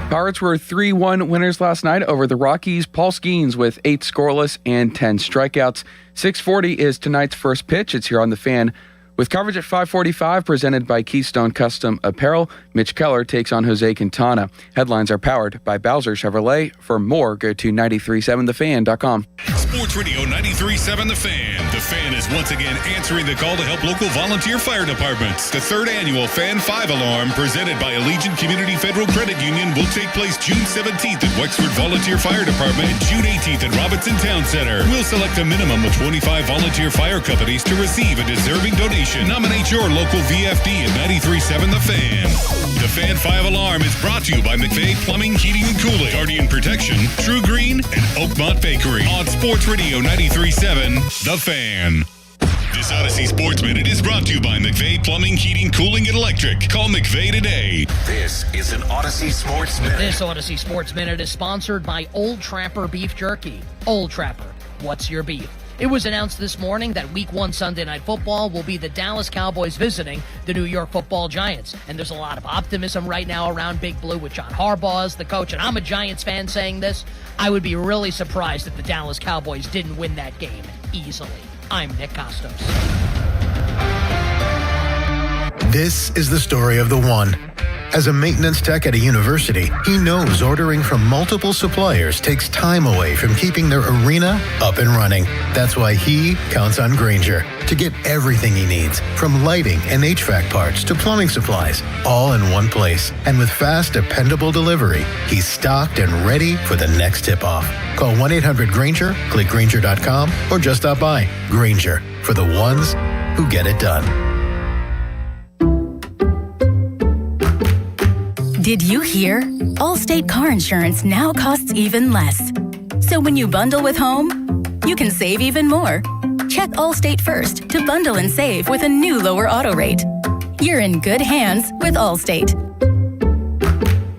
Pirates were 3-1 winners last night over the Rockies. Paul Skenes with 8 scoreless and 10 strikeouts. 6:40 is tonight's first pitch. It's here on The Fan. With coverage at 5:45, presented by Keystone Custom Apparel, Mitch Keller takes on Jose Quintana. Headlines are powered by Bowser Chevrolet. For more, go to 937thefan.com. Sports Radio 93.7 The Fan. The Fan is once again answering the call to help local volunteer fire departments. The 3rd annual Fan 5 Alarm, presented by Allegiant Community Federal Credit Union, will take place June 17th at Wexford Volunteer Fire Department and June 18th at Robinson Town Center. We'll select a minimum of 25 volunteer fire companies to receive a deserving donation. Nominate your local VFD at 93.7 The Fan. The Fan 5 Alarm is brought to you by McVeigh Plumbing, Heating, and Cooling, Guardian Protection, True Green, and Oakmont Bakery. On Sports Radio 93.7 The Fan. This Odyssey Sports Minute is brought to you by McVeigh Plumbing, Heating, Cooling, and Electric. Call McVeigh today. This is an Odyssey Sports Minute. This Odyssey Sports Minute is sponsored by Old Trapper Beef Jerky. Old Trapper, what's your beef? It was announced this morning that Week 1 Sunday Night Football will be the Dallas Cowboys visiting the New York Football Giants. And there's a lot of optimism right now around Big Blue with John Harbaugh as the coach. And I'm a Giants fan saying this. I would be really surprised if the Dallas Cowboys didn't win that game easily. I'm Nick Costos. This is the story of the one. As a maintenance tech at a university, he knows ordering from multiple suppliers takes time away from keeping their arena up and running. That's why he counts on Grainger to get everything he needs, from lighting and HVAC parts to plumbing supplies, all in one place. And with fast, dependable delivery, he's stocked and ready for the next tip-off. Call 1-800-GRAINGER, click Grainger.com, or just stop by. Grainger, for the ones who get it done. Did you hear? Allstate car insurance now costs even less. So when you bundle with home, you can save even more. Check Allstate first to bundle and save with a new lower auto rate. You're in good hands with Allstate.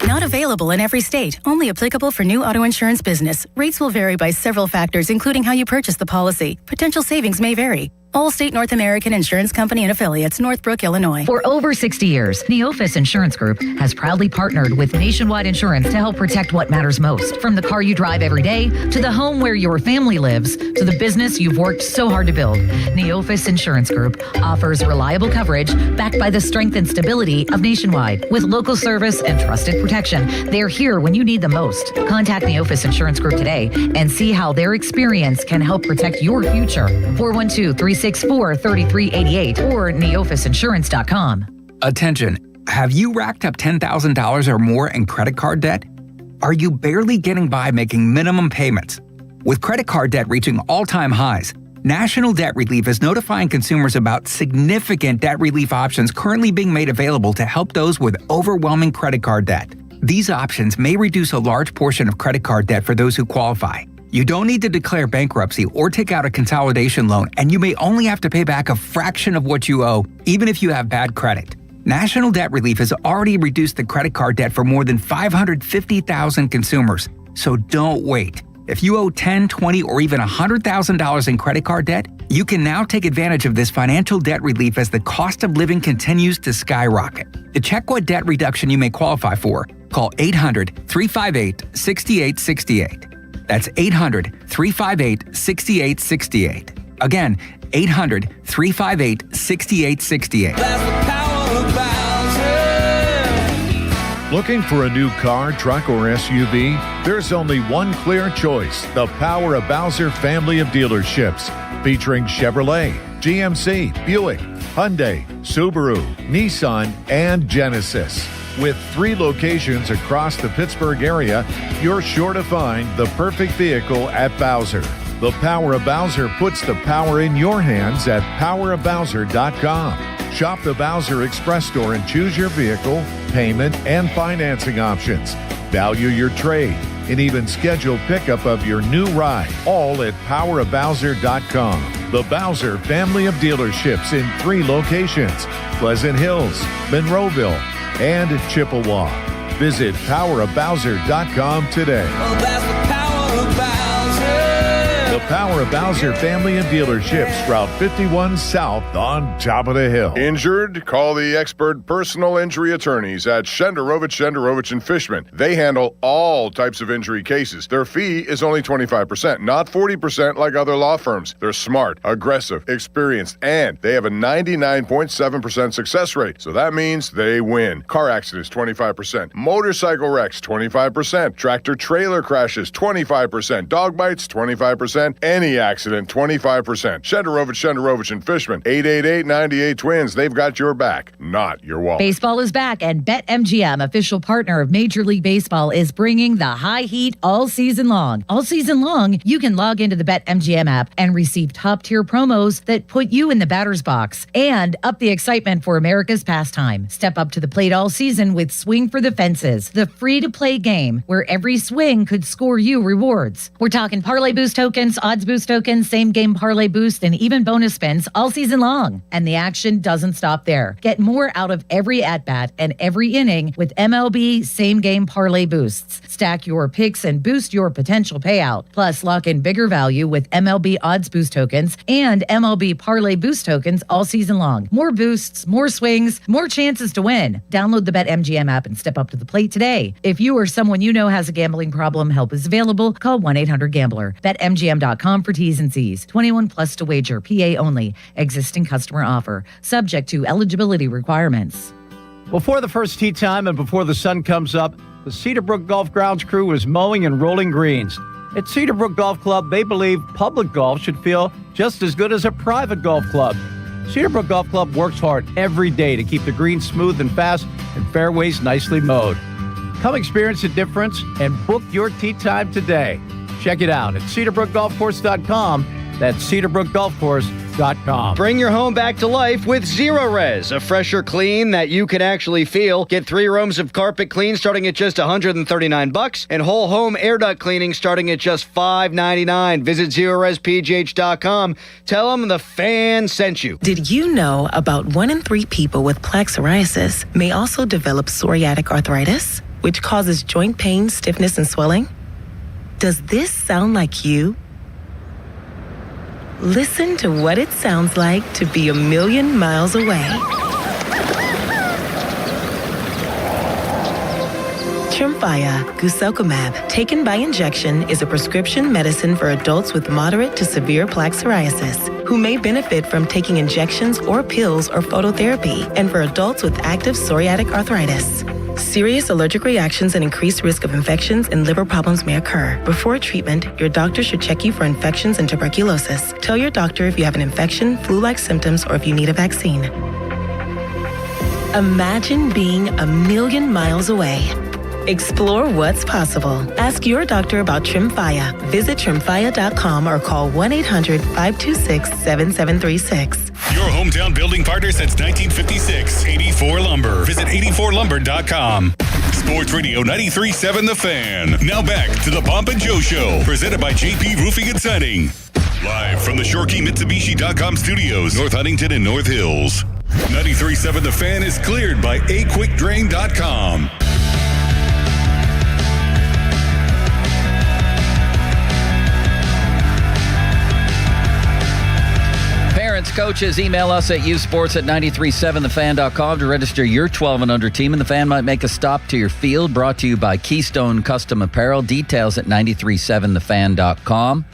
Not available in every state. Only applicable for new auto insurance business. Rates will vary by several factors, including how you purchase the policy. Potential savings may vary. Allstate North American Insurance Company and Affiliates, Northbrook, Illinois. For over 60 years, Neofis Insurance Group has proudly partnered with Nationwide Insurance to help protect what matters most. From the car you drive every day, to the home where your family lives, to the business you've worked so hard to build. Neofis Insurance Group offers reliable coverage backed by the strength and stability of Nationwide. With local service and trusted protection, they're here when you need them most. Contact Neofis Insurance Group today and see how their experience can help protect your future. 412-364-3388 or neofisinsurance.com. Attention. Have you racked up $10,000 or more in credit card debt? Are you barely getting by making minimum payments? With credit card debt reaching all-time highs, National Debt Relief is notifying consumers about significant debt relief options currently being made available to help those with overwhelming credit card debt. These options may reduce a large portion of credit card debt for those who qualify. You don't need to declare bankruptcy or take out a consolidation loan, and you may only have to pay back a fraction of what you owe, even if you have bad credit. National Debt Relief has already reduced the credit card debt for more than 550,000 consumers, so don't wait. If you owe $10,000, $20,000, or even $100,000 in credit card debt, you can now take advantage of this financial debt relief as the cost of living continues to skyrocket. To check what debt reduction you may qualify for, Call 800-358-6868. That's 800-358-6868. Again, 800-358-6868. Looking for a new car, truck, or SUV? There's only one clear choice: the Power of Bowser family of dealerships, featuring Chevrolet, GMC, Buick, Hyundai, Subaru, Nissan, and Genesis. With 3 locations across the Pittsburgh area, you're sure to find the perfect vehicle at Bowser. The Power of Bowser puts the power in your hands at powerofbowser.com. Shop the Bowser Express store and choose your vehicle, payment, and financing options. Value your trade and even schedule pickup of your new ride, all at powerofbowser.com. The Bowser family of dealerships in 3 locations: Pleasant Hills, Monroeville, and Chippewa. Visit powerofbowser.com today. The Power of Bowser family of dealerships, Route 51 South on top of the hill. Injured? Call the expert personal injury attorneys at Shenderovich, and Fishman. They handle all types of injury cases. Their fee is only 25%, not 40% like other law firms. They're smart, aggressive, experienced, and they have a 99.7% success rate. So that means they win. Car accidents, 25%. Motorcycle wrecks, 25%. Tractor trailer crashes, 25%. Dog bites, 25%. Any accident, 25%. Shenderovich, and Fishman. 888-98-TWINS. They've got your back, not your wallet. Baseball is back, and BetMGM, official partner of Major League Baseball, is bringing the high heat all season long. All season long, you can log into the BetMGM app and receive top-tier promos that put you in the batter's box and up the excitement for America's pastime. Step up to the plate all season with Swing for the Fences, the free-to-play game where every swing could score you rewards. We're talking parlay boost tokens, odds boost tokens, same game parlay boost, and even bonus spins all season long. And the action doesn't stop there. Get more out of every at-bat and every inning with MLB same game parlay boosts. Stack your picks and boost your potential payout. Plus, lock in bigger value with MLB odds boost tokens and MLB parlay boost tokens all season long. More boosts, more swings, more chances to win. Download the BetMGM app and step up to the plate today. If you or someone you know has a gambling problem, help is available. Call 1-800-GAMBLER. BetMGM.com for T's and C's. 21 plus to wager. PA only. Existing customer offer. Subject to eligibility requirements. Before the first tee time and before the sun comes up, the Cedarbrook Golf Grounds crew is mowing and rolling greens. At Cedarbrook Golf Club, they believe public golf should feel just as good as a private golf club. Cedarbrook Golf Club works hard every day to keep the greens smooth and fast and fairways nicely mowed. Come experience the difference and book your tee time today. Check it out at cedarbrookgolfcourse.com. That's cedarbrookgolfcourse.com. Bring your home back to life with Zero Res, a fresher clean that you can actually feel. Get 3 rooms of carpet clean starting at just $139 and whole home air duct cleaning starting at just $5.99. Visit ZeroResPGH.com. Tell them the fan sent you. Did you know about 1 in 3 people with plaque psoriasis may also develop psoriatic arthritis, which causes joint pain, stiffness, and swelling? Does this sound like you? Listen to what it sounds like to be a million miles away. Tremfya guselkumab, taken by injection, is a prescription medicine for adults with moderate to severe plaque psoriasis who may benefit from taking injections or pills or phototherapy, and for adults with active psoriatic arthritis. Serious allergic reactions and increased risk of infections and liver problems may occur. Before treatment, your doctor should check you for infections and tuberculosis. Tell your doctor if you have an infection, flu-like symptoms, or if you need a vaccine. Imagine being a million miles away. Explore what's possible. Ask your doctor about Tremfya. Visit Tremfya.com or call 1-800-526-7736. Your hometown building partner since 1956, 84 Lumber. Visit 84lumber.com. Sports Radio 93.7 The Fan. Now back to the Pomp and Joe Show, presented by JP Roofing and Siding. Live from the ShoreKeyMitsubishi.com studios, North Huntington and North Hills. 93.7 The Fan is cleared by aquickdrain.com. coaches. Email us at usports@937thefan.com to register your 12 and under team, and the Fan might make a stop to your field. Brought to you by Keystone Custom Apparel. Details at 937thefan.com.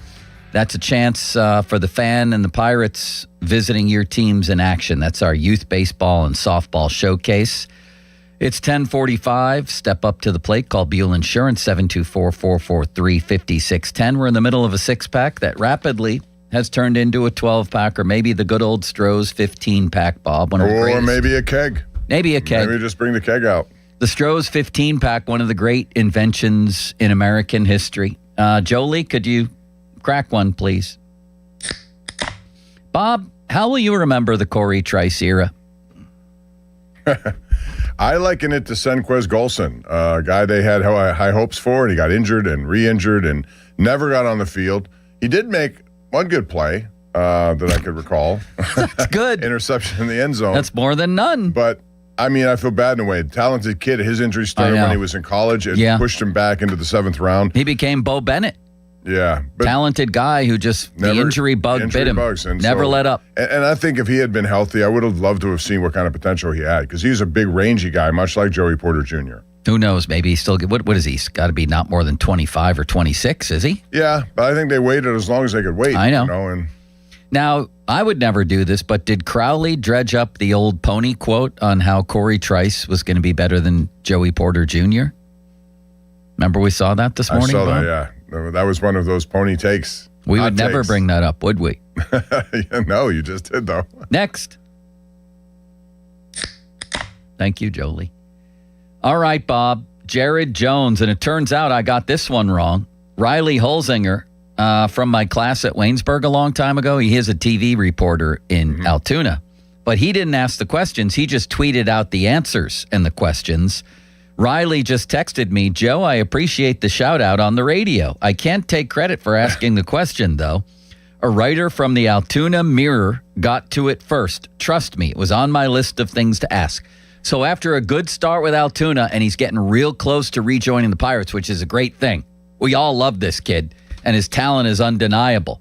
That's a chance for the Fan and the Pirates visiting your teams in action. That's our youth baseball and softball showcase. It's 10:45. Step up to the plate. Call Buell Insurance, 724-443-5610. We're in the middle of a six-pack that rapidly has turned into a 12-pack, or maybe the good old Stroh's 15-pack, Bob. Or maybe a keg. Maybe a keg. Maybe just bring the keg out. The Stroh's 15-pack, one of the great inventions in American history. Jolie, could you crack one, please? Bob, how will you remember the Corey Trice era? I liken it to Senquez Golson, a guy they had high hopes for, and he got injured and re-injured and never got on the field. He did make one good play that I could recall. That's good. Interception in the end zone. That's more than none. But, I mean, I feel bad in a way. Talented kid. His injury started when he was in college. It pushed him back into the 7th round. He became Bo Bennett. Yeah. Talented guy who just, the injury bug bit him. Never let up. And I think if he had been healthy, I would have loved to have seen what kind of potential he had, because he's a big, rangy guy, much like Joey Porter Jr. Who knows? Maybe he's still, what is he? He's got to be not more than 25 or 26, is he? Yeah, but I think they waited as long as they could wait. I know. And now, I would never do this, but did Crowley dredge up the old pony quote on how Corey Trice was going to be better than Joey Porter Jr.? Remember we saw that this morning? I saw Bob? that, yeah. That was one of those pony takes. We would never bring that up, would we? No, you just did, though. Next. Thank you, Jolie. All right, Bob. Jared Jones, and it turns out I got this one wrong. Riley Holzinger, from my class at Waynesburg a long time ago. He is a TV reporter in Altoona. But he didn't ask the questions. He just tweeted out the answers and the questions. Riley just texted me, Joe, I appreciate the shout out on the radio. I can't take credit for asking the question, though. A writer from the Altoona Mirror got to it first. Trust me, it was on my list of things to ask. So after a good start with Altoona, and he's getting real close to rejoining the Pirates, which is a great thing. We all love this kid, and his talent is undeniable.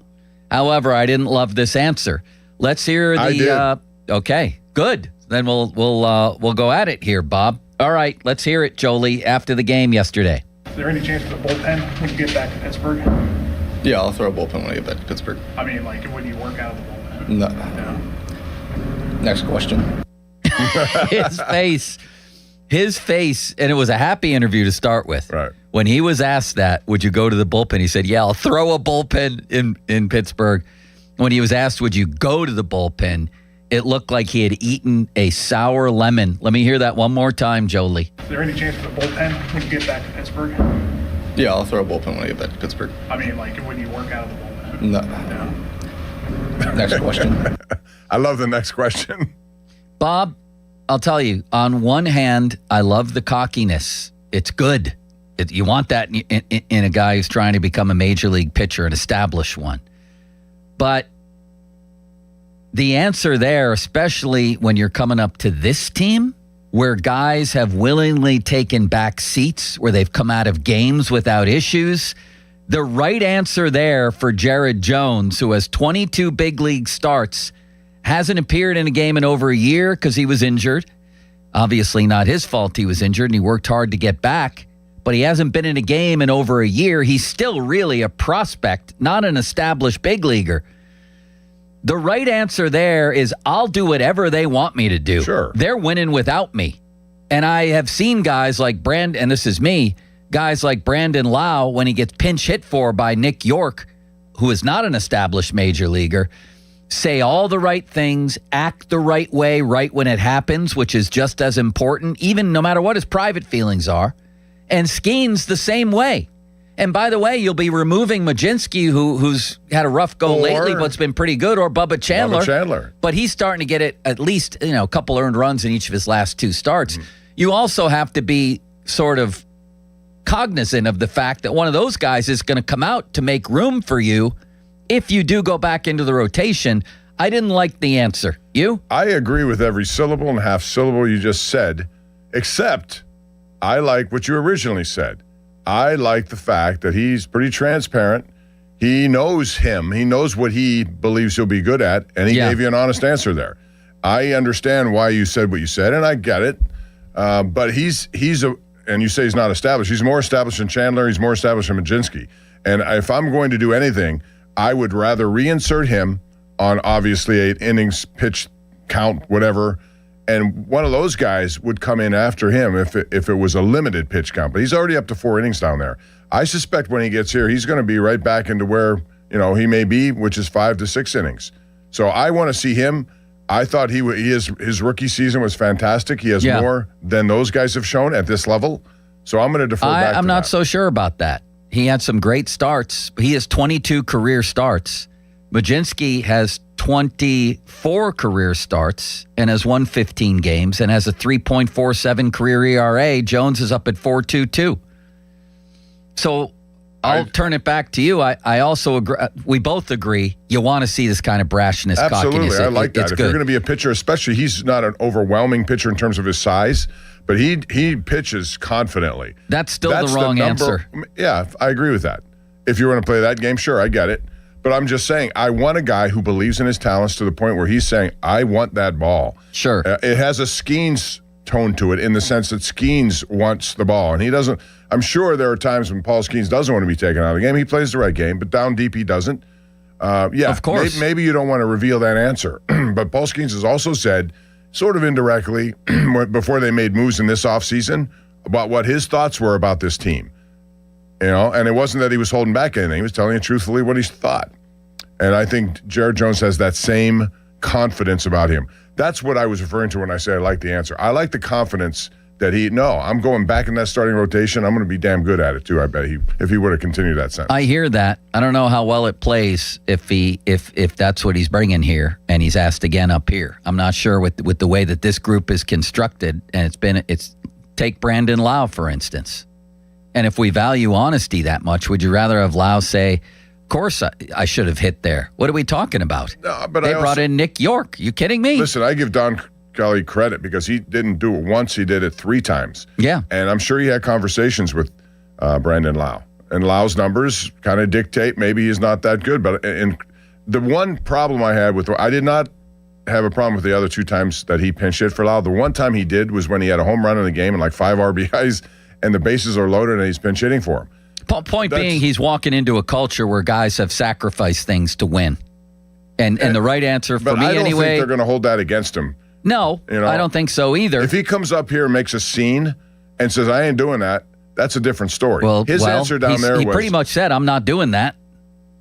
However, I didn't love this answer. Let's hear the. Okay, good. Then we'll go at it here, Bob. All right, let's hear it, Jolie, after the game yesterday. Is there any chance for the bullpen when you get back to Pittsburgh? Yeah, I'll throw a bullpen when I get back to Pittsburgh. I mean, like, when you work out of the bullpen? No. Next question. His face, and it was a happy interview to start with. Right. When he was asked that, would you go to the bullpen? He said, yeah, I'll throw a bullpen in Pittsburgh. When he was asked, would you go to the bullpen, it looked like he had eaten a sour lemon. Let me hear that one more time, Jolie. Is there any chance for the bullpen when you get back to Pittsburgh? Yeah, I'll throw a bullpen when I get back to Pittsburgh. I mean, like, when you work out of the bullpen? No. Next question. I love the next question. Bob, I'll tell you, on one hand, I love the cockiness. It's good. You want that in a guy who's trying to become a major league pitcher, an established one. But the answer there, especially when you're coming up to this team, where guys have willingly taken back seats, where they've come out of games without issues, the right answer there for Jared Jones, who has 22 big league starts, hasn't appeared in a game in over a year because he was injured. Obviously not his fault he was injured, and he worked hard to get back. But he hasn't been in a game in over a year. He's still really a prospect, not an established big leaguer. The right answer there is I'll do whatever they want me to do. Sure. They're winning without me. And I have seen guys like and this is me, guys like Brandon Lau, when he gets pinch hit for by Nick York, who is not an established major leaguer, say all the right things, act the right way right when it happens, which is just as important, even no matter what his private feelings are. And Skenes the same way. And by the way, you'll be removing Majinski, who's had a rough go lately, but's been pretty good, or Bubba Chandler. But he's starting to get it at least, a couple earned runs in each of his last two starts. Mm-hmm. You also have to be sort of cognizant of the fact that one of those guys is going to come out to make room for you if you do go back into the rotation. I didn't like the answer. You? I agree with every syllable and half syllable you just said, except I like what you originally said. I like the fact that he's pretty transparent. He knows him. He knows what he believes he'll be good at, and he gave you an honest answer there. I understand why you said what you said, and I get it. But he's and you say he's not established. He's more established than Chandler. He's more established than Majinski. And if I'm going to do anything, I would rather reinsert him on obviously 8 innings, pitch count, whatever. And one of those guys would come in after him if it was a limited pitch count. But he's already up to 4 innings down there. I suspect when he gets here, he's going to be right back into where he may be, which is 5 to 6 innings. So I want to see him. I thought his rookie season was fantastic. He has more than those guys have shown at this level. So I'm going to defer back to I'm not so sure about that. He had some great starts. He has 22 career starts. Majinski has 24 career starts and has won 15 games and has a 3.47 career ERA. Jones is up at 4.22. So I'll turn it back to you. I also agree. We both agree you want to see this kind of brashness, absolutely. cockiness. I like that. If you're going to be a pitcher, especially he's not an overwhelming pitcher in terms of his size, but he pitches confidently. That's still the wrong answer. Yeah, I agree with that. If you want to play that game, sure, I get it. But I'm just saying, I want a guy who believes in his talents to the point where he's saying, I want that ball. Sure. It has a Skenes tone to it in the sense that Skenes wants the ball. And he doesn't. I'm sure there are times when Paul Skenes doesn't want to be taken out of the game. He plays the right game, but down deep he doesn't. Of course. Maybe you don't want to reveal that answer. But Paul Skenes has also said, sort of indirectly, before they made moves in this offseason, about what his thoughts were about this team. And it wasn't that he was holding back anything. He was telling you truthfully what he thought. And I think Jared Jones has that same confidence about him. That's what I was referring to when I say I like the answer. I like the confidence that I'm going back in that starting rotation. I'm going to be damn good at it too, I bet, if he would have continued that sentence. I hear that. I don't know how well it plays if that's what he's bringing here and he's asked again up here. I'm not sure with the way that this group is constructed, and take Brandon Lau, for instance. And if we value honesty that much, would you rather have Lau say, of course I should have hit there? What are we talking about? No, but they brought in Nick York. You kidding me? Listen, I give Don Kelly credit because he didn't do it once. He did it 3 times. Yeah. And I'm sure he had conversations with Brandon Lau. And Lau's numbers kind of dictate maybe he's not that good. But the one problem I had I did not have a problem with the other 2 times that he pinch hit for Lau. The one time he did was when he had a home run in the game and like 5 RBIs and the bases are loaded and he's pinch hitting for him. Point being, he's walking into a culture where guys have sacrificed things to win. And the right answer for me anyway. But I don't think they're going to hold that against him. No, I don't think so either. If he comes up here and makes a scene and says, I ain't doing that, that's a different story. His answer down there was... He pretty much said, I'm not doing that.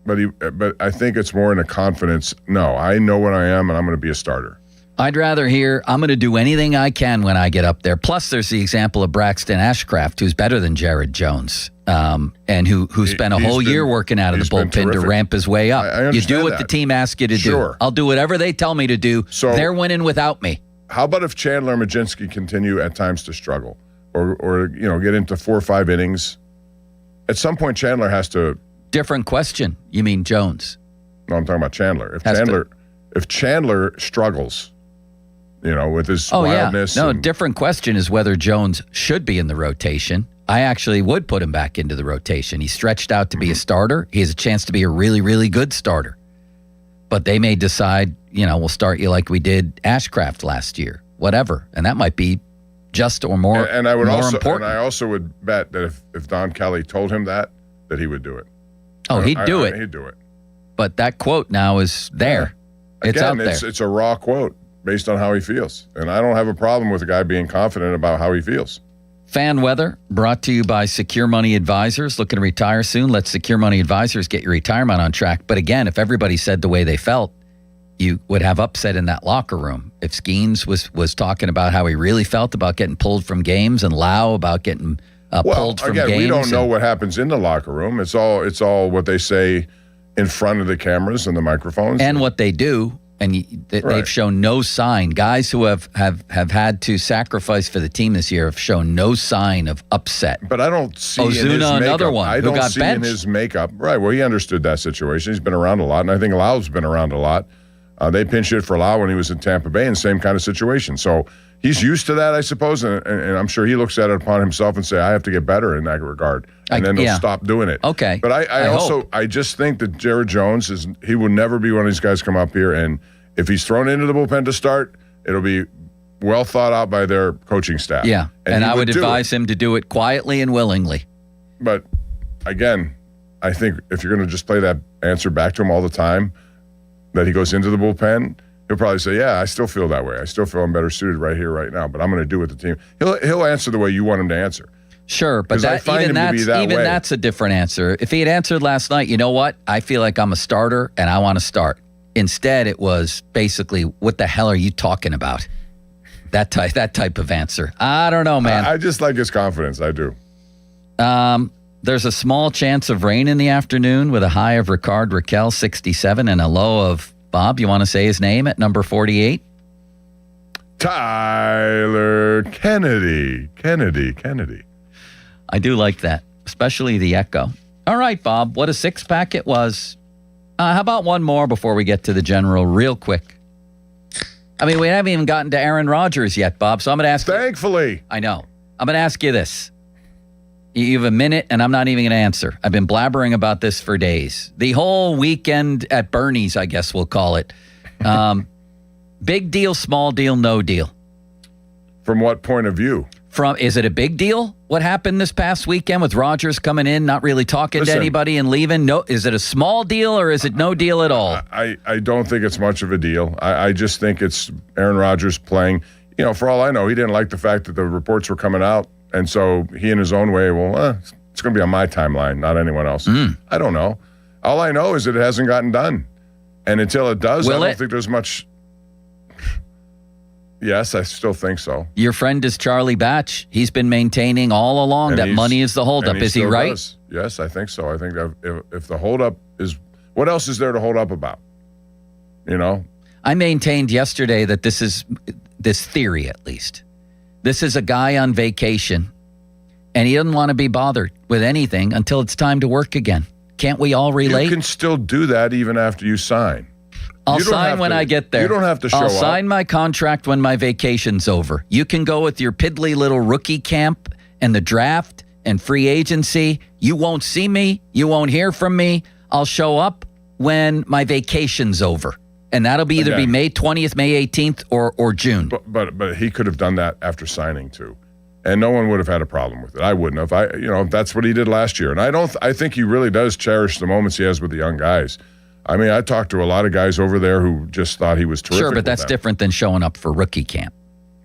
But I think it's more in a confidence. No, I know what I am, and I'm going to be a starter. I'd rather hear, I'm going to do anything I can when I get up there. Plus, there's the example of Braxton Ashcraft, who's better than Jared Jones, and who spent a whole year working out of the bullpen to ramp his way up. You do what the team asks you to do. I'll do whatever they tell me to do. So they're winning without me. How about if Chandler and Majinski continue at times to struggle or get into 4 or 5 innings? At some point, Chandler has to... Different question. You mean Jones? No, I'm talking about Chandler. If Chandler struggles... with his wildness. Yeah. No, different question is whether Jones should be in the rotation. I actually would put him back into the rotation. He's stretched out to be a starter. He has a chance to be a really, really good starter. But they may decide, we'll start you like we did Ashcraft last year, whatever. And that might be just or more important. And I also would bet that if Don Kelly told him that he would do it. Oh, he'd do it. He'd do it. But that quote now is there. Yeah. It's out there. It's a raw quote. Based on how he feels. And I don't have a problem with a guy being confident about how he feels. Fan weather brought to you by Secure Money Advisors. Looking to retire soon? Let Secure Money Advisors get your retirement on track. But again, if everybody said the way they felt, you would have upset in that locker room. If Skenes was talking about how he really felt about getting pulled from games and Lau about getting pulled from games. We don't know what happens in the locker room. It's all what they say in front of the cameras and the microphones. And what they do. And they've shown no sign. Guys who have had to sacrifice for the team this year have shown no sign of upset. But I don't see Ozuna, in his makeup, another one, I who don't got see benched. in his makeup. Right, well, he understood that situation. He's been around a lot, and I think Lau's been around a lot. They pinch hit for Lau when he was in Tampa Bay in the same kind of situation. So he's used to that, I suppose, and I'm sure he looks at it upon himself and say, I have to get better in that regard. And then they'll stop doing it. Okay. But I just think that Jared Jones, he will never be one of these guys come up here, and if he's thrown into the bullpen to start, it'll be well thought out by their coaching staff. Yeah, and I would advise him to do it quietly and willingly. But, again, I think if you're going to just play that answer back to him all the time, that he goes into the bullpen, he'll probably say, yeah, I still feel that way. I still feel I'm better suited right here, right now, but I'm going to do with the team. He'll answer the way you want him to answer. Sure, but that's a different answer. If he had answered last night, you know what? I feel like I'm a starter and I want to start. Instead, it was basically, what the hell are you talking about? That type of answer. I don't know, man. I just like his confidence. I do. There's a small chance of rain in the afternoon with a high of Ricard Raquel, 67, and a low of, Bob, you want to say his name at number 48? Tyler Kennedy. Kennedy. I do like that, especially the echo. All right, Bob, what a six-pack it was. How about one more before we get to the general real quick? I mean, we haven't even gotten to Aaron Rodgers yet, Bob, so I'm going to ask Thankfully. I know. I'm going to ask you this. You have a minute, and I'm not even going to answer. I've been blabbering about this for days. The whole weekend at Bernie's, I guess we'll call it. Big deal, small deal, no deal. From what point of view? Is it a big deal? What happened this past weekend with Rodgers coming in, not really talking to anybody and leaving? No, is it a small deal or is it no deal at all? I don't think it's much of a deal. I just think it's Aaron Rodgers playing. You know, for all I know, he didn't like the fact that the reports were coming out. And so he, in his own way, it's going to be on my timeline, not anyone else. I don't know. All I know is that it hasn't gotten done. And until it does, I don't think there's much. Yes, I still think so. Your friend is Charlie Batch. He's been maintaining all along that money is the holdup. Is he right? Does. Yes, I think so. I think if the holdup is, what else is there to hold up about? You know? I maintained yesterday that this theory, at least. This is a guy on vacation, and he doesn't want to be bothered with anything until it's time to work again. Can't we all relate? You can still do that even after you sign. I'll sign when I get there. You don't have to show up. I'll sign my contract when my vacation's over. You can go with your piddly little rookie camp and the draft and free agency. You won't see me. You won't hear from me. I'll show up when my vacation's over. And that'll be either be May 20th, May 18th, or June. But he could have done that after signing too, and no one would have had a problem with it. I wouldn't have. That's what he did last year, and I think he really does cherish the moments he has with the young guys. I mean, I talked to a lot of guys over there who just thought he was terrific. Sure, but that's different than showing up for rookie camp.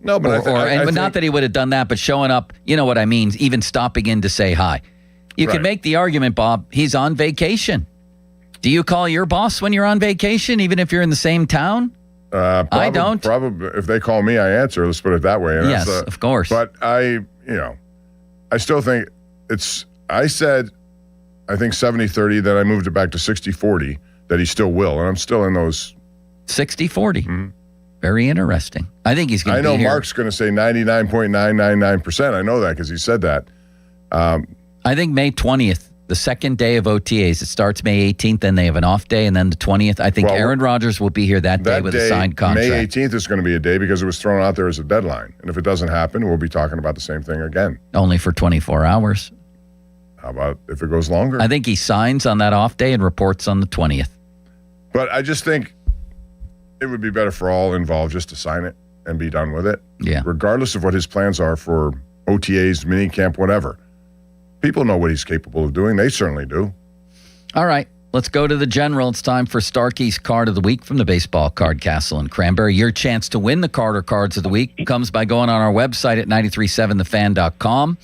No, but but not that he would have done that, but showing up. You know what I mean? Even stopping in to say hi. You could make the argument, Bob. He's on vacation. Do you call your boss when you're on vacation, even if you're in the same town? I don't. Probably, if they call me, I answer. Let's put it that way. And yes, of course. But I still think I said, I think 70-30, then I moved it back to 60-40, that he still will. And I'm still in those. 60-40. Mm-hmm. Very interesting. I think he's going to be here. I know Mark's going to say 99.999%. I know that because he said that. I think May 20th. The second day of OTAs. It starts May 18th, then they have an off day, and then the 20th. I think Aaron Rodgers will be here that day with a signed contract. May 18th is going to be a day because it was thrown out there as a deadline. And if it doesn't happen, we'll be talking about the same thing again. Only for 24 hours. How about if it goes longer? I think he signs on that off day and reports on the 20th. But I just think it would be better for all involved just to sign it and be done with it. Yeah. Regardless of what his plans are for OTAs, mini camp, whatever. People know what he's capable of doing. They certainly do. All right. Let's go to the general. It's time for Starkey's Card of the Week from the Baseball Card Castle in Cranberry. Your chance to win the Carter Cards of the Week comes by going on our website at 937thefan.com.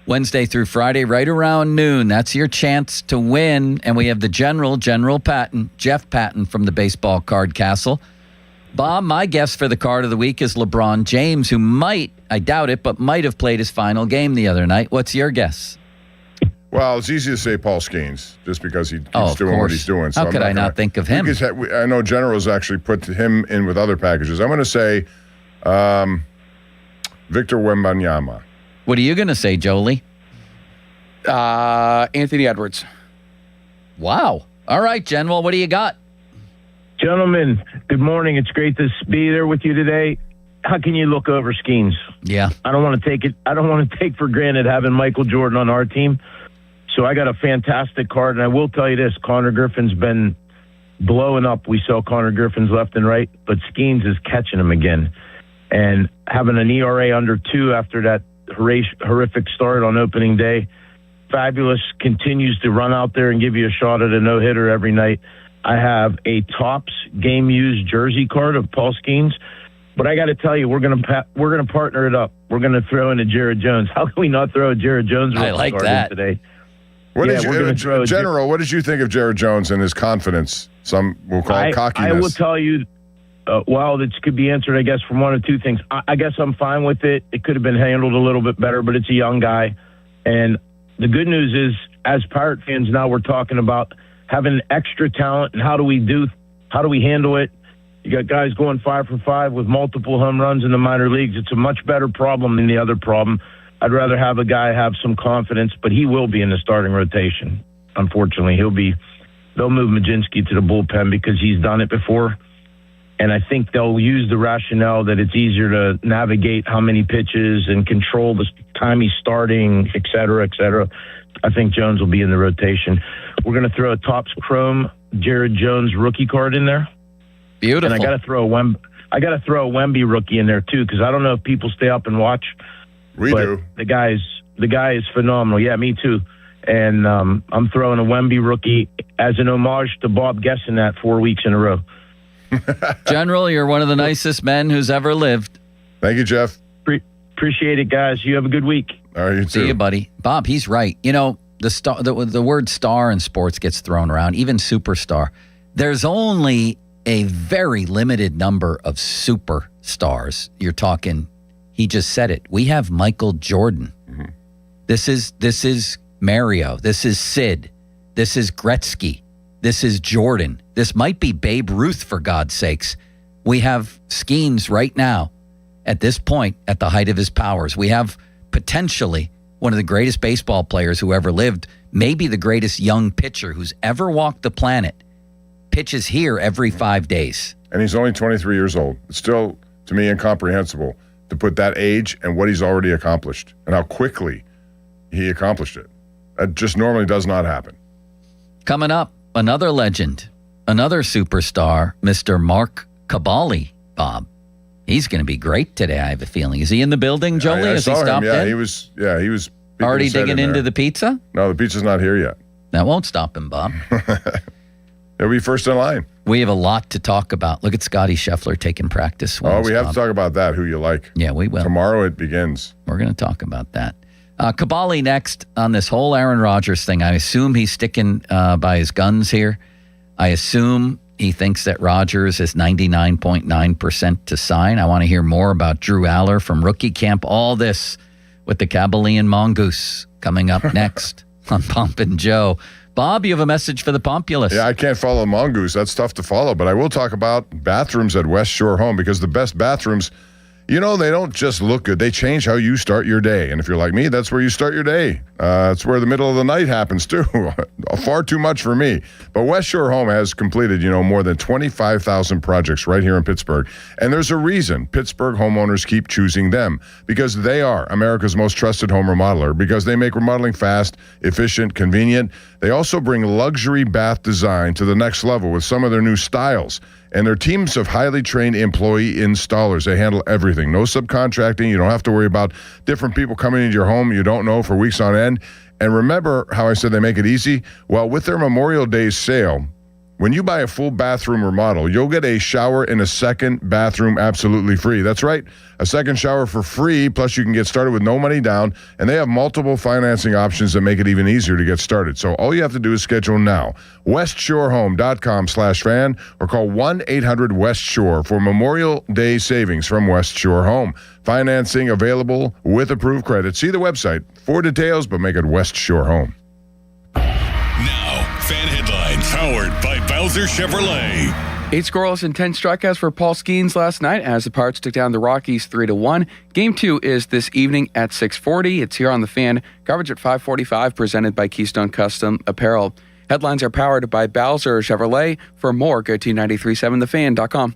Wednesday through Friday, right around noon. That's your chance to win. And we have the General Patton, Jeff Patton from the Baseball Card Castle. Bob, my guess for the Card of the Week is LeBron James, who might, I doubt it, but might have played his final game the other night. What's your guess? Well, it's easy to say Paul Skenes just because he keeps doing what he's doing. So how could I not think of him? I know General's actually put him in with other packages. I'm going to say Victor Wembanyama. What are you going to say, Jolie? Anthony Edwards. Wow. All right, General, what do you got? Gentlemen, good morning. It's great to be there with you today. How can you look over Skenes? Yeah. I don't want to take for granted having Michael Jordan on our team. So I got a fantastic card, and I will tell you this, Connor Griffin's been blowing up. We sell Connor Griffins left and right, but Skenes is catching them again. And having an ERA under 2 after that horrific start on opening day, fabulous, continues to run out there and give you a shot at a no-hitter every night. I have a Topps game-used jersey card of Paul Skenes, but I got to tell you, we're gonna partner it up. We're gonna throw in a Jared Jones. How can we not throw a Jared Jones I like card that in today? What did you think of Jared Jones and his confidence? Some will call cockiness. I will tell you, this could be answered, I guess, from one of two things. I guess I'm fine with it. It could have been handled a little bit better, but it's a young guy. And the good news is, as Pirate fans now, we're talking about having extra talent and how do we handle it? You got guys going 5 for 5 with multiple home runs in the minor leagues. It's a much better problem than the other problem. I'd rather have a guy have some confidence, but he will be in the starting rotation. Unfortunately, they'll move Majinski to the bullpen because he's done it before. And I think they'll use the rationale that it's easier to navigate how many pitches and control the time he's starting, et cetera, et cetera. I think Jones will be in the rotation. We're going to throw a Topps Chrome Jared Jones rookie card in there. Beautiful. And I got to throw a Wemby rookie in there too, because I don't know if people stay up and watch. We do. The guy is phenomenal. Yeah, me too. And I'm throwing a Wemby rookie as an homage to Bob guessing that 4 weeks in a row. General, you're one of the nicest men who's ever lived. Thank you, Jeff. Appreciate it, guys. You have a good week. All right, you too. See you, buddy. Bob, he's right. You know, the word star in sports gets thrown around, even superstar. There's only a very limited number of superstars. You're talking, he just said it. We have Michael Jordan. Mm-hmm. This is Mario. This is Sid. This is Gretzky. This is Jordan. This might be Babe Ruth, for God's sakes. We have Skenes right now, at this point, at the height of his powers. We have potentially one of the greatest baseball players who ever lived, maybe the greatest young pitcher who's ever walked the planet, pitches here every 5 days. And he's only 23 years old. It's still, to me, incomprehensible to put that age and what he's already accomplished and how quickly he accomplished it. That just normally does not happen. Coming up, another legend, another superstar, Mr. Mark Cabali, Bob. He's going to be great today, I have a feeling. Is he in the building, Jolie? I Has saw he stopped him. in? He was already digging into the pizza? No, the pizza's not here yet. That won't stop him, Bob. He'll be first in line. We have a lot to talk about. Look at Scotty Scheffler taking practice swings. We have Bob. to talk about that, who you like. Yeah, we will. Tomorrow it begins. We're going to talk about that. Cabali next on this whole Aaron Rodgers thing. I assume he's sticking by his guns here. I assume he thinks that Rodgers is 99.9% to sign. I want to hear more about Drew Aller from rookie camp. All this with the Kabbalian Mongoose coming up next on Pomp and Joe. Bob, you have a message for the Pompulus. Yeah, I can't follow Mongoose. That's tough to follow. But I will talk about bathrooms at West Shore Home, because the best bathrooms, they don't just look good. They change how you start your day. And if you're like me, that's where you start your day. It's where the middle of the night happens, too. Far too much for me. But West Shore Home has completed, more than 25,000 projects right here in Pittsburgh. And there's a reason Pittsburgh homeowners keep choosing them, because they are America's most trusted home remodeler, because they make remodeling fast, efficient, convenient. They also bring luxury bath design to the next level with some of their new styles. And their teams of highly trained employee installers. They handle everything. No subcontracting. You don't have to worry about different people coming into your home you don't know for weeks on end. And remember how I said they make it easy? Well, with their Memorial Day sale, when you buy a full bathroom remodel, you'll get a shower and a second bathroom absolutely free. That's right, a second shower for free, plus you can get started with no money down, and they have multiple financing options that make it even easier to get started. So all you have to do is schedule now. WestShoreHome.com/fan or call 1-800-WEST-SHORE for Memorial Day savings from West Shore Home. Financing available with approved credit. See the website for details, but make it West Shore Home. Now, fan headlines powered by Bowser Chevrolet. 8 scoreless and 10 strikeouts for Paul Skenes last night as the Pirates took down the Rockies 3-1. Game 2 is this evening at 6:40. It's here on the Fan. Coverage at 5:45, presented by Keystone Custom Apparel. Headlines are powered by Bowser Chevrolet. For more, go to 937thefan.com.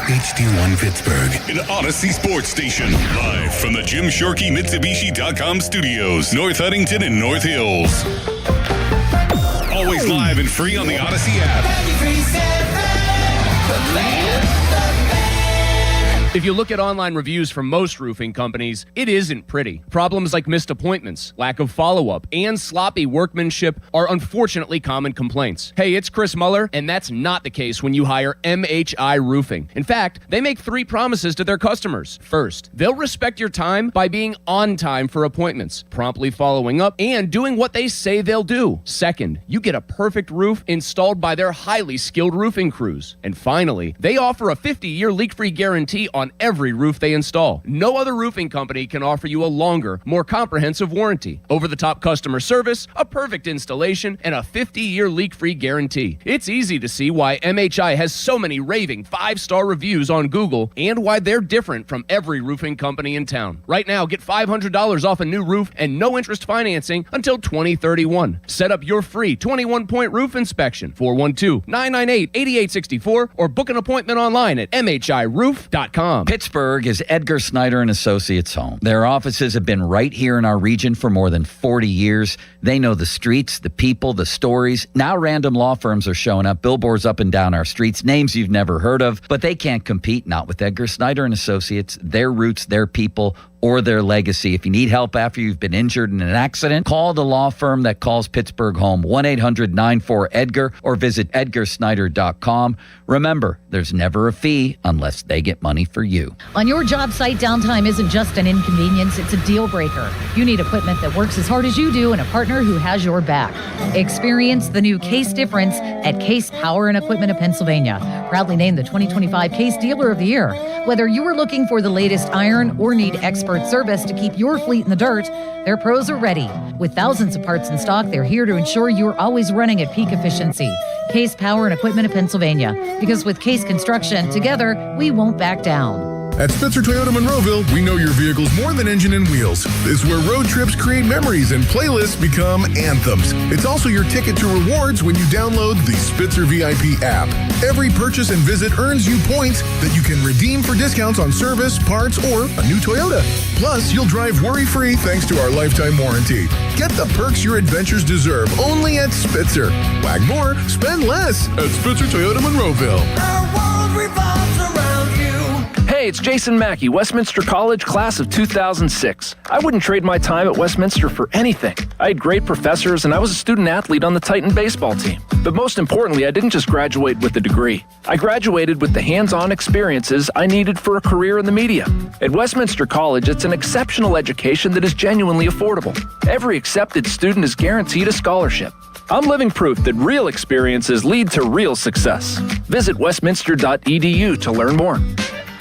HD1 Pittsburgh, an Odyssey sports station. Live from the Jim Shorkey Mitsubishi.com studios, North Huntington and North Hills. Always live and free on the Odyssey app. If you look at online reviews from most roofing companies, it isn't pretty. Problems like missed appointments, lack of follow-up, and sloppy workmanship are unfortunately common complaints. Hey, it's Chris Muller, and that's not the case when you hire MHI Roofing. In fact, they make 3 promises to their customers. First, they'll respect your time by being on time for appointments, promptly following up, and doing what they say they'll do. Second, you get a perfect roof installed by their highly skilled roofing crews. And finally, they offer a 50-year leak-free guarantee on every roof they install. No other roofing company can offer you a longer, more comprehensive warranty, over-the-top customer service, a perfect installation, and a 50-year leak-free guarantee. It's easy to see why MHI has so many raving 5-star reviews on Google and why they're different from every roofing company in town. Right now, get $500 off a new roof and no interest financing until 2031. Set up your free 21-point roof inspection, 412-998-8864, or book an appointment online at mhiroof.com. Pittsburgh is Edgar Snyder and Associates' home. Their offices have been right here in our region for more than 40 years. They know the streets, the people, the stories. Now random law firms are showing up, billboards up and down our streets, names you've never heard of, but they can't compete, not with Edgar Snyder and Associates, their roots, their people, or their legacy. If you need help after you've been injured in an accident, call the law firm that calls Pittsburgh home, 1-800-94-EDGAR, or visit edgarsnyder.com. Remember, there's never a fee unless they get money for you. On your job site, downtime isn't just an inconvenience, it's a deal breaker. You need equipment that works as hard as you do and a partner who has your back. Experience the new Case difference at Case Power and Equipment of Pennsylvania. Proudly named the 2025 Case Dealer of the Year. Whether you are looking for the latest iron or need expert service to keep your fleet in the dirt, their pros are ready. With thousands of parts in stock, they're here to ensure you're always running at peak efficiency. Case Power and Equipment of Pennsylvania. Because with Case Construction, together, we won't back down. At Spitzer Toyota Monroeville, we know your vehicle's more than engine and wheels. This is where road trips create memories and playlists become anthems. It's also your ticket to rewards when you download the Spitzer VIP app. Every purchase and visit earns you points that you can redeem for discounts on service, parts, or a new Toyota. Plus, you'll drive worry-free thanks to our lifetime warranty. Get the perks your adventures deserve only at Spitzer. Wag more, spend less at Spitzer Toyota Monroeville. Our world revolves around you. Hey, it's Jason Mackey, Westminster College, class of 2006. I wouldn't trade my time at Westminster for anything. I had great professors, and I was a student athlete on the Titan baseball team. But most importantly, I didn't just graduate with a degree. I graduated with the hands-on experiences I needed for a career in the media. At Westminster College, it's an exceptional education that is genuinely affordable. Every accepted student is guaranteed a scholarship. I'm living proof that real experiences lead to real success. Visit westminster.edu to learn more.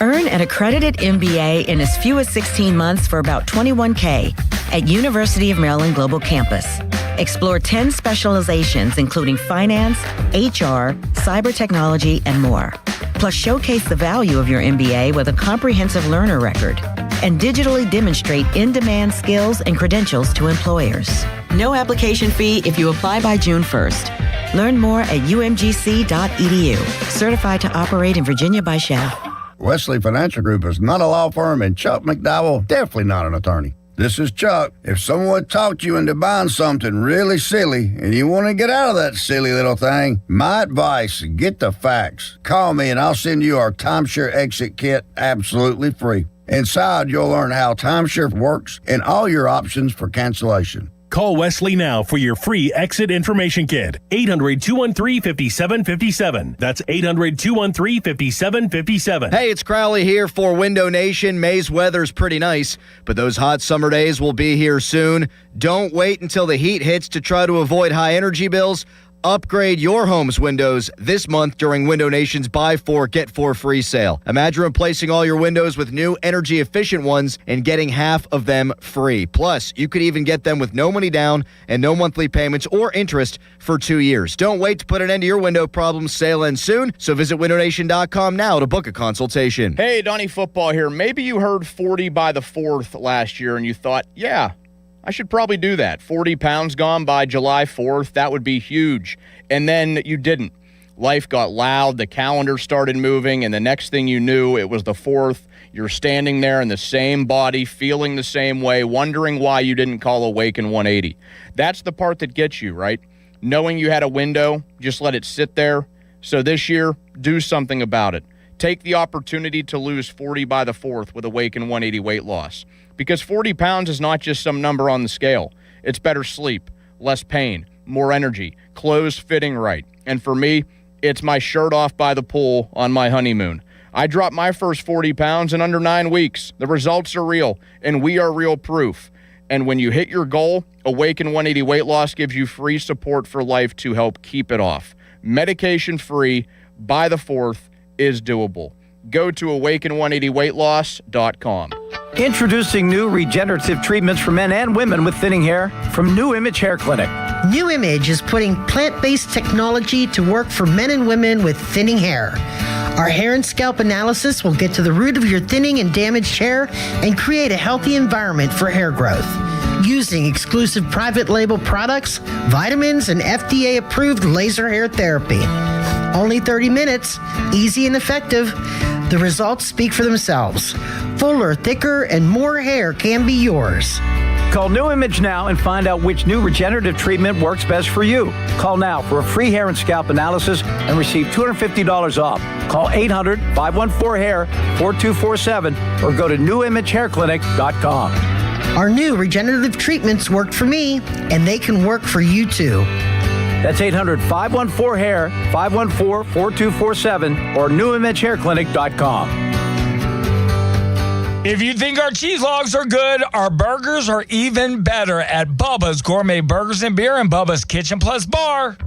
Earn an accredited MBA in as few as 16 months for about $21K at University of Maryland Global Campus. Explore 10 specializations, including finance, HR, cyber technology, and more. Plus, showcase the value of your MBA with a comprehensive learner record and digitally demonstrate in-demand skills and credentials to employers. No application fee if you apply by June 1st. Learn more at umgc.edu. Certified to operate in Virginia by Shell. Wesley Financial Group is not a law firm, and Chuck McDowell definitely not an attorney. This is Chuck. If someone talked you into buying something really silly and you want to get out of that silly little thing, my advice, get the facts. Call me and I'll send you our timeshare exit kit absolutely free. Inside, you'll learn how timeshare works and all your options for cancellation. Call Wesley now for your free exit information kit. 800-213-5757. That's 800-213-5757. Hey, it's Crowley here for Window Nation. May's weather's pretty nice, but those hot summer days will be here soon. Don't wait until the heat hits to try to avoid high energy bills. Upgrade your home's windows this month during Window Nation's Buy 4, Get 4 free sale. Imagine replacing all your windows with new energy-efficient ones and getting half of them free. Plus, you could even get them with no money down and no monthly payments or interest for 2 years. Don't wait to put an end to your window problems. Sale ends soon, so visit windownation.com now to book a consultation. Hey, Donnie Football here. Maybe you heard 40 by the 4th last year and you thought, yeah, I should probably do that. 40 pounds gone by July 4th. That would be huge. And then you didn't. Life got loud. The calendar started moving. And the next thing you knew, it was the 4th. You're standing there in the same body, feeling the same way, wondering why you didn't call a Waken 180. That's the part that gets you, right? Knowing you had a window, just let it sit there. So this year, do something about it. Take the opportunity to lose 40 by the 4th with a Waken 180 weight loss. Because 40 pounds is not just some number on the scale. It's better sleep, less pain, more energy, clothes fitting right. And for me, it's my shirt off by the pool on my honeymoon. I dropped my first 40 pounds in under 9 weeks. The results are real, and we are real proof. And when you hit your goal, Awaken 180 Weight Loss gives you free support for life to help keep it off. Medication-free by the 4th is doable. Go to awaken180weightloss.com. Introducing new regenerative treatments for men and women with thinning hair from New Image Hair Clinic. New Image is putting plant-based technology to work for men and women with thinning hair. Our hair and scalp analysis will get to the root of your thinning and damaged hair and create a healthy environment for hair growth. Using exclusive private label products, vitamins, and FDA-approved laser hair therapy. Only 30 minutes, easy and effective. The results speak for themselves. Fuller, thicker, and more hair can be yours. Call New Image now and find out which new regenerative treatment works best for you. Call now for a free hair and scalp analysis and receive $250 off. Call 800-514-HAIR 4247 or go to newimagehairclinic.com. Our new regenerative treatments worked for me, and they can work for you too. That's 800-514-HAIR 514-4247 or newimagehairclinic.com. If you think our cheese logs are good, our burgers are even better at Bubba's Gourmet Burgers and Beer and Bubba's Kitchen Plus Bar.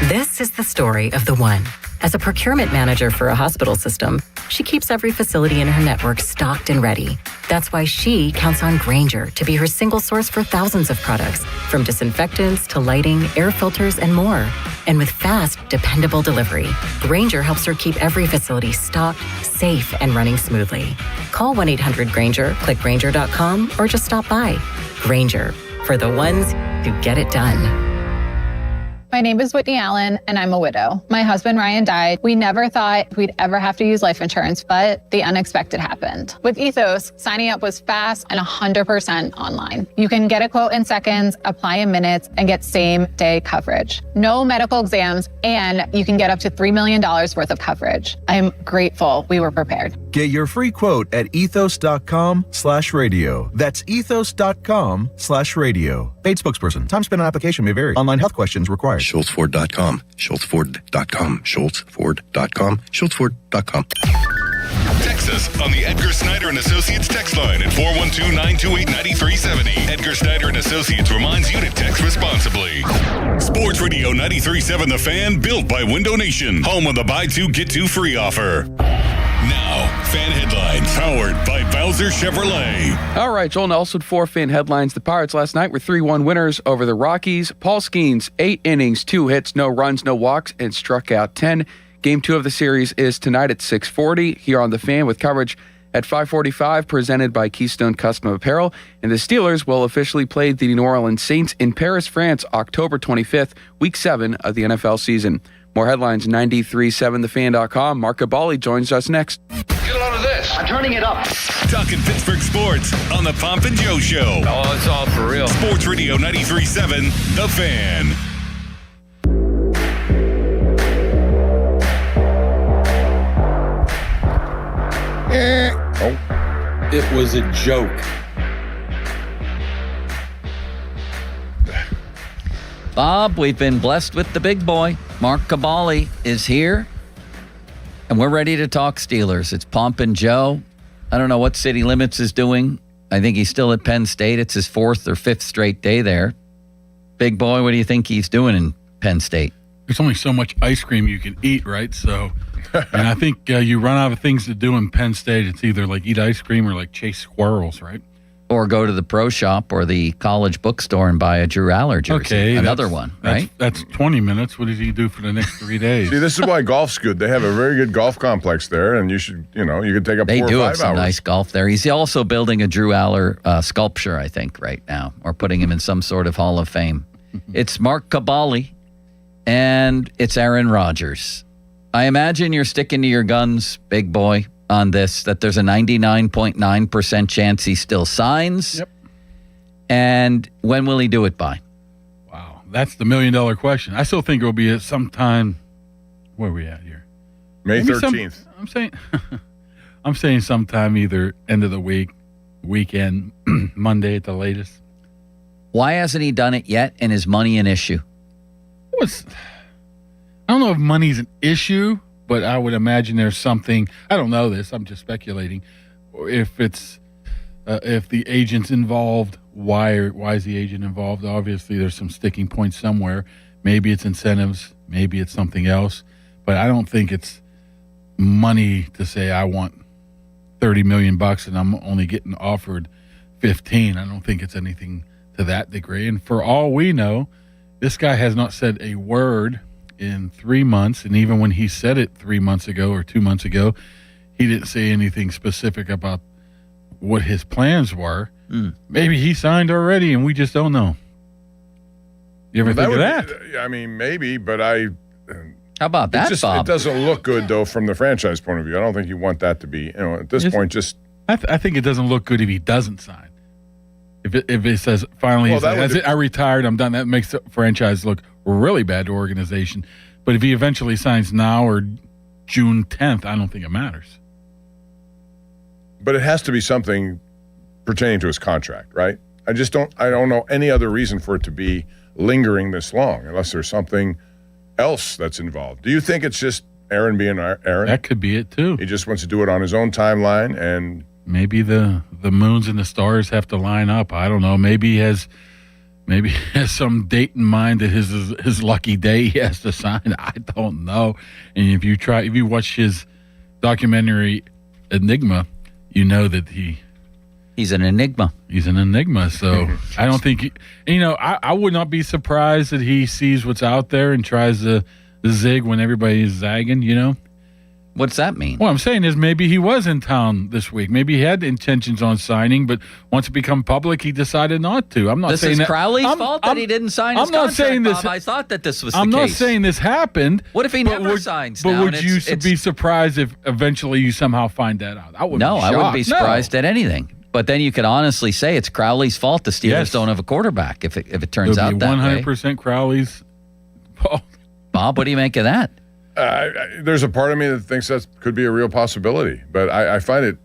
This is the story of the one. As a procurement manager for a hospital system, she keeps every facility in her network stocked and ready. That's why she counts on Grainger to be her single source for thousands of products, from disinfectants to lighting, air filters, and more. And with fast, dependable delivery, Grainger helps her keep every facility stocked, safe, and running smoothly. Call 1-800-GRAINGER, click Grainger.com, or just stop by. Grainger, for the ones who get it done. My name is Whitney Allen, and I'm a widow. My husband, Ryan, died. We never thought we'd ever have to use life insurance, but the unexpected happened. With Ethos, signing up was fast and 100% online. You can get a quote in seconds, apply in minutes, and get same-day coverage. No medical exams, and you can get up to $3 million worth of coverage. I'm grateful we were prepared. Get your free quote at ethos.com/radio. That's ethos.com/radio. Paid spokesperson. Time spent on application may vary. Online health questions required. SchultzFord.com. SchultzFord.com. SchultzFord.com. SchultzFord.com. Text us on the Edgar Snyder and Associates text line at 412-928-9370. Edgar Snyder and Associates reminds you to text responsibly. Sports Radio 93.7 The Fan, built by Window Nation, home of the buy two get two free offer. Now, fan headlines powered by Bowser Chevrolet. All right, Joel Nelson, 4 fan headlines. The Pirates last night were 3-1 winners over the Rockies. Paul Skenes, 8 innings, 2 hits, no runs, no walks, and struck out 10. Game 2 of the series is tonight at 6:40 here on The Fan, with coverage at 5:45, presented by Keystone Custom Apparel. And the Steelers will officially play the New Orleans Saints in Paris, France, October 25th, Week 7 of the NFL season. More headlines, 937thefan.com. Mark Cabali joins us next. Get a load of this. I'm turning it up. Talking Pittsburgh sports on the Pomp and Joe Show. Oh, it's all for real. Sports Radio 93.7, The Fan. It was a joke. Bob, we've been blessed with the big boy. Mark Cabali is here, and we're ready to talk Steelers. It's Pomp and Joe. I don't know what City Limits is doing. I think he's still at Penn State. It's his 4th or 5th straight day there. Big boy, what do you think he's doing in Penn State? There's only so much ice cream you can eat, right? So, and I think you run out of things to do in Penn State. It's either like eat ice cream or like chase squirrels, right? Or go to the pro shop or the college bookstore and buy a Drew Aller jersey. Okay, another one, right? That's 20 minutes. What does he do for the next 3 days? See, this is why golf's good. They have a very good golf complex there, and you should, you could take up 4 or 5 hours. They do have some nice golf there. He's also building a Drew Aller sculpture, I think, right now, or putting him in some sort of Hall of Fame. It's Mark Cabali, and it's Aaron Rodgers. I imagine you're sticking to your guns, big boy, on this, that there's a 99.9% chance he still signs. Yep. And when will he do it by? Wow, that's the $1 million question. I still think it will be at some time. Where are we at here? May 13th. I'm saying sometime either end of the week, weekend, Monday at the latest. Why hasn't he done it yet? And is money an issue? I don't know if money's an issue, but I would imagine there's something. I don't know this. I'm just speculating. If it's if the agent's involved, why is the agent involved? Obviously, there's some sticking points somewhere. Maybe it's incentives. Maybe it's something else. But I don't think it's money to say I want $30 million and I'm only getting offered 15. I don't think it's anything to that degree. And for all we know, this guy has not said a word in 3 months, and even when he said it 3 months ago or 2 months ago, he didn't say anything specific about what his plans were. Maybe he signed already, and we just don't know. You ever think of that? I mean, maybe, but How about that, Bob? It doesn't look good, though, from the franchise point of view. I don't think you want that to be, at this point, just... I think it doesn't look good if he doesn't sign. If it says, finally, that's it, I retired, I'm done, that makes the franchise look really bad to organization. But if he eventually signs now or June 10th, I don't think it matters. But it has to be something pertaining to his contract, right? I don't know any other reason for it to be lingering this long, unless there's something else that's involved. Do you think it's just Aaron being Aaron? That could be it, too. He just wants to do it on his own timeline, and... Maybe the moons and the stars have to line up. I don't know. Maybe he has some date in mind that his lucky day he has to sign. I don't know. And if you watch his documentary Enigma, you know that he's an enigma. He's an enigma. So I don't think I would not be surprised that he sees what's out there and tries to zig when everybody's zagging. What's that mean? What I'm saying is maybe he was in town this week. Maybe he had intentions on signing, but once it became public, he decided not to. I'm not saying this is Crowley's fault that he didn't sign his contract, Bob. I thought that this was the case. I'm not saying this happened. What if he never signs But now? would you be surprised if eventually you somehow find that out? I wouldn't be surprised at anything. But then you could honestly say it's Crowley's fault the Steelers don't have a quarterback if it turns out that way. 100% Crowley's fault. Bob, what do you make of that? There's a part of me that thinks that could be a real possibility, but I find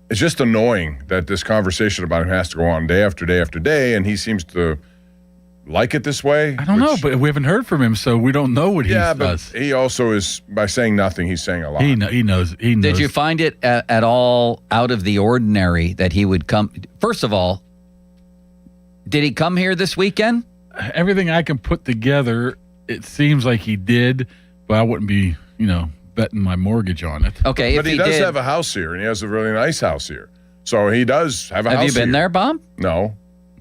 it's just annoying that this conversation about him has to go on day after day after day, and he seems to like it this way. I don't know, but we haven't heard from him, so we don't know what he does. But he also is, by saying nothing, he's saying a lot. He knows. Did you find it at all out of the ordinary that he would come? First of all, did he come here this weekend? Everything I can put together, it seems like he did. But I wouldn't be, betting my mortgage on it. Okay, but he does have a house here, and he has a really nice house here. So he does have a house here. Have you been there, Bob? No.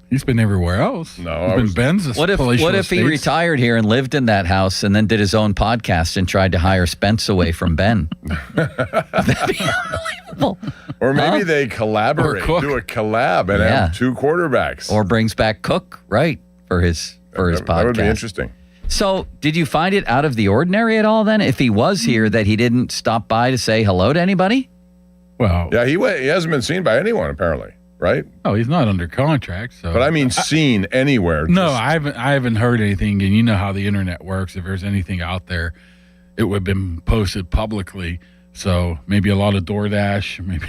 He's been everywhere else. No. He's been Ben's. What if he retired here and lived in that house and then did his own podcast and tried to hire Spence away from Ben? That'd be unbelievable. Or maybe they collaborate, do a collab and have two quarterbacks. Or brings back Cook, right, for his podcast. That would be interesting. So, did you find it out of the ordinary at all then? If he was here, that he didn't stop by to say hello to anybody? Well, yeah, he hasn't been seen by anyone apparently, right? Oh, he's not under contract. So, but I mean, seen anywhere. No, I haven't heard anything. And you know how the internet works. If there's anything out there, it would have been posted publicly. So maybe a lot of DoorDash, maybe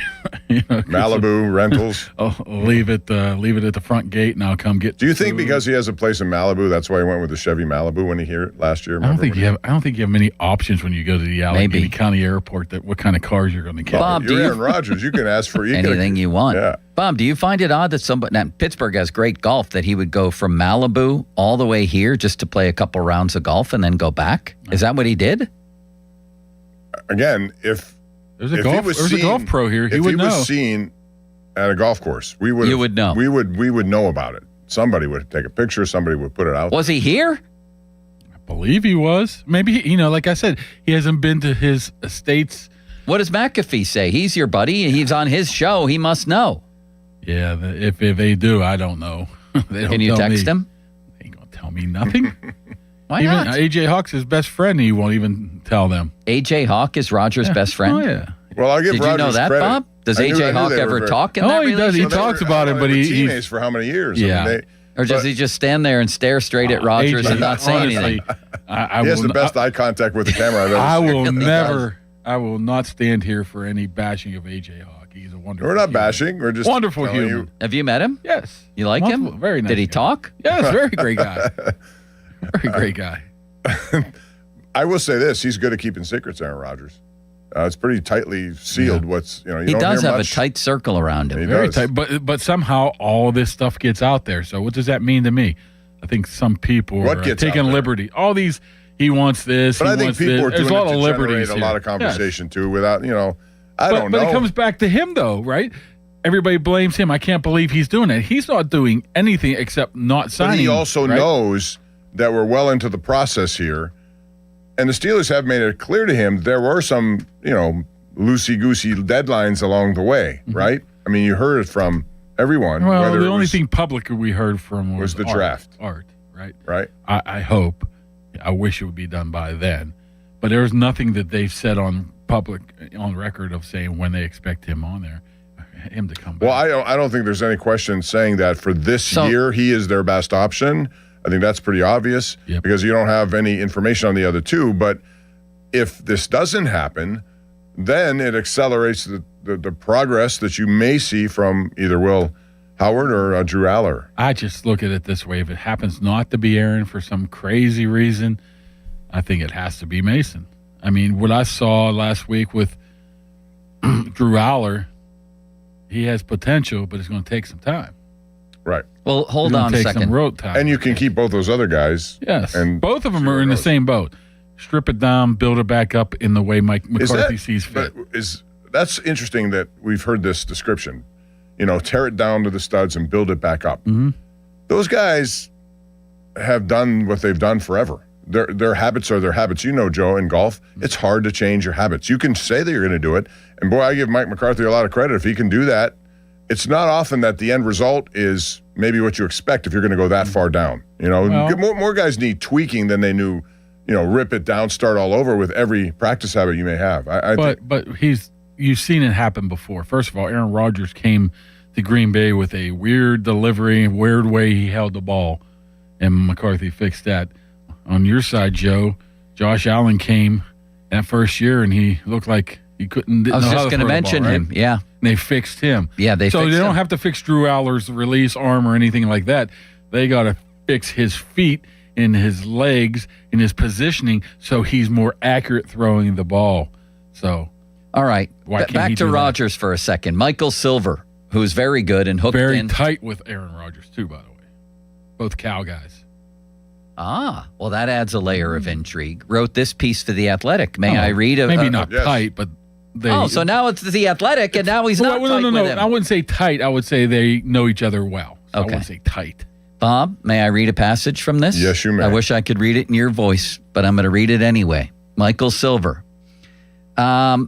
Malibu rentals. Oh, leave it at the front gate, and I'll come get. Do you think because he has a place in Malibu, that's why he went with the Chevy Malibu when he here last year? I don't think you have many options when you go to the Allegheny County Airport. That what kind of cars you're going to get. Bob, you're Aaron Rodgers. You can ask for anything you want. Yeah. Bob, do you find it odd that Pittsburgh has great golf, that he would go from Malibu all the way here just to play a couple rounds of golf and then go back? Is that what he did? Again, if there's a golf pro here, he would know. If he was seen at a golf course. You would know. We would know about it. Somebody would take a picture. Somebody would put it out. Was he here? I believe he was. Maybe, like I said, he hasn't been to his estates. What does McAfee say? He's your buddy. He's on his show. He must know. Yeah, if they do, I don't know. They don't Can you tell text me. him? They ain't going to tell me nothing. Why even not? AJ Hawk's his best friend. He won't even tell them. AJ Hawk is Roger's best friend? Oh, yeah. Well, I'll give Did Rogers you know that, credit. Bob? Does I knew AJ Hawk they were ever very- talk in Oh, that he does. relationship? He talks about it, but they were he's teammates for how many years? Yeah. Or does he just stand there and stare straight at Rogers AJ, and not say honestly, anything? He has the best eye contact with the camera I've ever I seen. will Really never. I will not stand here for any bashing of AJ Hawk. He's a wonderful. We're not human. bashing. We're just Wonderful telling human. you. Have you met him? Yes. You like Wonderful, him? very nice Did he guy. talk? Yes, very great guy. Very great guy. I will say this: he's good at keeping secrets, Aaron Rodgers. It's pretty tightly sealed. What's you He don't does hear have much. a tight circle around him. He Very does. tight. But somehow all this stuff gets out there. So what does that mean to me? I think some people What are gets out taking there? liberty. All these. He wants this. But he I think wants people this. are There's doing a it lot to of liberties. generate a lot of conversation too. Without I don't know. But it comes back to him though, right? Everybody blames him. I can't believe he's doing it. He's not doing anything except not signing. But he also right? knows that we're well into the process here, and the Steelers have made it clear to him there were some loosey-goosey deadlines along the way, right? I mean, you heard it from everyone. Well, whether the it only was- thing public we heard from was the art, draft. Art, right? Right. I hope. I wish it would be done by then. But there's nothing that they've said on record of saying when they expect him on there, him to come back. Well, I don't think there's any question saying that for this year he is their best option. I think that's pretty obvious because you don't have any information on the other two. But if this doesn't happen, then it accelerates the progress that you may see from either Will Howard or Drew Aller. I just look at it this way. If it happens not to be Aaron for some crazy reason, I think it has to be Mason. I mean, what I saw last week with Drew Aller, he has potential, but it's going to take some time. Right. Well, hold It's gonna on a take second. some road time. And you can keep both those other guys. Yes. And both of them are in the same boat. Strip it down, build it back up in the way Mike McCarthy sees fit. That's interesting that we've heard this description. Tear it down to the studs and build it back up. Mm-hmm. Those guys have done what they've done forever. Their habits are their habits. Joe, in golf, it's hard to change your habits. You can say that you're going to do it. And boy, I give Mike McCarthy a lot of credit. If he can do that, it's not often that the end result is maybe what you expect if you're going to go that far down. More guys need tweaking than they knew, rip it down, start all over with every practice habit you may have. But you've seen it happen before. First of all, Aaron Rodgers came to Green Bay with a weird delivery, weird way he held the ball, and McCarthy fixed that. On your side, Joe, Josh Allen came that first year, and he looked like he couldn't. I was just going to mention him. Yeah. And they fixed him. Yeah, So fixed they don't him. have to fix Drew Aller's release arm or anything like that. They got to fix his feet and his legs and his positioning so he's more accurate throwing the ball. So, all right, why can't back he to do that? Rodgers for a second. Michael Silver, who's very good and hooked Very in. tight with Aaron Rodgers, too, by the way. Both Cal guys. Well, that adds a layer of intrigue. Wrote this piece for The Athletic. May I read a... Maybe not tight, but they... so now it's The Athletic, and now he's not tight no. with him. I wouldn't say tight. I would say they know each other well. So I Okay. wouldn't say tight. Bob, may I read a passage from this? Yes, you may. I wish I could read it in your voice, but I'm going to read it anyway. Michael Silver.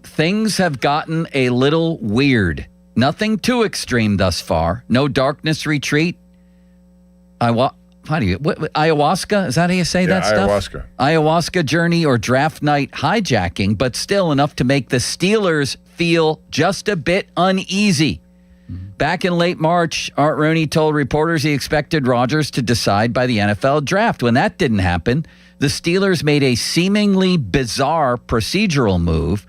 Things have gotten a little weird. Nothing too extreme thus far. No darkness retreat. Ayahuasca? Is that how you say that stuff? Ayahuasca. Ayahuasca journey or draft night hijacking, but still enough to make the Steelers feel just a bit uneasy. Back in late March, Art Rooney told reporters he expected Rodgers to decide by the NFL draft. When that didn't happen, the Steelers made a seemingly bizarre procedural move,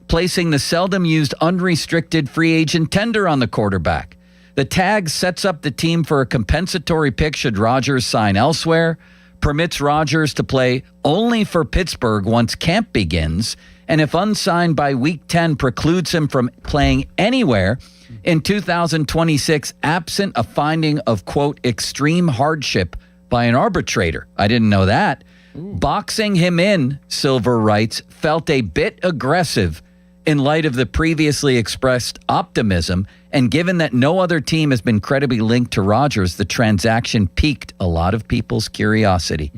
placing the seldom used unrestricted free agent tender on the quarterback. The tag sets up the team for a compensatory pick should Rodgers sign elsewhere, permits Rodgers to play only for Pittsburgh once camp begins, and if unsigned by Week 10, precludes him from playing anywhere in 2026, absent a finding of, quote, extreme hardship by an arbitrator. I didn't know that. Boxing him in, Silver writes, felt a bit aggressive in light of the previously expressed optimism, and given that no other team has been credibly linked to Rodgers, the transaction piqued a lot of people's curiosity.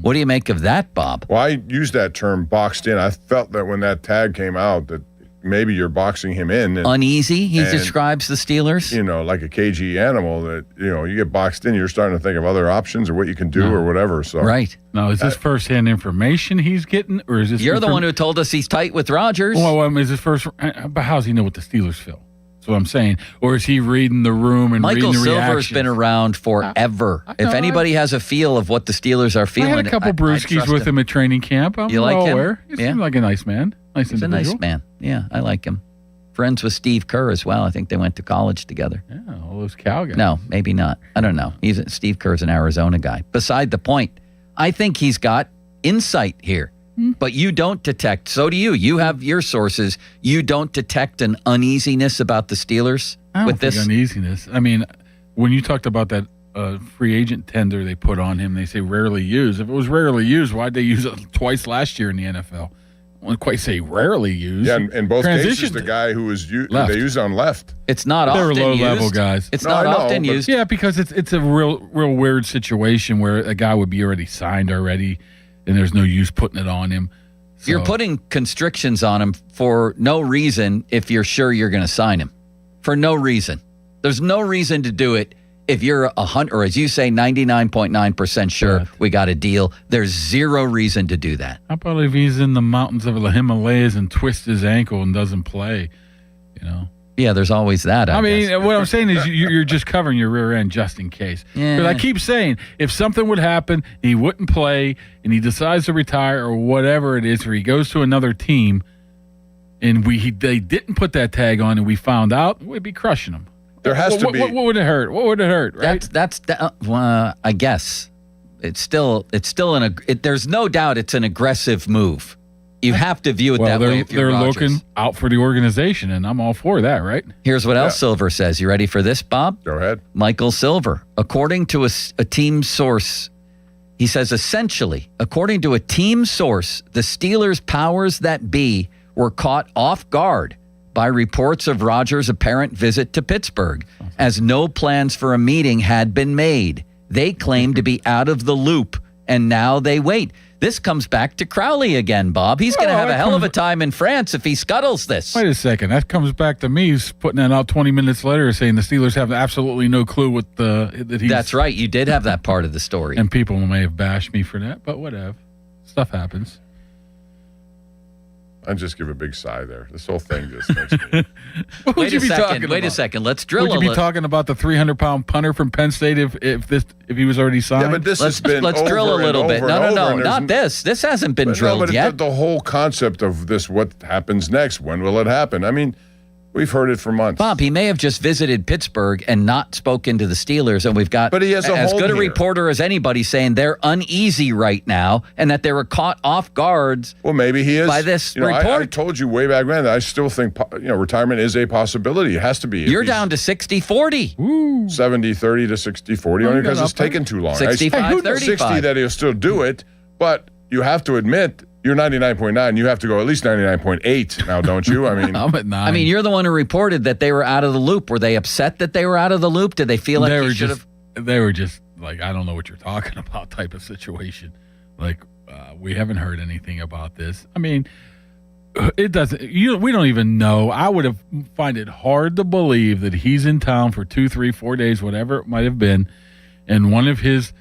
What do you make of that, Bob? Well, I used that term boxed in. I felt that when that tag came out that maybe you're boxing him in. Uneasy, he describes the Steelers. Like a cagey animal that, you get boxed in, you're starting to think of other options or what you can do or whatever. So Right. Now, is this first-hand information he's getting, or is this... You're the one who told us he's tight with Rodgers. Well, is this first... But how does he know what the Steelers feel? That's what I'm saying. Or is he reading the room and Michael reading the reactions? Silver's been around forever. If anybody has a feel of what the Steelers are feeling... I had a couple brewskis with him at training camp. I'm You like well him? aware. He seems like a nice man. He's a nice man. Yeah, I like him. Friends with Steve Kerr as well. I think they went to college together. Yeah, all those cow guys. No, maybe not. I don't know. Steve Kerr's an Arizona guy. Beside the point, I think he's got insight here. But you don't detect, so do you. You have your sources. You don't detect an uneasiness about the Steelers with this? Uneasiness. I mean, when you talked about that free agent tender they put on him, they say rarely used. If it was rarely used, why'd they use it twice last year in the NFL? I wouldn't quite say rarely used. Yeah, in both cases, the guy who was they used on left. It's not often used. They were low-level guys. It's not often used. Yeah, because it's a real weird situation where a guy would be already signed already, and there's no use putting it on him. So. You're putting constrictions on him for no reason if you're sure you're going to sign him. For no reason. There's no reason to do it if you're 100, or as you say, 99.9% sure we got a deal. There's zero reason to do that. How about if he's in the mountains of the Himalayas and twists his ankle and doesn't play, Yeah, there's always that. I mean, what I'm saying is you're just covering your rear end just in case. Because I keep saying, if something would happen, he wouldn't play, and he decides to retire or whatever it is, or he goes to another team, and they didn't put that tag on, and we found out, we'd be crushing him. There has to be. What would it hurt? What would it hurt? Right? I guess it's still there's no doubt it's an aggressive move. You have to view it that way. If you're they're Rodgers. looking out for the organization, and I'm all for that, right? Here's what else Silver says. You ready for this, Bob? Go ahead. Michael Silver, according to a team source, he says essentially, according to a team source, the Steelers' powers that be were caught off guard by reports of Rodgers' apparent visit to Pittsburgh, as no plans for a meeting had been made. They claim to be out of the loop, and now they wait. This comes back to Crowley again, Bob. He's going to have a hell of a time in France if he scuttles this. Wait a second. That comes back to me. He's putting that out 20 minutes later saying the Steelers have absolutely no clue what that he's... That's right. You did have that part of the story. And people may have bashed me for that, but whatever. Stuff happens. I just give a big sigh there. This whole thing just makes me... Wait a second. Let's drill Would you be talking about the 300-pound punter from Penn State if he was already signed? Yeah, but let's drill a little bit. No, not this. This hasn't been drilled yet. The whole concept of this, what happens next? When will it happen? I mean, we've heard it for months. Bob, he may have just visited Pittsburgh and not spoken to the Steelers, and we've got but he has as good a reporter as anybody saying they're uneasy right now and that they were caught off guard. Well, maybe he is by this report. I told you way back then that I still think retirement is a possibility. It has to be. You're down to 60-40. 70-30 to 60-40 only because it's taken too long. 65-35. 60 that he'll still do it, but you have to admit. You're 99.9. You have to go at least 99.8 now, don't you? I mean, I'm at 9. I mean, you're the one who reported that they were out of the loop. Were they upset that they were out of the loop? Did they feel like they should have? They were just like, I don't know what you're talking about type of situation. Like, we haven't heard anything about this. I mean, it doesn't. We don't even know. I would find it hard to believe that he's in town for 2, 3, 4 days, whatever it might have been, and one of his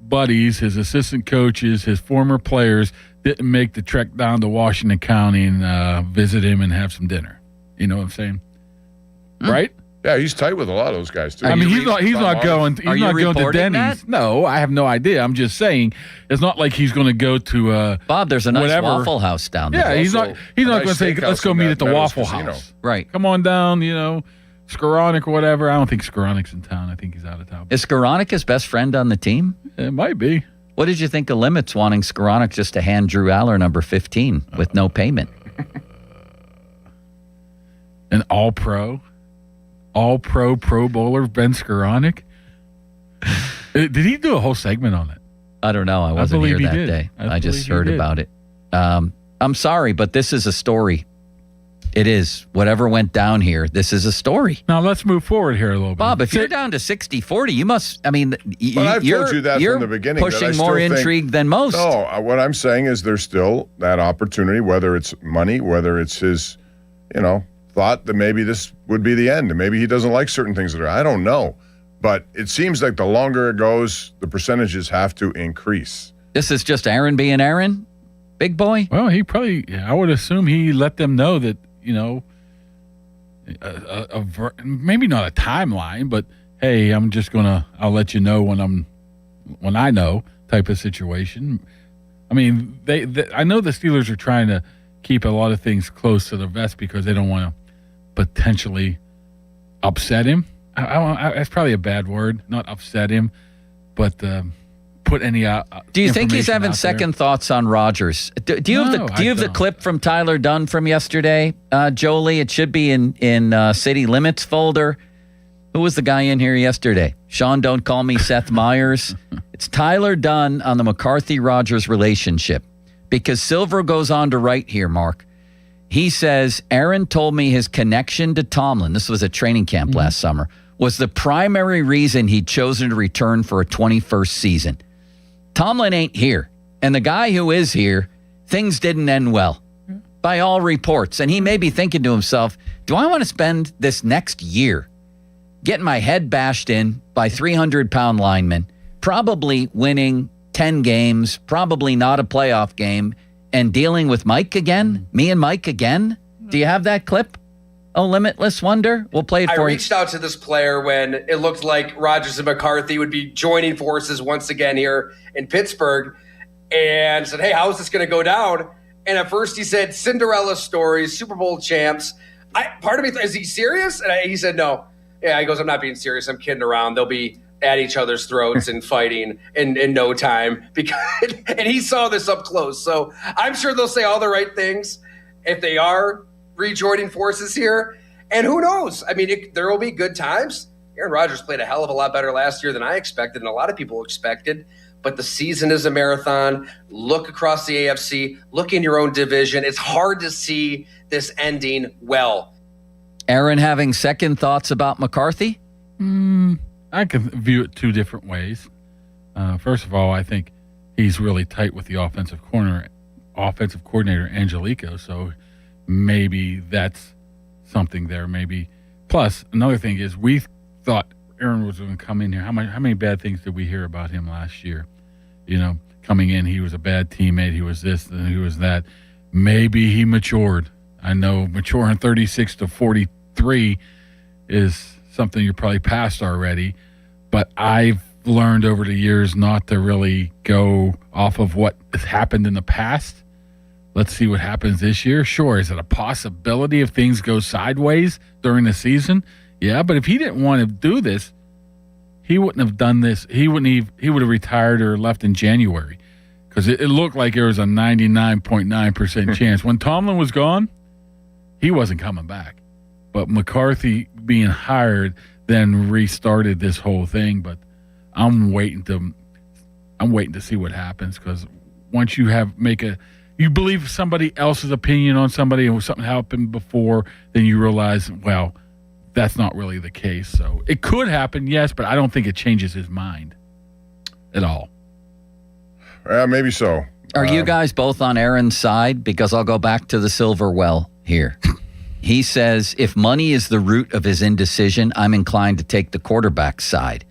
buddies, his assistant coaches, his former players didn't make the trek down to Washington County and visit him and have some dinner. You know what I'm saying? Right? Yeah, he's tight with a lot of those guys too. I mean, he's not going to Denny's. That? No, I have no idea. I'm just saying it's not like he's going to go to Bob, there's a nice Waffle House down there. Yeah, he's not going to say let's go meet at the Waffle House. Right. Come on down, Skoranek or whatever. I don't think Skoranek's in town. I think he's out of town. Is Skoranek his best friend on the team? It might be. What did you think of Limits wanting Skoranek just to hand Drew Aller number 15 with no payment? An all-pro Pro Bowler, Ben Skoranek? Did he do a whole segment on it? I don't know. I wasn't here that day. I just heard about it. I'm sorry, but this is a story. It is. Whatever went down here, this is a story. Now, let's move forward here a little bit. Bob, if you're down to 60-40, you must, I mean, But I've told you that from the beginning. Pushing that I more still intrigue than most. No, what I'm saying is there's still that opportunity, whether it's money, whether it's his, thought that maybe this would be the end, and maybe he doesn't like certain things I don't know. But it seems like the longer it goes, the percentages have to increase. This is just Aaron being Aaron, big boy? Well, he probably, I would assume he let them know that, maybe not a timeline, but hey, I'll let you know when I know type of situation. I mean, I know the Steelers are trying to keep a lot of things close to the vest because they don't want to potentially upset him. That's probably a bad word, not upset him, but put any. Do you think he's having second thoughts on Rodgers? Do you have the clip from Tyler Dunn from yesterday, Jolie? It should be in City Limits folder. Who was the guy in here yesterday? Sean, don't call me Seth Meyers. It's Tyler Dunn on the McCarthy-Rodgers relationship. Because Silver goes on to write here, Mark. He says, Aaron told me his connection to Tomlin, this was at training camp last summer, was the primary reason he'd chosen to return for a 21st season. Tomlin ain't here. And the guy who is here, things didn't end well, by all reports. And he may be thinking to himself, do I want to spend this next year getting my head bashed in by 300-pound linemen, probably winning 10 games, probably not a playoff game, and dealing with Mike again? Me and Mike again? Do you have that clip? Oh, Limitless Wonder? We'll play it for you. I reached out to this player when it looked like Rodgers and McCarthy would be joining forces once again here in Pittsburgh, and said, hey, how is this going to go down? And at first he said, Cinderella stories, Super Bowl champs. Part of me thought, is he serious? And he said, no. Yeah, he goes, I'm not being serious. I'm kidding around. They'll be at each other's throats and fighting in no time. And he saw this up close. So I'm sure they'll say all the right things if they are rejoining forces here. And who knows? I mean, there will be good times. Aaron Rodgers played a hell of a lot better last year than I expected and a lot of people expected. But the season is a marathon. Look across the AFC. Look in your own division. It's hard to see this ending well. Aaron having second thoughts about McCarthy? I can view it two different ways. First of all, I think he's really tight with the offensive coordinator Angelico, so maybe that's something there. Maybe plus another thing is we thought Aaron was going to come in here. How many bad things did we hear about him last year? Coming in, he was a bad teammate. He was this and he was that. Maybe he matured. I know maturing 36 to 43 is something you're probably past already, but I've learned over the years not to really go off of what has happened in the past. Let's see what happens this year. Sure, is it a possibility if things go sideways during the season? Yeah, but if he didn't want to do this, he wouldn't have done this. He would have retired or left in January because it looked like there was a 99.9% chance. When Tomlin was gone, he wasn't coming back. But McCarthy being hired then restarted this whole thing. But I'm waiting to see what happens because once you you believe somebody else's opinion on somebody and something happened before, then you realize, well, that's not really the case. So it could happen, yes, but I don't think it changes his mind at all. Maybe so. Are you guys both on Aaron's side? Because I'll go back to the silver well here. He says, if money is the root of his indecision, I'm inclined to take the quarterback side.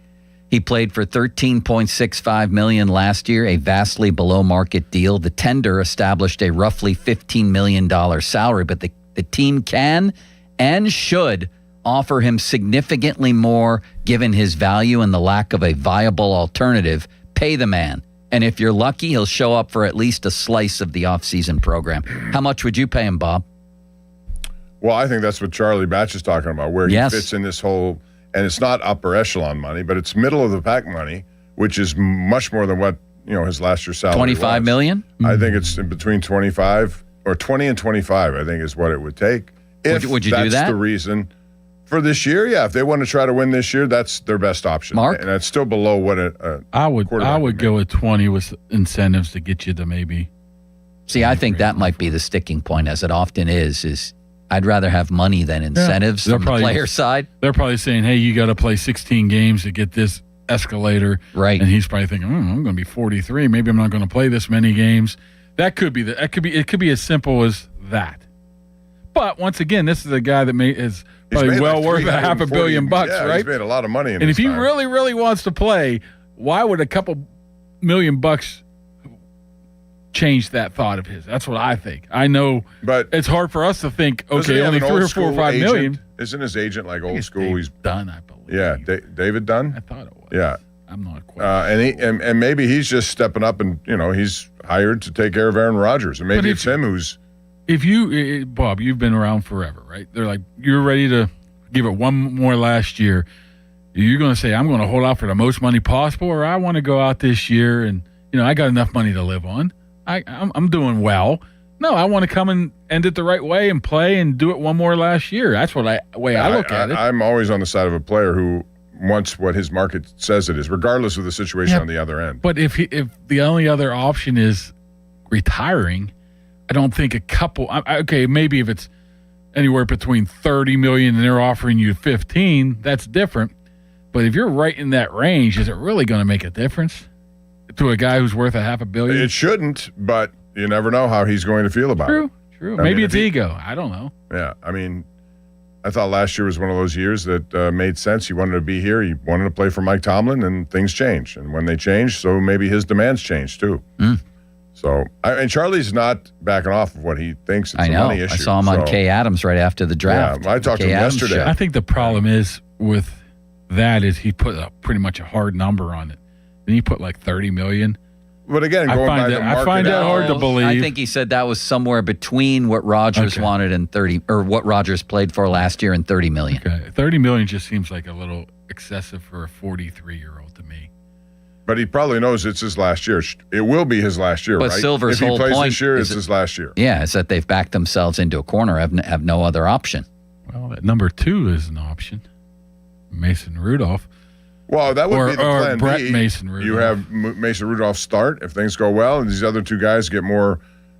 He played for $13.65 million last year, a vastly below market deal. The tender established a roughly $15 million salary, but the team can and should offer him significantly more given his value and the lack of a viable alternative. Pay the man. And if you're lucky, he'll show up for at least a slice of the offseason program. How much would you pay him, Bob? Well, I think that's what Charlie Batch is talking about, where he fits in this whole, and it's not upper echelon money, but it's middle of the pack money, which is much more than what, his last year's salary $25 million? I think it's in between 25 or 20 and 25, I think is what it would take. Would you do that? That's the reason. For this year, yeah. If they want to try to win this year, that's their best option. Mark? And that's still below what I would go with 20 with incentives to get you to maybe. See, I think that might be the sticking point, as it often is I'd rather have money than incentives from the player side. They're probably saying, hey, you got to play 16 games to get this escalator. Right. And he's probably thinking, I'm going to be 43. Maybe I'm not going to play this many games. It could be as simple as that. But once again, this is a guy that is probably well worth $500 million, right? He's made a lot of money in and his if he time. really, really wants to play, why would a couple $1 million change that thought of his? That's what I think. I know, but it's hard for us to think, okay, only 3 or 4 or 5 million. Isn't his agent like old school? He's Dunn, I believe. Yeah, David Dunn? I thought it was. Yeah. I'm not quite and maybe he's just stepping up and, he's hired to take care of Aaron Rodgers. And maybe it's him who's... If you, Bob, you've been around forever, right? They're like, you're ready to give it one more last year. You're going to say, I'm going to hold out for the most money possible, or I want to go out this year and, I got enough money to live on. I'm doing well. No, I want to come and end it the right way and play and do it one more last year. That's what I look at it. I'm always on the side of a player who wants what his market says it is, regardless of the situation on the other end. But if the only other option is retiring, I don't think a couple. Okay, maybe if it's anywhere between 30 million and they're offering you 15, that's different. But if you're right in that range, is it really going to make a difference to a guy who's worth $500 million? It shouldn't, but you never know how he's going to feel about it. True. Maybe it's ego. I don't know. Yeah, I thought last year was one of those years that made sense. He wanted to be here. He wanted to play for Mike Tomlin, and things changed. And when they changed, so maybe his demands changed too. So, and Charlie's not backing off of what he thinks it's a money issue. I saw him on Kay Adams right after the draft. Yeah, I talked to him yesterday. I think the problem is with that is he put pretty much a hard number on it. Then he put like 30 million. But again, going by the market, I find that hard to believe. I think he said that was somewhere between what Rodgers wanted and 30, or what Rodgers played for last year and 30 million. Okay, 30 million just seems like a little excessive for a 43-year-old to me. But he probably knows it's his last year. It will be his last year, but right? Silver's if he whole plays point this year, is it's his last year. Yeah, it's that they've backed themselves into a corner, have no other option. Well, that number 2 is an option. Mason Rudolph. Well, that would be the plan Brett B. Mason Rudolph. You have Mason Rudolph start if things go well, and these other two guys get more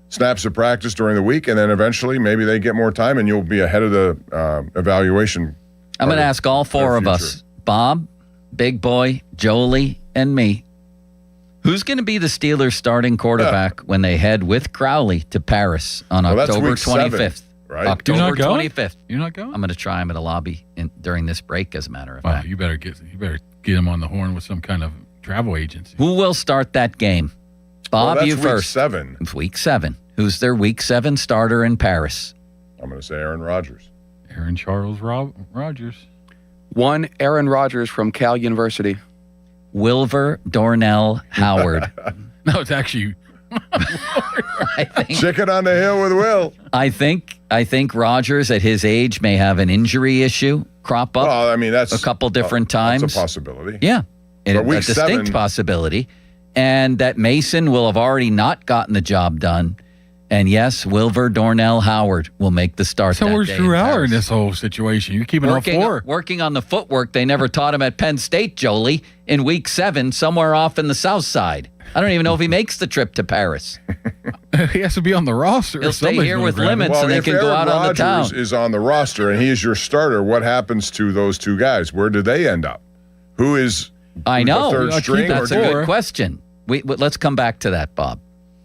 snaps of practice during the week, and then eventually maybe they get more time, and you'll be ahead of the evaluation. I'm going to ask all 4 of us, Bob, Big Boy, Jolie, and me, who's going to be the Steelers' starting quarterback when they head with Crowley to Paris on October 25th? Right? October 25th. You're not going? I'm going to try him at a lobby during this break, as a matter of Wow, fact. you better get him on the horn with some kind of travel agency. Who will start that game? Bob, that's you week first. 7. It's week 7. Who's their week 7 starter in Paris? I'm going to say Aaron Rodgers. Aaron Charles Rodgers. 1 Aaron Rodgers from Cal University. Wilver Dornell Howard. No, it's actually I think Chicken on the hill with Will. I think Rodgers at his age may have an injury issue crop up. Well, that's a couple different times. That's a possibility. Yeah, But a week distinct 7 possibility, and that Mason will have already not gotten the job done. And yes, Wilver Dornell Howard will make the start. So where's Drew Aller in this whole situation? You're keeping all 4. Working on the footwork they never taught him at Penn State, Jolie, in week 7, somewhere off in the South Side. I don't even know if he makes the trip to Paris. He has to be on the roster. He'll stay here with limits, well, and they can go out on the town. If Aaron Rodgers is on the roster and he is your starter, what happens to those 2 guys? Where do they end up? Who is I know. the third string? That's a good question. Let's come back to that, Bob.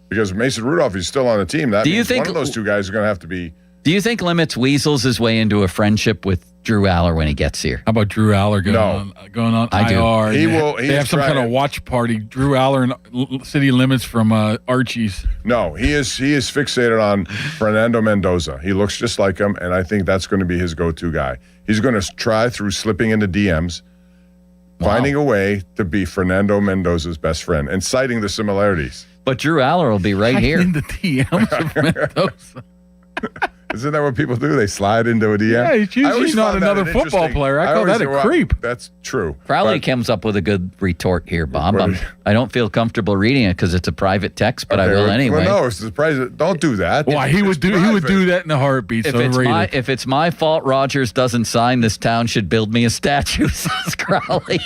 Because Mason Rudolph is still on the team. That means one of those 2 guys is going to have to be. Do you think Limits weasels his way into a friendship with Drew Aller when he gets here? How about Drew Aller going on I do. IR? They have some kind of watch party. Drew Aller and City Limits from Archie's. No, he is fixated on Fernando Mendoza. He looks just like him, and I think that's going to be his go-to guy. He's going to try through slipping into DMs, finding a way to be Fernando Mendoza's best friend, and citing the similarities. But Drew Aller will be right here. In the DMs of Mendoza. Isn't that what people do? They slide into a DM? Yeah, he's usually not another football player. I call that a creep. That's true. Crowley comes up with a good retort here, Bob. I don't feel comfortable reading it because it's a private text, but I will anyway. Well, no, it's the president. Don't do that. Why he would do that in a heartbeat. If it's my fault Rodgers doesn't sign, this town should build me a statue, says Crowley.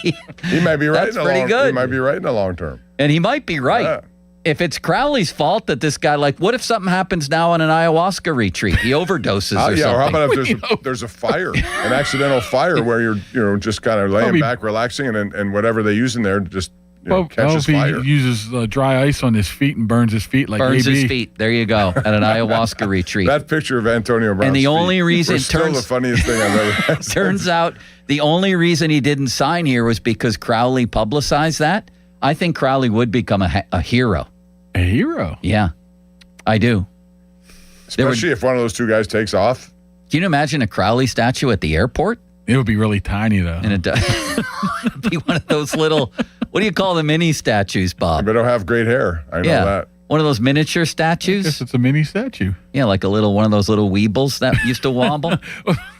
He might be right. That's pretty good. He might be right in the long term. And he might be right. Yeah. if it's Crowley's fault that this guy, like, what if something happens now on an ayahuasca retreat? He overdoses or something. Or how about if there's a fire, an accidental fire where you're just kind of laying back, relaxing, and whatever they use in there just catches fire. He uses dry ice on his feet and burns his feet like burns AB. his feet. There you go, at an ayahuasca retreat. That picture of Antonio Brown's and the only reason still the funniest thing I've ever had. Turns out the only reason he didn't sign here was because Crowley publicized that. I think Crowley would become a hero. A hero? Yeah, I do. Especially if one of those two guys takes off. Can you imagine a Crowley statue at the airport? It would be really tiny, though. And it'd be one of those little, what do you call the mini statues, Bob? But don't have great hair. I know that. One of those miniature statues. I guess it's a mini statue. Yeah, like one of those little weebles that used to wobble.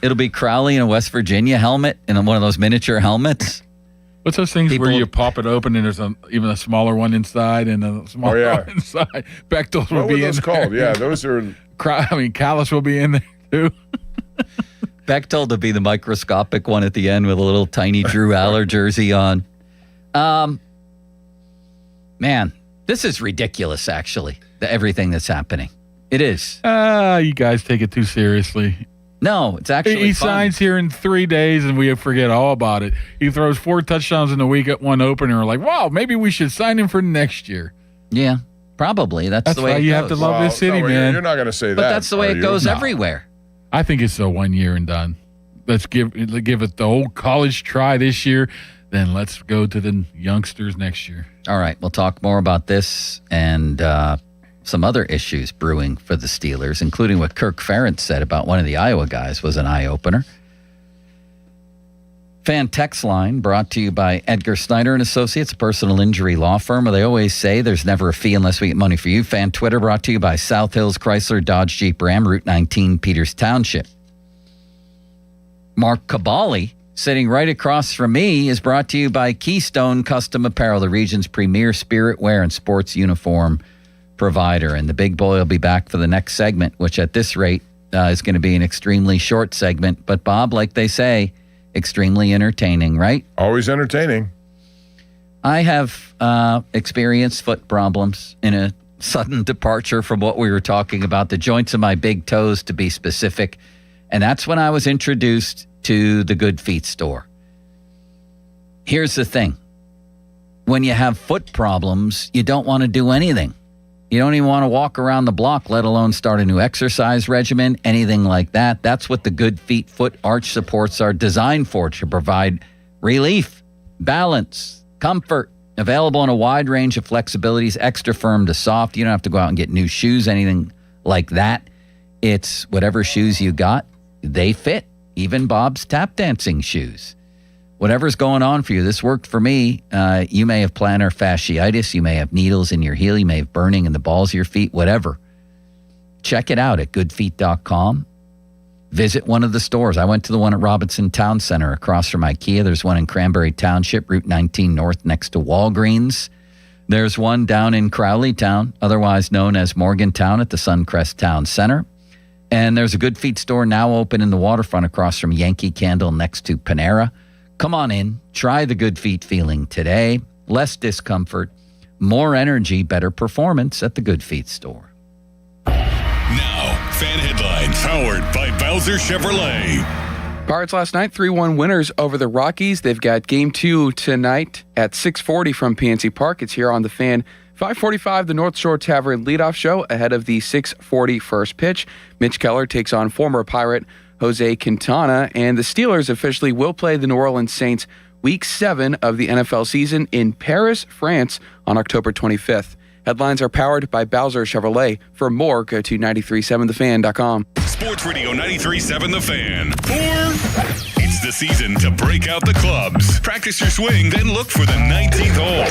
It'll be Crowley in a West Virginia helmet and one of those miniature helmets. What's those things where you pop it open and there's even a smaller one inside and a smaller one inside? Bechtel's will be in there. What are those called? Yeah, those are... Callus will be in there, too. Bechtel to be the microscopic one at the end with a little tiny Drew Aller jersey on. Man, this is ridiculous, actually, everything that's happening. It is. You guys take it too seriously. No, it's actually He fun. signs here in 3 days and we forget all about it. He throws 4 touchdowns in a week at one opener. We're like, wow, maybe we should sign him for next year. Yeah, probably. That's the way why it you goes. have to love this city, man. You're not going to say that. But that's the way it goes everywhere. I think it's a 1 year and done. Let's give it the whole college try this year. Then let's go to the youngsters next year. All right, we'll talk more about this and some other issues brewing for the Steelers, including what Kirk Ferentz said about one of the Iowa guys was an eye-opener. Fan text line brought to you by Edgar Snyder and Associates, a personal injury law firm, where they always say there's never a fee unless we get money for you. Fan Twitter brought to you by South Hills Chrysler Dodge Jeep Ram, Route 19, Peters Township. Mark Cabali, sitting right across from me, is brought to you by Keystone Custom Apparel, the region's premier spirit wear and sports uniform provider. And the big boy will be back for the next segment, which at this rate is going to be an extremely short segment. But Bob, like they say, extremely entertaining, right? Always entertaining. I have experienced foot problems in a sudden departure from what we were talking about, the joints of my big toes to be specific. And that's when I was introduced to the Good Feet store. Here's the thing. When you have foot problems, you don't want to do anything. You don't even want to walk around the block, let alone start a new exercise regimen, anything like that. That's what the Good Feet foot arch supports are designed for, to provide relief, balance, comfort, available in a wide range of flexibilities, extra firm to soft. You don't have to go out and get new shoes, anything like that. It's whatever shoes you got, they fit. Even Bob's tap dancing shoes. Whatever's going on for you, this worked for me. You may have plantar fasciitis. You may have needles in your heel. You may have burning in the balls of your feet, whatever. Check it out at goodfeet.com. Visit one of the stores. I went to the one at Robinson Town Center across from IKEA. There's one in Cranberry Township, Route 19 North, next to Walgreens. There's one down in Crowley Town, otherwise known as Morgantown, at the Suncrest Town Center. And there's a Good Feet store now open in the waterfront across from Yankee Candle next to Panera. Come on in, try the Good Feet feeling today. Less discomfort, more energy, better performance at the Good Feet store. Now, fan headlines powered by Bowser Chevrolet. Pirates last night, 3-1 winners over the Rockies. They've got Game 2 tonight at 6:40 from PNC Park. It's here on the Fan. 5:45, the North Shore Tavern leadoff show ahead of the 6:40 first pitch. Mitch Keller takes on former Pirate Jose Quintana, and the Steelers officially will play the New Orleans Saints Week 7 of the NFL season in Paris, France on October 25th. Headlines are powered by Bowser Chevrolet. For more, go to 937thefan.com. Sports Radio 93.7 The Fan. It's the season to break out the clubs. Practice your swing, then look for the 19th hole.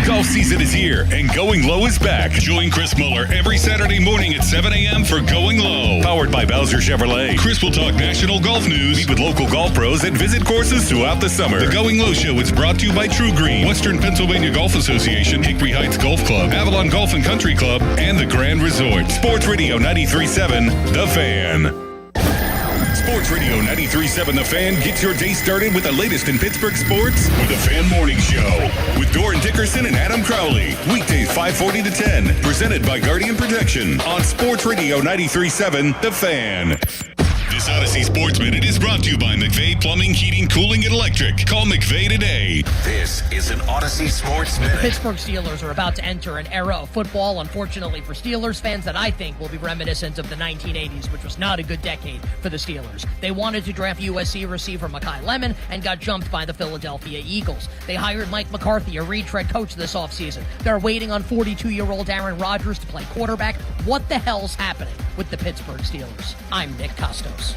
Golf season is here, and Going Low is back. Join Chris Muller every Saturday morning at 7 a.m. for Going Low. Powered by Bowser Chevrolet. Chris will talk national golf news, meet with local golf pros, and visit courses throughout the summer. The Going Low Show is brought to you by True Green, Western Pennsylvania Golf Association, Hickory Heights Golf Club, Avalon Golf and Country Club, and the Grand Resort. Sports Radio 93.7 The Fan. Sports Radio 93.7 The Fan gets your day started with the latest in Pittsburgh sports with the Fan Morning Show with Doran Dickerson and Adam Crowley. Weekdays 5:40 to 10. Presented by Guardian Protection on Sports Radio 93.7 The Fan. This Odyssey Sports Minute is brought to you by McVeigh Plumbing, Heating, Cooling, and Electric. Call McVeigh today. This is an Odyssey Sports Minute. The Pittsburgh Steelers are about to enter an era of football, unfortunately for Steelers fans, that I think will be reminiscent of the 1980s, which was not a good decade for the Steelers. They wanted to draft USC receiver Mekhi Lemon and got jumped by the Philadelphia Eagles. They hired Mike McCarthy, a retread coach, this offseason. They're waiting on 42-year-old Aaron Rodgers to play quarterback. What the hell's happening with the Pittsburgh Steelers? I'm Nick Costos.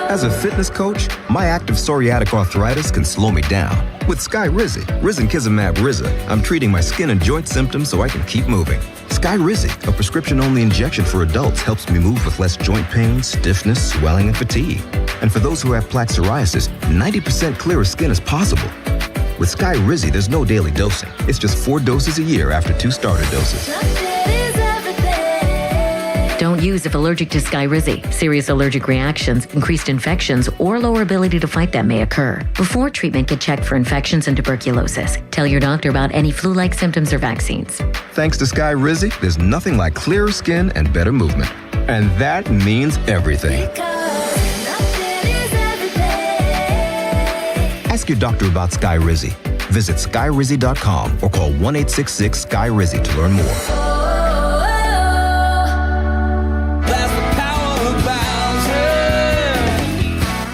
As a fitness coach, my active psoriatic arthritis can slow me down. With Skyrizi, risankizumab Riza, I'm treating my skin and joint symptoms so I can keep moving. Skyrizi, a prescription-only injection for adults, helps me move with less joint pain, stiffness, swelling, and fatigue. And for those who have plaque psoriasis, 90% clearer skin is possible. With Skyrizi, there's no daily dosing. It's just 4 doses a year after 2 starter doses. Don't use if allergic to Skyrizi. Serious allergic reactions, increased infections, or lower ability to fight them may occur. Before treatment, get checked for infections and tuberculosis. Tell your doctor about any flu-like symptoms or vaccines. Thanks to Skyrizi, there's nothing like clearer skin and better movement. And that means everything. Ask your doctor about Skyrizi. Visit Skyrizi.com or call 1-866-SKY-RIZZI to learn more.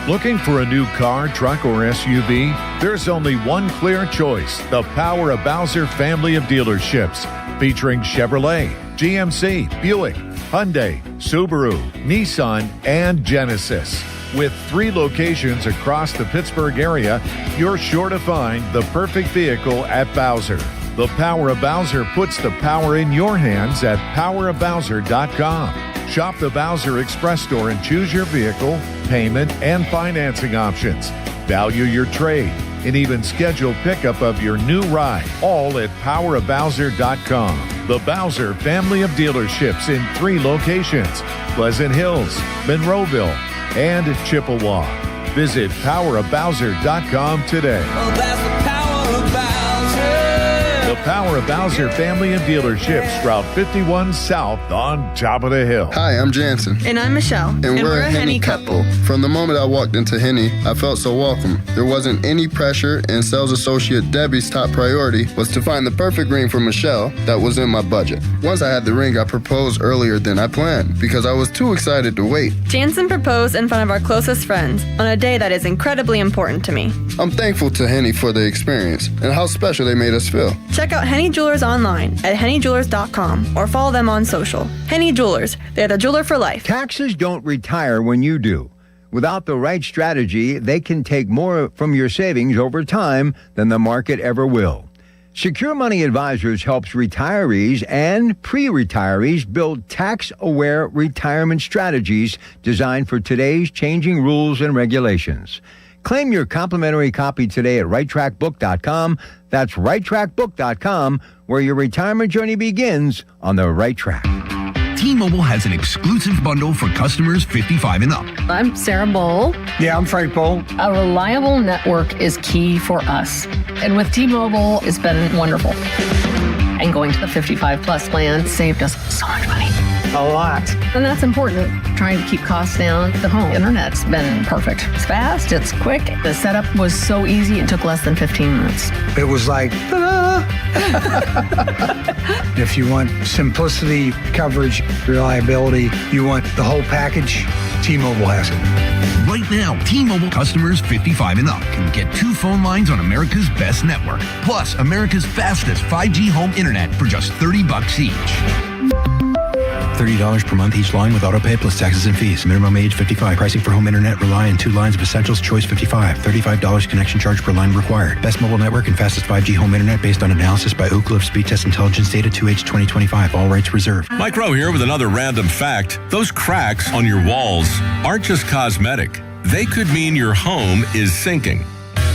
Looking for a new car, truck, or SUV? There's only one clear choice: the Power of Bowser family of dealerships, featuring Chevrolet, GMC, Buick, Hyundai, Subaru, Nissan, and Genesis. With 3 locations across the Pittsburgh area, you're sure to find the perfect vehicle at Bowser. The Power of Bowser puts the power in your hands at powerofbowser.com. Shop the Bowser Express store and choose your vehicle, payment, and financing options. Value your trade and even schedule pickup of your new ride, all at powerofbowser.com. The Bowser family of dealerships in 3 locations: Pleasant Hills, Monroeville, and Chippewa. Visit powerofbowser.com today. Oh, that's the power of Bowser. The Power of Bowser family of dealerships, Route 51 South on top of the hill. Hi, I'm Jansen. And I'm Michelle. And we're a Henny couple. From the moment I walked into Henny, I felt so welcome. There wasn't any pressure, and sales associate Debbie's top priority was to find the perfect ring for Michelle that was in my budget. Once I had the ring, I proposed earlier than I planned because I was too excited to wait. Jansen proposed in front of our closest friends on a day that is incredibly important to me. I'm thankful to Henny for the experience and how special they made us feel. Check out Henny Jewelers online at hennyjewelers.com or follow them on social. Henny Jewelers, they're the jeweler for life. Taxes don't retire when you do. Without the right strategy, they can take more from your savings over time than the market ever will. Secure Money Advisors helps retirees and pre-retirees build tax-aware retirement strategies designed for today's changing rules and regulations. Claim your complimentary copy today at righttrackbook.com. That's righttrackbook.com, where your retirement journey begins on the right track. T-Mobile has an exclusive bundle for customers 55 and up. I'm Sarah Bowl. Yeah, I'm Frank Bowl. A reliable network is key for us. And with T-Mobile, it's been wonderful. And going to the 55 plus plan saved us so much money. A lot. And that's important. Trying to keep costs down. The home internet's been perfect. It's fast, it's quick. The setup was so easy, it took less than 15 minutes. It was like, ta-da! If you want simplicity, coverage, reliability, you want the whole package, T-Mobile has it. Right now, T-Mobile customers 55 and up can get 2 phone lines on America's best network, plus America's fastest 5G home internet for just $30 each. $30 per month each line with autopay plus taxes and fees. Minimum age 55. Pricing for home internet rely on 2 lines of essentials. Choice 55. $35 connection charge per line required. Best mobile network and fastest 5G home internet based on analysis by Ookla of Speed Test Intelligence data 2H 2025. All rights reserved. Mike Rowe here with another random fact. Those cracks on your walls aren't just cosmetic. They could mean your home is sinking.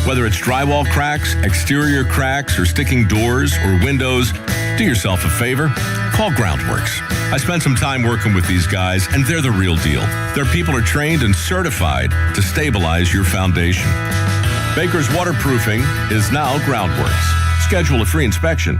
Whether it's drywall cracks, exterior cracks, or sticking doors or windows, do yourself a favor. Call Groundworks. I spent some time working with these guys, and they're the real deal. Their people are trained and certified to stabilize your foundation. Baker's Waterproofing is now Groundworks. Schedule a free inspection.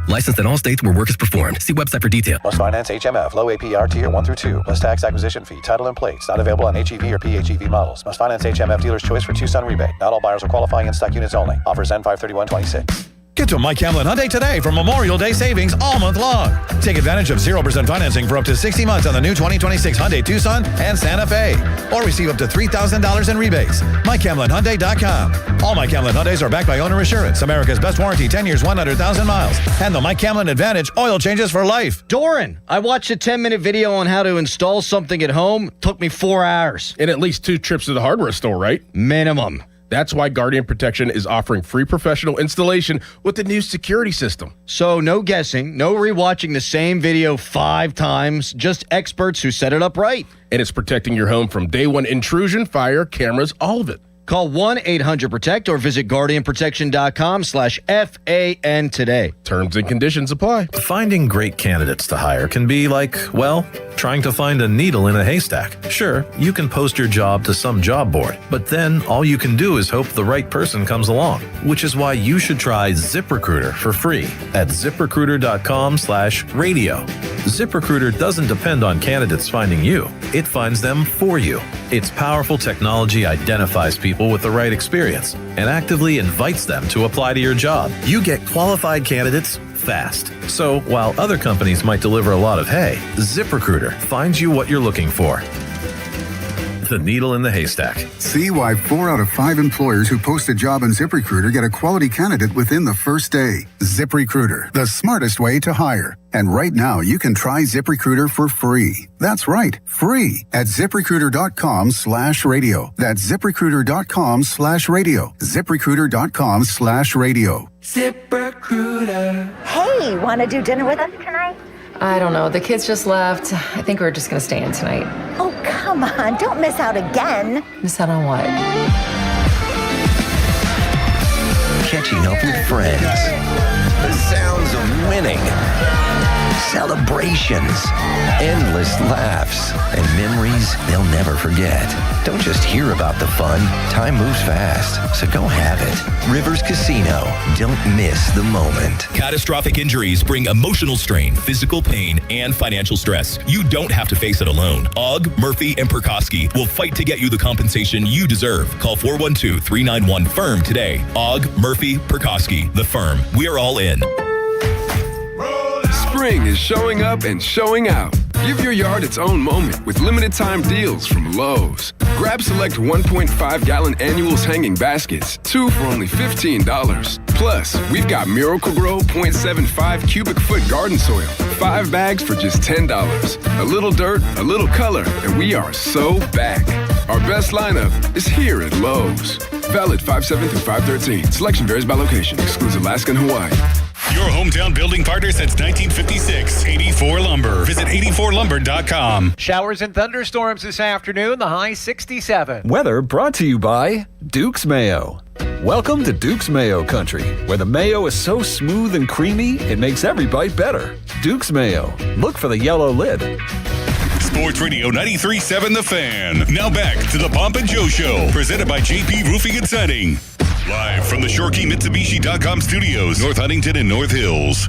Licensed in all states where work is performed. See website for details. Must finance HMF, low APR tier 1 through 2. Plus tax acquisition fee, title and plates. Not available on HEV or PHEV models. Must finance HMF dealer's choice for Tucson rebate. Not all buyers are qualifying, in stock units only. Offers end 5/31/26. Get to Mike Hamlin Hyundai today for Memorial Day savings all month long. Take advantage of 0% financing for up to 60 months on the new 2026 Hyundai Tucson and Santa Fe. Or receive up to $3,000 in rebates. MikeHamlinHyundai.com. All Mike Hamlin Hyundais are backed by Owner Assurance, America's best warranty, 10 years, 100,000 miles. And the Mike Hamlin Advantage oil changes for life. Doran, I watched a 10-minute video on how to install something at home. Took me 4 hours. And at least 2 trips to the hardware store, right? Minimum. That's why Guardian Protection is offering free professional installation with the new security system. So no guessing, no rewatching the same video 5 times, just experts who set it up right. And it's protecting your home from day one intrusion, fire, cameras, all of it. Call 1-800-PROTECT or visit guardianprotection.com/FAN today. Terms and conditions apply. Finding great candidates to hire can be like, well, trying to find a needle in a haystack. Sure, you can post your job to some job board, but then all you can do is hope the right person comes along, which is why you should try ZipRecruiter for free at ZipRecruiter.com/radio. ZipRecruiter doesn't depend on candidates finding you. It finds them for you. Its powerful technology identifies people with the right experience and actively invites them to apply to your job. You get qualified candidates fast. So while other companies might deliver a lot of hay, ZipRecruiter finds you what you're looking for. The needle in the haystack. See why 4 out of 5 employers who post a job on ZipRecruiter get a quality candidate within the first day. ZipRecruiter, the smartest way to hire. And right now, you can try ZipRecruiter for free. That's right, free at ZipRecruiter.com/radio. That's ZipRecruiter.com/radio. ZipRecruiter.com/radio. ZipRecruiter. Hey, want to do dinner with us tonight? I don't know. The kids just left. I think we're just going to stay in tonight. Oh, come on. Don't miss out again. Miss out on what? Catching up with friends. The sounds of winning. Celebrations. Endless laughs. And memories they'll never forget. Don't just hear about the fun. Time moves fast, so go have it. Rivers Casino. Don't miss the moment. Catastrophic injuries bring emotional strain, physical pain, and financial stress. You don't have to face it alone. Ogg, Murphy, and Perkoski will fight to get you the compensation you deserve. Call 412-391-FIRM today. Ogg, Murphy, Perkoski, the firm. We're all in. Spring is showing up and showing out. Give your yard its own moment with limited time deals from Lowe's. Grab select 1.5-gallon annuals hanging baskets, 2 for only $15. Plus, we've got Miracle-Gro 0.75 cubic foot garden soil, 5 bags for just $10. A little dirt, a little color, and we are so back. Our best lineup is here at Lowe's. Valid 5/7 through 5/13. Selection varies by location. Excludes Alaska and Hawaii. Your hometown building partner since 1956, 84 Lumber. Visit 84lumber.com. Showers and thunderstorms this afternoon, the high 67. Weather brought to you by Duke's Mayo. Welcome to Duke's Mayo Country, where the mayo is so smooth and creamy, it makes every bite better. Duke's Mayo. Look for the yellow lid. Sports Radio 93.7 The Fan. Now back to the Pomp and Joe Show, presented by JP Roofing and Siding. Live from the ShoreKeyMitsubishi.com studios, North Huntington and North Hills.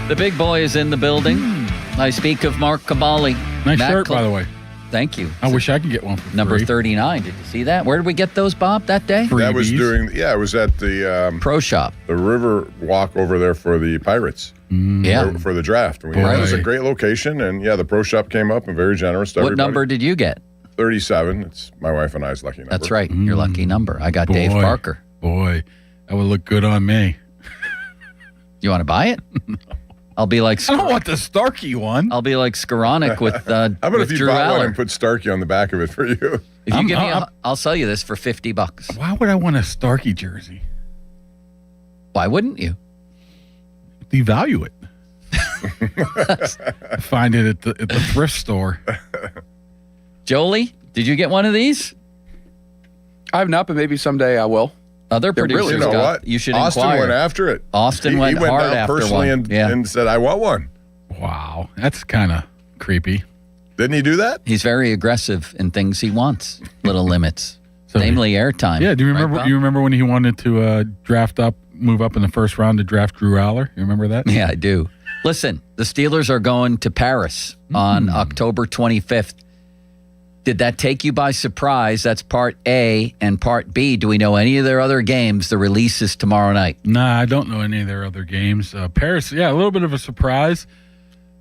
The big boy is in the building. I speak of Mark Caballi. Nice shirt, by the way. Thank you. I wish I could get one for Number free. 39. Did you see that? Where did we get those, Bob, that day? That was during, it was at the Pro Shop. The river walk over there for the Pirates. Yeah. For the draft. It was a great location, and the Pro Shop came up and very generous to everybody. What number did you get? 37. It's my wife and I's lucky number. That's right. Your lucky number. I got Dave Parker. Boy, that would look good on me. You want to buy it? I'll be like. I don't want the Starkey one. I'll be like Skoranek with. How about if you Drew bought Aller. one and put Starkey on the back of it for you? If you give me, I'll sell you this for $50. Why would I want a Starkey jersey? Why wouldn't you? Devalue it. Find it at the thrift store. Jolie, did you get one of these? I have not, but maybe someday I will. Other They're producers really, you know got. what? You should Austin inquire. went after it. Austin went he went hard down after personally one. and said, "I want one." Wow, that's kind of creepy. Didn't he do that? He's very aggressive in things he wants. Little limits, namely airtime. Yeah. Do you remember? Right, you remember when he wanted to move up in the first round to draft Drew Aller? You remember that? Yeah, I do. Listen, the Steelers are going to Paris on October 25th. Did that take you by surprise? That's part A. And part B, do we know any of their other games? The release is tomorrow night. Nah, I don't know any of their other games. Paris, yeah, a little bit of a surprise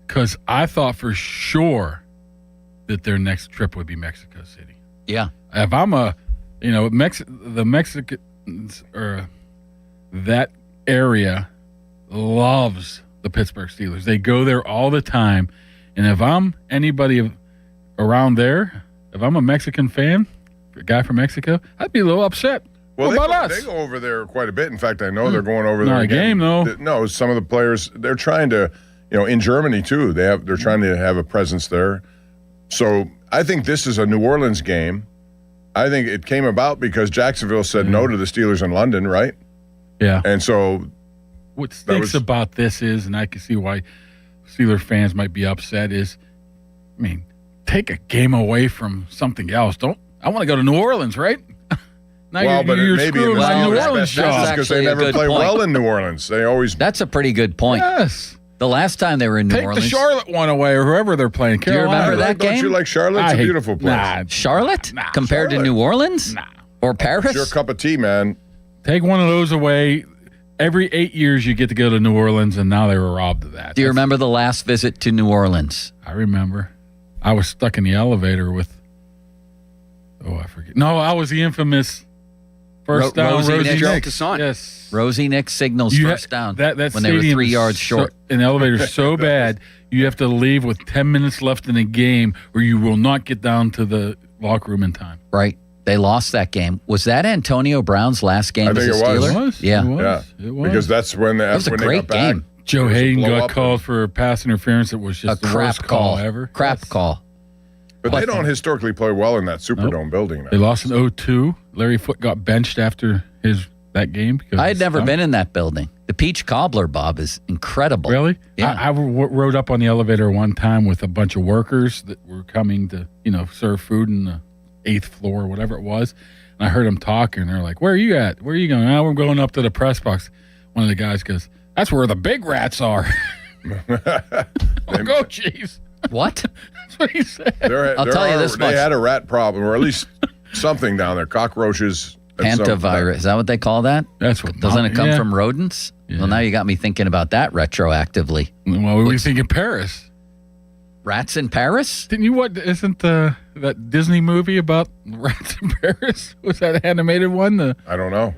because I thought for sure that their next trip would be Mexico City. Yeah. If I'm the Mexicans or that area loves the Pittsburgh Steelers. They go there all the time. And if I'm anybody around there, if I'm a Mexican fan, a guy from Mexico, I'd be a little upset. Well, what about us? They go over there quite a bit. In fact, I know they're going over there. Not a game, though. No, some of the players, they're trying to, in Germany too, they're trying to have a presence there. So I think this is a New Orleans game. I think it came about because Jacksonville said no to the Steelers in London, right? Yeah. And so what stinks about this is, and I can see why Steelers fans might be upset, is, take a game away from something else. I want to go to New Orleans, right? Now you're maybe screwing my New Orleans show. because they never play well in New Orleans. They always. That's a pretty good point. Yes. The last time they were in New Take Orleans. the Charlotte one away or whoever they're playing. Do you remember that game? Don't you like Charlotte? It's a beautiful place. Charlotte? Compared to New Orleans? Or Paris? It's your cup of tea, man. Take one of those away. Every 8 years you get to go to New Orleans, and now they were robbed of that. Do you remember the last visit to New Orleans? I remember. I was stuck in the elevator with, I forget. No, I was the infamous first down Rosie Nick. Yes. Rosie Nick signals first down that when they were 3 yards short. An elevator so bad, you have to leave with 10 minutes left in the game or you will not get down to the locker room in time. Right. They lost that game. Was that Antonio Brown's last game as a Steeler? It was. Yeah. It was. Because that's when they, that was a great game. Joe Hayden got called for pass interference. It was just the worst call ever. Crap call. But they don't historically play well in that Superdome building now. They lost in 0-2. Larry Foote got benched after that game. I had never been in that building. The Peach Cobbler, Bob, is incredible. Really? Yeah. I rode up on the elevator one time with a bunch of workers that were coming to, serve food in the 8th floor or whatever it was. And I heard them talking. They're like, where are you at? Where are you going? Oh, we're going up to the press box. One of the guys goes, that's where the big rats are. I'm like, oh, jeez. What? That's what he said. I'll tell you this much. They had a rat problem, or at least something down there. Cockroaches. Pantavirus. Is that what they call that? That's what. Doesn't it come from rodents? Yeah. Well, now you got me thinking about that retroactively. Well, we were thinking Paris. Rats in Paris? Didn't you? Isn't that Disney movie about rats in Paris? Was that animated one? I don't know.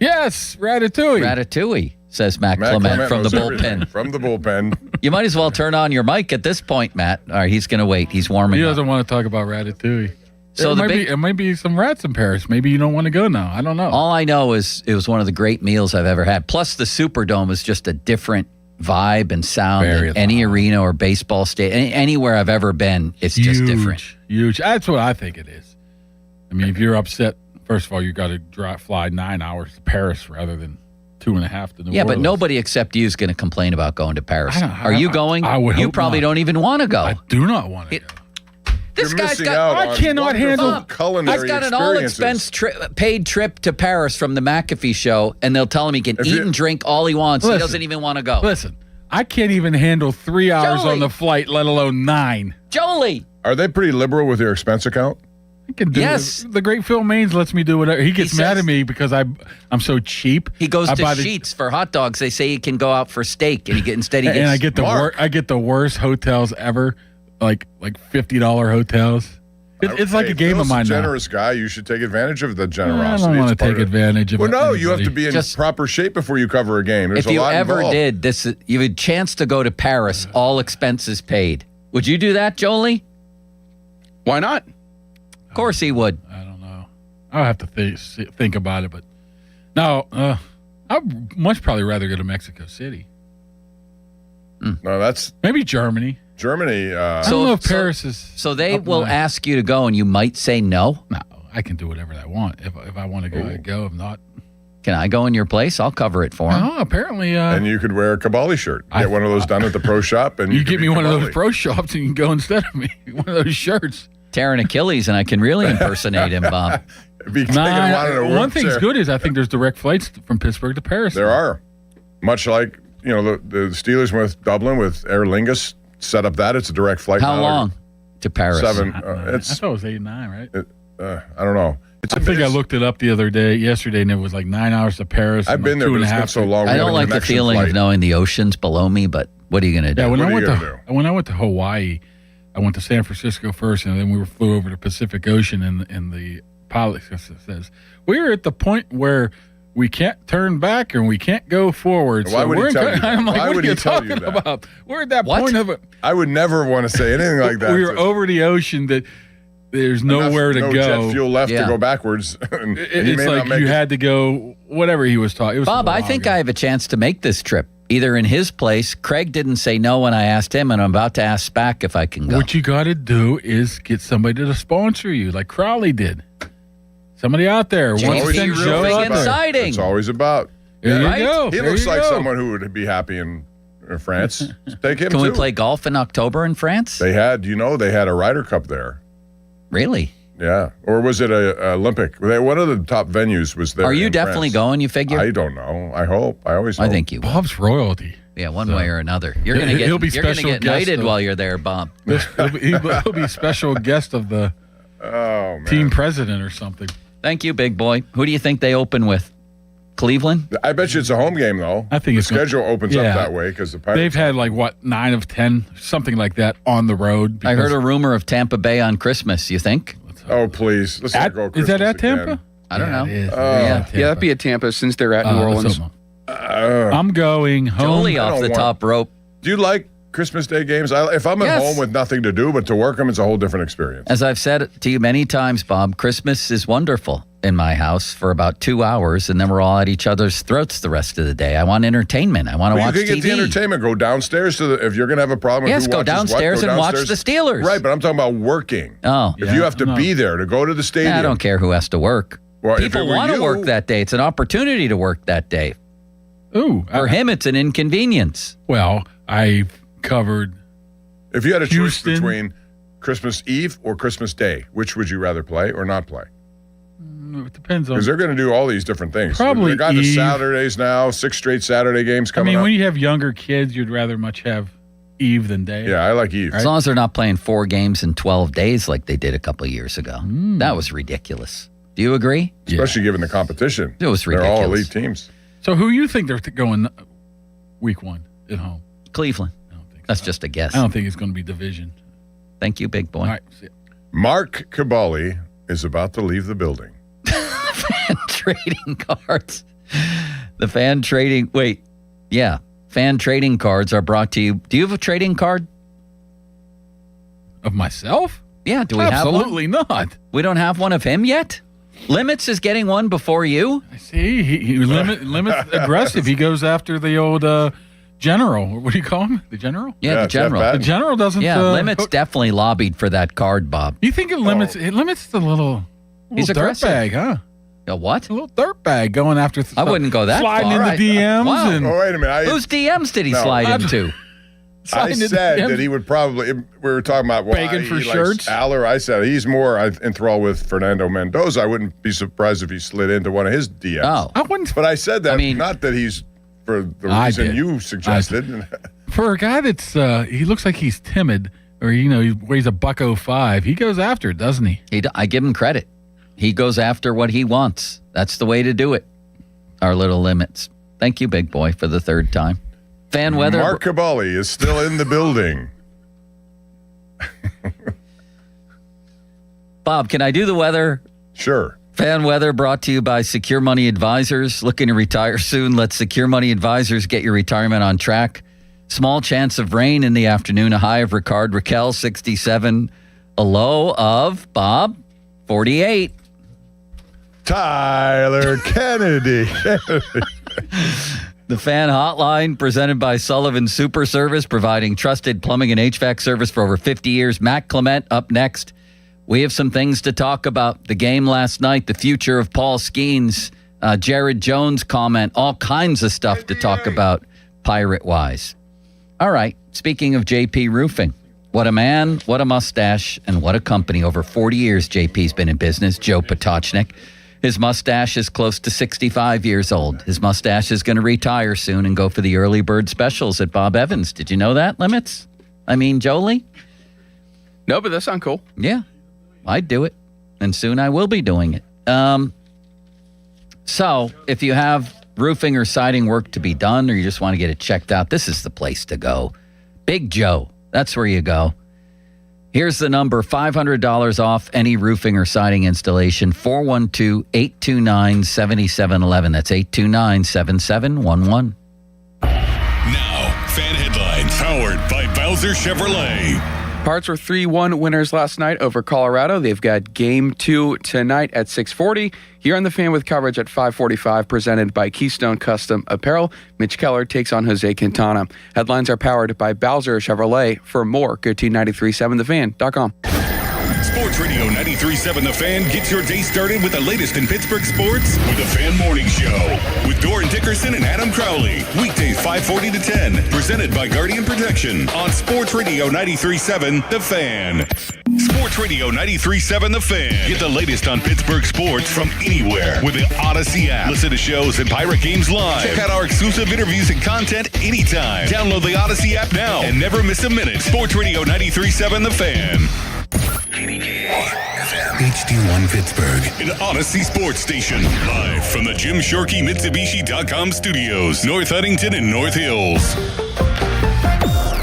Yes, Ratatouille. Ratatouille, says Matt Clement from the bullpen. From the bullpen. You might as well turn on your mic at this point, Matt. All right, he's going to wait. He's warming up. He doesn't want to talk about Ratatouille. So it might be some rats in Paris. Maybe you don't want to go now. I don't know. All I know is it was one of the great meals I've ever had. Plus, the Superdome is just a different vibe and sound than any arena or baseball stadium. Anywhere I've ever been, it's just different. Huge. That's what I think it is. I mean, if you're upset, first of all, you got to fly 9 hours to Paris rather than 2.5 to New Orleans. Yeah, but nobody except you is going to complain about going to Paris. Are you going? I would You hope probably not. don't even want to go. I do not want to go. This You're guy's missing got. out I cannot handle culinary I've got an experiences. all-expense paid trip to Paris from the McAfee show, and they'll tell him he can eat and drink all he wants. He doesn't even want to go. Listen, I can't even handle 3 hours Jolie. on the flight, let alone 9. Jolie. Are they pretty liberal with their expense account? I can do Yes. it. The great Phil Maines lets me do whatever. He gets mad says- at me because I'm so cheap. He goes I to buy Sheets for hot dogs. They say he can go out for steak, and instead he gets. And I get the Mark. I get the worst hotels ever, like $50 hotels. It's like a game of mine now. Generous guy, you should take advantage of the I generosity. don't want to It's part take of it. advantage of it. Well, no, you have to be in proper shape before you cover a game. There's If a you lot ever involved. did this, you had a chance to go to Paris, all expenses paid. Would you do that, Jolie? Why not? Of course he would. I'll have to think about it, but no, I'd much probably rather go to Mexico City. No, that's maybe Germany. Germany. I don't know if Paris is. So they will ask you to go, and you might say no. No, I can do whatever I want. If I want to go, I go. If not, can I go in your place? I'll cover it for him. no. Apparently, and you could wear a Cavalli shirt. Get one of those done at the pro shop, and you could get be me one of Cavalli. those pro shops, and you can go instead of me. One of those shirts. Tearing Achilles, and I can really impersonate him, Bob. One thing's good is I think there's direct flights from Pittsburgh to Paris. There are, much like the Steelers with Dublin with Aer Lingus set up that it's a direct flight. How now. long to Paris? 7. I thought it was 8 and 9, right? I don't know. I think I looked it up yesterday, and it was like 9 hours to Paris. I've been there, but it's been so long. I don't like the feeling of knowing the ocean's below me, but what are you going to do? Yeah, when I went to Hawaii, I went to San Francisco first, and then we flew over to Pacific Ocean, and the pilot says, we're at the point where we can't turn back and we can't go forward. Why would he tell you that? I'm like, Why what would are you he tell you talking that? about? We're at that point of it. I would never want to say anything like that. We were over the ocean that there's nowhere to no go. Jet fuel left to go backwards. and you It's may like not make you it. had to go, whatever he was talking. Bob, I think I have a chance to make this trip, either in his place. Craig didn't say no when I asked him, and I'm about to ask Spack if I can go. What you got to do is get somebody to sponsor you, like Crowley did. Somebody out there wants to send Joe out there. It's always about. There you go. He There looks you like go. someone who would be happy in France. Take him Can we too. play golf in October in France? They had, they had a Ryder Cup there. Really? Yeah. Or was it a Olympic? One of the top venues was there. Are you in definitely France. going, you figure? I don't know. I hope. I always hope. I think you will. Bob's royalty. Yeah, one way or another. You're going to get, He'll be you're gonna special get guest knighted of- while you're there, Bob. He'll be special guest of the team president or something. Thank you, big boy. Who do you think they open with? Cleveland? I bet you it's a home game, though. I think the it's gonna- schedule opens up yeah. that way because the Pirates. They've had 9 of 10, something like that, on the road. I heard a rumor of Tampa Bay on Christmas, you think? Oh, please. Let's not go Is that at Christmas Tampa? again. I don't know. Yeah, that'd be at Tampa since they're at New Orleans. I'm going home. Jolie off the top rope. Do you like Christmas Day games? If I'm at Yes. home with nothing to do but to work them, it's a whole different experience. As I've said to you many times, Bob, Christmas is wonderful in my house for about 2 hours, and then we're all at each other's throats the rest of the day. I want entertainment. I want to Well, watch you can TV. get the entertainment. Go downstairs if you're going to have a problem. Yes, with who go watches what, downstairs go and watch downstairs. the Steelers. Right, but I'm talking about working. Oh. If you have to be there to go to the stadium. I don't care who has to work. Well, if People it were want to you- work that day. It's an opportunity to work that day. Ooh. For him, it's an inconvenience. Well, I've covered. If you had a Houston. choice between Christmas Eve or Christmas Day, which would you rather play or not play? It depends on. Because they're going to do all these different things. Probably They got the Eve. Saturdays now, 6 straight Saturday games coming up. when you have younger kids, you'd rather much have Eve than day. Yeah, I like Eve. As long as they're not playing 4 games in 12 days like they did a couple of years ago. That was ridiculous. Do you agree? Especially given the competition. It was They're all ridiculous. elite teams. So who you think they're going week 1 at home? Cleveland. That's just a guess. I don't think it's going to be division. Thank you, big boy. All right. See ya. Mark Cavalli is about to leave the building. Fan trading cards. The fan trading. Wait. Yeah. Fan trading cards are brought to you. Do you have a trading card? Of myself? Yeah. Do we have one? Absolutely not. We don't have one of him yet? Limits is getting one before you? I see. He limits aggressive. He goes after the old general. What do you call him? The general? Yeah, the general. The general doesn't. Yeah, Limits definitely lobbied for that card, Bob. You think it limits? It limits the little. He's aggressive. Dirtbag, huh? A what? A little dirtbag going after. I wouldn't go that sliding far. in the DMs. Wow. And Oh, wait a minute. Whose DMs did he No. slide into? I sliding in the said DMs. that he would probably. We were talking about why Begging for he likes shirts? Aller. I said he's more enthralled with Fernando Mendoza. I wouldn't be surprised if he slid into one of his DMs. Oh. I wouldn't. But I said that I mean- not that he's for the I reason did. you suggested. For a guy that's he looks like he's timid, or he weighs $105. He goes after it, doesn't he? I give him credit. He goes after what he wants. That's the way to do it. Our little Limits. Thank you, big boy, for the 3rd time. Fan weather. Mark Cavalli is still in the building. Bob, can I do the weather? Sure. Fan weather brought to you by Secure Money Advisors. Looking to retire soon? Let Secure Money Advisors get your retirement on track. Small chance of rain in the afternoon. A high of Raquel, 67. A low of, Bob, 48. Tyler Kennedy. The Fan Hotline, presented by Sullivan Super Service, providing trusted plumbing and HVAC service for over 50 years. Matt Clement up next. We have some things to talk about. The game last night, the future of Paul Skenes, Jared Jones' comment, all kinds of stuff to talk about Pirate-wise. All right, speaking of JP Roofing, what a man, what a mustache, and what a company. Over 40 years JP's been in business, Joe Potocznik. His mustache is close to 65 years old. His mustache is going to retire soon and go for the early bird specials at Bob Evans. Did you know that, Limits? I mean, Jolie? No, but that sounds cool. Yeah, I'd do it. And soon I will be doing it. So if you have roofing or siding work to be done, or you just want to get it checked out, this is the place to go. Big Joe, that's where you go. Here's the number, $500 off any roofing or siding installation, 412-829-7711. That's 829-7711. Now, fan headlines powered by Bowser Chevrolet. Pirates were 3-1 winners last night over Colorado. They've got Game 2 tonight at 6:40. Here on The Fan with coverage at 5:45, presented by Keystone Custom Apparel. Mitch Keller takes on Jose Quintana. Headlines are powered by Bowser Chevrolet. For more, go to 937thefan.com. Sports Radio 93.7 The Fan gets your day started with the latest in Pittsburgh sports with the Fan Morning Show with Doran Dickerson and Adam Crowley. Weekdays 5:40 to 10. Presented by Guardian Protection on Sports Radio 93.7 The Fan. Sports Radio 93.7 The Fan. Get the latest on Pittsburgh sports from anywhere with the Odyssey app. Listen to shows and Pirate games live. Check out our exclusive interviews and content anytime. Download the Odyssey app now and never miss a minute. Sports Radio 93.7 The Fan. HD1 Pittsburgh, an Odyssey sports station. Live from the Jim Shorkey Mitsubishi.com studios, North Huntington and North Hills.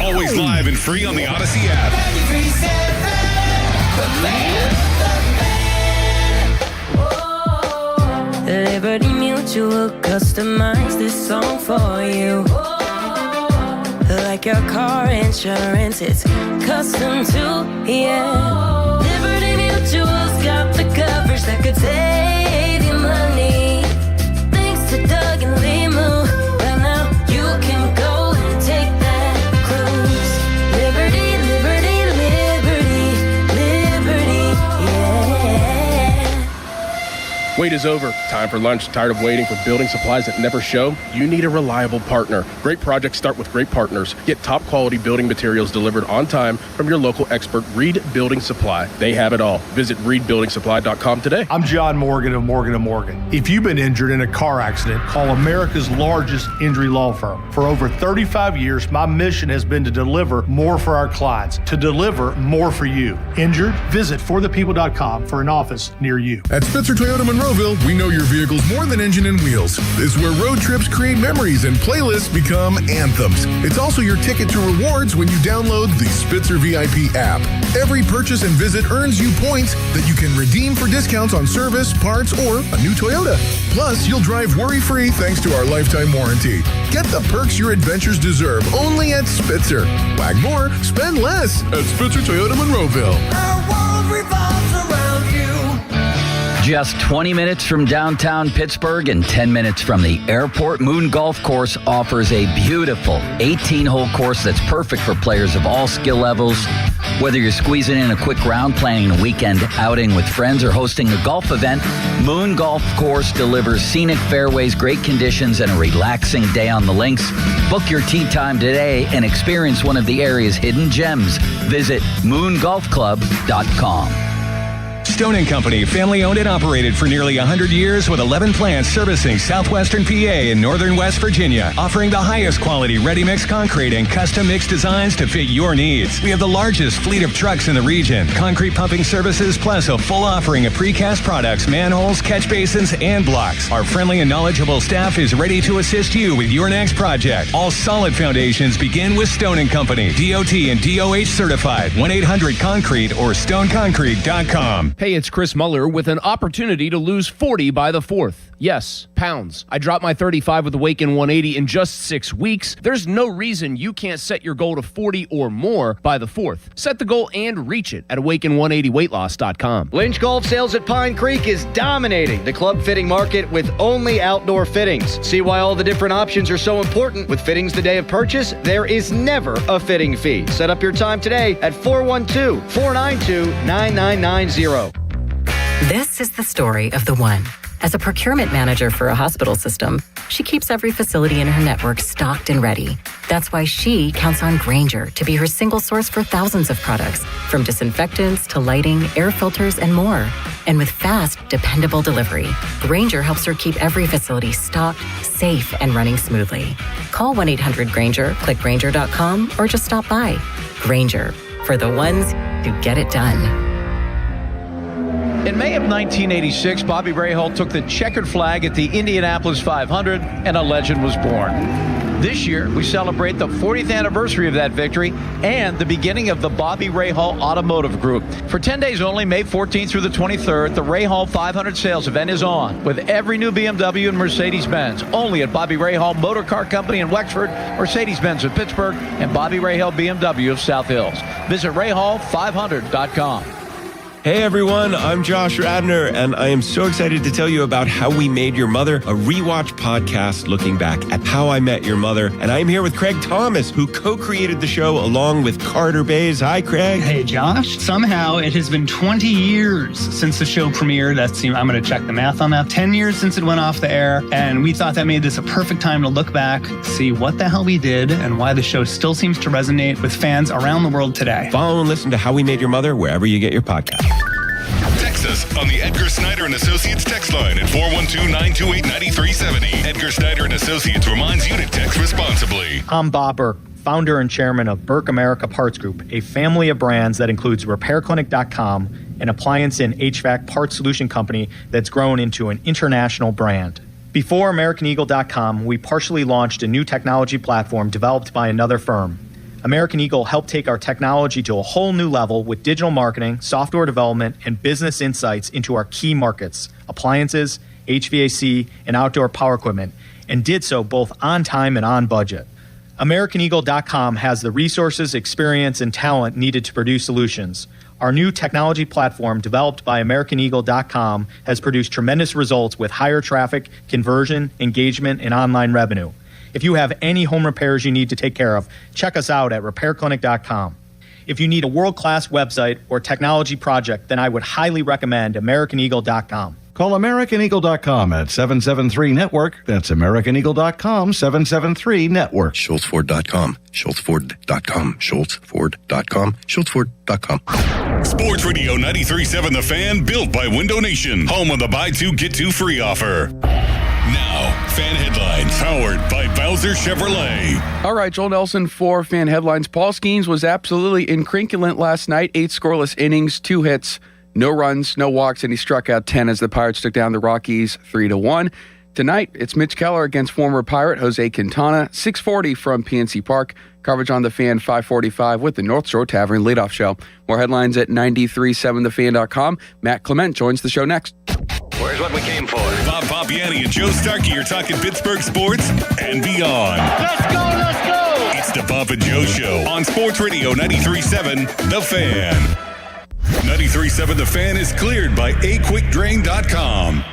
Always live and free on the Odyssey app. Liberty Mutual customized this song for you. Like your car insurance, it's custom too, yeah. Liberty Mutual's got the coverage that could save you money. Thanks to Doug and Limu, well now you can go and take that cruise. Liberty, liberty, liberty, liberty, yeah. Wait is over. Time for lunch. Tired of waiting for building supplies that never show? You need a reliable partner. Great projects start with great partners. Get top quality building materials delivered on time from your local expert, Reed Building Supply. They have it all. Visit reedbuildingsupply.com today. I'm John Morgan of Morgan & Morgan. If you've been injured in a car accident, call America's largest injury law firm. For over 35 years, my mission has been to deliver more for our clients, to deliver more for you. Injured? Visit forthepeople.com for an office near you. At Spitzer Toyota Monroeville, we know your vehicle's more than engine and wheels. This is where road trips create memories and playlists become anthems. It's also your ticket to rewards when you download the Spitzer VIP app. Every purchase and visit earns you points that you can redeem for discounts on service, parts, or a new Toyota. Plus, you'll drive worry-free thanks to our lifetime warranty. Get the perks your adventures deserve only at Spitzer. Wag more, spend less at Spitzer Toyota Monroeville. Our world revolves around you. Just 20 minutes from downtown Pittsburgh and 10 minutes from the airport, Moon Golf Course offers a beautiful 18-hole course that's perfect for players of all skill levels. Whether you're squeezing in a quick round, planning a weekend outing with friends, or hosting a golf event, Moon Golf Course delivers scenic fairways, great conditions, and a relaxing day on the links. Book your tee time today and experience one of the area's hidden gems. Visit moongolfclub.com. Stone & Company, family-owned and operated for nearly 100 years with 11 plants servicing southwestern PA and northern West Virginia, offering the highest quality ready-mix concrete and custom-mix designs to fit your needs. We have the largest fleet of trucks in the region, concrete pumping services, plus a full offering of precast products, manholes, catch basins, and blocks. Our friendly and knowledgeable staff is ready to assist you with your next project. All solid foundations begin with Stone & Company, DOT and DOH certified, 1-800-CONCRETE or stoneconcrete.com. Hey, it's Chris Muller with an opportunity to lose 40 by the 4th. Yes, pounds. I dropped my 35 with Awaken 180 in just 6 weeks. There's no reason you can't set your goal to 40 or more by the 4th. Set the goal and reach it at awaken180weightloss.com. Lynch Golf Sales at Pine Creek is dominating the club fitting market with only outdoor fittings. See why all the different options are so important. With fittings the day of purchase, there is never a fitting fee. Set up your time today at 412-492-9990. This is the story of the one. As a procurement manager for a hospital system, she keeps every facility in her network stocked and ready. That's why she counts on Grainger to be her single source for thousands of products, from disinfectants to lighting, air filters, and more. And with fast, dependable delivery, Grainger helps her keep every facility stocked, safe, and running smoothly. Call 1-800-GRAINGER, click Grainger.com, or just stop by. Grainger, for the ones who get it done. In May of 1986, Bobby Rahal took the checkered flag at the Indianapolis 500, and a legend was born. This year, we celebrate the 40th anniversary of that victory and the beginning of the Bobby Rahal Automotive Group. For 10 days only, May 14th through the 23rd, the Rahal 500 sales event is on with every new BMW and Mercedes-Benz, only at Bobby Rahal Motor Car Company in Wexford, Mercedes-Benz of Pittsburgh, and Bobby Rahal BMW of South Hills. Visit rahal500.com. Hey everyone, I'm Josh Radner, and I am so excited to tell you about How We Made Your Mother, a rewatch podcast looking back at How I Met Your Mother. And I'm here with Craig Thomas, who co-created the show along with Carter Bays. Hi, Craig. Hey, Josh. Somehow it has been 20 years since the show premiered. I'm going to check the math on that. 10 years since it went off the air, and we thought that made this a perfect time to look back, see what the hell we did, and why the show still seems to resonate with fans around the world today. Follow and listen to How We Made Your Mother wherever you get your podcast. Text us on the Edgar Snyder and Associates text line at 412-928-9370. Edgar Snyder and Associates reminds you to text responsibly. I'm Bob Burke, founder and chairman of Burke America Parts Group, a family of brands that includes RepairClinic.com, an appliance and HVAC parts solution company that's grown into an international brand. Before AmericanEagle.com, we partially launched a new technology platform developed by another firm. American Eagle helped take our technology to a whole new level with digital marketing, software development, and business insights into our key markets, appliances, HVAC, and outdoor power equipment, and did so both on time and on budget. AmericanEagle.com has the resources, experience, and talent needed to produce solutions. Our new technology platform, developed by AmericanEagle.com, has produced tremendous results with higher traffic, conversion, engagement, and online revenue. If you have any home repairs you need to take care of, check us out at RepairClinic.com. If you need a world-class website or technology project, then I would highly recommend AmericanEagle.com. Call AmericanEagle.com at 773-NETWORK. That's AmericanEagle.com, 773-NETWORK. SchultzFord.com. SchultzFord.com. SchultzFord.com. SchultzFord.com. Sports Radio 93.7 The Fan, built by Window Nation. Home of the buy two, get two free offer. Now, Fan Headlines, powered by Bowser Chevrolet. All right, Joel Nelson for Fan Headlines. Paul Skenes was absolutely incrinculant last night. 8 scoreless innings, 2 hits, no runs, no walks, and he struck out 10 as the Pirates took down the Rockies 3-1. Tonight, it's Mitch Keller against former Pirate Jose Quintana, 6:40 from PNC Park. Coverage on The Fan, 5:45 with the North Shore Tavern leadoff show. More headlines at 937thefan.com. Matt Clement joins the show next. Where's what we came for? Bob Papiani and Joe Starkey are talking Pittsburgh sports and beyond. Let's go, let's go! It's the Bob and Joe Show on Sports Radio 93.7 The Fan. 93.7 The Fan is cleared by aquickdrain.com.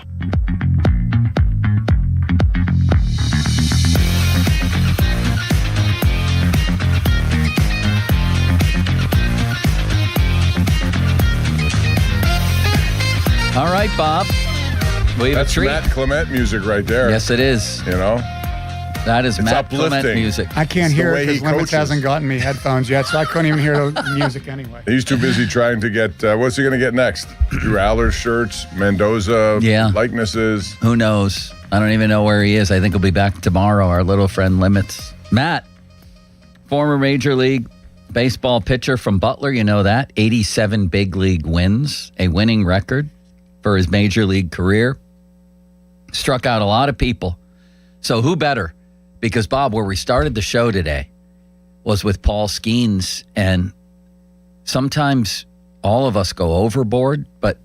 All right, Bob. We have That's a treat. Matt Clement music right there. Yes, it is. You know? That is It's Matt Clement uplifting. music. I can't It's the hear way it he because Limits coaches. hasn't gotten me headphones yet, so I couldn't even hear the music anyway. He's too busy trying to get, what's he going to get next? Drew Aller shirts, Mendoza likenesses. Who knows? I don't even know where he is. I think he'll be back tomorrow, our little friend Limits. Matt, former Major League Baseball pitcher from Butler, you know that. 87 big league wins, a winning record for his Major League career. Struck out a lot of people. So who better? Because, Bob, where we started the show today was with Paul Skenes, and sometimes all of us go overboard, but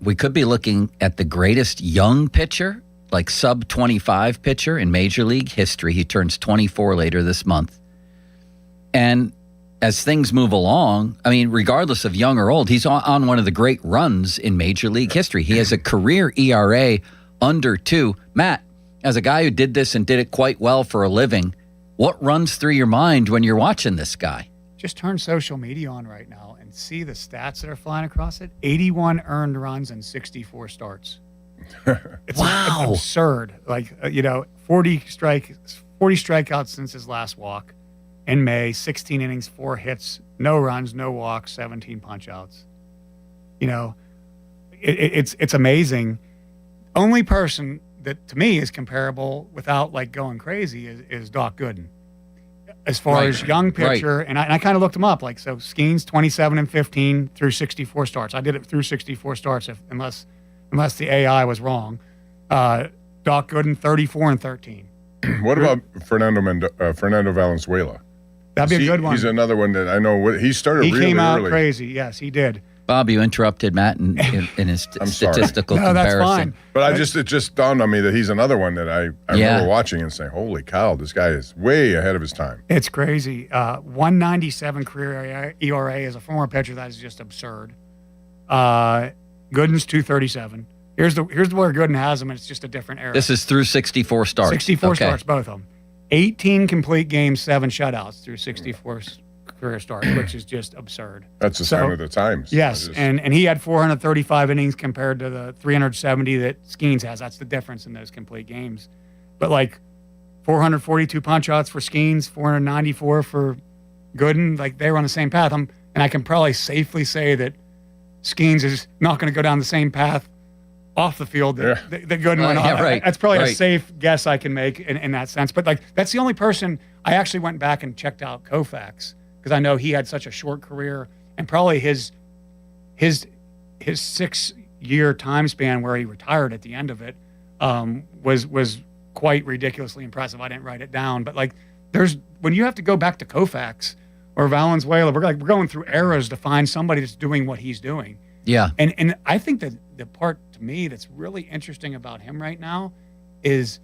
we could be looking at the greatest young pitcher, like sub-25 pitcher in Major League history. He turns 24 later this month. And as things move along, I mean, regardless of young or old, he's on one of the great runs in Major League history. He has a career ERA under 2. Matt, as a guy who did this and did it quite well for a living, what runs through your mind when you're watching this guy? Just turn social media on right now and see the stats that are flying across it. 81 earned runs and 64 starts. It's absurd. Like, 40 strikeouts since his last walk in May, 16 innings, 4 hits, no runs, no walks, 17 punch-outs. It's amazing. Only person that to me is comparable without like going crazy is Doc Gooden. As far as young pitcher, and I kind of looked him up. Like, so Skenes 27-15 through 64 starts. I did it through 64 starts, unless the AI was wrong. Doc Gooden 34-13. What about Fernando Valenzuela? That'd be a good one. He's another one that I know. He started. He really came out early. crazy. Yes, he did. Bob, you interrupted Matt in his statistical no, comparison. That's fine. But it just dawned on me that he's another one that I remember watching and saying, "Holy cow, this guy is way ahead of his time." It's crazy. 197 career ERA as a former pitcher. That is just absurd. Gooden's 237. Here's where Gooden has him, and it's just a different era. This is through 64 starts. 64 starts, both of them. 18 complete games, 7 shutouts through 64 career starts, which is just absurd. That's the sign of the times. Yes, and he had 435 innings compared to the 370 that Skenes has. That's the difference in those complete games. But like 442 punch-outs for Skenes, 494 for Gooden, like they were on the same path. And I can probably safely say that Skenes is not going to go down the same path off the field that Gooden went on. Right. That's probably a safe guess I can make in that sense. But like that's the only person I actually went back and checked out Koufax because I know he had such a short career and probably his 6-year time span where he retired at the end of it was quite ridiculously impressive. I didn't write it down, but like when you have to go back to Koufax or Valenzuela, we're going through eras to find somebody that's doing what he's doing. Yeah. And I think that the part to me that's really interesting about him right now is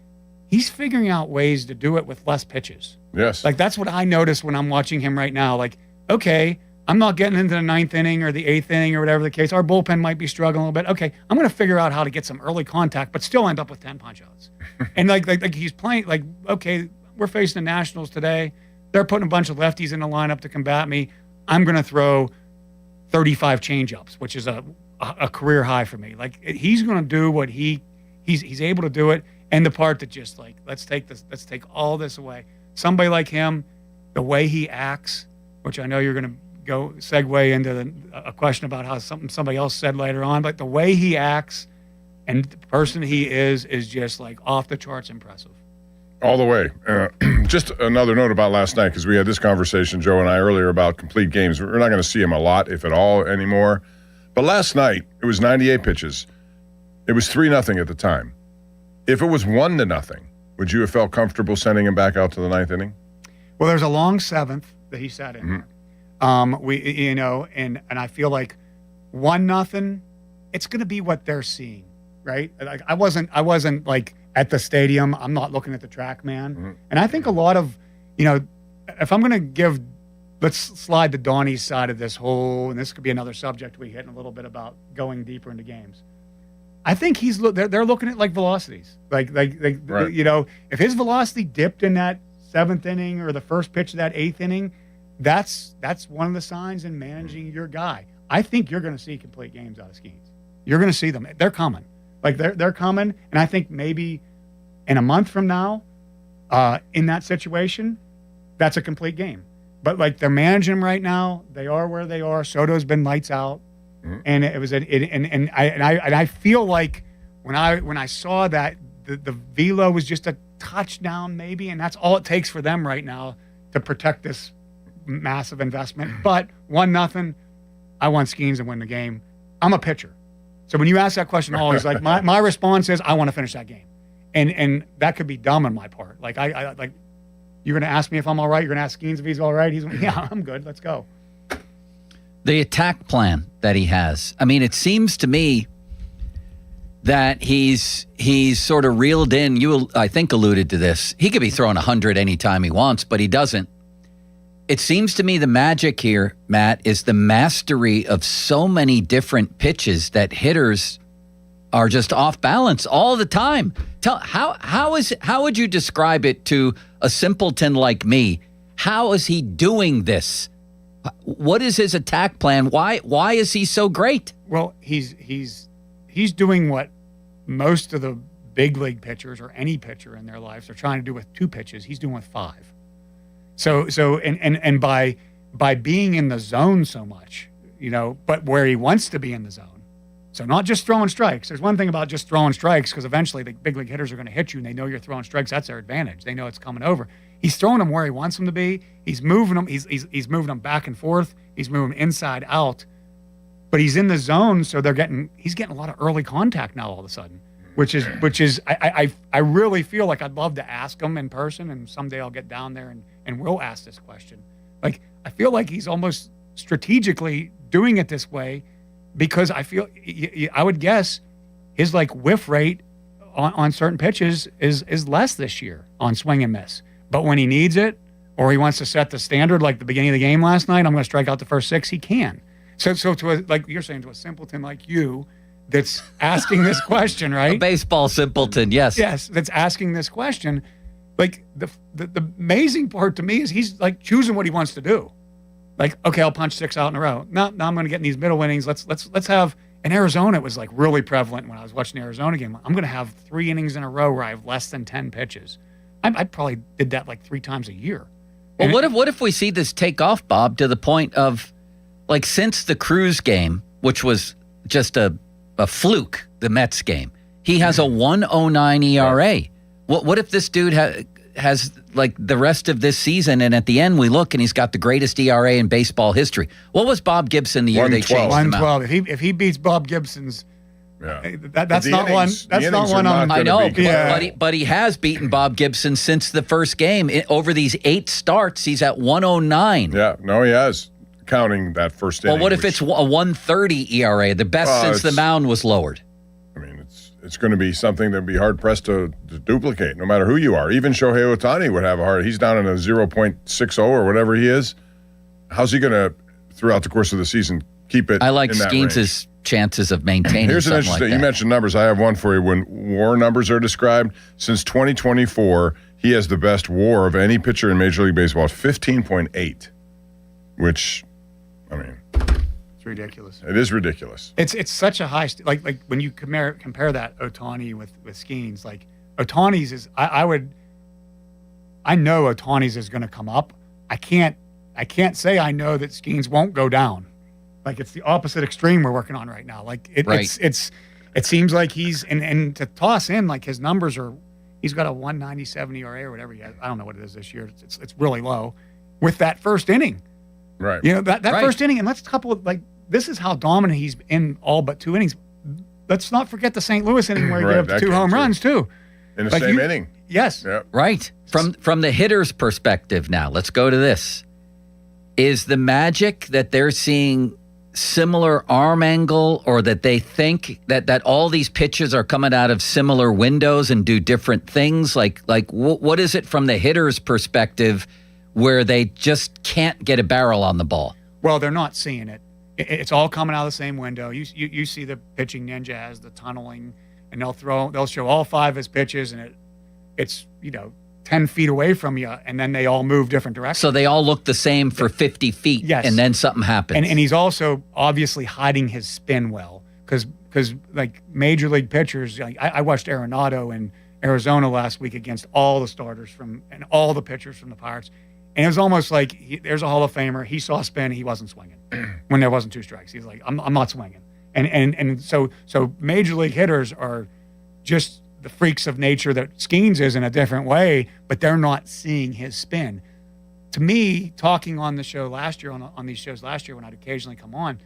he's figuring out ways to do it with less pitches. Yes. Like that's what I notice when I'm watching him right now. Like, okay, I'm not getting into the 9th inning or the 8th inning or whatever the case. Our bullpen might be struggling a little bit. Okay, I'm going to figure out how to get some early contact, but still end up with 10 punch-outs. And like he's playing, like, okay, we're facing the Nationals today. They're putting a bunch of lefties in the lineup to combat me. I'm going to throw 35 changeups, which is a career high for me. Like he's going to do what he's able to do it. And the part that just like, let's take all this away. Somebody like him, the way he acts, which I know you're going to segue into a question about how somebody else said later on, but the way he acts and the person he is just like off the charts impressive. All the way. Just another note about last night, because we had this conversation, Joe and I, earlier about complete games. We're not going to see him a lot, if at all, anymore. But last night, it was 98 pitches. It was 3-0 at the time. If it was 1-0, would you have felt comfortable sending him back out to the 9th inning? Well, there's a long 7th that he sat in. And I feel like 1-0, it's going to be what they're seeing, right? Like I wasn't like at the stadium. I'm not looking at the track, man. Mm-hmm. And I think a lot of, if I'm going to let's slide to Donnie's side of this whole, and this could be another subject we hit in a little bit about going deeper into games. I think they're looking at like velocities, like right. If his velocity dipped in that 7th inning or the first pitch of that 8th inning, that's one of the signs in managing your guy. I think you're going to see complete games out of Skenes. You're going to see them. They're coming. Like they're coming, and I think maybe in a month from now, in that situation, that's a complete game. But like they're managing them right now. They are where they are. Soto's been lights out. And it was and I feel like when I saw that the velo was just a touchdown maybe, and that's all it takes for them right now to protect this massive investment. But 1-0, I want Skenes to win the game. I'm a pitcher, so when you ask that question, always like my response is I want to finish that game, and that could be dumb on my part. Like I like you're going to ask me if I'm all right. You're going to ask Skenes if he's all right. Yeah, I'm good. Let's go. The attack plan that he has. I mean, it seems to me that he's sort of reeled in. You, I think, alluded to this. He could be throwing 100 anytime he wants, but he doesn't. It seems to me the magic here, Matt, is the mastery of so many different pitches that hitters are just off balance all the time. How would you describe it to a simpleton like me? How is he doing this? What is his attack plan? Why is he so great? Well, he's doing what most of the big league pitchers or any pitcher in their lives are trying to do with 2 pitches. He's doing with 5. So by being in the zone so much, but where he wants to be in the zone. So not just throwing strikes. There's one thing about just throwing strikes, because eventually the big league hitters are going to hit you and they know you're throwing strikes. That's their advantage. They know it's coming over. He's throwing them where he wants them to be. He's moving them. He's moving them back and forth. He's moving inside out. But he's in the zone, so he's getting a lot of early contact now all of a sudden, which is I really feel like I'd love to ask him in person, and someday I'll get down there and we'll ask this question. Like, I feel like he's almost strategically doing it this way, because I feel, I would guess his whiff rate on certain pitches is less this year on swing and miss. But when he needs it, or he wants to set the standard like the beginning of the game last night, I'm going to strike out the first 6, he can. So to like you're saying, to a simpleton like you that's asking this question, right? A baseball simpleton, yes. Yes, that's asking this question. Like, the amazing part to me is he's choosing what he wants to do. Like, okay, I'll punch 6 out in a row. Now I'm going to get in these middle innings. Let's have, in Arizona, it was really prevalent when I was watching the Arizona game. I'm going to have 3 innings in a row where I have less than 10 pitches. I probably did that 3 times a year. Well, what if we see this take off, Bob, to the point of, since the Cruz game, which was just a fluke, the Mets game, he has a 1.09 ERA. What if this dude has the rest of this season, and at the end we look and he's got the greatest ERA in baseball history? What was Bob Gibson the year they changed him out? 112. If he beats Bob Gibson's, that's The not innings- one. That's the not innings one are on. not I gonna know, be competitive. but he has beaten Bob Gibson since the first game. Over these 8 starts, he's at 109. Yeah, no, he has, counting that first inning. Well, what if it's a 130 ERA, the best since the mound was lowered? It's going to be something that would be hard-pressed to duplicate, no matter who you are. Even Shohei Ohtani would have a hard. He's down in a 0.60 or whatever he is. How's he going to, throughout the course of the season, keep it I like in that range? Skenes' chances of maintaining Here's an something interesting, like that. you mentioned numbers. I have one for you. When WAR numbers are described, since 2024, he has the best WAR of any pitcher in Major League Baseball at 15.8, which, It's ridiculous. it is ridiculous. It's such a high like when you compare that Ohtani with Skenes, Ohtani's is I know Ohtani's is going to come up. I can't say I know that Skenes won't go down. It's the opposite extreme we're working on right now. It seems like he's and to toss in his numbers are, he's got a 197 ERA or whatever he has. I don't know what it is this year. It's really low with that first inning. Right. That Right. first inning, and let's couple it this is how dominant he's in all but 2 innings. Let's not forget the St. Louis inning where he Right, gave up that 2 game, home too. runs too. In the same inning. Yes. Yeah. Right. From the hitter's perspective now, let's go to this. Is the magic that they're seeing similar arm angle, or that they think that all these pitches are coming out of similar windows and do different things? What is it from the hitter's perspective where they just can't get a barrel on the ball? Well, they're not seeing it. It's all coming out of the same window. You see the pitching ninja has the tunneling, and they'll show all 5 of his pitches, and it's 10 feet away from you, and then they all move different directions. So they all look the same for 50 feet, Yes. and then something happens. And he's also obviously hiding his spin well, because major league pitchers, I watched Arenado in Arizona last week against all the starters and all the pitchers from the Pirates. And it was almost like there's a Hall of Famer. He saw spin. He wasn't swinging when there wasn't 2 strikes. He's like, I'm not swinging. And so major league hitters are just the freaks of nature that Skenes is in a different way, but they're not seeing his spin. To me, talking on the show last year, on these shows last year when I'd occasionally come on,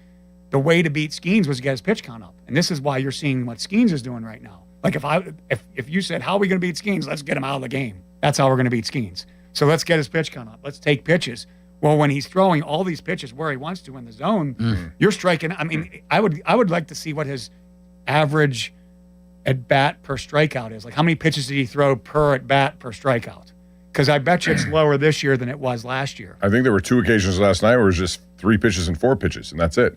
the way to beat Skenes was to get his pitch count up. And this is why you're seeing what Skenes is doing right now. If you said, how are we going to beat Skenes? Let's get him out of the game. That's how we're going to beat Skenes. So let's get his pitch count up. Let's take pitches. Well, when he's throwing all these pitches where he wants to in the zone, you're striking. I would like to see what his average at bat per strikeout is. Like, how many pitches did he throw per at bat per strikeout? Because I bet you it's lower this year than it was last year. I think there were 2 occasions last night where it was just 3 pitches and 4 pitches, and that's it.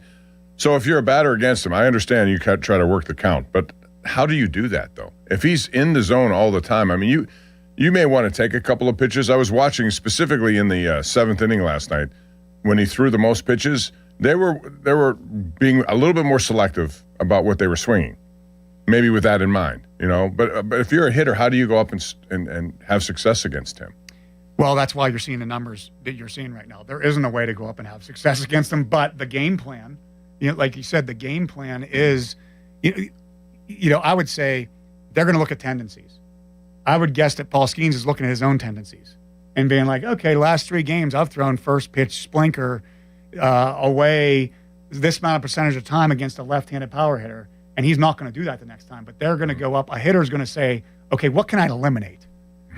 So if you're a batter against him, I understand you try to work the count, but how do you do that, though? If he's in the zone all the time, I mean, you may want to take a couple of pitches. I was watching specifically in the 7th inning last night when he threw the most pitches. They were being a little bit more selective about what they were swinging, maybe with that in mind, you know. But if you're a hitter, how do you go up and have success against him? Well, that's why you're seeing the numbers that you're seeing right now. There isn't a way to go up and have success against them, but the game plan, you know, like you said, the game plan is, you know, I would say they're going to look at tendencies. I would guess that Paul Skenes is looking at his own tendencies and being like, okay, last 3 games I've thrown first pitch splinker away this amount of percentage of time against a left-handed power hitter, and he's not going to do that the next time. But they're going to go up. A hitter's going to say, okay, what can I eliminate?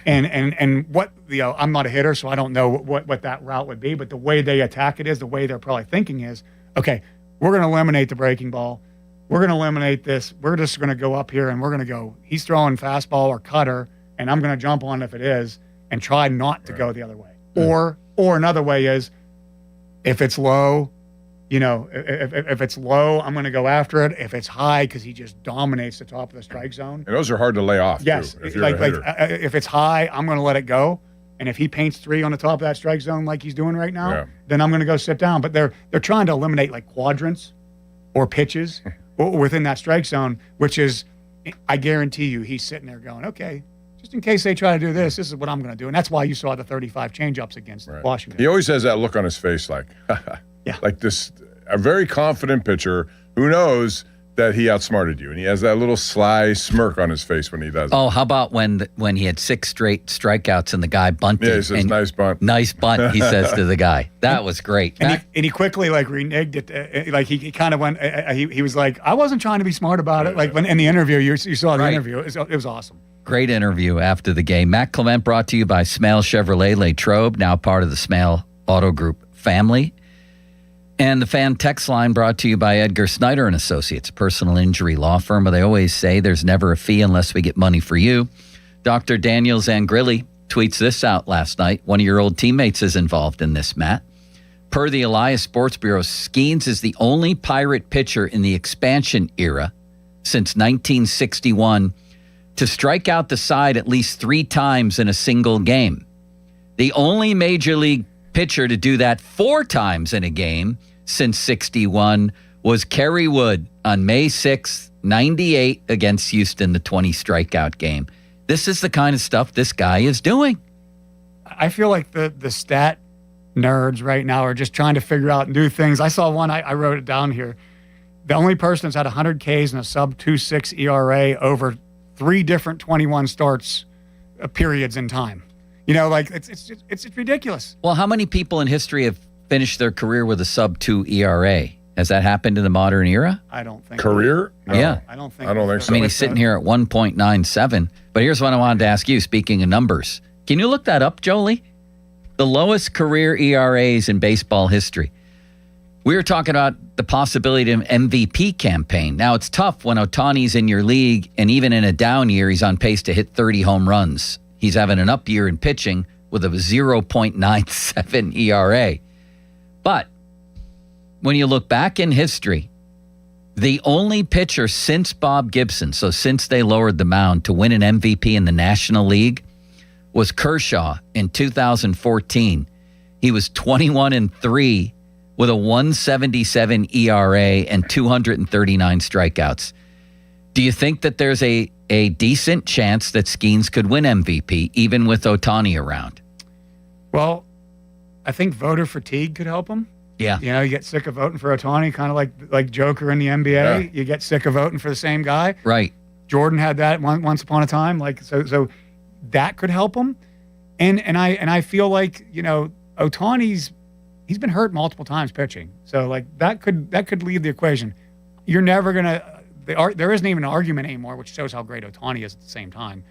And what, you know, I'm not a hitter, so I don't know what that route would be. But the way they attack it is, the way they're probably thinking is, okay, we're going to eliminate the breaking ball. We're going to eliminate this. We're just going to go up here and we're going to go, he's throwing fastball or cutter, and I'm going to jump on if it is and try not to go the other way. Or another way is, if it's low, you know, if it's low, I'm going to go after it. If it's high, because he just dominates the top of the strike zone. And those are hard to lay off, yes, too, if you're a hitter. If it's high, I'm going to let it go. And if he paints 3 on the top of that strike zone like he's doing right now, then I'm going to go sit down. But they're trying to eliminate like quadrants or pitches within that strike zone, which is, I guarantee you, he's sitting there going, okay, just in case they try to do this is what I'm going to do. And that's why you saw the 35 changeups against Washington. He always has that look on his face like, like this, a very confident pitcher who knows that he outsmarted you. And he has that little sly smirk on his face when he does it. Oh, how about when he had 6 straight strikeouts and the guy bunted? Yeah, he says, nice bunt. Nice bunt, he says to the guy. That was great. And he quickly like reneged it. Like he kind of went, he was like, I wasn't trying to be smart about it. Like when in the interview, you saw the interview. It was awesome. Great interview after the game. Matt Clement brought to you by Smale Chevrolet Latrobe, now part of the Smale Auto Group family. And the fan text line brought to you by Edgar Snyder and Associates, a personal injury law firm. They always say there's never a fee unless we get money for you. Dr. Daniel Zangrilli tweets this out last night. One of your old teammates is involved in this, Matt. Per the Elias Sports Bureau, Skenes is the only Pirate pitcher in the expansion era since 1961 to strike out the side at least 3 times in a single game. The only major league pitcher to do that 4 times in a game since 61 was Kerry Wood on May 6th, 98 against Houston, the 20 strikeout game. This is the kind of stuff this guy is doing. I feel like the stat nerds right now are just trying to figure out new things. I saw one, I wrote it down here. The only person that's had 100 Ks and a sub 2.6 ERA over 3 different 21 starts periods in time. You know, like it's ridiculous. Well, how many people in history have finished their career with a sub 2 ERA? Has that happened in the modern era? I don't think. Career? No. Yeah. I don't think so. I mean, he's sitting here at 1.97. But here's what I wanted to ask you, speaking of numbers. Can you look that up, Jolie? The lowest career ERAs in baseball history. We were talking about the possibility of an MVP campaign. Now, it's tough when Ohtani's in your league, and even in a down year, he's on pace to hit 30 home runs. He's having an up year in pitching with a 0.97 ERA. But when you look back in history, the only pitcher since Bob Gibson, so since they lowered the mound, to win an MVP in the National League was Kershaw in 2014. He was 21-3 with a 1.77 ERA and 239 strikeouts. Do you think that there's a decent chance that Skenes could win MVP, even with Ohtani around? Well, I think voter fatigue could help him. Yeah. You know, you get sick of voting for Ohtani, kind of like Joker in the NBA. Yeah. You get sick of voting for the same guy. Right. Jordan had that once upon a time. Like so that could help him. And I feel like, you know, Ohtani's he's been hurt multiple times pitching. So like that could leave the equation. You're never gonna. There isn't even an argument anymore, which shows how great Ohtani is at the same time,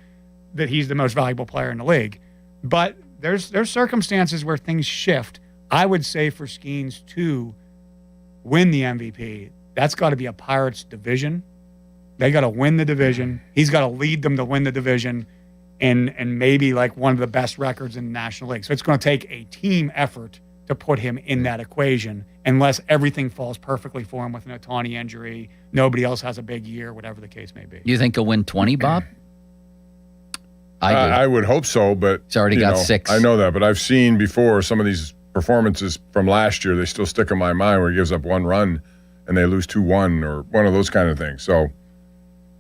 that he's the most valuable player in the league. But there's circumstances where things shift. I would say for Skenes to win the MVP, that's got to be a Pirates division They got to win the division. He's got to lead them to win the division, and maybe like one of the best records in the National League. So it's going to take a team effort to put him in that equation, unless everything falls perfectly for him with an Ohtani injury, nobody else has a big year, whatever the case may be. You think he'll win 20, Bob? I would hope so, but he's already got 6. I know that, but I've seen before some of these performances from last year. They still stick in my mind where he gives up 1 run and they lose 2-1 or one of those kind of things. So,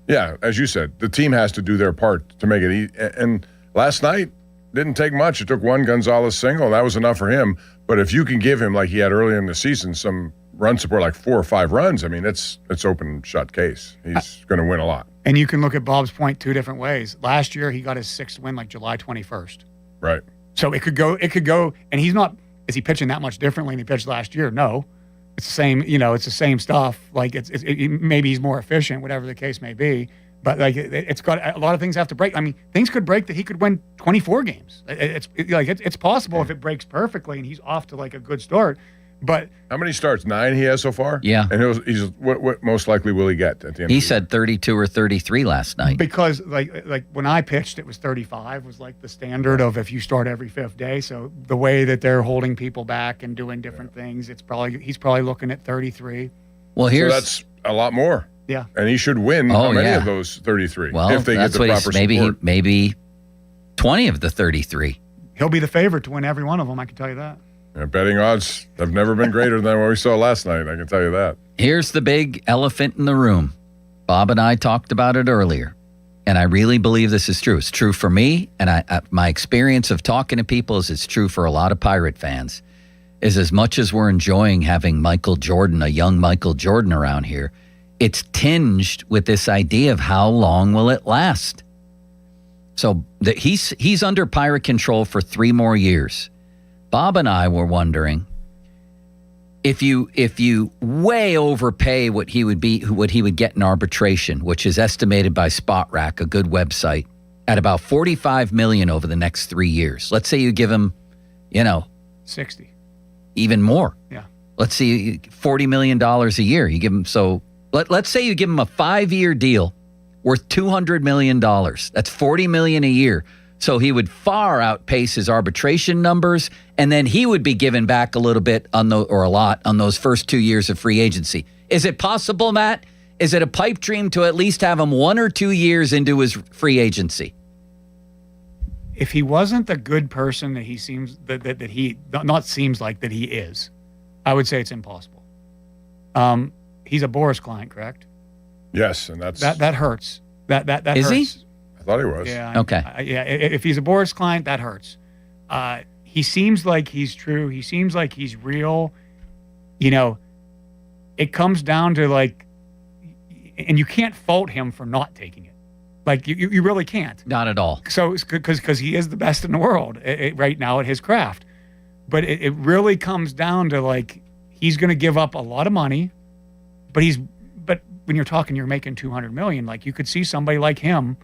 yeah, as you said, the team has to do their part to make it easy. And last night didn't take much. It took 1 Gonzalez single. That was enough for him. But if you can give him, like he had earlier in the season, some run support, like 4 or 5 runs, I mean, it's open shut case. He's going to win a lot. And you can look at Bob's point 2 different ways. Last year, he got his 6th win like July 21st. Right. So it could go, and he's not, is he pitching that much differently than he pitched last year? No. It's the same, it's the same stuff. Like maybe he's more efficient, whatever the case may be. But like it's got a lot of things have to break. I mean, things could break that he could win 24 games. It's possible if it breaks perfectly and he's off to like a good start. But how many starts? 9 he has so far? Yeah. And he's what most likely will he get at the end? He said 32 or 33 last night. Because like when I pitched, it was 35 was like the standard of if you start every 5th day. So the way that they're holding people back and doing different things, he's probably looking at 33. Well, so that's a lot more. Yeah. And he should win how many of those 33 well, if they get the proper support. Maybe 20 of the 33. He'll be the favorite to win every one of them, I can tell you that. Yeah, betting odds have never been greater than what we saw last night, I can tell you that. Here's the big elephant in the room. Bob and I talked about it earlier, and I really believe this is true. It's true for me, and my experience of talking to people is it's true for a lot of Pirate fans, is as much as we're enjoying having Michael Jordan, a young Michael Jordan around here, it's tinged with this idea of how long will it last. So he's under Pirate control for 3 more years. Bob and I were wondering if you way overpay what he would get in arbitration, which is estimated by SpotRack, a good website, at about $45 million over the next 3 years. Let's say you give him, 60, even more. Yeah. Let's see, $40 million a year. You give him let's say you give him a 5-year deal worth $200 million. That's $40 million a year. So he would far outpace his arbitration numbers, and then he would be given back a little bit or a lot on those first 2 years of free agency. Is it possible, Matt? Is it a pipe dream to at least have him 1 or 2 years into his free agency? If he wasn't the good person that he seems that he not seems like that he is, I would say it's impossible. He's a Boris client, correct? Yes, and that hurts. That is hurts. he? I thought he was. Yeah. Okay. If he's a Boris client, that hurts. He seems like he's true. He seems like he's real. It comes down to and you can't fault him for not taking it. Like you really can't. Not at all. So because he is the best in the world right now at his craft, but it really comes down to he's going to give up a lot of money, but when you're talking, you're making $200 million. You could see somebody like him,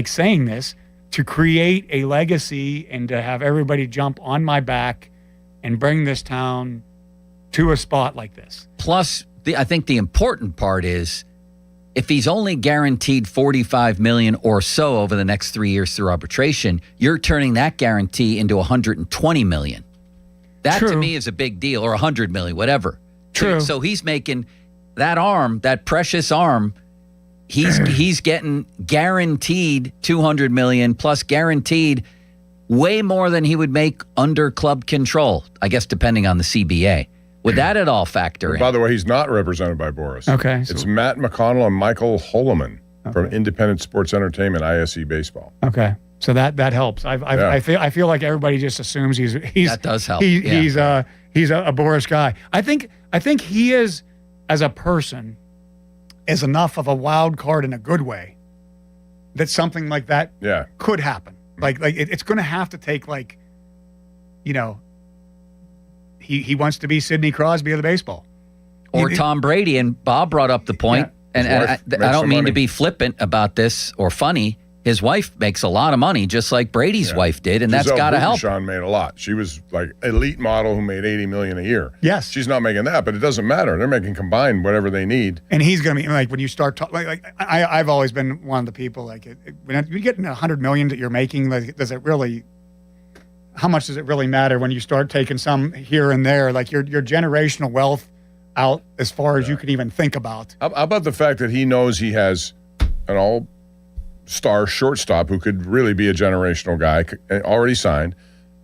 saying this to create a legacy and to have everybody jump on my back and bring this town to a spot like this. Plus, I think the important part is if he's only guaranteed $45 million or so over the next 3 years through arbitration, you're turning that guarantee into $120 million. That to me is a big deal, or $100 million, whatever. True. So he's making that arm, that precious arm, he's getting guaranteed $200 million plus guaranteed way more than he would make under club control, I guess, depending on the CBA. Would that at all factor in? By the way, he's not represented by Boris. Okay. It's Matt McConnell and Michael Holloman from Independent Sports Entertainment, ISE Baseball. Okay. So that helps. I feel like everybody just assumes he's that does help. He's a Boris guy. I think he is, as a person, is enough of a wild card in a good way that something like that could happen. It's going to have to take he wants to be Sidney Crosby of the baseball, or Tom Brady. And Bob brought up the point, and I don't mean to be flippant about this or funny. His wife makes a lot of money, just like Brady's wife did, and that's got to help. Sean made a lot. She was like elite model who made $80 million a year. Yes. She's not making that, but it doesn't matter. They're making combined whatever they need. And he's going to be like, when you start talking, I've always been one of the people, like, when you get $100 million that you're making, like, how much does it really matter when you start taking some here and there? Like, your generational wealth out as far as you can even think about. How about the fact that he knows he has an all-star shortstop who could really be a generational guy, already signed,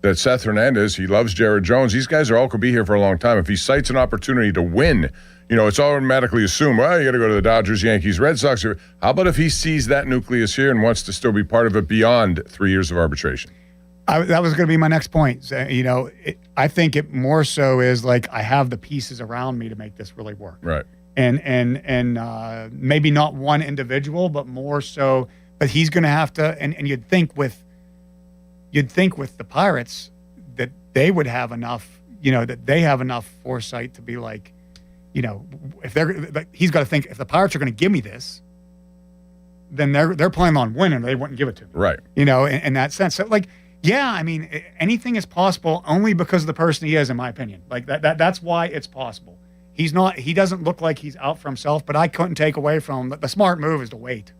that Seth Hernandez, he loves Jared Jones. These guys could be here for a long time. If he cites an opportunity to win, it's automatically assumed, well, you got to go to the Dodgers, Yankees, Red Sox. How about if he sees that nucleus here and wants to still be part of it beyond 3 years of arbitration? That was going to be my next point. I think it more so is like I have the pieces around me to make this really work. Right. And maybe not one individual, but more so. But he's going to have to. And you'd think with the Pirates that they would have enough. That they have enough foresight to be like, if he's got to think if the Pirates are going to give me this, then they're planning on winning. They wouldn't give it to me. Right. In that sense. So like. Yeah, I mean, anything is possible only because of the person he is, in my opinion. Like that's why it's possible. He doesn't look like he's out for himself, but I couldn't take away from him. The smart move is to wait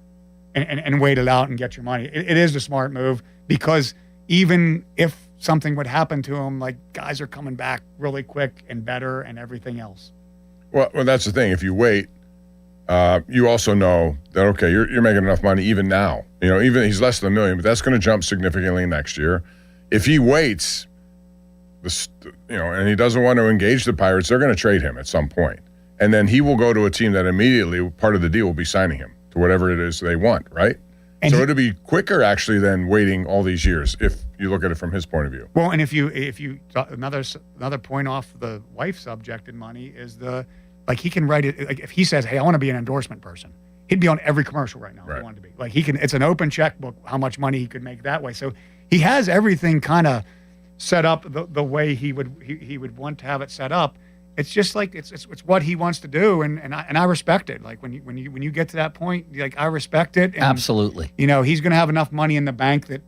and wait it out and get your money. It is the smart move because even if something would happen to him, like guys are coming back really quick and better and everything else. Well, that's the thing. If you wait, you also know that, okay, you're making enough money even now. Even he's less than $1 million, but that's going to jump significantly next year. If he waits, and he doesn't want to engage the Pirates, they're going to trade him at some point. And then he will go to a team that immediately, part of the deal will be signing him to whatever it is they want, right? And so it'll be quicker, actually, than waiting all these years, if you look at it from his point of view. Well, and if you another point off the wife subject in money is he can write it. Like if he says, "Hey, I want to be an endorsement person," he'd be on every commercial right now. If he wanted to be. Like he can. It's an open checkbook. How much money he could make that way. So he has everything kind of set up the way he would want to have it set up. It's just like it's what he wants to do, and I respect it. Like when you get to that point, like I respect it. And, absolutely. He's going to have enough money in the bank that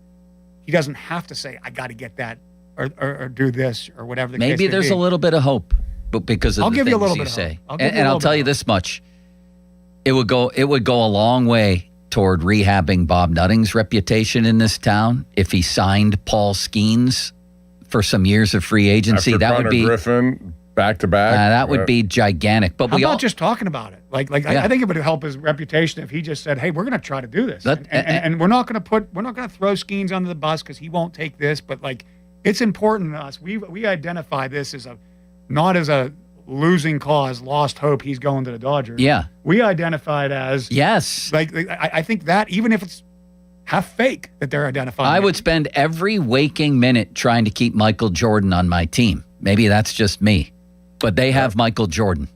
he doesn't have to say, "I got to get that," or do this or whatever. The Maybe case there's may a be. little bit of hope. But because of I'll the give things you a little you bit say, and I'll tell you this much: it would go a long way toward rehabbing Bob Nutting's reputation in this town if he signed Paul Skenes for some years of free agency. After that Connor would be Griffin back to back. That would be gigantic. But How about just talking about it? I think it would help his reputation if he just said, "Hey, we're going to try to do this, and we're not going to throw Skenes under the bus because he won't take this, but like it's important to us. We identify this as not as a losing cause, lost hope. He's going to the Dodgers. Yeah, we identify it as yes. I think that even if it's half fake that they're identifying. I would spend every waking minute trying to keep Michael Jordan on my team. Maybe that's just me. But they have Michael Jordan.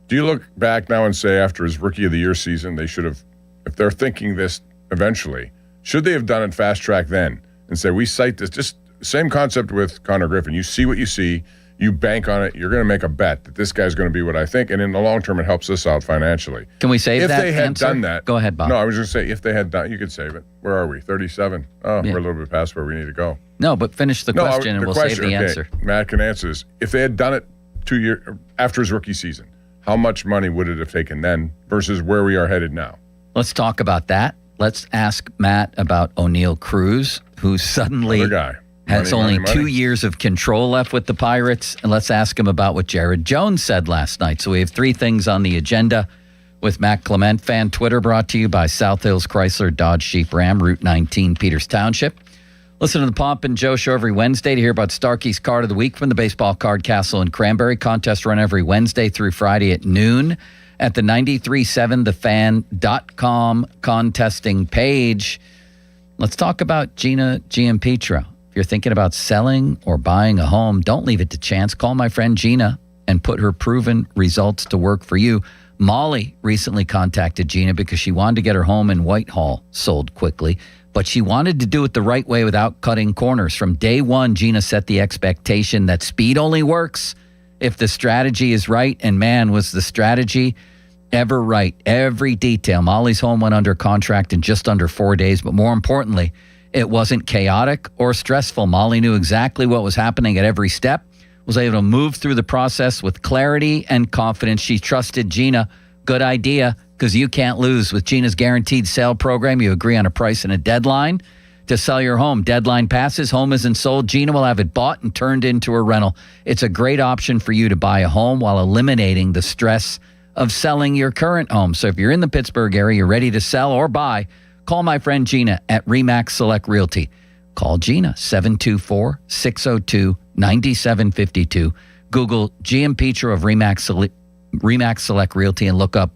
Do you look back now and say after his Rookie of the Year season, they should have, if they're thinking this eventually, should they have done it fast track then and say, we cite this, just same concept with Connor Griffin. You see what you see, you bank on it, you're going to make a bet that this guy's going to be what I think, and in the long term, it helps us out financially. Can we save if that they had answer? done that? Go ahead, Bob. No, I was going to say, if they had done, you could save it. Where are we? 37? Oh, we're a little bit past where we need to go. No, but finish the question and we'll save the answer. Matt can answer this. If they had done it 2 years after his rookie season, how much money would it have taken then versus where we are headed now? Let's talk about that. Let's ask Matt about O'Neal Cruz, who suddenly has only 2 years of control left with the Pirates. And let's ask him about what Jared Jones said last night. So we have three things on the agenda with Matt Clement. Fan Twitter brought to you by South Hills Chrysler Dodge Jeep Ram, Route 19, Peters Township. Listen to the Pomp and Joe Show every Wednesday to hear about Starkey's Card of the Week from the Baseball Card Castle in Cranberry. Contest run every Wednesday through Friday at noon at the 937thefan.com contesting page. Let's talk about Gina Giampetro. If you're thinking about selling or buying a home, don't leave it to chance. Call my friend Gina and put her proven results to work for you. Molly recently contacted Gina because she wanted to get her home in Whitehall sold quickly, but she wanted to do it the right way without cutting corners. From day one, Gina set the expectation that speed only works if the strategy is right, and man, was the strategy ever right. Every detail. Molly's home went under contract in just under 4 days, but more importantly, it wasn't chaotic or stressful. Molly knew exactly what was happening at every step, was able to move through the process with clarity and confidence. She trusted Gina. Good idea, because you can't lose. With Gina's guaranteed sale program, you agree on a price and a deadline to sell your home. Deadline passes, home isn't sold, Gina will have it bought and turned into a rental. It's a great option for you to buy a home while eliminating the stress of selling your current home. So if you're in the Pittsburgh area, you're ready to sell or buy, call my friend Gina at RE/MAX Select Realty. Call Gina, 724-602-9752. Google GM of RE/MAX Select Realty and look up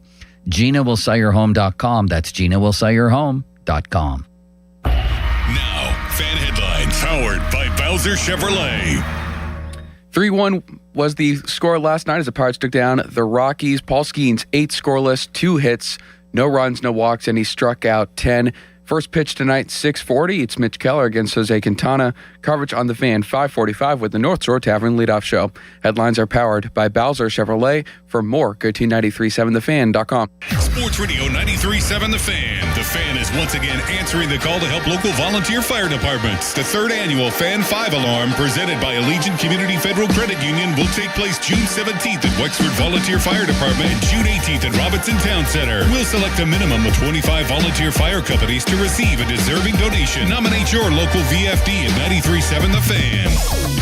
GinaWillSellYourHome.com. That's GinaWillSellYourHome.com. Now, fan headlines powered by Bowser Chevrolet. 3-1 was the score last night as the Pirates took down the Rockies. Paul Skenes, 8 scoreless, 2 hits, no runs, no walks, and he struck out 10. First pitch tonight, 6:40. It's Mitch Keller against Jose Quintana. Coverage on the Fan, 5:45 with the North Shore Tavern leadoff show. Headlines are powered by Bowser Chevrolet. For more, go to 937thefan.com. Sports Radio 93.7 The Fan. The Fan is once again answering the call to help local volunteer fire departments. The 3rd annual Fan 5 Alarm, presented by Allegiant Community Federal Credit Union, will take place June 17th at Wexford Volunteer Fire Department and June 18th at Robinson Town Center. We'll select a minimum of 25 volunteer fire companies to receive a deserving donation. Nominate your local VFD at 93.7 The Fan.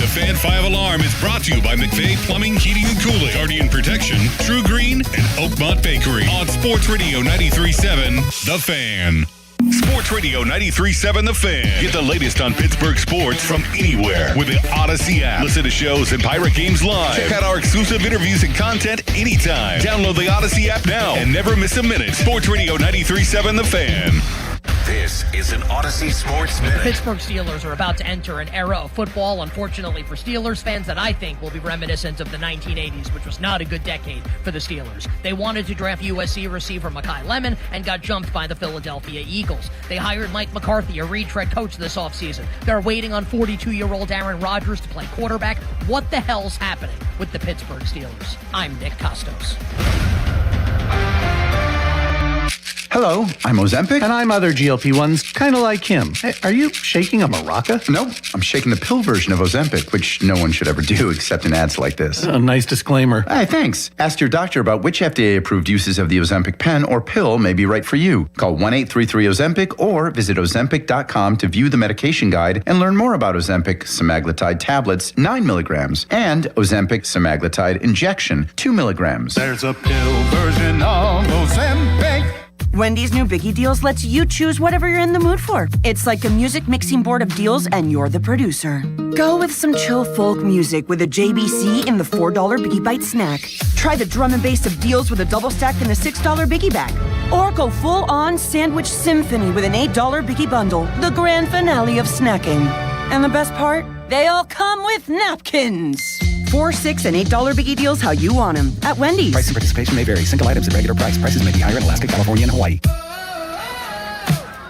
The Fan 5 Alarm is brought to you by McVeigh Plumbing, Heating, and Cooling, Guardian Protection, True Green, and Oakmont Bakery. On Sports Radio 93.7 The Fan. Sports Radio 93.7 The Fan. Get the latest on Pittsburgh sports from anywhere with the Odyssey app. Listen to shows and Pirate Games live. Check out our exclusive interviews and content anytime. Download the Odyssey app now and never miss a minute. Sports Radio 93.7 The Fan. This is an Odyssey Sports Minute. The Pittsburgh Steelers are about to enter an era of football, unfortunately for Steelers fans, that I think will be reminiscent of the 1980s, which was not a good decade for the Steelers. They wanted to draft USC receiver Mekhi Lemon and got jumped by the Philadelphia Eagles. They hired Mike McCarthy, a retread coach, this offseason. They're waiting on 42-year-old Aaron Rodgers to play quarterback. What the hell's happening with the Pittsburgh Steelers? I'm Nick Costos. Hello, I'm Ozempic. And I'm other GLP-1s, kind of like him. Hey, are you shaking a maraca? No, I'm shaking the pill version of Ozempic, which no one should ever do except in ads like this. Nice disclaimer. Hey, thanks. Ask your doctor about which FDA-approved uses of the Ozempic pen or pill may be right for you. Call 1-833-OZEMPIC or visit Ozempic.com to view the medication guide and learn more about Ozempic semaglutide tablets, 9 milligrams, and Ozempic semaglutide injection, 2 milligrams. There's a pill version of Ozempic. Wendy's new Biggie Deals lets you choose whatever you're in the mood for. It's like a music mixing board of deals, and you're the producer. Go with some chill folk music with a JBC in the $4 Biggie Bite snack. Try the drum and bass of deals with a double stack in the $6 Biggie bag. Or go full-on sandwich symphony with an $8 Biggie bundle, the grand finale of snacking. And the best part? They all come with napkins. $4, $6, and $8 Biggie Deals how you want them at Wendy's. Price and participation may vary. Single items at regular price. Prices may be higher in Alaska, California, and Hawaii.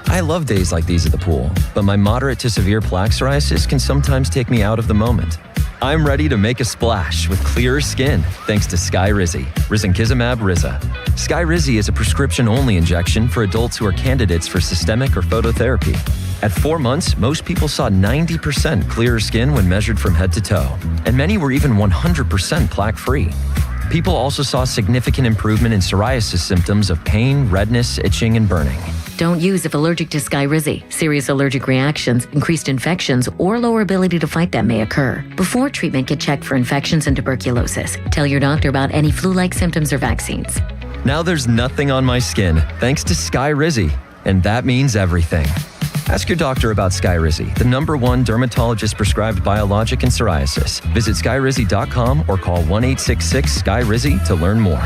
I love days like these at the pool, but my moderate to severe plaque psoriasis can sometimes take me out of the moment. I'm ready to make a splash with clearer skin thanks to Skyrizi, risankizumab Riza. Skyrizi is a prescription-only injection for adults who are candidates for systemic or phototherapy. At 4 months, most people saw 90% clearer skin when measured from head to toe, and many were even 100% plaque-free. People also saw significant improvement in psoriasis symptoms of pain, redness, itching, and burning. Don't use if allergic to Skyrizi. Serious allergic reactions, increased infections, or lower ability to fight them may occur. Before treatment, get checked for infections and tuberculosis. Tell your doctor about any flu-like symptoms or vaccines. Now there's nothing on my skin thanks to Skyrizi, and that means everything. Ask your doctor about Skyrizi, the #1 dermatologist-prescribed biologic in psoriasis. Visit Skyrizi.com or call 1-866-SKY-RIZI to learn more.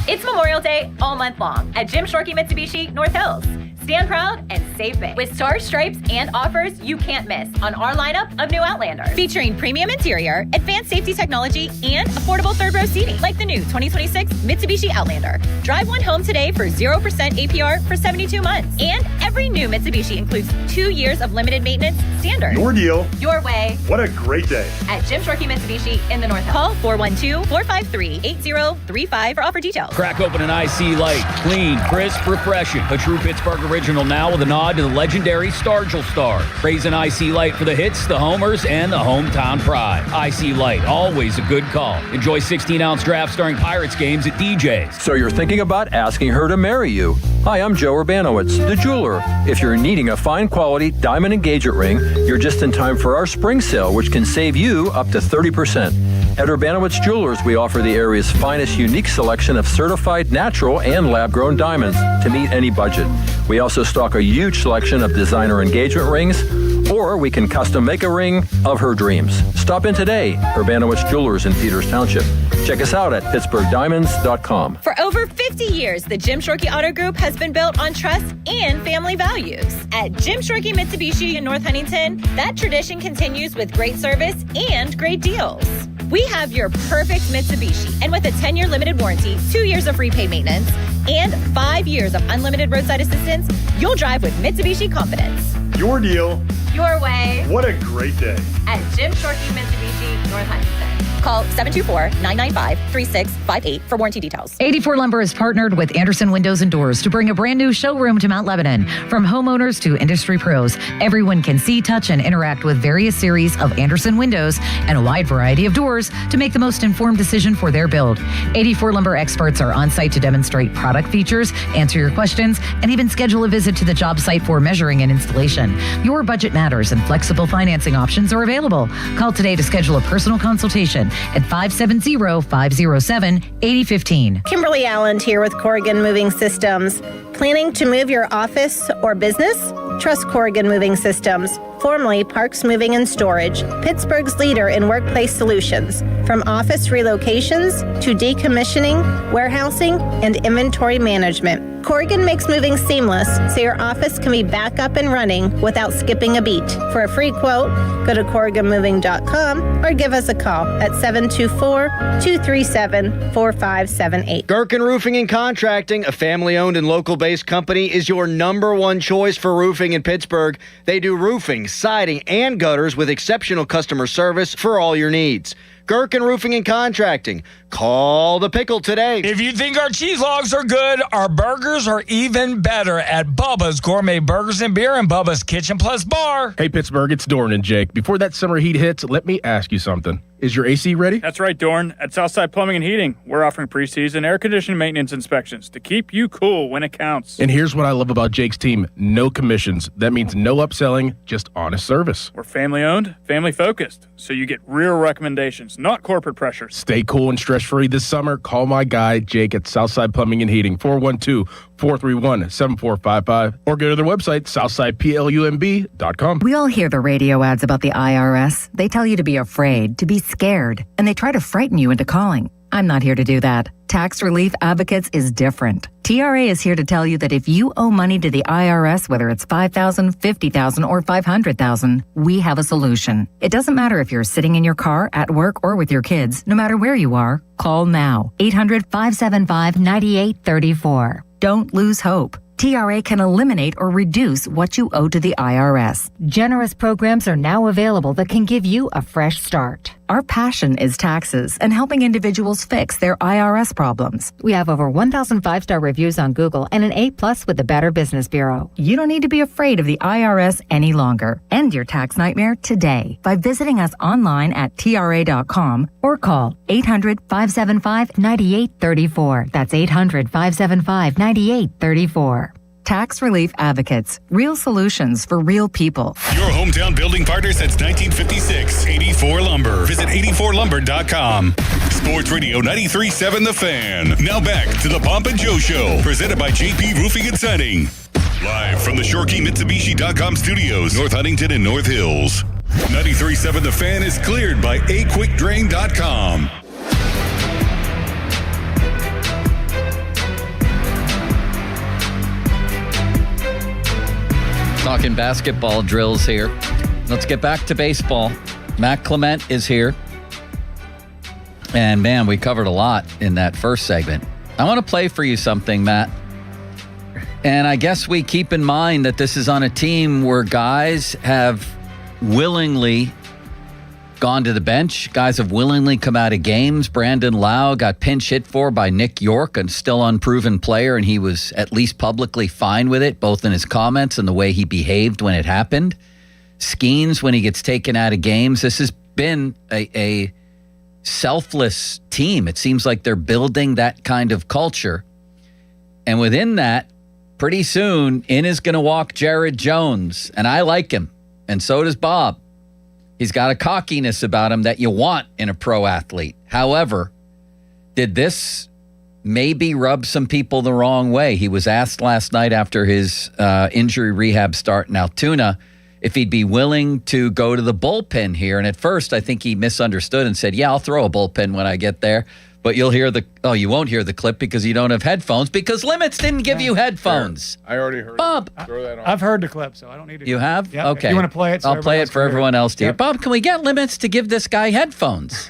It's Memorial Day all month long at Jim Shorkey Mitsubishi North Hills. stand proud, and save big with stars, stripes, and offers you can't miss on our lineup of new Outlanders. Featuring premium interior, advanced safety technology, and affordable third-row seating, like the new 2026 Mitsubishi Outlander. Drive one home today for 0% APR for 72 months. And every new Mitsubishi includes 2 years of limited maintenance standard. Your deal. Your way. What a great day. At Jim Shorkey Mitsubishi in the North. Call 412-453-8035 for offer details. Crack open an IC Light. Clean, crisp, refreshing. A true Pittsburgh original now with a nod to the legendary Stargell Star. Raise an IC Light for the hits, the homers, and the hometown pride. IC Light, always a good call. Enjoy 16-ounce drafts during Pirates games at DJ's. So you're thinking about asking her to marry you. Hi, I'm Joe Urbanowitz, the jeweler. If you're needing a fine quality diamond engagement ring, you're just in time for our spring sale, which can save you up to 30%. At Urbanowitz Jewelers, we offer the area's finest unique selection of certified natural and lab-grown diamonds to meet any budget. We also stock a huge selection of designer engagement rings, or we can custom make a ring of her dreams. Stop in today, Urbanowitz Jewelers in Peters Township. Check us out at PittsburghDiamonds.com. For over 50 years, the Jim Shorkey Auto Group has been built on trust and family values. At Jim Shorkey Mitsubishi in North Huntington, that tradition continues with great service and great deals. We have your perfect Mitsubishi, and with a 10-year limited warranty, 2 years of free paid maintenance, and 5 years of unlimited roadside assistance, you'll drive with Mitsubishi confidence. Your deal. Your way. What a great day. At Jim Shorkey Mitsubishi, North Huntington. Call 724-995-3658 for warranty details. 84 Lumber has partnered with Anderson Windows and Doors to bring a brand new showroom to Mount Lebanon. From homeowners to industry pros, everyone can see, touch, and interact with various series of Anderson windows and a wide variety of doors to make the most informed decision for their build. 84 Lumber experts are on site to demonstrate product features, answer your questions, and even schedule a visit to the job site for measuring and installation. Your budget matters and flexible financing options are available. Call today to schedule a personal consultation at 570-507-8015. Kimberly Allen here with Corrigan Moving Systems. Planning to move your office or business? Trust Corrigan Moving Systems, formerly Parks Moving and Storage, Pittsburgh's leader in workplace solutions. From office relocations to decommissioning, warehousing, and inventory management. Corrigan makes moving seamless so your office can be back up and running without skipping a beat. For a free quote, go to CorriganMoving.com or give us a call at 724-237-4578. Gherkin Roofing and Contracting, a family-owned and local-based company, is your #1 choice for roofing in Pittsburgh. They do roofing, siding, and gutters with exceptional customer service for all your needs. Gherkin Roofing and Contracting. Call the pickle today. If you think our cheese logs are good, our burgers are even better at Bubba's Gourmet Burgers and Beer and Bubba's Kitchen Plus Bar. Hey, Pittsburgh, it's Dorn and Jake. Before that summer heat hits, let me ask you something. Is your AC ready? That's right, Dorn. At Southside Plumbing and Heating, we're offering preseason air conditioning maintenance inspections to keep you cool when it counts. And here's what I love about Jake's team. No commissions. That means no upselling, just honest service. We're family-owned, family-focused, so you get real recommendations, not corporate pressure. Stay cool and stress-free this summer. Call my guy, Jake, at Southside Plumbing and Heating, 412-431-7455, or go to their website, southsideplumb.com. We all hear the radio ads about the IRS. They tell you to be afraid, to be scared, and they try to frighten you into calling. I'm not here to do that. Tax Relief Advocates is different. TRA is here to tell you that if you owe money to the IRS, whether it's $5,000, $50,000, or $500,000, we have a solution. It doesn't matter if you're sitting in your car, at work, or with your kids. No matter where you are, call now. 800-575-9834. Don't lose hope. TRA can eliminate or reduce what you owe to the IRS. Generous programs are now available that can give you a fresh start. Our passion is taxes and helping individuals fix their IRS problems. We have over 1,000 5-star reviews on Google and an A+ with the Better Business Bureau. You don't need to be afraid of the IRS any longer. End your tax nightmare today by visiting us online at TRA.com or call 800-575-9834. That's 800-575-9834. Tax Relief Advocates. Real solutions for real people. Your hometown building partner since 1956. 84 Lumber. Visit 84lumber.com. Sports Radio 93.7 The Fan. Now back to the Pomp and Joe Show. Presented by JP Roofing and Siding. Live from the ShorkeyMitsubishi.com studios. North Huntington and North Hills. 93.7 The Fan is cleared by aquickdrain.com. Talking basketball drills here. Let's get back to baseball. Matt Clement is here. And man, we covered a lot in that first segment. I want to play for you something, Matt. And I guess we keep in mind that this is on a team where guys have willingly gone to the bench. Guys have willingly come out of games. Brandon Lau got pinch hit for by Nick York, a still unproven player, and he was at least publicly fine with it, both in his comments and the way he behaved when it happened. Skenes, when he gets taken out of games. This has been a selfless team. It seems like they're building that kind of culture. And within that, pretty soon, in is going to walk Jared Jones. And I like him. And so does Bob. He's got a cockiness about him that you want in a pro athlete. However, did this maybe rub some people the wrong way? He was asked last night after his injury rehab start in Altoona if he'd be willing to go to the bullpen here. And at first, I think he misunderstood and said, yeah, I'll throw a bullpen when I get there. But you won't hear the clip because you don't have headphones, because Limits didn't give you headphones. I already heard Bob. it. Throw that on. I've heard the clip, so I don't need to. You have? Yeah. Okay. You want to play it? So I'll play it for everyone else to hear. Yep. Bob, can we get Limits to give this guy headphones?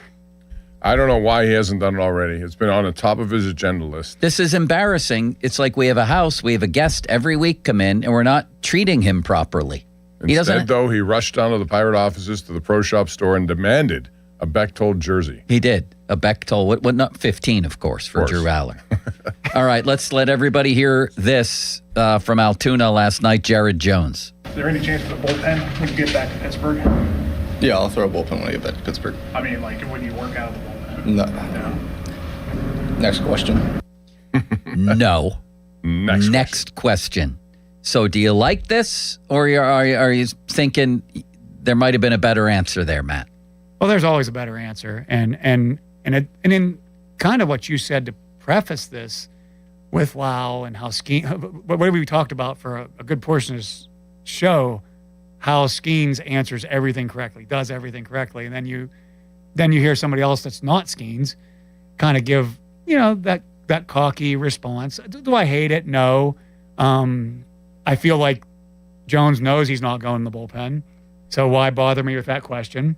I don't know why he hasn't done it already. It's been on the top of his agenda list. This is embarrassing. It's like we have a house. We have a guest every week come in, and we're not treating him properly. Instead, though, he rushed down to the Pirate offices to the Pro Shop store and demanded a Bechtold jersey. He did. A Bechtold, what not 15, of course, for Drew Aller. All right, let's let everybody hear this from Altoona last night, Jared Jones. Is there any chance for the bullpen when you get back to Pittsburgh? Yeah, I'll throw a bullpen when I get back to Pittsburgh. I mean, like when you work out of the bullpen. No. Next question. No. Next question. So do you like this, or are you thinking there might have been a better answer there, Matt? Well, there's always a better answer, and in kind of what you said to preface this with Lau and how what we talked about for a good portion of this show, how Skenes answers everything correctly, does everything correctly, and then you hear somebody else that's not Skenes kind of give that cocky response. Do I hate it? No. I feel like Jones knows he's not going in the bullpen, so why bother me with that question?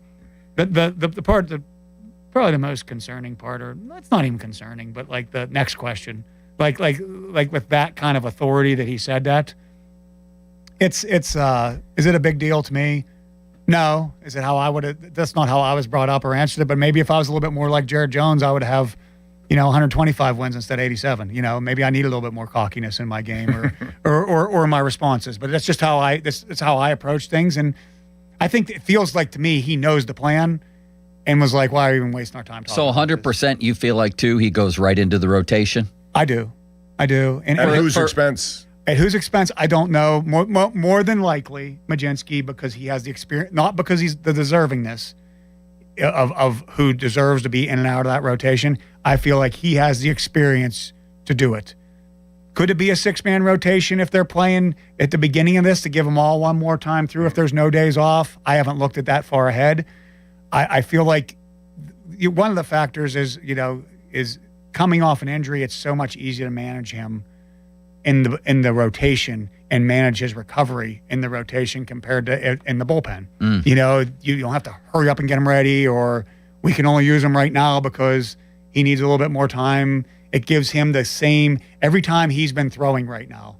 The part that probably the most concerning part, or it's not even concerning, but like the next question, like with that kind of authority that he said that, it's is it a big deal to me? No. Is it how I would have? That's not how I was brought up or answered it. But maybe if I was a little bit more like Jared Jones, I would have 125 wins instead of 87. Maybe I need a little bit more cockiness in my game or my responses. But that's just how that's how I approach things. And I think it feels like to me he knows the plan and was like, why are we even wasting our time talking? So 100% you feel like, too, he goes right into the rotation? I do. And at whose expense? At whose expense, I don't know. More than likely, Majinski, because he has the experience, not because he's the deservingness of who deserves to be in and out of that rotation. I feel like he has the experience to do it. Could it be a six-man rotation if they're playing at the beginning of this to give them all one more time through if there's no days off? I haven't looked at that far ahead. I feel like one of the factors is coming off an injury. It's so much easier to manage him in the rotation and manage his recovery in the rotation compared to in the bullpen. You don't have to hurry up and get him ready, or we can only use him right now because he needs a little bit more time. It gives him the same, every time he's been throwing right now,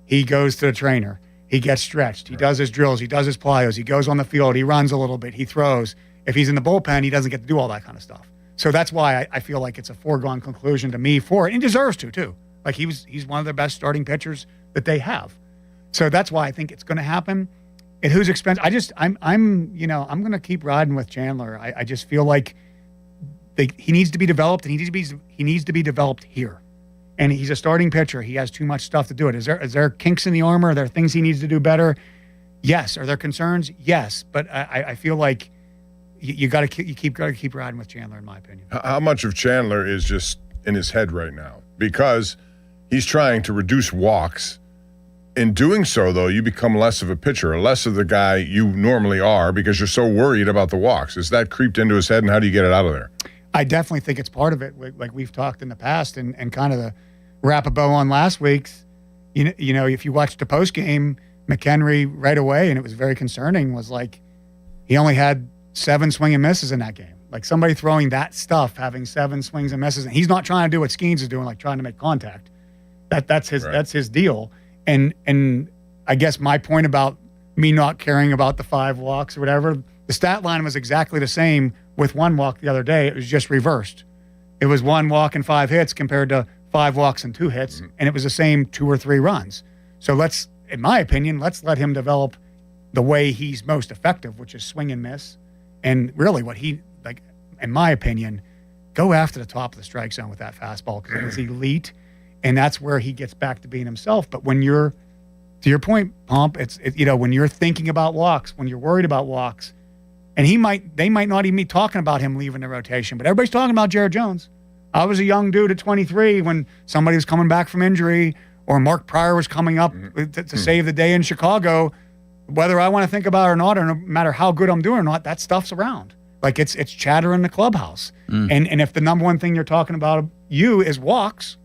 he goes to the trainer, he gets stretched, he does his drills, he does his plyos, he goes on the field, he runs a little bit, he throws. If he's in the bullpen, he doesn't get to do all that kind of stuff. So that's why I feel like it's a foregone conclusion to me for it. And he deserves to, too. Like he's one of the best starting pitchers that they have. So that's why I think it's going to happen. At whose expense? I'm going to keep riding with Chandler. I just feel like he needs to be developed, and he needs to be developed here. And he's a starting pitcher. He has too much stuff to do it. Is there kinks in the armor? Are there things he needs to do better? Yes. Are there concerns? Yes. But I feel like you got to keep riding with Chandler, in my opinion. How much of Chandler is just in his head right now? Because he's trying to reduce walks. In doing so, though, you become less of a pitcher, or less of the guy you normally are, because you're so worried about the walks. Is that creeped into his head, and how do you get it out of there? I definitely think it's part of it, like we've talked in the past, and kind of the wrap a bow on last week's. If you watched the post game, McHenry right away, and it was very concerning, was like he only had 7 swing and misses in that game. Like somebody throwing that stuff, having 7 swings and misses, and he's not trying to do what Skenes is doing, like trying to make contact. That's his deal. And I guess my point about me not caring about the 5 walks or whatever, the stat line was exactly the same with 1 walk the other day. It was just reversed. It was 1 walk and 5 hits compared to 5 walks and 2 hits, and it was the same 2 or 3 runs. So in my opinion, let's let him develop the way he's most effective, which is swing and miss. And really what in my opinion, go after the top of the strike zone with that fastball because it is elite, and that's where he gets back to being himself. But when you're, to your point, Pomp, when you're thinking about walks, when you're worried about walks, and they might not even be talking about him leaving the rotation, but everybody's talking about Jared Jones. I was a young dude at 23 when somebody was coming back from injury or Mark Pryor was coming up to save the day in Chicago. Whether I want to think about it or not, or no matter how good I'm doing or not, that stuff's around. Like it's chatter in the clubhouse. And if the number one thing you're talking about is walks,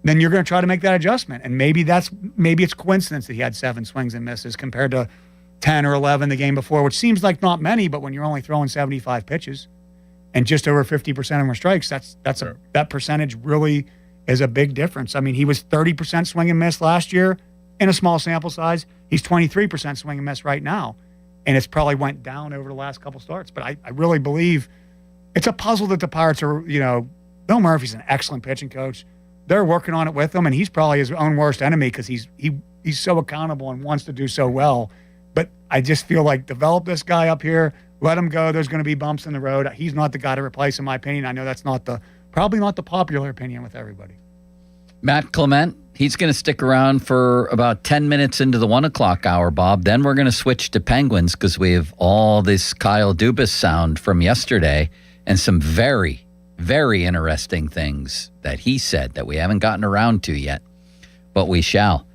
then you're going to try to make that adjustment. And maybe it's coincidence that he had 7 swings and misses compared to 10 or 11 the game before, which seems like not many, but when you're only throwing 75 pitches and just over 50% of them are strikes, that percentage really is a big difference. I mean, he was 30% swing and miss last year in a small sample size. He's 23% swing and miss right now. And it's probably went down over the last couple starts. But I really believe it's a puzzle that the Pirates are, Bill Murphy's an excellent pitching coach. They're working on it with him, and he's probably his own worst enemy because he's so accountable and wants to do so well. But I just feel like develop this guy up here, let him go. There's going to be bumps in the road. He's not the guy to replace, in my opinion. I know that's probably not the popular opinion with everybody. Matt Clement, he's going to stick around for about 10 minutes into the 1 o'clock hour, Bob. Then we're going to switch to Penguins because we have all this Kyle Dubas sound from yesterday and some very, very interesting things that he said that we haven't gotten around to yet, but we shall.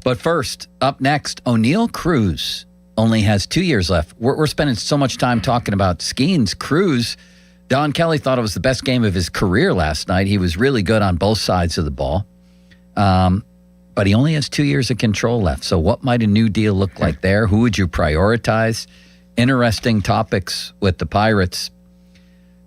But first, up next, O'Neal Cruz only has 2 years left. We're spending so much time talking about Skenes. Cruz, Don Kelly thought it was the best game of his career last night. He was really good on both sides of the ball. But he only has 2 years of control left. So what might a new deal look like there? Who would you prioritize? Interesting topics with the Pirates.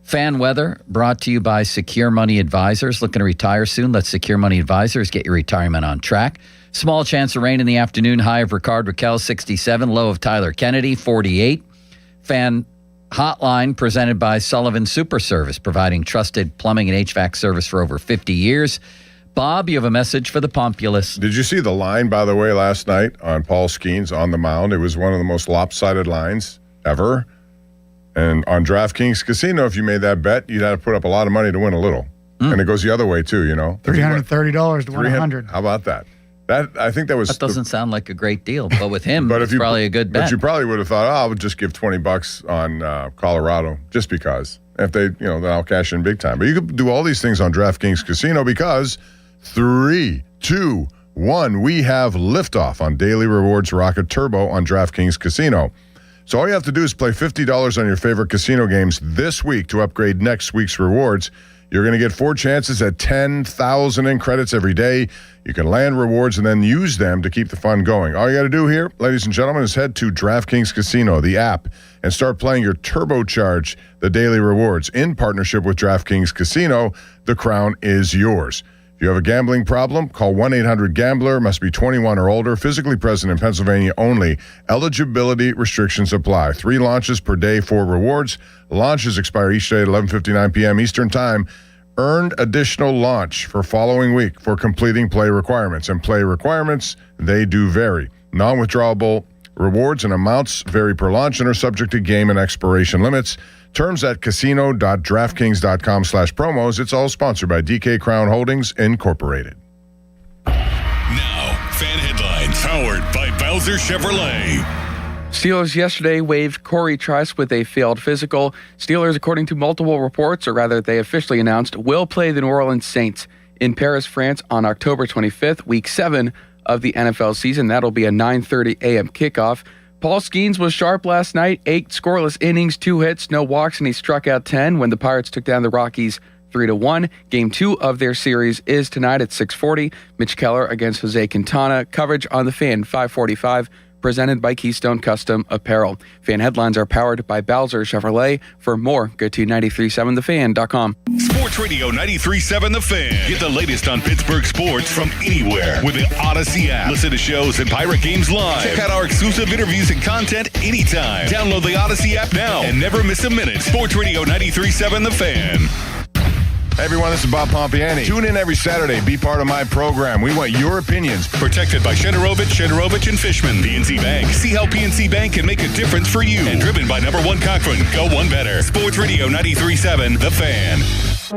Fan weather brought to you by Secure Money Advisors. Looking to retire soon? Let Secure Money Advisors get your retirement on track. Small chance of rain in the afternoon. High of Ricard Raquel, 67. Low of Tyler Kennedy, 48. Fan hotline presented by Sullivan Super Service, providing trusted plumbing and HVAC service for over 50 years. Bob, you have a message for the Populace. Did you see the line, by the way, last night on Paul Skenes on the mound? It was one of the most lopsided lines ever. And on DraftKings Casino, if you made that bet, you'd have to put up a lot of money to win a little. And it goes the other way, too, $330 to win 100. How about that? I think that was... That doesn't sound like a great deal, but with him, it's probably a good bet. But you probably would have thought, I would just give $20 on Colorado, just because. If they, then I'll cash in big time. But you could do all these things on DraftKings Casino because 3, 2, 1, we have liftoff on Daily Rewards Rocket Turbo on DraftKings Casino. So all you have to do is play $50 on your favorite casino games this week to upgrade next week's rewards. You're going to get 4 chances at 10,000 in credits every day. You can land rewards and then use them to keep the fun going. All you got to do here, ladies and gentlemen, is head to DraftKings Casino, the app, and start playing your turbocharge the daily rewards. In partnership with DraftKings Casino, the crown is yours. If you have a gambling problem, call 1-800-GAMBLER. Must be 21 or older. Physically present in Pennsylvania only. Eligibility restrictions apply. 3 launches per day, 4 rewards. Launches expire each day at 11:59 p.m. Eastern Time. Earned additional launch for following week for completing play requirements. And play requirements, they do vary. Non-withdrawable rewards and amounts vary per launch and are subject to game and expiration limits. Terms at casino.draftkings.com/promos. It's all sponsored by DK Crown Holdings, Incorporated. Now, fan headlines powered by Bowser Chevrolet. Steelers yesterday waived Corey Trice with a failed physical. Steelers, according to multiple reports, or rather they officially announced, will play the New Orleans Saints in Paris, France on October 25th, Week 7 of the NFL season. That'll be a 9:30 a.m. kickoff. Paul Skenes was sharp last night, 8 scoreless innings, 2 hits, no walks, and he struck out 10 when the Pirates took down the Rockies 3-1. Game 2 of their series is tonight at 6:40. Mitch Keller against Jose Quintana. Coverage on the Fan, 5:45. presented by Keystone Custom Apparel. Fan headlines are powered by Bowser Chevrolet. For more, go to 937thefan.com. Sports Radio 93.7 The Fan. Get the latest on Pittsburgh sports from anywhere with the Odyssey app. Listen to shows and Pirate Games live. Check out our exclusive interviews and content anytime. Download the Odyssey app now and never miss a minute. Sports Radio 93.7 The Fan. Hey everyone, this is Bob Pompiani. Tune in every Saturday. Be part of my program. We want your opinions. Protected by Shenderovich and Fishman. PNC Bank. See how PNC Bank can make a difference for you. And driven by number one Cochran. Go one better. Sports Radio 93.7 The Fan.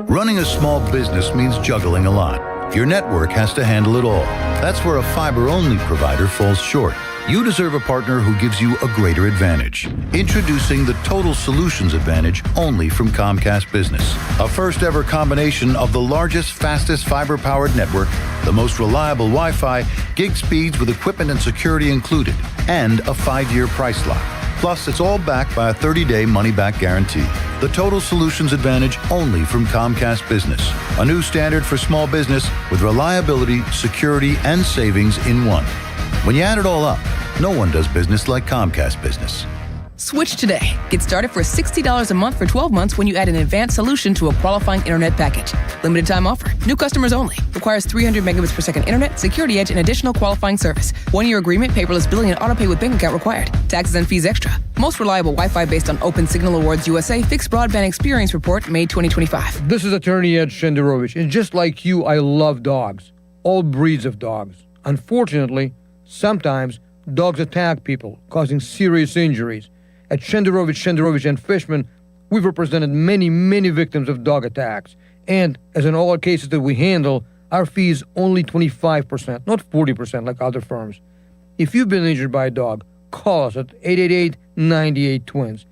Running a small business means juggling a lot. Your network has to handle it all. That's where a fiber-only provider falls short. You deserve a partner who gives you a greater advantage. Introducing the Total Solutions Advantage only from Comcast Business. A first-ever combination of the largest, fastest fiber-powered network, the most reliable Wi-Fi, gig speeds with equipment and security included, and a 5-year price lock. Plus, it's all backed by a 30-day money-back guarantee. The Total Solutions Advantage only from Comcast Business. A new standard for small business with reliability, security, and savings in one. When you add it all up, no one does business like Comcast Business. Switch today. Get started for $60 a month for 12 months when you add an advanced solution to a qualifying internet package. Limited time offer. New customers only. Requires 300 megabits per second internet, security edge, and additional qualifying service. 1-year agreement, paperless billing, and autopay with bank account required. Taxes and fees extra. Most reliable Wi-Fi based on Open Signal Awards USA Fixed Broadband Experience Report, May 2025. This is Attorney Ed Shenderovich, and just like you, I love dogs. All breeds of dogs. Unfortunately, sometimes dogs attack people, causing serious injuries. At Shenderovich, and Fishman, we've represented many, many victims of dog attacks. And, as in all our cases that we handle, our fee is only 25%, not 40% like other firms. If you've been injured by a dog, call us at 888-98-TWINS.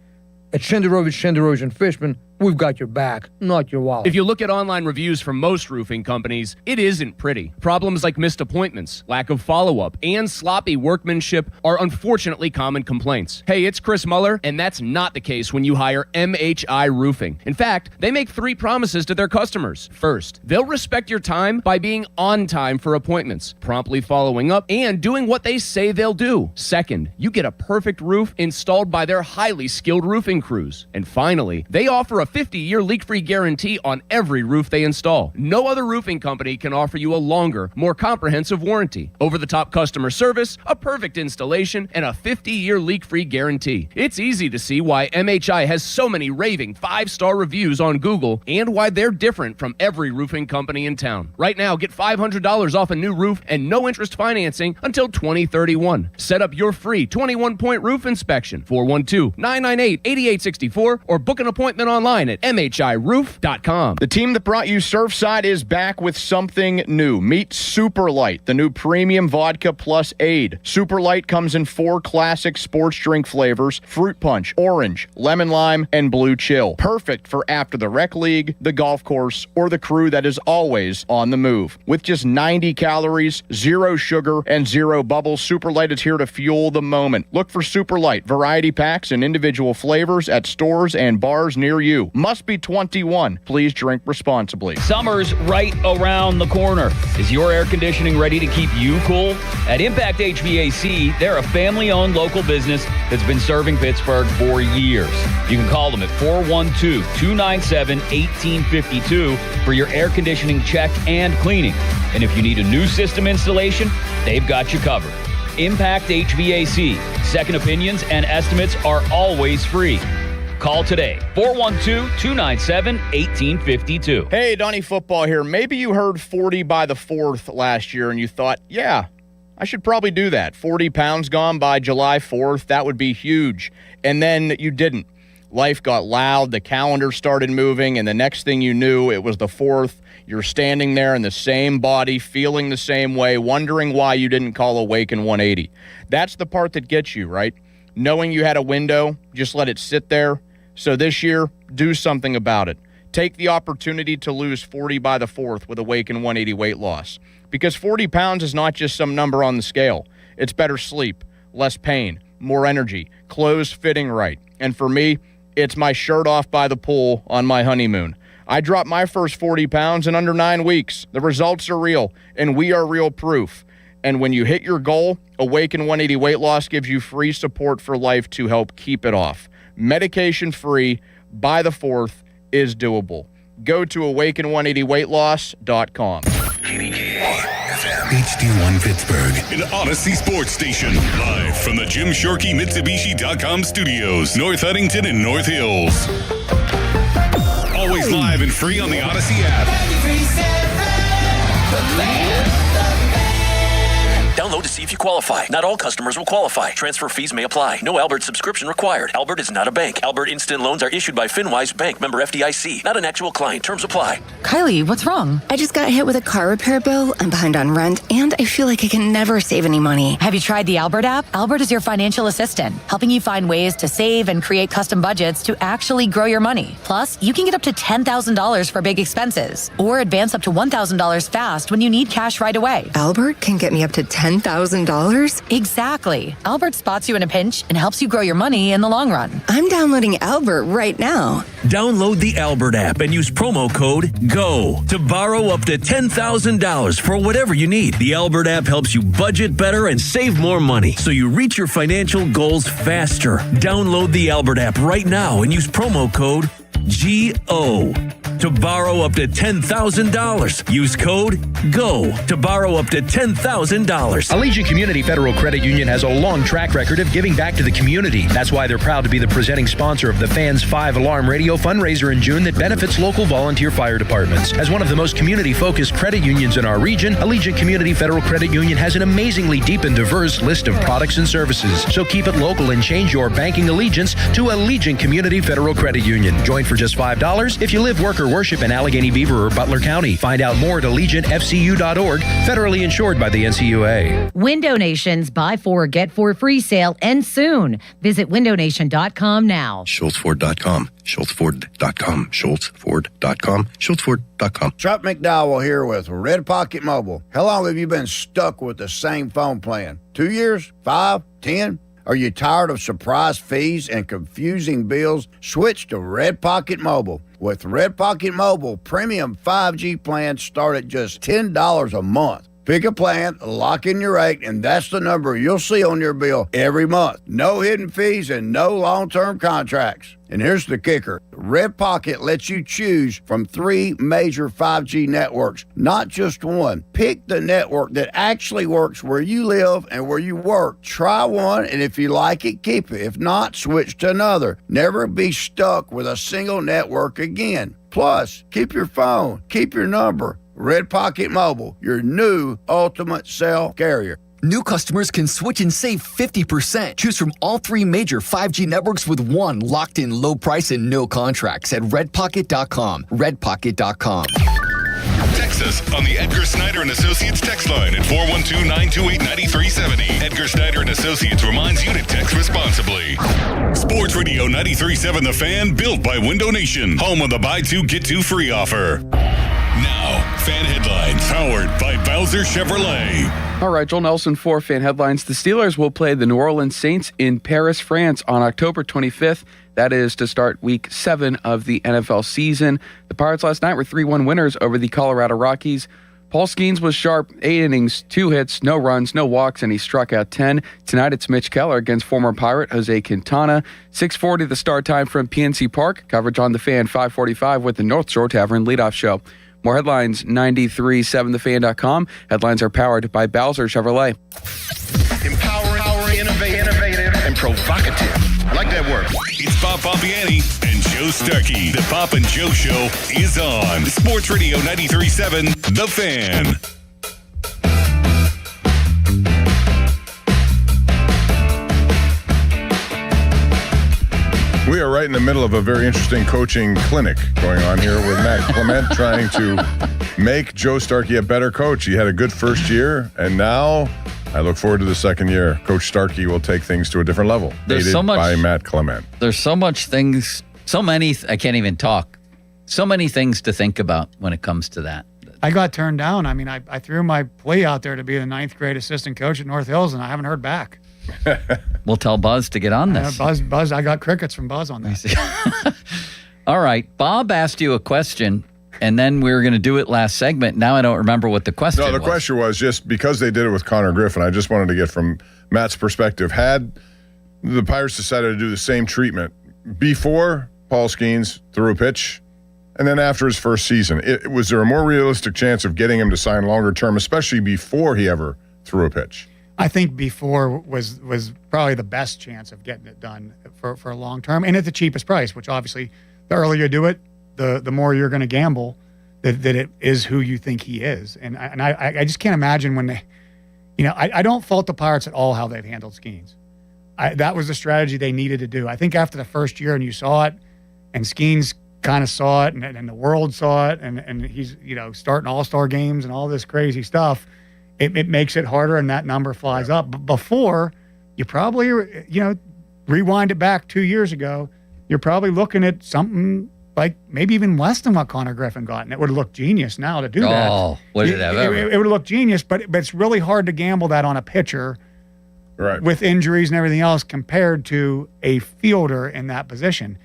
At Shenderovich, and Fishman, we've got your back, not your wallet. If you look at online reviews from most roofing companies, it isn't pretty. Problems like missed appointments, lack of follow-up, and sloppy workmanship are unfortunately common complaints. Hey, it's Chris Muller, and that's not the case when you hire MHI Roofing. In fact, they make 3 promises to their customers. First, they'll respect your time by being on time for appointments, promptly following up, and doing what they say they'll do. Second, you get a perfect roof installed by their highly skilled roofing crews. And finally, they offer a 50-year leak-free guarantee on every roof they install. No other roofing company can offer you a longer, more comprehensive warranty, over-the-top customer service, a perfect installation, and a 50-year leak-free guarantee. It's easy to see why MHI has so many raving 5-star reviews on Google and why they're different from every roofing company in town. Right now, get $500 off a new roof and no interest financing until 2031. Set up your free 21-point roof inspection, 412-998-8864, or book an appointment online at MHIRoof.com. The team that brought you Surfside is back with something new. Meet Super Light, the new premium vodka plus aid. Super Light comes in 4 classic sports drink flavors: fruit punch, orange, lemon lime, and blue chill. Perfect for after the rec league, the golf course, or the crew that is always on the move. With just 90 calories, 0 sugar, and 0 bubbles, Super Light is here to fuel the moment. Look for Super Light variety packs and individual flavors at stores and bars near you. Must be 21. Please drink responsibly. Summer's right around the corner. Is your air conditioning ready to keep you cool? At Impact HVAC, they're a family-owned local business that's been serving Pittsburgh for years. You can call them at 412-297-1852 for your air conditioning check and cleaning. And if you need a new system installation, they've got you covered. Impact HVAC. Second opinions and estimates are always free. Call today, 412-297-1852. Hey, Donnie Football here. Maybe you heard 40 by the 4th last year and you thought, yeah, I should probably do that. 40 pounds gone by July 4th. That would be huge. And then you didn't. Life got loud. The calendar started moving. And the next thing you knew, it was the 4th. You're standing there in the same body, feeling the same way, wondering why you didn't call Awaken 180. That's the part that gets you, right? Knowing you had a window, just let it sit there. So this year, do something about it. Take the opportunity to lose 40 by the 4th with Awaken 180 weight loss. Because 40 pounds is not just some number on the scale. It's better sleep, less pain, more energy, clothes fitting right. And for me, it's my shirt off by the pool on my honeymoon. I dropped my first 40 pounds in under 9 weeks. The results are real, and we are real proof. And when you hit your goal, Awaken 180 Weight Loss gives you free support for life to help keep it off. Medication-free by the 4th is doable. Go to awaken180weightloss.com. HD1 Pittsburgh, an Odyssey sports station. Live from the Jim Shorkey Mitsubishi.com studios, North Huntington and North Hills. Always live and free on the Odyssey app. Download to see if you qualify. Not all customers will qualify. Transfer fees may apply. No Albert subscription required. Albert is not a bank. Albert Instant Loans are issued by FinWise Bank, member FDIC. Not an actual client. Terms apply. Kylie, what's wrong? I just got hit with a car repair bill. I'm behind on rent, and I feel like I can never save any money. Have you tried the Albert app? Albert is your financial assistant, helping you find ways to save and create custom budgets to actually grow your money. Plus, you can get up to $10,000 for big expenses, or advance up to $1,000 fast when you need cash right away. Albert can get me up to $10,000? Exactly. Albert spots you in a pinch and helps you grow your money in the long run. I'm downloading Albert right now. Download the Albert app and use promo code GO to borrow up to $10,000 for whatever you need. The Albert app helps you budget better and save more money so you reach your financial goals faster. Download the Albert app right now and use promo code GO to borrow up to $10,000. Use code GO to borrow up to $10,000. Allegiant Community Federal Credit Union has a long track record of giving back to the community. That's why they're proud to be the presenting sponsor of the Fans 5-Alarm Radio fundraiser in June that benefits local volunteer fire departments. As one of the most community-focused credit unions in our region, Allegiant Community Federal Credit Union has an amazingly deep and diverse list of products and services. So keep it local and change your banking allegiance to Allegiant Community Federal Credit Union. Join for just $5 if you live, work, or worship in Allegheny Beaver or Butler County. Find out more at AllegiantFCU.org, federally insured by the NCUA. Window Nation's Buy 4, Get 4 free sale ends soon. Visit windownation.com now. SchultzFord.com, SchultzFord.com, SchultzFord.com, SchultzFord.com. Chuck McDowell here with Red Pocket Mobile. How long have you been stuck with the same phone plan? 2 years? 5? 10? Are you tired of surprise fees and confusing bills? Switch to Red Pocket Mobile. With Red Pocket Mobile, premium 5G plans start at just $10 a month. Pick a plan, lock in your rate, and that's the number you'll see on your bill every month. No hidden fees and no long-term contracts. And here's the kicker. Red Pocket lets you choose from 3 major 5G networks, not just one. Pick the network that actually works where you live and where you work. Try one, and if you like it, keep it. If not, switch to another. Never be stuck with a single network again. Plus, keep your phone, keep your number. Red Pocket Mobile, your new ultimate cell carrier. New customers can switch and save 50%. Choose from all 3 major 5G networks with one locked-in low price and no contracts at redpocket.com. Redpocket.com. Text us on the Edgar Snyder and Associates text line at 412-928-9370. Edgar Snyder and Associates reminds you to text responsibly. Sports Radio 93.7 The Fan, built by Window Nation, home of the buy 2 get 2 free offer. Now, fan headlines powered by Bowser Chevrolet. All right, Joel Nelson for Fan Headlines. The Steelers will play the New Orleans Saints in Paris, France on October 25th. That is to start week 7 of the NFL season. The Pirates last night were 3-1 winners over the Colorado Rockies. Paul Skenes was sharp, 8 innings, 2 hits, no runs, no walks, and he struck out 10. Tonight it's Mitch Keller against former Pirate Jose Quintana. 6:40 the start time from PNC Park. Coverage on The Fan, 5:45 with the North Shore Tavern leadoff show. More headlines, 937thefan.com. Headlines are powered by Bowser Chevrolet. Empowering, innovative, and provocative. I like that word. It's Bob Pompiani and Joe Starkey. The Pop and Joe Show is on Sports Radio 93.7 The Fan. We are right in the middle of a very interesting coaching clinic going on here with Matt Clement trying to make Joe Starkey a better coach. He had a good first year, and now I look forward to the second year. Coach Starkey will take things to a different level. There's so much by Matt Clement. There's so much things, so many, I can't even talk. So many things to think about when it comes to that. I got turned down. I mean, I threw my plea out there to be the 9th grade assistant coach at North Hills, and I haven't heard back. We'll tell Buzz to get on this. Buzz, I got crickets from Buzz on that. All right. Bob asked you a question And then we were going to do it last segment. Now I don't remember what the question was. No, the question was just because they did it with Connor Griffin, I just wanted to get from Matt's perspective. Had the Pirates decided to do the same treatment before Paul Skenes threw a pitch and then after his first season, was there a more realistic chance of getting him to sign longer term, especially before he ever threw a pitch? I think before was probably the best chance of getting it done for a long term and at the cheapest price, which obviously the earlier you do it, the more you're going to gamble that it is who you think he is. And I just can't imagine when they, I don't fault the Pirates at all how they've handled Skenes. That was the strategy they needed to do. I think after the first year and you saw it and Skenes kind of saw it and the world saw it and he's, starting all-star games and all this crazy stuff, it makes it harder and that number flies up. But before, you probably, rewind it back 2 years ago, you're probably looking at something like maybe even less than what Connor Griffin got. And it would have looked genius now to do that. Oh, would it have ever? It would have looked genius, but it's really hard to gamble that on a pitcher right, with injuries and everything else compared to a fielder in that position.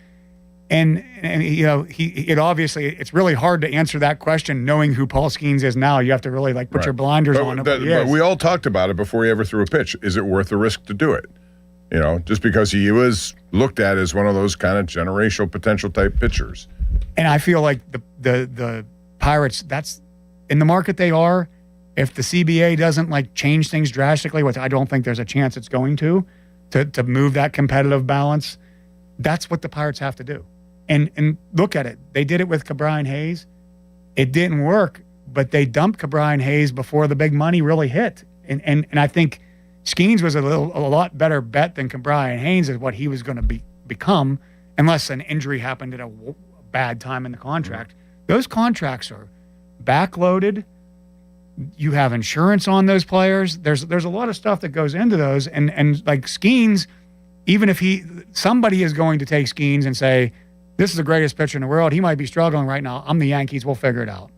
And it obviously, it's really hard to answer that question knowing who Paul Skenes is now. You have to really put your blinders on. But we all talked about it before he ever threw a pitch. Is it worth the risk to do it? Just because he was looked at as one of those kind of generational potential type pitchers. And I feel like the Pirates, that's in the market they are. If the CBA doesn't change things drastically, which I don't think there's a chance it's going to move that competitive balance, that's what the Pirates have to do. And look at it. They did it with Ke'Bryan Hayes. It didn't work, but they dumped Ke'Bryan Hayes before the big money really hit. And I think Skenes was a lot better bet than Ke'Bryan Hayes is what he was going to become, unless an injury happened at a bad time in the contract. Those contracts are backloaded. You have insurance on those players. There's a lot of stuff that goes into those. And like Skenes, even if somebody is going to take Skenes and say, this is the greatest pitcher in the world, he might be struggling right now. I'm the Yankees. We'll figure it out.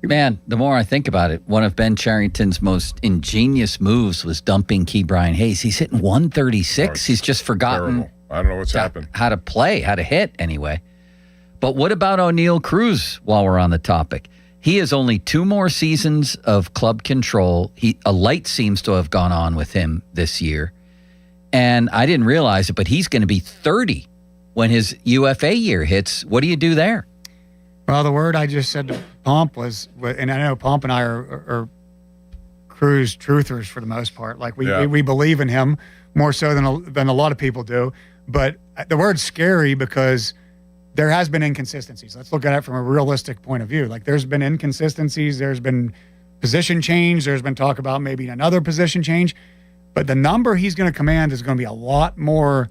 Man, the more I think about it, one of Ben Cherington's most ingenious moves was dumping Ke'Bryan Hayes. He's hitting 136. He's just forgotten. Terrible. I don't know what's happened. How to play, how to hit anyway. But what about O'Neal Cruz while we're on the topic? He has only 2 more seasons of club control. A light seems to have gone on with him this year. And I didn't realize it, but he's going to be 30 when his UFA year hits. What do you do there? Well, the word I just said to Pomp was, and I know Pomp and I are Cruz truthers for the most part. Like we believe in him more so than a lot of people do. But the word's scary because there has been inconsistencies. Let's look at it from a realistic point of view. Like there's been inconsistencies. There's been position change. There's been talk about maybe another position change. But the number he's going to command is going to be a lot more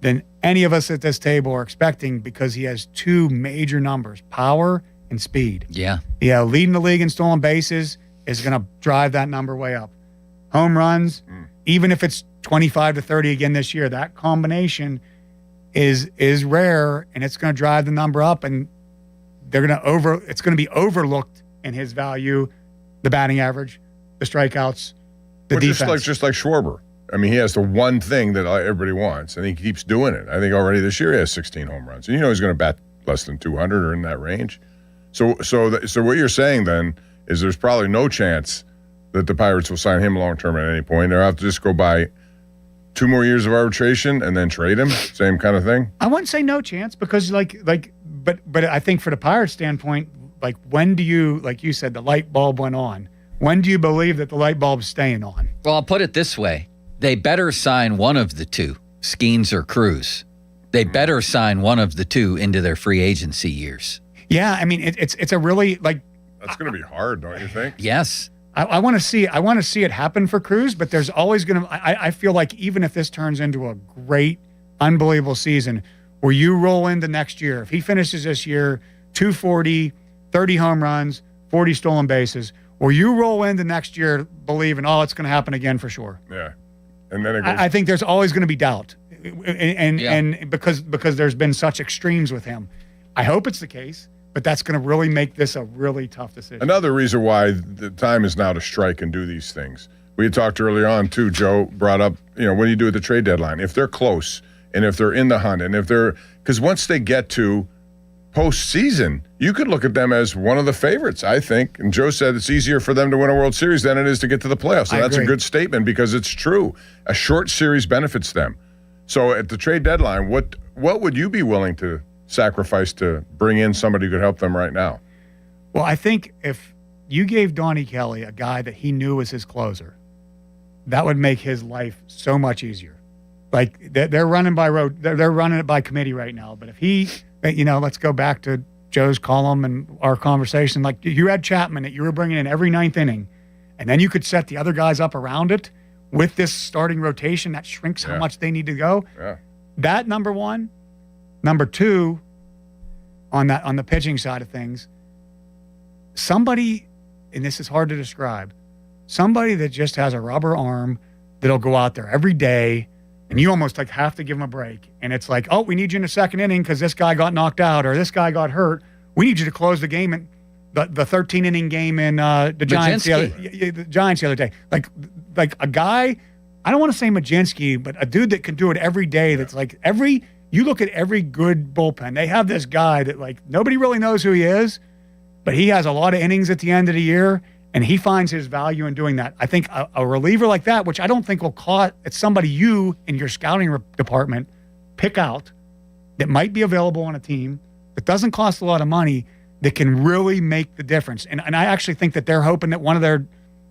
than any of us at this table are expecting because he has 2 major numbers, power and speed. Yeah. Leading the league in stolen bases is going to drive that number way up. Home runs, even if it's 25 to 30 again this year, that combination is rare and it's going to drive the number up and it's going to be overlooked in his value, the batting average, the strikeouts, the defense. Just like Schwarber. I mean, he has the one thing that everybody wants, and he keeps doing it. I think already this year he has 16 home runs. And he's going to bat less than 200 or in that range. So what you're saying then is there's probably no chance that the Pirates will sign him long-term at any point. They'll have to just go by 2 more years of arbitration and then trade him, same kind of thing? I wouldn't say no chance because but I think for the Pirates standpoint, when do you, like you said, the light bulb went on. When do you believe that the light bulb's staying on? Well, I'll put it this way. They better sign one of the 2, Skenes or Cruz. They better sign one of the 2 into their free agency years. Yeah, I mean it's a really that's going to be hard, don't you think? Yes. I want to see it happen for Cruz, but there's always going to. I feel like even if this turns into a great, unbelievable season, where you roll into next year, if he finishes this year 240, 30 home runs, 40 stolen bases, or you roll into next year believing, it's going to happen again for sure. Yeah. And then it goes, I think there's always going to be doubt, and because there's been such extremes with him. I hope it's the case, but that's going to really make this a really tough decision. Another reason why the time is now to strike and do these things. We had talked earlier on too. Joe brought up, what do you do at the trade deadline? If they're close and if they're in the hunt and if they're, because once they get to postseason, you could look at them as one of the favorites, I think. And Joe said it's easier for them to win a World Series than it is to get to the playoffs. So that's a good statement because it's true. A short series benefits them. So at the trade deadline, what would you be willing to sacrifice to bring in somebody who could help them right now? Well, I think if you gave Donnie Kelly a guy that he knew was his closer, that would make his life so much easier. Like they're running by road, they're running it by committee right now. But if he, let's go back to Joe's column and our conversation. Like you had Chapman that you were bringing in every ninth inning, and then you could set the other guys up around it with this starting rotation that shrinks how much they need to go. Yeah. That number one. Number two, on the pitching side of things, somebody, and this is hard to describe, somebody that just has a rubber arm that'll go out there every day, and you almost like have to give them a break. And it's like, oh, we need you in the second inning because this guy got knocked out or this guy got hurt. We need you to close the game in the 13-inning game in the Giants the other day. Like a guy, I don't want to say Majinski, but a dude that can do it every day. That's like you look at every good bullpen. They have this guy that like nobody really knows who he is, but he has a lot of innings at the end of the year, and he finds his value in doing that. I think a reliever like that, which I don't think will cost, it's somebody you in your scouting department pick out that might be available on a team that doesn't cost a lot of money that can really make the difference. And I actually think that they're hoping that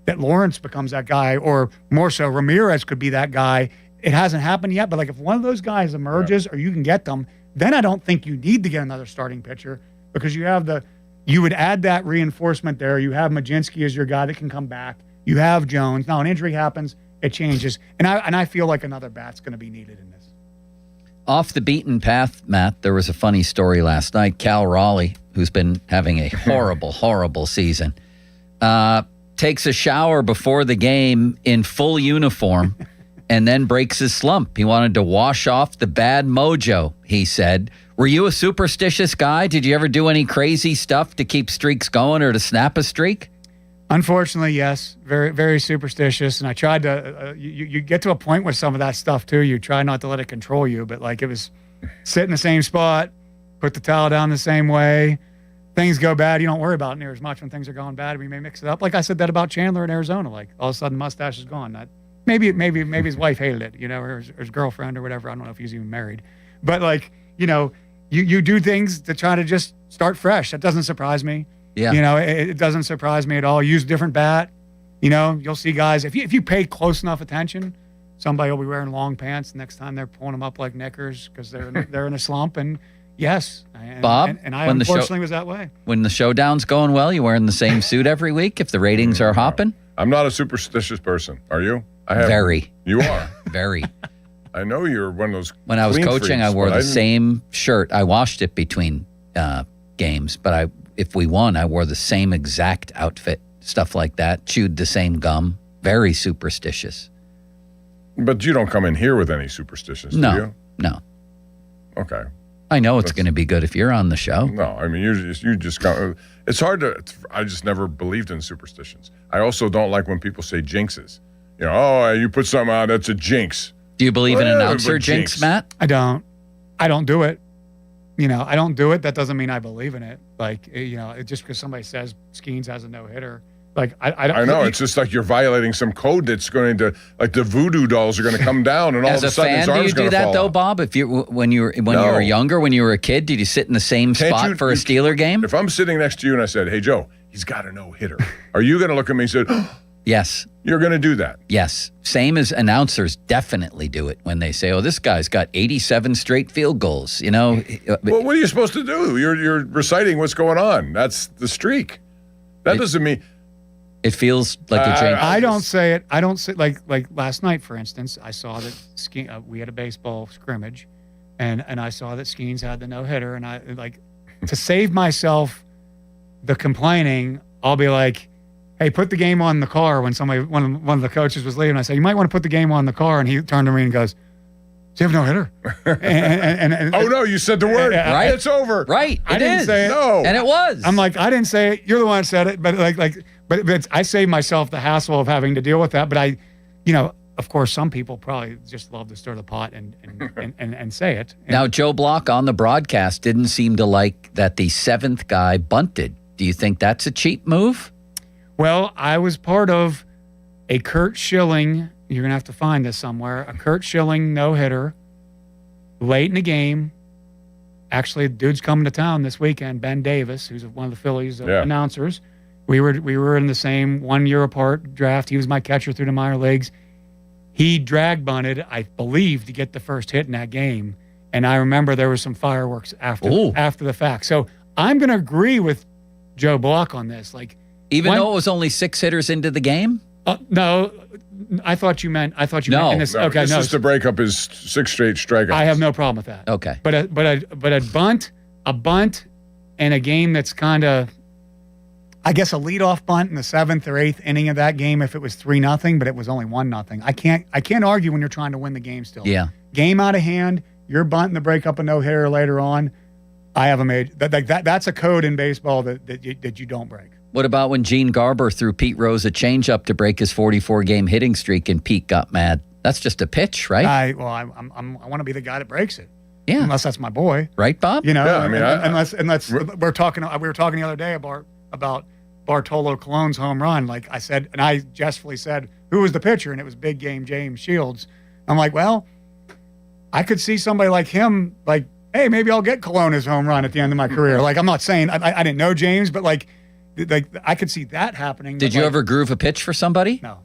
that Lawrence becomes that guy, or more so Ramirez could be that guy. It hasn't happened yet, but like if one of those guys emerges or you can get them, then I don't think you need to get another starting pitcher because you would add that reinforcement there. You have Majinski as your guy that can come back. You have Jones. Now an injury happens, it changes. And I feel like another bat's going to be needed in this. Off the beaten path, Matt, there was a funny story last night. Cal Raleigh, who's been having a horrible, horrible season, takes a shower before the game in full uniform and then breaks his slump. He wanted to wash off the bad mojo, he said. Were you a superstitious guy? Did you ever do any crazy stuff to keep streaks going or to snap a streak? Unfortunately, yes. Very, very superstitious. And I tried to, you get to a point with some of that stuff too. You try not to let it control you, but like it was sit in the same spot, put the towel down the same way. Things go bad, you don't worry about it near as much when things are going bad. We may mix it up. Like I said that about Chandler in Arizona. Like all of a sudden mustache is gone. Maybe his wife hated it, or his girlfriend or whatever. I don't know if he's even married. But like, you do things to try to just start fresh. That doesn't surprise me. Yeah. It doesn't surprise me at all. Use a different bat. You'll see guys, if you pay close enough attention, somebody will be wearing long pants. Next time they're pulling them up like knickers because they're in a slump. And yes. Bob, and I unfortunately was that way. When the showdown's going well, you wearing the same suit every week if the ratings are hopping? I'm not a superstitious person. Are you? Very. You are? Very. I know you're one of those. When I was clean coaching, freaks, I wore the same shirt. I washed it between games, but if we won, I wore the same exact outfit, stuff like that. Chewed the same gum. Very superstitious. But you don't come in here with any superstitions, do you? No. Okay. I know it's going to be good if you're on the show. No, I mean, you just go. It's hard to. I just never believed in superstitions. I also don't like when people say jinxes. You put something out, that's a jinx. Do you believe in announcer jinx, Matt? I don't do it. I don't do it. That doesn't mean I believe in it. Like, just because somebody says Skenes has a no-hitter. Like, I don't. I know. It's just like you're violating some code that's going to, like the voodoo dolls are going to come down and all of a sudden his arm's going to fall. Do you do that though, Bob? If when you were younger, when you were a kid, did you sit in the same spot for a Steeler game? If I'm sitting next to you and I said, "Hey Joe, he's got a no-hitter," are you going to look at me and say, "Yes"? You're going to do that? Yes. Same as announcers definitely do it when they say, "Oh, this guy's got 87 straight field goals." Well, what are you supposed to do? You're reciting what's going on. That's the streak. That doesn't mean. It feels like a change. I don't say it. I don't say like last night, for instance. I saw that we had a baseball scrimmage, and I saw that Skenes had the no hitter, and I to save myself the complaining. I'll be like, "Hey, put the game on the car." When one of the coaches was leaving, I said, "You might want to put the game on the car," and he turned to me and goes, "Do you have no hitter?" and oh no, you said the word. Right, it's over. Right, I didn't say it. No, and it was. I'm like, I didn't say it. You're the one that said it, but But I saved myself the hassle of having to deal with that. But of course, some people probably just love to stir the pot and say it. Now, Joe Block on the broadcast didn't seem to like that the seventh guy bunted. Do you think that's a cheap move? Well, I was part of a Kurt Schilling, you're going to have to find this somewhere, a Kurt Schilling no-hitter late in the game. Actually, the dude's coming to town this weekend, Ben Davis, who's one of the Phillies announcers. We were in the same 1 year apart draft. He was my catcher through the minor leagues. He drag bunted, I believe, to get the first hit in that game. And I remember there was some fireworks after the fact. So I'm going to agree with Joe Block on this. Even though it was only 6 hitters into the game? No, I thought you meant in this. Okay, this is to break up his 6 straight strikeouts. I have no problem with that. Okay. But a bunt and a game that's kind of, I guess, a leadoff bunt in the 7th or 8th inning of that game if it was 3-0, but it was only 1-0. I can't argue when you're trying to win the game still. Yeah. Game out of hand, you're bunting to break up a no-hitter later on. I have a major that's a code in baseball that you don't break. What about when Gene Garber threw Pete Rose a changeup to break his 44-game hitting streak and Pete got mad? That's just a pitch, right? I want to be the guy that breaks it. Yeah. Unless that's my boy. Right, Bob? You know, Yeah, I mean, unless we were talking the other day about Bartolo Colon's home run. Like I said, and I jestfully said, who was the pitcher? And it was big game James Shields. I'm like, well, I could see somebody like him, like, hey, maybe I'll get Colon his home run at the end of my career. Like, I'm not saying I didn't know James, but like I could see that happening. Did you ever groove a pitch for somebody? No.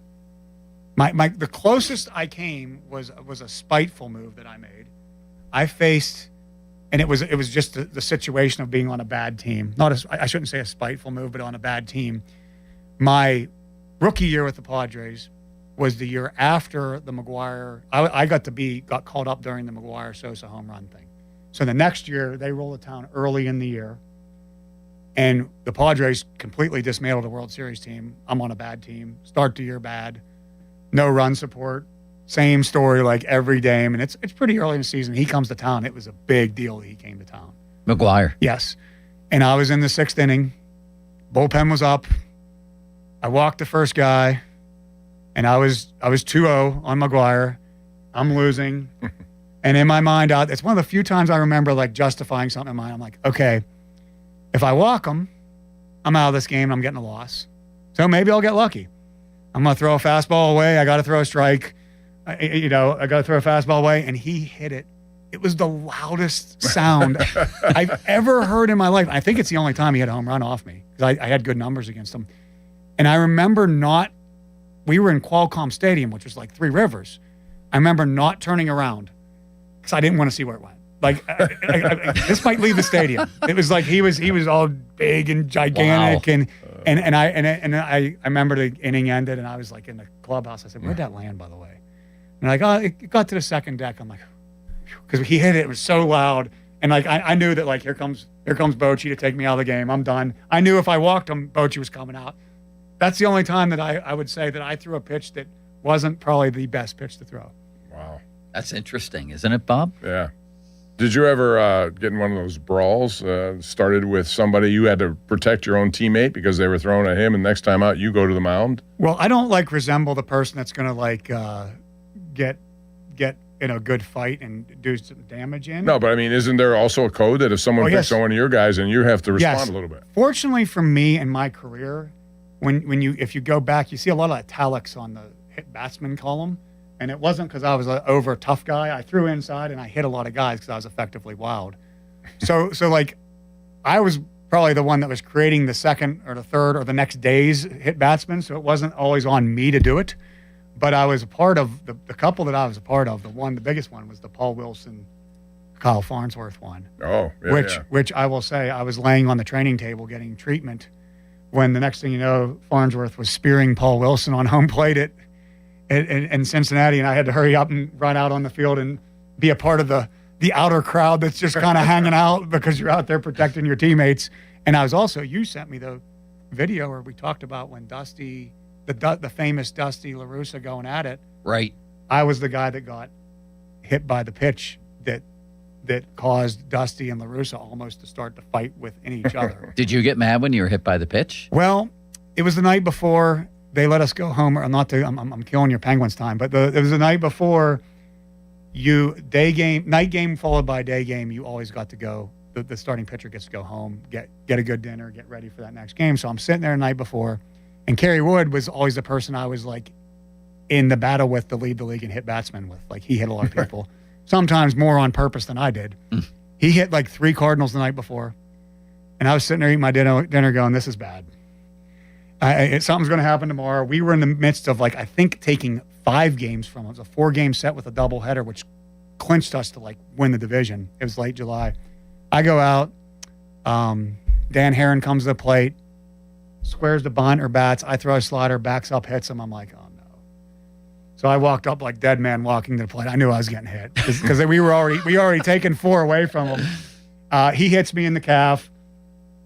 The closest I came was a spiteful move that I made. I faced, and it was just the situation of being on a bad team. I shouldn't say a spiteful move, but on a bad team. My rookie year with the Padres was the year after the McGuire. I got called up during the McGuire Sosa home run thing. So the next year they roll the town early in the year. And the Padres completely dismantled the World Series team. I'm on a bad team. Start the year bad. No run support. Same story like every game. And it's pretty early in the season. He comes to town. It was a big deal that he came to town. McGuire. Yes. And I was in the 6th inning. Bullpen was up. I walked the first guy. And I was 2-0 on McGuire. I'm losing. And in my mind, it's one of the few times I remember like justifying something in mind. I'm like, okay, if I walk him, I'm out of this game and I'm getting a loss. So maybe I'll get lucky. I'm going to throw a fastball away. I got to throw a strike. I got to throw a fastball away. And he hit it. It was the loudest sound I've ever heard in my life. I think it's the only time he had a home run off me because I had good numbers against him. And I remember we were in Qualcomm Stadium, which was like Three Rivers. I remember not turning around because I didn't want to see where it went. Like this might leave the stadium. It was like he was all big and gigantic. Wow. And I remember the inning ended and I was like in the clubhouse. I said, where'd that land, by the way? And like, oh, it got to the second deck. I'm like, because he hit it. It was so loud. And like, I knew that like, here comes Bochy to take me out of the game. I'm done. I knew if I walked him, Bochy was coming out. That's the only time that I would say that I threw a pitch that wasn't probably the best pitch to throw. Wow. That's interesting, isn't it, Bob? Yeah. Did you ever get in one of those brawls? Started with somebody you had to protect your own teammate because they were throwing at him, and next time out you go to the mound? Well, I don't like resemble the person that's going to like get in a good fight and do some damage in. No, but I mean, isn't there also a code that if someone picks on one of your guys and you have to respond a little bit? Fortunately for me in my career, if you go back, you see a lot of italics on the hit batsman column. And it wasn't because I was an over tough guy. I threw inside and I hit a lot of guys because I was effectively wild. So like I was probably the one that was creating the second or the third or the next day's hit batsman. So it wasn't always on me to do it. But I was a part of the couple that I was a part of. The biggest one was the Paul Wilson, Kyle Farnsworth one. Oh, yeah, which I will say I was laying on the training table getting treatment when the next thing you know, Farnsworth was spearing Paul Wilson on home plate in Cincinnati, and I had to hurry up and run out on the field and be a part of the outer crowd that's just kind of hanging out because you're out there protecting your teammates. And I was also, you sent me the video where we talked about when Dusty, the famous Dusty LaRussa going at it. Right. I was the guy that got hit by the pitch that caused Dusty and LaRussa almost to start to fight within each other. Did you get mad when you were hit by the pitch? Well, it was the night before they let us go home, or not to, I'm killing your Penguins time, but it was the night before night game followed by day game, you always got to go. The starting pitcher gets to go home, get a good dinner, get ready for that next game. So I'm sitting there the night before, and Kerry Wood was always the person I was like in the battle with to lead the league and hit batsmen with. Like, he hit a lot of people, sometimes more on purpose than I did. He hit like 3 Cardinals the night before, and I was sitting there eating my dinner going, this is bad. Something's going to happen tomorrow. We were in the midst of, like, I think taking 5 games from him. It was a 4-game set with a doubleheader, which clinched us to, like, win the division. It was late July. I go out. Dan Herron comes to the plate, squares the bunt or bats. I throw a slider, backs up, hits him. I'm like, oh, no. So I walked up like dead man walking to the plate. I knew I was getting hit because we already taken 4 away from him. He hits me in the calf.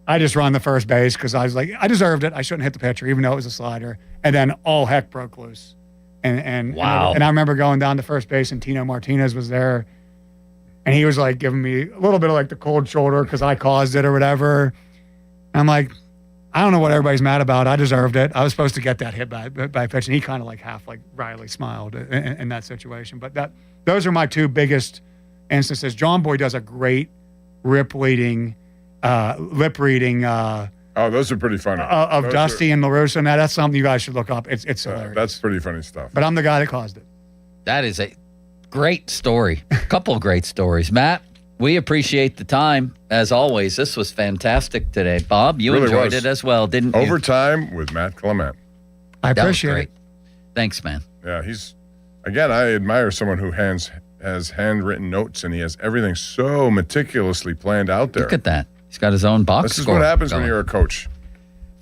I just run the first base because I was like, I deserved it. I shouldn't hit the pitcher, even though it was a slider. And then all heck broke loose. Wow. And I remember going down to first base, and Tino Martinez was there. And he was like giving me a little bit of like the cold shoulder because I caused it or whatever. And I'm like, I don't know what everybody's mad about. I deserved it. I was supposed to get that hit by a pitch. And he kind of like half like wryly smiled in that situation. But those are my 2 biggest instances. John Boy does a great lip reading. Those are pretty funny. Of Dusty and LaRusso. And that's something you guys should look up. It's hilarious. That's pretty funny stuff. But I'm the guy that caused it. That is a great story. A couple of great stories. Matt, we appreciate the time. As always, this was fantastic today. Bob, you really enjoyed it as well, didn't you? Overtime with Matt Clement. I appreciate it. Thanks, man. Yeah, I admire someone who has handwritten notes, and he has everything so meticulously planned out there. Look at that. He's got his own box This is score what happens going. when you're a coach.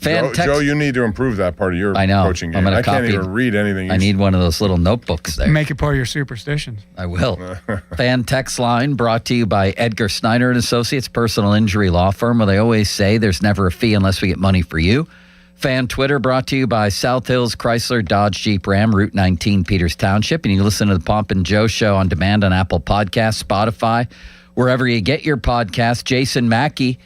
Joe, you need to improve that part of your coaching game. I can't even read anything. I need one of those little notebooks there. Make it part of your superstitions. I will. Fan text line brought to you by Edgar Snyder & Associates, personal injury law firm, where they always say there's never a fee unless we get money for you. Fan Twitter brought to you by South Hills Chrysler Dodge Jeep Ram, Route 19, Peters Township. And you listen to the Pomp and Joe Show on demand on Apple Podcasts, Spotify, wherever you get your podcasts. Jason Mackey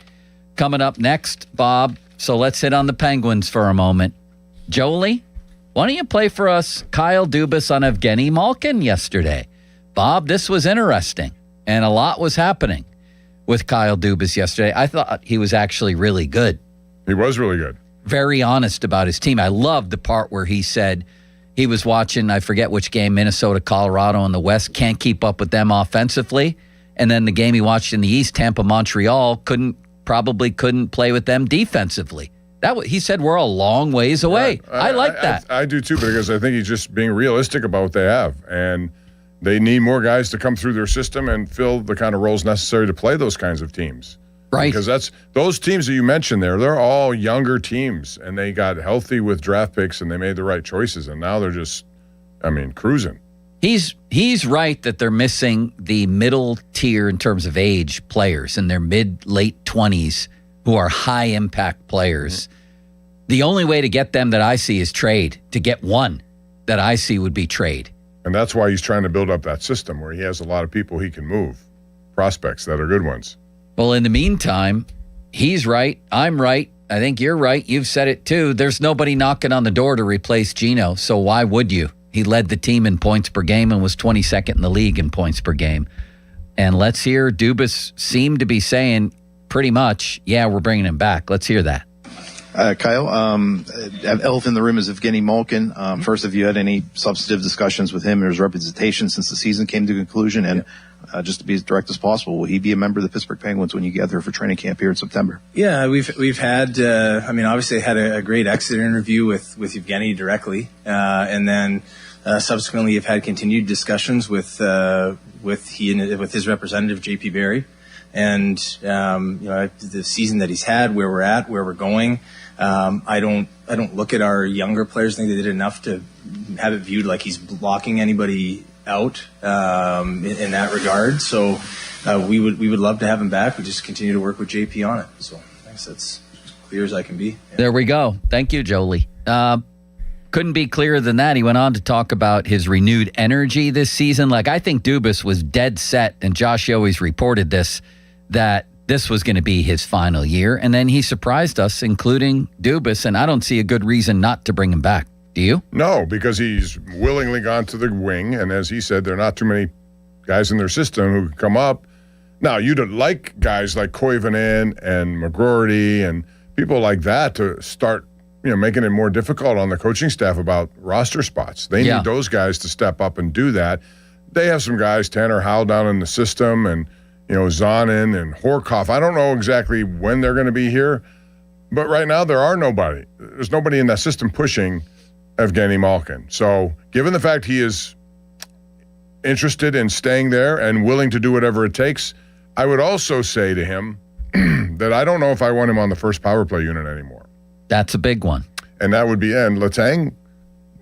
coming up next, Bob. So let's hit on the Penguins for a moment. Jolie, why don't you play for us Kyle Dubas on Evgeny Malkin yesterday? Bob, this was interesting, and a lot was happening with Kyle Dubas yesterday. I thought he was actually really good. He was really good. Very honest about his team. I loved the part where he said he was watching, I forget which game, Minnesota, Colorado in the West, can't keep up with them offensively. And then the game he watched in the East, Tampa, Montreal, probably couldn't play with them defensively. He said we're a long ways away. I like that. I do too, because I think he's just being realistic about what they have. And they need more guys to come through their system and fill the kind of roles necessary to play those kinds of teams. Right. Because those teams that you mentioned there, they're all younger teams, and they got healthy with draft picks, and they made the right choices. And now they're just, cruising. He's right that they're missing the middle tier in terms of age players in their mid-late 20s who are high-impact players. Mm-hmm. The only way to get them that I see is trade. To get one that I see would be trade. And that's why he's trying to build up that system where he has a lot of people he can move, prospects that are good ones. Well, in the meantime, he's right. I'm right. I think you're right. You've said it too. There's nobody knocking on the door to replace Gino, so why would you? He led the team in points per game and was 22nd in the league in points per game. And let's hear Dubas seem to be saying pretty much, yeah, we're bringing him back. Let's hear that. Kyle, elephant in the room is Evgeny Malkin. First, have you had any substantive discussions with him or his representation since the season came to conclusion? And just to be as direct as possible, will he be a member of the Pittsburgh Penguins when you get there for training camp here in September? Yeah, we've had, obviously had a great exit interview with Evgeny directly. And then subsequently have had continued discussions with his representative, JP Barry. And, the season that he's had, where we're at, where we're going, I don't look at our younger players. I think they did enough to have it viewed like he's blocking anybody out, in that regard. So, we would love to have him back. We just continue to work with JP on it. So I guess that's as clear as I can be. Yeah. There we go. Thank you, Jolie. Couldn't be clearer than that. He went on to talk about his renewed energy this season. Like, I think Dubas was dead set, and Josh always reported this, that this was going to be his final year. And then he surprised us, including Dubas, and I don't see a good reason not to bring him back. Do you? No, because he's willingly gone to the wing, and as he said, there are not too many guys in their system who can come up. Now, you'd like guys like Koivunen and McGroarty and people like that to start, making it more difficult on the coaching staff about roster spots. They need those guys to step up and do that. They have some guys, Tanner Howell down in the system, and Zonin and Horkoff. I don't know exactly when they're going to be here, but right now there's nobody in that system pushing Evgeny Malkin. So given the fact he is interested in staying there and willing to do whatever it takes, I would also say to him that I don't know if I want him on the first power play unit anymore. That's a big one. And that would be, and Letang,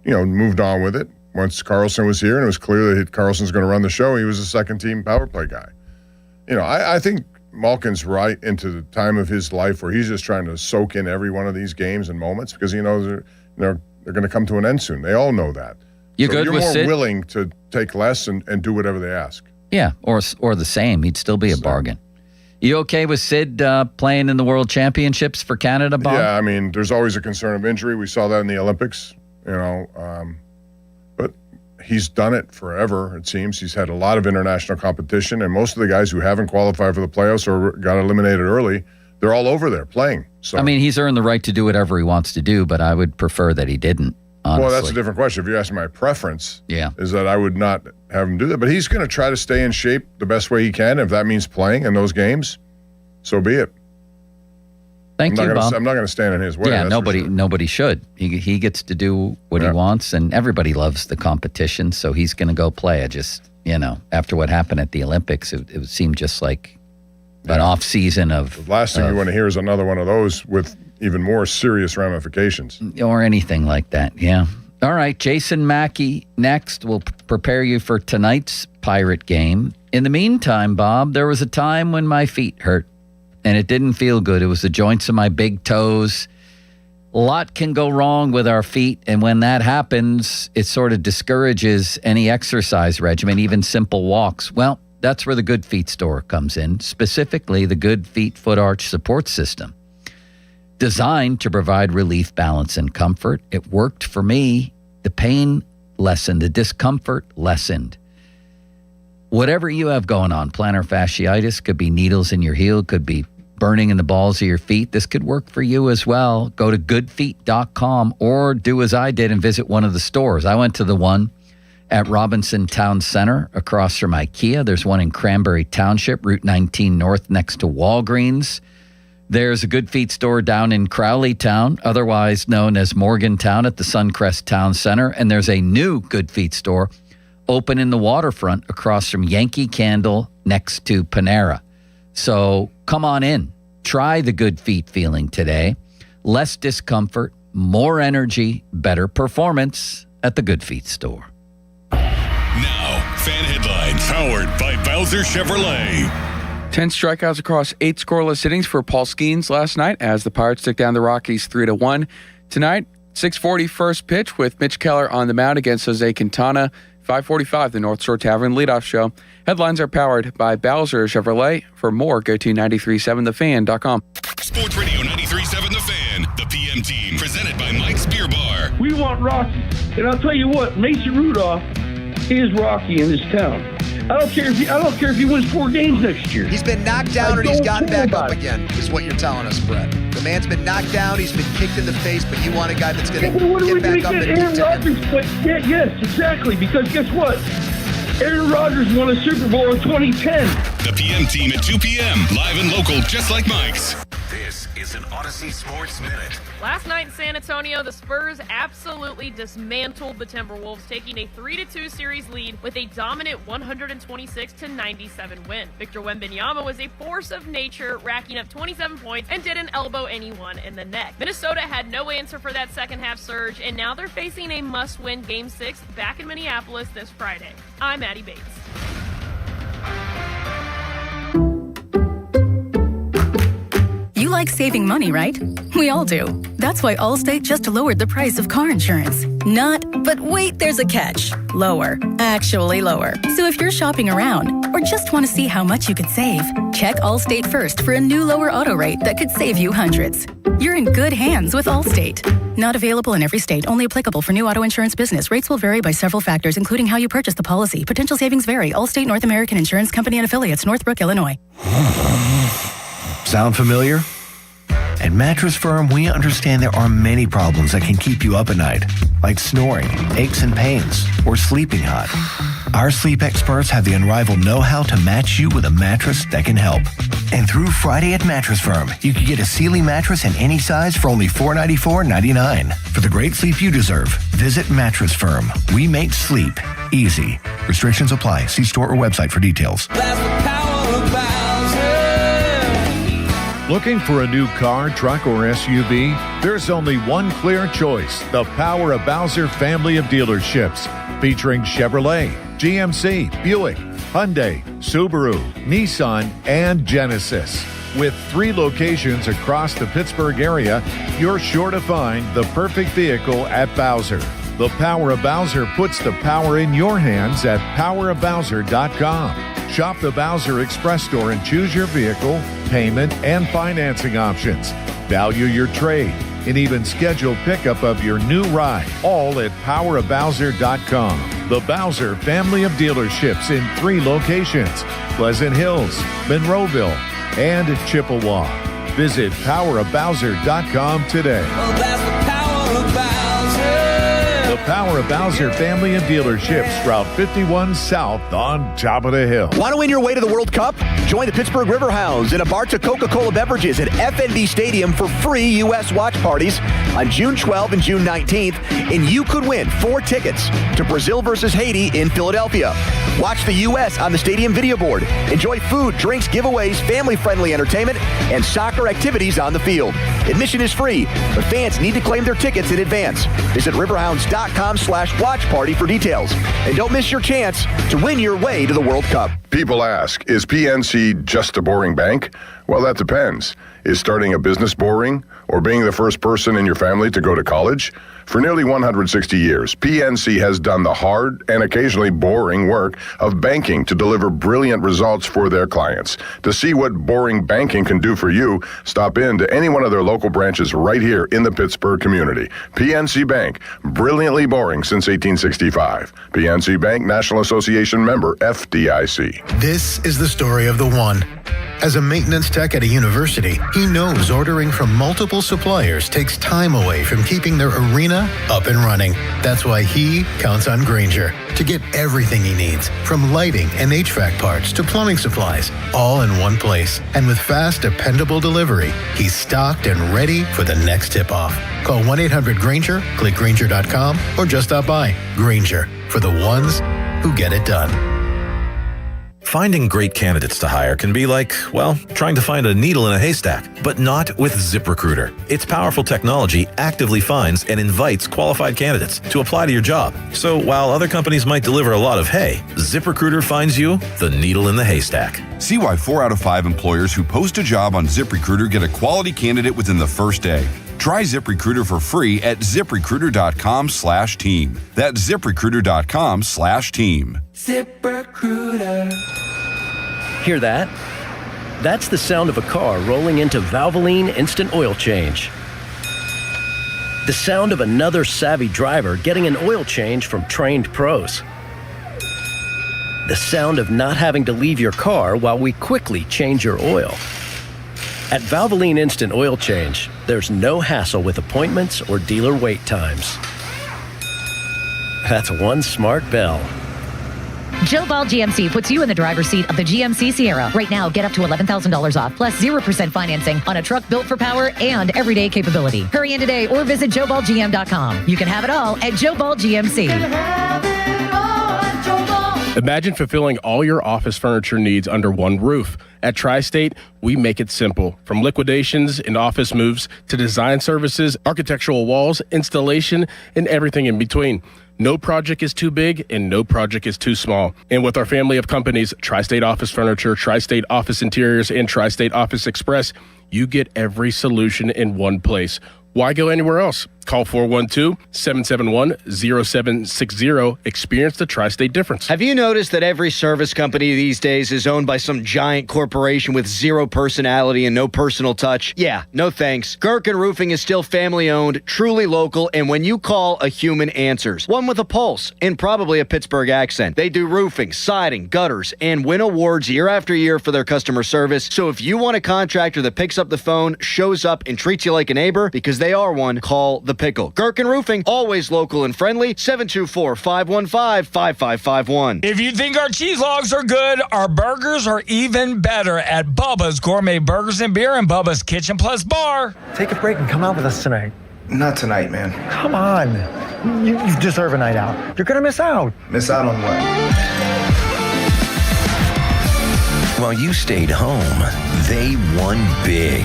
moved on with it. Once Carlson was here and it was clear that Carlson's going to run the show, he was a second team power play guy. I think Malkin's right into the time of his life where he's just trying to soak in every one of these games and moments because he knows they're going to come to an end soon. They all know that. You're more willing to take less and do whatever they ask. Yeah, or the same. He'd still be a bargain. You okay with Sid playing in the World Championships for Canada, Bob? Yeah, I mean, there's always a concern of injury. We saw that in the Olympics, but he's done it forever, it seems. He's had a lot of international competition, and most of the guys who haven't qualified for the playoffs or got eliminated early, they're all over there playing. So I mean, he's earned the right to do whatever he wants to do, but I would prefer that he didn't. Honestly. Well, that's a different question. If you're asking my preference, is that I would not have him do that. But he's going to try to stay in shape the best way he can. If that means playing in those games, so be it. Thank you, Bob. I'm not going to stand in his way. Yeah, nobody should. He gets to do what he wants, and everybody loves the competition, so he's going to go play. I just, after what happened at the Olympics, it seemed just like an off season of. The last thing you want to hear is another one of those with even more serious ramifications. Or anything like that, yeah. All right, Jason Mackey next will prepare you for tonight's Pirate game. In the meantime, Bob, there was a time when my feet hurt, and it didn't feel good. It was the joints of my big toes. A lot can go wrong with our feet, and when that happens, it sort of discourages any exercise regimen, even simple walks. Well, that's where the Good Feet store comes in, specifically the Good Feet Foot Arch Support System. Designed to provide relief, balance, and comfort. It worked for me. The pain lessened, the discomfort lessened. Whatever you have going on, plantar fasciitis, could be needles in your heel, could be burning in the balls of your feet. This could work for you as well. Go to goodfeet.com or do as I did and visit one of the stores. I went to the one at Robinson Town Center across from IKEA. There's one in Cranberry Township, Route 19 North next to Walgreens. There's a Good Feet store down in Crowleytown, otherwise known as Morgantown at the Suncrest Town Center. And there's a new Good Feet store open in the waterfront across from Yankee Candle next to Panera. So come on in. Try the Good Feet feeling today. Less discomfort, more energy, better performance at the Good Feet store. Now, fan headlines powered by Bowser Chevrolet. 10 strikeouts across 8 scoreless innings for Paul Skenes last night as the Pirates took down the Rockies 3-1. Tonight, 6:40 first pitch with Mitch Keller on the mound against Jose Quintana. 5:45, the North Shore Tavern leadoff show. Headlines are powered by Bowser Chevrolet. For more, go to 937thefan.com. Sports Radio 93.7 The Fan, the PM team, presented by Mike's Beer Bar. We want Rocky. And I'll tell you what, Mason Rudolph is Rocky in this town. I don't care if he wins 4 games next year. He's been knocked down and he's gotten back up again, is what you're telling us, Brett. The man's been knocked down, he's been kicked in the face, but you want a guy that's going to get back up and Aaron Rodgers, yes, exactly. Because guess what? Aaron Rodgers won a Super Bowl in 2010. The PM team at 2 p.m. Live and local, just like Mike's. This is an Odyssey Sports Minute. Last night in San Antonio, the Spurs absolutely dismantled the Timberwolves, taking a 3-2 series lead with a dominant 126-97 win. Victor Wembanyama was a force of nature, racking up 27 points and didn't elbow anyone in the neck. Minnesota had no answer for that second half surge, and now they're facing a must-win Game 6 back in Minneapolis this Friday. I'm Maddie Bates. You like saving money, right? We all do. That's why Allstate just lowered the price of car insurance. But wait, there's a catch. Lower. Actually lower. So if you're shopping around or just want to see how much you could save, check Allstate first for a new lower auto rate that could save you hundreds. You're in good hands with Allstate. Not available in every state. Only applicable for new auto insurance business. Rates will vary by several factors, including how you purchase the policy. Potential savings vary. Allstate North American Insurance Company and Affiliates, Northbrook, Illinois. Sound familiar? At Mattress Firm, we understand there are many problems that can keep you up at night, like snoring, aches and pains, or sleeping hot. Our sleep experts have the unrivaled know-how to match you with a mattress that can help. And through Friday at Mattress Firm, you can get a Sealy mattress in any size for only $494.99. For the great sleep you deserve, visit Mattress Firm. We make sleep easy. Restrictions apply. See store or website for details. Looking for a new car, truck, or SUV? There's only one clear choice. The Power of Bowser family of dealerships. Featuring Chevrolet, GMC, Buick, Hyundai, Subaru, Nissan, and Genesis. With 3 locations across the Pittsburgh area, you're sure to find the perfect vehicle at Bowser. The Power of Bowser puts the power in your hands at powerofbowser.com. Shop the Bowser Express store and choose your vehicle, payment, and financing options. Value your trade and even schedule pickup of your new ride, all at powerofbowser.com. The Bowser family of dealerships in 3 locations: Pleasant Hills, Monroeville, and Chippewa. Visit powerofbowser.com today. The Power of Bowser family of dealerships, Route 51 South on top of the hill. Want to win your way to the World Cup? Join the Pittsburgh Riverhounds in a bar to Coca-Cola beverages at FNB Stadium for free U.S. watch parties on June 12th and June 19th, and you could win 4 tickets to Brazil versus Haiti in Philadelphia. Watch the U.S. on the stadium video board. Enjoy food, drinks, giveaways, family-friendly entertainment, and soccer activities on the field. Admission is free, but fans need to claim their tickets in advance. Visit riverhounds.com/watch party for details. And don't miss your chance to win your way to the World Cup. People ask, is PNC just a boring bank? Well, that depends. Is starting a business boring? Or being the first person in your family to go to college? For nearly 160 years, PNC has done the hard and occasionally boring work of banking to deliver brilliant results for their clients. To see what boring banking can do for you, stop in to any one of their local branches right here in the Pittsburgh community. PNC Bank, brilliantly boring since 1865. PNC Bank, National Association member, FDIC. This is the story of the one. As a maintenance tech at a university, he knows ordering from multiple suppliers takes time away from keeping their arena up and running. That's why he counts on Grainger to get everything he needs, from lighting and HVAC parts to plumbing supplies, all in one place. And with fast, dependable delivery, he's stocked and ready for the next tip-off. Call 1-800-GRAINGER, click Grainger.com, or just stop by. Grainger, for the ones who get it done. Finding great candidates to hire can be like, well, trying to find a needle in a haystack, but not with ZipRecruiter. Its powerful technology actively finds and invites qualified candidates to apply to your job. So while other companies might deliver a lot of hay, ZipRecruiter finds you the needle in the haystack. See why 4 out of 5 employers who post a job on ZipRecruiter get a quality candidate within the first day. Try ZipRecruiter for free at ZipRecruiter.com/team. That's ZipRecruiter.com/team. ZipRecruiter. Hear that? That's the sound of a car rolling into Valvoline Instant Oil Change. The sound of another savvy driver getting an oil change from trained pros. The sound of not having to leave your car while we quickly change your oil. At Valvoline Instant Oil Change, there's no hassle with appointments or dealer wait times. That's one smart bell. Joe Ball GMC puts you in the driver's seat of the GMC Sierra. Right now, get up to $11,000 off, plus 0% financing on a truck built for power and everyday capability. Hurry in today or visit JoeBallGM.com. You can have it all at Joe Ball GMC. Imagine fulfilling all your office furniture needs under one roof. At Tri-State, we make it simple. From liquidations and office moves to design services, architectural walls, installation, and everything in between. No project is too big and no project is too small. And with our family of companies, Tri-State Office Furniture, Tri-State Office Interiors, and Tri-State Office Express, you get every solution in one place. Why go anywhere else? Call 412-771-0760. Experience the Tri-State difference. Have you noticed that every service company these days is owned by some giant corporation with zero personality and no personal touch? Yeah, no thanks. Gherkin Roofing is still family-owned, truly local, and when you call, a human answers. One with a pulse and probably a Pittsburgh accent. They do roofing, siding, gutters, and win awards year after year for their customer service. So if you want a contractor that picks up the phone, shows up, and treats you like a neighbor, because they are one, call The Pickle. Gherkin Roofing, always local and friendly, 724-515-5551. If you think our cheese logs are good, our burgers are even better at Bubba's Gourmet Burgers and Beer and Bubba's Kitchen Plus Bar. Take a break and come out with us tonight. Not tonight, man. Come on. You deserve a night out. You're going to miss out. Miss out on what? While you stayed home, they won big.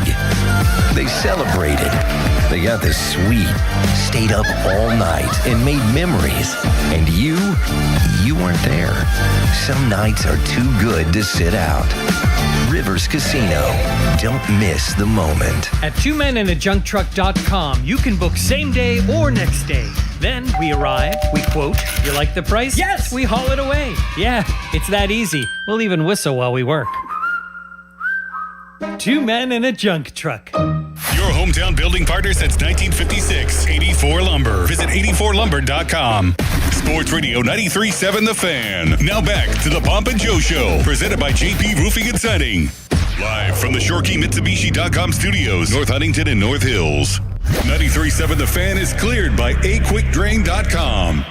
They celebrated. They got the suite, stayed up all night, and made memories. And you weren't there. Some nights are too good to sit out. Rivers Casino. Don't miss the moment. At twomeninajunktruck.com, you can book same day or next day. Then we arrive, we quote, "You like the price?" Yes! We haul it away. Yeah, it's that easy. We'll even whistle while we work. 2 men in a junk truck. Your hometown building partner since 1956, 84 Lumber. Visit 84lumber.com. Sports Radio 93.7 The Fan. Now back to the Pomp and Joe Show, presented by JP Roofing and Siding. Live from the ShoreKeyMitsubishi.com studios, North Huntington and North Hills. 93.7 The Fan is cleared by AQuickDrain.com.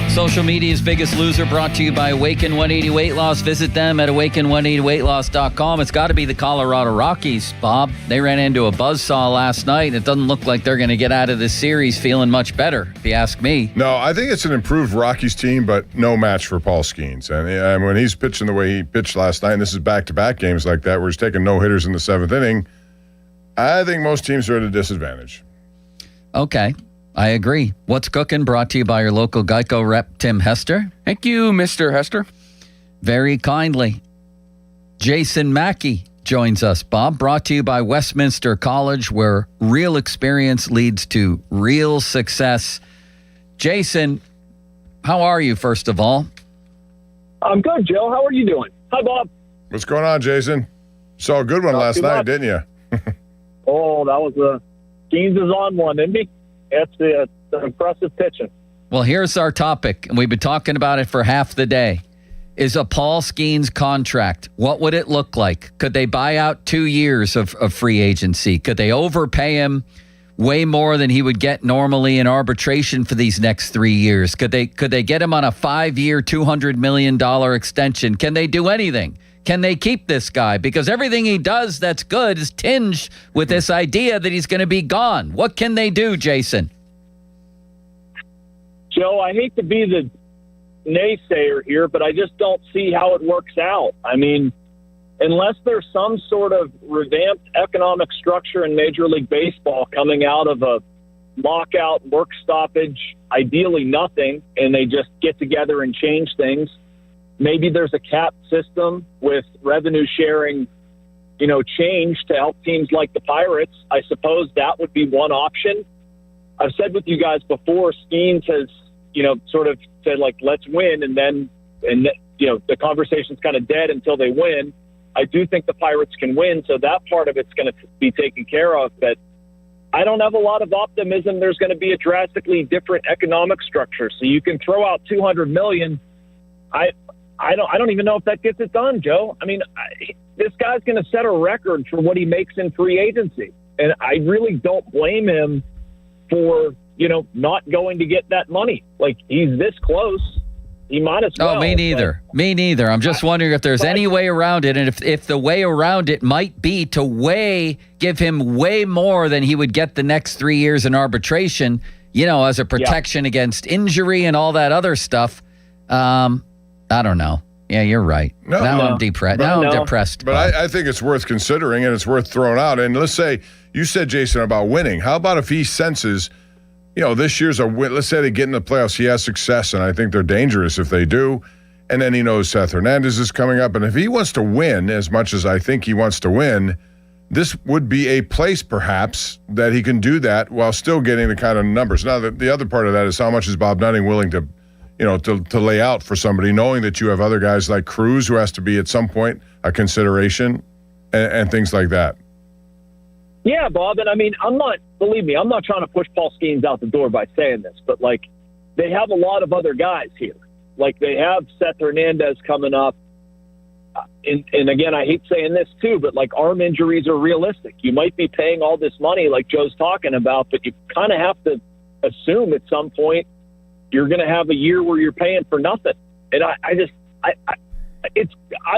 Social media's biggest loser, brought to you by Awaken 180 Weight Loss. Visit them at awaken180weightloss.com. It's got to be the Colorado Rockies, Bob. They ran into a buzzsaw last night. It doesn't look like they're going to get out of this series feeling much better, if you ask me. No, I think it's an improved Rockies team, but no match for Paul Skenes. And when he's pitching the way he pitched last night, and this is back-to-back games like that where he's taking no-hitters in the seventh inning, I think most teams are at a disadvantage. Okay. I agree. What's Cooking, brought to you by your local Geico rep, Tim Hester. Thank you, Mr. Hester. Very kindly. Jason Mackey joins us, Bob, brought to you by Westminster College, where real experience leads to real success. Jason, how are you, first of all? I'm good, Joe. How are you doing? Hi, Bob. What's going on, Jason? Saw a good one last night, didn't you? Oh, that was Skenes is on one, isn't he? It's impressive pitching. Well, here's our topic, and we've been talking about it for half the day. Is a Paul Skenes contract, what would it look like? Could they buy out 2 years of free agency? Could they overpay him way more than he would get normally in arbitration for these next 3 years? Could they get him on a 5-year, $200 million extension? Can they do anything? Can they keep this guy? Because everything he does that's good is tinged with this idea that he's going to be gone. What can they do, Jason? Joe, I hate to be the naysayer here, but I just don't see how it works out. I mean, unless there's some sort of revamped economic structure in Major League Baseball coming out of a lockout, work stoppage, ideally nothing, and they just get together and change things. Maybe there's a cap system with revenue sharing, change to help teams like the Pirates. I suppose that would be one option. I've said with you guys before, Skenes has, sort of said, like, let's win, and the conversation's kind of dead until they win. I do think the Pirates can win, so that part of it's going to be taken care of. But I don't have a lot of optimism there's going to be a drastically different economic structure. So you can throw out $200 million. I don't even know if that gets it done, Joe. I mean, this guy's going to set a record for what he makes in free agency. And I really don't blame him for, not going to get that money. Like, he's this close. He might as well. Oh, me neither. Me neither. I'm just wondering if there's any way around it. And if the way around it might be to give him way more than he would get the next 3 years in arbitration, as a protection against injury and all that other stuff. I don't know. Yeah, you're right. I'm depressed. I'm depressed. But I think it's worth considering, and it's worth throwing out. And let's say, you said, Jason, about winning. How about if he senses, this year's a win. Let's say they get in the playoffs, he has success, and I think they're dangerous if they do. And then he knows Seth Hernandez is coming up. And if he wants to win as much as I think he wants to win, this would be a place perhaps that he can do that while still getting the kind of numbers. Now, the other part of that is how much is Bob Nutting willing to, to lay out for somebody, knowing that you have other guys like Cruz, who has to be at some point a consideration, and things like that. Yeah, Bob, and I mean, believe me, I'm not trying to push Paul Skenes out the door by saying this, but they have a lot of other guys here. They have Seth Hernandez coming up. And again, I hate saying this too, but arm injuries are realistic. You might be paying all this money like Joe's talking about, but you kind of have to assume at some point you're going to have a year where you're paying for nothing. And I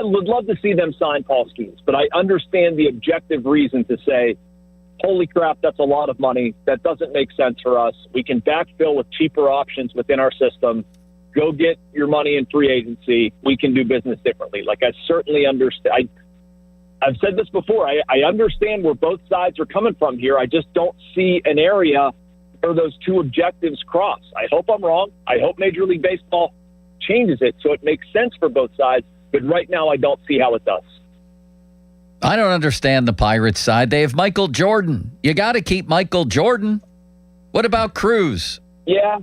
would love to see them sign Paul Skenes, but I understand the objective reason to say, holy crap, that's a lot of money. That doesn't make sense for us. We can backfill with cheaper options within our system. Go get your money in free agency. We can do business differently. I certainly understand. I've said this before. I understand where both sides are coming from here. I just don't see an area where those two objectives cross. I hope I'm wrong. I hope Major League Baseball changes it so it makes sense for both sides. But right now, I don't see how it does. I don't understand the Pirates side. They have Michael Jordan. You got to keep Michael Jordan. What about Cruz? Yeah.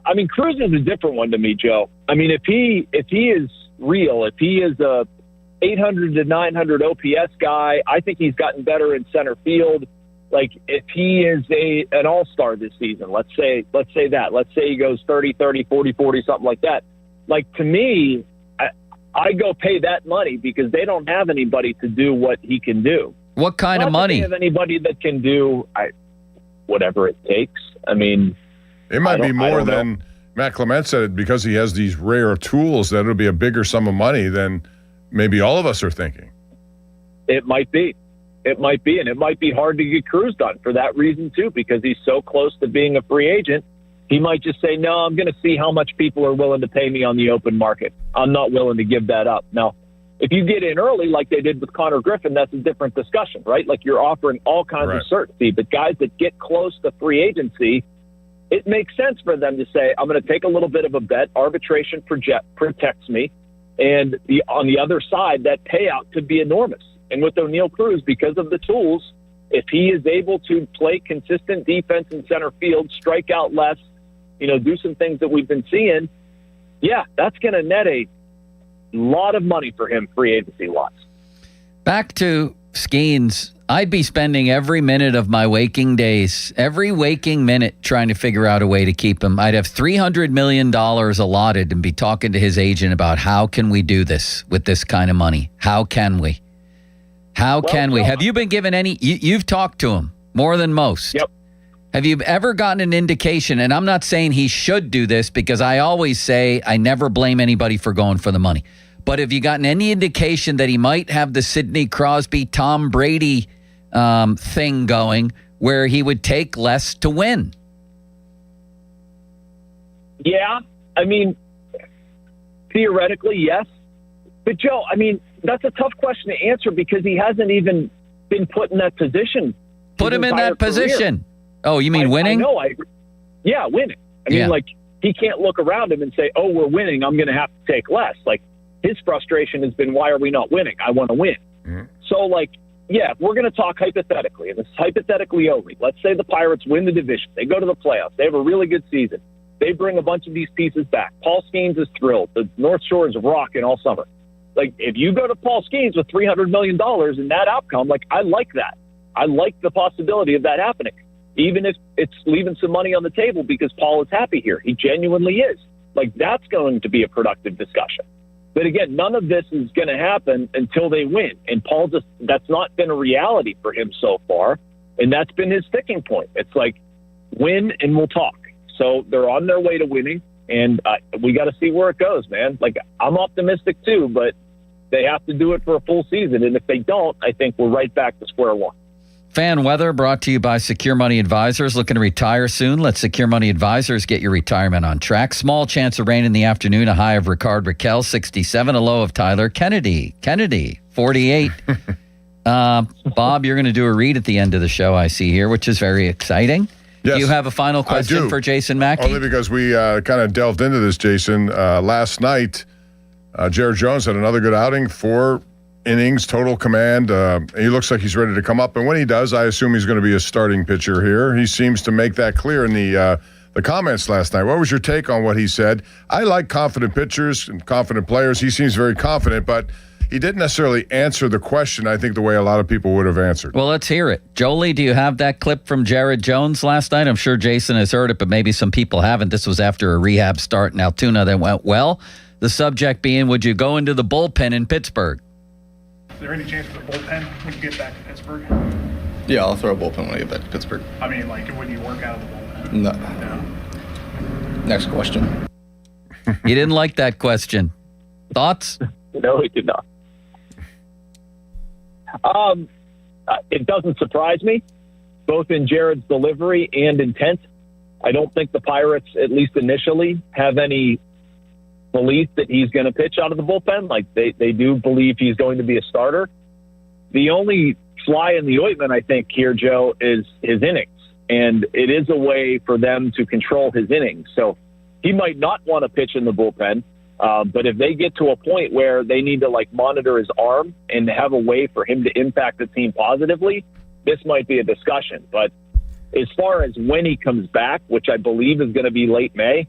I mean, Cruz is a different one to me, Joe. I mean, if he is real, if he is a 800 to 900 OPS guy, I think he's gotten better in center field. If he is an all-star this season, let's say that. Let's say he goes 30, 40, something like that. To me, I go pay that money because they don't have anybody to do what he can do. What kind of money? Not that they have anybody that can do whatever it takes. I mean, it might be more than Matt Clement said it, because he has these rare tools that it'll be a bigger sum of money than maybe all of us are thinking. It might be. And it might be hard to get Cruz done for that reason too, because he's so close to being a free agent. He might just say, no, I'm going to see how much people are willing to pay me on the open market. I'm not willing to give that up. Now, if you get in early like they did with Connor Griffin, that's a different discussion, right? You're offering all kinds of certainty. But guys that get close to free agency, it makes sense for them to say, I'm going to take a little bit of a bet. Arbitration protects me. And on the other side, that payout could be enormous. And with O'Neal Cruz, because of the tools, if he is able to play consistent defense in center field, strike out less, do some things that we've been seeing, that's going to net a lot of money for him, free agency lots. Back to Skenes. I'd be spending every minute of my waking days, every waking minute, trying to figure out a way to keep him. I'd have $300 million allotted and be talking to his agent about how can we do this with this kind of money? How can we? Have you been given any? You've talked to him more than most. Yep. Have you ever gotten an indication, and I'm not saying he should do this because I always say I never blame anybody for going for the money, but have you gotten any indication that he might have the Sidney Crosby, Tom Brady thing going where he would take less to win? Yeah, I mean, theoretically, yes. But, Joe, I mean, that's a tough question to answer because he hasn't even been put in that position. Put him in that position. Oh, you mean winning? I know. Yeah, winning. I mean, he can't look around him and say, oh, we're winning, I'm going to have to take less. His frustration has been, why are we not winning? I want to win. Mm-hmm. So, if we're going to talk hypothetically, and this is hypothetically only, let's say the Pirates win the division. They go to the playoffs. They have a really good season. They bring a bunch of these pieces back. Paul Skenes is thrilled. The North Shore is rocking all summer. If you go to Paul Skenes with $300 million in that outcome, I like that. I like the possibility of that happening, even if it's leaving some money on the table because Paul is happy here. He genuinely is. That's going to be a productive discussion. But again, none of this is going to happen until they win. And Paul that's not been a reality for him so far. And that's been his sticking point. It's win and we'll talk. So they're on their way to winning. And we got to see where it goes, man. I'm optimistic too, but they have to do it for a full season. And if they don't, I think we're right back to square one. Fan weather brought to you by Secure Money Advisors. Looking to retire soon? Let Secure Money Advisors get your retirement on track. Small chance of rain in the afternoon. A high of Ricard Raquel, 67. A low of Tyler Kennedy, 48. Bob, you're going to do a read at the end of the show, I see here, which is very exciting. Yes, Do you have a final question for Jason Mackey? Only because we kind of delved into this, Jason. Last night, Jared Jones had another good outing, 4 innings, total command. He looks like he's ready to come up. And when he does, I assume he's going to be a starting pitcher here. He seems to make that clear in the comments last night. What was your take on what he said? I like confident pitchers and confident players. He seems very confident, but he didn't necessarily answer the question, I think, the way a lot of people would have answered. Well, let's hear it. Jolie, do you have that clip from Jared Jones last night? I'm sure Jason has heard it, but maybe some people haven't. This was after a rehab start in Altoona that went well. The subject being, would you go into the bullpen in Pittsburgh? Is there any chance for the bullpen when you get back to Pittsburgh? Yeah, I'll throw a bullpen when I get back to Pittsburgh. I mean, like, when you work out of the bullpen? No. Next question. You didn't like that question. Thoughts? No, he did not. It doesn't surprise me, both in Jared's delivery and intent. I don't think the Pirates, at least initially, have any belief that he's going to pitch out of the bullpen. Like, they do believe he's going to be a starter. The only fly in the ointment, I think, here, Joe, is his innings. And it is a way for them to control his innings. So he might not want to pitch in the bullpen. But if they get to a point where they need to monitor his arm and have a way for him to impact the team positively, this might be a discussion. But as far as when he comes back, which I believe is going to be late May,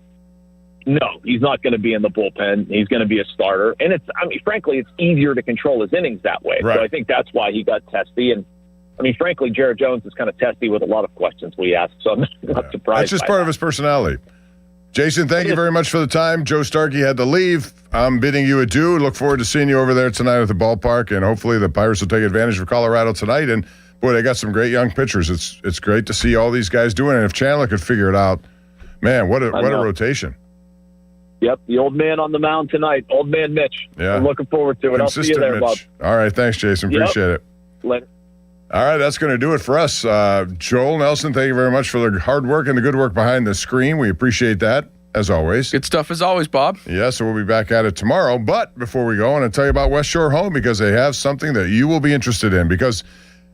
no, he's not going to be in the bullpen. He's going to be a starter. And frankly, it's easier to control his innings that way. Right. So I think that's why he got testy. And frankly, Jared Jones is kind of testy with a lot of questions we ask. So I'm not surprised. That's just part of his personality. Jason, thank you very much for the time. Joe Starkey had to leave. I'm bidding you adieu. Look forward to seeing you over there tonight at the ballpark, and hopefully the Pirates will take advantage of Colorado tonight. And, boy, they got some great young pitchers. It's great to see all these guys doing it. And if Chandler could figure it out, man, what a rotation. Yep, the old man on the mound tonight, old man Mitch. Yeah. I'm looking forward to it. I'll see you there, Mitch. Bob. All right, thanks, Jason. Appreciate it. Later. All right, that's going to do it for us. Joel Nelson, thank you very much for the hard work and the good work behind the screen. We appreciate that. As always. Good stuff as always, Bob. Yeah, so we'll be back at it tomorrow. But before we go, I want to tell you about West Shore Home because they have something that you will be interested in. Because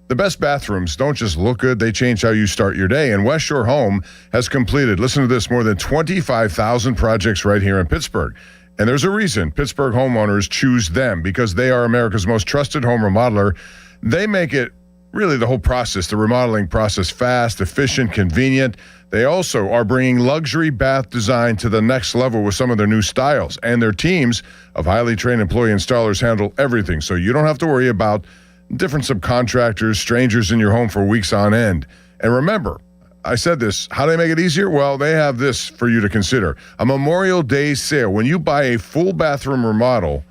the best bathrooms don't just look good, they change how you start your day. And West Shore Home has completed, listen to this, more than 25,000 projects right here in Pittsburgh. And there's a reason Pittsburgh homeowners choose them because they are America's most trusted home remodeler. They make it really the whole process, the remodeling process, fast, efficient, convenient. They also are bringing luxury bath design to the next level with some of their new styles. And their teams of highly trained employee installers handle everything. So you don't have to worry about different subcontractors, strangers in your home for weeks on end. And remember, I said this, how do they make it easier? Well, they have this for you to consider. A Memorial Day sale. When you buy a full bathroom remodel,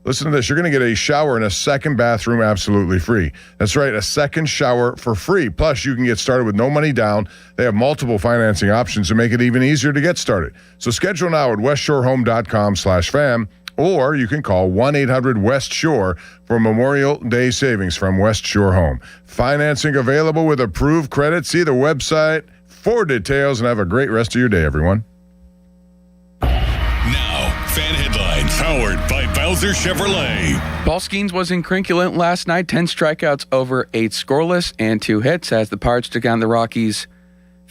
listen to this, you're going to get a shower and a second bathroom absolutely free. That's right, a second shower for free. Plus, you can get started with no money down. They have multiple financing options to make it even easier to get started. So schedule now at westshorehome.com/fam, or you can call 1-800-WEST-SHORE for Memorial Day savings from West Shore Home. Financing available with approved credit. See the website for details, and have a great rest of your day, everyone. Fan headlines powered by Bowser Chevrolet. Paul Skenes was incrinculant last night, 10 strikeouts over 8 scoreless and 2 hits as the Pirates took on the Rockies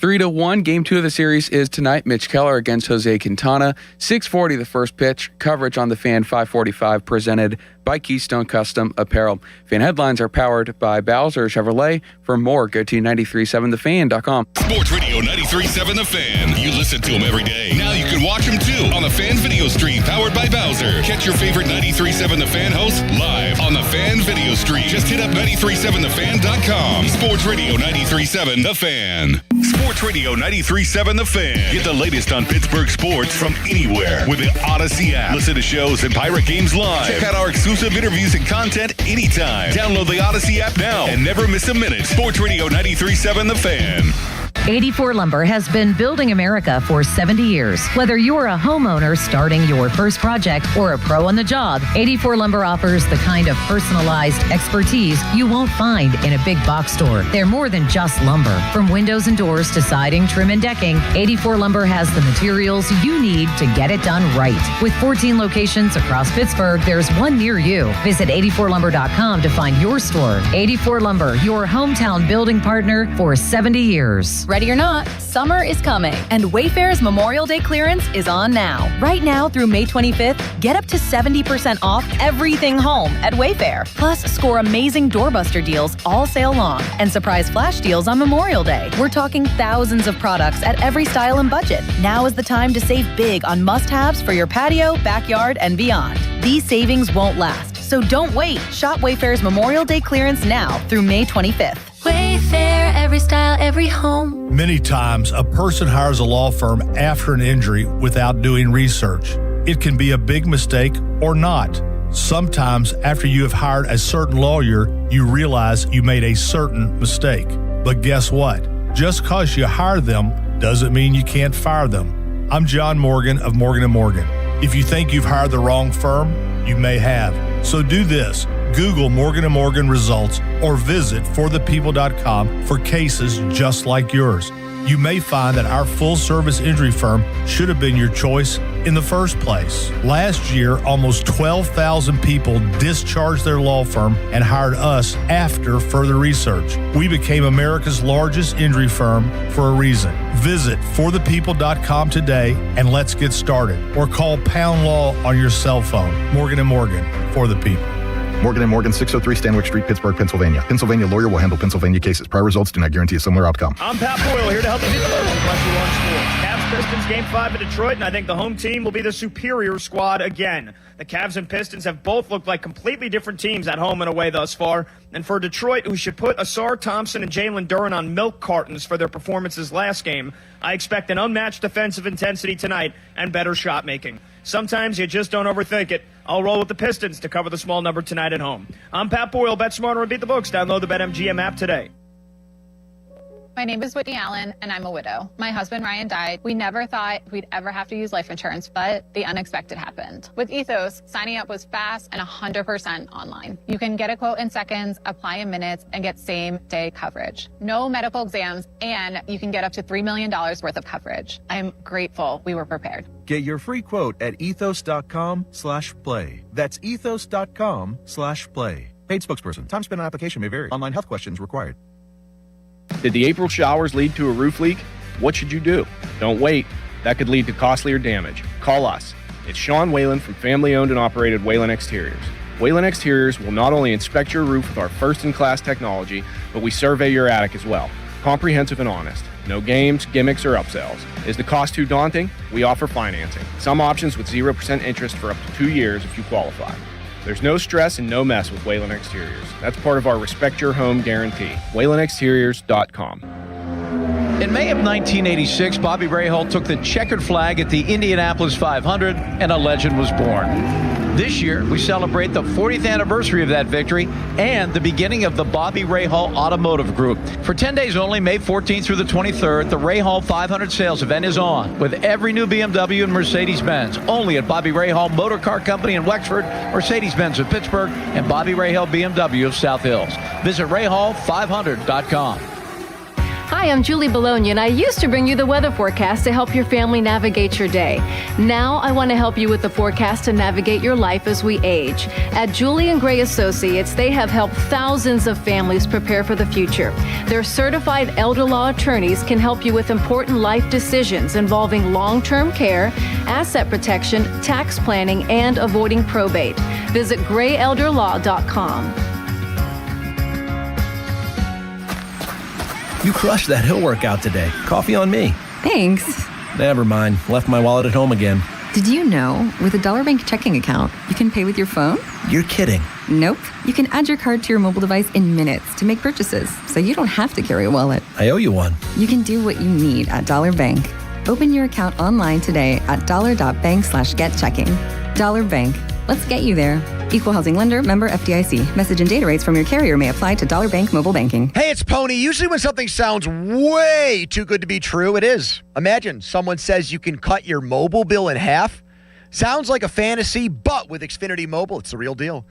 3-1. Game 2 of the series is tonight. Mitch Keller against Jose Quintana. 6:40 the first pitch. Coverage on the Fan 545 presented by Keystone Custom Apparel. Fan headlines are powered by Bowser Chevrolet. For more, go to 937thefan.com. Sports Radio 93.7 The Fan. You listen to them every day. Now you can watch them too on the Fan video stream powered by Bowser. Catch your favorite 93.7 The Fan hosts live on the Fan video stream. Just hit up 937thefan.com. Sports Radio 93.7 The Fan. Sports Radio 93.7 The Fan. Get the latest on Pittsburgh sports from anywhere with the Odyssey app. Listen to shows and Pirate games live. Check out our exclusive interviews and content anytime. Download the Odyssey app now and never miss a minute. Sports Radio 93.7 The Fan. 84 Lumber has been building America for 70 years. Whether you're a homeowner starting your first project or a pro on the job, 84 Lumber offers the kind of personalized expertise you won't find in a big box store. They're more than just lumber. From windows and doors to siding, trim, and decking, 84 Lumber has the materials you need to get it done right. With 14 locations across Pittsburgh, there's one near you. Visit 84lumber.com to find your store. 84 Lumber, your hometown building partner for 70 years. Ready or not, summer is coming, and Wayfair's Memorial Day clearance is on now. Right now through May 25th, get up to 70% off everything home at Wayfair. Plus, score amazing doorbuster deals all sale long and surprise flash deals on Memorial Day. We're talking thousands of products at every style and budget. Now is the time to save big on must-haves for your patio, backyard, and beyond. These savings won't last, so don't wait. Shop Wayfair's Memorial Day clearance now through May 25th. Wayfair, every style, every home. Many times, a person hires a law firm after an injury without doing research. It can be a big mistake or not. Sometimes, after you have hired a certain lawyer, you realize you made a certain mistake. But guess what? Just because you hire them doesn't mean you can't fire them. I'm John Morgan of Morgan & Morgan. If you think you've hired the wrong firm, you may have. So do this. Google Morgan & Morgan results or visit forthepeople.com for cases just like yours. You may find that our full-service injury firm should have been your choice in the first place. Last year, almost 12,000 people discharged their law firm and hired us after further research. We became America's largest injury firm for a reason. Visit forthepeople.com today and let's get started. Or call Pound Law on your cell phone. Morgan & Morgan, for the people. Morgan & Morgan, 603 Stanwyck Street, Pittsburgh, Pennsylvania. Pennsylvania lawyer will handle Pennsylvania cases. Prior results do not guarantee a similar outcome. I'm Pat Boyle, here to help you get the first question on sports. Cavs Pistons Game 5 in Detroit, and I think the home team will be the superior squad again. The Cavs and Pistons have both looked like completely different teams at home and away thus far. And for Detroit, who should put Asar Thompson and Jalen Duren on milk cartons for their performances last game, I expect an unmatched defensive intensity tonight and better shot making. Sometimes you just don't overthink it. I'll roll with the Pistons to cover the small number tonight at home. I'm Pat Boyle. Bet smarter and beat the books. Download the BetMGM app today. My name is Whitney Allen, and I'm a widow. My husband, Ryan, died. We never thought we'd ever have to use life insurance, but the unexpected happened. With Ethos, signing up was fast and 100% online. You can get a quote in seconds, apply in minutes, and get same-day coverage. No medical exams, and you can get up to $3 million worth of coverage. I'm grateful we were prepared. Get your free quote at ethos.com/play. That's ethos.com/play. Paid spokesperson. Time spent on application may vary. Online health questions required. Did the April showers lead to a roof leak? What should you do? Don't wait. That could lead to costlier damage. Call us. It's Sean Whalen from family-owned and operated Whalen Exteriors. Whalen Exteriors will not only inspect your roof with our first-in-class technology, but we survey your attic as well. Comprehensive and honest. No games, gimmicks, or upsells. Is the cost too daunting? We offer financing. Some options with 0% interest for up to 2 years if you qualify. There's no stress and no mess with Whalen Exteriors. That's part of our Respect Your Home guarantee. WhalenExteriors.com. In May of 1986, Bobby Rahal took the checkered flag at the Indianapolis 500, and a legend was born. This year, we celebrate the 40th anniversary of that victory and the beginning of the Bobby Rahal Automotive Group. For 10 days only, May 14th through the 23rd, the Rahal 500 sales event is on with every new BMW and Mercedes-Benz, only at Bobby Rahal Motor Car Company in Wexford, Mercedes-Benz of Pittsburgh, and Bobby Rahal BMW of South Hills. Visit Rahal500.com. Hi, I'm Julie Bologna, and I used to bring you the weather forecast to help your family navigate your day. Now I want to help you with the forecast to navigate your life as we age. At Julie & Gray Associates, they have helped thousands of families prepare for the future. Their certified elder law attorneys can help you with important life decisions involving long-term care, asset protection, tax planning, and avoiding probate. Visit grayelderlaw.com. You crushed that hill workout today. Coffee on me. Thanks. Never mind. Left my wallet at home again. Did you know, with a Dollar Bank checking account, you can pay with your phone? You're kidding. Nope. You can add your card to your mobile device in minutes to make purchases, so you don't have to carry a wallet. I owe you one. You can do what you need at Dollar Bank. Open your account online today at dollar.bank/getchecking. Dollar Bank. Let's get you there. Equal housing lender, member FDIC. Message and data rates from your carrier may apply to Dollar Bank mobile banking. Hey, it's Pony. Usually when something sounds way too good to be true, it is. Imagine someone says you can cut your mobile bill in half. Sounds like a fantasy, but with Xfinity Mobile, it's the real deal.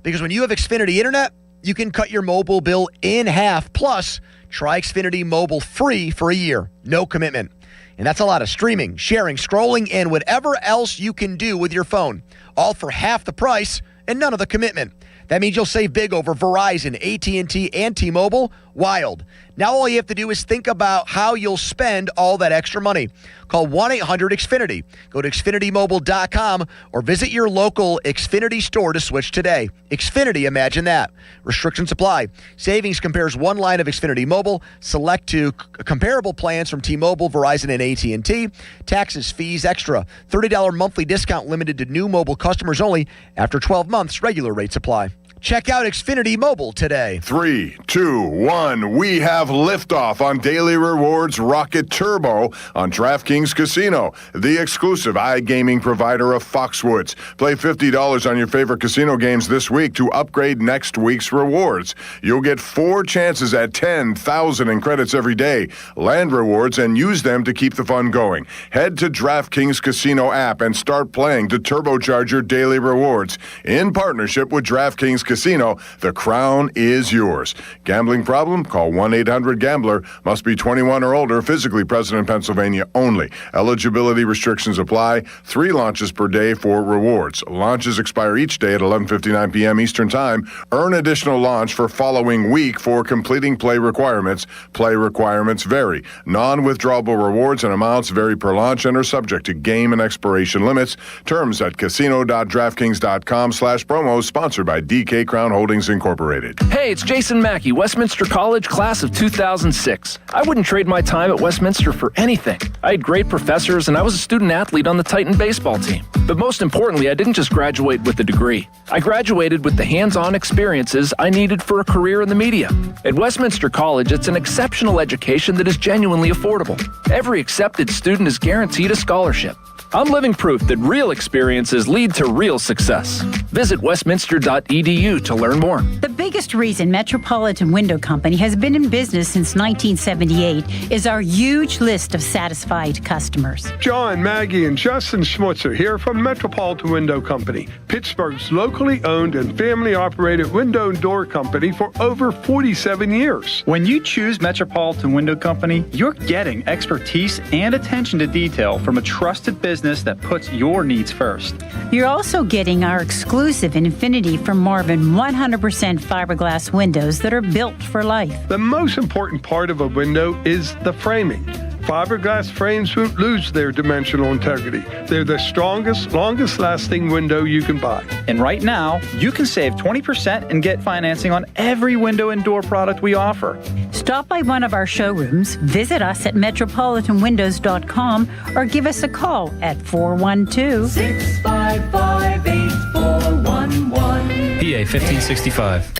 Because when you have Xfinity Internet, you can cut your mobile bill in half. Plus, try Xfinity Mobile free for a year. No commitment. And that's a lot of streaming, sharing, scrolling, and whatever else you can do with your phone. All for half the price and none of the commitment. That means you'll save big over Verizon, AT&T, and T-Mobile, Wild. Now all you have to do is think about how you'll spend all that extra money. Call 1-800-XFINITY. Go to XfinityMobile.com or visit your local Xfinity store to switch today. Xfinity, imagine that. Restrictions apply. Savings compares one line of Xfinity Mobile. Select to comparable plans from T-Mobile, Verizon, and AT&T. Taxes, fees, extra. $30 monthly discount limited to new mobile customers only. After 12 months, regular rates apply. Check out Xfinity Mobile today. 3, 2, 1. We have liftoff on Daily Rewards Rocket Turbo on DraftKings Casino, the exclusive iGaming provider of Foxwoods. Play $50 on your favorite casino games this week to upgrade next week's rewards. You'll get 4 chances at 10,000 in credits every day. Land rewards and use them to keep the fun going. Head to DraftKings Casino app and start playing to turbocharge your daily rewards. In partnership with DraftKings Casino, the crown is yours. Gambling problem? Call 1-800-GAMBLER. Must be 21 or older, physically present in Pennsylvania only. Eligibility restrictions apply. 3 launches per day for rewards. Launches expire each day at 11:59 p.m. Eastern Time. Earn additional launch for following week for completing play requirements. Play requirements vary. Non-withdrawable rewards and amounts vary per launch and are subject to game and expiration limits. Terms at casino.draftkings.com/promos. Sponsored by DK Crown Holdings Incorporated. Hey, it's Jason Mackey, Westminster College, class of 2006. I wouldn't trade my time at Westminster for anything. I had great professors, and I was a student athlete on the Titan baseball team. But most importantly, I didn't just graduate with a degree. I graduated with the hands-on experiences I needed for a career in the media. At Westminster College, it's an exceptional education that is genuinely affordable. Every accepted student is guaranteed a scholarship. I'm living proof that real experiences lead to real success. Visit westminster.edu to learn more. The biggest reason Metropolitan Window Company has been in business since 1978 is our huge list of satisfied customers. John, Maggie, and Justin Schmutzer here from Metropolitan Window Company, Pittsburgh's locally owned and family-operated window and door company for over 47 years. When you choose Metropolitan Window Company, you're getting expertise and attention to detail from a trusted business that puts your needs first. You're also getting our exclusive Infinity from Marvin 100% fiberglass windows that are built for life. The most important part of a window is the framing. Fiberglass frames won't lose their dimensional integrity. They're the strongest, longest-lasting window you can buy. And right now, you can save 20% and get financing on every window and door product we offer. Stop by one of our showrooms, visit us at metropolitanwindows.com, or give us a call at 412-655-8411. PA 1565.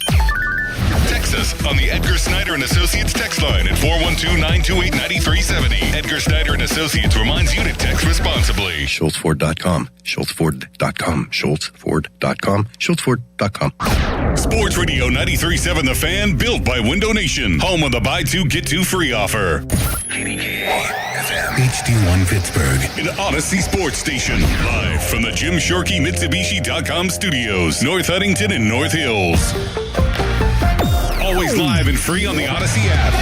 Text us on the Edgar Snyder and Associates text line at 412-928-9370. Edgar Snyder and Associates reminds you to text responsibly. SchultzFord.com. SchultzFord.com. SchultzFord.com. SchultzFord.com. Sports Radio 93.7 The Fan, built by Window Nation. Home of the buy two, get two free offer. HD1 Pittsburgh, an Odyssey Sports Station. Live from the Jim Shorkey Mitsubishi.com studios, North Huntington and North Hills. Always live and free on the Odyssey app.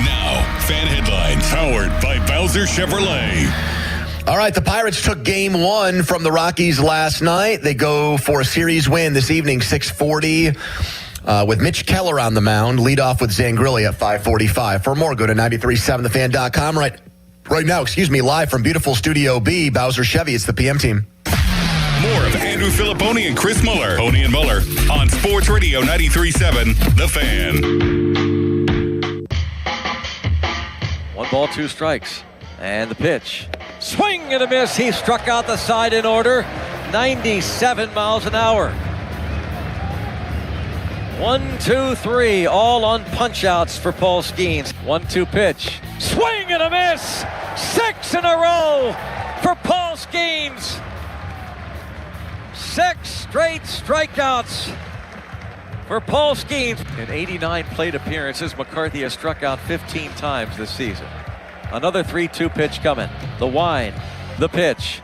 Now, fan headlines powered by Bowser Chevrolet. All right, the Pirates took Game 1 from the Rockies last night. They go for a series win this evening, 6:40, with Mitch Keller on the mound. Lead off with Zangrilli at 5:45. For more, go to 937thefan.com. Right now, live from beautiful Studio B, Bowser Chevy. It's the PM team. More of Andrew Filipponi and Chris Muller. Pony and Muller on Sports Radio 93.7 The Fan. 1 ball, 2 strikes. And the pitch. Swing and a miss. He struck out the side in order. 97 miles an hour. 1, 2, 3, all on punch-outs for Paul Skenes. 1-2 pitch. Swing and a miss. 6 in a row for Paul Skenes. 6 straight strikeouts for Paul Skenes. In 89 plate appearances, McCarthy has struck out 15 times this season. Another 3-2 pitch coming. The wind, the pitch.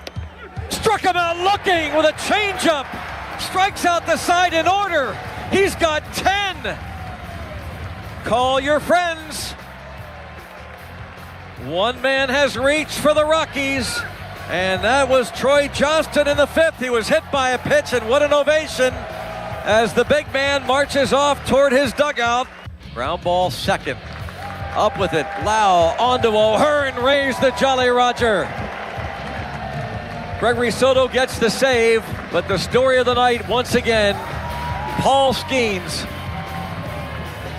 Struck him out looking with a changeup. Strikes out the side in order. He's got 10. Call your friends. One man has reached for the Rockies. And that was Troy Johnston in the 5th. He was hit by a pitch, and what an ovation as the big man marches off toward his dugout. Ground ball second. Up with it. Lau onto O'Hearn. Raised the Jolly Roger. Gregory Soto gets the save, but the story of the night once again, Paul Skenes.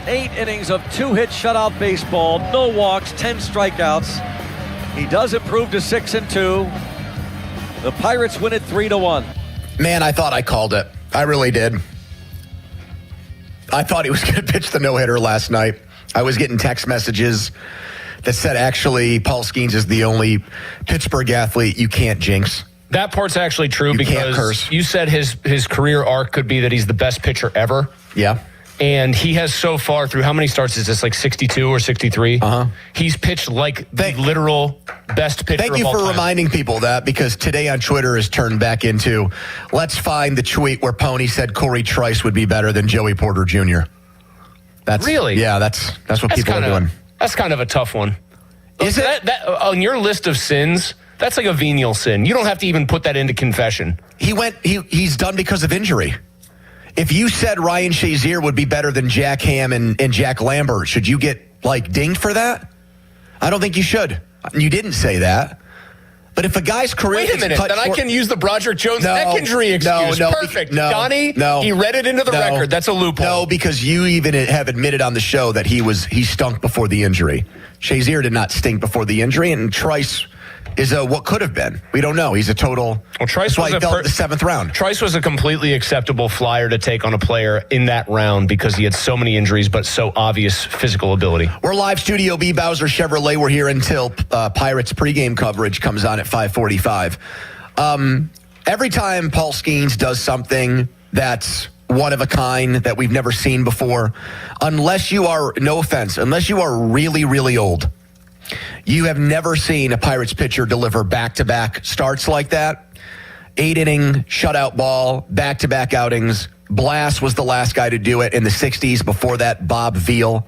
8 innings of 2-hit shutout baseball, no walks, 10 strikeouts. He does improve to 6-2. The Pirates win it 3-1. Man, I thought I called it. I really did. I thought he was going to pitch the no-hitter last night. I was getting text messages that said, actually, Paul Skenes is the only Pittsburgh athlete you can't jinx. That part's actually true because you said his career arc could be that he's the best pitcher ever. Yeah. And he has so far through, how many starts is this, like 62 or 63? Uh-huh. He's pitched like the literal best pitcher of all time. Thank you for reminding people that, because today on Twitter has turned back into, let's find the tweet where Pony said Corey Trice would be better than Joey Porter Jr. Really? Yeah, that's what people are doing. That's kind of a tough one. Is it? That, on your list of sins, that's like a venial sin. You don't have to even put that into confession. He's done because of injury. If you said Ryan Shazier would be better than Jack Ham and Jack Lambert, should you get, dinged for that? I don't think you should. You didn't say that. But if a guy's career... Wait a minute, then I can use the Broderick Jones neck injury excuse. Perfect. Donnie, he read it into the record. That's a loophole. No, because you even have admitted on the show that he stunk before the injury. Shazier did not stink before the injury, and Trice is what could have been. We don't know. He's a total... Well, Trice that's why he fell in the 7th round. Trice was a completely acceptable flyer to take on a player in that round because he had so many injuries, but so obvious physical ability. We're live Studio B, Bowser Chevrolet. We're here until Pirates pregame coverage comes on at 5:45. Every time Paul Skenes does something that's one of a kind that we've never seen before, unless you are, no offense, unless you are really, really old, you have never seen a Pirates pitcher deliver back-to-back starts like that. 8-inning shutout ball, back-to-back outings. Blass was the last guy to do it in the 60s. Before that, Bob Veal.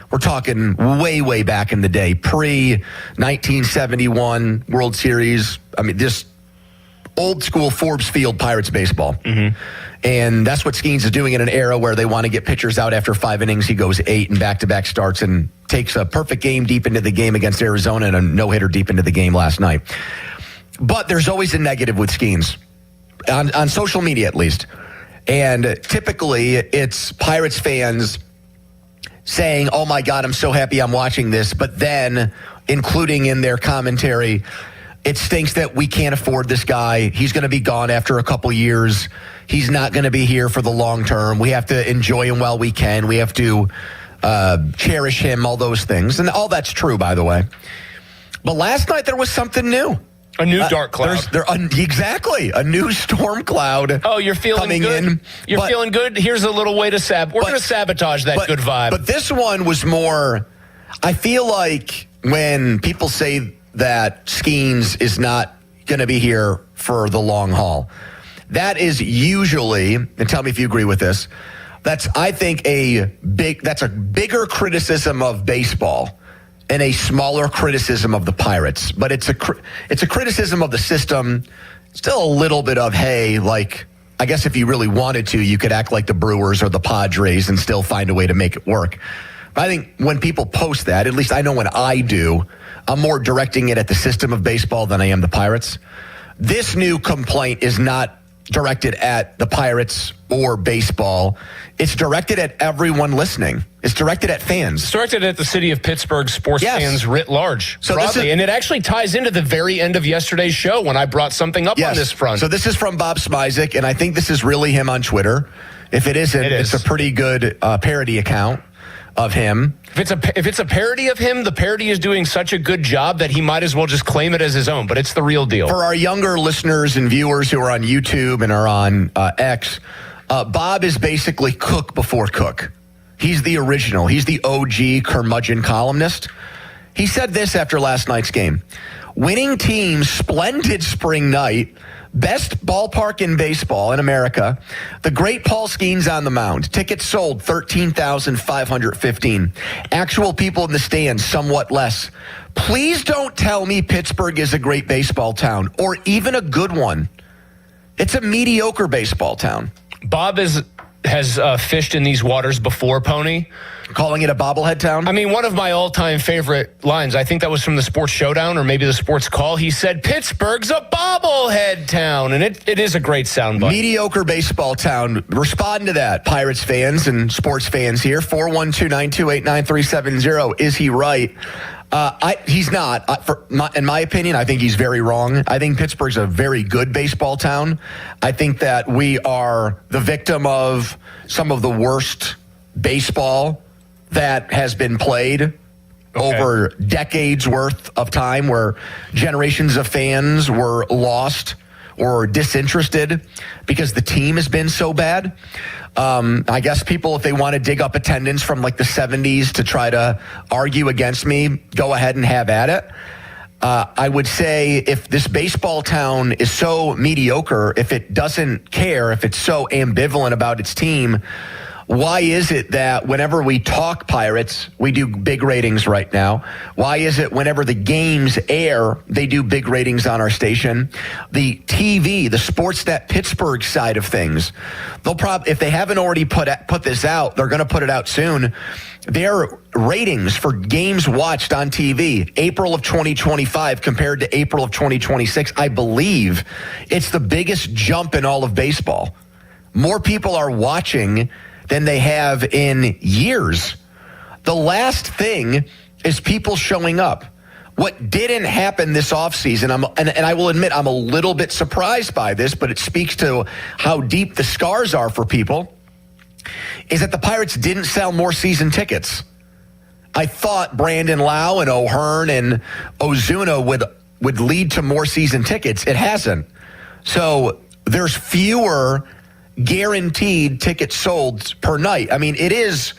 We're talking way, way back in the day. Pre-1971 World Series. I mean, just old-school Forbes Field Pirates baseball. Mm-hmm. And that's what Skenes is doing in an era where they want to get pitchers out after 5 innings. He goes 8 and back-to-back starts and takes a perfect game deep into the game against Arizona and a no-hitter deep into the game last night. But there's always a negative with Skenes, on social media at least. And typically it's Pirates fans saying, oh my God, I'm so happy I'm watching this. But then including in their commentary, it stinks that we can't afford this guy. He's going to be gone after a couple years. He's not going to be here for the long term. We have to enjoy him while we can. We have to cherish him, all those things. And all that's true, by the way. But last night there was something new. A new dark cloud. Exactly. A new storm cloud. Oh, you're feeling good? You're feeling good? Here's a little way to we're going to sabotage that good vibe. But this one was more, I feel like when people say that Skenes is not going to be here for the long haul, that is usually, and tell me if you agree with this, that's, I think, that's a bigger criticism of baseball and a smaller criticism of the Pirates. But it's a criticism of the system. Still a little bit of, hey, I guess if you really wanted to, you could act like the Brewers or the Padres and still find a way to make it work. But I think when people post that, at least I know when I do, I'm more directing it at the system of baseball than I am the Pirates. This new complaint is not directed at the Pirates or baseball. It's directed at everyone listening. It's directed at fans. It's directed at the city of Pittsburgh sports fans writ large, broadly. And it actually ties into the very end of yesterday's show when I brought something up on this front. So this is from Bob Smizek, and I think this is really him on Twitter. If it isn't, it's a pretty good parody account of him. If it's a parody of him, the parody is doing such a good job that he might as well just claim it as his own, but it's the real deal. For our younger listeners and viewers who are on YouTube and are on X, Bob is basically Cook before Cook. He's the original. He's the OG curmudgeon columnist. He said this after last night's game. Winning team, splendid spring night, best ballpark in baseball in America. The great Paul Skenes on the mound. Tickets sold 13,515. Actual people in the stands, somewhat less. Please don't tell me Pittsburgh is a great baseball town or even a good one. It's a mediocre baseball town. Bob has fished in these waters before, Pony. Calling it a bobblehead town? I mean, one of my all-time favorite lines, I think that was from the Sports Showdown or maybe the Sports Call. He said, Pittsburgh's a bobblehead town. And it is a great soundbite. Mediocre baseball town. Respond to that, Pirates fans and sports fans here. 412-928-9370. Is he right? He's not. In my opinion, I think he's very wrong. I think Pittsburgh's a very good baseball town. I think that we are the victim of some of the worst baseball that has been played over decades worth of time, where generations of fans were lost or disinterested because the team has been so bad. I guess people, if they want to dig up attendance from like the 70s to try to argue against me, go ahead and have at it. I would say if this baseball town is so mediocre, if it doesn't care, if it's so ambivalent about its team, why is it that whenever we talk Pirates, we do big ratings right now? Why is it whenever the games air, they do big ratings on our station? The TV, the Sportsnet Pittsburgh side of things, they'll if they haven't already put this out, they're going to put it out soon. Their ratings for games watched on TV, April of 2025 compared to April of 2026, I believe it's the biggest jump in all of baseball. More people are watching than they have in years. The last thing is people showing up. What didn't happen this offseason, and I will admit I'm a little bit surprised by this, but it speaks to how deep the scars are for people, is that the Pirates didn't sell more season tickets. I thought Brandon Lau and O'Hearn and Ozuna would lead to more season tickets. It hasn't. So there's fewer guaranteed tickets sold per night. I mean, it is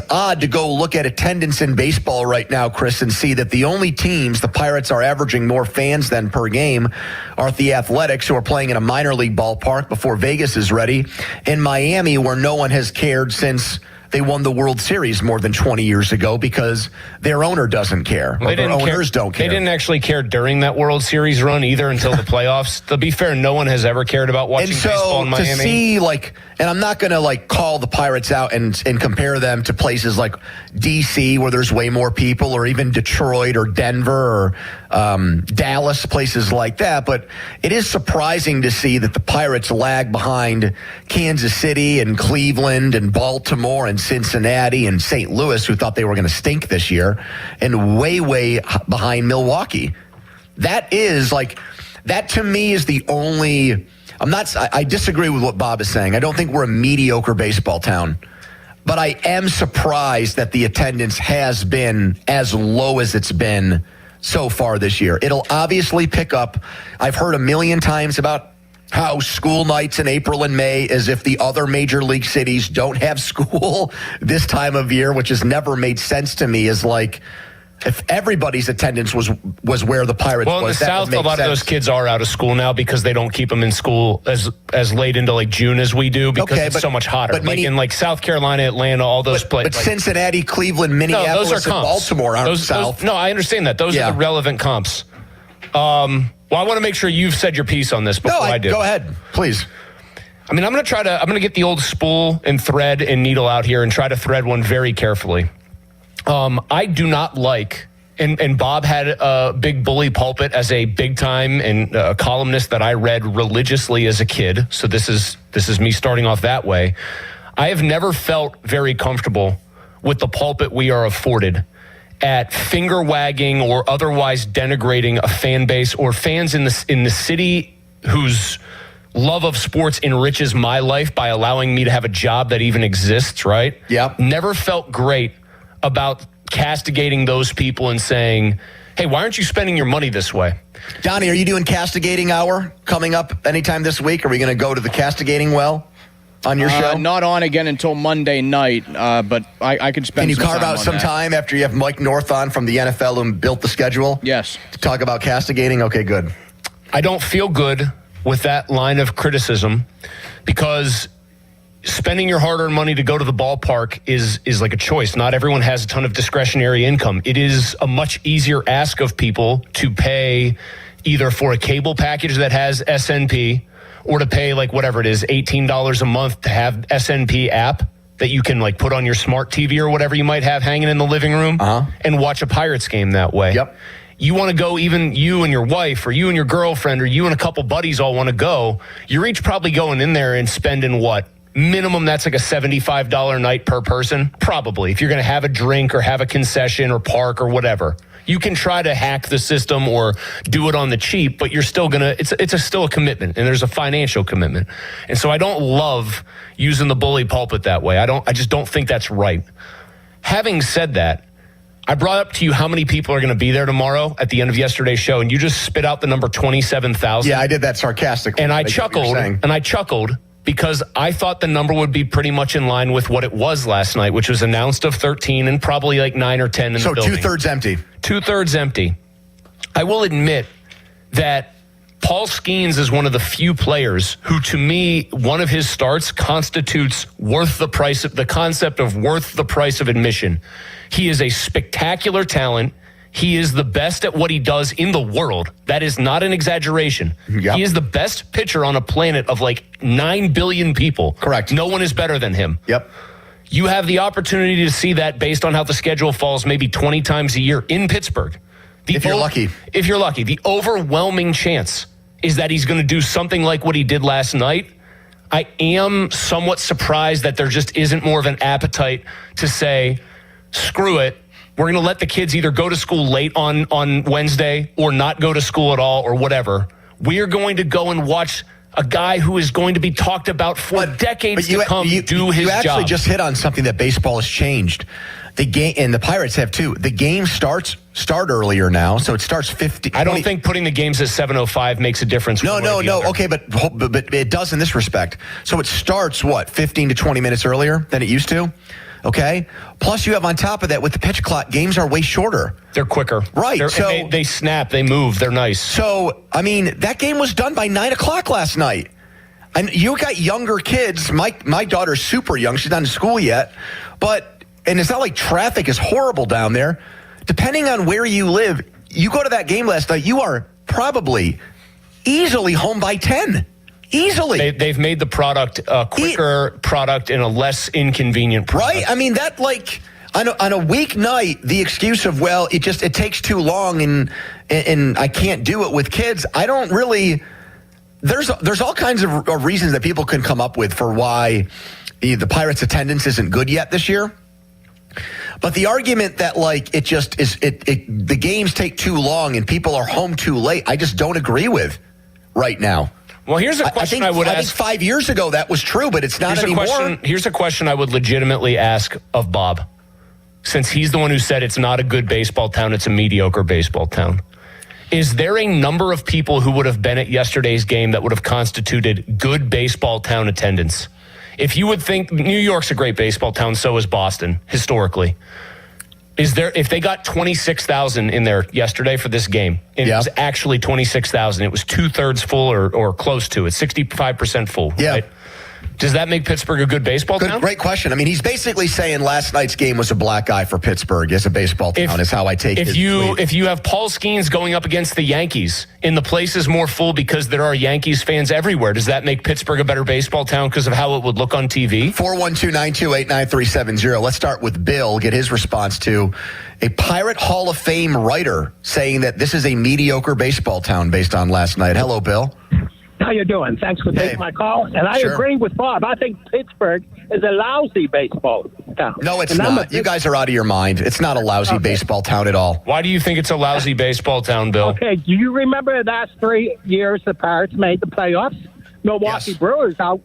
odd to go look at attendance in baseball right now, Chris, and see that the only teams the Pirates are averaging more fans than per game are the Athletics, who are playing in a minor league ballpark before Vegas is ready, in Miami, where no one has cared since they won the World Series more than 20 years ago because their owner doesn't care. Or their owners don't care. They didn't actually care during that World Series run either until the playoffs. To be fair, no one has ever cared about watching baseball in Miami. To see, and I'm not going to call the Pirates out and compare them to places like D.C. where there's way more people, or even Detroit or Denver or Dallas, places like that. But it is surprising to see that the Pirates lag behind Kansas City and Cleveland and Baltimore and Cincinnati and St. Louis, who thought they were going to stink this year, and way behind Milwaukee. That to me is the only. I disagree with what Bob is saying. I don't think we're a mediocre baseball town, but I am surprised that the attendance has been as low as it's been so far this year. It'll obviously pick up. I've heard a million times about how school nights in April and May, as if the other major league cities don't have school this time of year, which has never made sense to me, is if everybody's attendance was where the Pirates was. Well, in the South, a lot of those kids are out of school now because they don't keep them in school as late into June as we do because it's so much hotter. But in South Carolina, Atlanta, all those places. But Cincinnati, Cleveland, Minneapolis, those are and Baltimore aren't South. No, I understand that. Those are the relevant comps. Well, I want to make sure you've said your piece on this before I do. Go ahead, please. I mean, I'm going to get the old spool and thread and needle out here and try to thread one very carefully. I do not like, and Bob had a big bully pulpit as a big time and a columnist that I read religiously as a kid. So this is me starting off that way. I have never felt very comfortable with the pulpit we are afforded at finger wagging or otherwise denigrating a fan base or fans in the city whose love of sports enriches my life by allowing me to have a job that even exists, right? Yeah. Never felt great about castigating those people and saying, hey, why aren't you spending your money this way? Donnie, are you doing castigating hour coming up anytime this week? Are we going to go to the castigating well? on your show? Not on again until Monday night, but I could spend. Can you some carve time out on some that. time after you have Mike North on from the NFL who built the schedule? Yes. To talk about castigating? Okay, good. I don't feel good with that line of criticism because spending your hard-earned money to go to the ballpark is like a choice. Not everyone has a ton of discretionary income. It is a much easier ask of people to pay either for a cable package that has SNP or to pay like whatever it is, $18 a month to have SNP app that you can like put on your smart TV or whatever you might have hanging in the living room and watch a Pirates game that way. Yep. You want to go, even you and your wife or you and your girlfriend or you and a couple buddies all want to go, you're each probably going in there and spending what? Minimum, that's like a $75 night per person, probably, if you're going to have a drink or have a concession or park or whatever. You can try to hack the system or do it on the cheap, but you're still going to, it's still a commitment, and there's a financial commitment. And so I don't love using the bully pulpit that way. I just don't think that's right. Having said that, I brought up to you how many people are going to be there tomorrow at the end of yesterday's show, and you just spit out the number 27,000. Yeah, I did that sarcastically. And I chuckled because I thought the number would be pretty much in line with what it was last night, which was announced of 13 and probably like 9 or 10 in the building. So 2/3 empty. 2/3 empty. I will admit that Paul Skenes is one of the few players who, to me, one of his starts constitutes the concept of worth the price of admission. He is a spectacular talent. He is the best at what he does in the world. That is not an exaggeration. Yep. He is the best pitcher on a planet of like 9 billion people. Correct. No one is better than him. Yep. You have the opportunity to see that based on how the schedule falls maybe 20 times a year in Pittsburgh. If you're lucky. If you're lucky. The overwhelming chance is that he's going to do something like what he did last night. I am somewhat surprised that there just isn't more of an appetite to say, screw it. We're going to let the kids either go to school late on Wednesday or not go to school at all or whatever. We are going to go and watch a guy who is going to be talked about for decades to come do his job. You actually just hit on something that baseball has changed. The game, and the Pirates have too. The game start earlier now, so it starts 50. I don't think putting the games at 7:05 makes a difference. No. Okay, but it does in this respect. So it starts 15 to 20 minutes earlier than it used to. Okay. Plus, you have on top of that with the pitch clock, games are way shorter. They're quicker, right? So they snap, they move, they're nice. So I mean, that game was done by 9 o'clock last night, and you got younger kids. My daughter's super young; she's not in school yet, and it's not like traffic is horrible down there. Depending on where you live, you go to that game last night, you are probably easily home by 10. Easily. They've made the product a quicker product and a less inconvenient product. Right? I mean, that like on a weeknight, the excuse of, well, it takes too long and I can't do it with kids. I don't really, there's all kinds of reasons that people can come up with for why the Pirates' attendance isn't good yet this year. But the argument that like it just is, the games take too long and people are home too late, I just don't agree with right now. Well, here's a question I would ask. I think 5 years ago that was true, but it's not anymore. Here's a question I would legitimately ask of Bob, since he's the one who said it's not a good baseball town, it's a mediocre baseball town. Is there a number of people who would have been at yesterday's game that would have constituted good baseball town attendance? If you would think New York's a great baseball town, so is Boston, historically. If they got 26,000 in there yesterday for this game, and it was actually 26,000, it was 2/3 full or close to it, 65% full, right? Does that make Pittsburgh a good baseball town? Great question. I mean, he's basically saying last night's game was a black eye for Pittsburgh as a baseball town, is how I take it. If you have Paul Skenes going up against the Yankees, and the place is more full because there are Yankees fans everywhere, does that make Pittsburgh a better baseball town because of how it would look on TV? 412-928-9370. Let's start with Bill, get his response to a Pirate Hall of Fame writer saying that this is a mediocre baseball town based on last night. Hello, Bill. How you doing? Thanks for taking my call. And I agree with Bob. I think Pittsburgh is a lousy baseball town. No, it's not. You guys are out of your mind. It's not a lousy baseball town at all. Why do you think it's a lousy baseball town, Bill? Okay, do you remember the last 3 years the Pirates made the playoffs? Milwaukee Brewers outdrew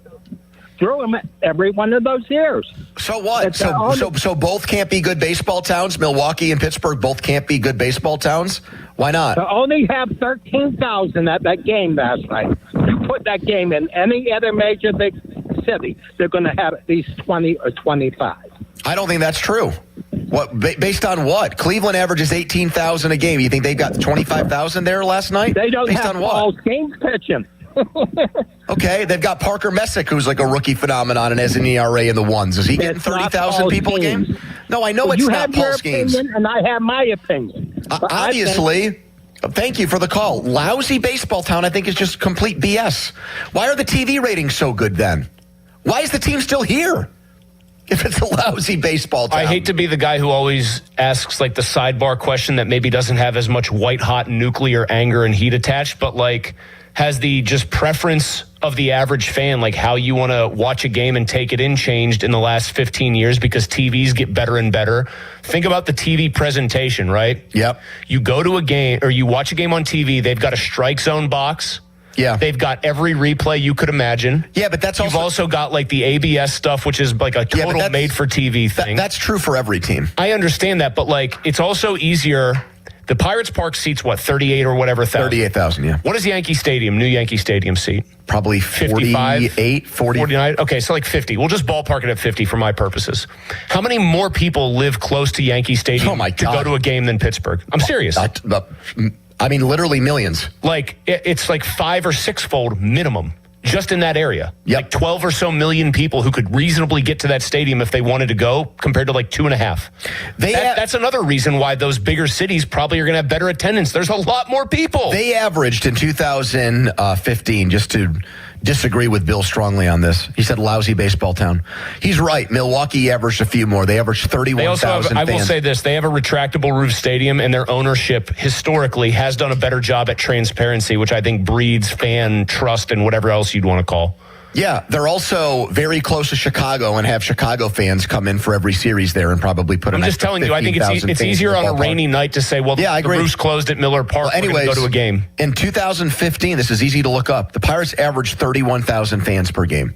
them every one of those years. So what? So both can't be good baseball towns? Milwaukee and Pittsburgh both can't be good baseball towns? Why not? To only have 13,000 at that game last night. You put that game in any other major league city, they're going to have at least 20 or 25. I don't think that's true. What based on what? Cleveland averages 18,000 a game. You think they got 25,000 there last night? They don't based have on what? all games pitching. Okay, they've got Parker Messick, who's like a rookie phenomenon and has an ERA in the ones. Is he getting 30,000 people a game? No, I know well, it's you not have Paul your Skenes. opinion, and I have my opinion. Obviously. Thank you for the call. Lousy baseball town, I think, is just complete BS. Why are the TV ratings so good then? Why is the team still here if it's a lousy baseball town? I hate to be the guy who always asks like the sidebar question that maybe doesn't have as much white-hot nuclear anger and heat attached, but like has the just preference of the average fan, like how you want to watch a game and take it in, changed in the last 15 years because TVs get better and better. Think about the TV presentation, right? Yep. You go to a game or you watch a game on TV, they've got a strike zone box. Yeah. They've got every replay you could imagine. Yeah, but that's You've also got like the ABS stuff, which is like a total made-for-TV thing. That's true for every team. I understand that, but like it's also easier. The Pirates Park seats, what, 38 or whatever thousand? 38,000, yeah. What does Yankee Stadium, new Yankee Stadium seat? Probably 48, 40. 49? Okay, so like 50. We'll just ballpark it at 50 for my purposes. How many more people live close to Yankee Stadium to go to a game than Pittsburgh? I'm serious. I mean, literally millions. Like, it's like 5 or 6-fold minimum just in that area. Yep. Like 12 or so million people who could reasonably get to that stadium if they wanted to go compared to like 2.5. That's another reason why those bigger cities probably are going to have better attendance. There's a lot more people. They averaged in 2015, just to disagree with Bill strongly on this. He said lousy baseball town. He's right. Milwaukee averaged a few more. They averaged 31,000 I will say this. They have a retractable roof stadium, and their ownership historically has done a better job at transparency, which I think breeds fan trust and whatever else you'd want to call. Yeah, they're also very close to Chicago and have Chicago fans come in for every series there and probably put I'm just telling you, I think it's easier on a rainy night to say, well, the roof's closed at Miller Park. We're going to go to a game. In 2015, this is easy to look up, the Pirates averaged 31,000 fans per game.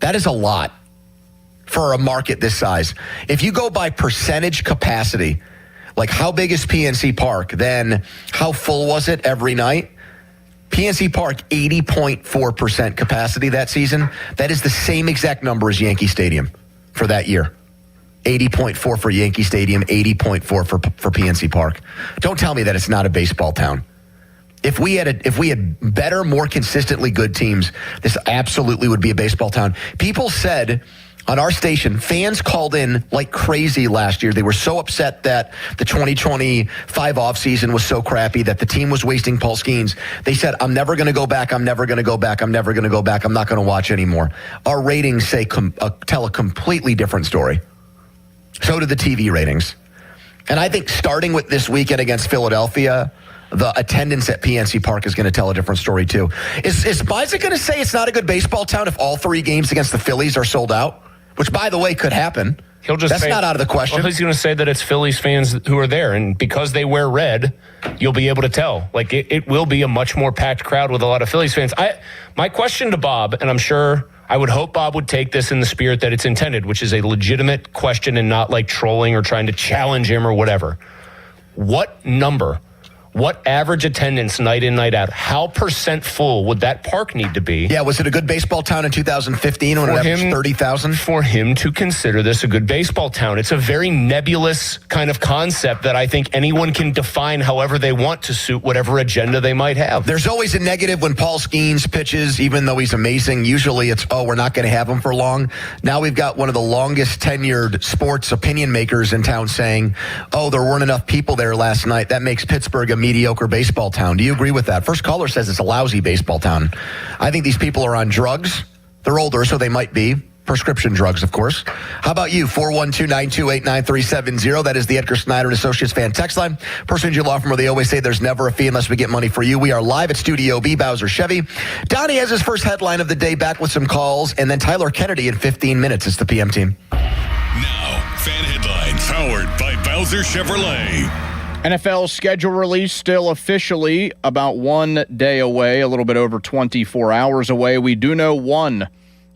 That is a lot for a market this size. If you go by percentage capacity, like how big is PNC Park, then how full was it every night? PNC Park, 80.4% capacity that season. That is the same exact number as Yankee Stadium for that year. 80.4 for Yankee Stadium, 80.4 for PNC Park. Don't tell me that it's not a baseball town. If we had better, more consistently good teams, this absolutely would be a baseball town. People said on our station, fans called in like crazy last year. They were so upset that the 2025 offseason was so crappy, that the team was wasting Paul Skenes. They said, I'm never going to go back. I'm never going to go back. I'm never going to go back. I'm not going to watch anymore. Our ratings tell a completely different story. So do the TV ratings. And I think starting with this weekend against Philadelphia, the attendance at PNC Park is going to tell a different story too. Is Isaac going to say it's not a good baseball town if all 3 games against the Phillies are sold out? Which, by the way, could happen. That's not out of the question. Well, he's going to say that it's Phillies fans who are there, and because they wear red, you'll be able to tell. Like, it will be a much more packed crowd with a lot of Phillies fans. My question to Bob, and I would hope Bob would take this in the spirit that it's intended, which is a legitimate question and not like trolling or trying to challenge him or whatever. What number? What average attendance night in, night out? How % full would that park need to be? Yeah, was it a good baseball town in 2015 when it averaged 30,000? For him to consider this a good baseball town. It's a very nebulous kind of concept that I think anyone can define however they want to suit whatever agenda they might have. There's always a negative when Paul Skenes pitches, even though he's amazing. Usually it's, we're not going to have him for long. Now we've got one of the longest tenured sports opinion makers in town saying, there weren't enough people there last night. That makes Pittsburgh a mediocre baseball town. Do you agree with that? First caller says it's a lousy baseball town. I think these people are on drugs. They're older, so they might be. Prescription drugs, of course. How about you? 412-928-9370. That is the Edgar Snyder & Associates fan text line. Person you law firm where they always say there's never a fee unless we get money for you. We are live at Studio B, Bowser Chevy. Donnie has his first headline of the day, back with some calls, and then Tyler Kennedy in 15 minutes. It's the PM team. Now, fan headlines powered by Bowser Chevrolet. NFL schedule release still officially about 1 day away, a little bit over 24 hours away. We do know one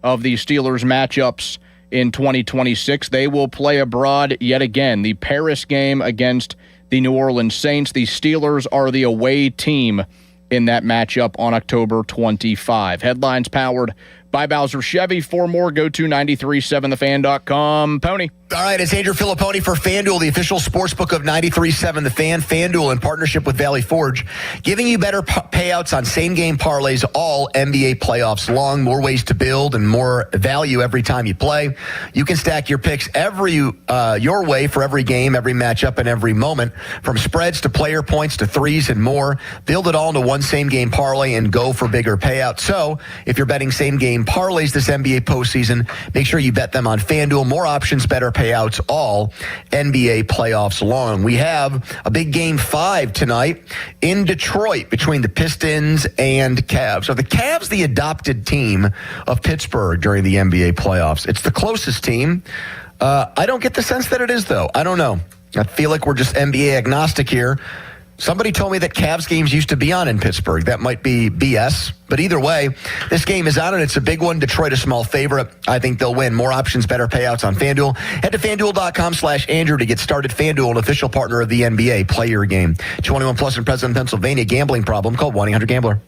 of the Steelers matchups in 2026. They will play abroad yet again. The Paris game against the New Orleans Saints. The Steelers are the away team in that matchup on October 25. Headlines powered By Bowser Chevy. For more, go to 937thefan.com. Pony. All right, it's Andrew Filipponi for FanDuel, the official sportsbook of 93.7 The Fan. FanDuel, in partnership with Valley Forge, giving you better payouts on same-game parlays all NBA playoffs long. More ways to build and more value every time you play. You can stack your picks your way for every game, every matchup, and every moment. From spreads to player points to threes and more. Build it all into one same-game parlay and go for bigger payouts. So, if you're betting same-game parlays this NBA postseason, make sure you bet them on FanDuel. More options, better payouts all NBA playoffs long. We have a big Game 5 tonight in Detroit between the Pistons and Cavs. Are the Cavs the adopted team of Pittsburgh during the NBA playoffs? It's the closest team. I don't get the sense that it is, though. I don't know. I feel like we're just NBA agnostic here. Somebody told me that Cavs games used to be on in Pittsburgh. That might be BS. But either way, this game is on, and it's a big one. Detroit, a small favorite. I think they'll win. More options, better payouts on FanDuel. Head to FanDuel.com/Andrew to get started. FanDuel, an official partner of the NBA. Play your game. 21 plus in President, Pennsylvania. Gambling problem? Call 1-800-GAMBLER.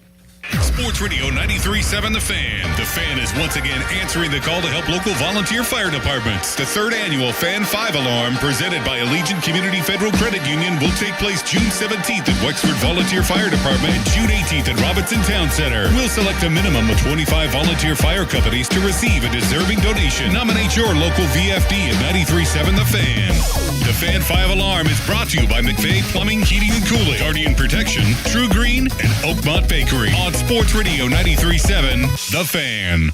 Sports Radio 93.7 The Fan. The Fan is once again answering the call to help local volunteer fire departments. The third annual Fan 5 Alarm, presented by Allegiant Community Federal Credit Union, will take place June 17th at Wexford Volunteer Fire Department and June 18th at Robinson Town Center. We'll select a minimum of 25 volunteer fire companies to receive a deserving donation. Nominate your local VFD at 93.7 The Fan. The Fan 5 Alarm is brought to you by McVeigh Plumbing, Heating, and Cooling, Guardian Protection, True Green, and Oakmont Bakery. On Sports Radio 93.7 The Fan.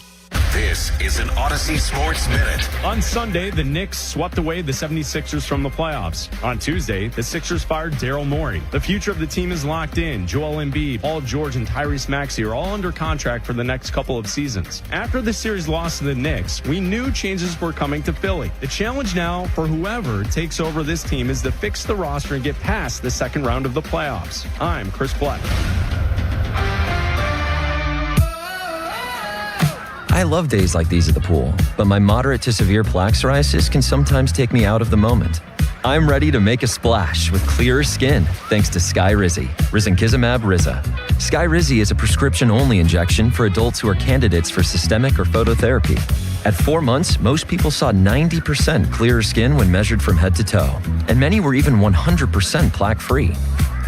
This is an Odyssey Sports Minute. On Sunday, the Knicks swept away the 76ers from the playoffs. On Tuesday, the Sixers fired Daryl Morey. The future of the team is locked in. Joel Embiid, Paul George, and Tyrese Maxey are all under contract for the next couple of seasons. After the series loss to the Knicks, we knew changes were coming to Philly. The challenge now for whoever takes over this team is to fix the roster and get past the second round of the playoffs. I'm Chris Black. I love days like these at the pool, but my moderate to severe plaque psoriasis can sometimes take me out of the moment. I'm ready to make a splash with clearer skin thanks to Skyrizi, risankizumab Riza. Skyrizi is a prescription-only injection for adults who are candidates for systemic or phototherapy. At 4 months, most people saw 90% clearer skin when measured from head to toe, and many were even 100% plaque-free.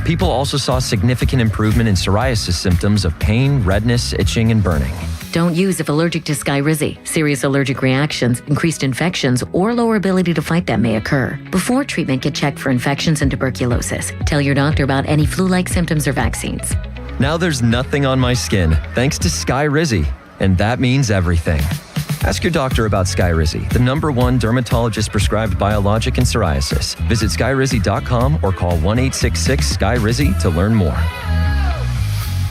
People also saw significant improvement in psoriasis symptoms of pain, redness, itching, and burning. Don't use if allergic to Skyrizi. Serious allergic reactions, increased infections, or lower ability to fight them may occur. Before treatment, get checked for infections and tuberculosis. Tell your doctor about any flu-like symptoms or vaccines. Now there's nothing on my skin thanks to Skyrizi, and that means everything. Ask your doctor about Skyrizi, the #1 dermatologist-prescribed biologic in psoriasis. Visit skyrizi.com or call 1-866-SKY-RIZI to learn more.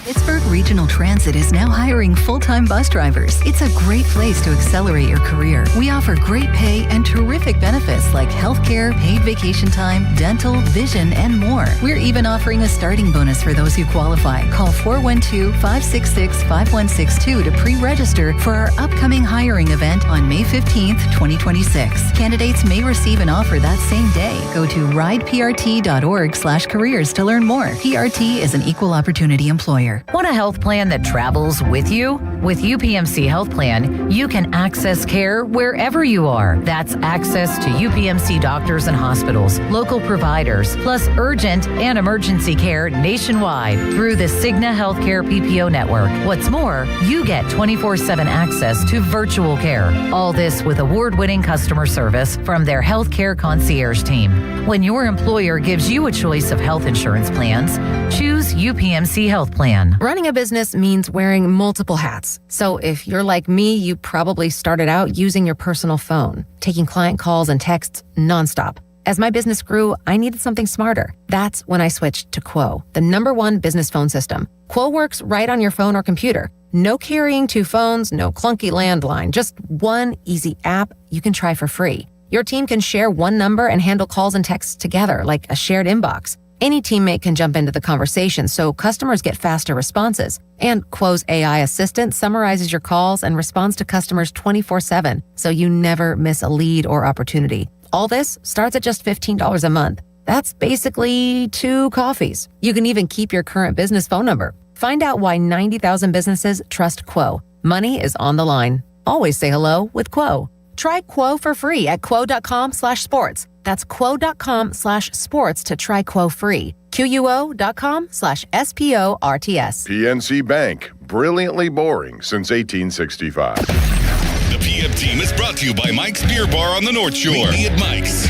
Pittsburgh Regional Transit is now hiring full-time bus drivers. It's a great place to accelerate your career. We offer great pay and terrific benefits like healthcare, paid vacation time, dental, vision, and more. We're even offering a starting bonus for those who qualify. Call 412-566-5162 to pre-register for our upcoming hiring event on May 15th, 2026. Candidates may receive an offer that same day. Go to rideprt.org/careers to learn more. PRT is an equal opportunity employer. Want a health plan that travels with you? With UPMC Health Plan, you can access care wherever you are. That's access to UPMC doctors and hospitals, local providers, plus urgent and emergency care nationwide through the Cigna Healthcare PPO network. What's more, you get 24/7 access to virtual care. All this with award-winning customer service from their healthcare concierge team. When your employer gives you a choice of health insurance plans, choose UPMC Health Plan. Running a business means wearing multiple hats. So if you're like me, you probably started out using your personal phone, taking client calls and texts nonstop. As my business grew, I needed something smarter. That's when I switched to Quo, the #1 business phone system. Quo works right on your phone or computer. No carrying 2 phones, no clunky landline, just one easy app you can try for free. Your team can share one number and handle calls and texts together like a shared inbox. Any teammate can jump into the conversation, so customers get faster responses. And Quo's AI assistant summarizes your calls and responds to customers 24/7, so you never miss a lead or opportunity. All this starts at just $15 a month. That's basically 2 coffees. You can even keep your current business phone number. Find out why 90,000 businesses trust Quo. Money is on the line. Always say hello with Quo. Try Quo for free at quo.com/sports. That's quo.com/sports to try Quo free. QUO.com/SPORTS. PNC Bank, brilliantly boring since 1865. The PM team is brought to you by Mike's Beer Bar on the North Shore. Meet me at Mike's.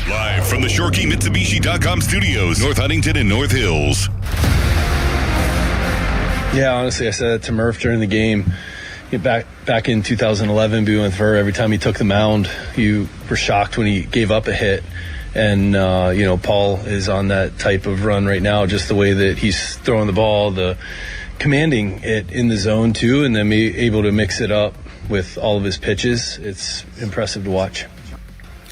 Live from the ShoreKeyMitsubishi.com studios, North Huntington and North Hills. Yeah, honestly, I said that to Murph during the game. Back in 2011, being with Ver, every time he took the mound, you were shocked when he gave up a hit. And, Paul is on that type of run right now, just the way that he's throwing the ball, the commanding it in the zone, too, and then be able to mix it up with all of his pitches. It's impressive to watch.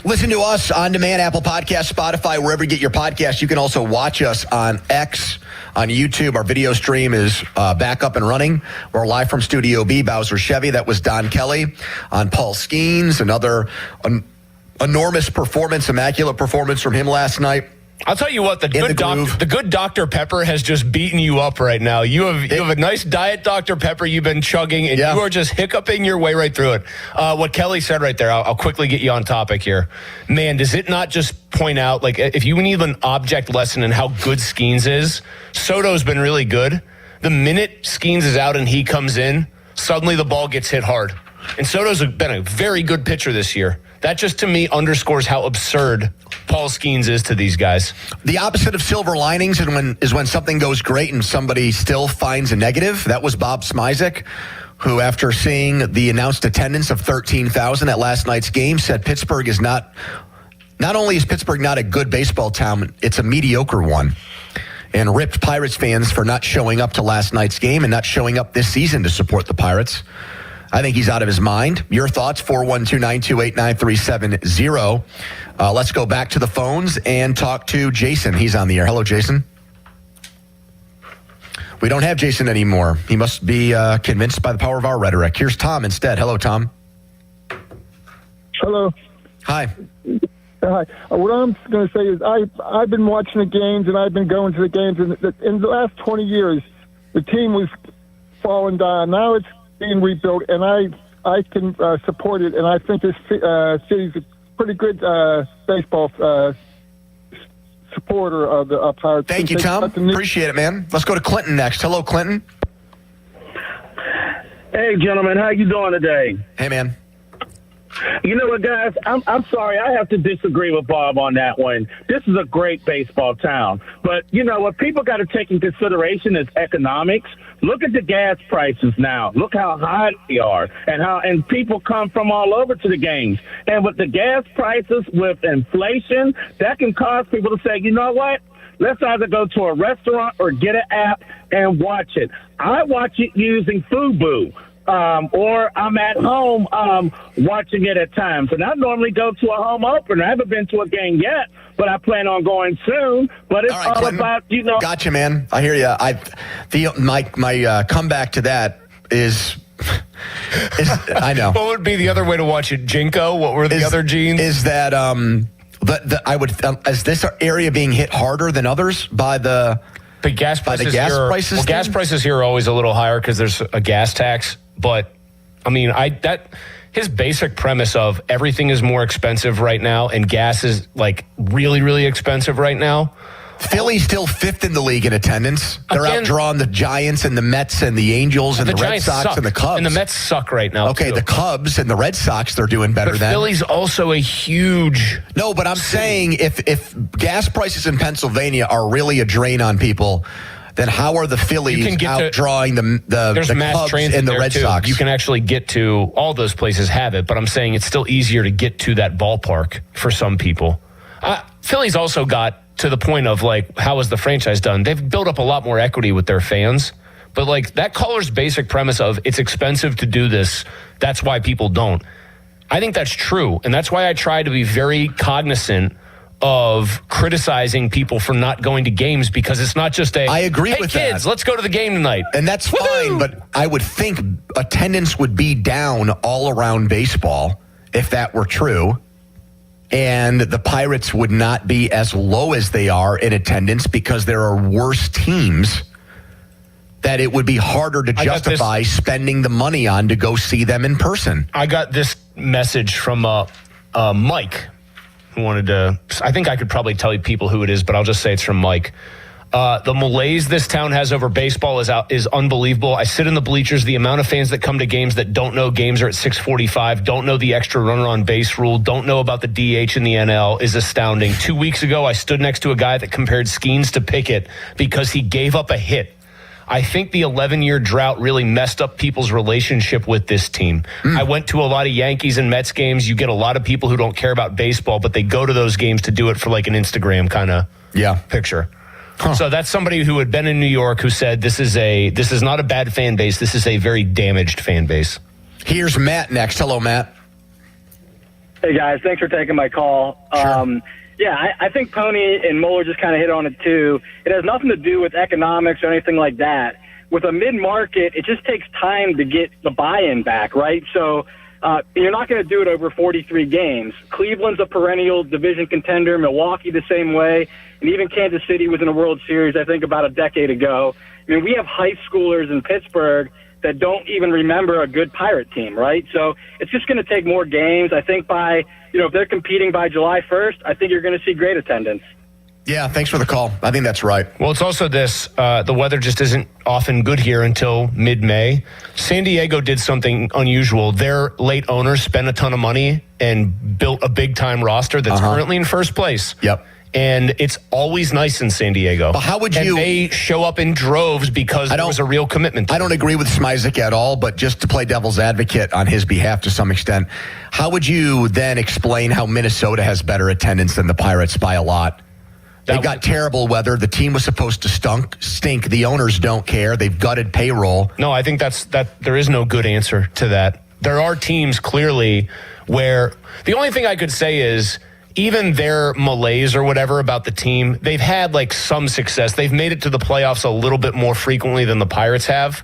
Listen to us on demand, Apple Podcasts, Spotify, wherever you get your podcasts. You can also watch us on X, on YouTube. Our video stream is back up and running. We're live from Studio B, Bowser Chevy. That was Don Kelly on Paul Skenes. Another enormous performance, immaculate performance from him last night. I'll tell you what, the good Dr. Pepper has just beaten you up right now. You have a nice diet Dr. Pepper you've been chugging, and you are just hiccuping your way right through it. What Kelly said right there, I'll quickly get you on topic here. Man, does it not just point out, like, if you need an object lesson in how good Skenes is, Soto's been really good. The minute Skenes is out and he comes in, suddenly the ball gets hit hard. And Soto's been a very good pitcher this year. That just, to me, underscores how absurd Paul Skenes is to these guys. The opposite of silver linings is when something goes great and somebody still finds a negative. That was Bob Smizek, who, after seeing the announced attendance of 13,000 at last night's game, said Pittsburgh is not only is Pittsburgh not a good baseball town, it's a mediocre one. And ripped Pirates fans for not showing up to last night's game and not showing up this season to support the Pirates. I think he's out of his mind. Your thoughts, 412-928-9370. Let's go back to the phones and talk to Jason. He's on the air. Hello, Jason. We don't have Jason anymore. He must be convinced by the power of our rhetoric. Here's Tom instead. Hello, Tom. Hello. Hi. Hi. What I'm going to say is I've been watching the games and I've been going to the games. And in the last 20 years, the team was falling down. Now it's being rebuilt, and I can support it, and I think this city's a pretty good baseball supporter of the Pirates. Thank you, Tom. Appreciate it, man. Let's go to Clinton next. Hello, Clinton. Hey, gentlemen. How you doing today? Hey, man. You know what, guys? I'm sorry. I have to disagree with Bob on that one. This is a great baseball town. But, you know, what people got to take in consideration is economics. Look at the gas prices now. Look how high they are and people come from all over to the games. And with the gas prices, with inflation, that can cause people to say, you know what? Let's either go to a restaurant or get an app and watch it. I watch it using Fubo. Or I'm at home watching it at times. And I normally go to a home opener. I haven't been to a game yet, but I plan on going soon. But it's all about, you know. Gotcha, man. I hear you. My comeback to that is I know. What would be the other way to watch it? Jinko? What were the other genes? Is that is this area being hit harder than others by the gas prices? Prices? Well, gas prices here are always a little higher because there's a gas tax. But I mean, his basic premise of everything is more expensive right now and gas is like really, really expensive right now. Philly's still fifth in the league in attendance. They're outdrawing the Giants and the Mets and the Angels and the Red Sox and the Cubs. And the Mets suck right now. Okay, the Cubs and the Red Sox, they're doing better than. Philly's also a huge. No, but I'm saying if gas prices in Pennsylvania are really a drain on people, then how are the Phillies outdrawing the Cubs and the Red Sox? You can actually get to, all those places have it, but I'm saying it's still easier to get to that ballpark for some people. Philly's also got to the point of, like, how is the franchise done? They've built up a lot more equity with their fans, but, like, that caller's basic premise of it's expensive to do this, that's why people don't. I think that's true, and that's why I try to be very cognizant of criticizing people for not going to games, because it's not just I agree with kids, that. let's go to the game tonight. And that's fine, but I would think attendance would be down all around baseball if that were true. And the Pirates would not be as low as they are in attendance because there are worse teams that it would be harder to justify spending the money on to go see them in person. I got this message from Mike, who wanted to. I think I could probably tell you people who it is, but I'll just say it's from Mike. The malaise this town has over baseball is unbelievable. I sit in the bleachers. The amount of fans that come to games that don't know games are at 6:45, don't know the extra runner on base rule, don't know about the DH in the NL is astounding. 2 weeks ago, I stood next to a guy that compared Skenes to Pickett because he gave up a hit. I think the 11-year drought really messed up people's relationship with this team. I went to a lot of Yankees and Mets games. You get a lot of people who don't care about baseball, but they go to those games to do it for like an Instagram kind of picture. So that's somebody who had been in New York who said this is not a bad fan base. This is a very damaged fan base. Here's Matt next. Hello, Matt. Hey, guys. Thanks for taking my call. Sure. I think Pony and Mueller just kind of hit on it, too. It has nothing to do with economics or anything like that. With a mid-market, it just takes time to get the buy-in back, right? So you're not going to do it over 43 games. Cleveland's a perennial division contender, Milwaukee the same way, and even Kansas City was in a World Series, I think, about a decade ago. I mean, we have high schoolers in Pittsburgh that don't even remember a good Pirate team, right? So it's just going to take more games. I think if they're competing by July 1st, I think you're going to see great attendance. Yeah, thanks for the call. I think that's right. Well, it's also this. The weather just isn't often good here until mid-May. San Diego did something unusual. Their late owners spent a ton of money and built a big-time roster that's currently in first place. Yep. And it's always nice in San Diego. But how would you... And they show up in droves because there was a real commitment. I don't agree with Smizek at all, but just to play devil's advocate on his behalf to some extent, how would you then explain how Minnesota has better attendance than the Pirates by a lot? They got terrible weather. The team was supposed to stink. The owners don't care. They've gutted payroll. No, I think there is no good answer to that. There are teams clearly where the only thing I could say is even their malaise or whatever about the team, they've had like some success. They've made it to the playoffs a little bit more frequently than the Pirates have.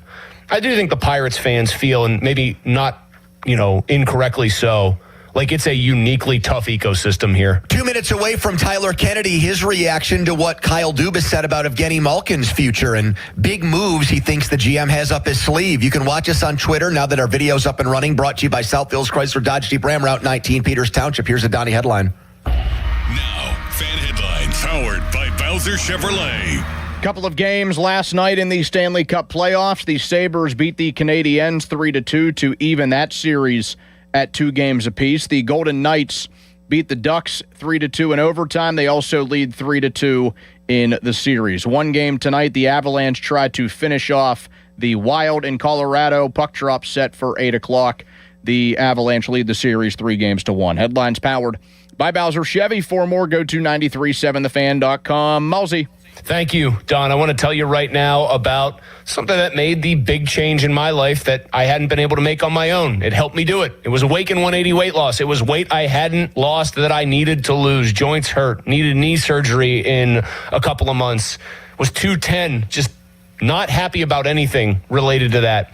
I do think the Pirates fans feel, and maybe not, incorrectly so, like it's a uniquely tough ecosystem here. 2 minutes away from Tyler Kennedy, his reaction to what Kyle Dubas said about Evgeny Malkin's future and big moves he thinks the GM has up his sleeve. You can watch us on Twitter now that our video's up and running, brought to you by South Hills Chrysler Dodge Jeep Ram Route 19, Peters Township. Here's a Donnie headline. Now, fan headlines powered by Bowser Chevrolet. Couple of games last night in the Stanley Cup playoffs. The Sabres beat the Canadiens 3-2 to even that series at 2 games apiece. The Golden Knights beat the Ducks 3-2 in overtime. They also lead 3-2 in the series. One game tonight, the Avalanche tried to finish off the Wild in Colorado. Puck drop set for 8 o'clock. The Avalanche lead the series 3-1. Headlines powered by Bowser Chevy. For more, go to 937thefan.com. Mulsey. Thank you, Don. I want to tell you right now about something that made the big change in my life that I hadn't been able to make on my own. It helped me do it. It was Awaken 180 weight loss. It was weight I hadn't lost that I needed to lose. Joints hurt. Needed knee surgery in a couple of months. Was 210. Just not happy about anything related to that.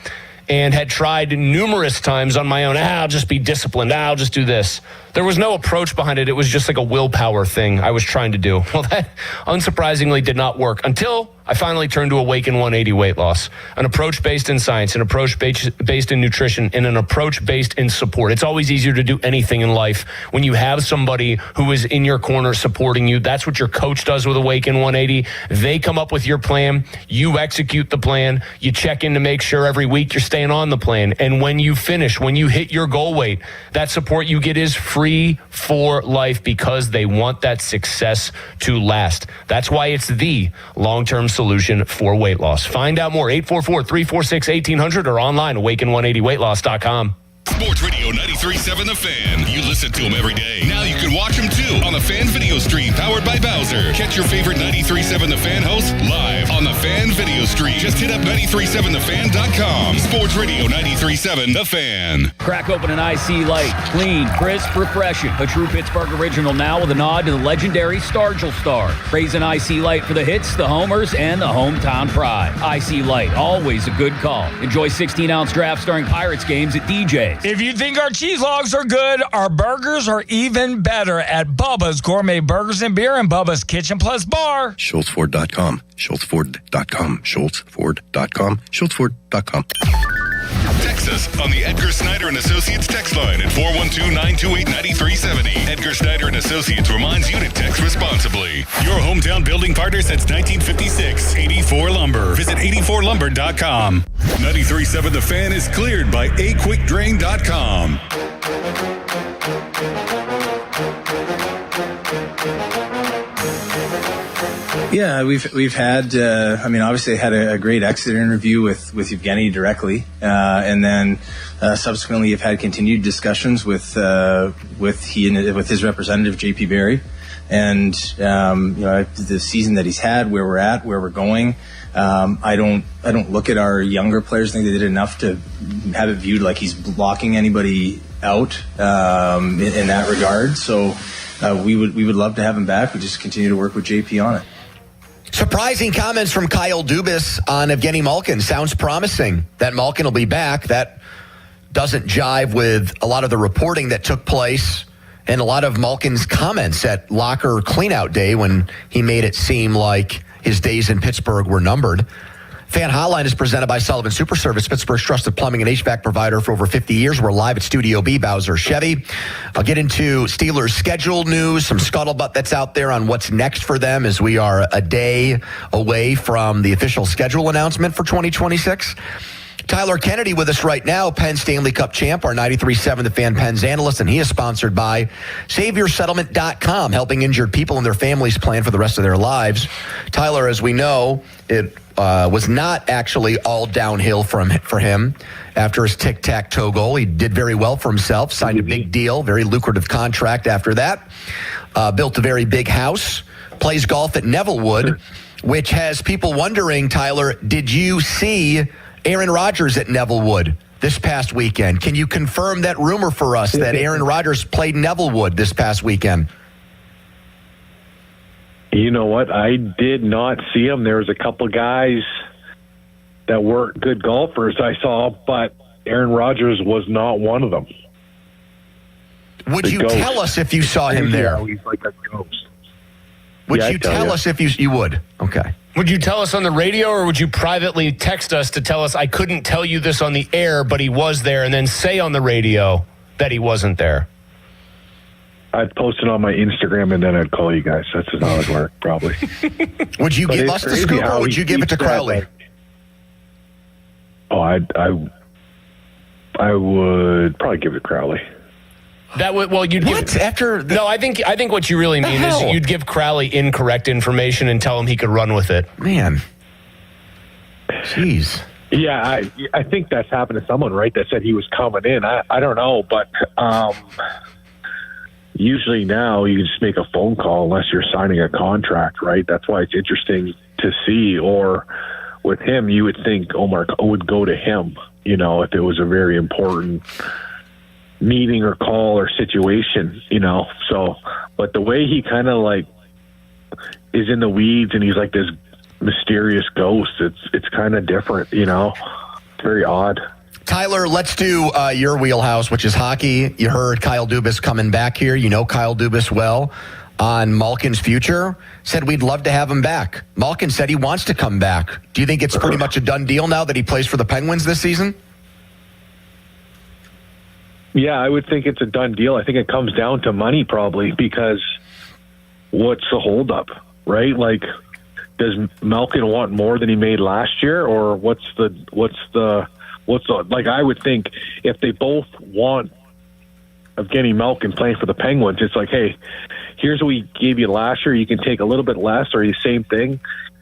And had tried numerous times on my own. I'll just be disciplined. I'll just do this. There was no approach behind it. It was just like a willpower thing I was trying to do. Well, that unsurprisingly did not work until I finally turned to Awaken 180 weight loss. An approach based in science, an approach based in nutrition, and an approach based in support. It's always easier to do anything in life when you have somebody who is in your corner supporting you. That's what your coach does with Awaken 180. They come up with your plan. You execute the plan. You check in to make sure every week you're staying on the plan. And when you finish, when you hit your goal weight, that support you get is free for life because they want that success to last. That's why it's the long-term solution for weight loss. Find out more, 844-346-1800 or online, awaken180weightloss.com. Sports Radio 93.7 The Fan. You listen to them every day. Now you can watch them too on the Fan Video Stream powered by Bowser. Catch your favorite 93.7 The Fan host live on the Fan Video Stream. Just hit up 937thefan.com. Sports Radio 93.7 The Fan. Crack open an IC Light. Clean, crisp, refreshing. A true Pittsburgh original now with a nod to the legendary Stargell Star. Praise an IC Light for the hits, the homers, and the hometown pride. IC Light, always a good call. Enjoy 16-ounce drafts during Pirates games at DJ's. If you think our cheese logs are good, our burgers are even better at Bubba's Gourmet Burgers and Beer and Bubba's Kitchen Plus Bar. SchultzFord.com. SchultzFord.com. SchultzFord.com. SchultzFord.com. Text us on the Edgar Snyder and Associates text line at 412-928-9370. Edgar Snyder and Associates reminds you to text responsibly. Your hometown building partner since 1956. 84 Lumber. Visit 84lumber.com. 93.7 The Fan is cleared by aquickdrain.com. Yeah, we've had. Obviously, had a great exit interview with Evgeny directly, and then subsequently, you've had continued discussions with his representative JP Barry, and the season that he's had, where we're at, where we're going. I don't look at our younger players. I think they did enough to have it viewed like he's blocking anybody out in that regard. So we would love to have him back. We just continue to work with JP on it. Surprising comments from Kyle Dubas on Evgeny Malkin. Sounds promising that Malkin will be back. That doesn't jive with a lot of the reporting that took place and a lot of Malkin's comments at locker cleanout day when he made it seem like his days in Pittsburgh were numbered. Fan Hotline is presented by Sullivan Super Service, Pittsburgh's trusted plumbing and HVAC provider for over 50 years. We're live at Studio B, Bowser Chevy. I'll get into Steelers schedule news, some scuttlebutt that's out there on what's next for them as we are a day away from the official schedule announcement for 2026. Tyler Kennedy with us right now, Penn Stanley Cup champ, our 93.7 The Fan Pens analyst, and he is sponsored by SaveYourSettlement.com, helping injured people and their families plan for the rest of their lives. Tyler, as we know, it was not actually all downhill for him after his tic-tac-toe goal. He did very well for himself, signed a big deal, very lucrative contract after that, built a very big house, plays golf at Nevillewood, which has people wondering, Tyler, did you see Aaron Rodgers at Nevillewood this past weekend? Can you confirm that rumor for us that Aaron Rodgers played Nevillewood this past weekend? You know what? I did not see him. There was a couple guys that weren't good golfers I saw, but Aaron Rodgers was not one of them. Would you tell us if you saw him there? He's like a ghost. Would you tell us if you would? Okay. Would you tell us on the radio, or would you privately text us to tell us, I couldn't tell you this on the air, but he was there, and then say on the radio that he wasn't there? I'd post it on my Instagram, and then I'd call you guys. That's how it would work, probably. Would you give us the scoop, or would you give it to Crowley? I would probably give it to Crowley. That would, well, you'd what? Give, after the, no, I think what you really mean is you'd give Crowley incorrect information and tell him he could run with it. Man, jeez. Yeah, I think that's happened to someone, right? That said he was coming in. I don't know, but usually now you can just make a phone call unless you're signing a contract, right? That's why it's interesting to see. Or with him, you would think Omar would go to him, if it was a very important meeting or call or situation, So, but the way he kind of like is in the weeds and he's like this mysterious ghost, it's kind of different, It's very odd. Tyler, let's do your wheelhouse, which is hockey. You heard Kyle Dubas coming back here. You know Kyle Dubas well. On Malkin's future, said we'd love to have him back. Malkin said he wants to come back. Do you think it's pretty much a done deal now that he plays for the Penguins this season? Yeah, I would think it's a done deal. I think it comes down to money probably, because what's the holdup, right? Like, does Malkin want more than he made last year, or what's the like? I would think if they both want Evgeny Malkin playing for the Penguins, it's like, hey, here's what we gave you last year. You can take a little bit less, or the same thing,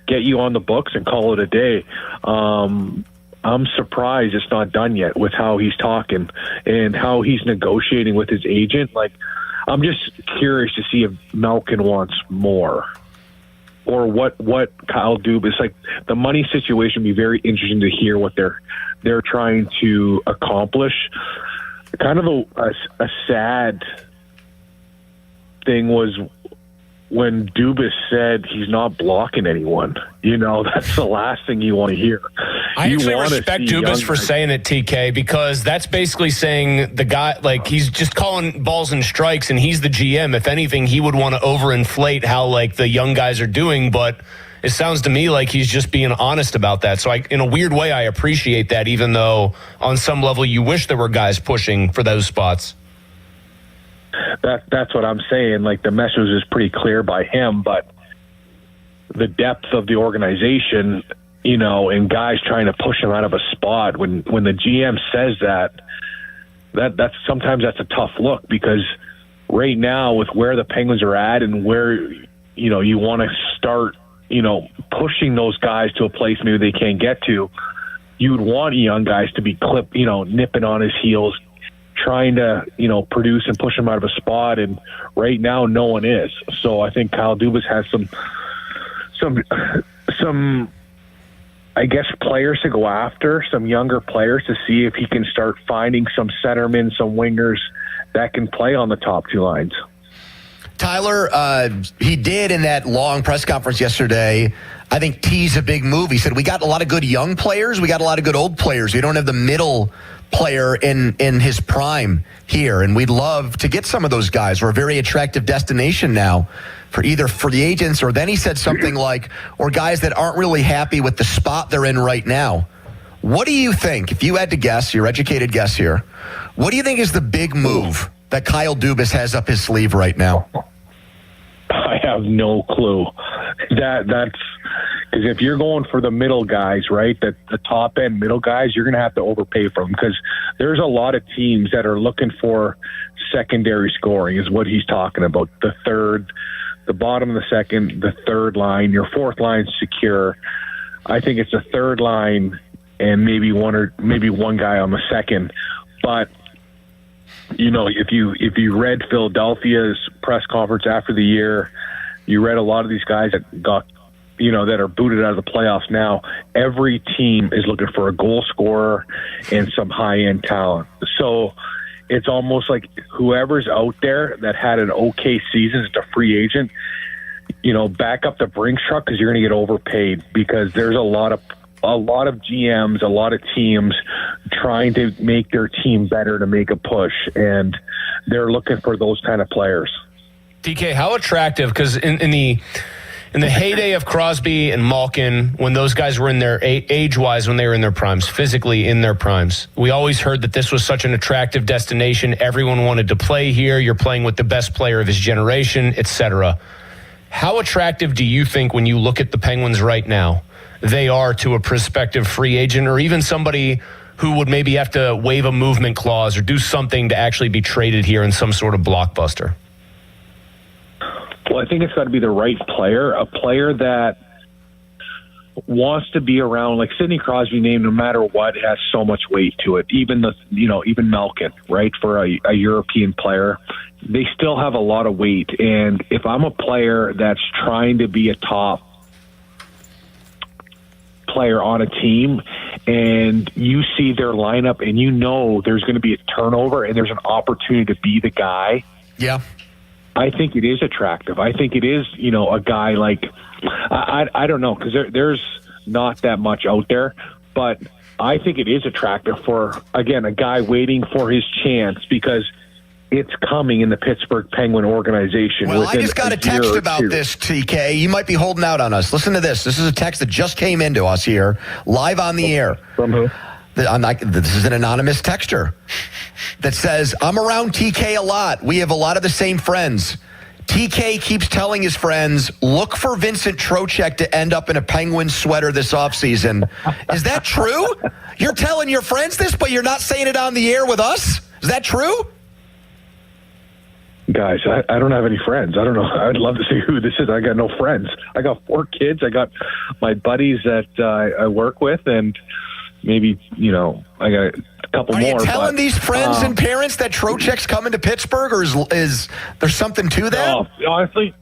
get you on the books and call it a day. I'm surprised it's not done yet with how he's talking and how he's negotiating with his agent. Like, I'm just curious to see if Malkin wants more, or what Kyle Dubas, like the money situation would be very interesting to hear what they're trying to accomplish. Kind of a sad thing was when Dubas said he's not blocking anyone. That's the last thing you want to hear. I actually respect Dubas for saying it, TK, because that's basically saying the guy, like, he's just calling balls and strikes, and he's the GM. If anything, he would want to overinflate how, like, the young guys are doing, but it sounds to me like he's just being honest about that. So in a weird way, I appreciate that, even though on some level you wish there were guys pushing for those spots. That's what I'm saying. Like, the message is pretty clear by him, but the depth of the organization, and guys trying to push him out of a spot when the GM says that's sometimes that's a tough look, because right now with where the Penguins are at and where you want to start pushing those guys to a place maybe they can't get to, you would want young guys to be nipping on his heels, trying to produce and push him out of a spot, and right now no one is. So I think Kyle Dubas has some I guess players to go after, some younger players to see if he can start finding some centermen, some wingers that can play on the top two lines. Tyler, he did in that long press conference yesterday, I think, tease a big move. He said, we got a lot of good young players. We got a lot of good old players. We don't have the middle player in his prime here, and we'd love to get some of those guys. We're a very attractive destination now for either free agents, or then he said something like, or guys that aren't really happy with the spot they're in right now. What do you think, if you had to guess, your educated guess here, what do you think is the big move that Kyle Dubas has up his sleeve right now? I have no clue. That's because if you're going for the middle guys, right, the top end middle guys, you're going to have to overpay for them, because there's a lot of teams that are looking for secondary scoring is what he's talking about. The third, the bottom of the second, the third line, your fourth line's secure. I think it's the third line and maybe one guy on the second. But if you read Philadelphia's press conference after the year, you read a lot of these guys that got that are booted out of the playoffs now. Every team is looking for a goal scorer and some high-end talent. So it's almost like whoever's out there that had an okay season as a free agent, back up the Brinks truck, because you're going to get overpaid, because there's a lot of GMs, a lot of teams trying to make their team better to make a push, and they're looking for those kind of players. DK, how attractive, because in the heyday of Crosby and Malkin, when those guys were in their age-wise, when they were in their primes, physically in their primes, we always heard that this was such an attractive destination. Everyone wanted to play here. You're playing with the best player of his generation, etc. How attractive do you think, when you look at the Penguins right now, they are to a prospective free agent, or even somebody who would maybe have to waive a movement clause or do something to actually be traded here in some sort of blockbuster? Well, I think it's got to be the right player, a player that wants to be around. Like Sidney Crosby name, no matter what, has so much weight to it. Even even Malkin, right, for a European player, they still have a lot of weight. And if I'm a player that's trying to be a top player on a team, and you see their lineup, and there's going to be a turnover, and there's an opportunity to be the guy. Yeah. I think it is attractive. I think it is, a guy like, I don't know, because there's not that much out there, but I think it is attractive for, again, a guy waiting for his chance, because it's coming in the Pittsburgh Penguin organization. Well, I just got a text about this, TK. You might be holding out on us. Listen to this. This is a text that just came into us here, live on the air. From who? This is an anonymous texter that says, I'm around TK a lot. We have a lot of the same friends. TK keeps telling his friends, look for Vincent Trocheck to end up in a Penguin sweater this offseason. Is that true? You're telling your friends this, but you're not saying it on the air with us? Is that true? Guys, I don't have any friends. I don't know. I'd love to see who this is. I got no friends. I got 4 kids. I got my buddies that I work with, and maybe, I got a couple more. Are you telling these friends and parents that Trocheck's coming to Pittsburgh, or is there something to that? Honestly,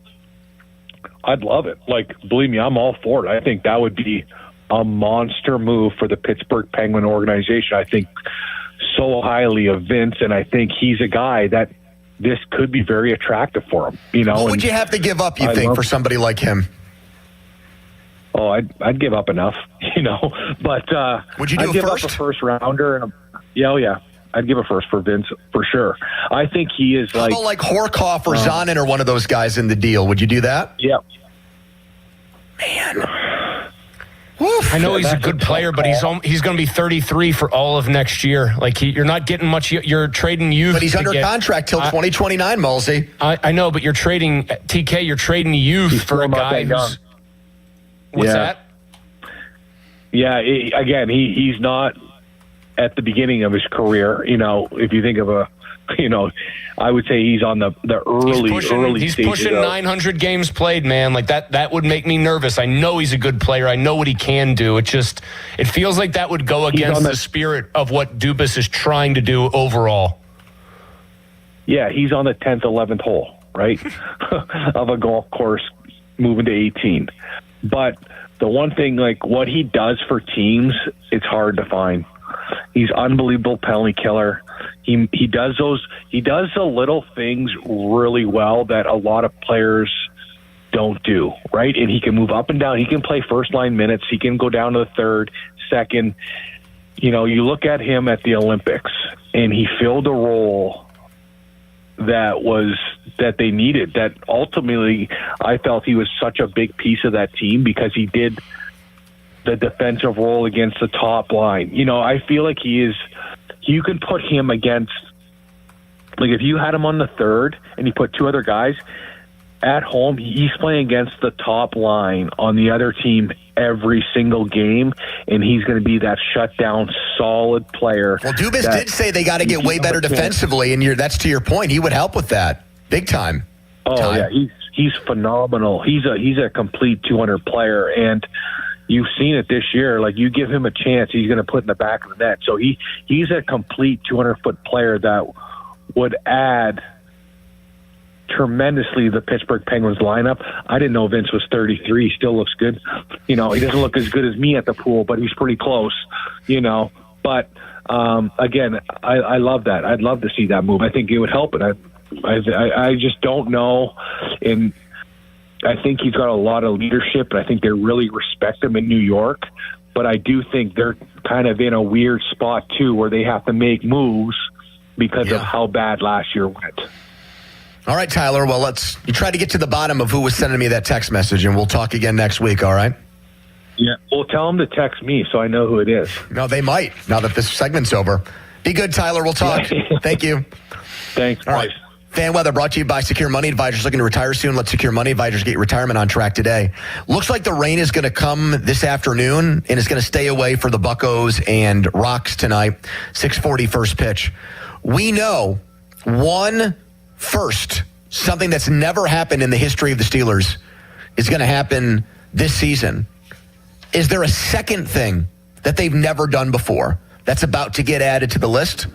I'd love it. Like, believe me, I'm all for it. I think that would be a monster move for the Pittsburgh Penguin organization. I think so highly of Vince, and I think he's a guy that this could be very attractive for him. What would you have to give up, you think, for somebody like him? Oh, I'd give up enough, But would you do I'd give up a first rounder? Yeah. I'd give a first for Vince for sure. I think he is like. How about like Horkoff or Zonin or one of those guys in the deal? Would you do that? Yeah. Man. I know he's a good player, but he's going to be 33 for all of next year. Like you're not getting much. You're trading youth, but he's under contract till 2029, Mulsey. I know, but you're trading TK. You're trading youth for a guy who's. What's that? Yeah, he's not at the beginning of his career. If you think of I would say he's on the early He's stages. Pushing 900 games played, man. Like that would make me nervous. I know he's a good player. I know what he can do. It feels like that would go against the spirit of what Dubas is trying to do overall. Yeah, he's on the 10th, 11th hole, right, of a golf course moving to 18. But the one thing, like what he does for teams, it's hard to find. He's unbelievable penalty killer. He does the little things really well that a lot of players don't do, right? And he can move up and down. He can play first line minutes. He can go down to the third, second. You look at him at the Olympics, and he filled a role that they needed. That ultimately, I felt he was such a big piece of that team because he did the defensive role against the top line. I feel like you can put him against, like if you had him on the third and you put two other guys at home, he's playing against the top line on the other team every single game, and he's going to be that shutdown, solid player. Well, Dubas did say they got to get way better defensively, and that's to your point. He would help with that big time. Oh, yeah, he's phenomenal. He's a complete 200 player, and you've seen it this year. Like, you give him a chance, he's going to put in the back of the net. So he's a complete 200-foot player that would add tremendously the Pittsburgh Penguins lineup. I didn't know Vince was 33. He still looks good. He doesn't look as good as me at the pool, but he's pretty close, But, again, I love that. I'd love to see that move. I think it would help it. I just don't know. And I think he's got a lot of leadership, and I think they really respect him in New York. But I do think they're kind of in a weird spot, too, where they have to make moves because of how bad last year went. All right, Tyler. Well, you try to get to the bottom of who was sending me that text message, and we'll talk again next week, all right? Yeah. Well, tell them to text me so I know who it is. No, they might, now that this segment's over. Be good, Tyler. We'll talk. Thank you. Thanks. All right. Fan Weather brought to you by Secure Money Advisors. Looking to retire soon? Let Secure Money Advisors get your retirement on track today. Looks like the rain is going to come this afternoon, and it's going to stay away for the Buccos and Rocks tonight. 6:40 first pitch. We know something that's never happened in the history of the Steelers is going to happen this season. Is there a second thing that they've never done before that's about to get added to the list?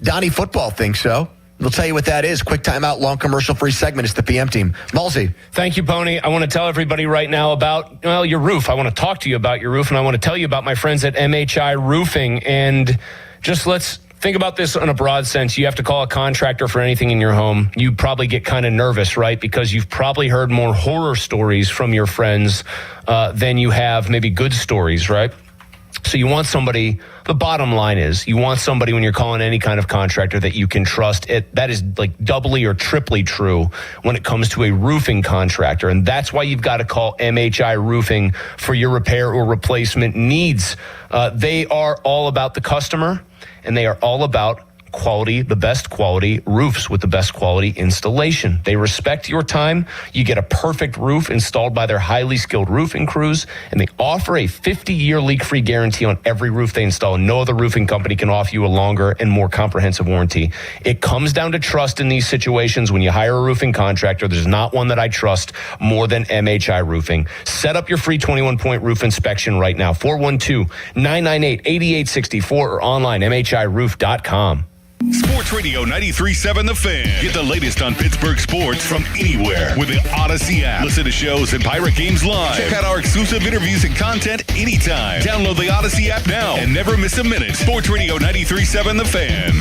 Donnie Football thinks so. We'll tell you what that is. Quick timeout, long commercial-free segment. It's the PM team. Mulsey. Thank you, Pony. I want to tell everybody right now about, your roof. I want to talk to you about your roof, and I want to tell you about my friends at MHI Roofing. And just let's think about this in a broad sense. You have to call a contractor for anything in your home. You probably get kind of nervous, right? Because you've probably heard more horror stories from your friends than you have maybe good stories, right? So you want somebody, the bottom line is, you want somebody when you're calling any kind of contractor that you can trust. That is like doubly or triply true when it comes to a roofing contractor. And that's why you've got to call MHI Roofing for your repair or replacement needs. They are all about the customer, and they are all about quality, the best quality roofs with the best quality installation. They respect your time. You get a perfect roof installed by their highly skilled roofing crews, and they offer a 50-year leak-free guarantee on every roof they install. No other roofing company can offer you a longer and more comprehensive warranty. It comes down to trust in these situations. When you hire a roofing contractor, there's not one that I trust more than MHI Roofing. Set up your free 21-point roof inspection right now. 412-998-8864 or online, mhiroof.com. Sports Radio 93.7 The Fan. Get the latest on Pittsburgh sports from anywhere with the Odyssey app. Listen to shows and Pirate Games live. Check out our exclusive interviews and content anytime. Download the Odyssey app now and never miss a minute. Sports Radio 93.7 The Fan.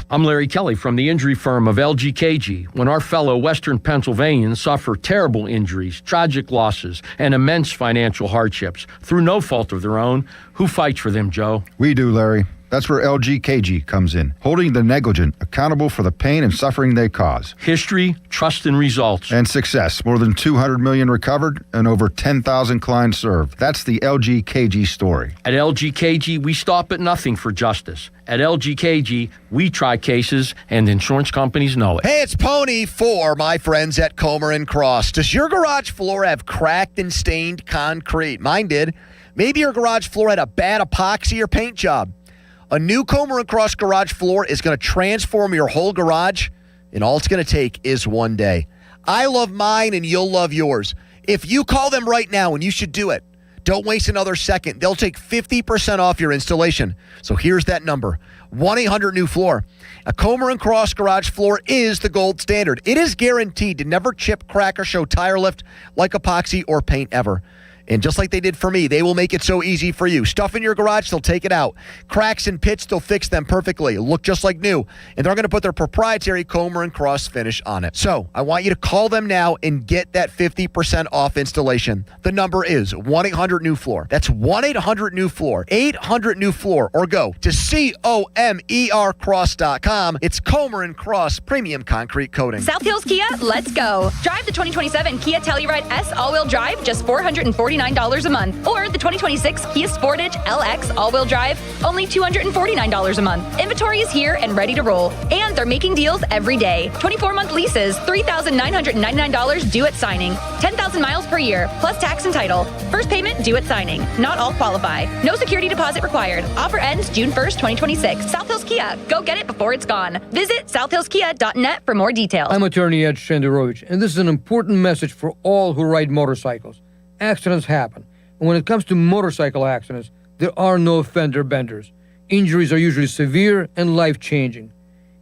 I'm Larry Kelly from the injury firm of LGKG. When our fellow Western Pennsylvanians suffer terrible injuries, tragic losses, and immense financial hardships through no fault of their own, who fights for them, Joe? We do, Larry. That's where LGKG comes in, holding the negligent accountable for the pain and suffering they cause. History, trust, and results. And success. More than 200 million recovered and over 10,000 clients served. That's the LGKG story. At LGKG, we stop at nothing for justice. At LGKG, we try cases, and insurance companies know it. Hey, it's Pony for my friends at Comer and Cross. Does your garage floor have cracked and stained concrete? Mine did. Maybe your garage floor had a bad epoxy or paint job. A new Comer and Cross garage floor is going to transform your whole garage, and all it's going to take is one day. I love mine, and you'll love yours. If you call them right now, and you should do it, don't waste another second. They'll take 50% off your installation. So here's that number, 1-800-NEW-FLOOR. A Comer and Cross garage floor is the gold standard. It is guaranteed to never chip, crack, or show tire lift like epoxy or paint ever. And just like they did for me, they will make it so easy for you. Stuff in your garage, they'll take it out. Cracks and pits, they'll fix them perfectly. Look just like new. And they're going to put their proprietary Comer and Cross finish on it. So I want you to call them now and get that 50% off installation. The number is 1-800-NEW-FLOOR. That's 1-800-NEW-FLOOR. 800-NEW-FLOOR. Or go to COMERCross.com. It's Comer and Cross Premium Concrete Coating. South Hills Kia, let's go. Drive the 2027 Kia Telluride S all-wheel drive, just $449 a month. Or the 2026 Kia Sportage LX all-wheel drive, only $249 a month. Inventory is here and ready to roll. And they're making deals every day. 24-month leases, $3,999 due at signing. 10,000 miles per year, plus tax and title. First payment due at signing. Not all qualify. No security deposit required. Offer ends June 1st, 2026. South Hills Kia. Go get it before it's gone. Visit southhillskia.net for more details. I'm attorney Ed Shenderovich, and this is an important message for all who ride motorcycles. Accidents happen. And when it comes to motorcycle accidents, there are no fender benders. Injuries are usually severe and life-changing.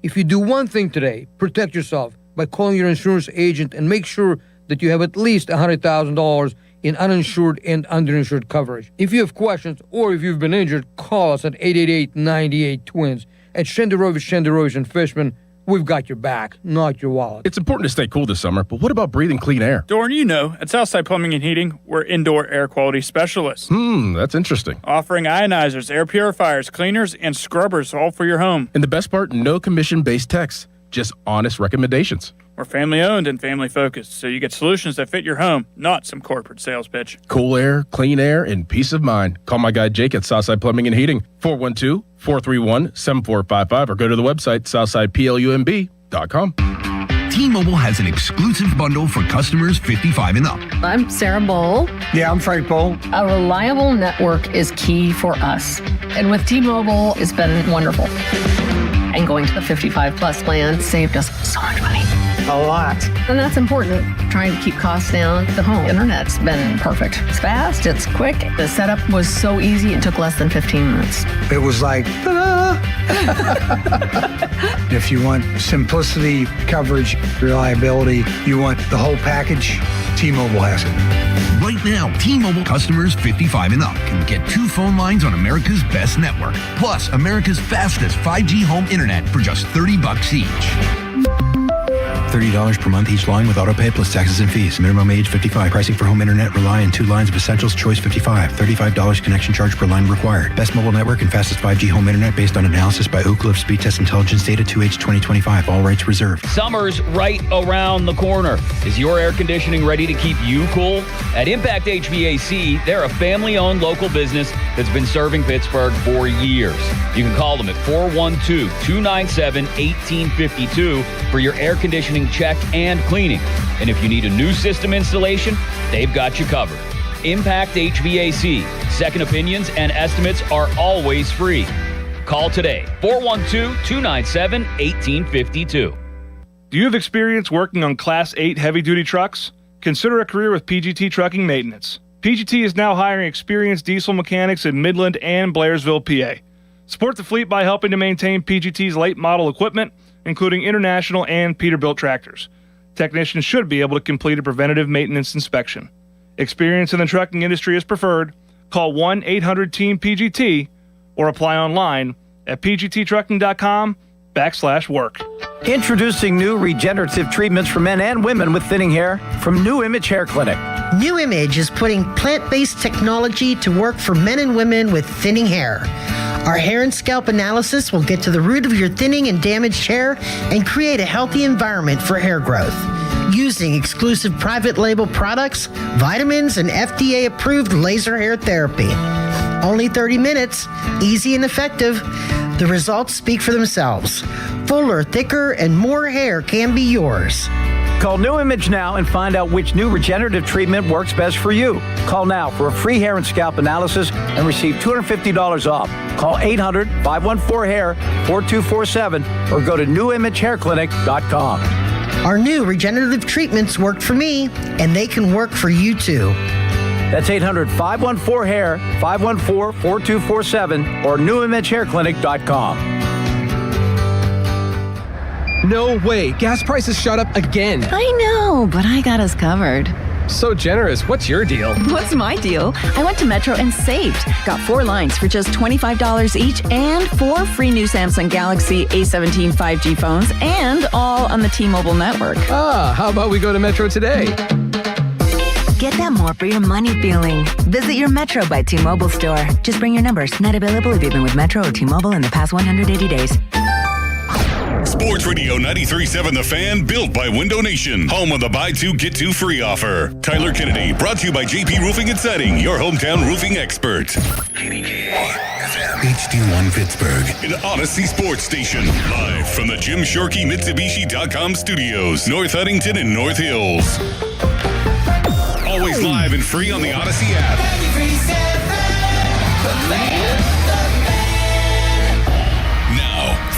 If you do one thing today, protect yourself by calling your insurance agent and make sure that you have at least $100,000 in uninsured and underinsured coverage. If you have questions or if you've been injured, call us at 888-98-TWINS. At Shenderovich and Fishman, we've got your back, not your wallet. It's important to stay cool this summer, but what about breathing clean air? Dorn, you know, at Southside Plumbing and Heating, we're indoor air quality specialists. That's interesting. Offering ionizers, air purifiers, cleaners, and scrubbers all for your home. And the best part, no commission-based texts, just honest recommendations. We're family-owned and family-focused, so you get solutions that fit your home, not some corporate sales pitch. Cool air, clean air, and peace of mind. Call my guy Jake at Southside Plumbing and Heating, 412-431-7455, or go to the website, southsideplumb.com. T-Mobile has an exclusive bundle for customers 55 and up. I'm Sarah Bowl. Yeah, I'm Frank Bowl. A reliable network is key for us. And with T-Mobile, it's been wonderful. And going to the 55 plus plan saved us so much money. A lot. And that's important. Trying to keep costs down. The home internet's been perfect. It's fast, it's quick. The setup was so easy, it took less than 15 minutes. It was like, ta-da! If you want simplicity, coverage, reliability, you want the whole package, T-Mobile has it. Right now, T-Mobile customers 55 and up can get 2 phone lines on America's best network, plus America's fastest 5G home internet for just $30 each. $30 per month each line with autopay plus taxes and fees. Minimum age 55. Pricing for home internet rely on 2 lines of essentials. Choice 55. $35 connection charge per line required. Best mobile network and fastest 5G home internet based on analysis by Oak Cliff Speed Test Intelligence data 2H 2025. All rights reserved. Summer's right around the corner. Is your air conditioning ready to keep you cool? At Impact HVAC, they're a family-owned local business that's been serving Pittsburgh for years. You can call them at 412-297-1852 for your air conditioning check and cleaning. And if you need a new system installation, they've got you covered. Impact HVAC. Second opinions and estimates are always free. Call today, 412-297-1852. Do you have experience working on Class 8 heavy-duty trucks? Consider a career with PGT Trucking Maintenance. PGT is now hiring experienced diesel mechanics in Midland and Blairsville, PA. Support the fleet by helping to maintain PGT's late model equipment, including international and Peterbilt tractors. Technicians should be able to complete a preventative maintenance inspection. Experience in the trucking industry is preferred. Call 1-800-TEAM-PGT or apply online at pgttrucking.com/work. Introducing new regenerative treatments for men and women with thinning hair from New Image Hair Clinic. New Image is putting plant-based technology to work for men and women with thinning hair. Our hair and scalp analysis will get to the root of your thinning and damaged hair and create a healthy environment for hair growth. Using exclusive private label products, vitamins, and FDA-approved laser hair therapy. Only 30 minutes, easy and effective. The results speak for themselves. Fuller, thicker, and more hair can be yours. Call New Image now and find out which new regenerative treatment works best for you. Call now for a free hair and scalp analysis and receive $250 off. Call 800-514-HAIR 4247 or go to newimagehairclinic.com. Our new regenerative treatments worked for me, and they can work for you too. That's 800-514-HAIR 514-4247 or newimagehairclinic.com. No way. Gas prices shot up again. I know, but I got us covered. So generous. What's your deal? What's my deal? I went to Metro and saved. Got 4 lines for just $25 each and 4 free new Samsung Galaxy A17 5G phones and all on the T-Mobile network. How about we go to Metro today? Get that more for your money feeling. Visit your Metro by T-Mobile store. Just bring your numbers. Not available if you've been with Metro or T-Mobile in the past 180 days. Sports Radio 93.7 The Fan, built by Window Nation. Home of the buy two, get two free offer. Tyler Kennedy, brought to you by JP Roofing and Siding, your hometown roofing expert. HD1 Pittsburgh, an Odyssey Sports Station. Live from the Jim Shorkey Mitsubishi.com studios, North Huntington and North Hills. Always live and free on the Odyssey app. 93.7 The Fan.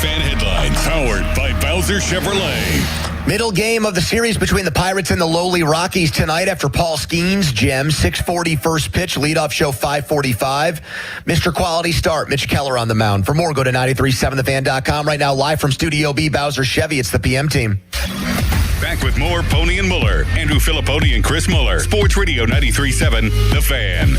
Fan headlines powered by Bowser Chevrolet. Middle game of the series between the Pirates and the lowly Rockies tonight after Paul Skenes' gem. 6:40 first pitch, leadoff show 5:45. Mr. Quality Start, Mitch Keller on the mound. For more, go to 937thefan.com. Right now, live from Studio B, Bowser Chevy. It's the PM team. Back with more Pony and Muller. Andrew Filipponi and Chris Muller. Sports Radio 93.7 The Fan.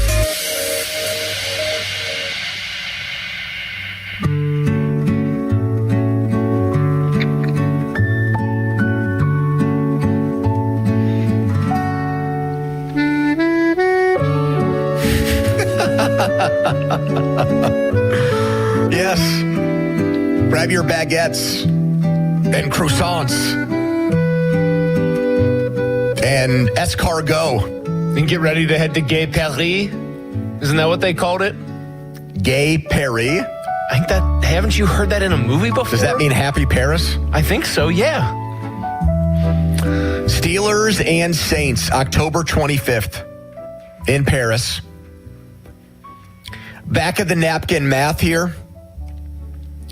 Yes. Grab your baguettes and croissants and escargot. And get ready to head to Gay Paris. Isn't that what they called it? Gay Paris? I think that, haven't you heard that in a movie before? Does that mean Happy Paris? I think so, yeah. Steelers and Saints, October 25th in Paris. Back of the napkin math here.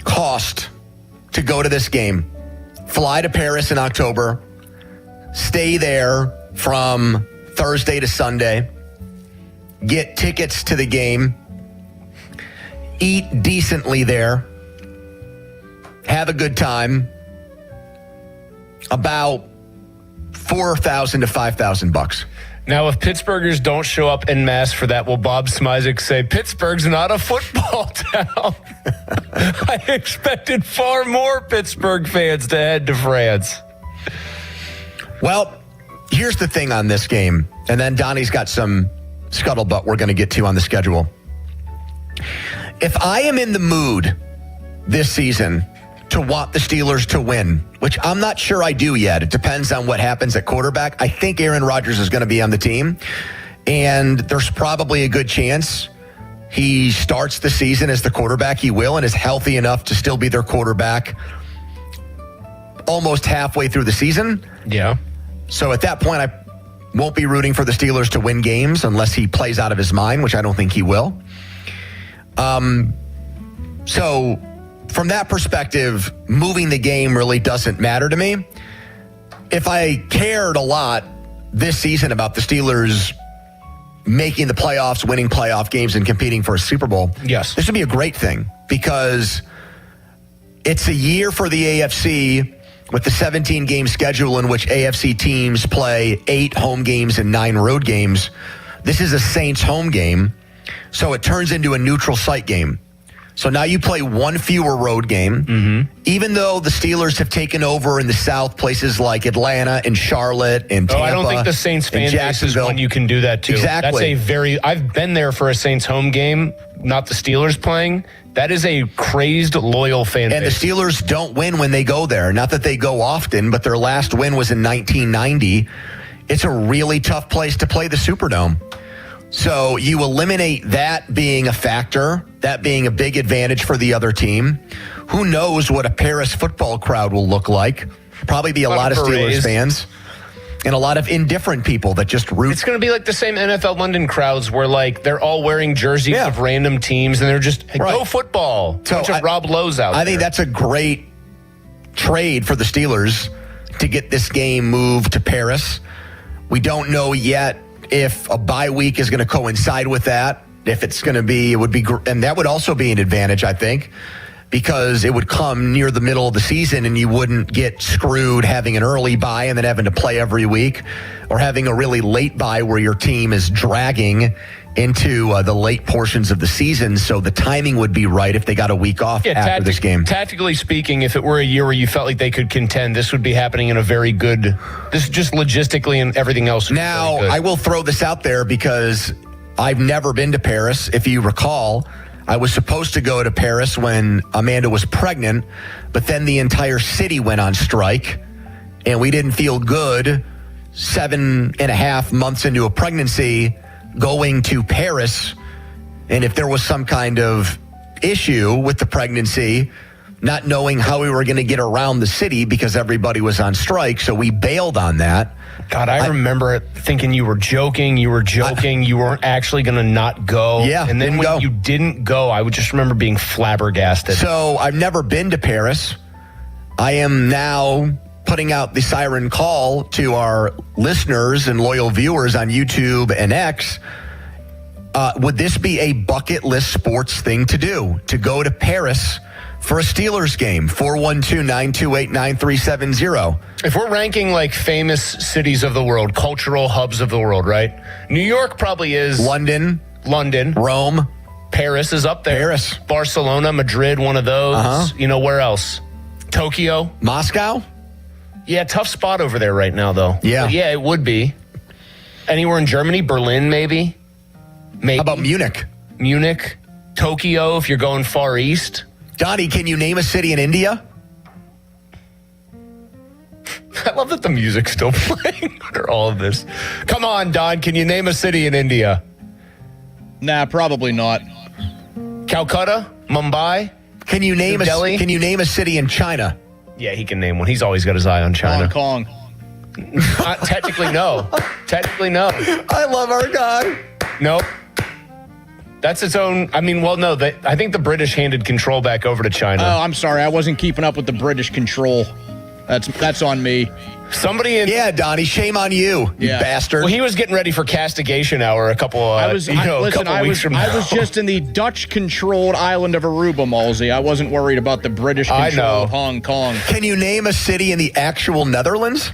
Cost to go to this game. Fly to Paris in October. Stay there from Thursday to Sunday. Get tickets to the game. Eat decently there. Have a good time. About $4,000 to $5,000. Now, if Pittsburghers don't show up en masse for that, will Bob Smizik say, Pittsburgh's not a football town? I expected far more Pittsburgh fans to head to France. Well, here's the thing on this game, and then Donnie's got some scuttlebutt we're going to get to on the schedule. If I am in the mood this season to want the Steelers to win, which I'm not sure I do yet. It depends on what happens at quarterback. I think Aaron Rodgers is going to be on the team, and there's probably a good chance he starts the season as the quarterback. He will, and is healthy enough to still be their quarterback almost halfway through the season. Yeah. So at that point, I won't be rooting for the Steelers to win games unless he plays out of his mind, which I don't think he will. So from that perspective, moving the game really doesn't matter to me. If I cared a lot this season about the Steelers making the playoffs, winning playoff games, and competing for a Super Bowl, yes, this would be a great thing because it's a year for the AFC with the 17-game schedule in which AFC teams play 8 home games and 9 road games. This is a Saints home game, so it turns into a neutral site game. So now you play one fewer road game. Mm-hmm. Even though the Steelers have taken over in the South, places like Atlanta and Charlotte and Tampa. I don't think the Saints fan base is one you can do that to. Exactly. I've been there for a Saints home game, not the Steelers playing. That is a crazed, loyal fan base. And the Steelers don't win when they go there. Not that they go often, but their last win was in 1990. It's a really tough place to play the Superdome. So you eliminate that being a factor, that being a big advantage for the other team. Who knows what a Paris football crowd will look like? Probably be a lot of Steelers fans and a lot of indifferent people that just root. It's going to be like the same NFL London crowds where like they're all wearing jerseys of random teams and they're just go football. So bunch of Rob Lowe's out I think that's a great trade for the Steelers to get this game moved to Paris. We don't know yet if a bye week is going to coincide with that. If it's going to be, and that would also be an advantage, I think, because it would come near the middle of the season and you wouldn't get screwed having an early bye and then having to play every week, or having a really late bye where your team is dragging into the late portions of the season. So the timing would be right if they got a week off after this game. Tactically speaking, if it were a year where you felt like they could contend, this would be happening in a very good, this just logistically and everything else. Now, I will throw this out there because I've never been to Paris. If you recall, I was supposed to go to Paris when Amanda was pregnant, but then the entire city went on strike and we didn't feel good 7.5 months into a pregnancy going to Paris. And if there was some kind of issue with the pregnancy, not knowing how we were going to get around the city because everybody was on strike. So we bailed on that. God, I remember thinking you were joking. You weren't actually going to not go. Yeah. And then when you didn't go, I would just remember being flabbergasted. So I've never been to Paris. I am now putting out the siren call to our listeners and loyal viewers on YouTube and X. Would this be a bucket list sports thing to do? To go to Paris for a Steelers game? 412-928-9370. If we're ranking like famous cities of the world, cultural hubs of the world, right? New York probably is. London. Rome. Paris is up there. Paris. Barcelona, Madrid, one of those. Uh-huh. You know, where else? Tokyo. Moscow? Yeah, tough spot over there right now, though. Yeah. But yeah, it would be. Anywhere in Germany? Berlin, maybe? How about Munich? Tokyo, if you're going far east. Donnie, can you name a city in India? I love that the music's still playing under all of this. Come on, Don, can you name a city in India? Nah, probably not. Calcutta? Mumbai? Can you name a city in China? Yeah, he can name one. He's always got his eye on China. Hong Kong. Technically, no. I love our guy. Nope. That's its own. I think the British handed control back over to China. Oh, I'm sorry. I wasn't keeping up with the British control. That's on me. Somebody in. Yeah, Donnie, shame on you, you bastard. Well, he was getting ready for castigation hour a couple weeks from now. I was just in the Dutch-controlled island of Aruba, Malsey. I wasn't worried about the British control of Hong Kong. Can you name a city in the actual Netherlands?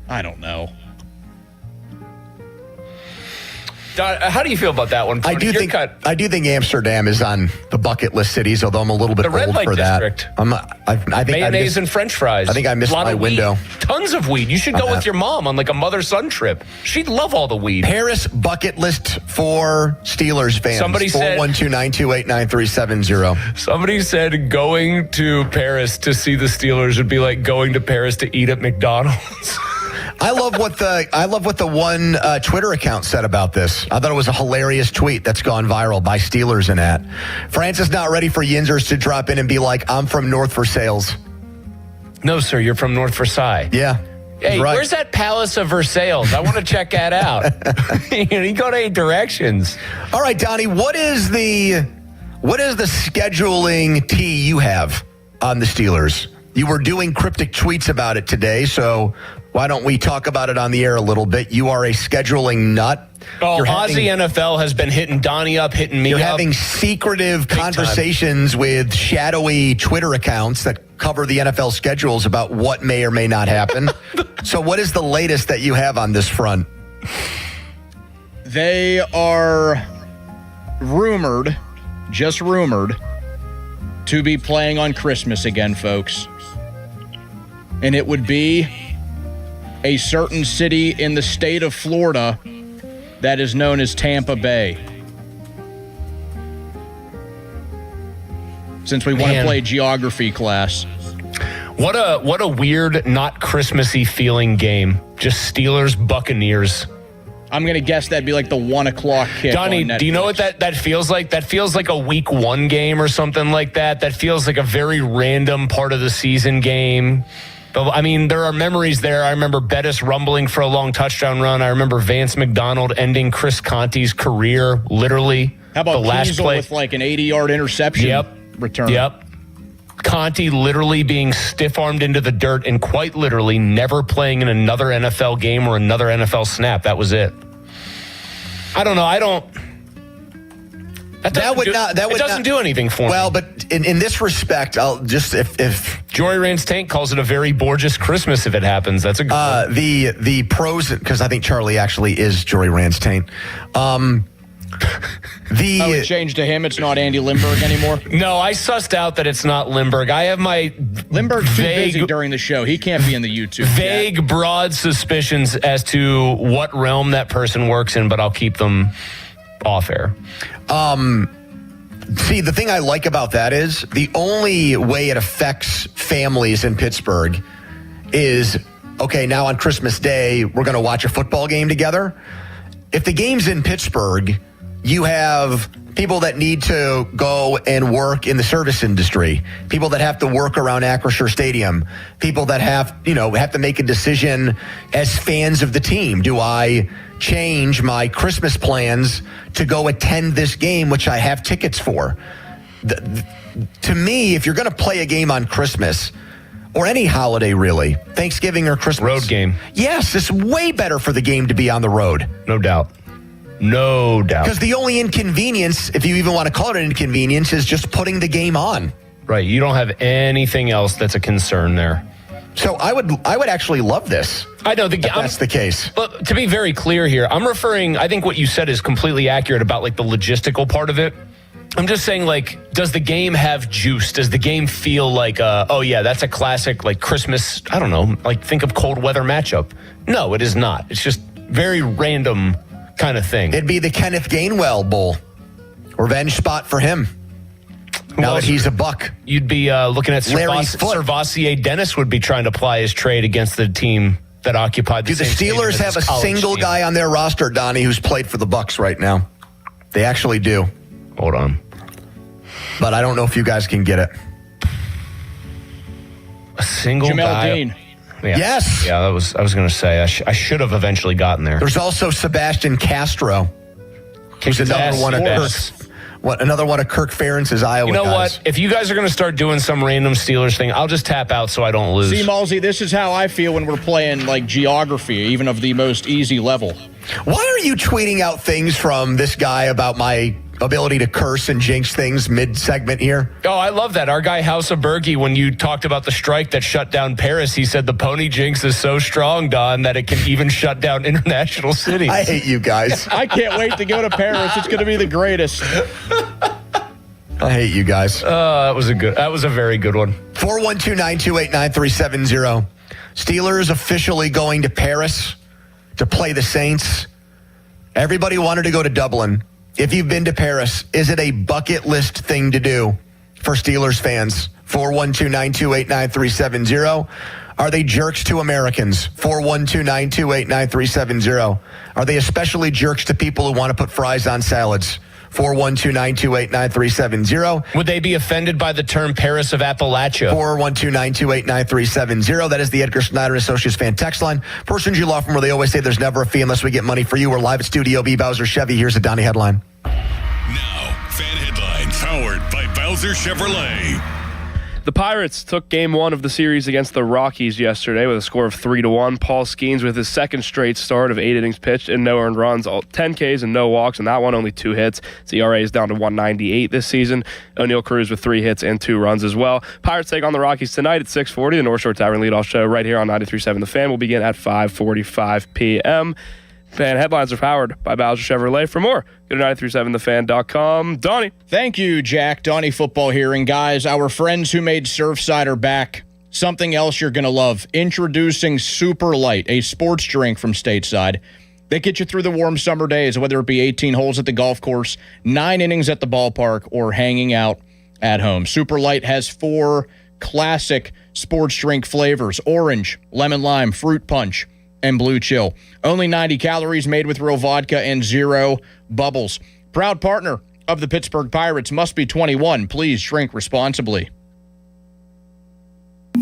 I don't know. How do you feel about that one? I do think Amsterdam is on the bucket list cities, although I'm a little bit old for district. that. I think mayonnaise and French fries. I think I missed my window. Tons of weed. You should go with your mom on like a mother-son trip. She'd love all the weed. Paris bucket list for Steelers fans. Somebody said 412-928-9370. Somebody said going to Paris to see the Steelers would be like going to Paris to eat at McDonald's. I love what the one Twitter account said about this. I thought it was a hilarious tweet that's gone viral by Steelers and at. France is not ready for Yinzers to drop in and be like, I'm from North Versailles. No, sir, you're from North Versailles. Yeah. Hey, where's that Palace of Versailles? I want to check that out. You go to 8 directions. All right, Donnie, what is the scheduling tea you have on the Steelers? You were doing cryptic tweets about it today, so why don't we talk about it on the air a little bit? You are a scheduling nut. Oh, Aussie NFL has been hitting Donnie up, hitting me up. You're having secretive conversations with shadowy Twitter accounts that cover the NFL schedules about what may or may not happen. So what is the latest that you have on this front? They are rumored just rumored to be playing on Christmas again, folks. And it would be a certain city in the state of Florida that is known as Tampa Bay. Since we want to play geography class. What a weird, not Christmassy feeling game. Just Steelers Buccaneers. I'm going to guess that'd be like the 1 o'clock kick. Donnie, do you know what that feels like? That feels like a week 1 game or something like that. That feels like a very random part of the season game. But, I mean, there are memories there. I remember Bettis rumbling for a long touchdown run. I remember Vance McDonald ending Chris Conti's career, literally. How about the last Kiesel play with like an 80-yard interception return? Yep. Conti literally being stiff-armed into the dirt and quite literally never playing in another NFL game or another NFL snap. That was it. I don't know. It doesn't do anything for me. Well, but in this respect, I'll just if Jory Rand's Tank calls it a very Borges Christmas if it happens. That's a good the pros, because I think Charlie actually is Jory Rand's Taint. It changed to him. It's not Andy Lindbergh anymore. No, I sussed out that it's not Lindbergh. I have my Lindbergh's too busy during the show. He can't be in the YouTube. Vague, broad suspicions as to what realm that person works in, but I'll keep them off air. See, the thing I like about that is the only way it affects families in Pittsburgh is, okay, now on Christmas Day, we're going to watch a football game together. If the game's in Pittsburgh, you have people that need to go and work in the service industry, people that have to work around Acrisure Stadium, people that have to make a decision as fans of the team. Do I change my Christmas plans to go attend this game, which I have tickets for? To me, if you're going to play a game on Christmas, or any holiday really, Thanksgiving or Christmas. Road game. Yes, it's way better for the game to be on the road. No doubt. No doubt. Because the only inconvenience, if you even want to call it an inconvenience, is just putting the game on. Right. You don't have anything else that's a concern there. So I would actually love this. I know that's the case. But to be very clear here, I'm referring, I think what you said is completely accurate about like the logistical part of it. I'm just saying, like, does the game have juice? Does the game feel like, oh yeah, that's a classic, like Christmas, I don't know, like think of cold weather matchup? No, it is not. It's just very random kind of thing. It'd be the Kenneth Gainwell Bowl. Revenge spot for him. Now that he's a Buck. You'd be looking at Servassier Dennis would be trying to ply his trade against the team that occupied the Do the Steelers have a single guy on their roster, Donnie, who's played for the Bucks right now? They actually do. Hold on. But I don't know if you guys can get it. A single Jamel guy. Dean. Yeah. Yes. Yeah, I was going to say, I should have eventually gotten there. There's also Sebastian Castro. Who's another one of Kirk Ferentz's Iowa You know guys. what? If you guys are going to start doing some random Steelers thing, I'll just tap out so I don't lose. See, Malsey, this is how I feel when we're playing like geography, even of the most easy level. Why are you tweeting out things from this guy about my ability to curse and jinx things mid-segment here? Oh, I love that. Our guy House of Berkey, when you talked about the strike that shut down Paris, he said the pony jinx is so strong, Don, that it can even shut down international cities. I hate you guys. I can't wait to go to Paris. It's going to be the greatest. I hate you guys. That was a very good one. 412-928-9370. Steelers officially going to Paris to play the Saints. Everybody wanted to go to Dublin. If you've been to Paris, is it a bucket list thing to do for Steelers fans? 412-928-9370. Are they jerks to Americans? 412-928-9370. Are they especially jerks to people who want to put fries on salads? 412-928-9370. Would they be offended by the term Paris of Appalachia? 412-928-9370. That is the Edgar Snyder Associates fan text line. First Injury Law Firm, where they always say there's never a fee unless we get money for you. We're live at Studio B. Bowser Chevy. Here's a Donnie headline. Now, fan headlines powered by Bowser Chevrolet. The Pirates took Game 1 of the series against the Rockies yesterday with a score of 3-1. Paul Skenes with his second straight start of 8 innings pitched and no earned runs, 10 Ks and no walks, and that one only 2 hits. His ERA is down to 1.98 this season. O'Neal Cruz with 3 hits and 2 runs as well. Pirates take on the Rockies tonight at 6:40. The North Shore Tavern leadoff show right here on 93.7 The Fan will begin at 5:45 p.m. Fan headlines are powered by Bowser Chevrolet. For more, go to 937thefan.com. Donnie. Thank you, Jack. Donnie Football here. And guys, our friends who made Surfside are back. Something else you're going to love. Introducing Super Light, a sports drink from Stateside. They get you through the warm summer days, whether it be 18 holes at the golf course, 9 innings at the ballpark, or hanging out at home. Super Light has 4 classic sports drink flavors: orange, lemon lime, fruit punch, and blue chill. Only 90 calories, made with real vodka and 0 bubbles. Proud partner of the Pittsburgh Pirates. Must be 21. Please drink responsibly.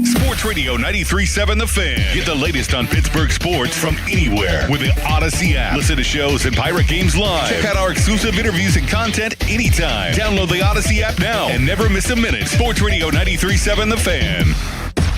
Sports Radio 93.7 The Fan. Get the latest on Pittsburgh sports from anywhere with the Odyssey app. Listen to shows and Pirate games live. Check out our exclusive interviews and content anytime. Download the Odyssey app now and never miss a minute. Sports Radio 93.7 The Fan.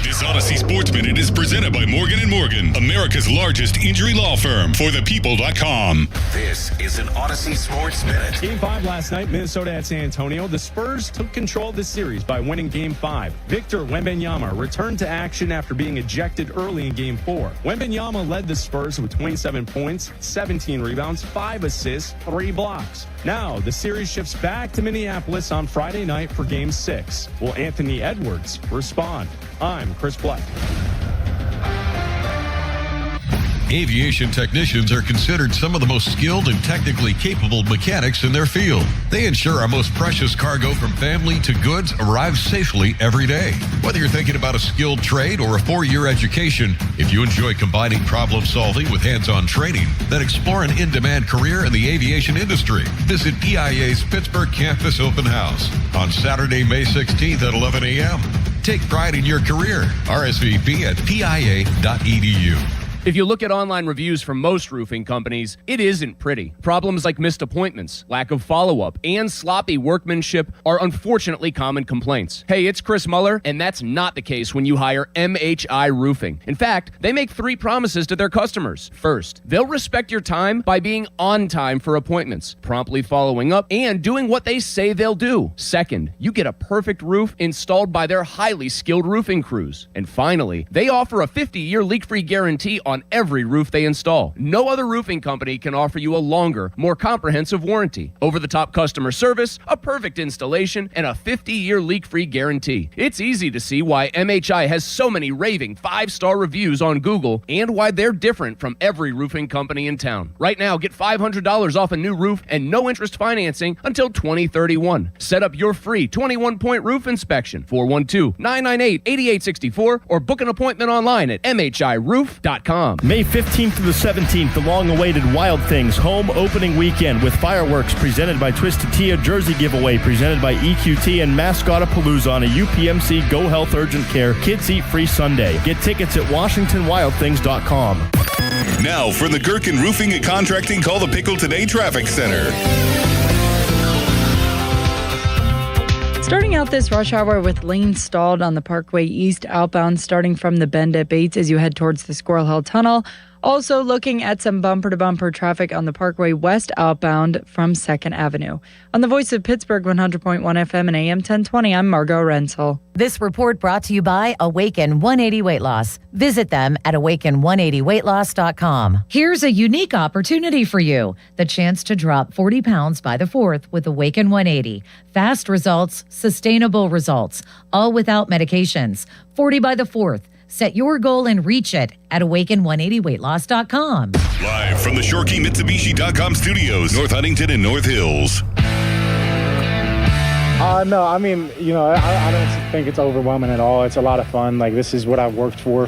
This Odyssey Sports Minute is presented by Morgan & Morgan, America's largest injury law firm, forthepeople.com. This is an Odyssey Sports Minute. Game 5 last night, Minnesota at San Antonio. The Spurs took control of the series by winning Game 5. Victor Wembanyama returned to action after being ejected early in Game 4. Wembanyama led the Spurs with 27 points, 17 rebounds, 5 assists, 3 blocks. Now, the series shifts back to Minneapolis on Friday night for Game 6. Will Anthony Edwards respond? I'm Chris Black. Aviation technicians are considered some of the most skilled and technically capable mechanics in their field. They ensure our most precious cargo from family to goods arrives safely every day. Whether you're thinking about a skilled trade or a 4-year education, if you enjoy combining problem solving with hands-on training, then explore an in-demand career in the aviation industry. Visit EIA's Pittsburgh Campus Open House on Saturday, May 16th at 11 a.m. Take pride in your career. RSVP at pia.edu. If you look at online reviews from most roofing companies, it isn't pretty. Problems like missed appointments, lack of follow-up, and sloppy workmanship are unfortunately common complaints. Hey, it's Chris Muller, and that's not the case when you hire MHI Roofing. In fact, they make 3 promises to their customers. First, they'll respect your time by being on time for appointments, promptly following up, and doing what they say they'll do. Second, you get a perfect roof installed by their highly skilled roofing crews. And finally, they offer a 50-year leak-free guarantee on every roof they install. No other roofing company can offer you a longer, more comprehensive warranty, over-the-top customer service, a perfect installation, and a 50-year leak-free guarantee. It's easy to see why MHI has so many raving 5-star reviews on Google and why they're different from every roofing company in town. Right now, get $500 off a new roof and no interest financing until 2031. Set up your free 21-point roof inspection, 412-998-8864, or book an appointment online at mhiroof.com. May 15th through the 17th, the long-awaited Wild Things home opening weekend with fireworks presented by Twisted Tea, a jersey giveaway presented by EQT, and Mascotapalooza on a UPMC Go Health Urgent Care Kids Eat Free Sunday. Get tickets at WashingtonWildThings.com. Now for the Gherkin Roofing and Contracting Call the Pickle Today Traffic Center. Starting out this rush hour with lanes stalled on the Parkway East outbound starting from the bend at Bates as you head towards the Squirrel Hill Tunnel. Also looking at some bumper-to-bumper traffic on the Parkway West outbound from 2nd Avenue. On the Voice of Pittsburgh 100.1 FM and AM 1020, I'm Margot Renzel. This report brought to you by Awaken 180 Weight Loss. Visit them at awaken180weightloss.com. Here's a unique opportunity for you. The chance to drop 40 pounds by the 4th with Awaken 180. Fast results, sustainable results, all without medications. 40 by the 4th. Set your goal and reach it at awaken180weightloss.com. Live from the ShoreKeyMitsubishi.com studios, North Huntington and North Hills. No, I mean, I don't think it's overwhelming at all. It's a lot of fun. Like, this is what I've worked for,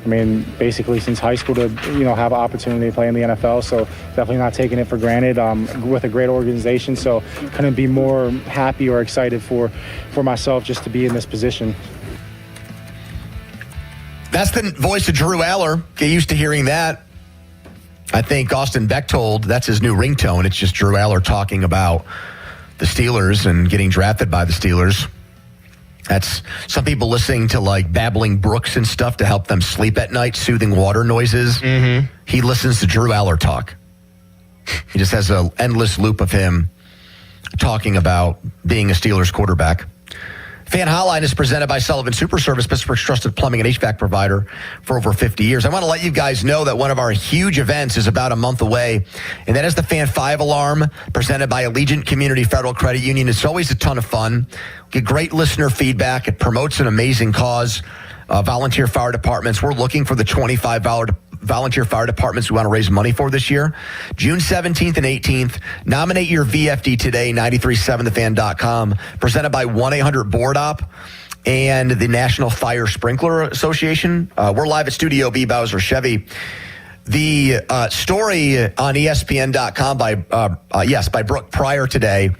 basically since high school to, have an opportunity to play in the NFL. So definitely not taking it for granted, with a great organization. So couldn't be more happy or excited for myself just to be in this position. That's the voice of Drew Aller. Get used to hearing that. I think Austin Bechtold, that's his new ringtone. It's just Drew Aller talking about the Steelers and getting drafted by the Steelers. That's some people listening to like babbling brooks and stuff to help them sleep at night, soothing water noises. Mm-hmm. He listens to Drew Aller talk. He just has an endless loop of him talking about being a Steelers quarterback. Fan Hotline is presented by Sullivan Super Service, Pittsburgh's trusted plumbing and HVAC provider for over 50 years. I want to let you guys know that one of our huge events is about a month away, and that is the Fan 5 Alarm presented by Allegiant Community Federal Credit Union. It's always a ton of fun. Get great listener feedback. It promotes an amazing cause. Volunteer fire departments. We're looking for the 25 volunteer fire departments we want to raise money for this year. June 17th and 18th. Nominate your VFD today, 937thefan.com. Presented by 1-800-BOARD-OP and the National Fire Sprinkler Association. We're live at Studio B. Bowser Chevy. The story on ESPN.com by Brooke Pryor today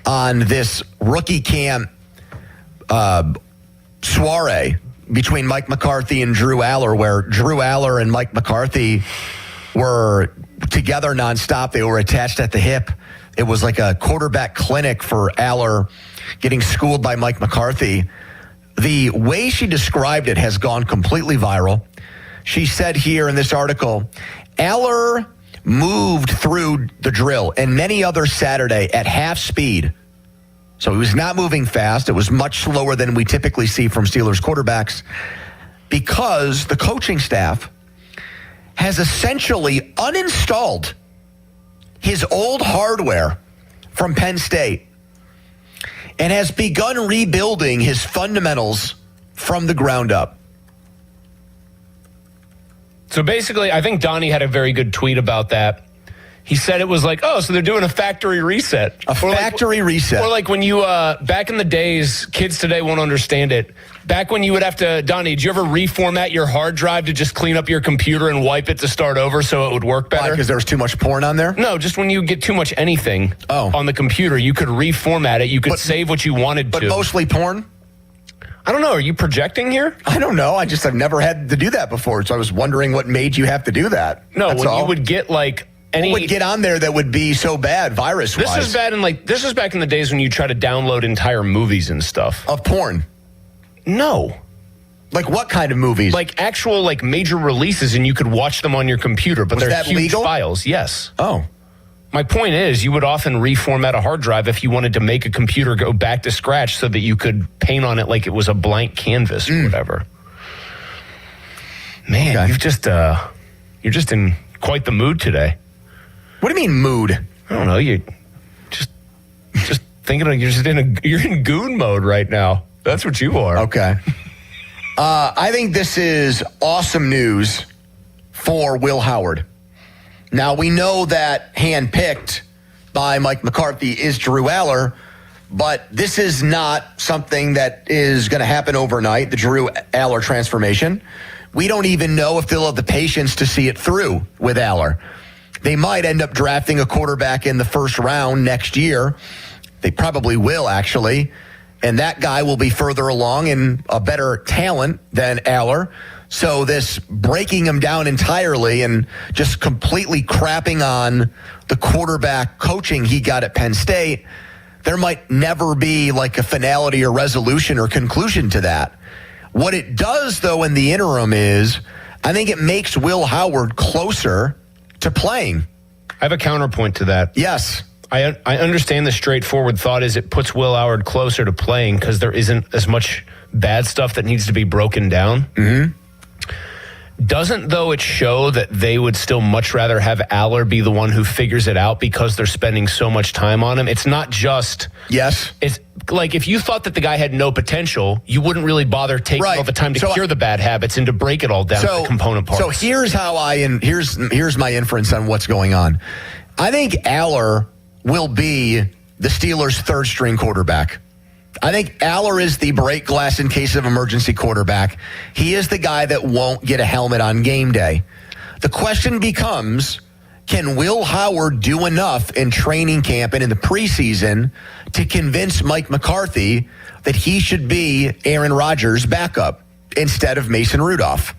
on this rookie camp soiree between Mike McCarthy and Drew Aller, where Drew Aller and Mike McCarthy were together nonstop. They were attached at the hip. It was like a quarterback clinic for Aller getting schooled by Mike McCarthy. The way she described it has gone completely viral. She said here in this article, Aller moved through the drill and many others Saturday at half speed. So he was not moving fast. It was much slower than we typically see from Steelers quarterbacks because the coaching staff has essentially uninstalled his old hardware from Penn State and has begun rebuilding his fundamentals from the ground up. So basically, I think Donnie had a very good tweet about that. He said it was like, oh, so they're doing a factory reset. Reset. Or like when you, back in the days, kids today won't understand it. Back when you would have to, Donnie, did you ever reformat your hard drive to just clean up your computer and wipe it to start over so it would work better? Because there was too much porn on there? No, just when you get too much anything on the computer, you could reformat it. You could save what you wanted to. But mostly porn? I don't know. Are you projecting here? I don't know. I've never had to do that before. So I was wondering what made you have to do that. No, you would get like... What would get on there that would be so bad, virus-wise? This is back in the days when you try to download entire movies and stuff. Of porn? No. Like what kind of movies? Like actual like major releases, and you could watch them on your computer, but they're huge legal? files. Yes. Oh. My point is, you would often reformat a hard drive if you wanted to make a computer go back to scratch so that you could paint on it like it was a blank canvas or whatever. Man, okay. You're just in quite the mood today. What do you mean mood? I don't know. You just thinking of, you're in goon mode right now. That's what you are. Okay. I think this is awesome news for Will Howard. Now, we know that handpicked by Mike McCarthy is Drew Aller, but this is not something that is going to happen overnight, the Drew Aller transformation. We don't even know if they'll have the patience to see it through with Aller. They might end up drafting a quarterback in the first round next year. They probably will, actually. And that guy will be further along and a better talent than Aller. So this breaking him down entirely and just completely crapping on the quarterback coaching he got at Penn State, there might never be like a finality or resolution or conclusion to that. What it does, though, in the interim is I think it makes Will Howard closer to playing. I have a counterpoint to that. Yes. I understand the straightforward thought is it puts Will Howard closer to playing because there isn't as much bad stuff that needs to be broken down. Mm-hmm. Doesn't, though, it show that they would still much rather have Aller be the one who figures it out because they're spending so much time on him? It's not just... Yes. It's like if you thought that the guy had no potential, you wouldn't really bother taking all the time to cure the bad habits and to break it all down to the component parts. So here's how here's my inference on what's going on. I think Aller will be the Steelers' third-string quarterback. I think Aller is the break glass in case of emergency quarterback. He is the guy that won't get a helmet on game day. The question becomes, can Will Howard do enough in training camp and in the preseason to convince Mike McCarthy that he should be Aaron Rodgers' backup instead of Mason Rudolph?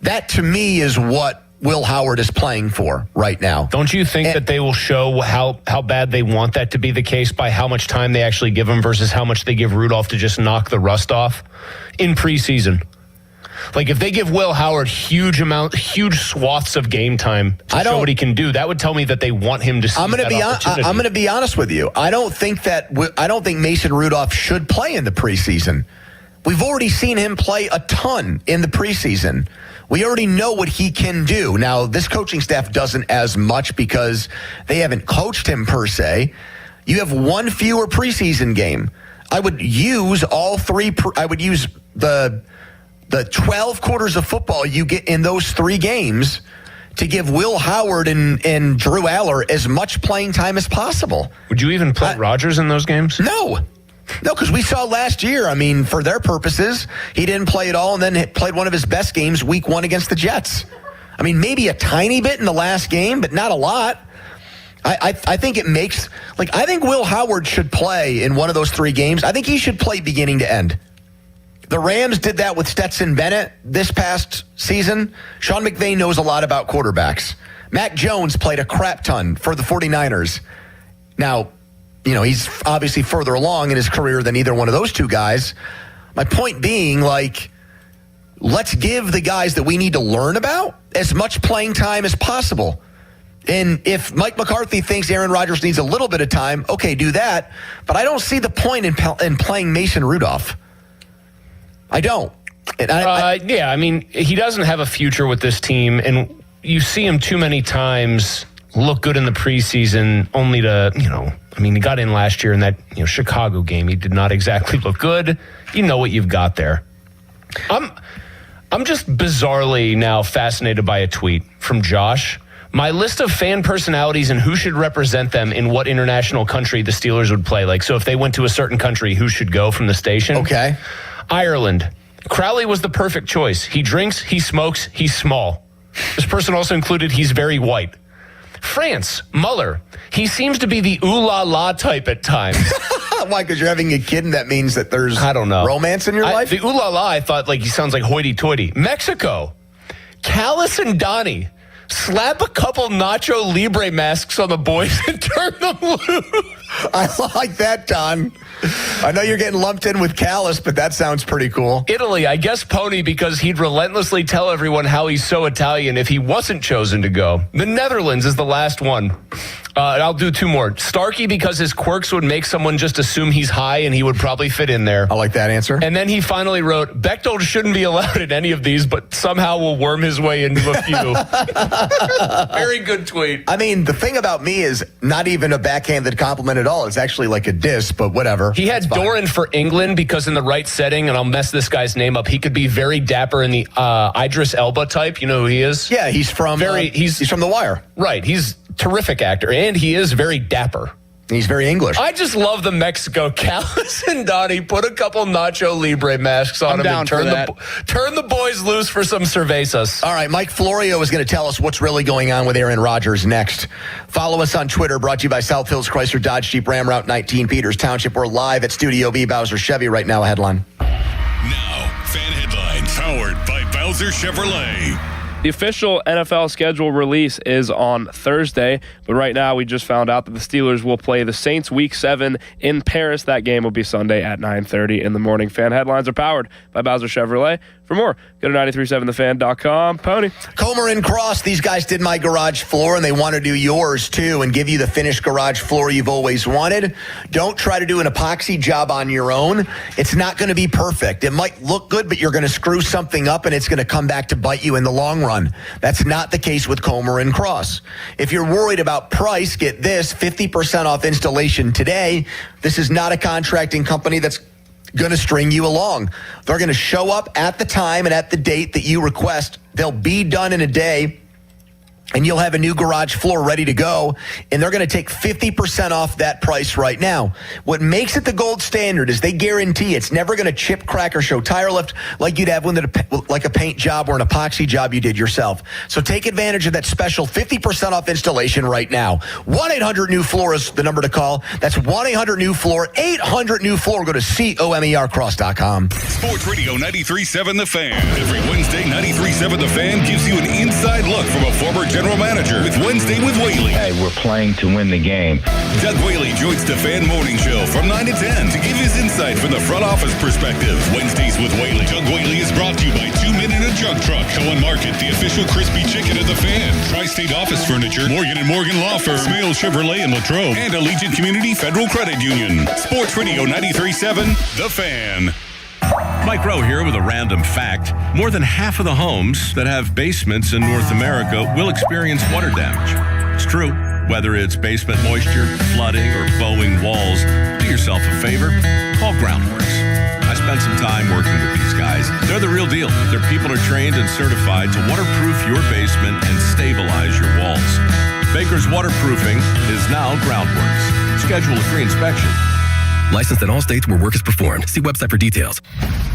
That, to me, is what Will Howard is playing for right now. Don't you think that they will show how bad they want that to be the case by how much time they actually give him versus how much they give Rudolph to just knock the rust off in preseason? Like if they give Will Howard huge swaths of game time to show what he can do, that would tell me that they want him to see I'm going to be honest with you. I don't think Mason Rudolph should play in the preseason. We've already seen him play a ton in the preseason. We already know what he can do. Now, this coaching staff doesn't as much because they haven't coached him per se. You have one fewer preseason game. I would use all three. I would use the 12 quarters of football you get in those 3 games to give Will Howard and Drew Aller as much playing time as possible. Would you even play Rodgers in those games? No, because we saw last year, I mean, for their purposes, he didn't play at all and then played one of his best games week 1 against the Jets. I mean, maybe a tiny bit in the last game, but not a lot. I think it makes, I think Will Howard should play in one of those 3 games. I think he should play beginning to end. The Rams did that with Stetson Bennett this past season. Sean McVay knows a lot about quarterbacks. Mac Jones played a crap ton for the 49ers. Now, he's obviously further along in his career than either one of those 2 guys. My point being, let's give the guys that we need to learn about as much playing time as possible. And if Mike McCarthy thinks Aaron Rodgers needs a little bit of time, okay, do that. But I don't see the point in playing Mason Rudolph. I don't. I mean, he doesn't have a future with this team, and you see him too many times look good in the preseason only to, he got in last year in that Chicago game. He did not exactly look good. You know what you've got there. I'm just bizarrely now fascinated by a tweet from Josh. My list of fan personalities and who should represent them in what international country the Steelers would play. So if they went to a certain country, who should go from the station? Okay. Ireland. Crowley was the perfect choice. He drinks, he smokes, he's small. This person also included he's very white. France. Muller. He seems to be the ooh-la-la type at times. Why? Because you're having a kid and that means that there's romance in your life? The ooh-la-la, I thought he sounds like hoity-toity. Mexico. Callis and Donnie. Slap a couple Nacho Libre masks on the boys and turn them loose. I like that, Don. I know you're getting lumped in with Callis, but that sounds pretty cool. Italy, I guess Pony because he'd relentlessly tell everyone how he's so Italian if he wasn't chosen to go. The Netherlands is the last one. I'll do 2 more. Starkey because his quirks would make someone just assume he's high and he would probably fit in there. I like that answer. And then he finally wrote, Bechtold shouldn't be allowed in any of these, but somehow will worm his way into a few. Very good tweet. I mean, the thing about me is not even a backhanded compliment at all. It's actually like a diss, but whatever. He had Doran for England because in the right setting, and I'll mess this guy's name up, he could be very dapper in the Idris Elba type. You know who he is? Yeah, he's from he's from The Wire. Right. He's a terrific actor, and he is very dapper. He's very English. I just love the Mexico. Callis and Donnie put a couple Nacho Libre masks on him and turn the boys loose for some cervezas. All right, Mike Florio is going to tell us what's really going on with Aaron Rodgers next. Follow us on Twitter, brought to you by South Hills Chrysler Dodge Jeep Ram Route 19, Peters Township. We're live at Studio B, Bowser Chevy. Right now, a headline. Now, fan headlines powered by Bowser Chevrolet. The official NFL schedule release is on Thursday, but right now we just found out that the Steelers will play the Saints Week 7 in Paris. That game will be Sunday at 9:30 in the morning. Fan headlines are powered by Bowser Chevrolet. For more, go to 937thefan.com. Pony. Comer and Cross, these guys did my garage floor, and they want to do yours too and give you the finished garage floor you've always wanted. Don't try to do an epoxy job on your own. It's not going to be perfect. It might look good, but you're going to screw something up, and it's going to come back to bite you in the long run. That's not the case with Comer and Cross. If you're worried about price, get this, 50% off installation today. This is not a contracting company that's going to string you along. They're going to show up at the time and at the date that you request. They'll be done in a day, and you'll have a new garage floor ready to go, and they're going to take 50% off that price right now. What makes it the gold standard is they guarantee it's never going to chip, crack, or show tire lift like you'd have like a paint job or an epoxy job you did yourself. So take advantage of that special 50% off installation right now. 1-800-NEW-FLOOR is the number to call. That's 1-800-NEW-FLOOR, 800-NEW-FLOOR. Go to COMERcross.com. Sports Radio 93.7 The Fan. Every Wednesday, 93.7 The Fan gives you an inside look from a former general manager with Wednesday with Whaley. Hey, we're playing to win the game. Doug Whaley joins the Fan Morning Show from 9 to 10 to give his insight from the front office perspective. Wednesdays with Whaley. Doug Whaley is brought to you by 2 Men in a Jug Truck. Cohen Market, the official crispy chicken of the Fan. Tri-State Office Furniture. Morgan & Morgan Law Firm. Smale Chevrolet in Latrobe. And Allegiant Community Federal Credit Union. Sports Radio 93.7, The Fan. Mike Rowe here with a random fact. More than half of the homes that have basements in North America will experience water damage. It's true. Whether it's basement moisture, flooding, or bowing walls, do yourself a favor. Call Groundworks. I spent some time working with these guys. They're the real deal. Their people are trained and certified to waterproof your basement and stabilize your walls. Baker's Waterproofing is now Groundworks. Schedule a free inspection. Licensed in all states where work is performed. See website for details.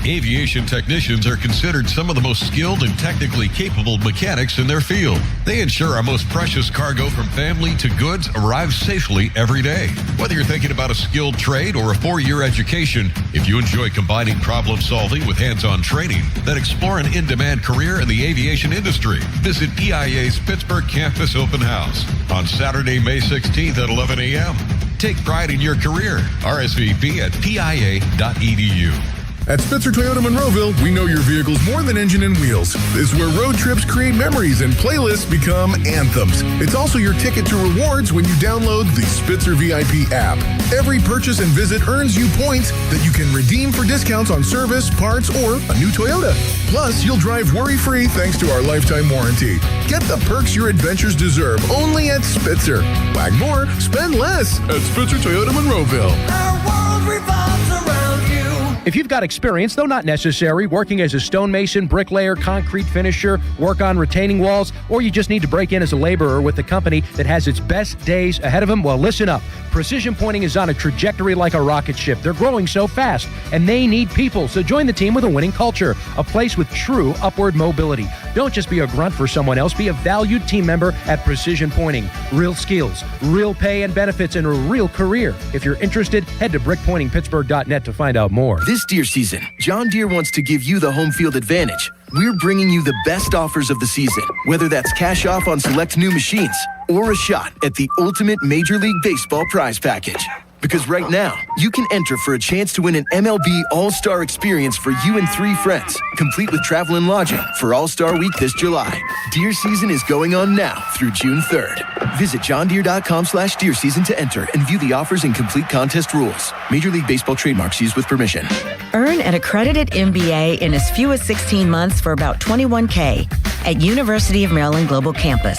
Aviation technicians are considered some of the most skilled and technically capable mechanics in their field. They ensure our most precious cargo from family to goods arrives safely every day. Whether you're thinking about a skilled trade or a 4-year education, if you enjoy combining problem solving with hands-on training, then explore an in-demand career in the aviation industry. Visit PIA's Pittsburgh Campus Open House on Saturday, May 16th at 11 a.m. Take pride in your career. RSVP at pia.edu. At Spitzer Toyota Monroeville, we know your vehicle's more than engine and wheels. This is where road trips create memories and playlists become anthems. It's also your ticket to rewards when you download the Spitzer VIP app. Every purchase and visit earns you points that you can redeem for discounts on service, parts, or a new Toyota. Plus, you'll drive worry-free thanks to our lifetime warranty. Get the perks your adventures deserve only at Spitzer. Wag more, spend less at Spitzer Toyota Monroeville. Our world revolves around you. If you've got experience, though not necessary, working as a stonemason, bricklayer, concrete finisher, work on retaining walls, or you just need to break in as a laborer with a company that has its best days ahead of them, well, listen up. Precision Pointing is on a trajectory like a rocket ship. They're growing so fast, and they need people. So join the team with a winning culture, a place with true upward mobility. Don't just be a grunt for someone else. Be a valued team member at Precision Pointing. Real skills, real pay and benefits, and a real career. If you're interested, head to brickpointingpittsburgh.net to find out more. This deer season, John Deere wants to give you the home field advantage. We're bringing you the best offers of the season, whether that's cash off on select new machines or a shot at the ultimate Major League Baseball prize package. Because right now, you can enter for a chance to win an MLB All-Star experience for you and 3 friends, complete with travel and lodging for All-Star Week this July. Deer season is going on now through June 3rd. Visit johndeere.com/deer season to enter and view the offers and complete contest rules. Major League Baseball trademarks used with permission. Earn an accredited MBA in as few as 16 months for about $21K at University of Maryland Global Campus.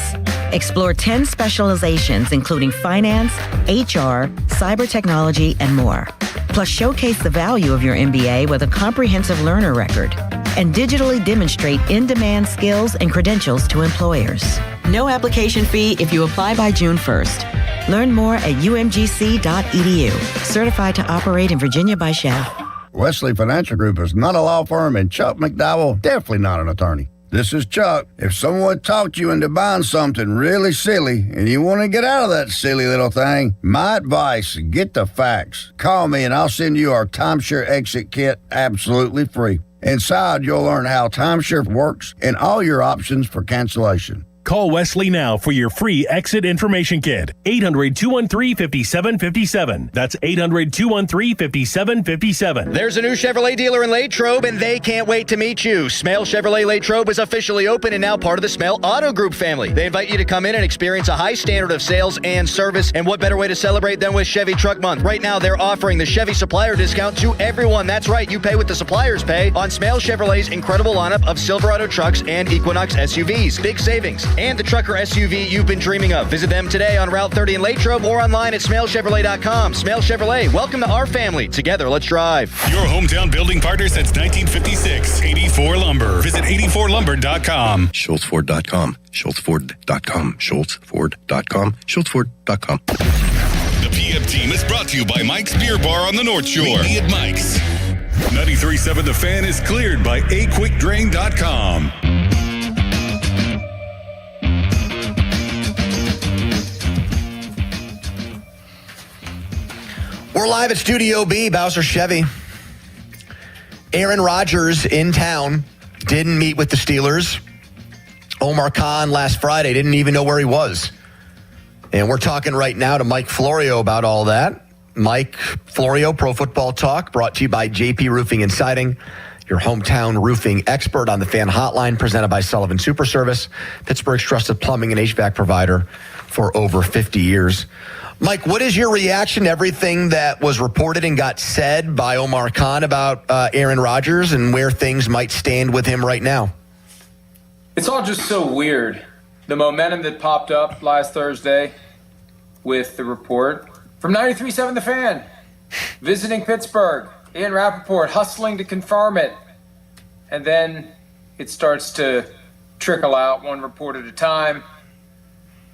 Explore 10 specializations, including finance, HR, cyber technology, and more. Plus, showcase the value of your MBA with a comprehensive learner record and digitally demonstrate in-demand skills and credentials to employers. No application fee if you apply by June 1st. Learn more at umgc.edu. Certified to operate in Virginia by Shell. Wesley Financial Group is not a law firm, and Chuck McDowell definitely not an attorney. This is Chuck. If someone talked you into buying something really silly and you want to get out of that silly little thing, my advice, get the facts. Call me and I'll send you our timeshare exit kit absolutely free. Inside, you'll learn how timeshare works and all your options for cancellation. Call Wesley now for your free exit information kit. 800-213-5757. That's 800-213-5757. There's a new Chevrolet dealer in Latrobe, and they can't wait to meet you. Smale Chevrolet Latrobe is officially open and now part of the Smale Auto Group family. They invite you to come in and experience a high standard of sales and service, and what better way to celebrate than with Chevy Truck Month. Right now, they're offering the Chevy supplier discount to everyone. That's right, you pay what the suppliers pay on Smale Chevrolet's incredible lineup of Silverado trucks and Equinox SUVs. Big savings. And the trucker SUV you've been dreaming of. Visit them today on Route 30 in Latrobe or online at smalechevrolet.com. Smale Chevrolet, welcome to our family. Together, let's drive. Your hometown building partner since 1956. 84 Lumber. Visit 84lumber.com. SchultzFord.com. SchultzFord.com. SchultzFord.com. SchultzFord.com. The PM team is brought to you by Mike's Beer Bar on the North Shore. Meet me at Mike's. 93.7 The Fan is cleared by aquickdrain.com. We're live at Studio B, Bowser Chevy. Aaron Rodgers in town, didn't meet with the Steelers. Omar Khan last Friday didn't even know where he was. And we're talking right now to Mike Florio about all that. Mike Florio, Pro Football Talk, brought to you by JP Roofing and Siding, your hometown roofing expert on the Fan Hotline, presented by Sullivan Super Service, Pittsburgh's trusted plumbing and HVAC provider for over 50 years. Mike, what is your reaction to everything that was reported and got said by Omar Khan about Aaron Rodgers and where things might stand with him right now? It's all just so weird. The momentum that popped up last Thursday with the report from 93.7 The Fan, visiting Pittsburgh, Ian Rappaport hustling to confirm it. And then it starts to trickle out one report at a time.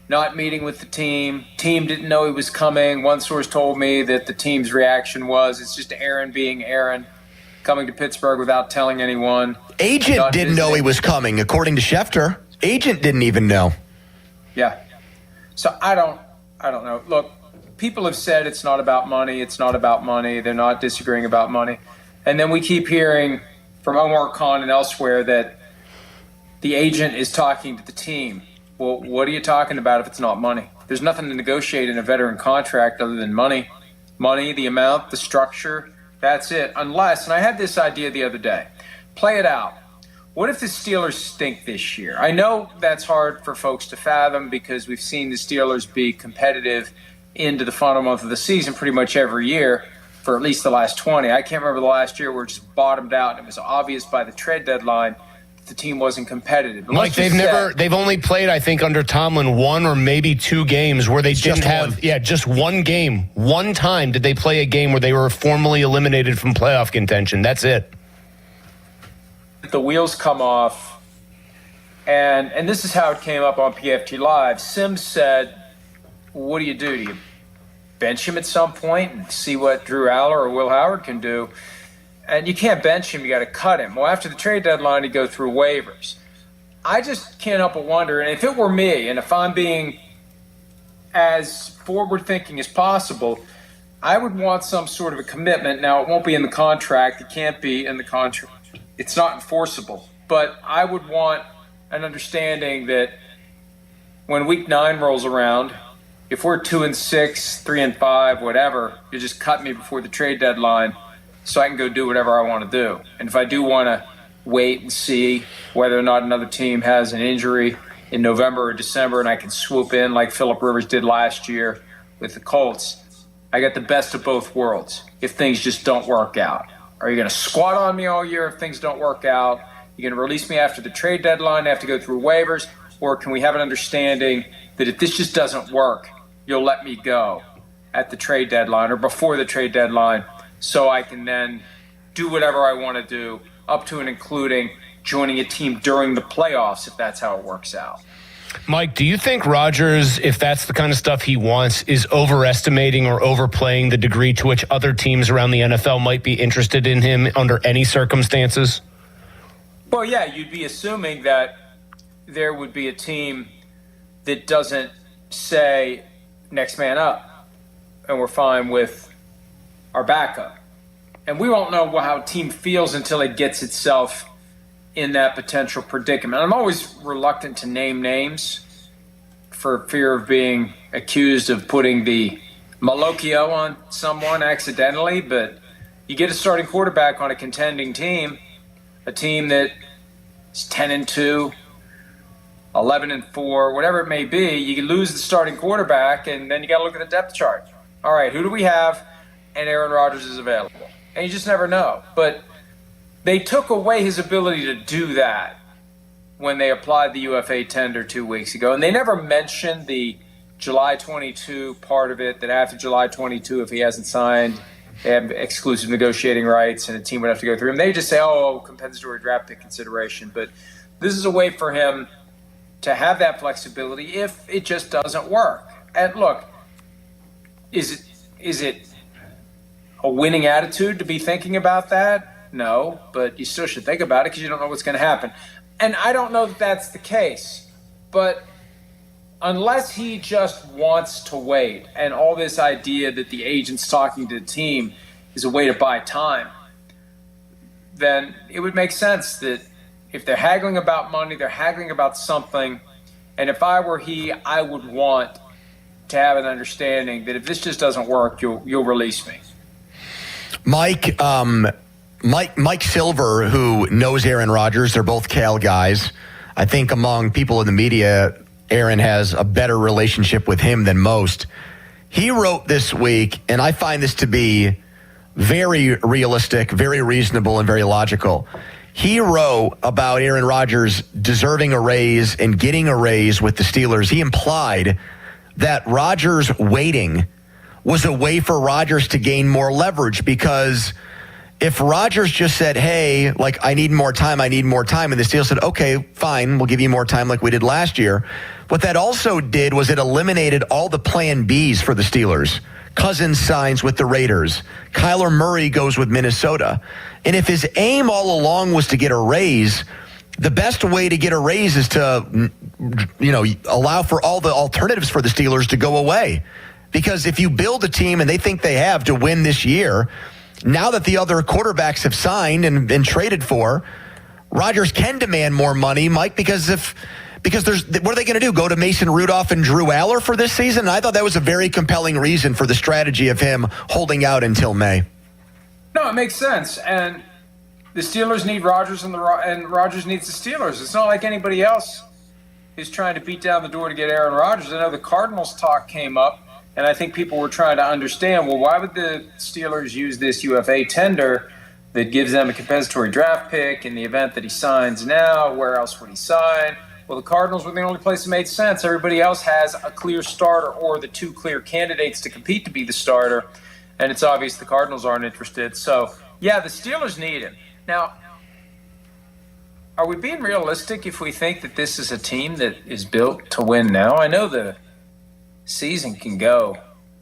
Not meeting with the team. Team didn't know he was coming. One source told me that the team's reaction was, it's just Aaron being Aaron, coming to Pittsburgh without telling anyone. Agent didn't know he was coming, according to Schefter. Agent didn't even know. Yeah. So I don't know. Look, people have said it's not about money. It's not about money. They're not disagreeing about money. And then we keep hearing from Omar Khan and elsewhere that the agent is talking to the team. Well, what are you talking about if it's not money? There's nothing to negotiate in a veteran contract other than money. Money, the amount, the structure, that's it. Unless, and I had this idea the other day, play it out. What if the Steelers stink this year? I know that's hard for folks to fathom because we've seen the Steelers be competitive into the final month of the season pretty much every year for at least the last 20. I can't remember the last year where it just bottomed out and it was obvious by the trade deadline the team wasn't competitive. But Mike, they've only played, I think, under Tomlin 1 or maybe 2 games where they didn't have, just one game. One time did they play a game where they were formally eliminated from playoff contention. That's it. The wheels come off, and this is how it came up on PFT Live. Sims said, what do? Do you bench him at some point and see what Drew Aller or Will Howard can do? And you can't bench him, you got to cut him. Well, after the trade deadline, he'd go through waivers. I just can't help but wonder, and if it were me, and if I'm being as forward-thinking as possible, I would want some sort of a commitment. Now, it won't be in the contract. It can't be in the contract. It's not enforceable. But I would want an understanding that when week 9 rolls around, if we're 2-6, 3-5, whatever, you just cut me before the trade deadline so I can go do whatever I want to do. And if I do want to wait and see whether or not another team has an injury in November or December and I can swoop in like Phillip Rivers did last year with the Colts, I got the best of both worlds if things just don't work out. Are you going to squat on me all year if things don't work out? You're going to release me after the trade deadline, I have to go through waivers? Or can we have an understanding that if this just doesn't work, you'll let me go at the trade deadline or before the trade deadline so I can then do whatever I want to do, up to and including joining a team during the playoffs if that's how it works out. Mike, do you think Rodgers, if that's the kind of stuff he wants, is overestimating or overplaying the degree to which other teams around the NFL might be interested in him under any circumstances? Well, yeah, you'd be assuming that there would be a team that doesn't say next man up and we're fine with our backup. And we won't know how a team feels until it gets itself in that potential predicament. I'm always reluctant to name names for fear of being accused of putting the Malocchio on someone accidentally, but you get a starting quarterback on a contending team, a team that is 10-2, 11-4, whatever it may be, you lose the starting quarterback, and then you got to look at the depth chart. All right, who do we have? And Aaron Rodgers is available. And you just never know. But they took away his ability to do that when they applied the UFA tender 2 weeks ago. And they never mentioned the July 22 part of it, that after July 22, if he hasn't signed, they have exclusive negotiating rights and a team would have to go through him. They just say, compensatory draft pick consideration. But this is a way for him to have that flexibility if it just doesn't work. And look, is it a winning attitude to be thinking about that? No, but you still should think about it because you don't know what's going to happen. And I don't know that that's the case, but unless he just wants to wait and all this idea that the agent's talking to the team is a way to buy time, then it would make sense that if they're haggling about money, they're haggling about something. And if I were he, I would want to have an understanding that if this just doesn't work, you'll release me. Mike Silver, who knows Aaron Rodgers, they're both Cal guys. I think among people in the media, Aaron has a better relationship with him than most. He wrote this week, and I find this to be very realistic, very reasonable, and very logical. He wrote about Aaron Rodgers deserving a raise and getting a raise with the Steelers. He implied that Rodgers waiting was a way for Rodgers to gain more leverage, because if Rodgers just said, hey, like, I need more time, and the Steelers said, okay, fine, we'll give you more time like we did last year. What that also did was it eliminated all the plan Bs for the Steelers. Cousins signs with the Raiders. Kyler Murray goes with Minnesota. And if his aim all along was to get a raise, the best way to get a raise is to, allow for all the alternatives for the Steelers to go away. Because if you build a team, and they think they have, to win this year, now that the other quarterbacks have signed and been traded for, Rodgers can demand more money, Mike, because what are they going to do? Go to Mason Rudolph and Drew Aller for this season? And I thought that was a very compelling reason for the strategy of him holding out until May. No, it makes sense. And the Steelers need Rodgers, and Rodgers needs the Steelers. It's not like anybody else is trying to beat down the door to get Aaron Rodgers. I know the Cardinals talk came up, and I think people were trying to understand, well, why would the Steelers use this UFA tender that gives them a compensatory draft pick in the event that he signs now? Where else would he sign? Well, the Cardinals were the only place that made sense. Everybody else has a clear starter or the two clear candidates to compete to be the starter, and it's obvious the Cardinals aren't interested. So, yeah, the Steelers need him. Now, are we being realistic if we think that this is a team that is built to win now? I know the season can go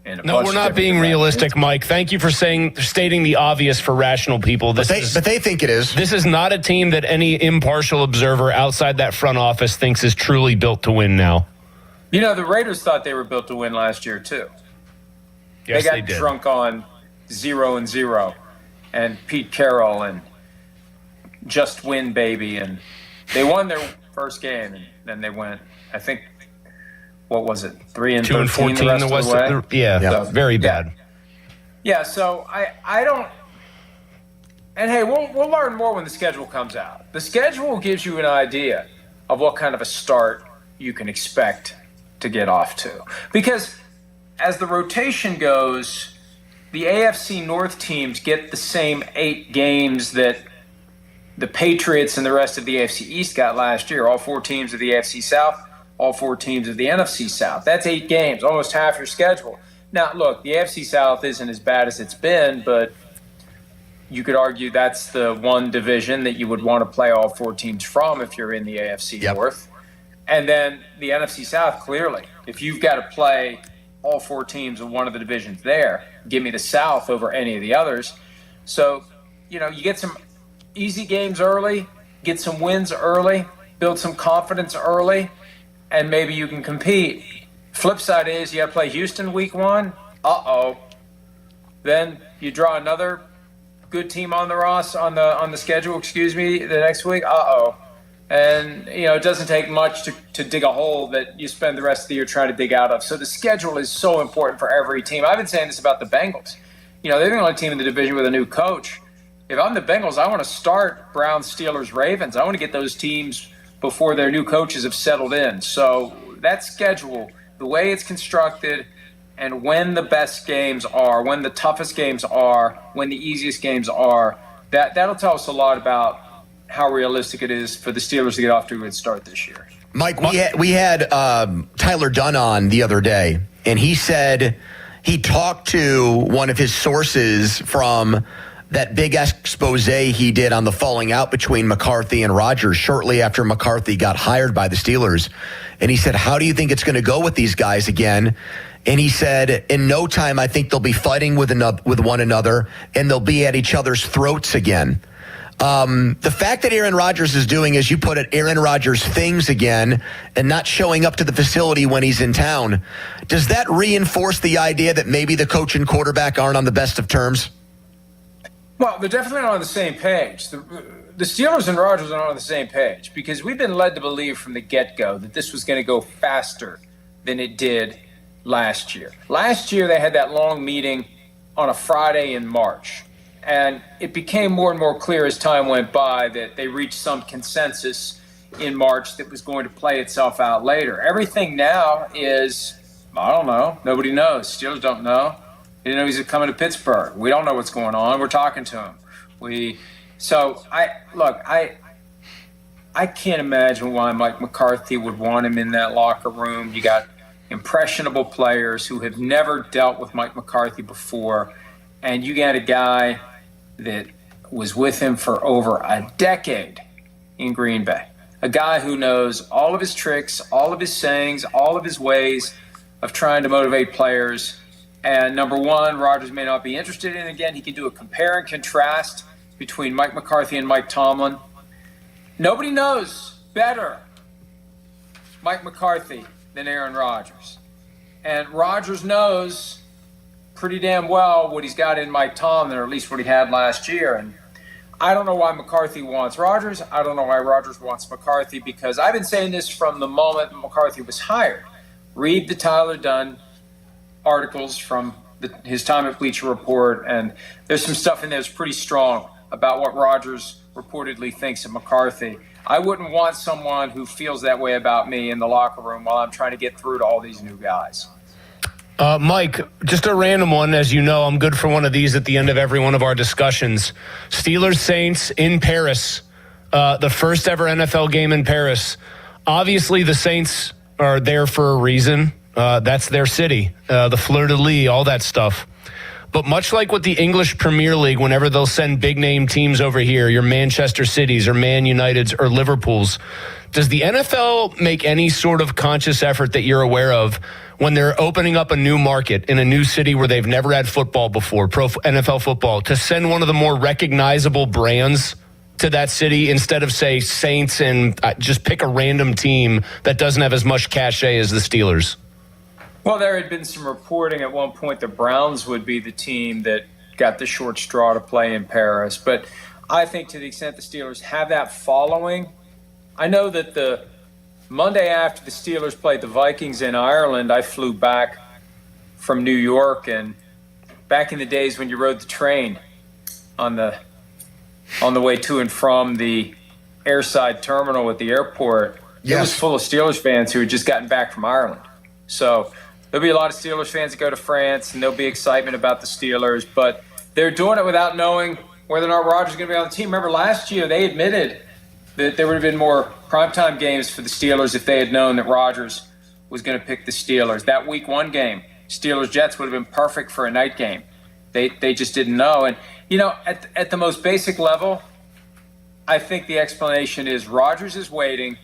in a No, we're not being realistic, Mike. Thank you for stating the obvious for rational people. But they think it is. This is not a team that any impartial observer outside that front office thinks is truly built to win now. You know, the Raiders thought they were built to win last year, too. Yes, they got did. drunk on 0-0 and Pete Carroll and just win, baby. And they won their first game, and then they went, I think, what was it, 3-13 the rest of the way? Yeah, very bad. Yeah, so I don't. And hey, we'll learn more when the schedule comes out. The schedule gives you an idea of what kind of a start you can expect to get off to. Because as the rotation goes, the AFC North teams get the same 8 games that the Patriots and the rest of the AFC East got last year. All 4 teams of the AFC South, all 4 teams of the NFC South. That's 8 games, almost half your schedule. Now, look, the AFC South isn't as bad as it's been, but you could argue that's the one division that you would want to play all 4 teams from if you're in the AFC North. And then the NFC South, clearly, if you've got to play all 4 teams of one of the divisions there, give me the South over any of the others. So, you get some easy games early, get some wins early, build some confidence early, and maybe you can compete. Flip side is you got to play Houston week 1. Then you draw another good team on the schedule, the next week. And, it doesn't take much to dig a hole that you spend the rest of the year trying to dig out of. So the schedule is so important for every team. I've been saying this about the Bengals. They're the only team in the division with a new coach. If I'm the Bengals, I want to start Browns, Steelers, Ravens. I want to get those teams before their new coaches have settled in. So that schedule, the way it's constructed, and when the best games are, when the toughest games are, when the easiest games are, that'll tell us a lot about how realistic it is for the Steelers to get off to a good start this year. Mike, we had Tyler Dunn on the other day, and he said he talked to one of his sources from that big expose he did on the falling out between McCarthy and Rodgers shortly after McCarthy got hired by the Steelers. And he said, how do you think it's going to go with these guys again? And he said, in no time, I think they'll be fighting with one another, and they'll be at each other's throats again. The fact that Aaron Rodgers is doing, as you put it, Aaron Rodgers things again and not showing up to the facility when he's in town, does that reinforce the idea that maybe the coach and quarterback aren't on the best of terms? Well, they're definitely not on the same page. The Steelers and Rodgers are not on the same page because we've been led to believe from the get-go that this was going to go faster than it did last year. Last year, they had that long meeting on a Friday in March. And it became more and more clear as time went by that they reached some consensus in March that was going to play itself out later. Everything now is, I don't know. Nobody knows. Steelers don't know. They didn't know he's coming to Pittsburgh. We don't know what's going on. We're talking to him. I can't imagine why Mike McCarthy would want him in that locker room. You got impressionable players who have never dealt with Mike McCarthy before, and you got a guy that was with him for over a decade in Green Bay. A guy who knows all of his tricks, all of his sayings, all of his ways of trying to motivate players. And number one, Rodgers may not be interested in. Again, he can do a compare and contrast between Mike McCarthy and Mike Tomlin. Nobody knows better Mike McCarthy than Aaron Rodgers. And Rodgers knows pretty damn well what he's got in Mike Tomlin, or at least what he had last year. And I don't know why McCarthy wants Rodgers. I don't know why Rodgers wants McCarthy, because I've been saying this from the moment McCarthy was hired. Read the Tyler Dunn articles from his time at Bleacher Report, and there's some stuff in there that's pretty strong about what Rodgers reportedly thinks of McCarthy. I wouldn't want someone who feels that way about me in the locker room while I'm trying to get through to all these new guys. Mike, just a random one. As you know, I'm good for one of these at the end of every one of our discussions. Steelers-Saints in Paris, the first ever NFL game in Paris. Obviously, the Saints are there for a reason. That's their city, the fleur-de-lis, all that stuff. But much like with the English Premier League, whenever they'll send big-name teams over here, your Manchester Cities or Man Uniteds or Liverpools, does the NFL make any sort of conscious effort that you're aware of when they're opening up a new market in a new city where they've never had football before, pro NFL football, to send one of the more recognizable brands to that city instead of, say, Saints, and just pick a random team that doesn't have as much cachet as the Steelers? Well, there had been some reporting at one point the Browns would be the team that got the short straw to play in Paris. But I think to the extent the Steelers have that following, I know that the Monday after the Steelers played the Vikings in Ireland, I flew back from New York. And back in the days when you rode the train on the way to and from the airside terminal at the airport, It was full of Steelers fans who had just gotten back from Ireland. So there'll be a lot of Steelers fans that go to France, and there'll be excitement about the Steelers. But they're doing it without knowing whether or not Rodgers is going to be on the team. Remember, last year they admitted that there would have been more primetime games for the Steelers if they had known that Rodgers was going to pick the Steelers. That Week 1 game, Steelers-Jets, would have been perfect for a night game. They just didn't know. And, you know, at the most basic level, I think the explanation is Rodgers is waiting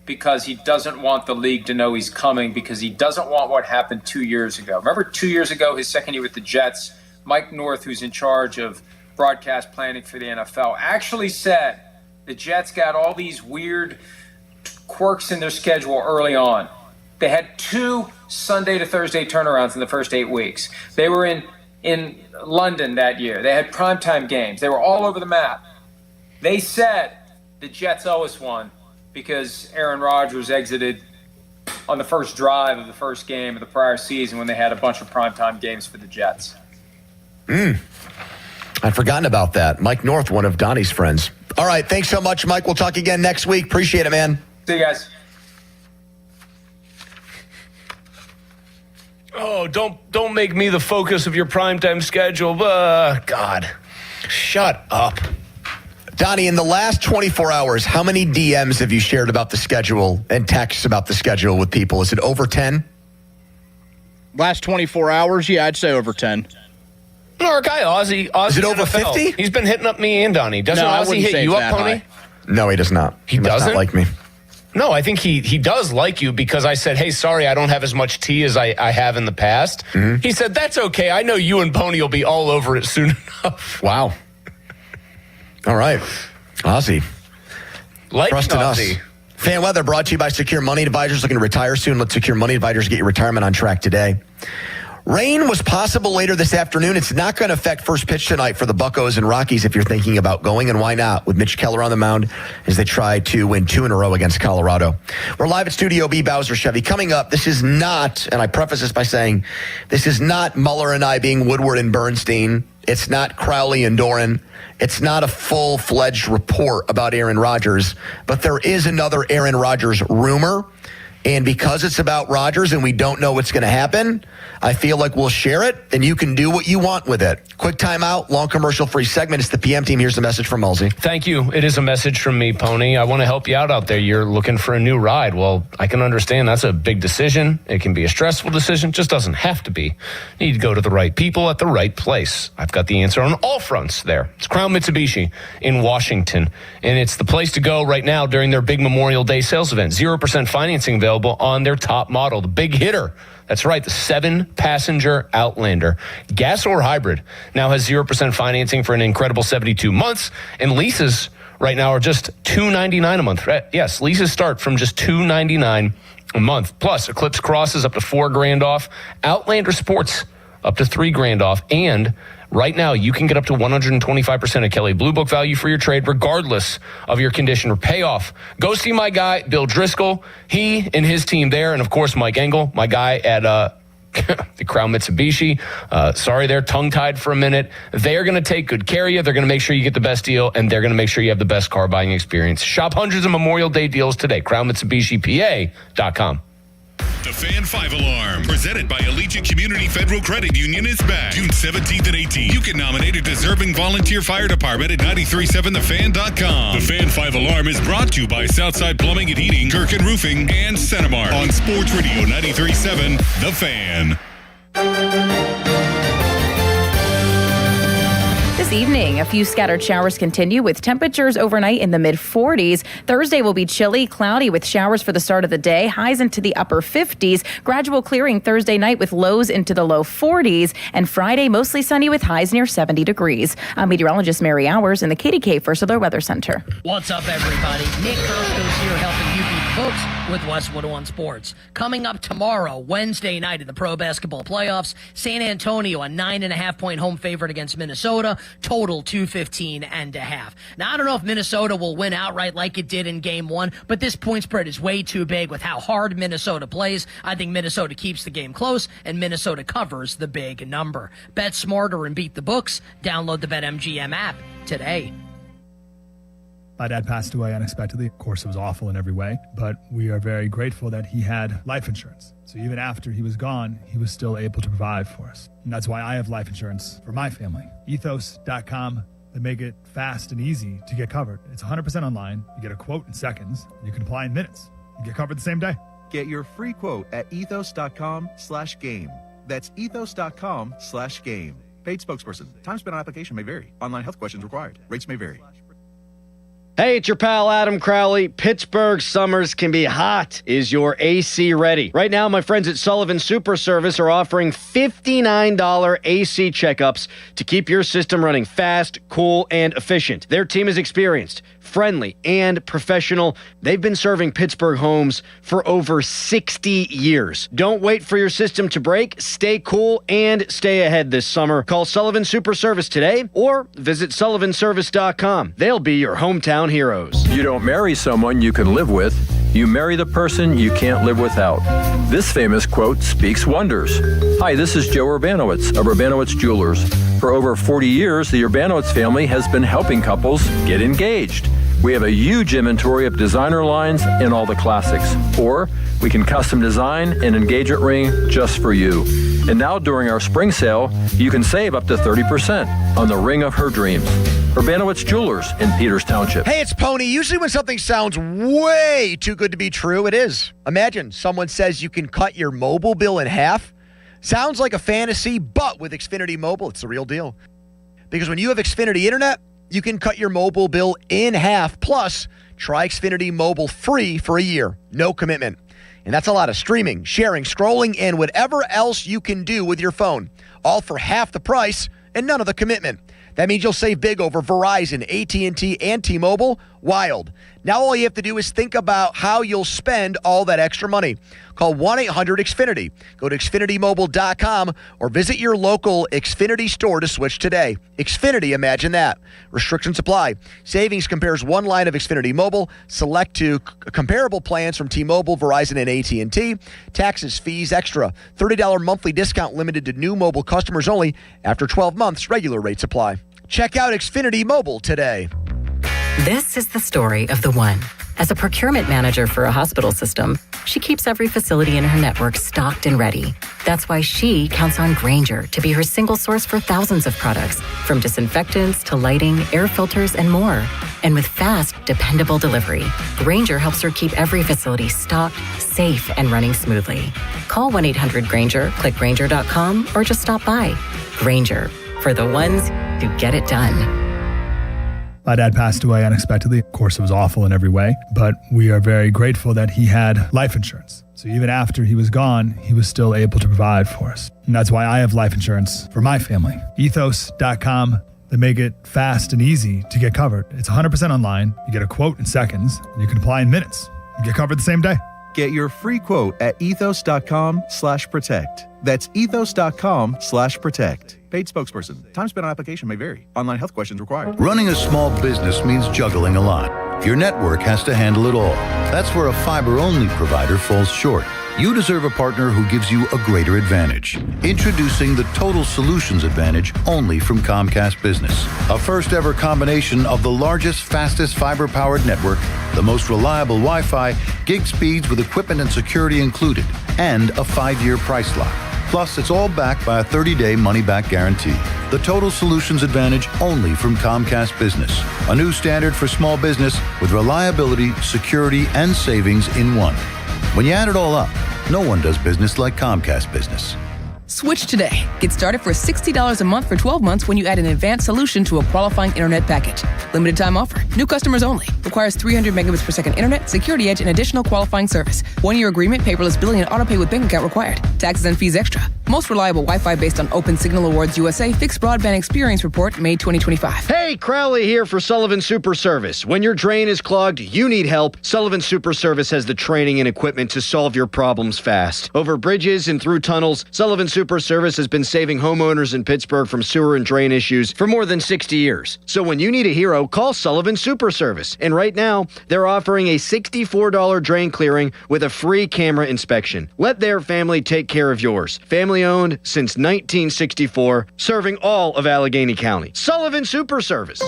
because he doesn't want the league to know he's coming, because he doesn't want what happened 2 years ago. Remember 2 years ago, his second year with the Jets, Mike North, who's in charge of broadcast planning for the NFL, actually said the Jets got all these weird quirks in their schedule early on. They had 2 Sunday to Thursday turnarounds in the first 8 weeks. They were in London that year. They had primetime games. They were all over the map. They said the Jets always won because Aaron Rodgers exited on the first drive of the first game of the prior season when they had a bunch of primetime games for the Jets. I'd forgotten about that. Mike North, one of Donnie's friends. All right, thanks so much, Mike. We'll talk again next week. Appreciate it, man. See you guys. Oh, don't make me the focus of your primetime schedule. God, shut up. Donnie, in the last 24 hours, how many DMs have you shared about the schedule and texts about the schedule with people? Is it over 10? Last 24 hours? Yeah, I'd say over 10. No, our guy Ozzy Is it over NFL. 50? He's been hitting up me and Donnie. Doesn't Ozzy hit you up, Pony? No, he does not. He must doesn't not like me. No, I think he does like you because I said, hey, sorry, I don't have as much tea as I have in the past. Mm-hmm. He said, that's okay. I know you and Pony will be all over it soon enough. Wow. All right. Ozzy. Like Trusting Ozzy. us. Fan Weather brought to you by Secure Money Advisors. Looking to retire soon? Let Secure Money Advisors get your retirement on track today. Rain was possible later this afternoon. It's not going to affect first pitch tonight for the Buccos and Rockies if you're thinking about going, and why not, with Mitch Keller on the mound as they try to win 2 in a row against Colorado. We're live at Studio B, Bowser Chevy. Coming up, this is not, and I preface this by saying, this is not Mueller and I being Woodward and Bernstein. It's not Crowley and Doran. It's not a full-fledged report about Aaron Rodgers, but there is another Aaron Rodgers rumor. And because it's about Rodgers and we don't know what's going to happen, I feel like we'll share it and you can do what you want with it. Quick timeout, long commercial-free segment. It's the PM team. Here's the message from Mulsey. Thank you. It is a message from me, Pony. I want to help you out there. You're looking for a new ride. Well, I can understand that's a big decision. It can be a stressful decision. Just doesn't have to be. You need to go to the right people at the right place. I've got the answer on all fronts there. It's Crown Mitsubishi in Washington, and it's the place to go right now during their big Memorial Day sales event. 0% financing available on their top model, the big hitter. That's right, the 7-passenger Outlander. Gas or hybrid now has 0% financing for an incredible 72 months, and leases right now are just $299 a month. Yes, leases start from just $299 a month. Plus, Eclipse Cross is up to $4,000 off. Outlander Sports up to $3,000 off, and right now, you can get up to 125% of Kelley Blue Book value for your trade, regardless of your condition or payoff. Go see my guy, Bill Driscoll. He and his team there, and of course, Mike Engel, my guy at the Crown Mitsubishi. Sorry, they're tongue-tied for a minute. They are going to take good care of you. They're going to make sure you get the best deal, and they're going to make sure you have the best car buying experience. Shop hundreds of Memorial Day deals today. CrownMitsubishiPA.com. The Fan 5 Alarm, presented by Allegiant Community Federal Credit Union, is back June 17th and 18th. You can nominate a deserving volunteer fire department at 937thefan.com. The Fan 5 Alarm is brought to you by Southside Plumbing and Heating, Kirkin Roofing, and Centimar on Sports Radio 93.7 The Fan. This evening, a few scattered showers continue with temperatures overnight in the mid-40s. Thursday will be chilly, cloudy with showers for the start of the day, highs into the upper 50s. Gradual clearing Thursday night with lows into the low 40s. And Friday, mostly sunny with highs near 70 degrees. I'm meteorologist Mary Hours in the KDK First Alert Weather Center. What's up, everybody? Nick Costco's here helping you beat books with Westwood One Sports. Coming up tomorrow, Wednesday night in the pro basketball playoffs, San Antonio, a 9.5-point home favorite against Minnesota. Total 215.5. Now, I don't know if Minnesota will win outright like it did in game 1, but this point spread is way too big with how hard Minnesota plays. I think Minnesota keeps the game close, and Minnesota covers the big number. Bet smarter and beat the books. Download the BetMGM app today. My dad passed away unexpectedly. Of course, it was awful in every way, but we are very grateful that he had life insurance. So even after he was gone, he was still able to provide for us. And that's why I have life insurance for my family. Ethos.com. They make it fast and easy to get covered. It's 100% online. You get a quote in seconds. You can apply in minutes. You get covered the same day. Get your free quote at ethos.com/game. That's ethos.com/game. Paid spokesperson. Time spent on application may vary. Online health questions required. Rates may vary. Hey, it's your pal Adam Crowley. Pittsburgh summers can be hot. Is your AC ready? Right now, my friends at Sullivan Super Service are offering $59 AC checkups to keep your system running fast, cool, and efficient. Their team is experienced, friendly, and professional. They've been serving Pittsburgh homes for over 60 years. Don't wait for your system to break. Stay cool and stay ahead this summer. Call Sullivan Super Service today or visit sullivanservice.com. They'll be your hometown heroes. You don't marry someone you can live with. You marry the person you can't live without. This famous quote speaks wonders. Hi, this is Joe Urbanowitz of Urbanowitz Jewelers. For over 40 years, the Urbanowitz family has been helping couples get engaged. We have a huge inventory of designer lines and all the classics. Or we can custom design an engagement ring just for you. And now during our spring sale, you can save up to 30% on the ring of her dreams. Urbanowitz Jewelers in Peters Township. Hey, it's Pony. Usually when something sounds way too good to be true, it is. Imagine someone says you can cut your mobile bill in half. Sounds like a fantasy, but with Xfinity Mobile, it's the real deal. Because when you have Xfinity Internet, you can cut your mobile bill in half. Plus, try Xfinity Mobile free for a year. No commitment. And that's a lot of streaming, sharing, scrolling, and whatever else you can do with your phone. All for half the price and none of the commitment. That means you'll save big over Verizon, AT&T, and T-Mobile Wild. Now all you have to do is think about how you'll spend all that extra money. Call 1-800-XFINITY. Go to XfinityMobile.com or visit your local Xfinity store to switch today. Xfinity, imagine that. Restrictions apply. Savings compares one line of Xfinity Mobile. Select to comparable plans from T-Mobile, Verizon, and AT&T. Taxes, fees, extra. $30 monthly discount limited to new mobile customers only. After 12 months, regular rates apply. Check out Xfinity Mobile today. This is the story of the one. As a procurement manager for a hospital system, she keeps every facility in her network stocked and ready. That's why she counts on Grainger to be her single source for thousands of products, from disinfectants to lighting, air filters, and more. And with fast, dependable delivery, Grainger helps her keep every facility stocked, safe, and running smoothly. Call 1-800-GRAINGER, click Grainger.com, or just stop by. Grainger, for the ones who get it done. My dad passed away unexpectedly. Of course, it was awful in every way, but we are very grateful that he had life insurance. So even after he was gone, he was still able to provide for us. And that's why I have life insurance for my family. Ethos.com. They make it fast and easy to get covered. It's 100% online. You get a quote in seconds, and you can apply in minutes. You get covered the same day. Get your free quote at ethos.com/protect. That's ethos.com/protect. Paid spokesperson. Time spent on application may vary. Online health questions required. Running a small business means juggling a lot. Your network has to handle it all. That's where a fiber-only provider falls short. You deserve a partner who gives you a greater advantage. Introducing the Total Solutions Advantage only from Comcast Business. A first-ever combination of the largest, fastest fiber-powered network, the most reliable Wi-Fi, gig speeds with equipment and security included, and a 5-year price lock. Plus, it's all backed by a 30-day money-back guarantee. The Total Solutions Advantage only from Comcast Business. A new standard for small business with reliability, security, and savings in one. When you add it all up, no one does business like Comcast Business. Switch today. Get started for $60 a month for 12 months when you add an advanced solution to a qualifying internet package. Limited time offer. New customers only. Requires 300 megabits per second internet, security edge, and additional qualifying service. 1-year agreement, paperless billing, and autopay with bank account required. Taxes and fees extra. Most reliable Wi-Fi based on Open Signal Awards USA Fixed Broadband Experience Report, May 2025. Hey, Crowley here for Sullivan Super Service. When your drain is clogged, you need help. Sullivan Super Service has the training and equipment to solve your problems fast. Over bridges and through tunnels, Sullivan Super Service has been saving homeowners in Pittsburgh from sewer and drain issues for more than 60 years. So when you need a hero, call Sullivan Super Service. And right now, they're offering a $64 drain clearing with a free camera inspection. Let their family take care of yours. Family owned since 1964, serving all of Allegheny County. Sullivan Super Service.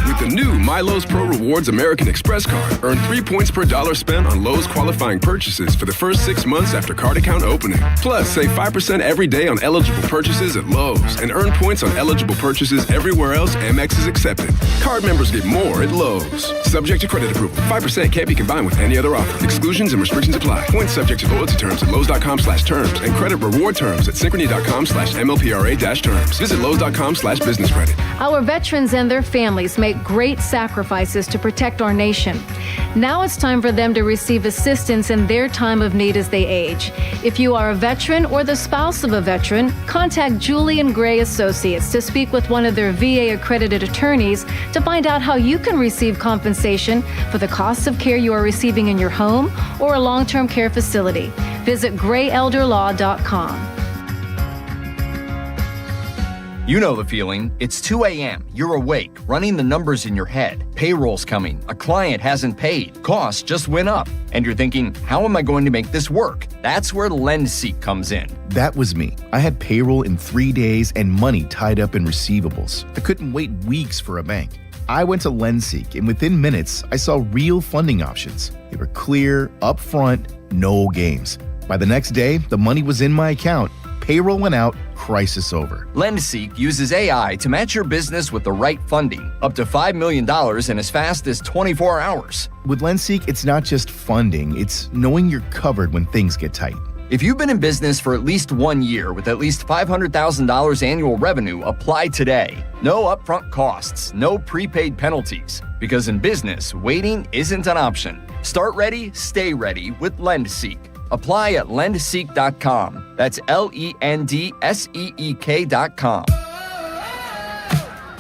With the new My Lowe's Pro Rewards American Express card, earn 3 points per dollar spent on Lowe's qualifying purchases for the first 6 months after card account opening. Plus, save 5% every day on eligible purchases at Lowe's and earn points on eligible purchases everywhere else Amex is accepted. Card members get more at Lowe's. Subject to credit approval. 5% can't be combined with any other offer. Exclusions and restrictions apply. Points subject to loyalty terms at Lowe's.com/terms and credit reward terms at Synchrony.com/MLPRA-terms. Visit Lowe's.com/business credit. Our veterans and their families make great sacrifices to protect our nation. Now it's time for them to receive assistance in their time of need as they age. If you are a veteran or the spouse of a veteran, contact Julie and Gray Associates to speak with one of their VA-accredited attorneys to find out how you can receive compensation for the costs of care you are receiving in your home or a long-term care facility. Visit grayelderlaw.com. You know the feeling. It's 2 a.m. You're awake, running the numbers in your head. Payroll's coming. A client hasn't paid. Costs just went up. And you're thinking, how am I going to make this work? That's where LendSeek comes in. That was me. I had payroll in 3 days and money tied up in receivables. I couldn't wait weeks for a bank. I went to LendSeek, and within minutes, I saw real funding options. They were clear, upfront, no games. By the next day, the money was in my account. Payroll went out, crisis over. LendSeek uses AI to match your business with the right funding, up to $5 million in as fast as 24 hours. With LendSeek, it's not just funding, it's knowing you're covered when things get tight. If you've been in business for at least 1 year with at least $500,000 annual revenue, apply today. No upfront costs, no prepaid penalties. Because in business, waiting isn't an option. Start ready, stay ready with LendSeek. Apply at lendseek.com. That's LENDSEEK.com.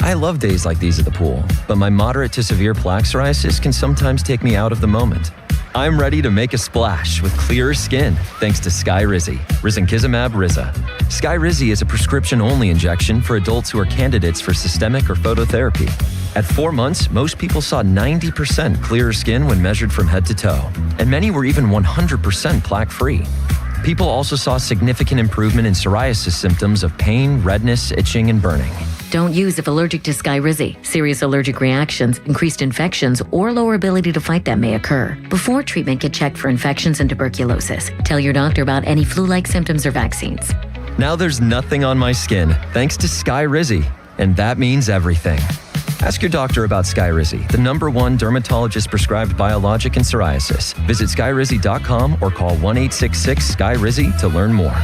I I love days like these at the pool, but my moderate to severe plaque psoriasis can sometimes take me out of the moment. I'm ready to make a splash with clearer skin thanks to Skyrizi, risankizumab Riza. Skyrizi is a prescription-only injection for adults who are candidates for systemic or phototherapy. At 4 months, most people saw 90% clearer skin when measured from head to toe, and many were even 100% plaque-free. People also saw significant improvement in psoriasis symptoms of pain, redness, itching, and burning. Don't use if allergic to Skyrizi. Serious allergic reactions, increased infections, or lower ability to fight them may occur. Before treatment, get checked for infections and tuberculosis. Tell your doctor about any flu-like symptoms or vaccines. Now there's nothing on my skin thanks to Skyrizi, and that means everything. Ask your doctor about Skyrizi, the #1 dermatologist-prescribed biologic in psoriasis. Visit skyrizi.com or call 1-866-SKYRIZI to learn more.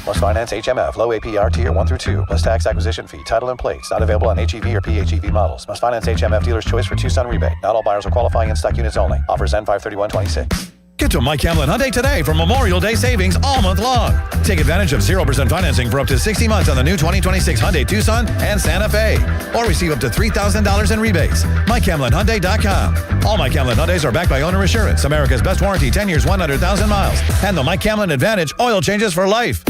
Must finance HMF, low APR tier 1 through 2, plus tax acquisition fee, title and plates. Not available on HEV or PHEV models. Must finance HMF dealer's choice for Tucson rebate. Not all buyers are qualifying in stock units only. Offers end 5/31/26. Get to Mike Hamlin Hyundai today for Memorial Day savings all month long. Take advantage of 0% financing for up to 60 months on the new 2026 Hyundai Tucson and Santa Fe. Or receive up to $3,000 in rebates. MikeHamlinHyundai.com. All Mike Hamlin Hyundais are backed by owner assurance. America's best warranty, 10 years, 100,000 miles. And the Mike Hamlin Advantage oil changes for life.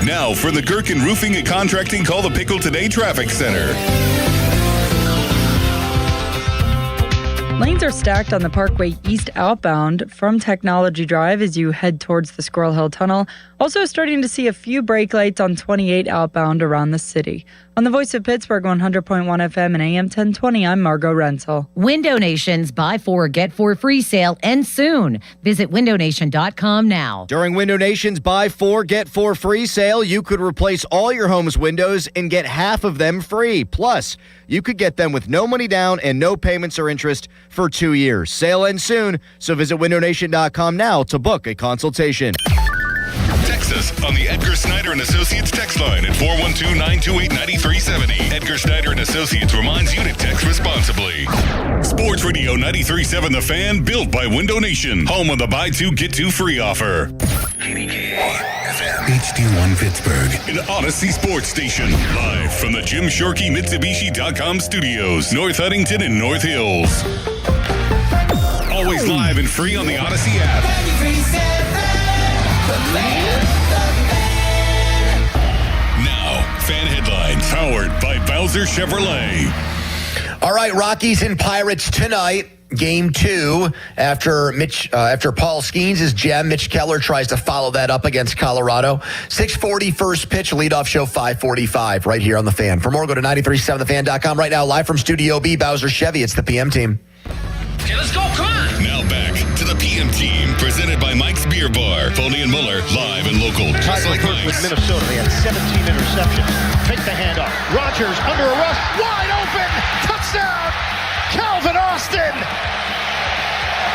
Now for the Gherkin Roofing and Contracting Call the Pickle Today Traffic Center. Lanes are stacked on the Parkway East outbound from Technology Drive as you head towards the Squirrel Hill Tunnel. Also starting to see a few brake lights on 28 outbound around the city. On the Voice of Pittsburgh, 100.1 FM and AM 1020, I'm Margot Renzel. Window Nation's Buy 4, Get 4 free sale ends soon. Visit windownation.com now. During Window Nation's Buy 4, Get 4 free sale, you could replace all your home's windows and get half of them free. Plus, you could get them with no money down and no payments or interest for 2 years. Sale ends soon, so visit windownation.com now to book a consultation. Text us on the Edgar Snyder and Associates text line at 412-928-9370. Edgar Snyder and Associates reminds you to text responsibly. Sports Radio 93.7 The Fan, built by Window Nation. Home of the buy 2, get 2 free offer. HD1 Pittsburgh, an Odyssey sports station. Live from the Jim Shorkey Mitsubishi.com studios, North Huntington and North Hills. Always live and free on the Odyssey app. Now, fan headlines powered by Bowser Chevrolet. All right, Rockies and Pirates tonight. Game 2 after Paul Skenes' gem. Mitch Keller tries to follow that up against Colorado. 6:40 first pitch, leadoff show 5:45 right here on The Fan. For more, go to 937thefan.com right now. Live from Studio B, Bowser Chevy. It's the PM team. Okay, let's go. Come on. Now back to the PM team, presented by Mike's Beer Bar. Foley and Muller, live and local. Just like Mike's. With Minnesota, they had 17 interceptions. Take the handoff. Rodgers under a rush. Wide open. Touchdown. Calvin Austin.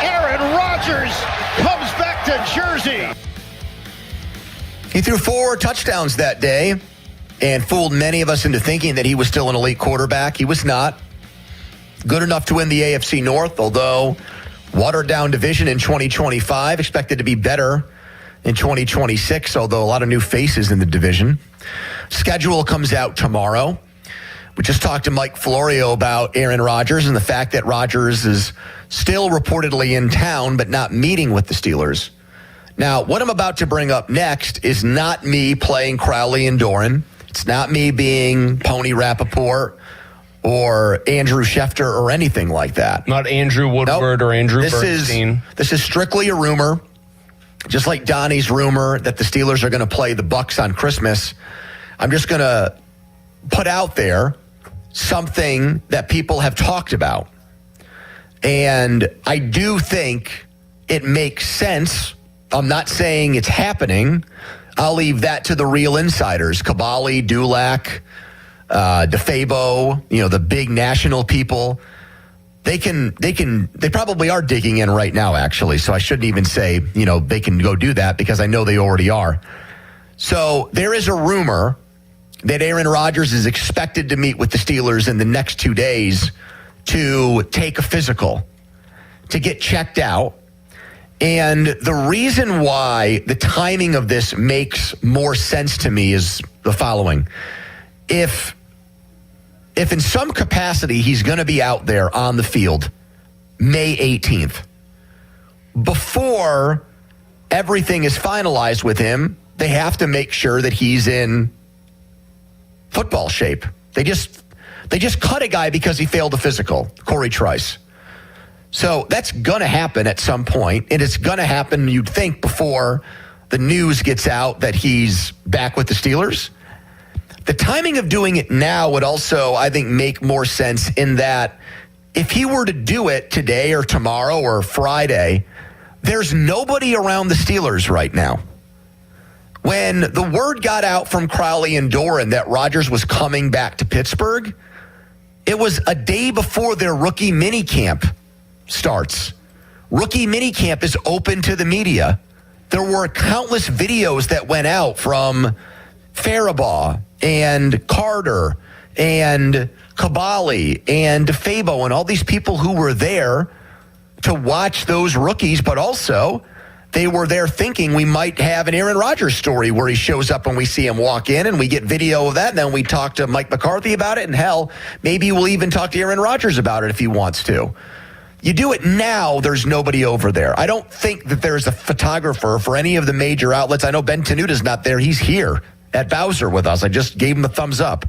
Aaron Rodgers comes back to Jersey. He threw 4 touchdowns that day and fooled many of us into thinking that he was still an elite quarterback. He was not. Good enough to win the AFC North, although watered down division in 2025, expected to be better in 2026, although a lot of new faces in the division. Schedule comes out tomorrow. We just talked to Mike Florio about Aaron Rodgers and the fact that Rodgers is still reportedly in town, but not meeting with the Steelers. Now, what I'm about to bring up next is not me playing Crowley and Doran. It's not me being Pony Rappaport or Andrew Schefter or anything like that. Not Andrew Woodward or Andrew Bernstein. This is strictly a rumor, just like Donnie's rumor that the Steelers are going to play the Bucs on Christmas. I'm just going to put out there something that people have talked about. And I do think it makes sense. I'm not saying it's happening. I'll leave that to the real insiders, Kabali, Dulac, DeFabo, the big national people. They probably are digging in right now, actually. So I shouldn't even say, they can go do that because I know they already are. So there is a rumor that Aaron Rodgers is expected to meet with the Steelers in the next 2 days to take a physical, to get checked out. And the reason why the timing of this makes more sense to me is the following. If if in some capacity he's going to be out there on the field May 18th, before everything is finalized with him, they have to make sure that he's in football shape. They just cut a guy because he failed a physical, Corey Trice. So that's going to happen at some point, and it's going to happen, you'd think, before the news gets out that he's back with the Steelers. The timing of doing it now would also, I think, make more sense in that if he were to do it today or tomorrow or Friday, there's nobody around the Steelers right now. When the word got out from Crowley and Doran that Rodgers was coming back to Pittsburgh, it was a day before their rookie minicamp starts. Rookie minicamp is open to the media. There were countless videos that went out from Faribaugh and Carter and Kabali and DeFabo and all these people who were there to watch those rookies, but also they were there thinking we might have an Aaron Rodgers story where he shows up and we see him walk in and we get video of that, and then we talk to Mike McCarthy about it, and hell, maybe we'll even talk to Aaron Rodgers about it if he wants to. You do it now, there's nobody over there. I don't think that there's a photographer for any of the major outlets. I know Ben Tenuta's not there. He's here at Bowser with us. I just gave him a thumbs up.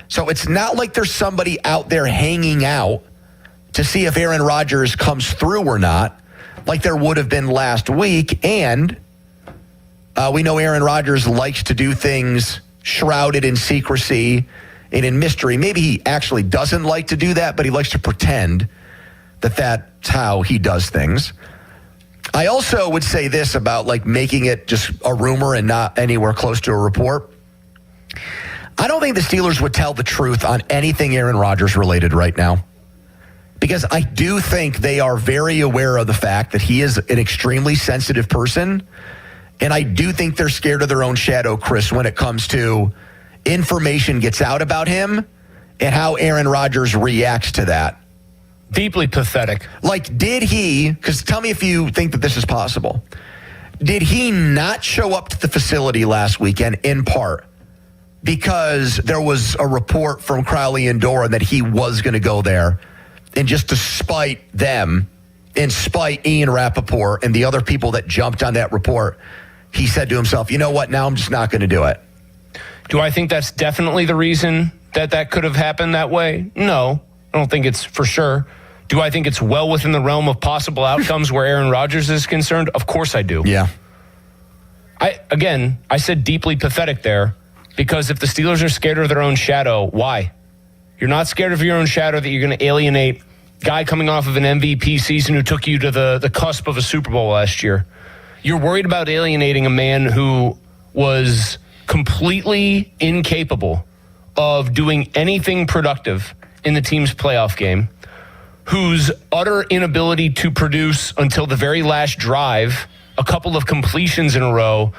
So it's not like there's somebody out there hanging out to see if Aaron Rodgers comes through or not, like there would have been last week. And we know Aaron Rodgers likes to do things shrouded in secrecy and in mystery. Maybe he actually doesn't like to do that, but he likes to pretend that that's how he does things. I also would say this about like making it just a rumor and not anywhere close to a report. I don't think the Steelers would tell the truth on anything Aaron Rodgers related right now, because I do think they are very aware of the fact that he is an extremely sensitive person. And I do think they're scared of their own shadow, Chris, when it comes to information gets out about him and how Aaron Rodgers reacts to that. Deeply pathetic. Like, did he, because tell me if you think that this is possible, did he not show up to the facility last weekend in part because there was a report from Crowley and Doran that he was going to go there, and just to spite them and spite Ian Rappaport and the other people that jumped on that report, he said to himself, you know what, now I'm just not going to do it. Do I think that's definitely the reason that could have happened that way? No, I don't think it's for sure. Do I think it's well within the realm of possible outcomes where Aaron Rodgers is concerned? Of course I do. Yeah. I said deeply pathetic there, because if the Steelers are scared of their own shadow, why? You're not scared of your own shadow that you're going to alienate a guy coming off of an MVP season who took you to the cusp of a Super Bowl last year. You're worried about alienating a man who was completely incapable of doing anything productive in the team's playoff game, whose utter inability to produce until the very last drive, a couple of completions in a row,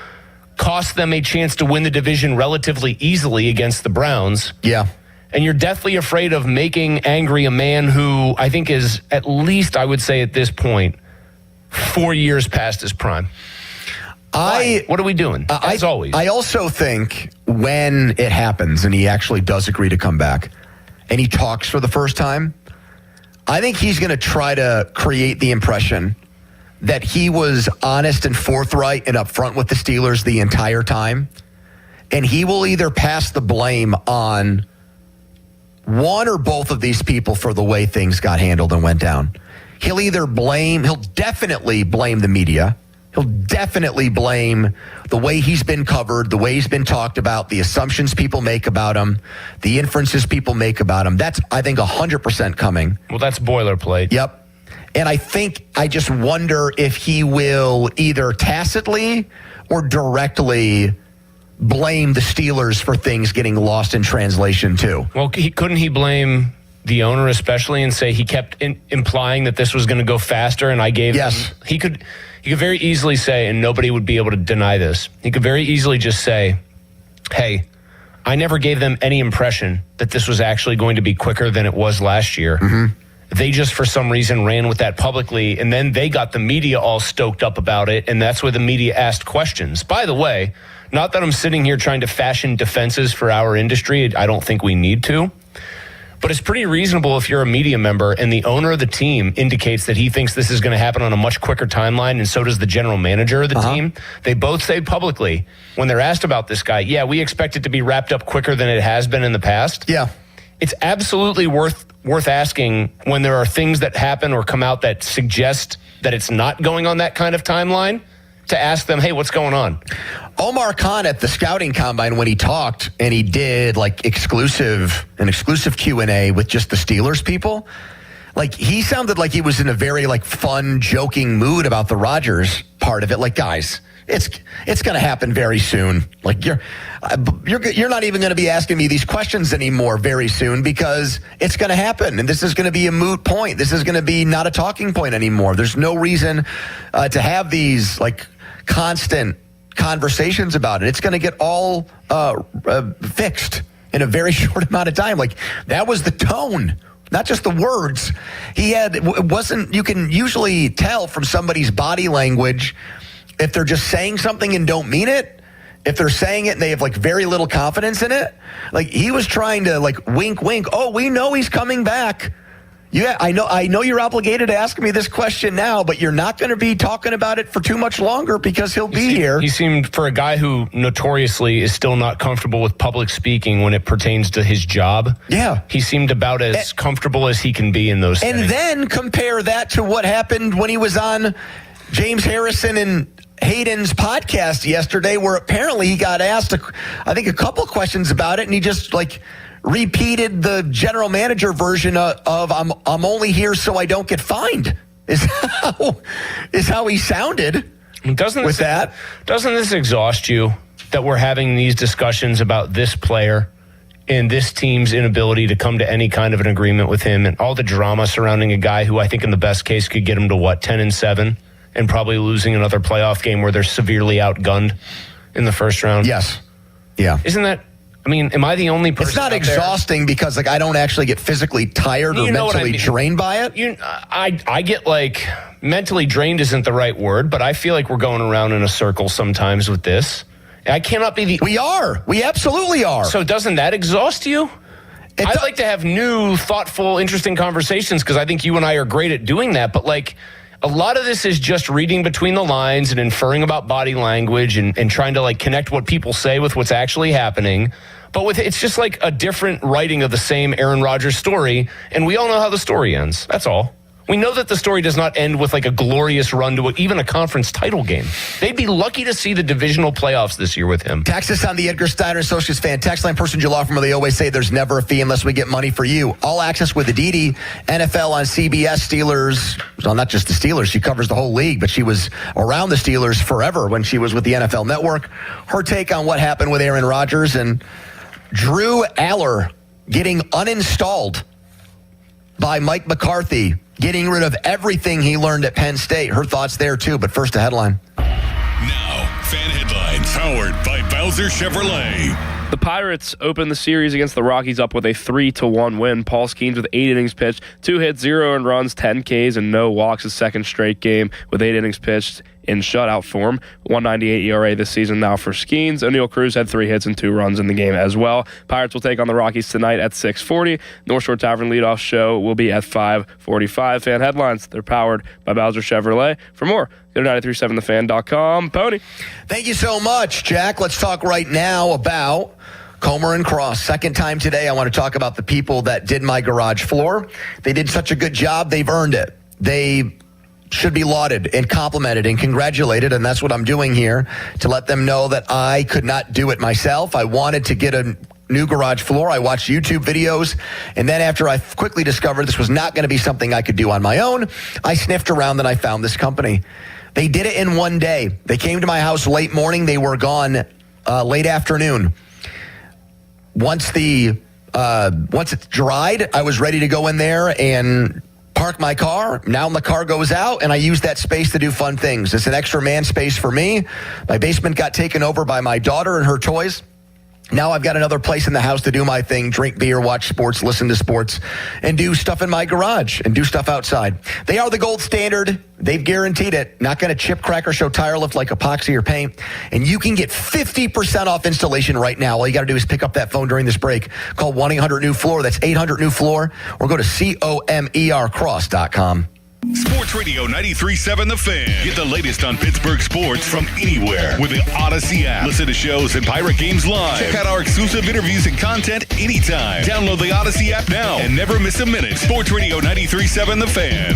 cost them a chance to win the division relatively easily against the Browns. Yeah. And you're deathly afraid of making angry a man who I think is, at least I would say at this point, 4 years past his prime. What are we doing? As always. I also think when it happens and he actually does agree to come back and he talks for the first time, I think he's going to try to create the impression that he was honest and forthright and upfront with the Steelers the entire time. And he will either pass the blame on one or both of these people for the way things got handled and went down. He'll definitely blame the media. He'll definitely blame the way he's been covered, the way he's been talked about, the assumptions people make about him, the inferences people make about him. That's, I think, 100% coming. Well, that's boilerplate. Yep. And I just wonder if he will either tacitly or directly blame the Steelers for things getting lost in translation, too. Well, couldn't he blame the owner especially and say he kept implying that this was going to go faster and I gave him? He could very easily say, and nobody would be able to deny this, he could very easily just say, hey, I never gave them any impression that this was actually going to be quicker than it was last year. Mm-hmm. They just, for some reason, ran with that publicly, and then they got the media all stoked up about it, and that's where the media asked questions. By the way, not that I'm sitting here trying to fashion defenses for our industry. I don't think we need to. But it's pretty reasonable if you're a media member and the owner of the team indicates that he thinks this is going to happen on a much quicker timeline, and so does the general manager of the team. They both say publicly, when they're asked about this guy, yeah, we expect it to be wrapped up quicker than it has been in the past. Yeah. It's absolutely worth asking when there are things that happen or come out that suggest that it's not going on that kind of timeline, to ask them, hey, what's going on? Omar Khan at the scouting combine, when he talked and he did like an exclusive Q&A with just the Steelers people, like he sounded like he was in a very like fun, joking mood about the Rodgers part of it. Like, guys, it's going to happen very soon. Like you're not even going to be asking me these questions anymore very soon, because it's going to happen, and this is going to be a moot point. This is going to be not a talking point anymore. There's no reason to have these like constant conversations about it. It's going to get all fixed in a very short amount of time. Like, that was the tone, not just the words. You can usually tell from somebody's body language if they're just saying something and don't mean it, if they're saying it and they have like very little confidence in it. Like, he was trying to like wink, wink. Oh, we know he's coming back. Yeah, I know you're obligated to ask me this question now, but you're not going to be talking about it for too much longer because he'll be here. He seemed, for a guy who notoriously is still not comfortable with public speaking when it pertains to his job. Yeah. He seemed about as comfortable as he can be in those settings. And then compare that to what happened when he was on James Harrison and Hayden's podcast yesterday, where apparently he got asked, I think, a couple questions about it, and he just like repeated the general manager version of I'm only here so I don't get fined, is how he sounded. Doesn't this exhaust you that we're having these discussions about this player and this team's inability to come to any kind of an agreement with him, and all the drama surrounding a guy who I think in the best case could get him to 10-7 and probably losing another playoff game where they're severely outgunned in the first round? Yes. Yeah. Isn't that, I mean, am I the only person? It's not exhausting because like I don't actually get physically tired or mentally drained by it. I get like mentally drained isn't the right word, but I feel like we're going around in a circle sometimes with this. I cannot be We are. We absolutely are. So doesn't that exhaust you? I'd like to have new, thoughtful, interesting conversations, because I think you and I are great at doing that. But like, a lot of this is just reading between the lines and inferring about body language and trying to like connect what people say with what's actually happening. But it's just like a different writing of the same Aaron Rodgers story, and we all know how the story ends. That's all. We know that the story does not end with like a glorious run to even a conference title game. They'd be lucky to see the divisional playoffs this year with him. Text us on the Edgar Steiner Associates fan text line. Person July from where they always say there's never a fee unless we get money for you. All access with Aditi. NFL on CBS. Steelers. Well, not just the Steelers. She covers the whole league, but she was around the Steelers forever when she was with the NFL Network. Her take on what happened with Aaron Rodgers and Drew Aller getting uninstalled by Mike McCarthy, getting rid of everything he learned at Penn State. Her thoughts there, too. But first, a headline. Now, fan headlines powered by Bowser Chevrolet. The Pirates opened the series against the Rockies up with a 3-1 win. Paul Skenes with 8 innings pitched, 2 hits, 0 earned runs, 10 Ks, and no walks. His second straight game with 8 innings pitched in shutout form. 1.98 ERA this season now for Skenes. O'Neal Cruz had 3 hits and 2 runs in the game as well. Pirates will take on the Rockies tonight at 6:40. North Shore Tavern leadoff show will be at 5:45. Fan headlines, they're powered by Bowser Chevrolet. For more, go to 937thefan.com. Pony. Thank you so much, Jack. Let's talk right now about Comer and Cross. Second time today, I want to talk about the people that did my garage floor. They did such a good job. They've earned it. They should be lauded and complimented and congratulated, and that's what I'm doing here, to let them know that I could not do it myself. I wanted to get a new garage floor. I watched YouTube videos, and then after I quickly discovered this was not going to be something I could do on my own, I sniffed around and I found this company. They did it in one day. They came to my house late morning. They were gone late afternoon. Once it's dried, I was ready to go in there and park my car. Now the car goes out, and I use that space to do fun things. It's an extra man space for me. My basement got taken over by my daughter and her toys. Now I've got another place in the house to do my thing, drink beer, watch sports, listen to sports, and do stuff in my garage and do stuff outside. They are the gold standard. They've guaranteed it. Not going to chip, crack, or show tire lift like epoxy or paint. And you can get 50% off installation right now. All you got to do is pick up that phone during this break. Call 1-800-NEW-FLOOR. That's 800-NEW-FLOOR. Or go to COMERcross.com. Sports Radio 93.7 The Fan. Get the latest on Pittsburgh sports from anywhere with the Odyssey app. Listen to shows and Pirate Games live. Check out our exclusive interviews and content anytime. Download the Odyssey app now and never miss a minute. Sports Radio 93.7 The Fan.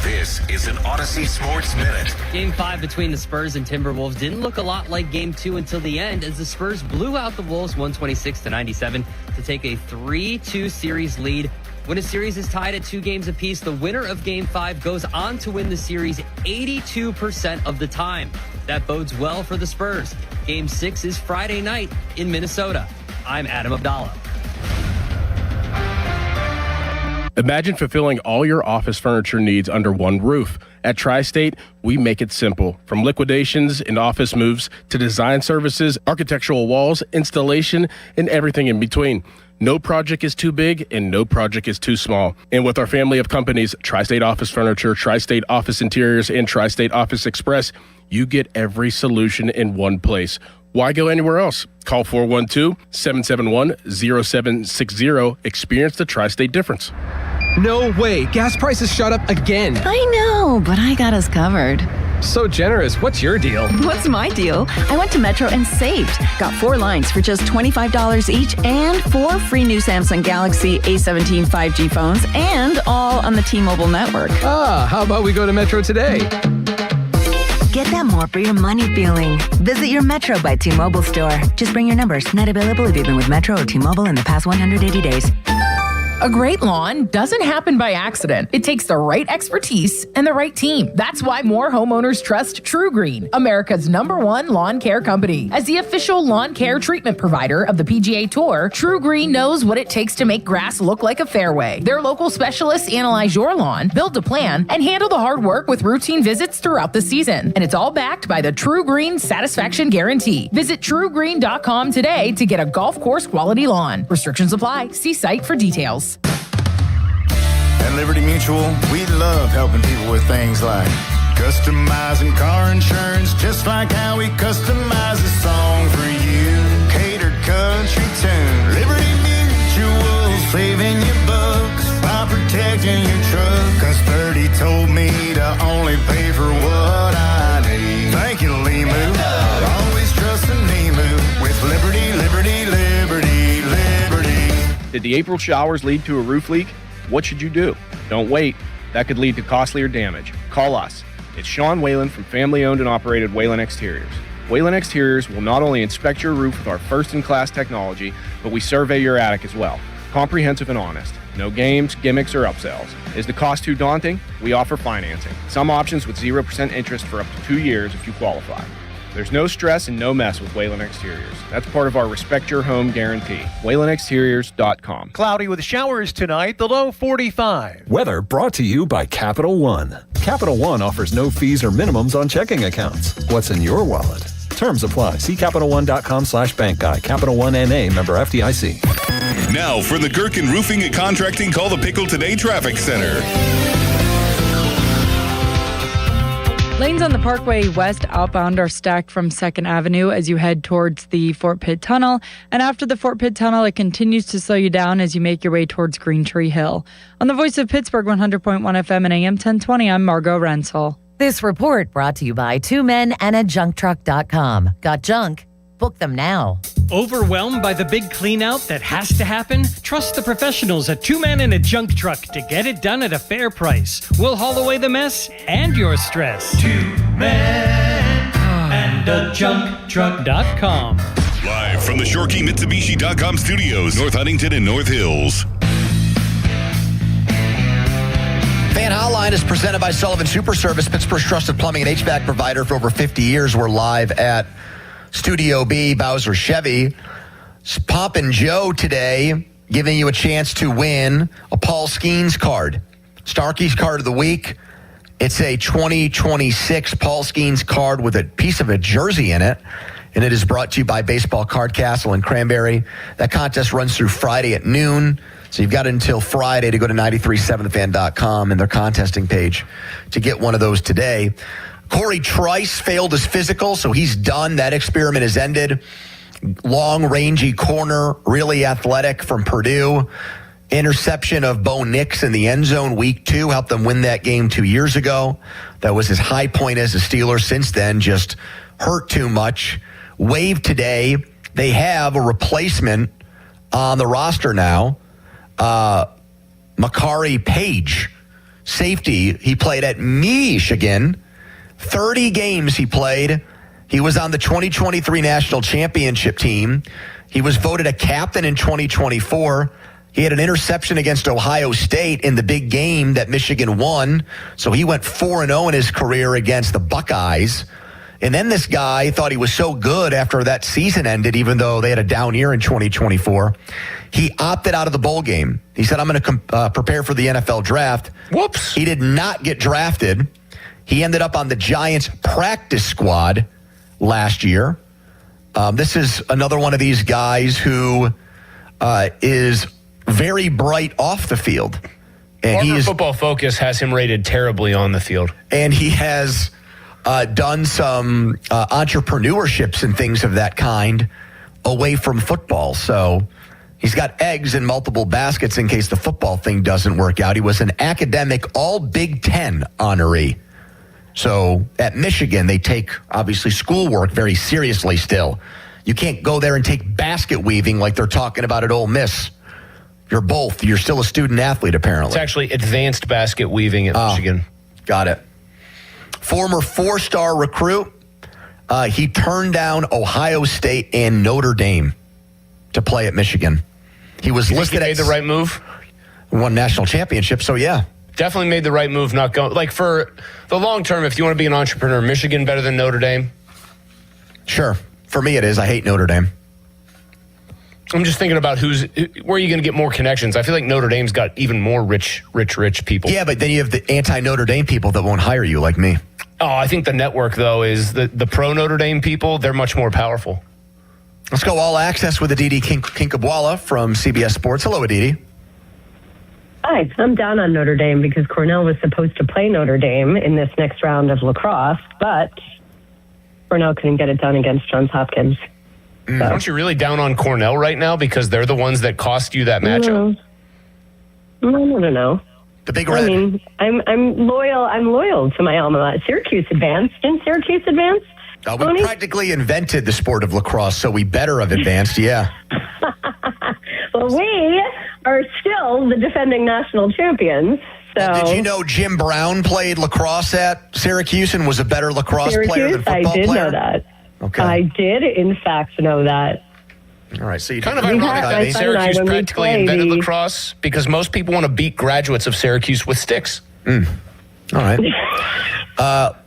This is an Odyssey Sports Minute. Game 5 between the Spurs and Timberwolves didn't look a lot like Game 2 until the end, as the Spurs blew out the Wolves 126-97 to take a 3-2 series lead. When a series is tied at 2 games apiece, the winner of Game 5 goes on to win the series 82% of the time. That bodes well for the Spurs. Game 6 is Friday night in Minnesota. I'm Adam Abdallah. Imagine fulfilling all your office furniture needs under one roof. At Tri-State, we make it simple. From liquidations and office moves to design services, architectural walls, installation, and everything in between. No project is too big and no project is too small. And with our family of companies, Tri-State Office Furniture, Tri-State Office Interiors, and Tri-State Office Express, you get every solution in one place. Why go anywhere else? Call 412-771-0760. Experience the Tri-State difference. No way. Gas prices shot up again. I know, but I got us covered. So generous. What's your deal? What's my deal? I went to Metro and saved. Got 4 lines for just $25 each and 4 free new Samsung Galaxy A17 5G phones, and all on the T-Mobile network. How about we go to Metro today? Get that more for your money feeling. Visit your Metro by T-Mobile store. Just bring your numbers. Not available if you've been with Metro or T-Mobile in the past 180 days. A great lawn doesn't happen by accident. It takes the right expertise and the right team. That's why more homeowners trust True Green, America's #1 lawn care company. As the official lawn care treatment provider of the PGA Tour, True Green knows what it takes to make grass look like a fairway. Their local specialists analyze your lawn, build a plan, and handle the hard work with routine visits throughout the season. And it's all backed by the True Green Satisfaction Guarantee. Visit TrueGreen.com today to get a golf course quality lawn. Restrictions apply. See site for details. At Liberty Mutual, we love helping people with things like customizing car insurance, just like how we customize a song for you. Catered country tune. Liberty Mutual, saving you bucks by protecting your truck. Cause 30 told me to only pay for what I need. Thank you, Limu. Always trust in Limu with Liberty, Liberty, Liberty, Liberty. Did the April showers lead to a roof leak? What should you do? Don't wait. That could lead to costlier damage. Call us. It's Sean Whalen from family-owned and operated Whalen Exteriors. Whalen Exteriors will not only inspect your roof with our first-in-class technology, but we survey your attic as well. Comprehensive and honest. No games, gimmicks, or upsells. Is the cost too daunting? We offer financing. Some options with 0% interest for up to 2 years if you qualify. There's no stress and no mess with Whalen Exteriors. That's part of our Respect Your Home guarantee. WhalenExteriors.com. Cloudy with showers tonight, the low 45. Weather brought to you by Capital One. Capital One offers no fees or minimums on checking accounts. What's in your wallet? Terms apply. See CapitalOne.com/bank guide. Capital One NA, member FDIC. Now for the Gherkin Roofing and Contracting Call the Pickle Today Traffic Center. Lanes on the Parkway West outbound are stacked from 2nd Avenue as you head towards the Fort Pitt Tunnel. And after the Fort Pitt Tunnel, it continues to slow you down as you make your way towards Green Tree Hill. On the Voice of Pittsburgh, 100.1 FM and AM 1020, I'm Margot Rensel. This report brought to you by 2 Men and a JunkTruck.com. Got junk? Book them now. Overwhelmed by the big clean-out that has to happen? Trust the professionals at 2 Men and a Junk Truck to get it done at a fair price. We'll haul away the mess and your stress. 2 Men and a JunkTruck.com. Live from the ShoreKeyMitsubishi.com studios, North Huntington and North Hills. Fan Hotline is presented by Sullivan Super Service, Pittsburgh's trusted plumbing and HVAC provider for over 50 years. We're live at Studio B, Bowser Chevy. Poppin' Joe today, giving you a chance to win a Paul Skenes card. Starkey's card of the week. It's a 2026 Paul Skenes card with a piece of a jersey in it. and it is brought to you by Baseball Card Castle in Cranberry. That contest runs through Friday at noon, so you've got until Friday to go to 937thefan.com and their contesting page to get one of those today. Corey Trice failed his physical, so he's done. That experiment has ended. Long, rangy corner, really athletic from Purdue. Interception of Bo Nix in the end zone week 2 helped them win that game 2 years ago. That was his high point as a Steeler. Since then, just hurt too much. Waived today. They have a replacement on the roster now. Makari Page, safety. He played at Michigan. 30 games he played. He was on the 2023 national championship team. He was voted a captain in 2024. He had an interception against Ohio State in the big game that Michigan won. So he went 4-0 in his career against the Buckeyes. And then this guy thought he was so good after that season ended, even though they had a down year in 2024. He opted out of the bowl game. He said, I'm going to prepare for the NFL draft. Whoops. He did not get drafted. He ended up on the Giants practice squad last year. This is another one of these guys who is very bright off the field. And Football Focus has him rated terribly on the field. And he has done some entrepreneurships and things of that kind away from football. So he's got eggs in multiple baskets in case the football thing doesn't work out. He was an academic all Big Ten honoree. So at Michigan, they take, obviously, schoolwork very seriously still. You can't go there and take basket weaving like they're talking about at Ole Miss. You're both. You're still a student athlete, apparently. It's actually advanced basket weaving at Michigan. Got it. Former 4-star recruit. He turned down Ohio State and Notre Dame to play at Michigan. He was listed made the right move. Won national championship, so yeah. Definitely made the right move not going. Like for the long term, if you want to be an entrepreneur, Michigan better than Notre Dame? Sure. For me, it is. I hate Notre Dame. I'm just thinking about where are you going to get more connections? I feel like Notre Dame's got even more rich people. Yeah, but then you have the anti-Notre Dame people that won't hire you like me. Oh, I think the network, though, is the pro-Notre Dame people. They're much more powerful. Let's go all access with Aditi Kinkabwala from CBS Sports. Hello, Aditi. Hi, I'm down on Notre Dame because Cornell was supposed to play Notre Dame in this next round of lacrosse, but Cornell couldn't get it done against Johns Hopkins. So. Aren't you really down on Cornell right now because they're the ones that cost you that matchup? No. The Big Red. I mean, I'm loyal. I'm loyal to my alma mater. Syracuse advanced. Didn't Syracuse advance? We practically invented the sport of lacrosse, so we better have advanced. Yeah. Well, we are still the defending national champions. So. Well, did you know Jim Brown played lacrosse at Syracuse and was a better lacrosse player than football player? I did know that. Okay. I did, in fact, know that. All right, so you kind of ironic that Syracuse practically invented lacrosse because most people want to beat graduates of Syracuse with sticks. All right.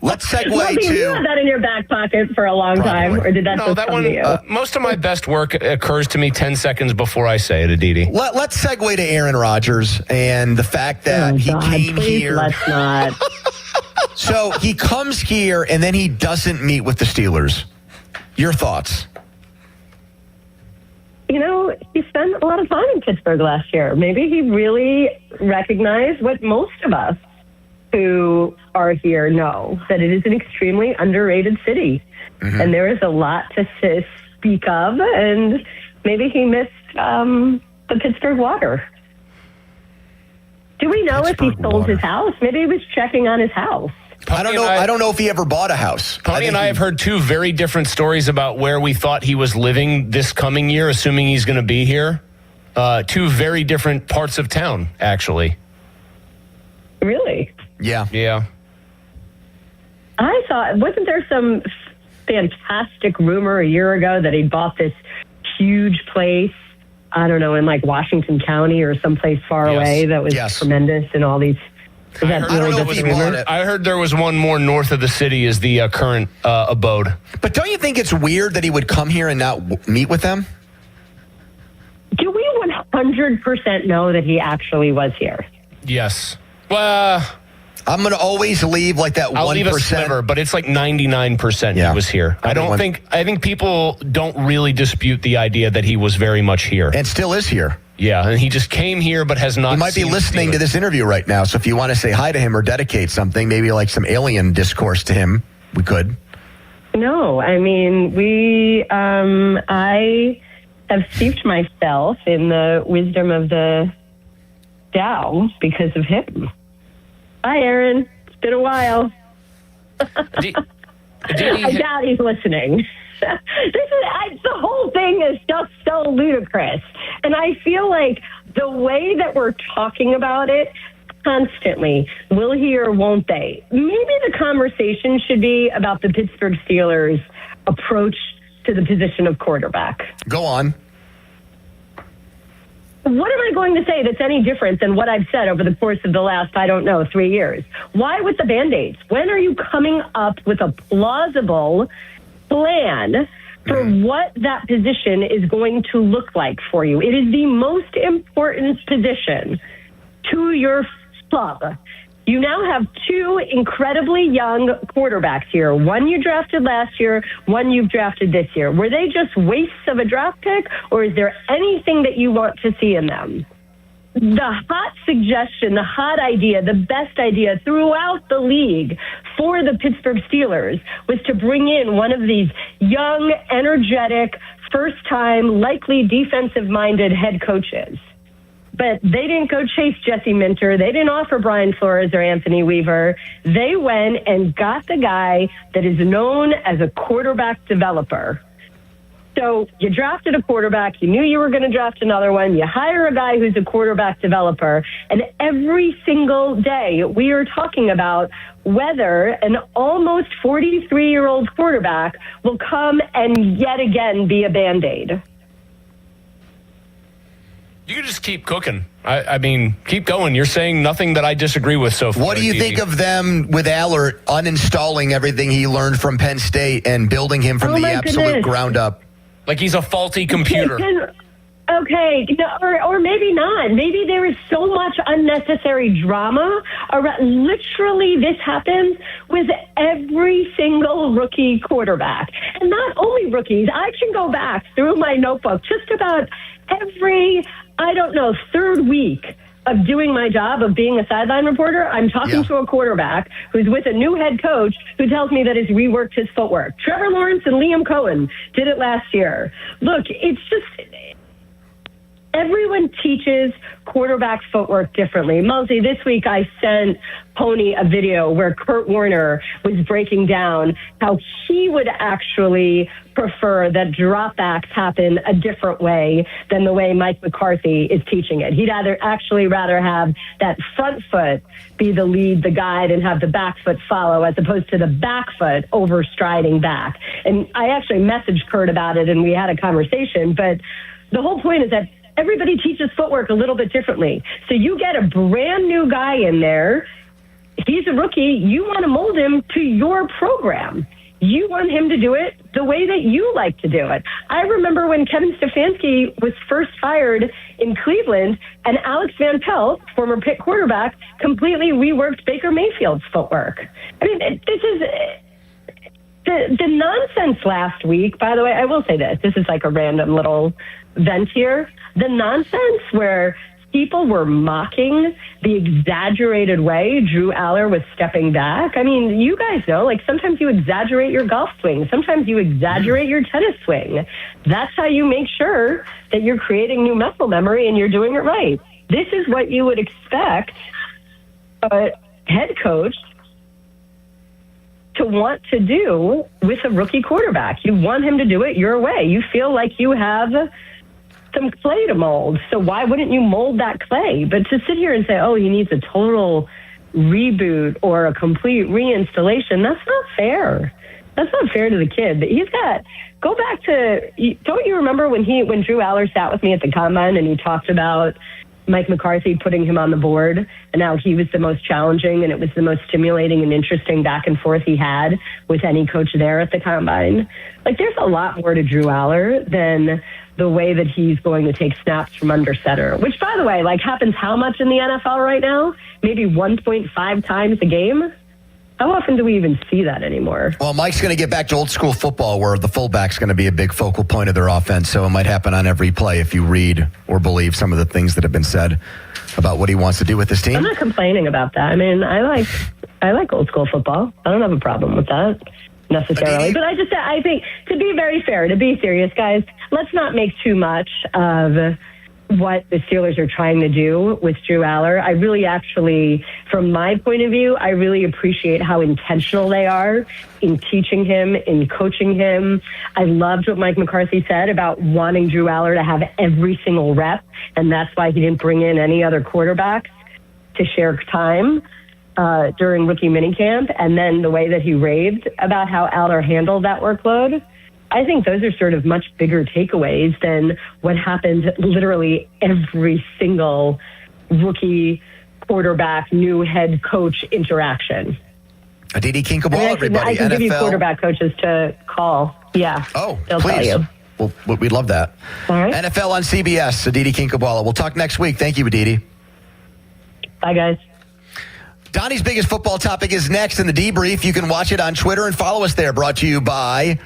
Let's segue to... You had that in your back pocket for a long time, or did that just come to you? Most of my best work occurs to me 10 seconds before I say it, Aditi. Let's segue to Aaron Rodgers and the fact that he came here. Let's not. So he comes here and then he doesn't meet with the Steelers. Your thoughts? You know, he spent a lot of time in Pittsburgh last year. Maybe he really recognized what most of us who are here know, that it is an extremely underrated city. Mm-hmm. And there is a lot to speak of, and maybe he missed the Pittsburgh water. Do we know if he sold his house? Maybe he was checking on his house. I don't know if he ever bought a house. Pony and I have heard two very different stories about where we thought he was living this coming year, assuming he's going to be here. Two very different parts of town, actually. Really? Yeah. Yeah. I thought, wasn't there some fantastic rumor a year ago that he bought this huge place, I don't know, in like Washington County or someplace far away that was tremendous and all these... I heard there was one more north of the city as the current abode. But don't you think it's weird that he would come here and not meet with them? Do we 100% know that he actually was here? Yes. Well, I'm going to always leave like that 1%. I'll leave a sliver, but it's like 99% he was here. I think people don't really dispute the idea that he was very much here. And still is here. Yeah, and he just came here but has not. He might be listening to this interview right now, so if you want to say hi to him or dedicate something, maybe like some alien discourse to him, we could. No, I mean, I have steeped myself in the wisdom of the Tao because of him. Hi, Aaron. It's been a while. I doubt he's listening. The whole thing is just so ludicrous. And I feel like the way that we're talking about it constantly, will he or won't they? Maybe the conversation should be about the Pittsburgh Steelers' approach to the position of quarterback. Go on. What am I going to say that's any different than what I've said over the course of the last, 3 years? Why with the Band-Aids? When are you coming up with a plausible plan for what that position is going to look like for you? It is the most important position to your club. You now have two incredibly young quarterbacks here. One you drafted last year, one you've drafted this year. Were they just wastes of a draft pick, or is there anything that you want to see in them? The hot suggestion, the hot idea, the best idea throughout the league for the Pittsburgh Steelers was to bring in one of these young, energetic, first-time, likely defensive-minded head coaches. But they didn't go chase Jesse Minter. They didn't offer Brian Flores or Anthony Weaver. They went and got the guy that is known as a quarterback developer. So you drafted a quarterback. You knew you were going to draft another one. You hire a guy who's a quarterback developer. And every single day we are talking about whether an almost 43-year-old quarterback will come and yet again be a Band-Aid. You can just keep cooking. I mean, keep going. You're saying nothing that I disagree with so far. What do you think of them with Allert uninstalling everything he learned from Penn State and building him from the absolute ground up? Like he's a faulty computer. Okay, or maybe not. Maybe there is so much unnecessary drama around. Literally, this happens with every single rookie quarterback. And not only rookies. I can go back through my notebook just about every, third week of doing my job of being a sideline reporter. I'm talking to a quarterback who's with a new head coach who tells me that he's reworked his footwork. Trevor Lawrence and Liam Cohen did it last year. Look, it's just... Everyone teaches quarterback footwork differently. Mosey, this week I sent Pony a video where Kurt Warner was breaking down how he would actually prefer that dropbacks happen a different way than the way Mike McCarthy is teaching it. He'd rather have that front foot be the lead, the guide, and have the back foot follow, as opposed to the back foot overstriding back. And I actually messaged Kurt about it, and we had a conversation. But the whole point is that everybody teaches footwork a little bit differently. So you get a brand new guy in there. He's a rookie. You want to mold him to your program. You want him to do it the way that you like to do it. I remember when Kevin Stefanski was first hired in Cleveland, and Alex Van Pelt, former Pitt quarterback, completely reworked Baker Mayfield's footwork. I mean, this is... The nonsense last week, by the way, I will say this. This is like a random little vent here. The nonsense where people were mocking the exaggerated way Drew Aller was stepping back. I mean, you guys know, like sometimes you exaggerate your golf swing. Sometimes you exaggerate your tennis swing. That's how you make sure that you're creating new muscle memory and you're doing it right. This is what you would expect a head coach to want to do with a rookie quarterback. You want him to do it your way. You feel like you have some clay to mold. So why wouldn't you mold that clay? But to sit here and say, he needs a total reboot or a complete reinstallation, that's not fair. That's not fair to the kid. Go back to, don't you remember when Drew Aller sat with me at the Combine and he talked about Mike McCarthy putting him on the board, and now he was the most challenging and it was the most stimulating and interesting back and forth he had with any coach there at the Combine. Like, there's a lot more to Drew Aller than the way that he's going to take snaps from under center, which, by the way, like happens how much in the NFL right now? Maybe 1.5 times a game. How often do we even see that anymore? Well, Mike's going to get back to old school football where the fullback's going to be a big focal point of their offense. So it might happen on every play if you read or believe some of the things that have been said about what he wants to do with his team. I'm not complaining about that. I mean, I like old school football. I don't have a problem with that necessarily. But I think, to be very fair, to be serious, guys, let's not make too much of what the Steelers are trying to do with Drew Aller. I really actually, from my point of view, I really appreciate how intentional they are in teaching him, in coaching him. I loved what Mike McCarthy said about wanting Drew Aller to have every single rep, and that's why he didn't bring in any other quarterbacks to share time during rookie minicamp. And then the way that he raved about how Aller handled that workload, I think those are sort of much bigger takeaways than what happens literally every single rookie quarterback, new head coach interaction. Aditi Kinkaball, everybody. I can give you quarterback coaches to call. Yeah. Oh, they'll please. tell you. Well, we'd love that. All right. NFL on CBS, Aditi Kinkaball. We'll talk next week. Thank you, Aditi. Bye, guys. Donnie's biggest football topic is next in the debrief. You can watch it on Twitter and follow us there. Brought to you by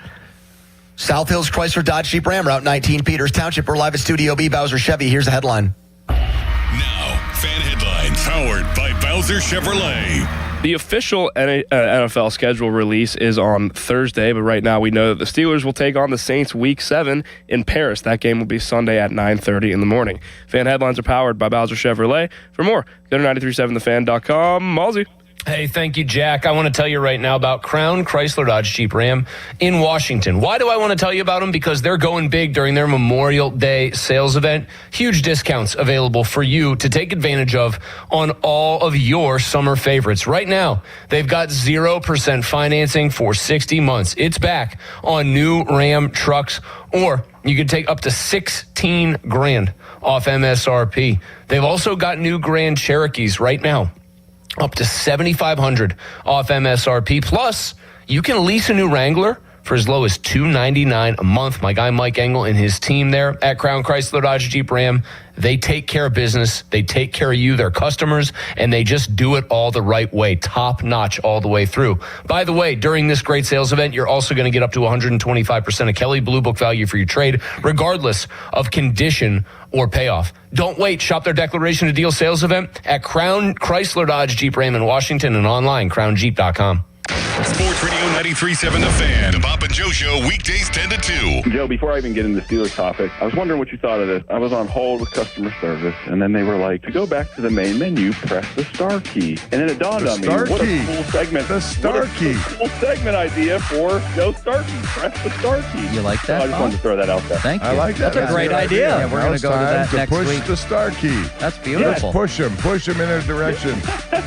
South Hills Chrysler Dodge Jeep Ram, Route 19, Peters Township. We're live at Studio B, Bowser Chevy. Here's the headline. Now, fan headlines powered by Bowser Chevrolet. The official NFL schedule release is on Thursday, but right now we know that the Steelers will take on the Saints Week 7 in Paris. That game will be Sunday at 9:30 in the morning. Fan headlines are powered by Bowser Chevrolet. For more, go to 937thefan.com. Malsey. Hey, thank you, Jack. I want to tell you right now about Crown Chrysler Dodge Jeep Ram in Washington. Why do I want to tell you about them? Because they're going big during their Memorial Day sales event. Huge discounts available for you to take advantage of on all of your summer favorites. Right now, they've got 0% financing for 60 months. It's back on new Ram trucks, or you can take up to $16,000 off MSRP. They've also got new Grand Cherokees right now, up to $7,500 off MSRP. Plus, you can lease a new Wrangler for as low as $299 a month. My guy Mike Engel and his team there at Crown Chrysler Dodge Jeep Ram, they take care of business. They take care of you, their customers, and they just do it all the right way, top notch all the way through. By the way, during this great sales event, you're also going to get up to 125% of Kelley Blue Book value for your trade, regardless of condition or payoff. Don't wait. Shop their Declaration of Deal sales event at Crown Chrysler Dodge Jeep Ram in Washington and online, crownjeep.com. Sports Radio 93.7 The Fan. The Bob and Joe Show, weekdays 10 to 2. Joe, before I even get into the Steelers topic, I was wondering what you thought of this. I was on hold with customer service, and then they were like, to go back to the main menu, press the star key. And then it dawned on me, what a cool segment. The star key. Cool segment idea for Joe Star Key. Press the star key. You like that? I just wanted to throw that out there. Thank you. I like that. That's a great idea. Yeah, we're going to go to that next push week. Push the star key. That's beautiful. Yes, push him in a direction.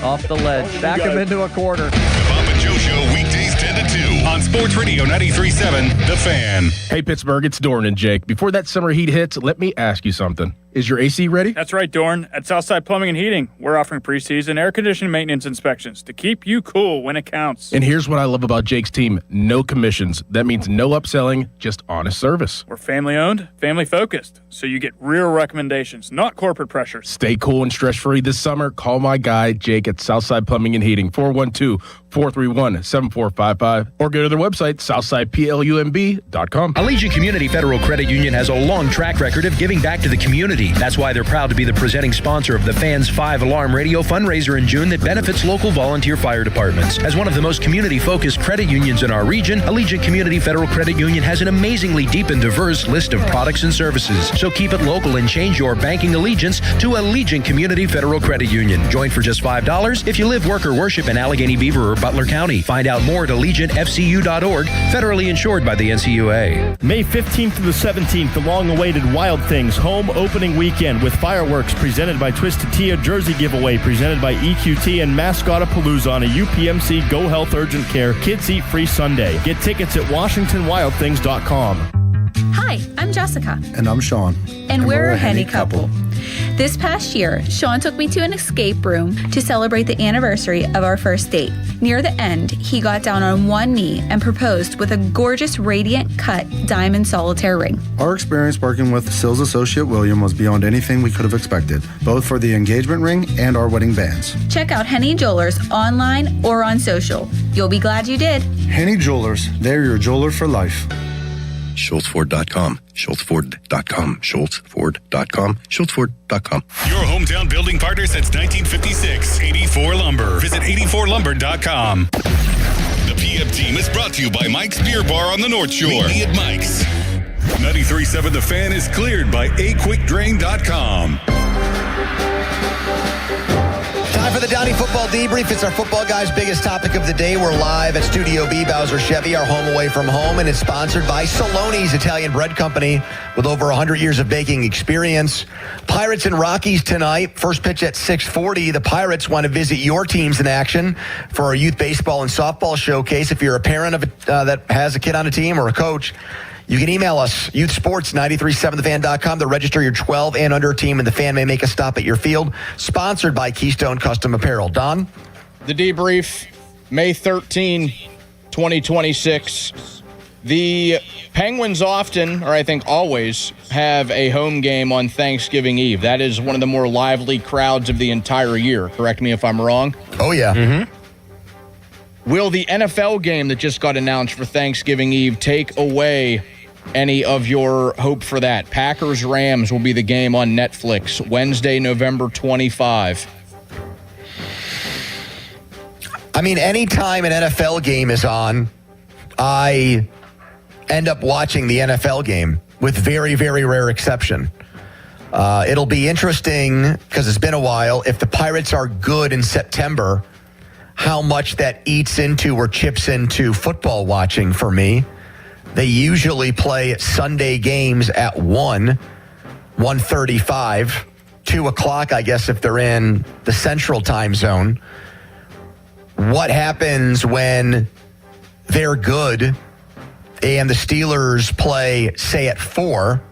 Off the ledge. Back him into a corner. The Bob and Joe Show, weekdays 10 to 2 on Sports Radio 93.7 The Fan. Hey, Pittsburgh, it's Dorn and Jake. Before that summer heat hits, let me ask you something. Is your AC ready? That's right, Dorn. At Southside Plumbing and Heating, we're offering preseason air conditioning maintenance inspections to keep you cool when it counts. And here's what I love about Jake's team. No commissions. That means no upselling, just honest service. We're family-owned, family-focused, so you get real recommendations, not corporate pressures. Stay cool and stress-free this summer. Call my guy, Jake, at Southside Plumbing and Heating, 412-431-7455, or go to their website, southsideplumb.com. Allegiant Community Federal Credit Union has a long track record of giving back to the community. That's why they're proud to be the presenting sponsor of the Fans 5-Alarm Radio fundraiser in June that benefits local volunteer fire departments. As one of the most community-focused credit unions in our region, Allegiant Community Federal Credit Union has an amazingly deep and diverse list of products and services. So keep it local and change your banking allegiance to Allegiant Community Federal Credit Union. Join for just $5 if you live, work, or worship in Allegheny Beaver or Butler County. Find out more at AllegiantFCU.org, federally insured by the NCUA. May 15th to the 17th, the long-awaited Wild Things home opening weekend with fireworks presented by Twisted Tea, a jersey giveaway presented by EQT, and Mascotapalooza on a UPMC Go Health Urgent Care Kids Eat Free Sunday. Get tickets at WashingtonWildThings.com. Hi, I'm Jessica. And I'm Sean. And we're a Henny couple. This past year, Sean took me to an escape room to celebrate the anniversary of our first date. Near the end, he got down on one knee and proposed with a gorgeous radiant cut diamond solitaire ring. Our experience working with Sills associate William was beyond anything we could have expected, both for the engagement ring and our wedding bands. Check out Henny Jewelers online or on social. You'll be glad you did. Henny Jewelers, they're your jeweler for life. SchultzFord.com, SchultzFord.com, SchultzFord.com, SchultzFord.com. Your hometown building partner since 1956. 84 Lumber. Visit 84lumber.com. The PM team is brought to you by Mike's Beer Bar on the North Shore. Meet me at Mike's. 93.7 The Fan is cleared by aquickdrain.com. Time for the Downey Football Debrief. It's our football guys' biggest topic of the day. We're live at Studio B, Bowser Chevy, our home away from home, and it's sponsored by Saloni's Italian Bread Company with over 100 years of baking experience. Pirates and Rockies tonight. First pitch at 6:40. The Pirates want to visit your teams in action for our youth baseball and softball showcase. If you're a parent of that has a kid on a team or a coach, you can email us, youthsports937thefan.com, to register your 12 and under team, and the Fan may make a stop at your field. Sponsored by Keystone Custom Apparel. Don? The debrief, May 13, 2026. The Penguins often, or I think always, have a home game on Thanksgiving Eve. That is one of the more lively crowds of the entire year. Correct me if I'm wrong. Oh, yeah. Mm-hmm. Will the NFL game that just got announced for Thanksgiving Eve take away any of your hope for that? Packers-Rams will be the game on Netflix Wednesday, November 25. I mean, anytime an NFL game is on, I end up watching the NFL game with very, very rare exception. It'll be interesting because it's been a while. If the Pirates are good in September, how much that eats into or chips into football watching for me. They usually play Sunday games at 1:35, 2 o'clock, I guess, if they're in the Central Time Zone. What happens when they're good and the Steelers play, say, at 4?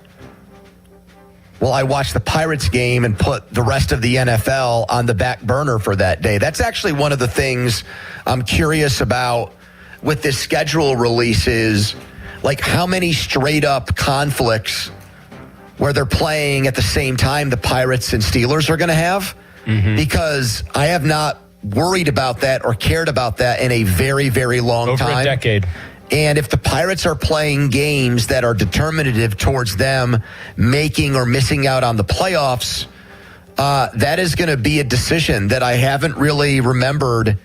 Well, I watch the Pirates game and put the rest of the NFL on the back burner for that day. That's actually one of the things I'm curious about with this schedule release is, like, how many straight up conflicts where they're playing at the same time the Pirates and Steelers are going to have? Mm-hmm. Because I have not worried about that or cared about that in a very, very long time. Over a decade. And if the Pirates are playing games that are determinative towards them making or missing out on the playoffs, that is going to be a decision that I haven't really remembered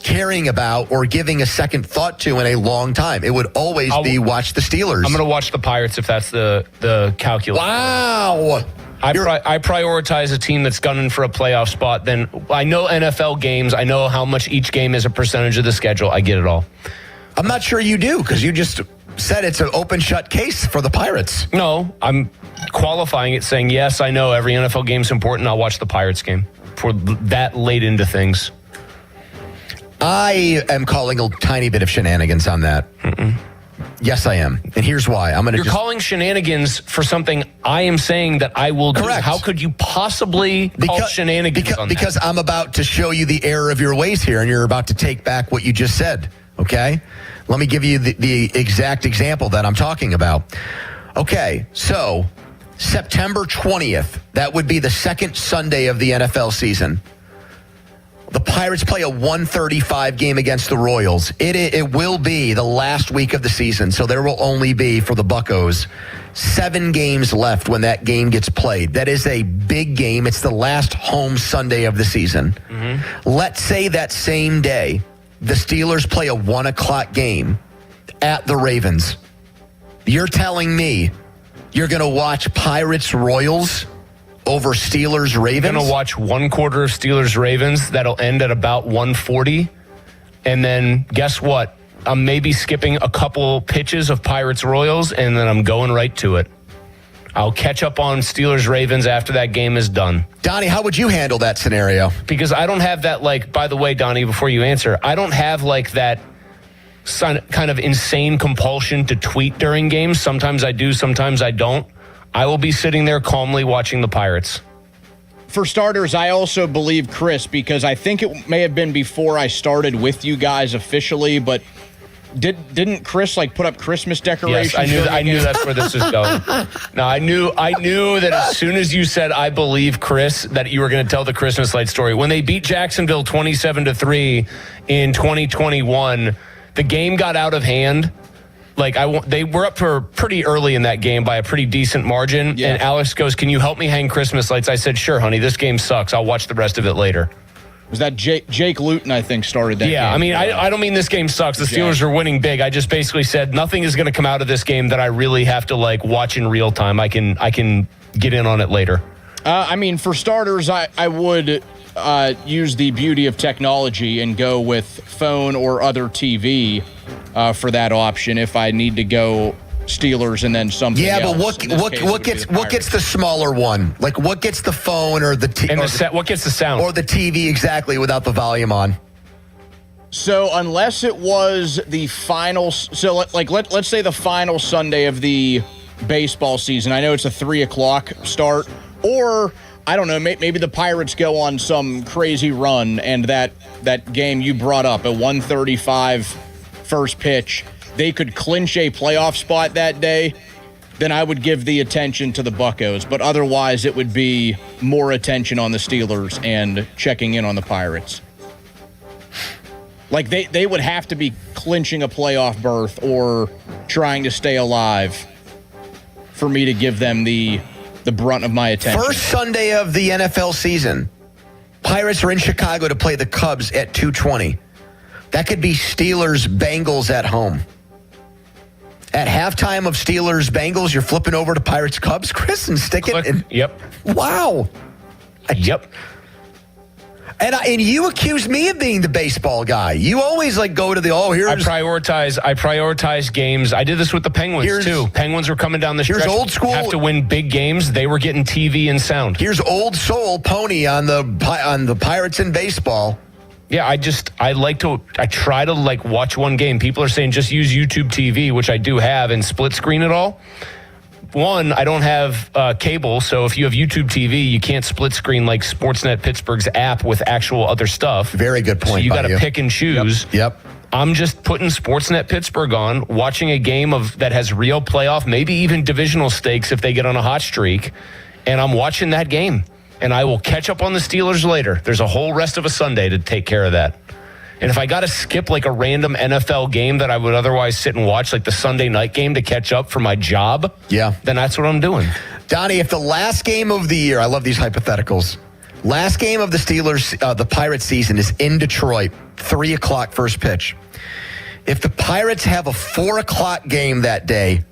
caring about or giving a second thought to in a long time. It would always be watch the Steelers. I'm going to watch the Pirates if that's the calculus. Wow. I prioritize a team that's gunning for a playoff spot. Then I know NFL games. I know how much each game is a percentage of the schedule. I get it all. I'm not sure you do because you just said it's an open shut case for the Pirates. No, I'm qualifying it saying, yes, I know every NFL game's important. I'll watch the Pirates game for that late into things. I am calling a tiny bit of shenanigans on that. Mm-mm. Yes, I am. And here's why. You're calling shenanigans for something I am saying that I will Correct. do. How could you possibly call shenanigans on that? Because I'm about to show you the error of your ways here, and you're about to take back what you just said, okay? Let me give you the exact example that I'm talking about. Okay, so September 20th, that would be the second Sunday of the NFL season. The Pirates play a 1:35 game against the Royals. It will be the last week of the season, so there will only be, for the Buccos, 7 games left when that game gets played. That is a big game. It's the last home Sunday of the season. Mm-hmm. Let's say that same day, the Steelers play a 1 o'clock game at the Ravens. You're telling me you're going to watch Pirates-Royals over Steelers-Ravens? I'm going to watch one quarter of Steelers-Ravens. That'll end at about 1:40. And then guess what? I'm maybe skipping a couple pitches of Pirates-Royals, and then I'm going right to it. I'll catch up on Steelers-Ravens after that game is done. Donnie, how would you handle that scenario? Because I don't have that, by the way, Donnie, before you answer, I don't have, that kind of insane compulsion to tweet during games. Sometimes I do, sometimes I don't. I will be sitting there calmly watching the Pirates. For starters, I also believe Chris, because I think it may have been before I started with you guys officially, but didn't Chris put up Christmas decorations? Yes, I knew that's where this is going. No, I knew that as soon as you said I believe Chris, that you were going to tell the Christmas light story. When they beat Jacksonville 27-3 in 2021, the game got out of hand. They were up for pretty early in that game by a pretty decent margin. Yeah. And Alex goes, "Can you help me hang Christmas lights?" I said, "Sure, honey. This game sucks. I'll watch the rest of it later." Was that Jake Luton, I think, started that game? Yeah, I mean, I don't mean this game sucks. The Steelers are winning big. I just basically said nothing is going to come out of this game that I really have to watch in real time. I can get in on it later. I mean, for starters, I would use the beauty of technology and go with phone or other TV for that option if I need to go Steelers and then something else. Yeah, but what gets the smaller one? What gets the phone or the TV? What gets the sound? Or the TV exactly without the volume on? So unless it was the final, let's say the final Sunday of the baseball season. I know it's a 3:00 start, or I don't know, maybe the Pirates go on some crazy run and that game you brought up, a 1:35 first pitch, they could clinch a playoff spot that day, then I would give the attention to the Buccos. But otherwise, it would be more attention on the Steelers and checking in on the Pirates. They would have to be clinching a playoff berth or trying to stay alive for me to give them the brunt of my attention. First Sunday of the NFL season, Pirates are in Chicago to play the Cubs at 2:20. That could be Steelers-Bengals at home. At halftime of Steelers-Bengals, you're flipping over to Pirates-Cubs, Chris, and sticking it. Yep. Wow. Yep. And you accuse me of being the baseball guy. You always go to the here's. I prioritize games. I did this with the Penguins too. Penguins were coming down the stretch. Here's old school. Have to win big games. They were getting TV and sound. Here's old soul Pony on the Pirates in baseball. Yeah, I try to watch one game. People are saying just use YouTube TV, which I do have, and split screen it all. One, I don't have cable, so if you have YouTube TV, you can't split screen like Sportsnet Pittsburgh's app with actual other stuff. Very good point. So you got to pick and choose. Yep. I'm just putting Sportsnet Pittsburgh on, watching a game that has real playoff, maybe even divisional stakes if they get on a hot streak, and I'm watching that game. And I will catch up on the Steelers later. There's a whole rest of a Sunday to take care of that. And if I got to skip a random NFL game that I would otherwise sit and watch, like the Sunday night game to catch up for my job, then that's what I'm doing. Donnie, if the last game of the year, I love these hypotheticals, last game of the Steelers, the Pirates season is in Detroit, 3:00 first pitch. If the Pirates have a 4:00 game that day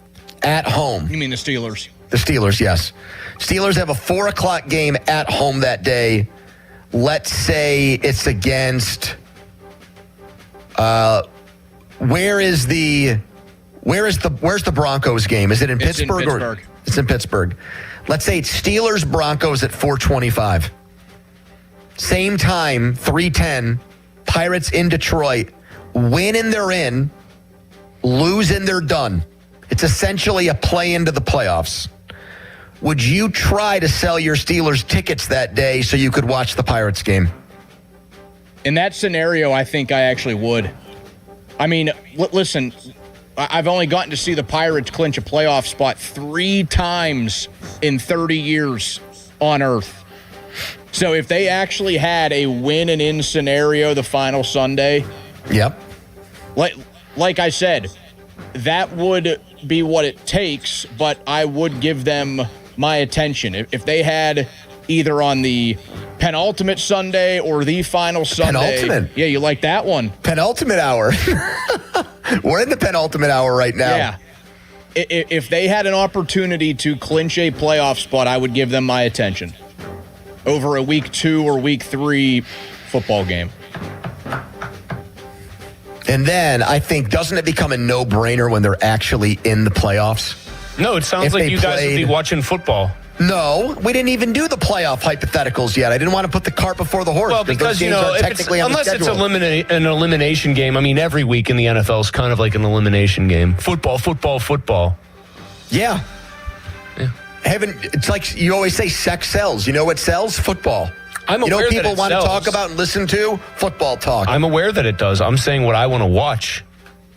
at home. You mean the Steelers? The Steelers, yes. Steelers have a 4:00 game at home that day. Let's say it's against. Where's the Broncos game? Is it in Pittsburgh? In Pittsburgh. It's in Pittsburgh. Let's say it's Steelers Broncos at 4:25. Same time, 3:10. Pirates in Detroit. Win and they're in. Lose and they're done. It's essentially a play into the playoffs. Would you try to sell your Steelers tickets that day so you could watch the Pirates game? In that scenario, I think I actually would. I mean, listen, I've only gotten to see the Pirates clinch a playoff spot 3 times in 30 years on Earth. So if they actually had a win and in scenario the final Sunday, like I said, that would be what it takes, but I would give them my attention. If they had either on the penultimate Sunday or the final Sunday. Penultimate. Yeah, you like that one. Penultimate hour. We're in the penultimate hour right now. Yeah. If they had an opportunity to clinch a playoff spot, I would give them my attention over a week 2 or week 3 football game. And then I think, doesn't it become a no-brainer when they're actually in the playoffs? No, it sounds like you guys would be watching football. No, we didn't even do the playoff hypotheticals yet. I didn't want to put the cart before the horse. Well, because, those games are technically on the unless it's schedule. an elimination game. I mean, every week in the NFL is kind of like an elimination game. Football. Yeah. It's like you always say, sex sells. You know what sells? Football. I'm aware what that people it want to sells. talk about and listen to? Football talk. I'm aware that it does. I'm saying what I want to watch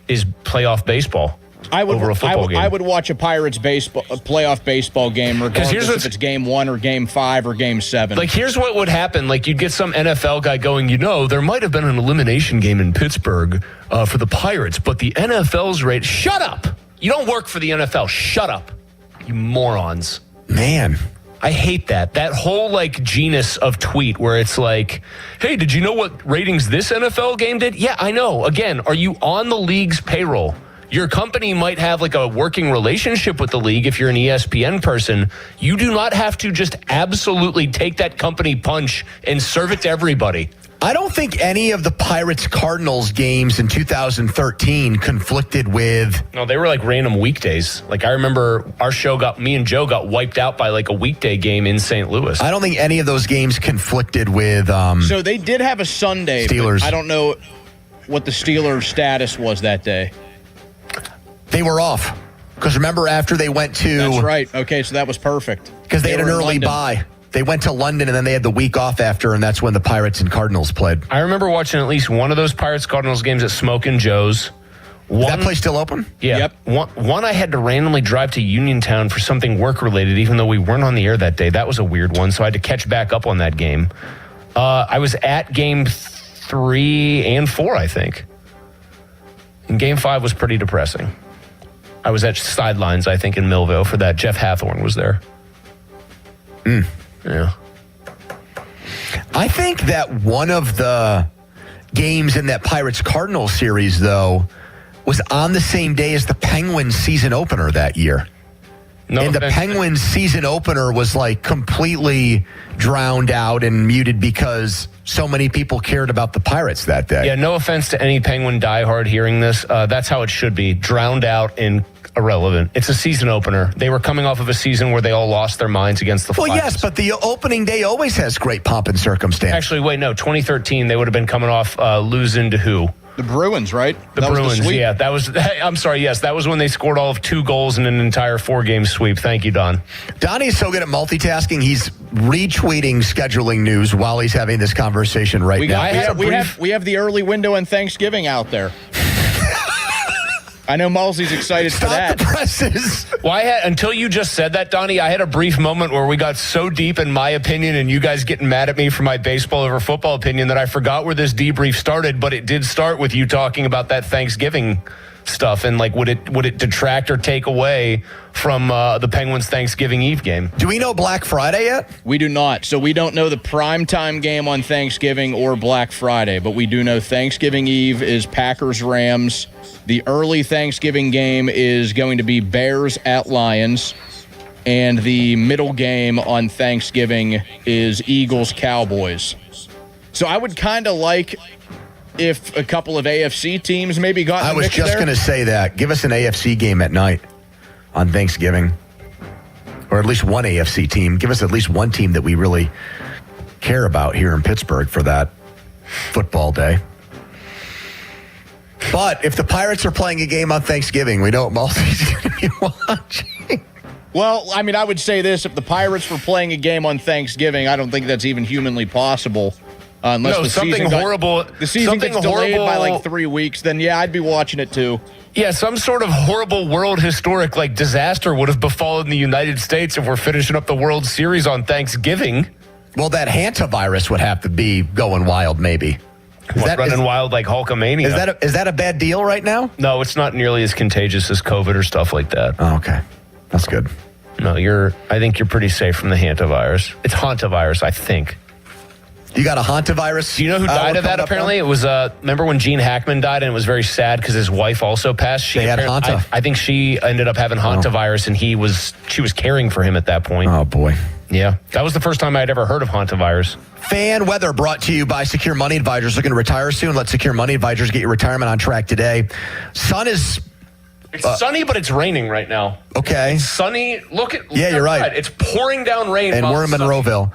is playoff baseball. Over a football game. I would watch a playoff baseball game regardless if it's game 1 or game 5 or game 7. Like, here's what would happen. Like, you'd get some NFL guy going, there might have been an elimination game in Pittsburgh for the Pirates, but the NFL's rate. Shut up. You don't work for the NFL. Shut up. You morons. Man. I hate that. That whole, genus of tweet where it's like, hey, did you know what ratings this NFL game did? Yeah, I know. Again, are you on the league's payroll? Your company might have a working relationship with the league if you're an ESPN person. You do not have to just absolutely take that company punch and serve it to everybody. I don't think any of the Pirates-Cardinals games in 2013 conflicted with... No, they were random weekdays. I remember me and Joe got wiped out by a weekday game in St. Louis. I don't think any of those games conflicted with... So they did have a Sunday. Steelers. I don't know what the Steelers' status was that day. They were off. Because remember after they went to... That's right. Okay, so that was perfect. Because they had an were in early London. bye. They went to London, and then they had the week off after, and that's when the Pirates and Cardinals played. I remember watching at least one of those Pirates-Cardinals games at Smokin' Joe's. Is that place still open? Yeah. Yep. One I had to randomly drive to Uniontown for something work-related, even though we weren't on the air that day. That was a weird one, so I had to catch back up on that game. I was at game 3 and 4, I think. And game 5 was pretty depressing. I was at sidelines, I think, in Millville for that. Jeff Hathorne was there. Yeah. I think that one of the games in that Pirates-Cardinals series, though, was on the same day as the Penguins season opener that year. And the Penguins season opener was completely drowned out and muted because so many people cared about the Pirates that day. Yeah, no offense to any Penguin diehard hearing this. That's how it should be. Drowned out and irrelevant. It's a season opener. They were coming off of a season where they all lost their minds against the Flyers. Well, yes, but the opening day always has great pomp and circumstance. Actually, wait, no. 2013, they would have been coming off losing to who? The Bruins, right? The Bruins, yeah. That was. I'm sorry, yes. That was when they scored all of 2 goals in an entire 4-game sweep. Thank you, Don. Donnie's so good at multitasking, he's retweeting scheduling news while he's having this conversation right now. We have the early window on Thanksgiving out there. I know Malsey's excited for that. The presses. Well, until you just said that, Donnie, I had a brief moment where we got so deep in my opinion and you guys getting mad at me for my baseball over football opinion that I forgot where this debrief started, but it did start with you talking about that Thanksgiving stuff and would it detract or take away from the Penguins Thanksgiving Eve game? Do we know Black Friday yet? We do not. So we don't know the primetime game on Thanksgiving or Black Friday, but we do know Thanksgiving Eve is Packers-Rams. The early Thanksgiving game is going to be Bears at Lions. And the middle game on Thanksgiving is Eagles-Cowboys. So I would kind of like if a couple of AFC teams maybe got in the I was mix just there. going to say that. Give us an AFC game at night on Thanksgiving. Or at least one AFC team. Give us at least one team that we really care about here in Pittsburgh for that football day. But if the Pirates are playing a game on Thanksgiving, we know what Malsey's going to be watching. Well, I mean, I would say this. If the Pirates were playing a game on Thanksgiving, I don't think that's even humanly possible. Unless No, the something season horrible- the season something gets delayed by horrible- 3 weeks, then yeah, I'd be watching it too. Yeah, some sort of horrible world historic disaster would have befallen the United States if we're finishing up the World Series on Thanksgiving. Well, that hantavirus would have to be going wild, maybe. Running wild like Hulkamania. Is that a bad deal right now? No, it's not nearly as contagious as COVID or stuff like that. Oh, okay. That's good. No, I think you're pretty safe from the hantavirus. It's hantavirus, I think. You got a hantavirus? Do you know who died of that, apparently? It was, remember when Gene Hackman died, and it was very sad because his wife also passed? They had hanta. I think she ended up having hantavirus, and she was caring for him at that point. Oh, boy. Yeah. That was the first time I'd ever heard of hantavirus. Fan weather brought to you by Secure Money Advisors. Looking to retire soon? Let Secure Money Advisors get your retirement on track today. Sun is It's sunny, but it's raining right now. Okay. It's sunny. Look you're right. outside. It's pouring down rain. And while we're in it's sunny. Monroeville.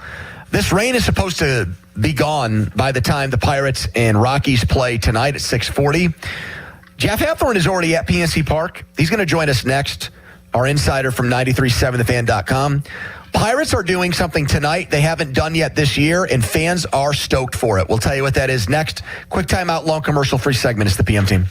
This rain is supposed to be gone by the time the Pirates and Rockies play tonight at 6:40. Jeff Hathorn is already at PNC Park. He's going to join us next, our insider from 937thefan.com. Pirates are doing something tonight they haven't done yet this year, and fans are stoked for it. We'll tell you what that is next. Quick timeout, long commercial-free segment. It's the PM Team.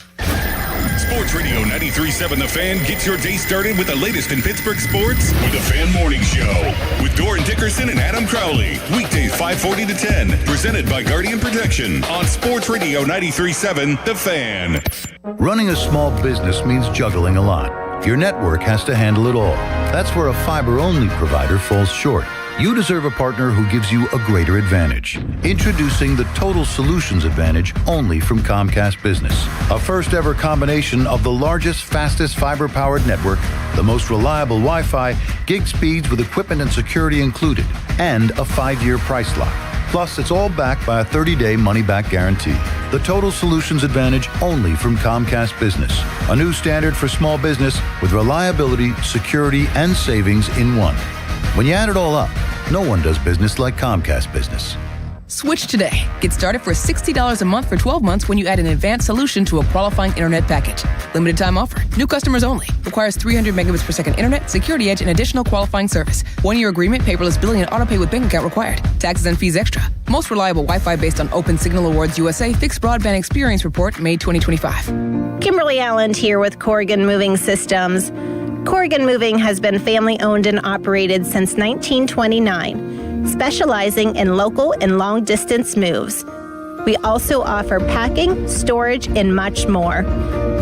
Sports Radio 93.7 The Fan gets your day started with the latest in Pittsburgh sports with the Fan Morning Show with Doran Dickerson and Adam Crowley. Weekdays 5:40 to 10. Presented by Guardian Protection on Sports Radio 93.7 The Fan. Running a small business means juggling a lot. Your network has to handle it all. That's where a fiber-only provider falls short. You deserve a partner who gives you a greater advantage. Introducing the Total Solutions Advantage only from Comcast Business. A first-ever combination of the largest, fastest fiber-powered network, the most reliable Wi-Fi, gig speeds with equipment and security included, and a 5-year price lock. Plus, it's all backed by a 30-day money-back guarantee. The Total Solutions Advantage only from Comcast Business. A new standard for small business with reliability, security, and savings in one. When you add it all up, no one does business like Comcast Business. Switch today. Get started for $60 a month for 12 months when you add an advanced solution to a qualifying internet package. Limited time offer. New customers only. Requires 300 megabits per second internet, security edge, and additional qualifying service. 1-year agreement, paperless billing, and autopay with bank account required. Taxes and fees extra. Most reliable Wi-Fi based on Open Signal Awards USA Fixed Broadband Experience Report, May 2025. Kimberly Allen here with Corrigan Moving Systems. Corrigan Moving has been family-owned and operated since 1929, specializing in local and long-distance moves. We also offer packing, storage, and much more.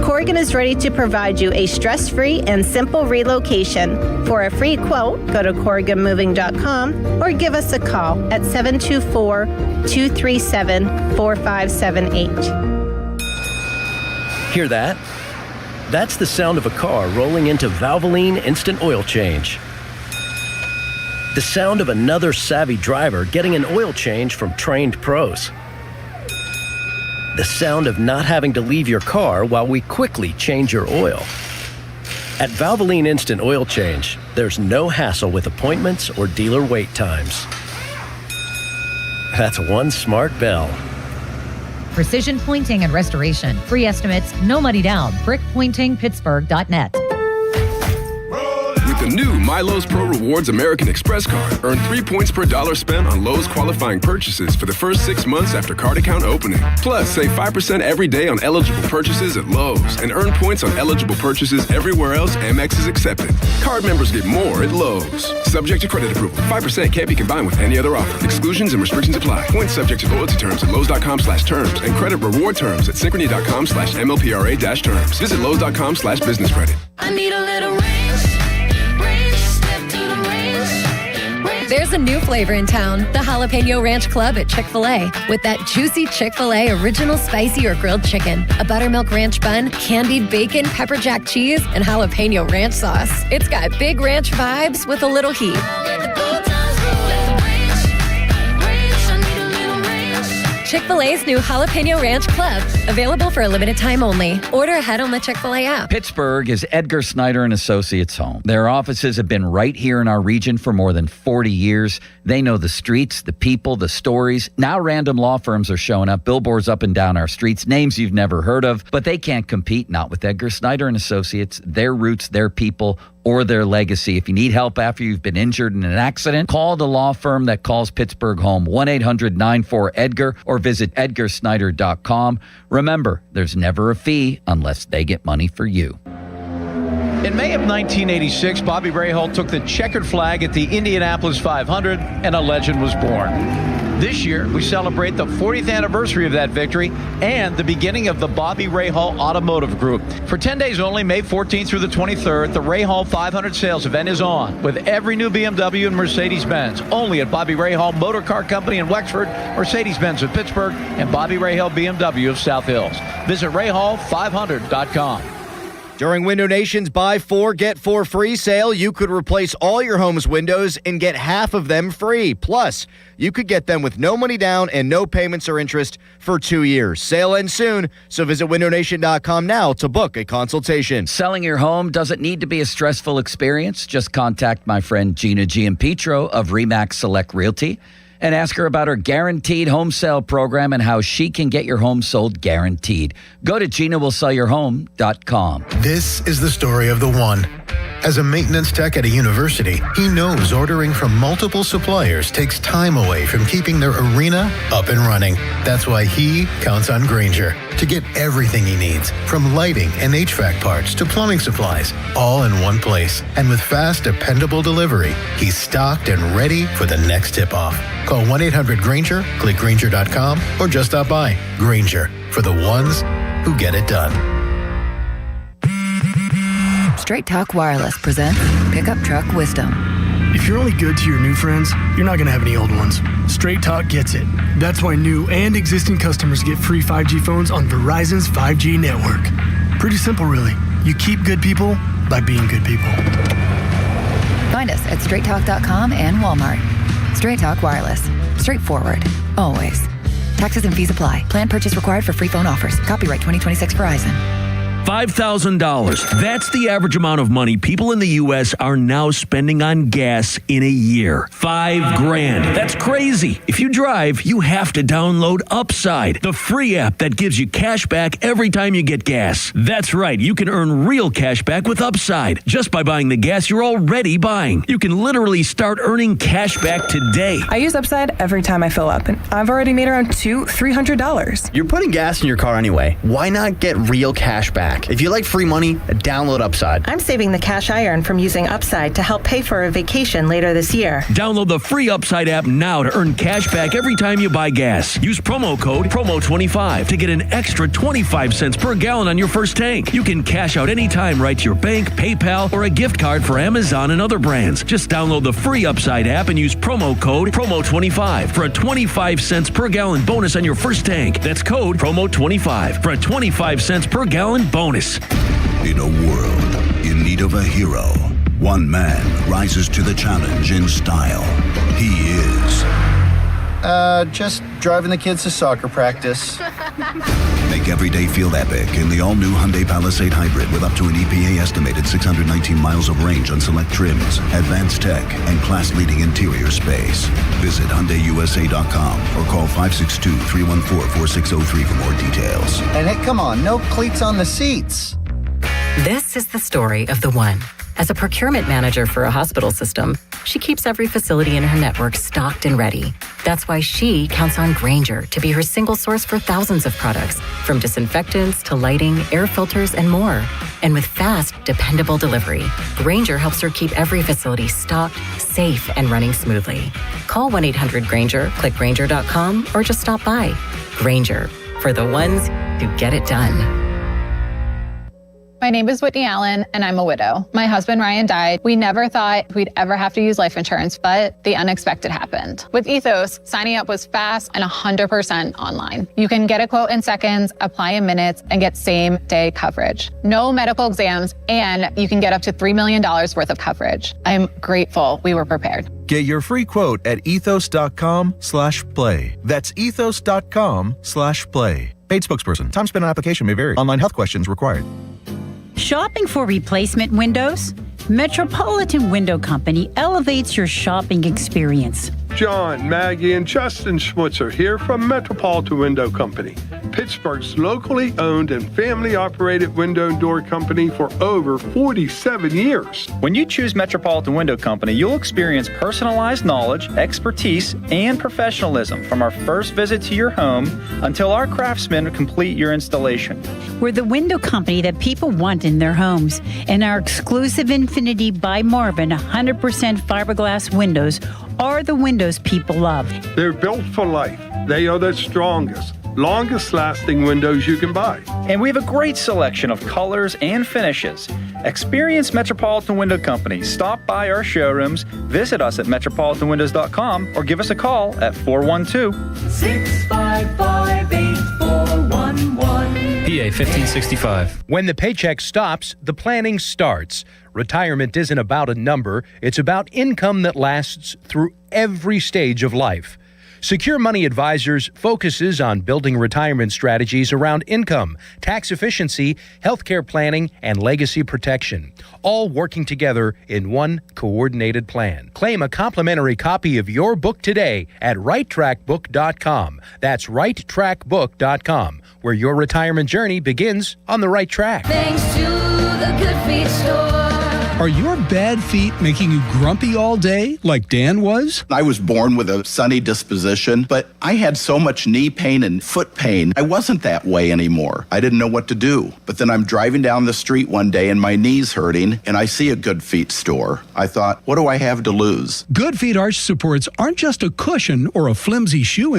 Corrigan is ready to provide you a stress-free and simple relocation. For a free quote, go to CorriganMoving.com or give us a call at 724-237-4578. Hear that? That's the sound of a car rolling into Valvoline Instant Oil Change. The sound of another savvy driver getting an oil change from trained pros. The sound of not having to leave your car while we quickly change your oil. At Valvoline Instant Oil Change, there's no hassle with appointments or dealer wait times. That's one smart bell. Precision Pointing and Restoration. Free estimates, no money down. BrickPointingPittsburgh.net. With the new MyLowe's Pro Rewards American Express card, earn 3 points per dollar spent on Lowe's qualifying purchases for the first 6 months after card account opening. Plus, save 5% every day on eligible purchases at Lowe's and earn points on eligible purchases everywhere else Amex is accepted. Card members get more at Lowe's. Subject to credit approval. 5% can't be combined with any other offer. Exclusions and restrictions apply. Points subject to loyalty terms at Lowe's.com/terms and credit reward terms at Synchrony.com/MLPRA-terms. Visit Lowe's.com/business credit. I need a little range. Step to the range. There's a new flavor in town, the Jalapeno Ranch Club at Chick-fil-A. With that juicy Chick-fil-A original spicy or grilled chicken, a buttermilk ranch bun, candied bacon, pepper jack cheese, and jalapeno ranch sauce. It's got big ranch vibes with a little heat. Chick-fil-A's new Jalapeno Ranch Club, available for a limited time only. Order ahead on the Chick-fil-A app. Pittsburgh is Edgar Snyder and Associates' home. Their offices have been right here in our region for more than 40 years. They know the streets, the people, the stories. Now random law firms are showing up, billboards up and down our streets, names you've never heard of, but they can't compete, not with Edgar Snyder and Associates, their roots, their people, or their legacy. If you need help after you've been injured in an accident, call the law firm that calls Pittsburgh home, 1-800-94-EDGAR, or visit edgarsnyder.com. Remember, there's never a fee unless they get money for you. In May of 1986, Bobby Rahal took the checkered flag at the Indianapolis 500, and a legend was born. This year, we celebrate the 40th anniversary of that victory and the beginning of the Bobby Rahal Automotive Group. For 10 days only, May 14th through the 23rd, the Rahal 500 sales event is on with every new BMW and Mercedes-Benz. Only at Bobby Rahal Motor Car Company in Wexford, Mercedes-Benz of Pittsburgh, and Bobby Rahal BMW of South Hills. Visit Rahal500.com. During Window Nation's Buy 4, Get 4 free sale, you could replace all your home's windows and get half of them free. Plus, you could get them with no money down and no payments or interest for 2 years. Sale ends soon, so visit windownation.com now to book a consultation. Selling your home doesn't need to be a stressful experience. Just contact my friend Gina Giampetro of Remax Select Realty and ask her about her guaranteed home sale program and how she can get your home sold guaranteed. Go to GinaWillSellYourHome.com. This is the story of the one. As a maintenance tech at a university, he knows ordering from multiple suppliers takes time away from keeping their arena up and running. That's why he counts on Grainger to get everything he needs, from lighting and HVAC parts to plumbing supplies, all in one place. And with fast, dependable delivery, he's stocked and ready for the next tip-off. Call 1-800-GRAINGER, click Grainger.com, or just stop by. Grainger, for the ones who get it done. Straight Talk Wireless presents Pickup Truck Wisdom. If you're only good to your new friends, you're not going to have any old ones. Straight Talk gets it. That's why new and existing customers get free 5G phones on Verizon's 5G network. Pretty simple, really. You keep good people by being good people. Find us at straighttalk.com and Walmart. Straight Talk Wireless. Straightforward. Always. Taxes and fees apply. Plan purchase required for free phone offers. Copyright 2026 Verizon. $5,000. That's the average amount of money people in the U.S. are now spending on gas in a year. $5,000. That's crazy. If you drive, you have to download Upside, the free app that gives you cash back every time you get gas. That's right. You can earn real cash back with Upside just by buying the gas you're already buying. You can literally start earning cash back today. I use Upside every time I fill up, and I've already made around $300. You're putting gas in your car anyway. Why not get real cash back? If you like free money, download Upside. I'm saving the cash I earn from using Upside to help pay for a vacation later this year. Download the free Upside app now to earn cash back every time you buy gas. Use promo code PROMO25 to get an extra 25 cents per gallon on your first tank. You can cash out anytime right to your bank, PayPal, or a gift card for Amazon and other brands. Just download the free Upside app and use promo code PROMO25 for a 25 cents per gallon bonus on your first tank. That's code PROMO25 for a 25 cents per gallon bonus. In a world in need of a hero, one man rises to the challenge in style. He is... Just driving the kids to soccer practice. Make every day feel epic in the all-new Hyundai Palisade Hybrid with up to an EPA-estimated 619 miles of range on select trims, advanced tech, and class-leading interior space. Visit HyundaiUSA.com or call 562-314-4603 for more details. And hey, come on, no cleats on the seats. This is the story of the one. As a procurement manager for a hospital system, she keeps every facility in her network stocked and ready. That's why she counts on Grainger to be her single source for thousands of products, from disinfectants to lighting, air filters, and more. And with fast, dependable delivery, Grainger helps her keep every facility stocked, safe, and running smoothly. Call 1-800-GRAINGER, click Grainger.com, or just stop by. Grainger, for the ones who get it done. My name is Whitney Allen, and I'm a widow. My husband, Ryan, died. We never thought we'd ever have to use life insurance, but the unexpected happened. With Ethos, signing up was fast and 100% online. You can get a quote in seconds, apply in minutes, and get same-day coverage. No medical exams, and you can get up to $3 million worth of coverage. I'm grateful we were prepared. Get your free quote at ethos.com/play. That's ethos.com/play. Paid spokesperson. Time spent on application may vary. Online health questions required. Shopping for replacement windows? Metropolitan Window Company elevates your shopping experience. John, Maggie, and Justin Schmutzer here from Metropolitan Window Company, Pittsburgh's locally owned and family-operated window and door company for over 47 years. When you choose Metropolitan Window Company, you'll experience personalized knowledge, expertise, and professionalism from our first visit to your home until our craftsmen complete your installation. We're the window company that people want in their homes, and our exclusive Infinity by Marvin 100% fiberglass windows are the windows people love. They're built for life. They are the strongest, longest lasting windows you can buy. And we have a great selection of colors and finishes. Experience Metropolitan Window Company. Stop by our showrooms, visit us at metropolitanwindows.com, or give us a call at 412-655-8411. PA $1565. When the paycheck stops, the planning starts. Retirement isn't about a number, it's about income that lasts through every stage of life. Secure Money Advisors focuses on building retirement strategies around income, tax efficiency, healthcare planning, and legacy protection, all working together in one coordinated plan. Claim a complimentary copy of your book today at righttrackbook.com. That's righttrackbook.com, where your retirement journey begins on the right track. Thanks to the Good Feet store. Are your bad feet making you grumpy all day like Dan was? I was born with a sunny disposition, but I had so much knee pain and foot pain. I wasn't that way anymore. I didn't know what to do. But then I'm driving down the street one day and my knee's hurting, and I see a Good Feet store. I thought, what do I have to lose? Good Feet arch supports aren't just a cushion or a flimsy shoe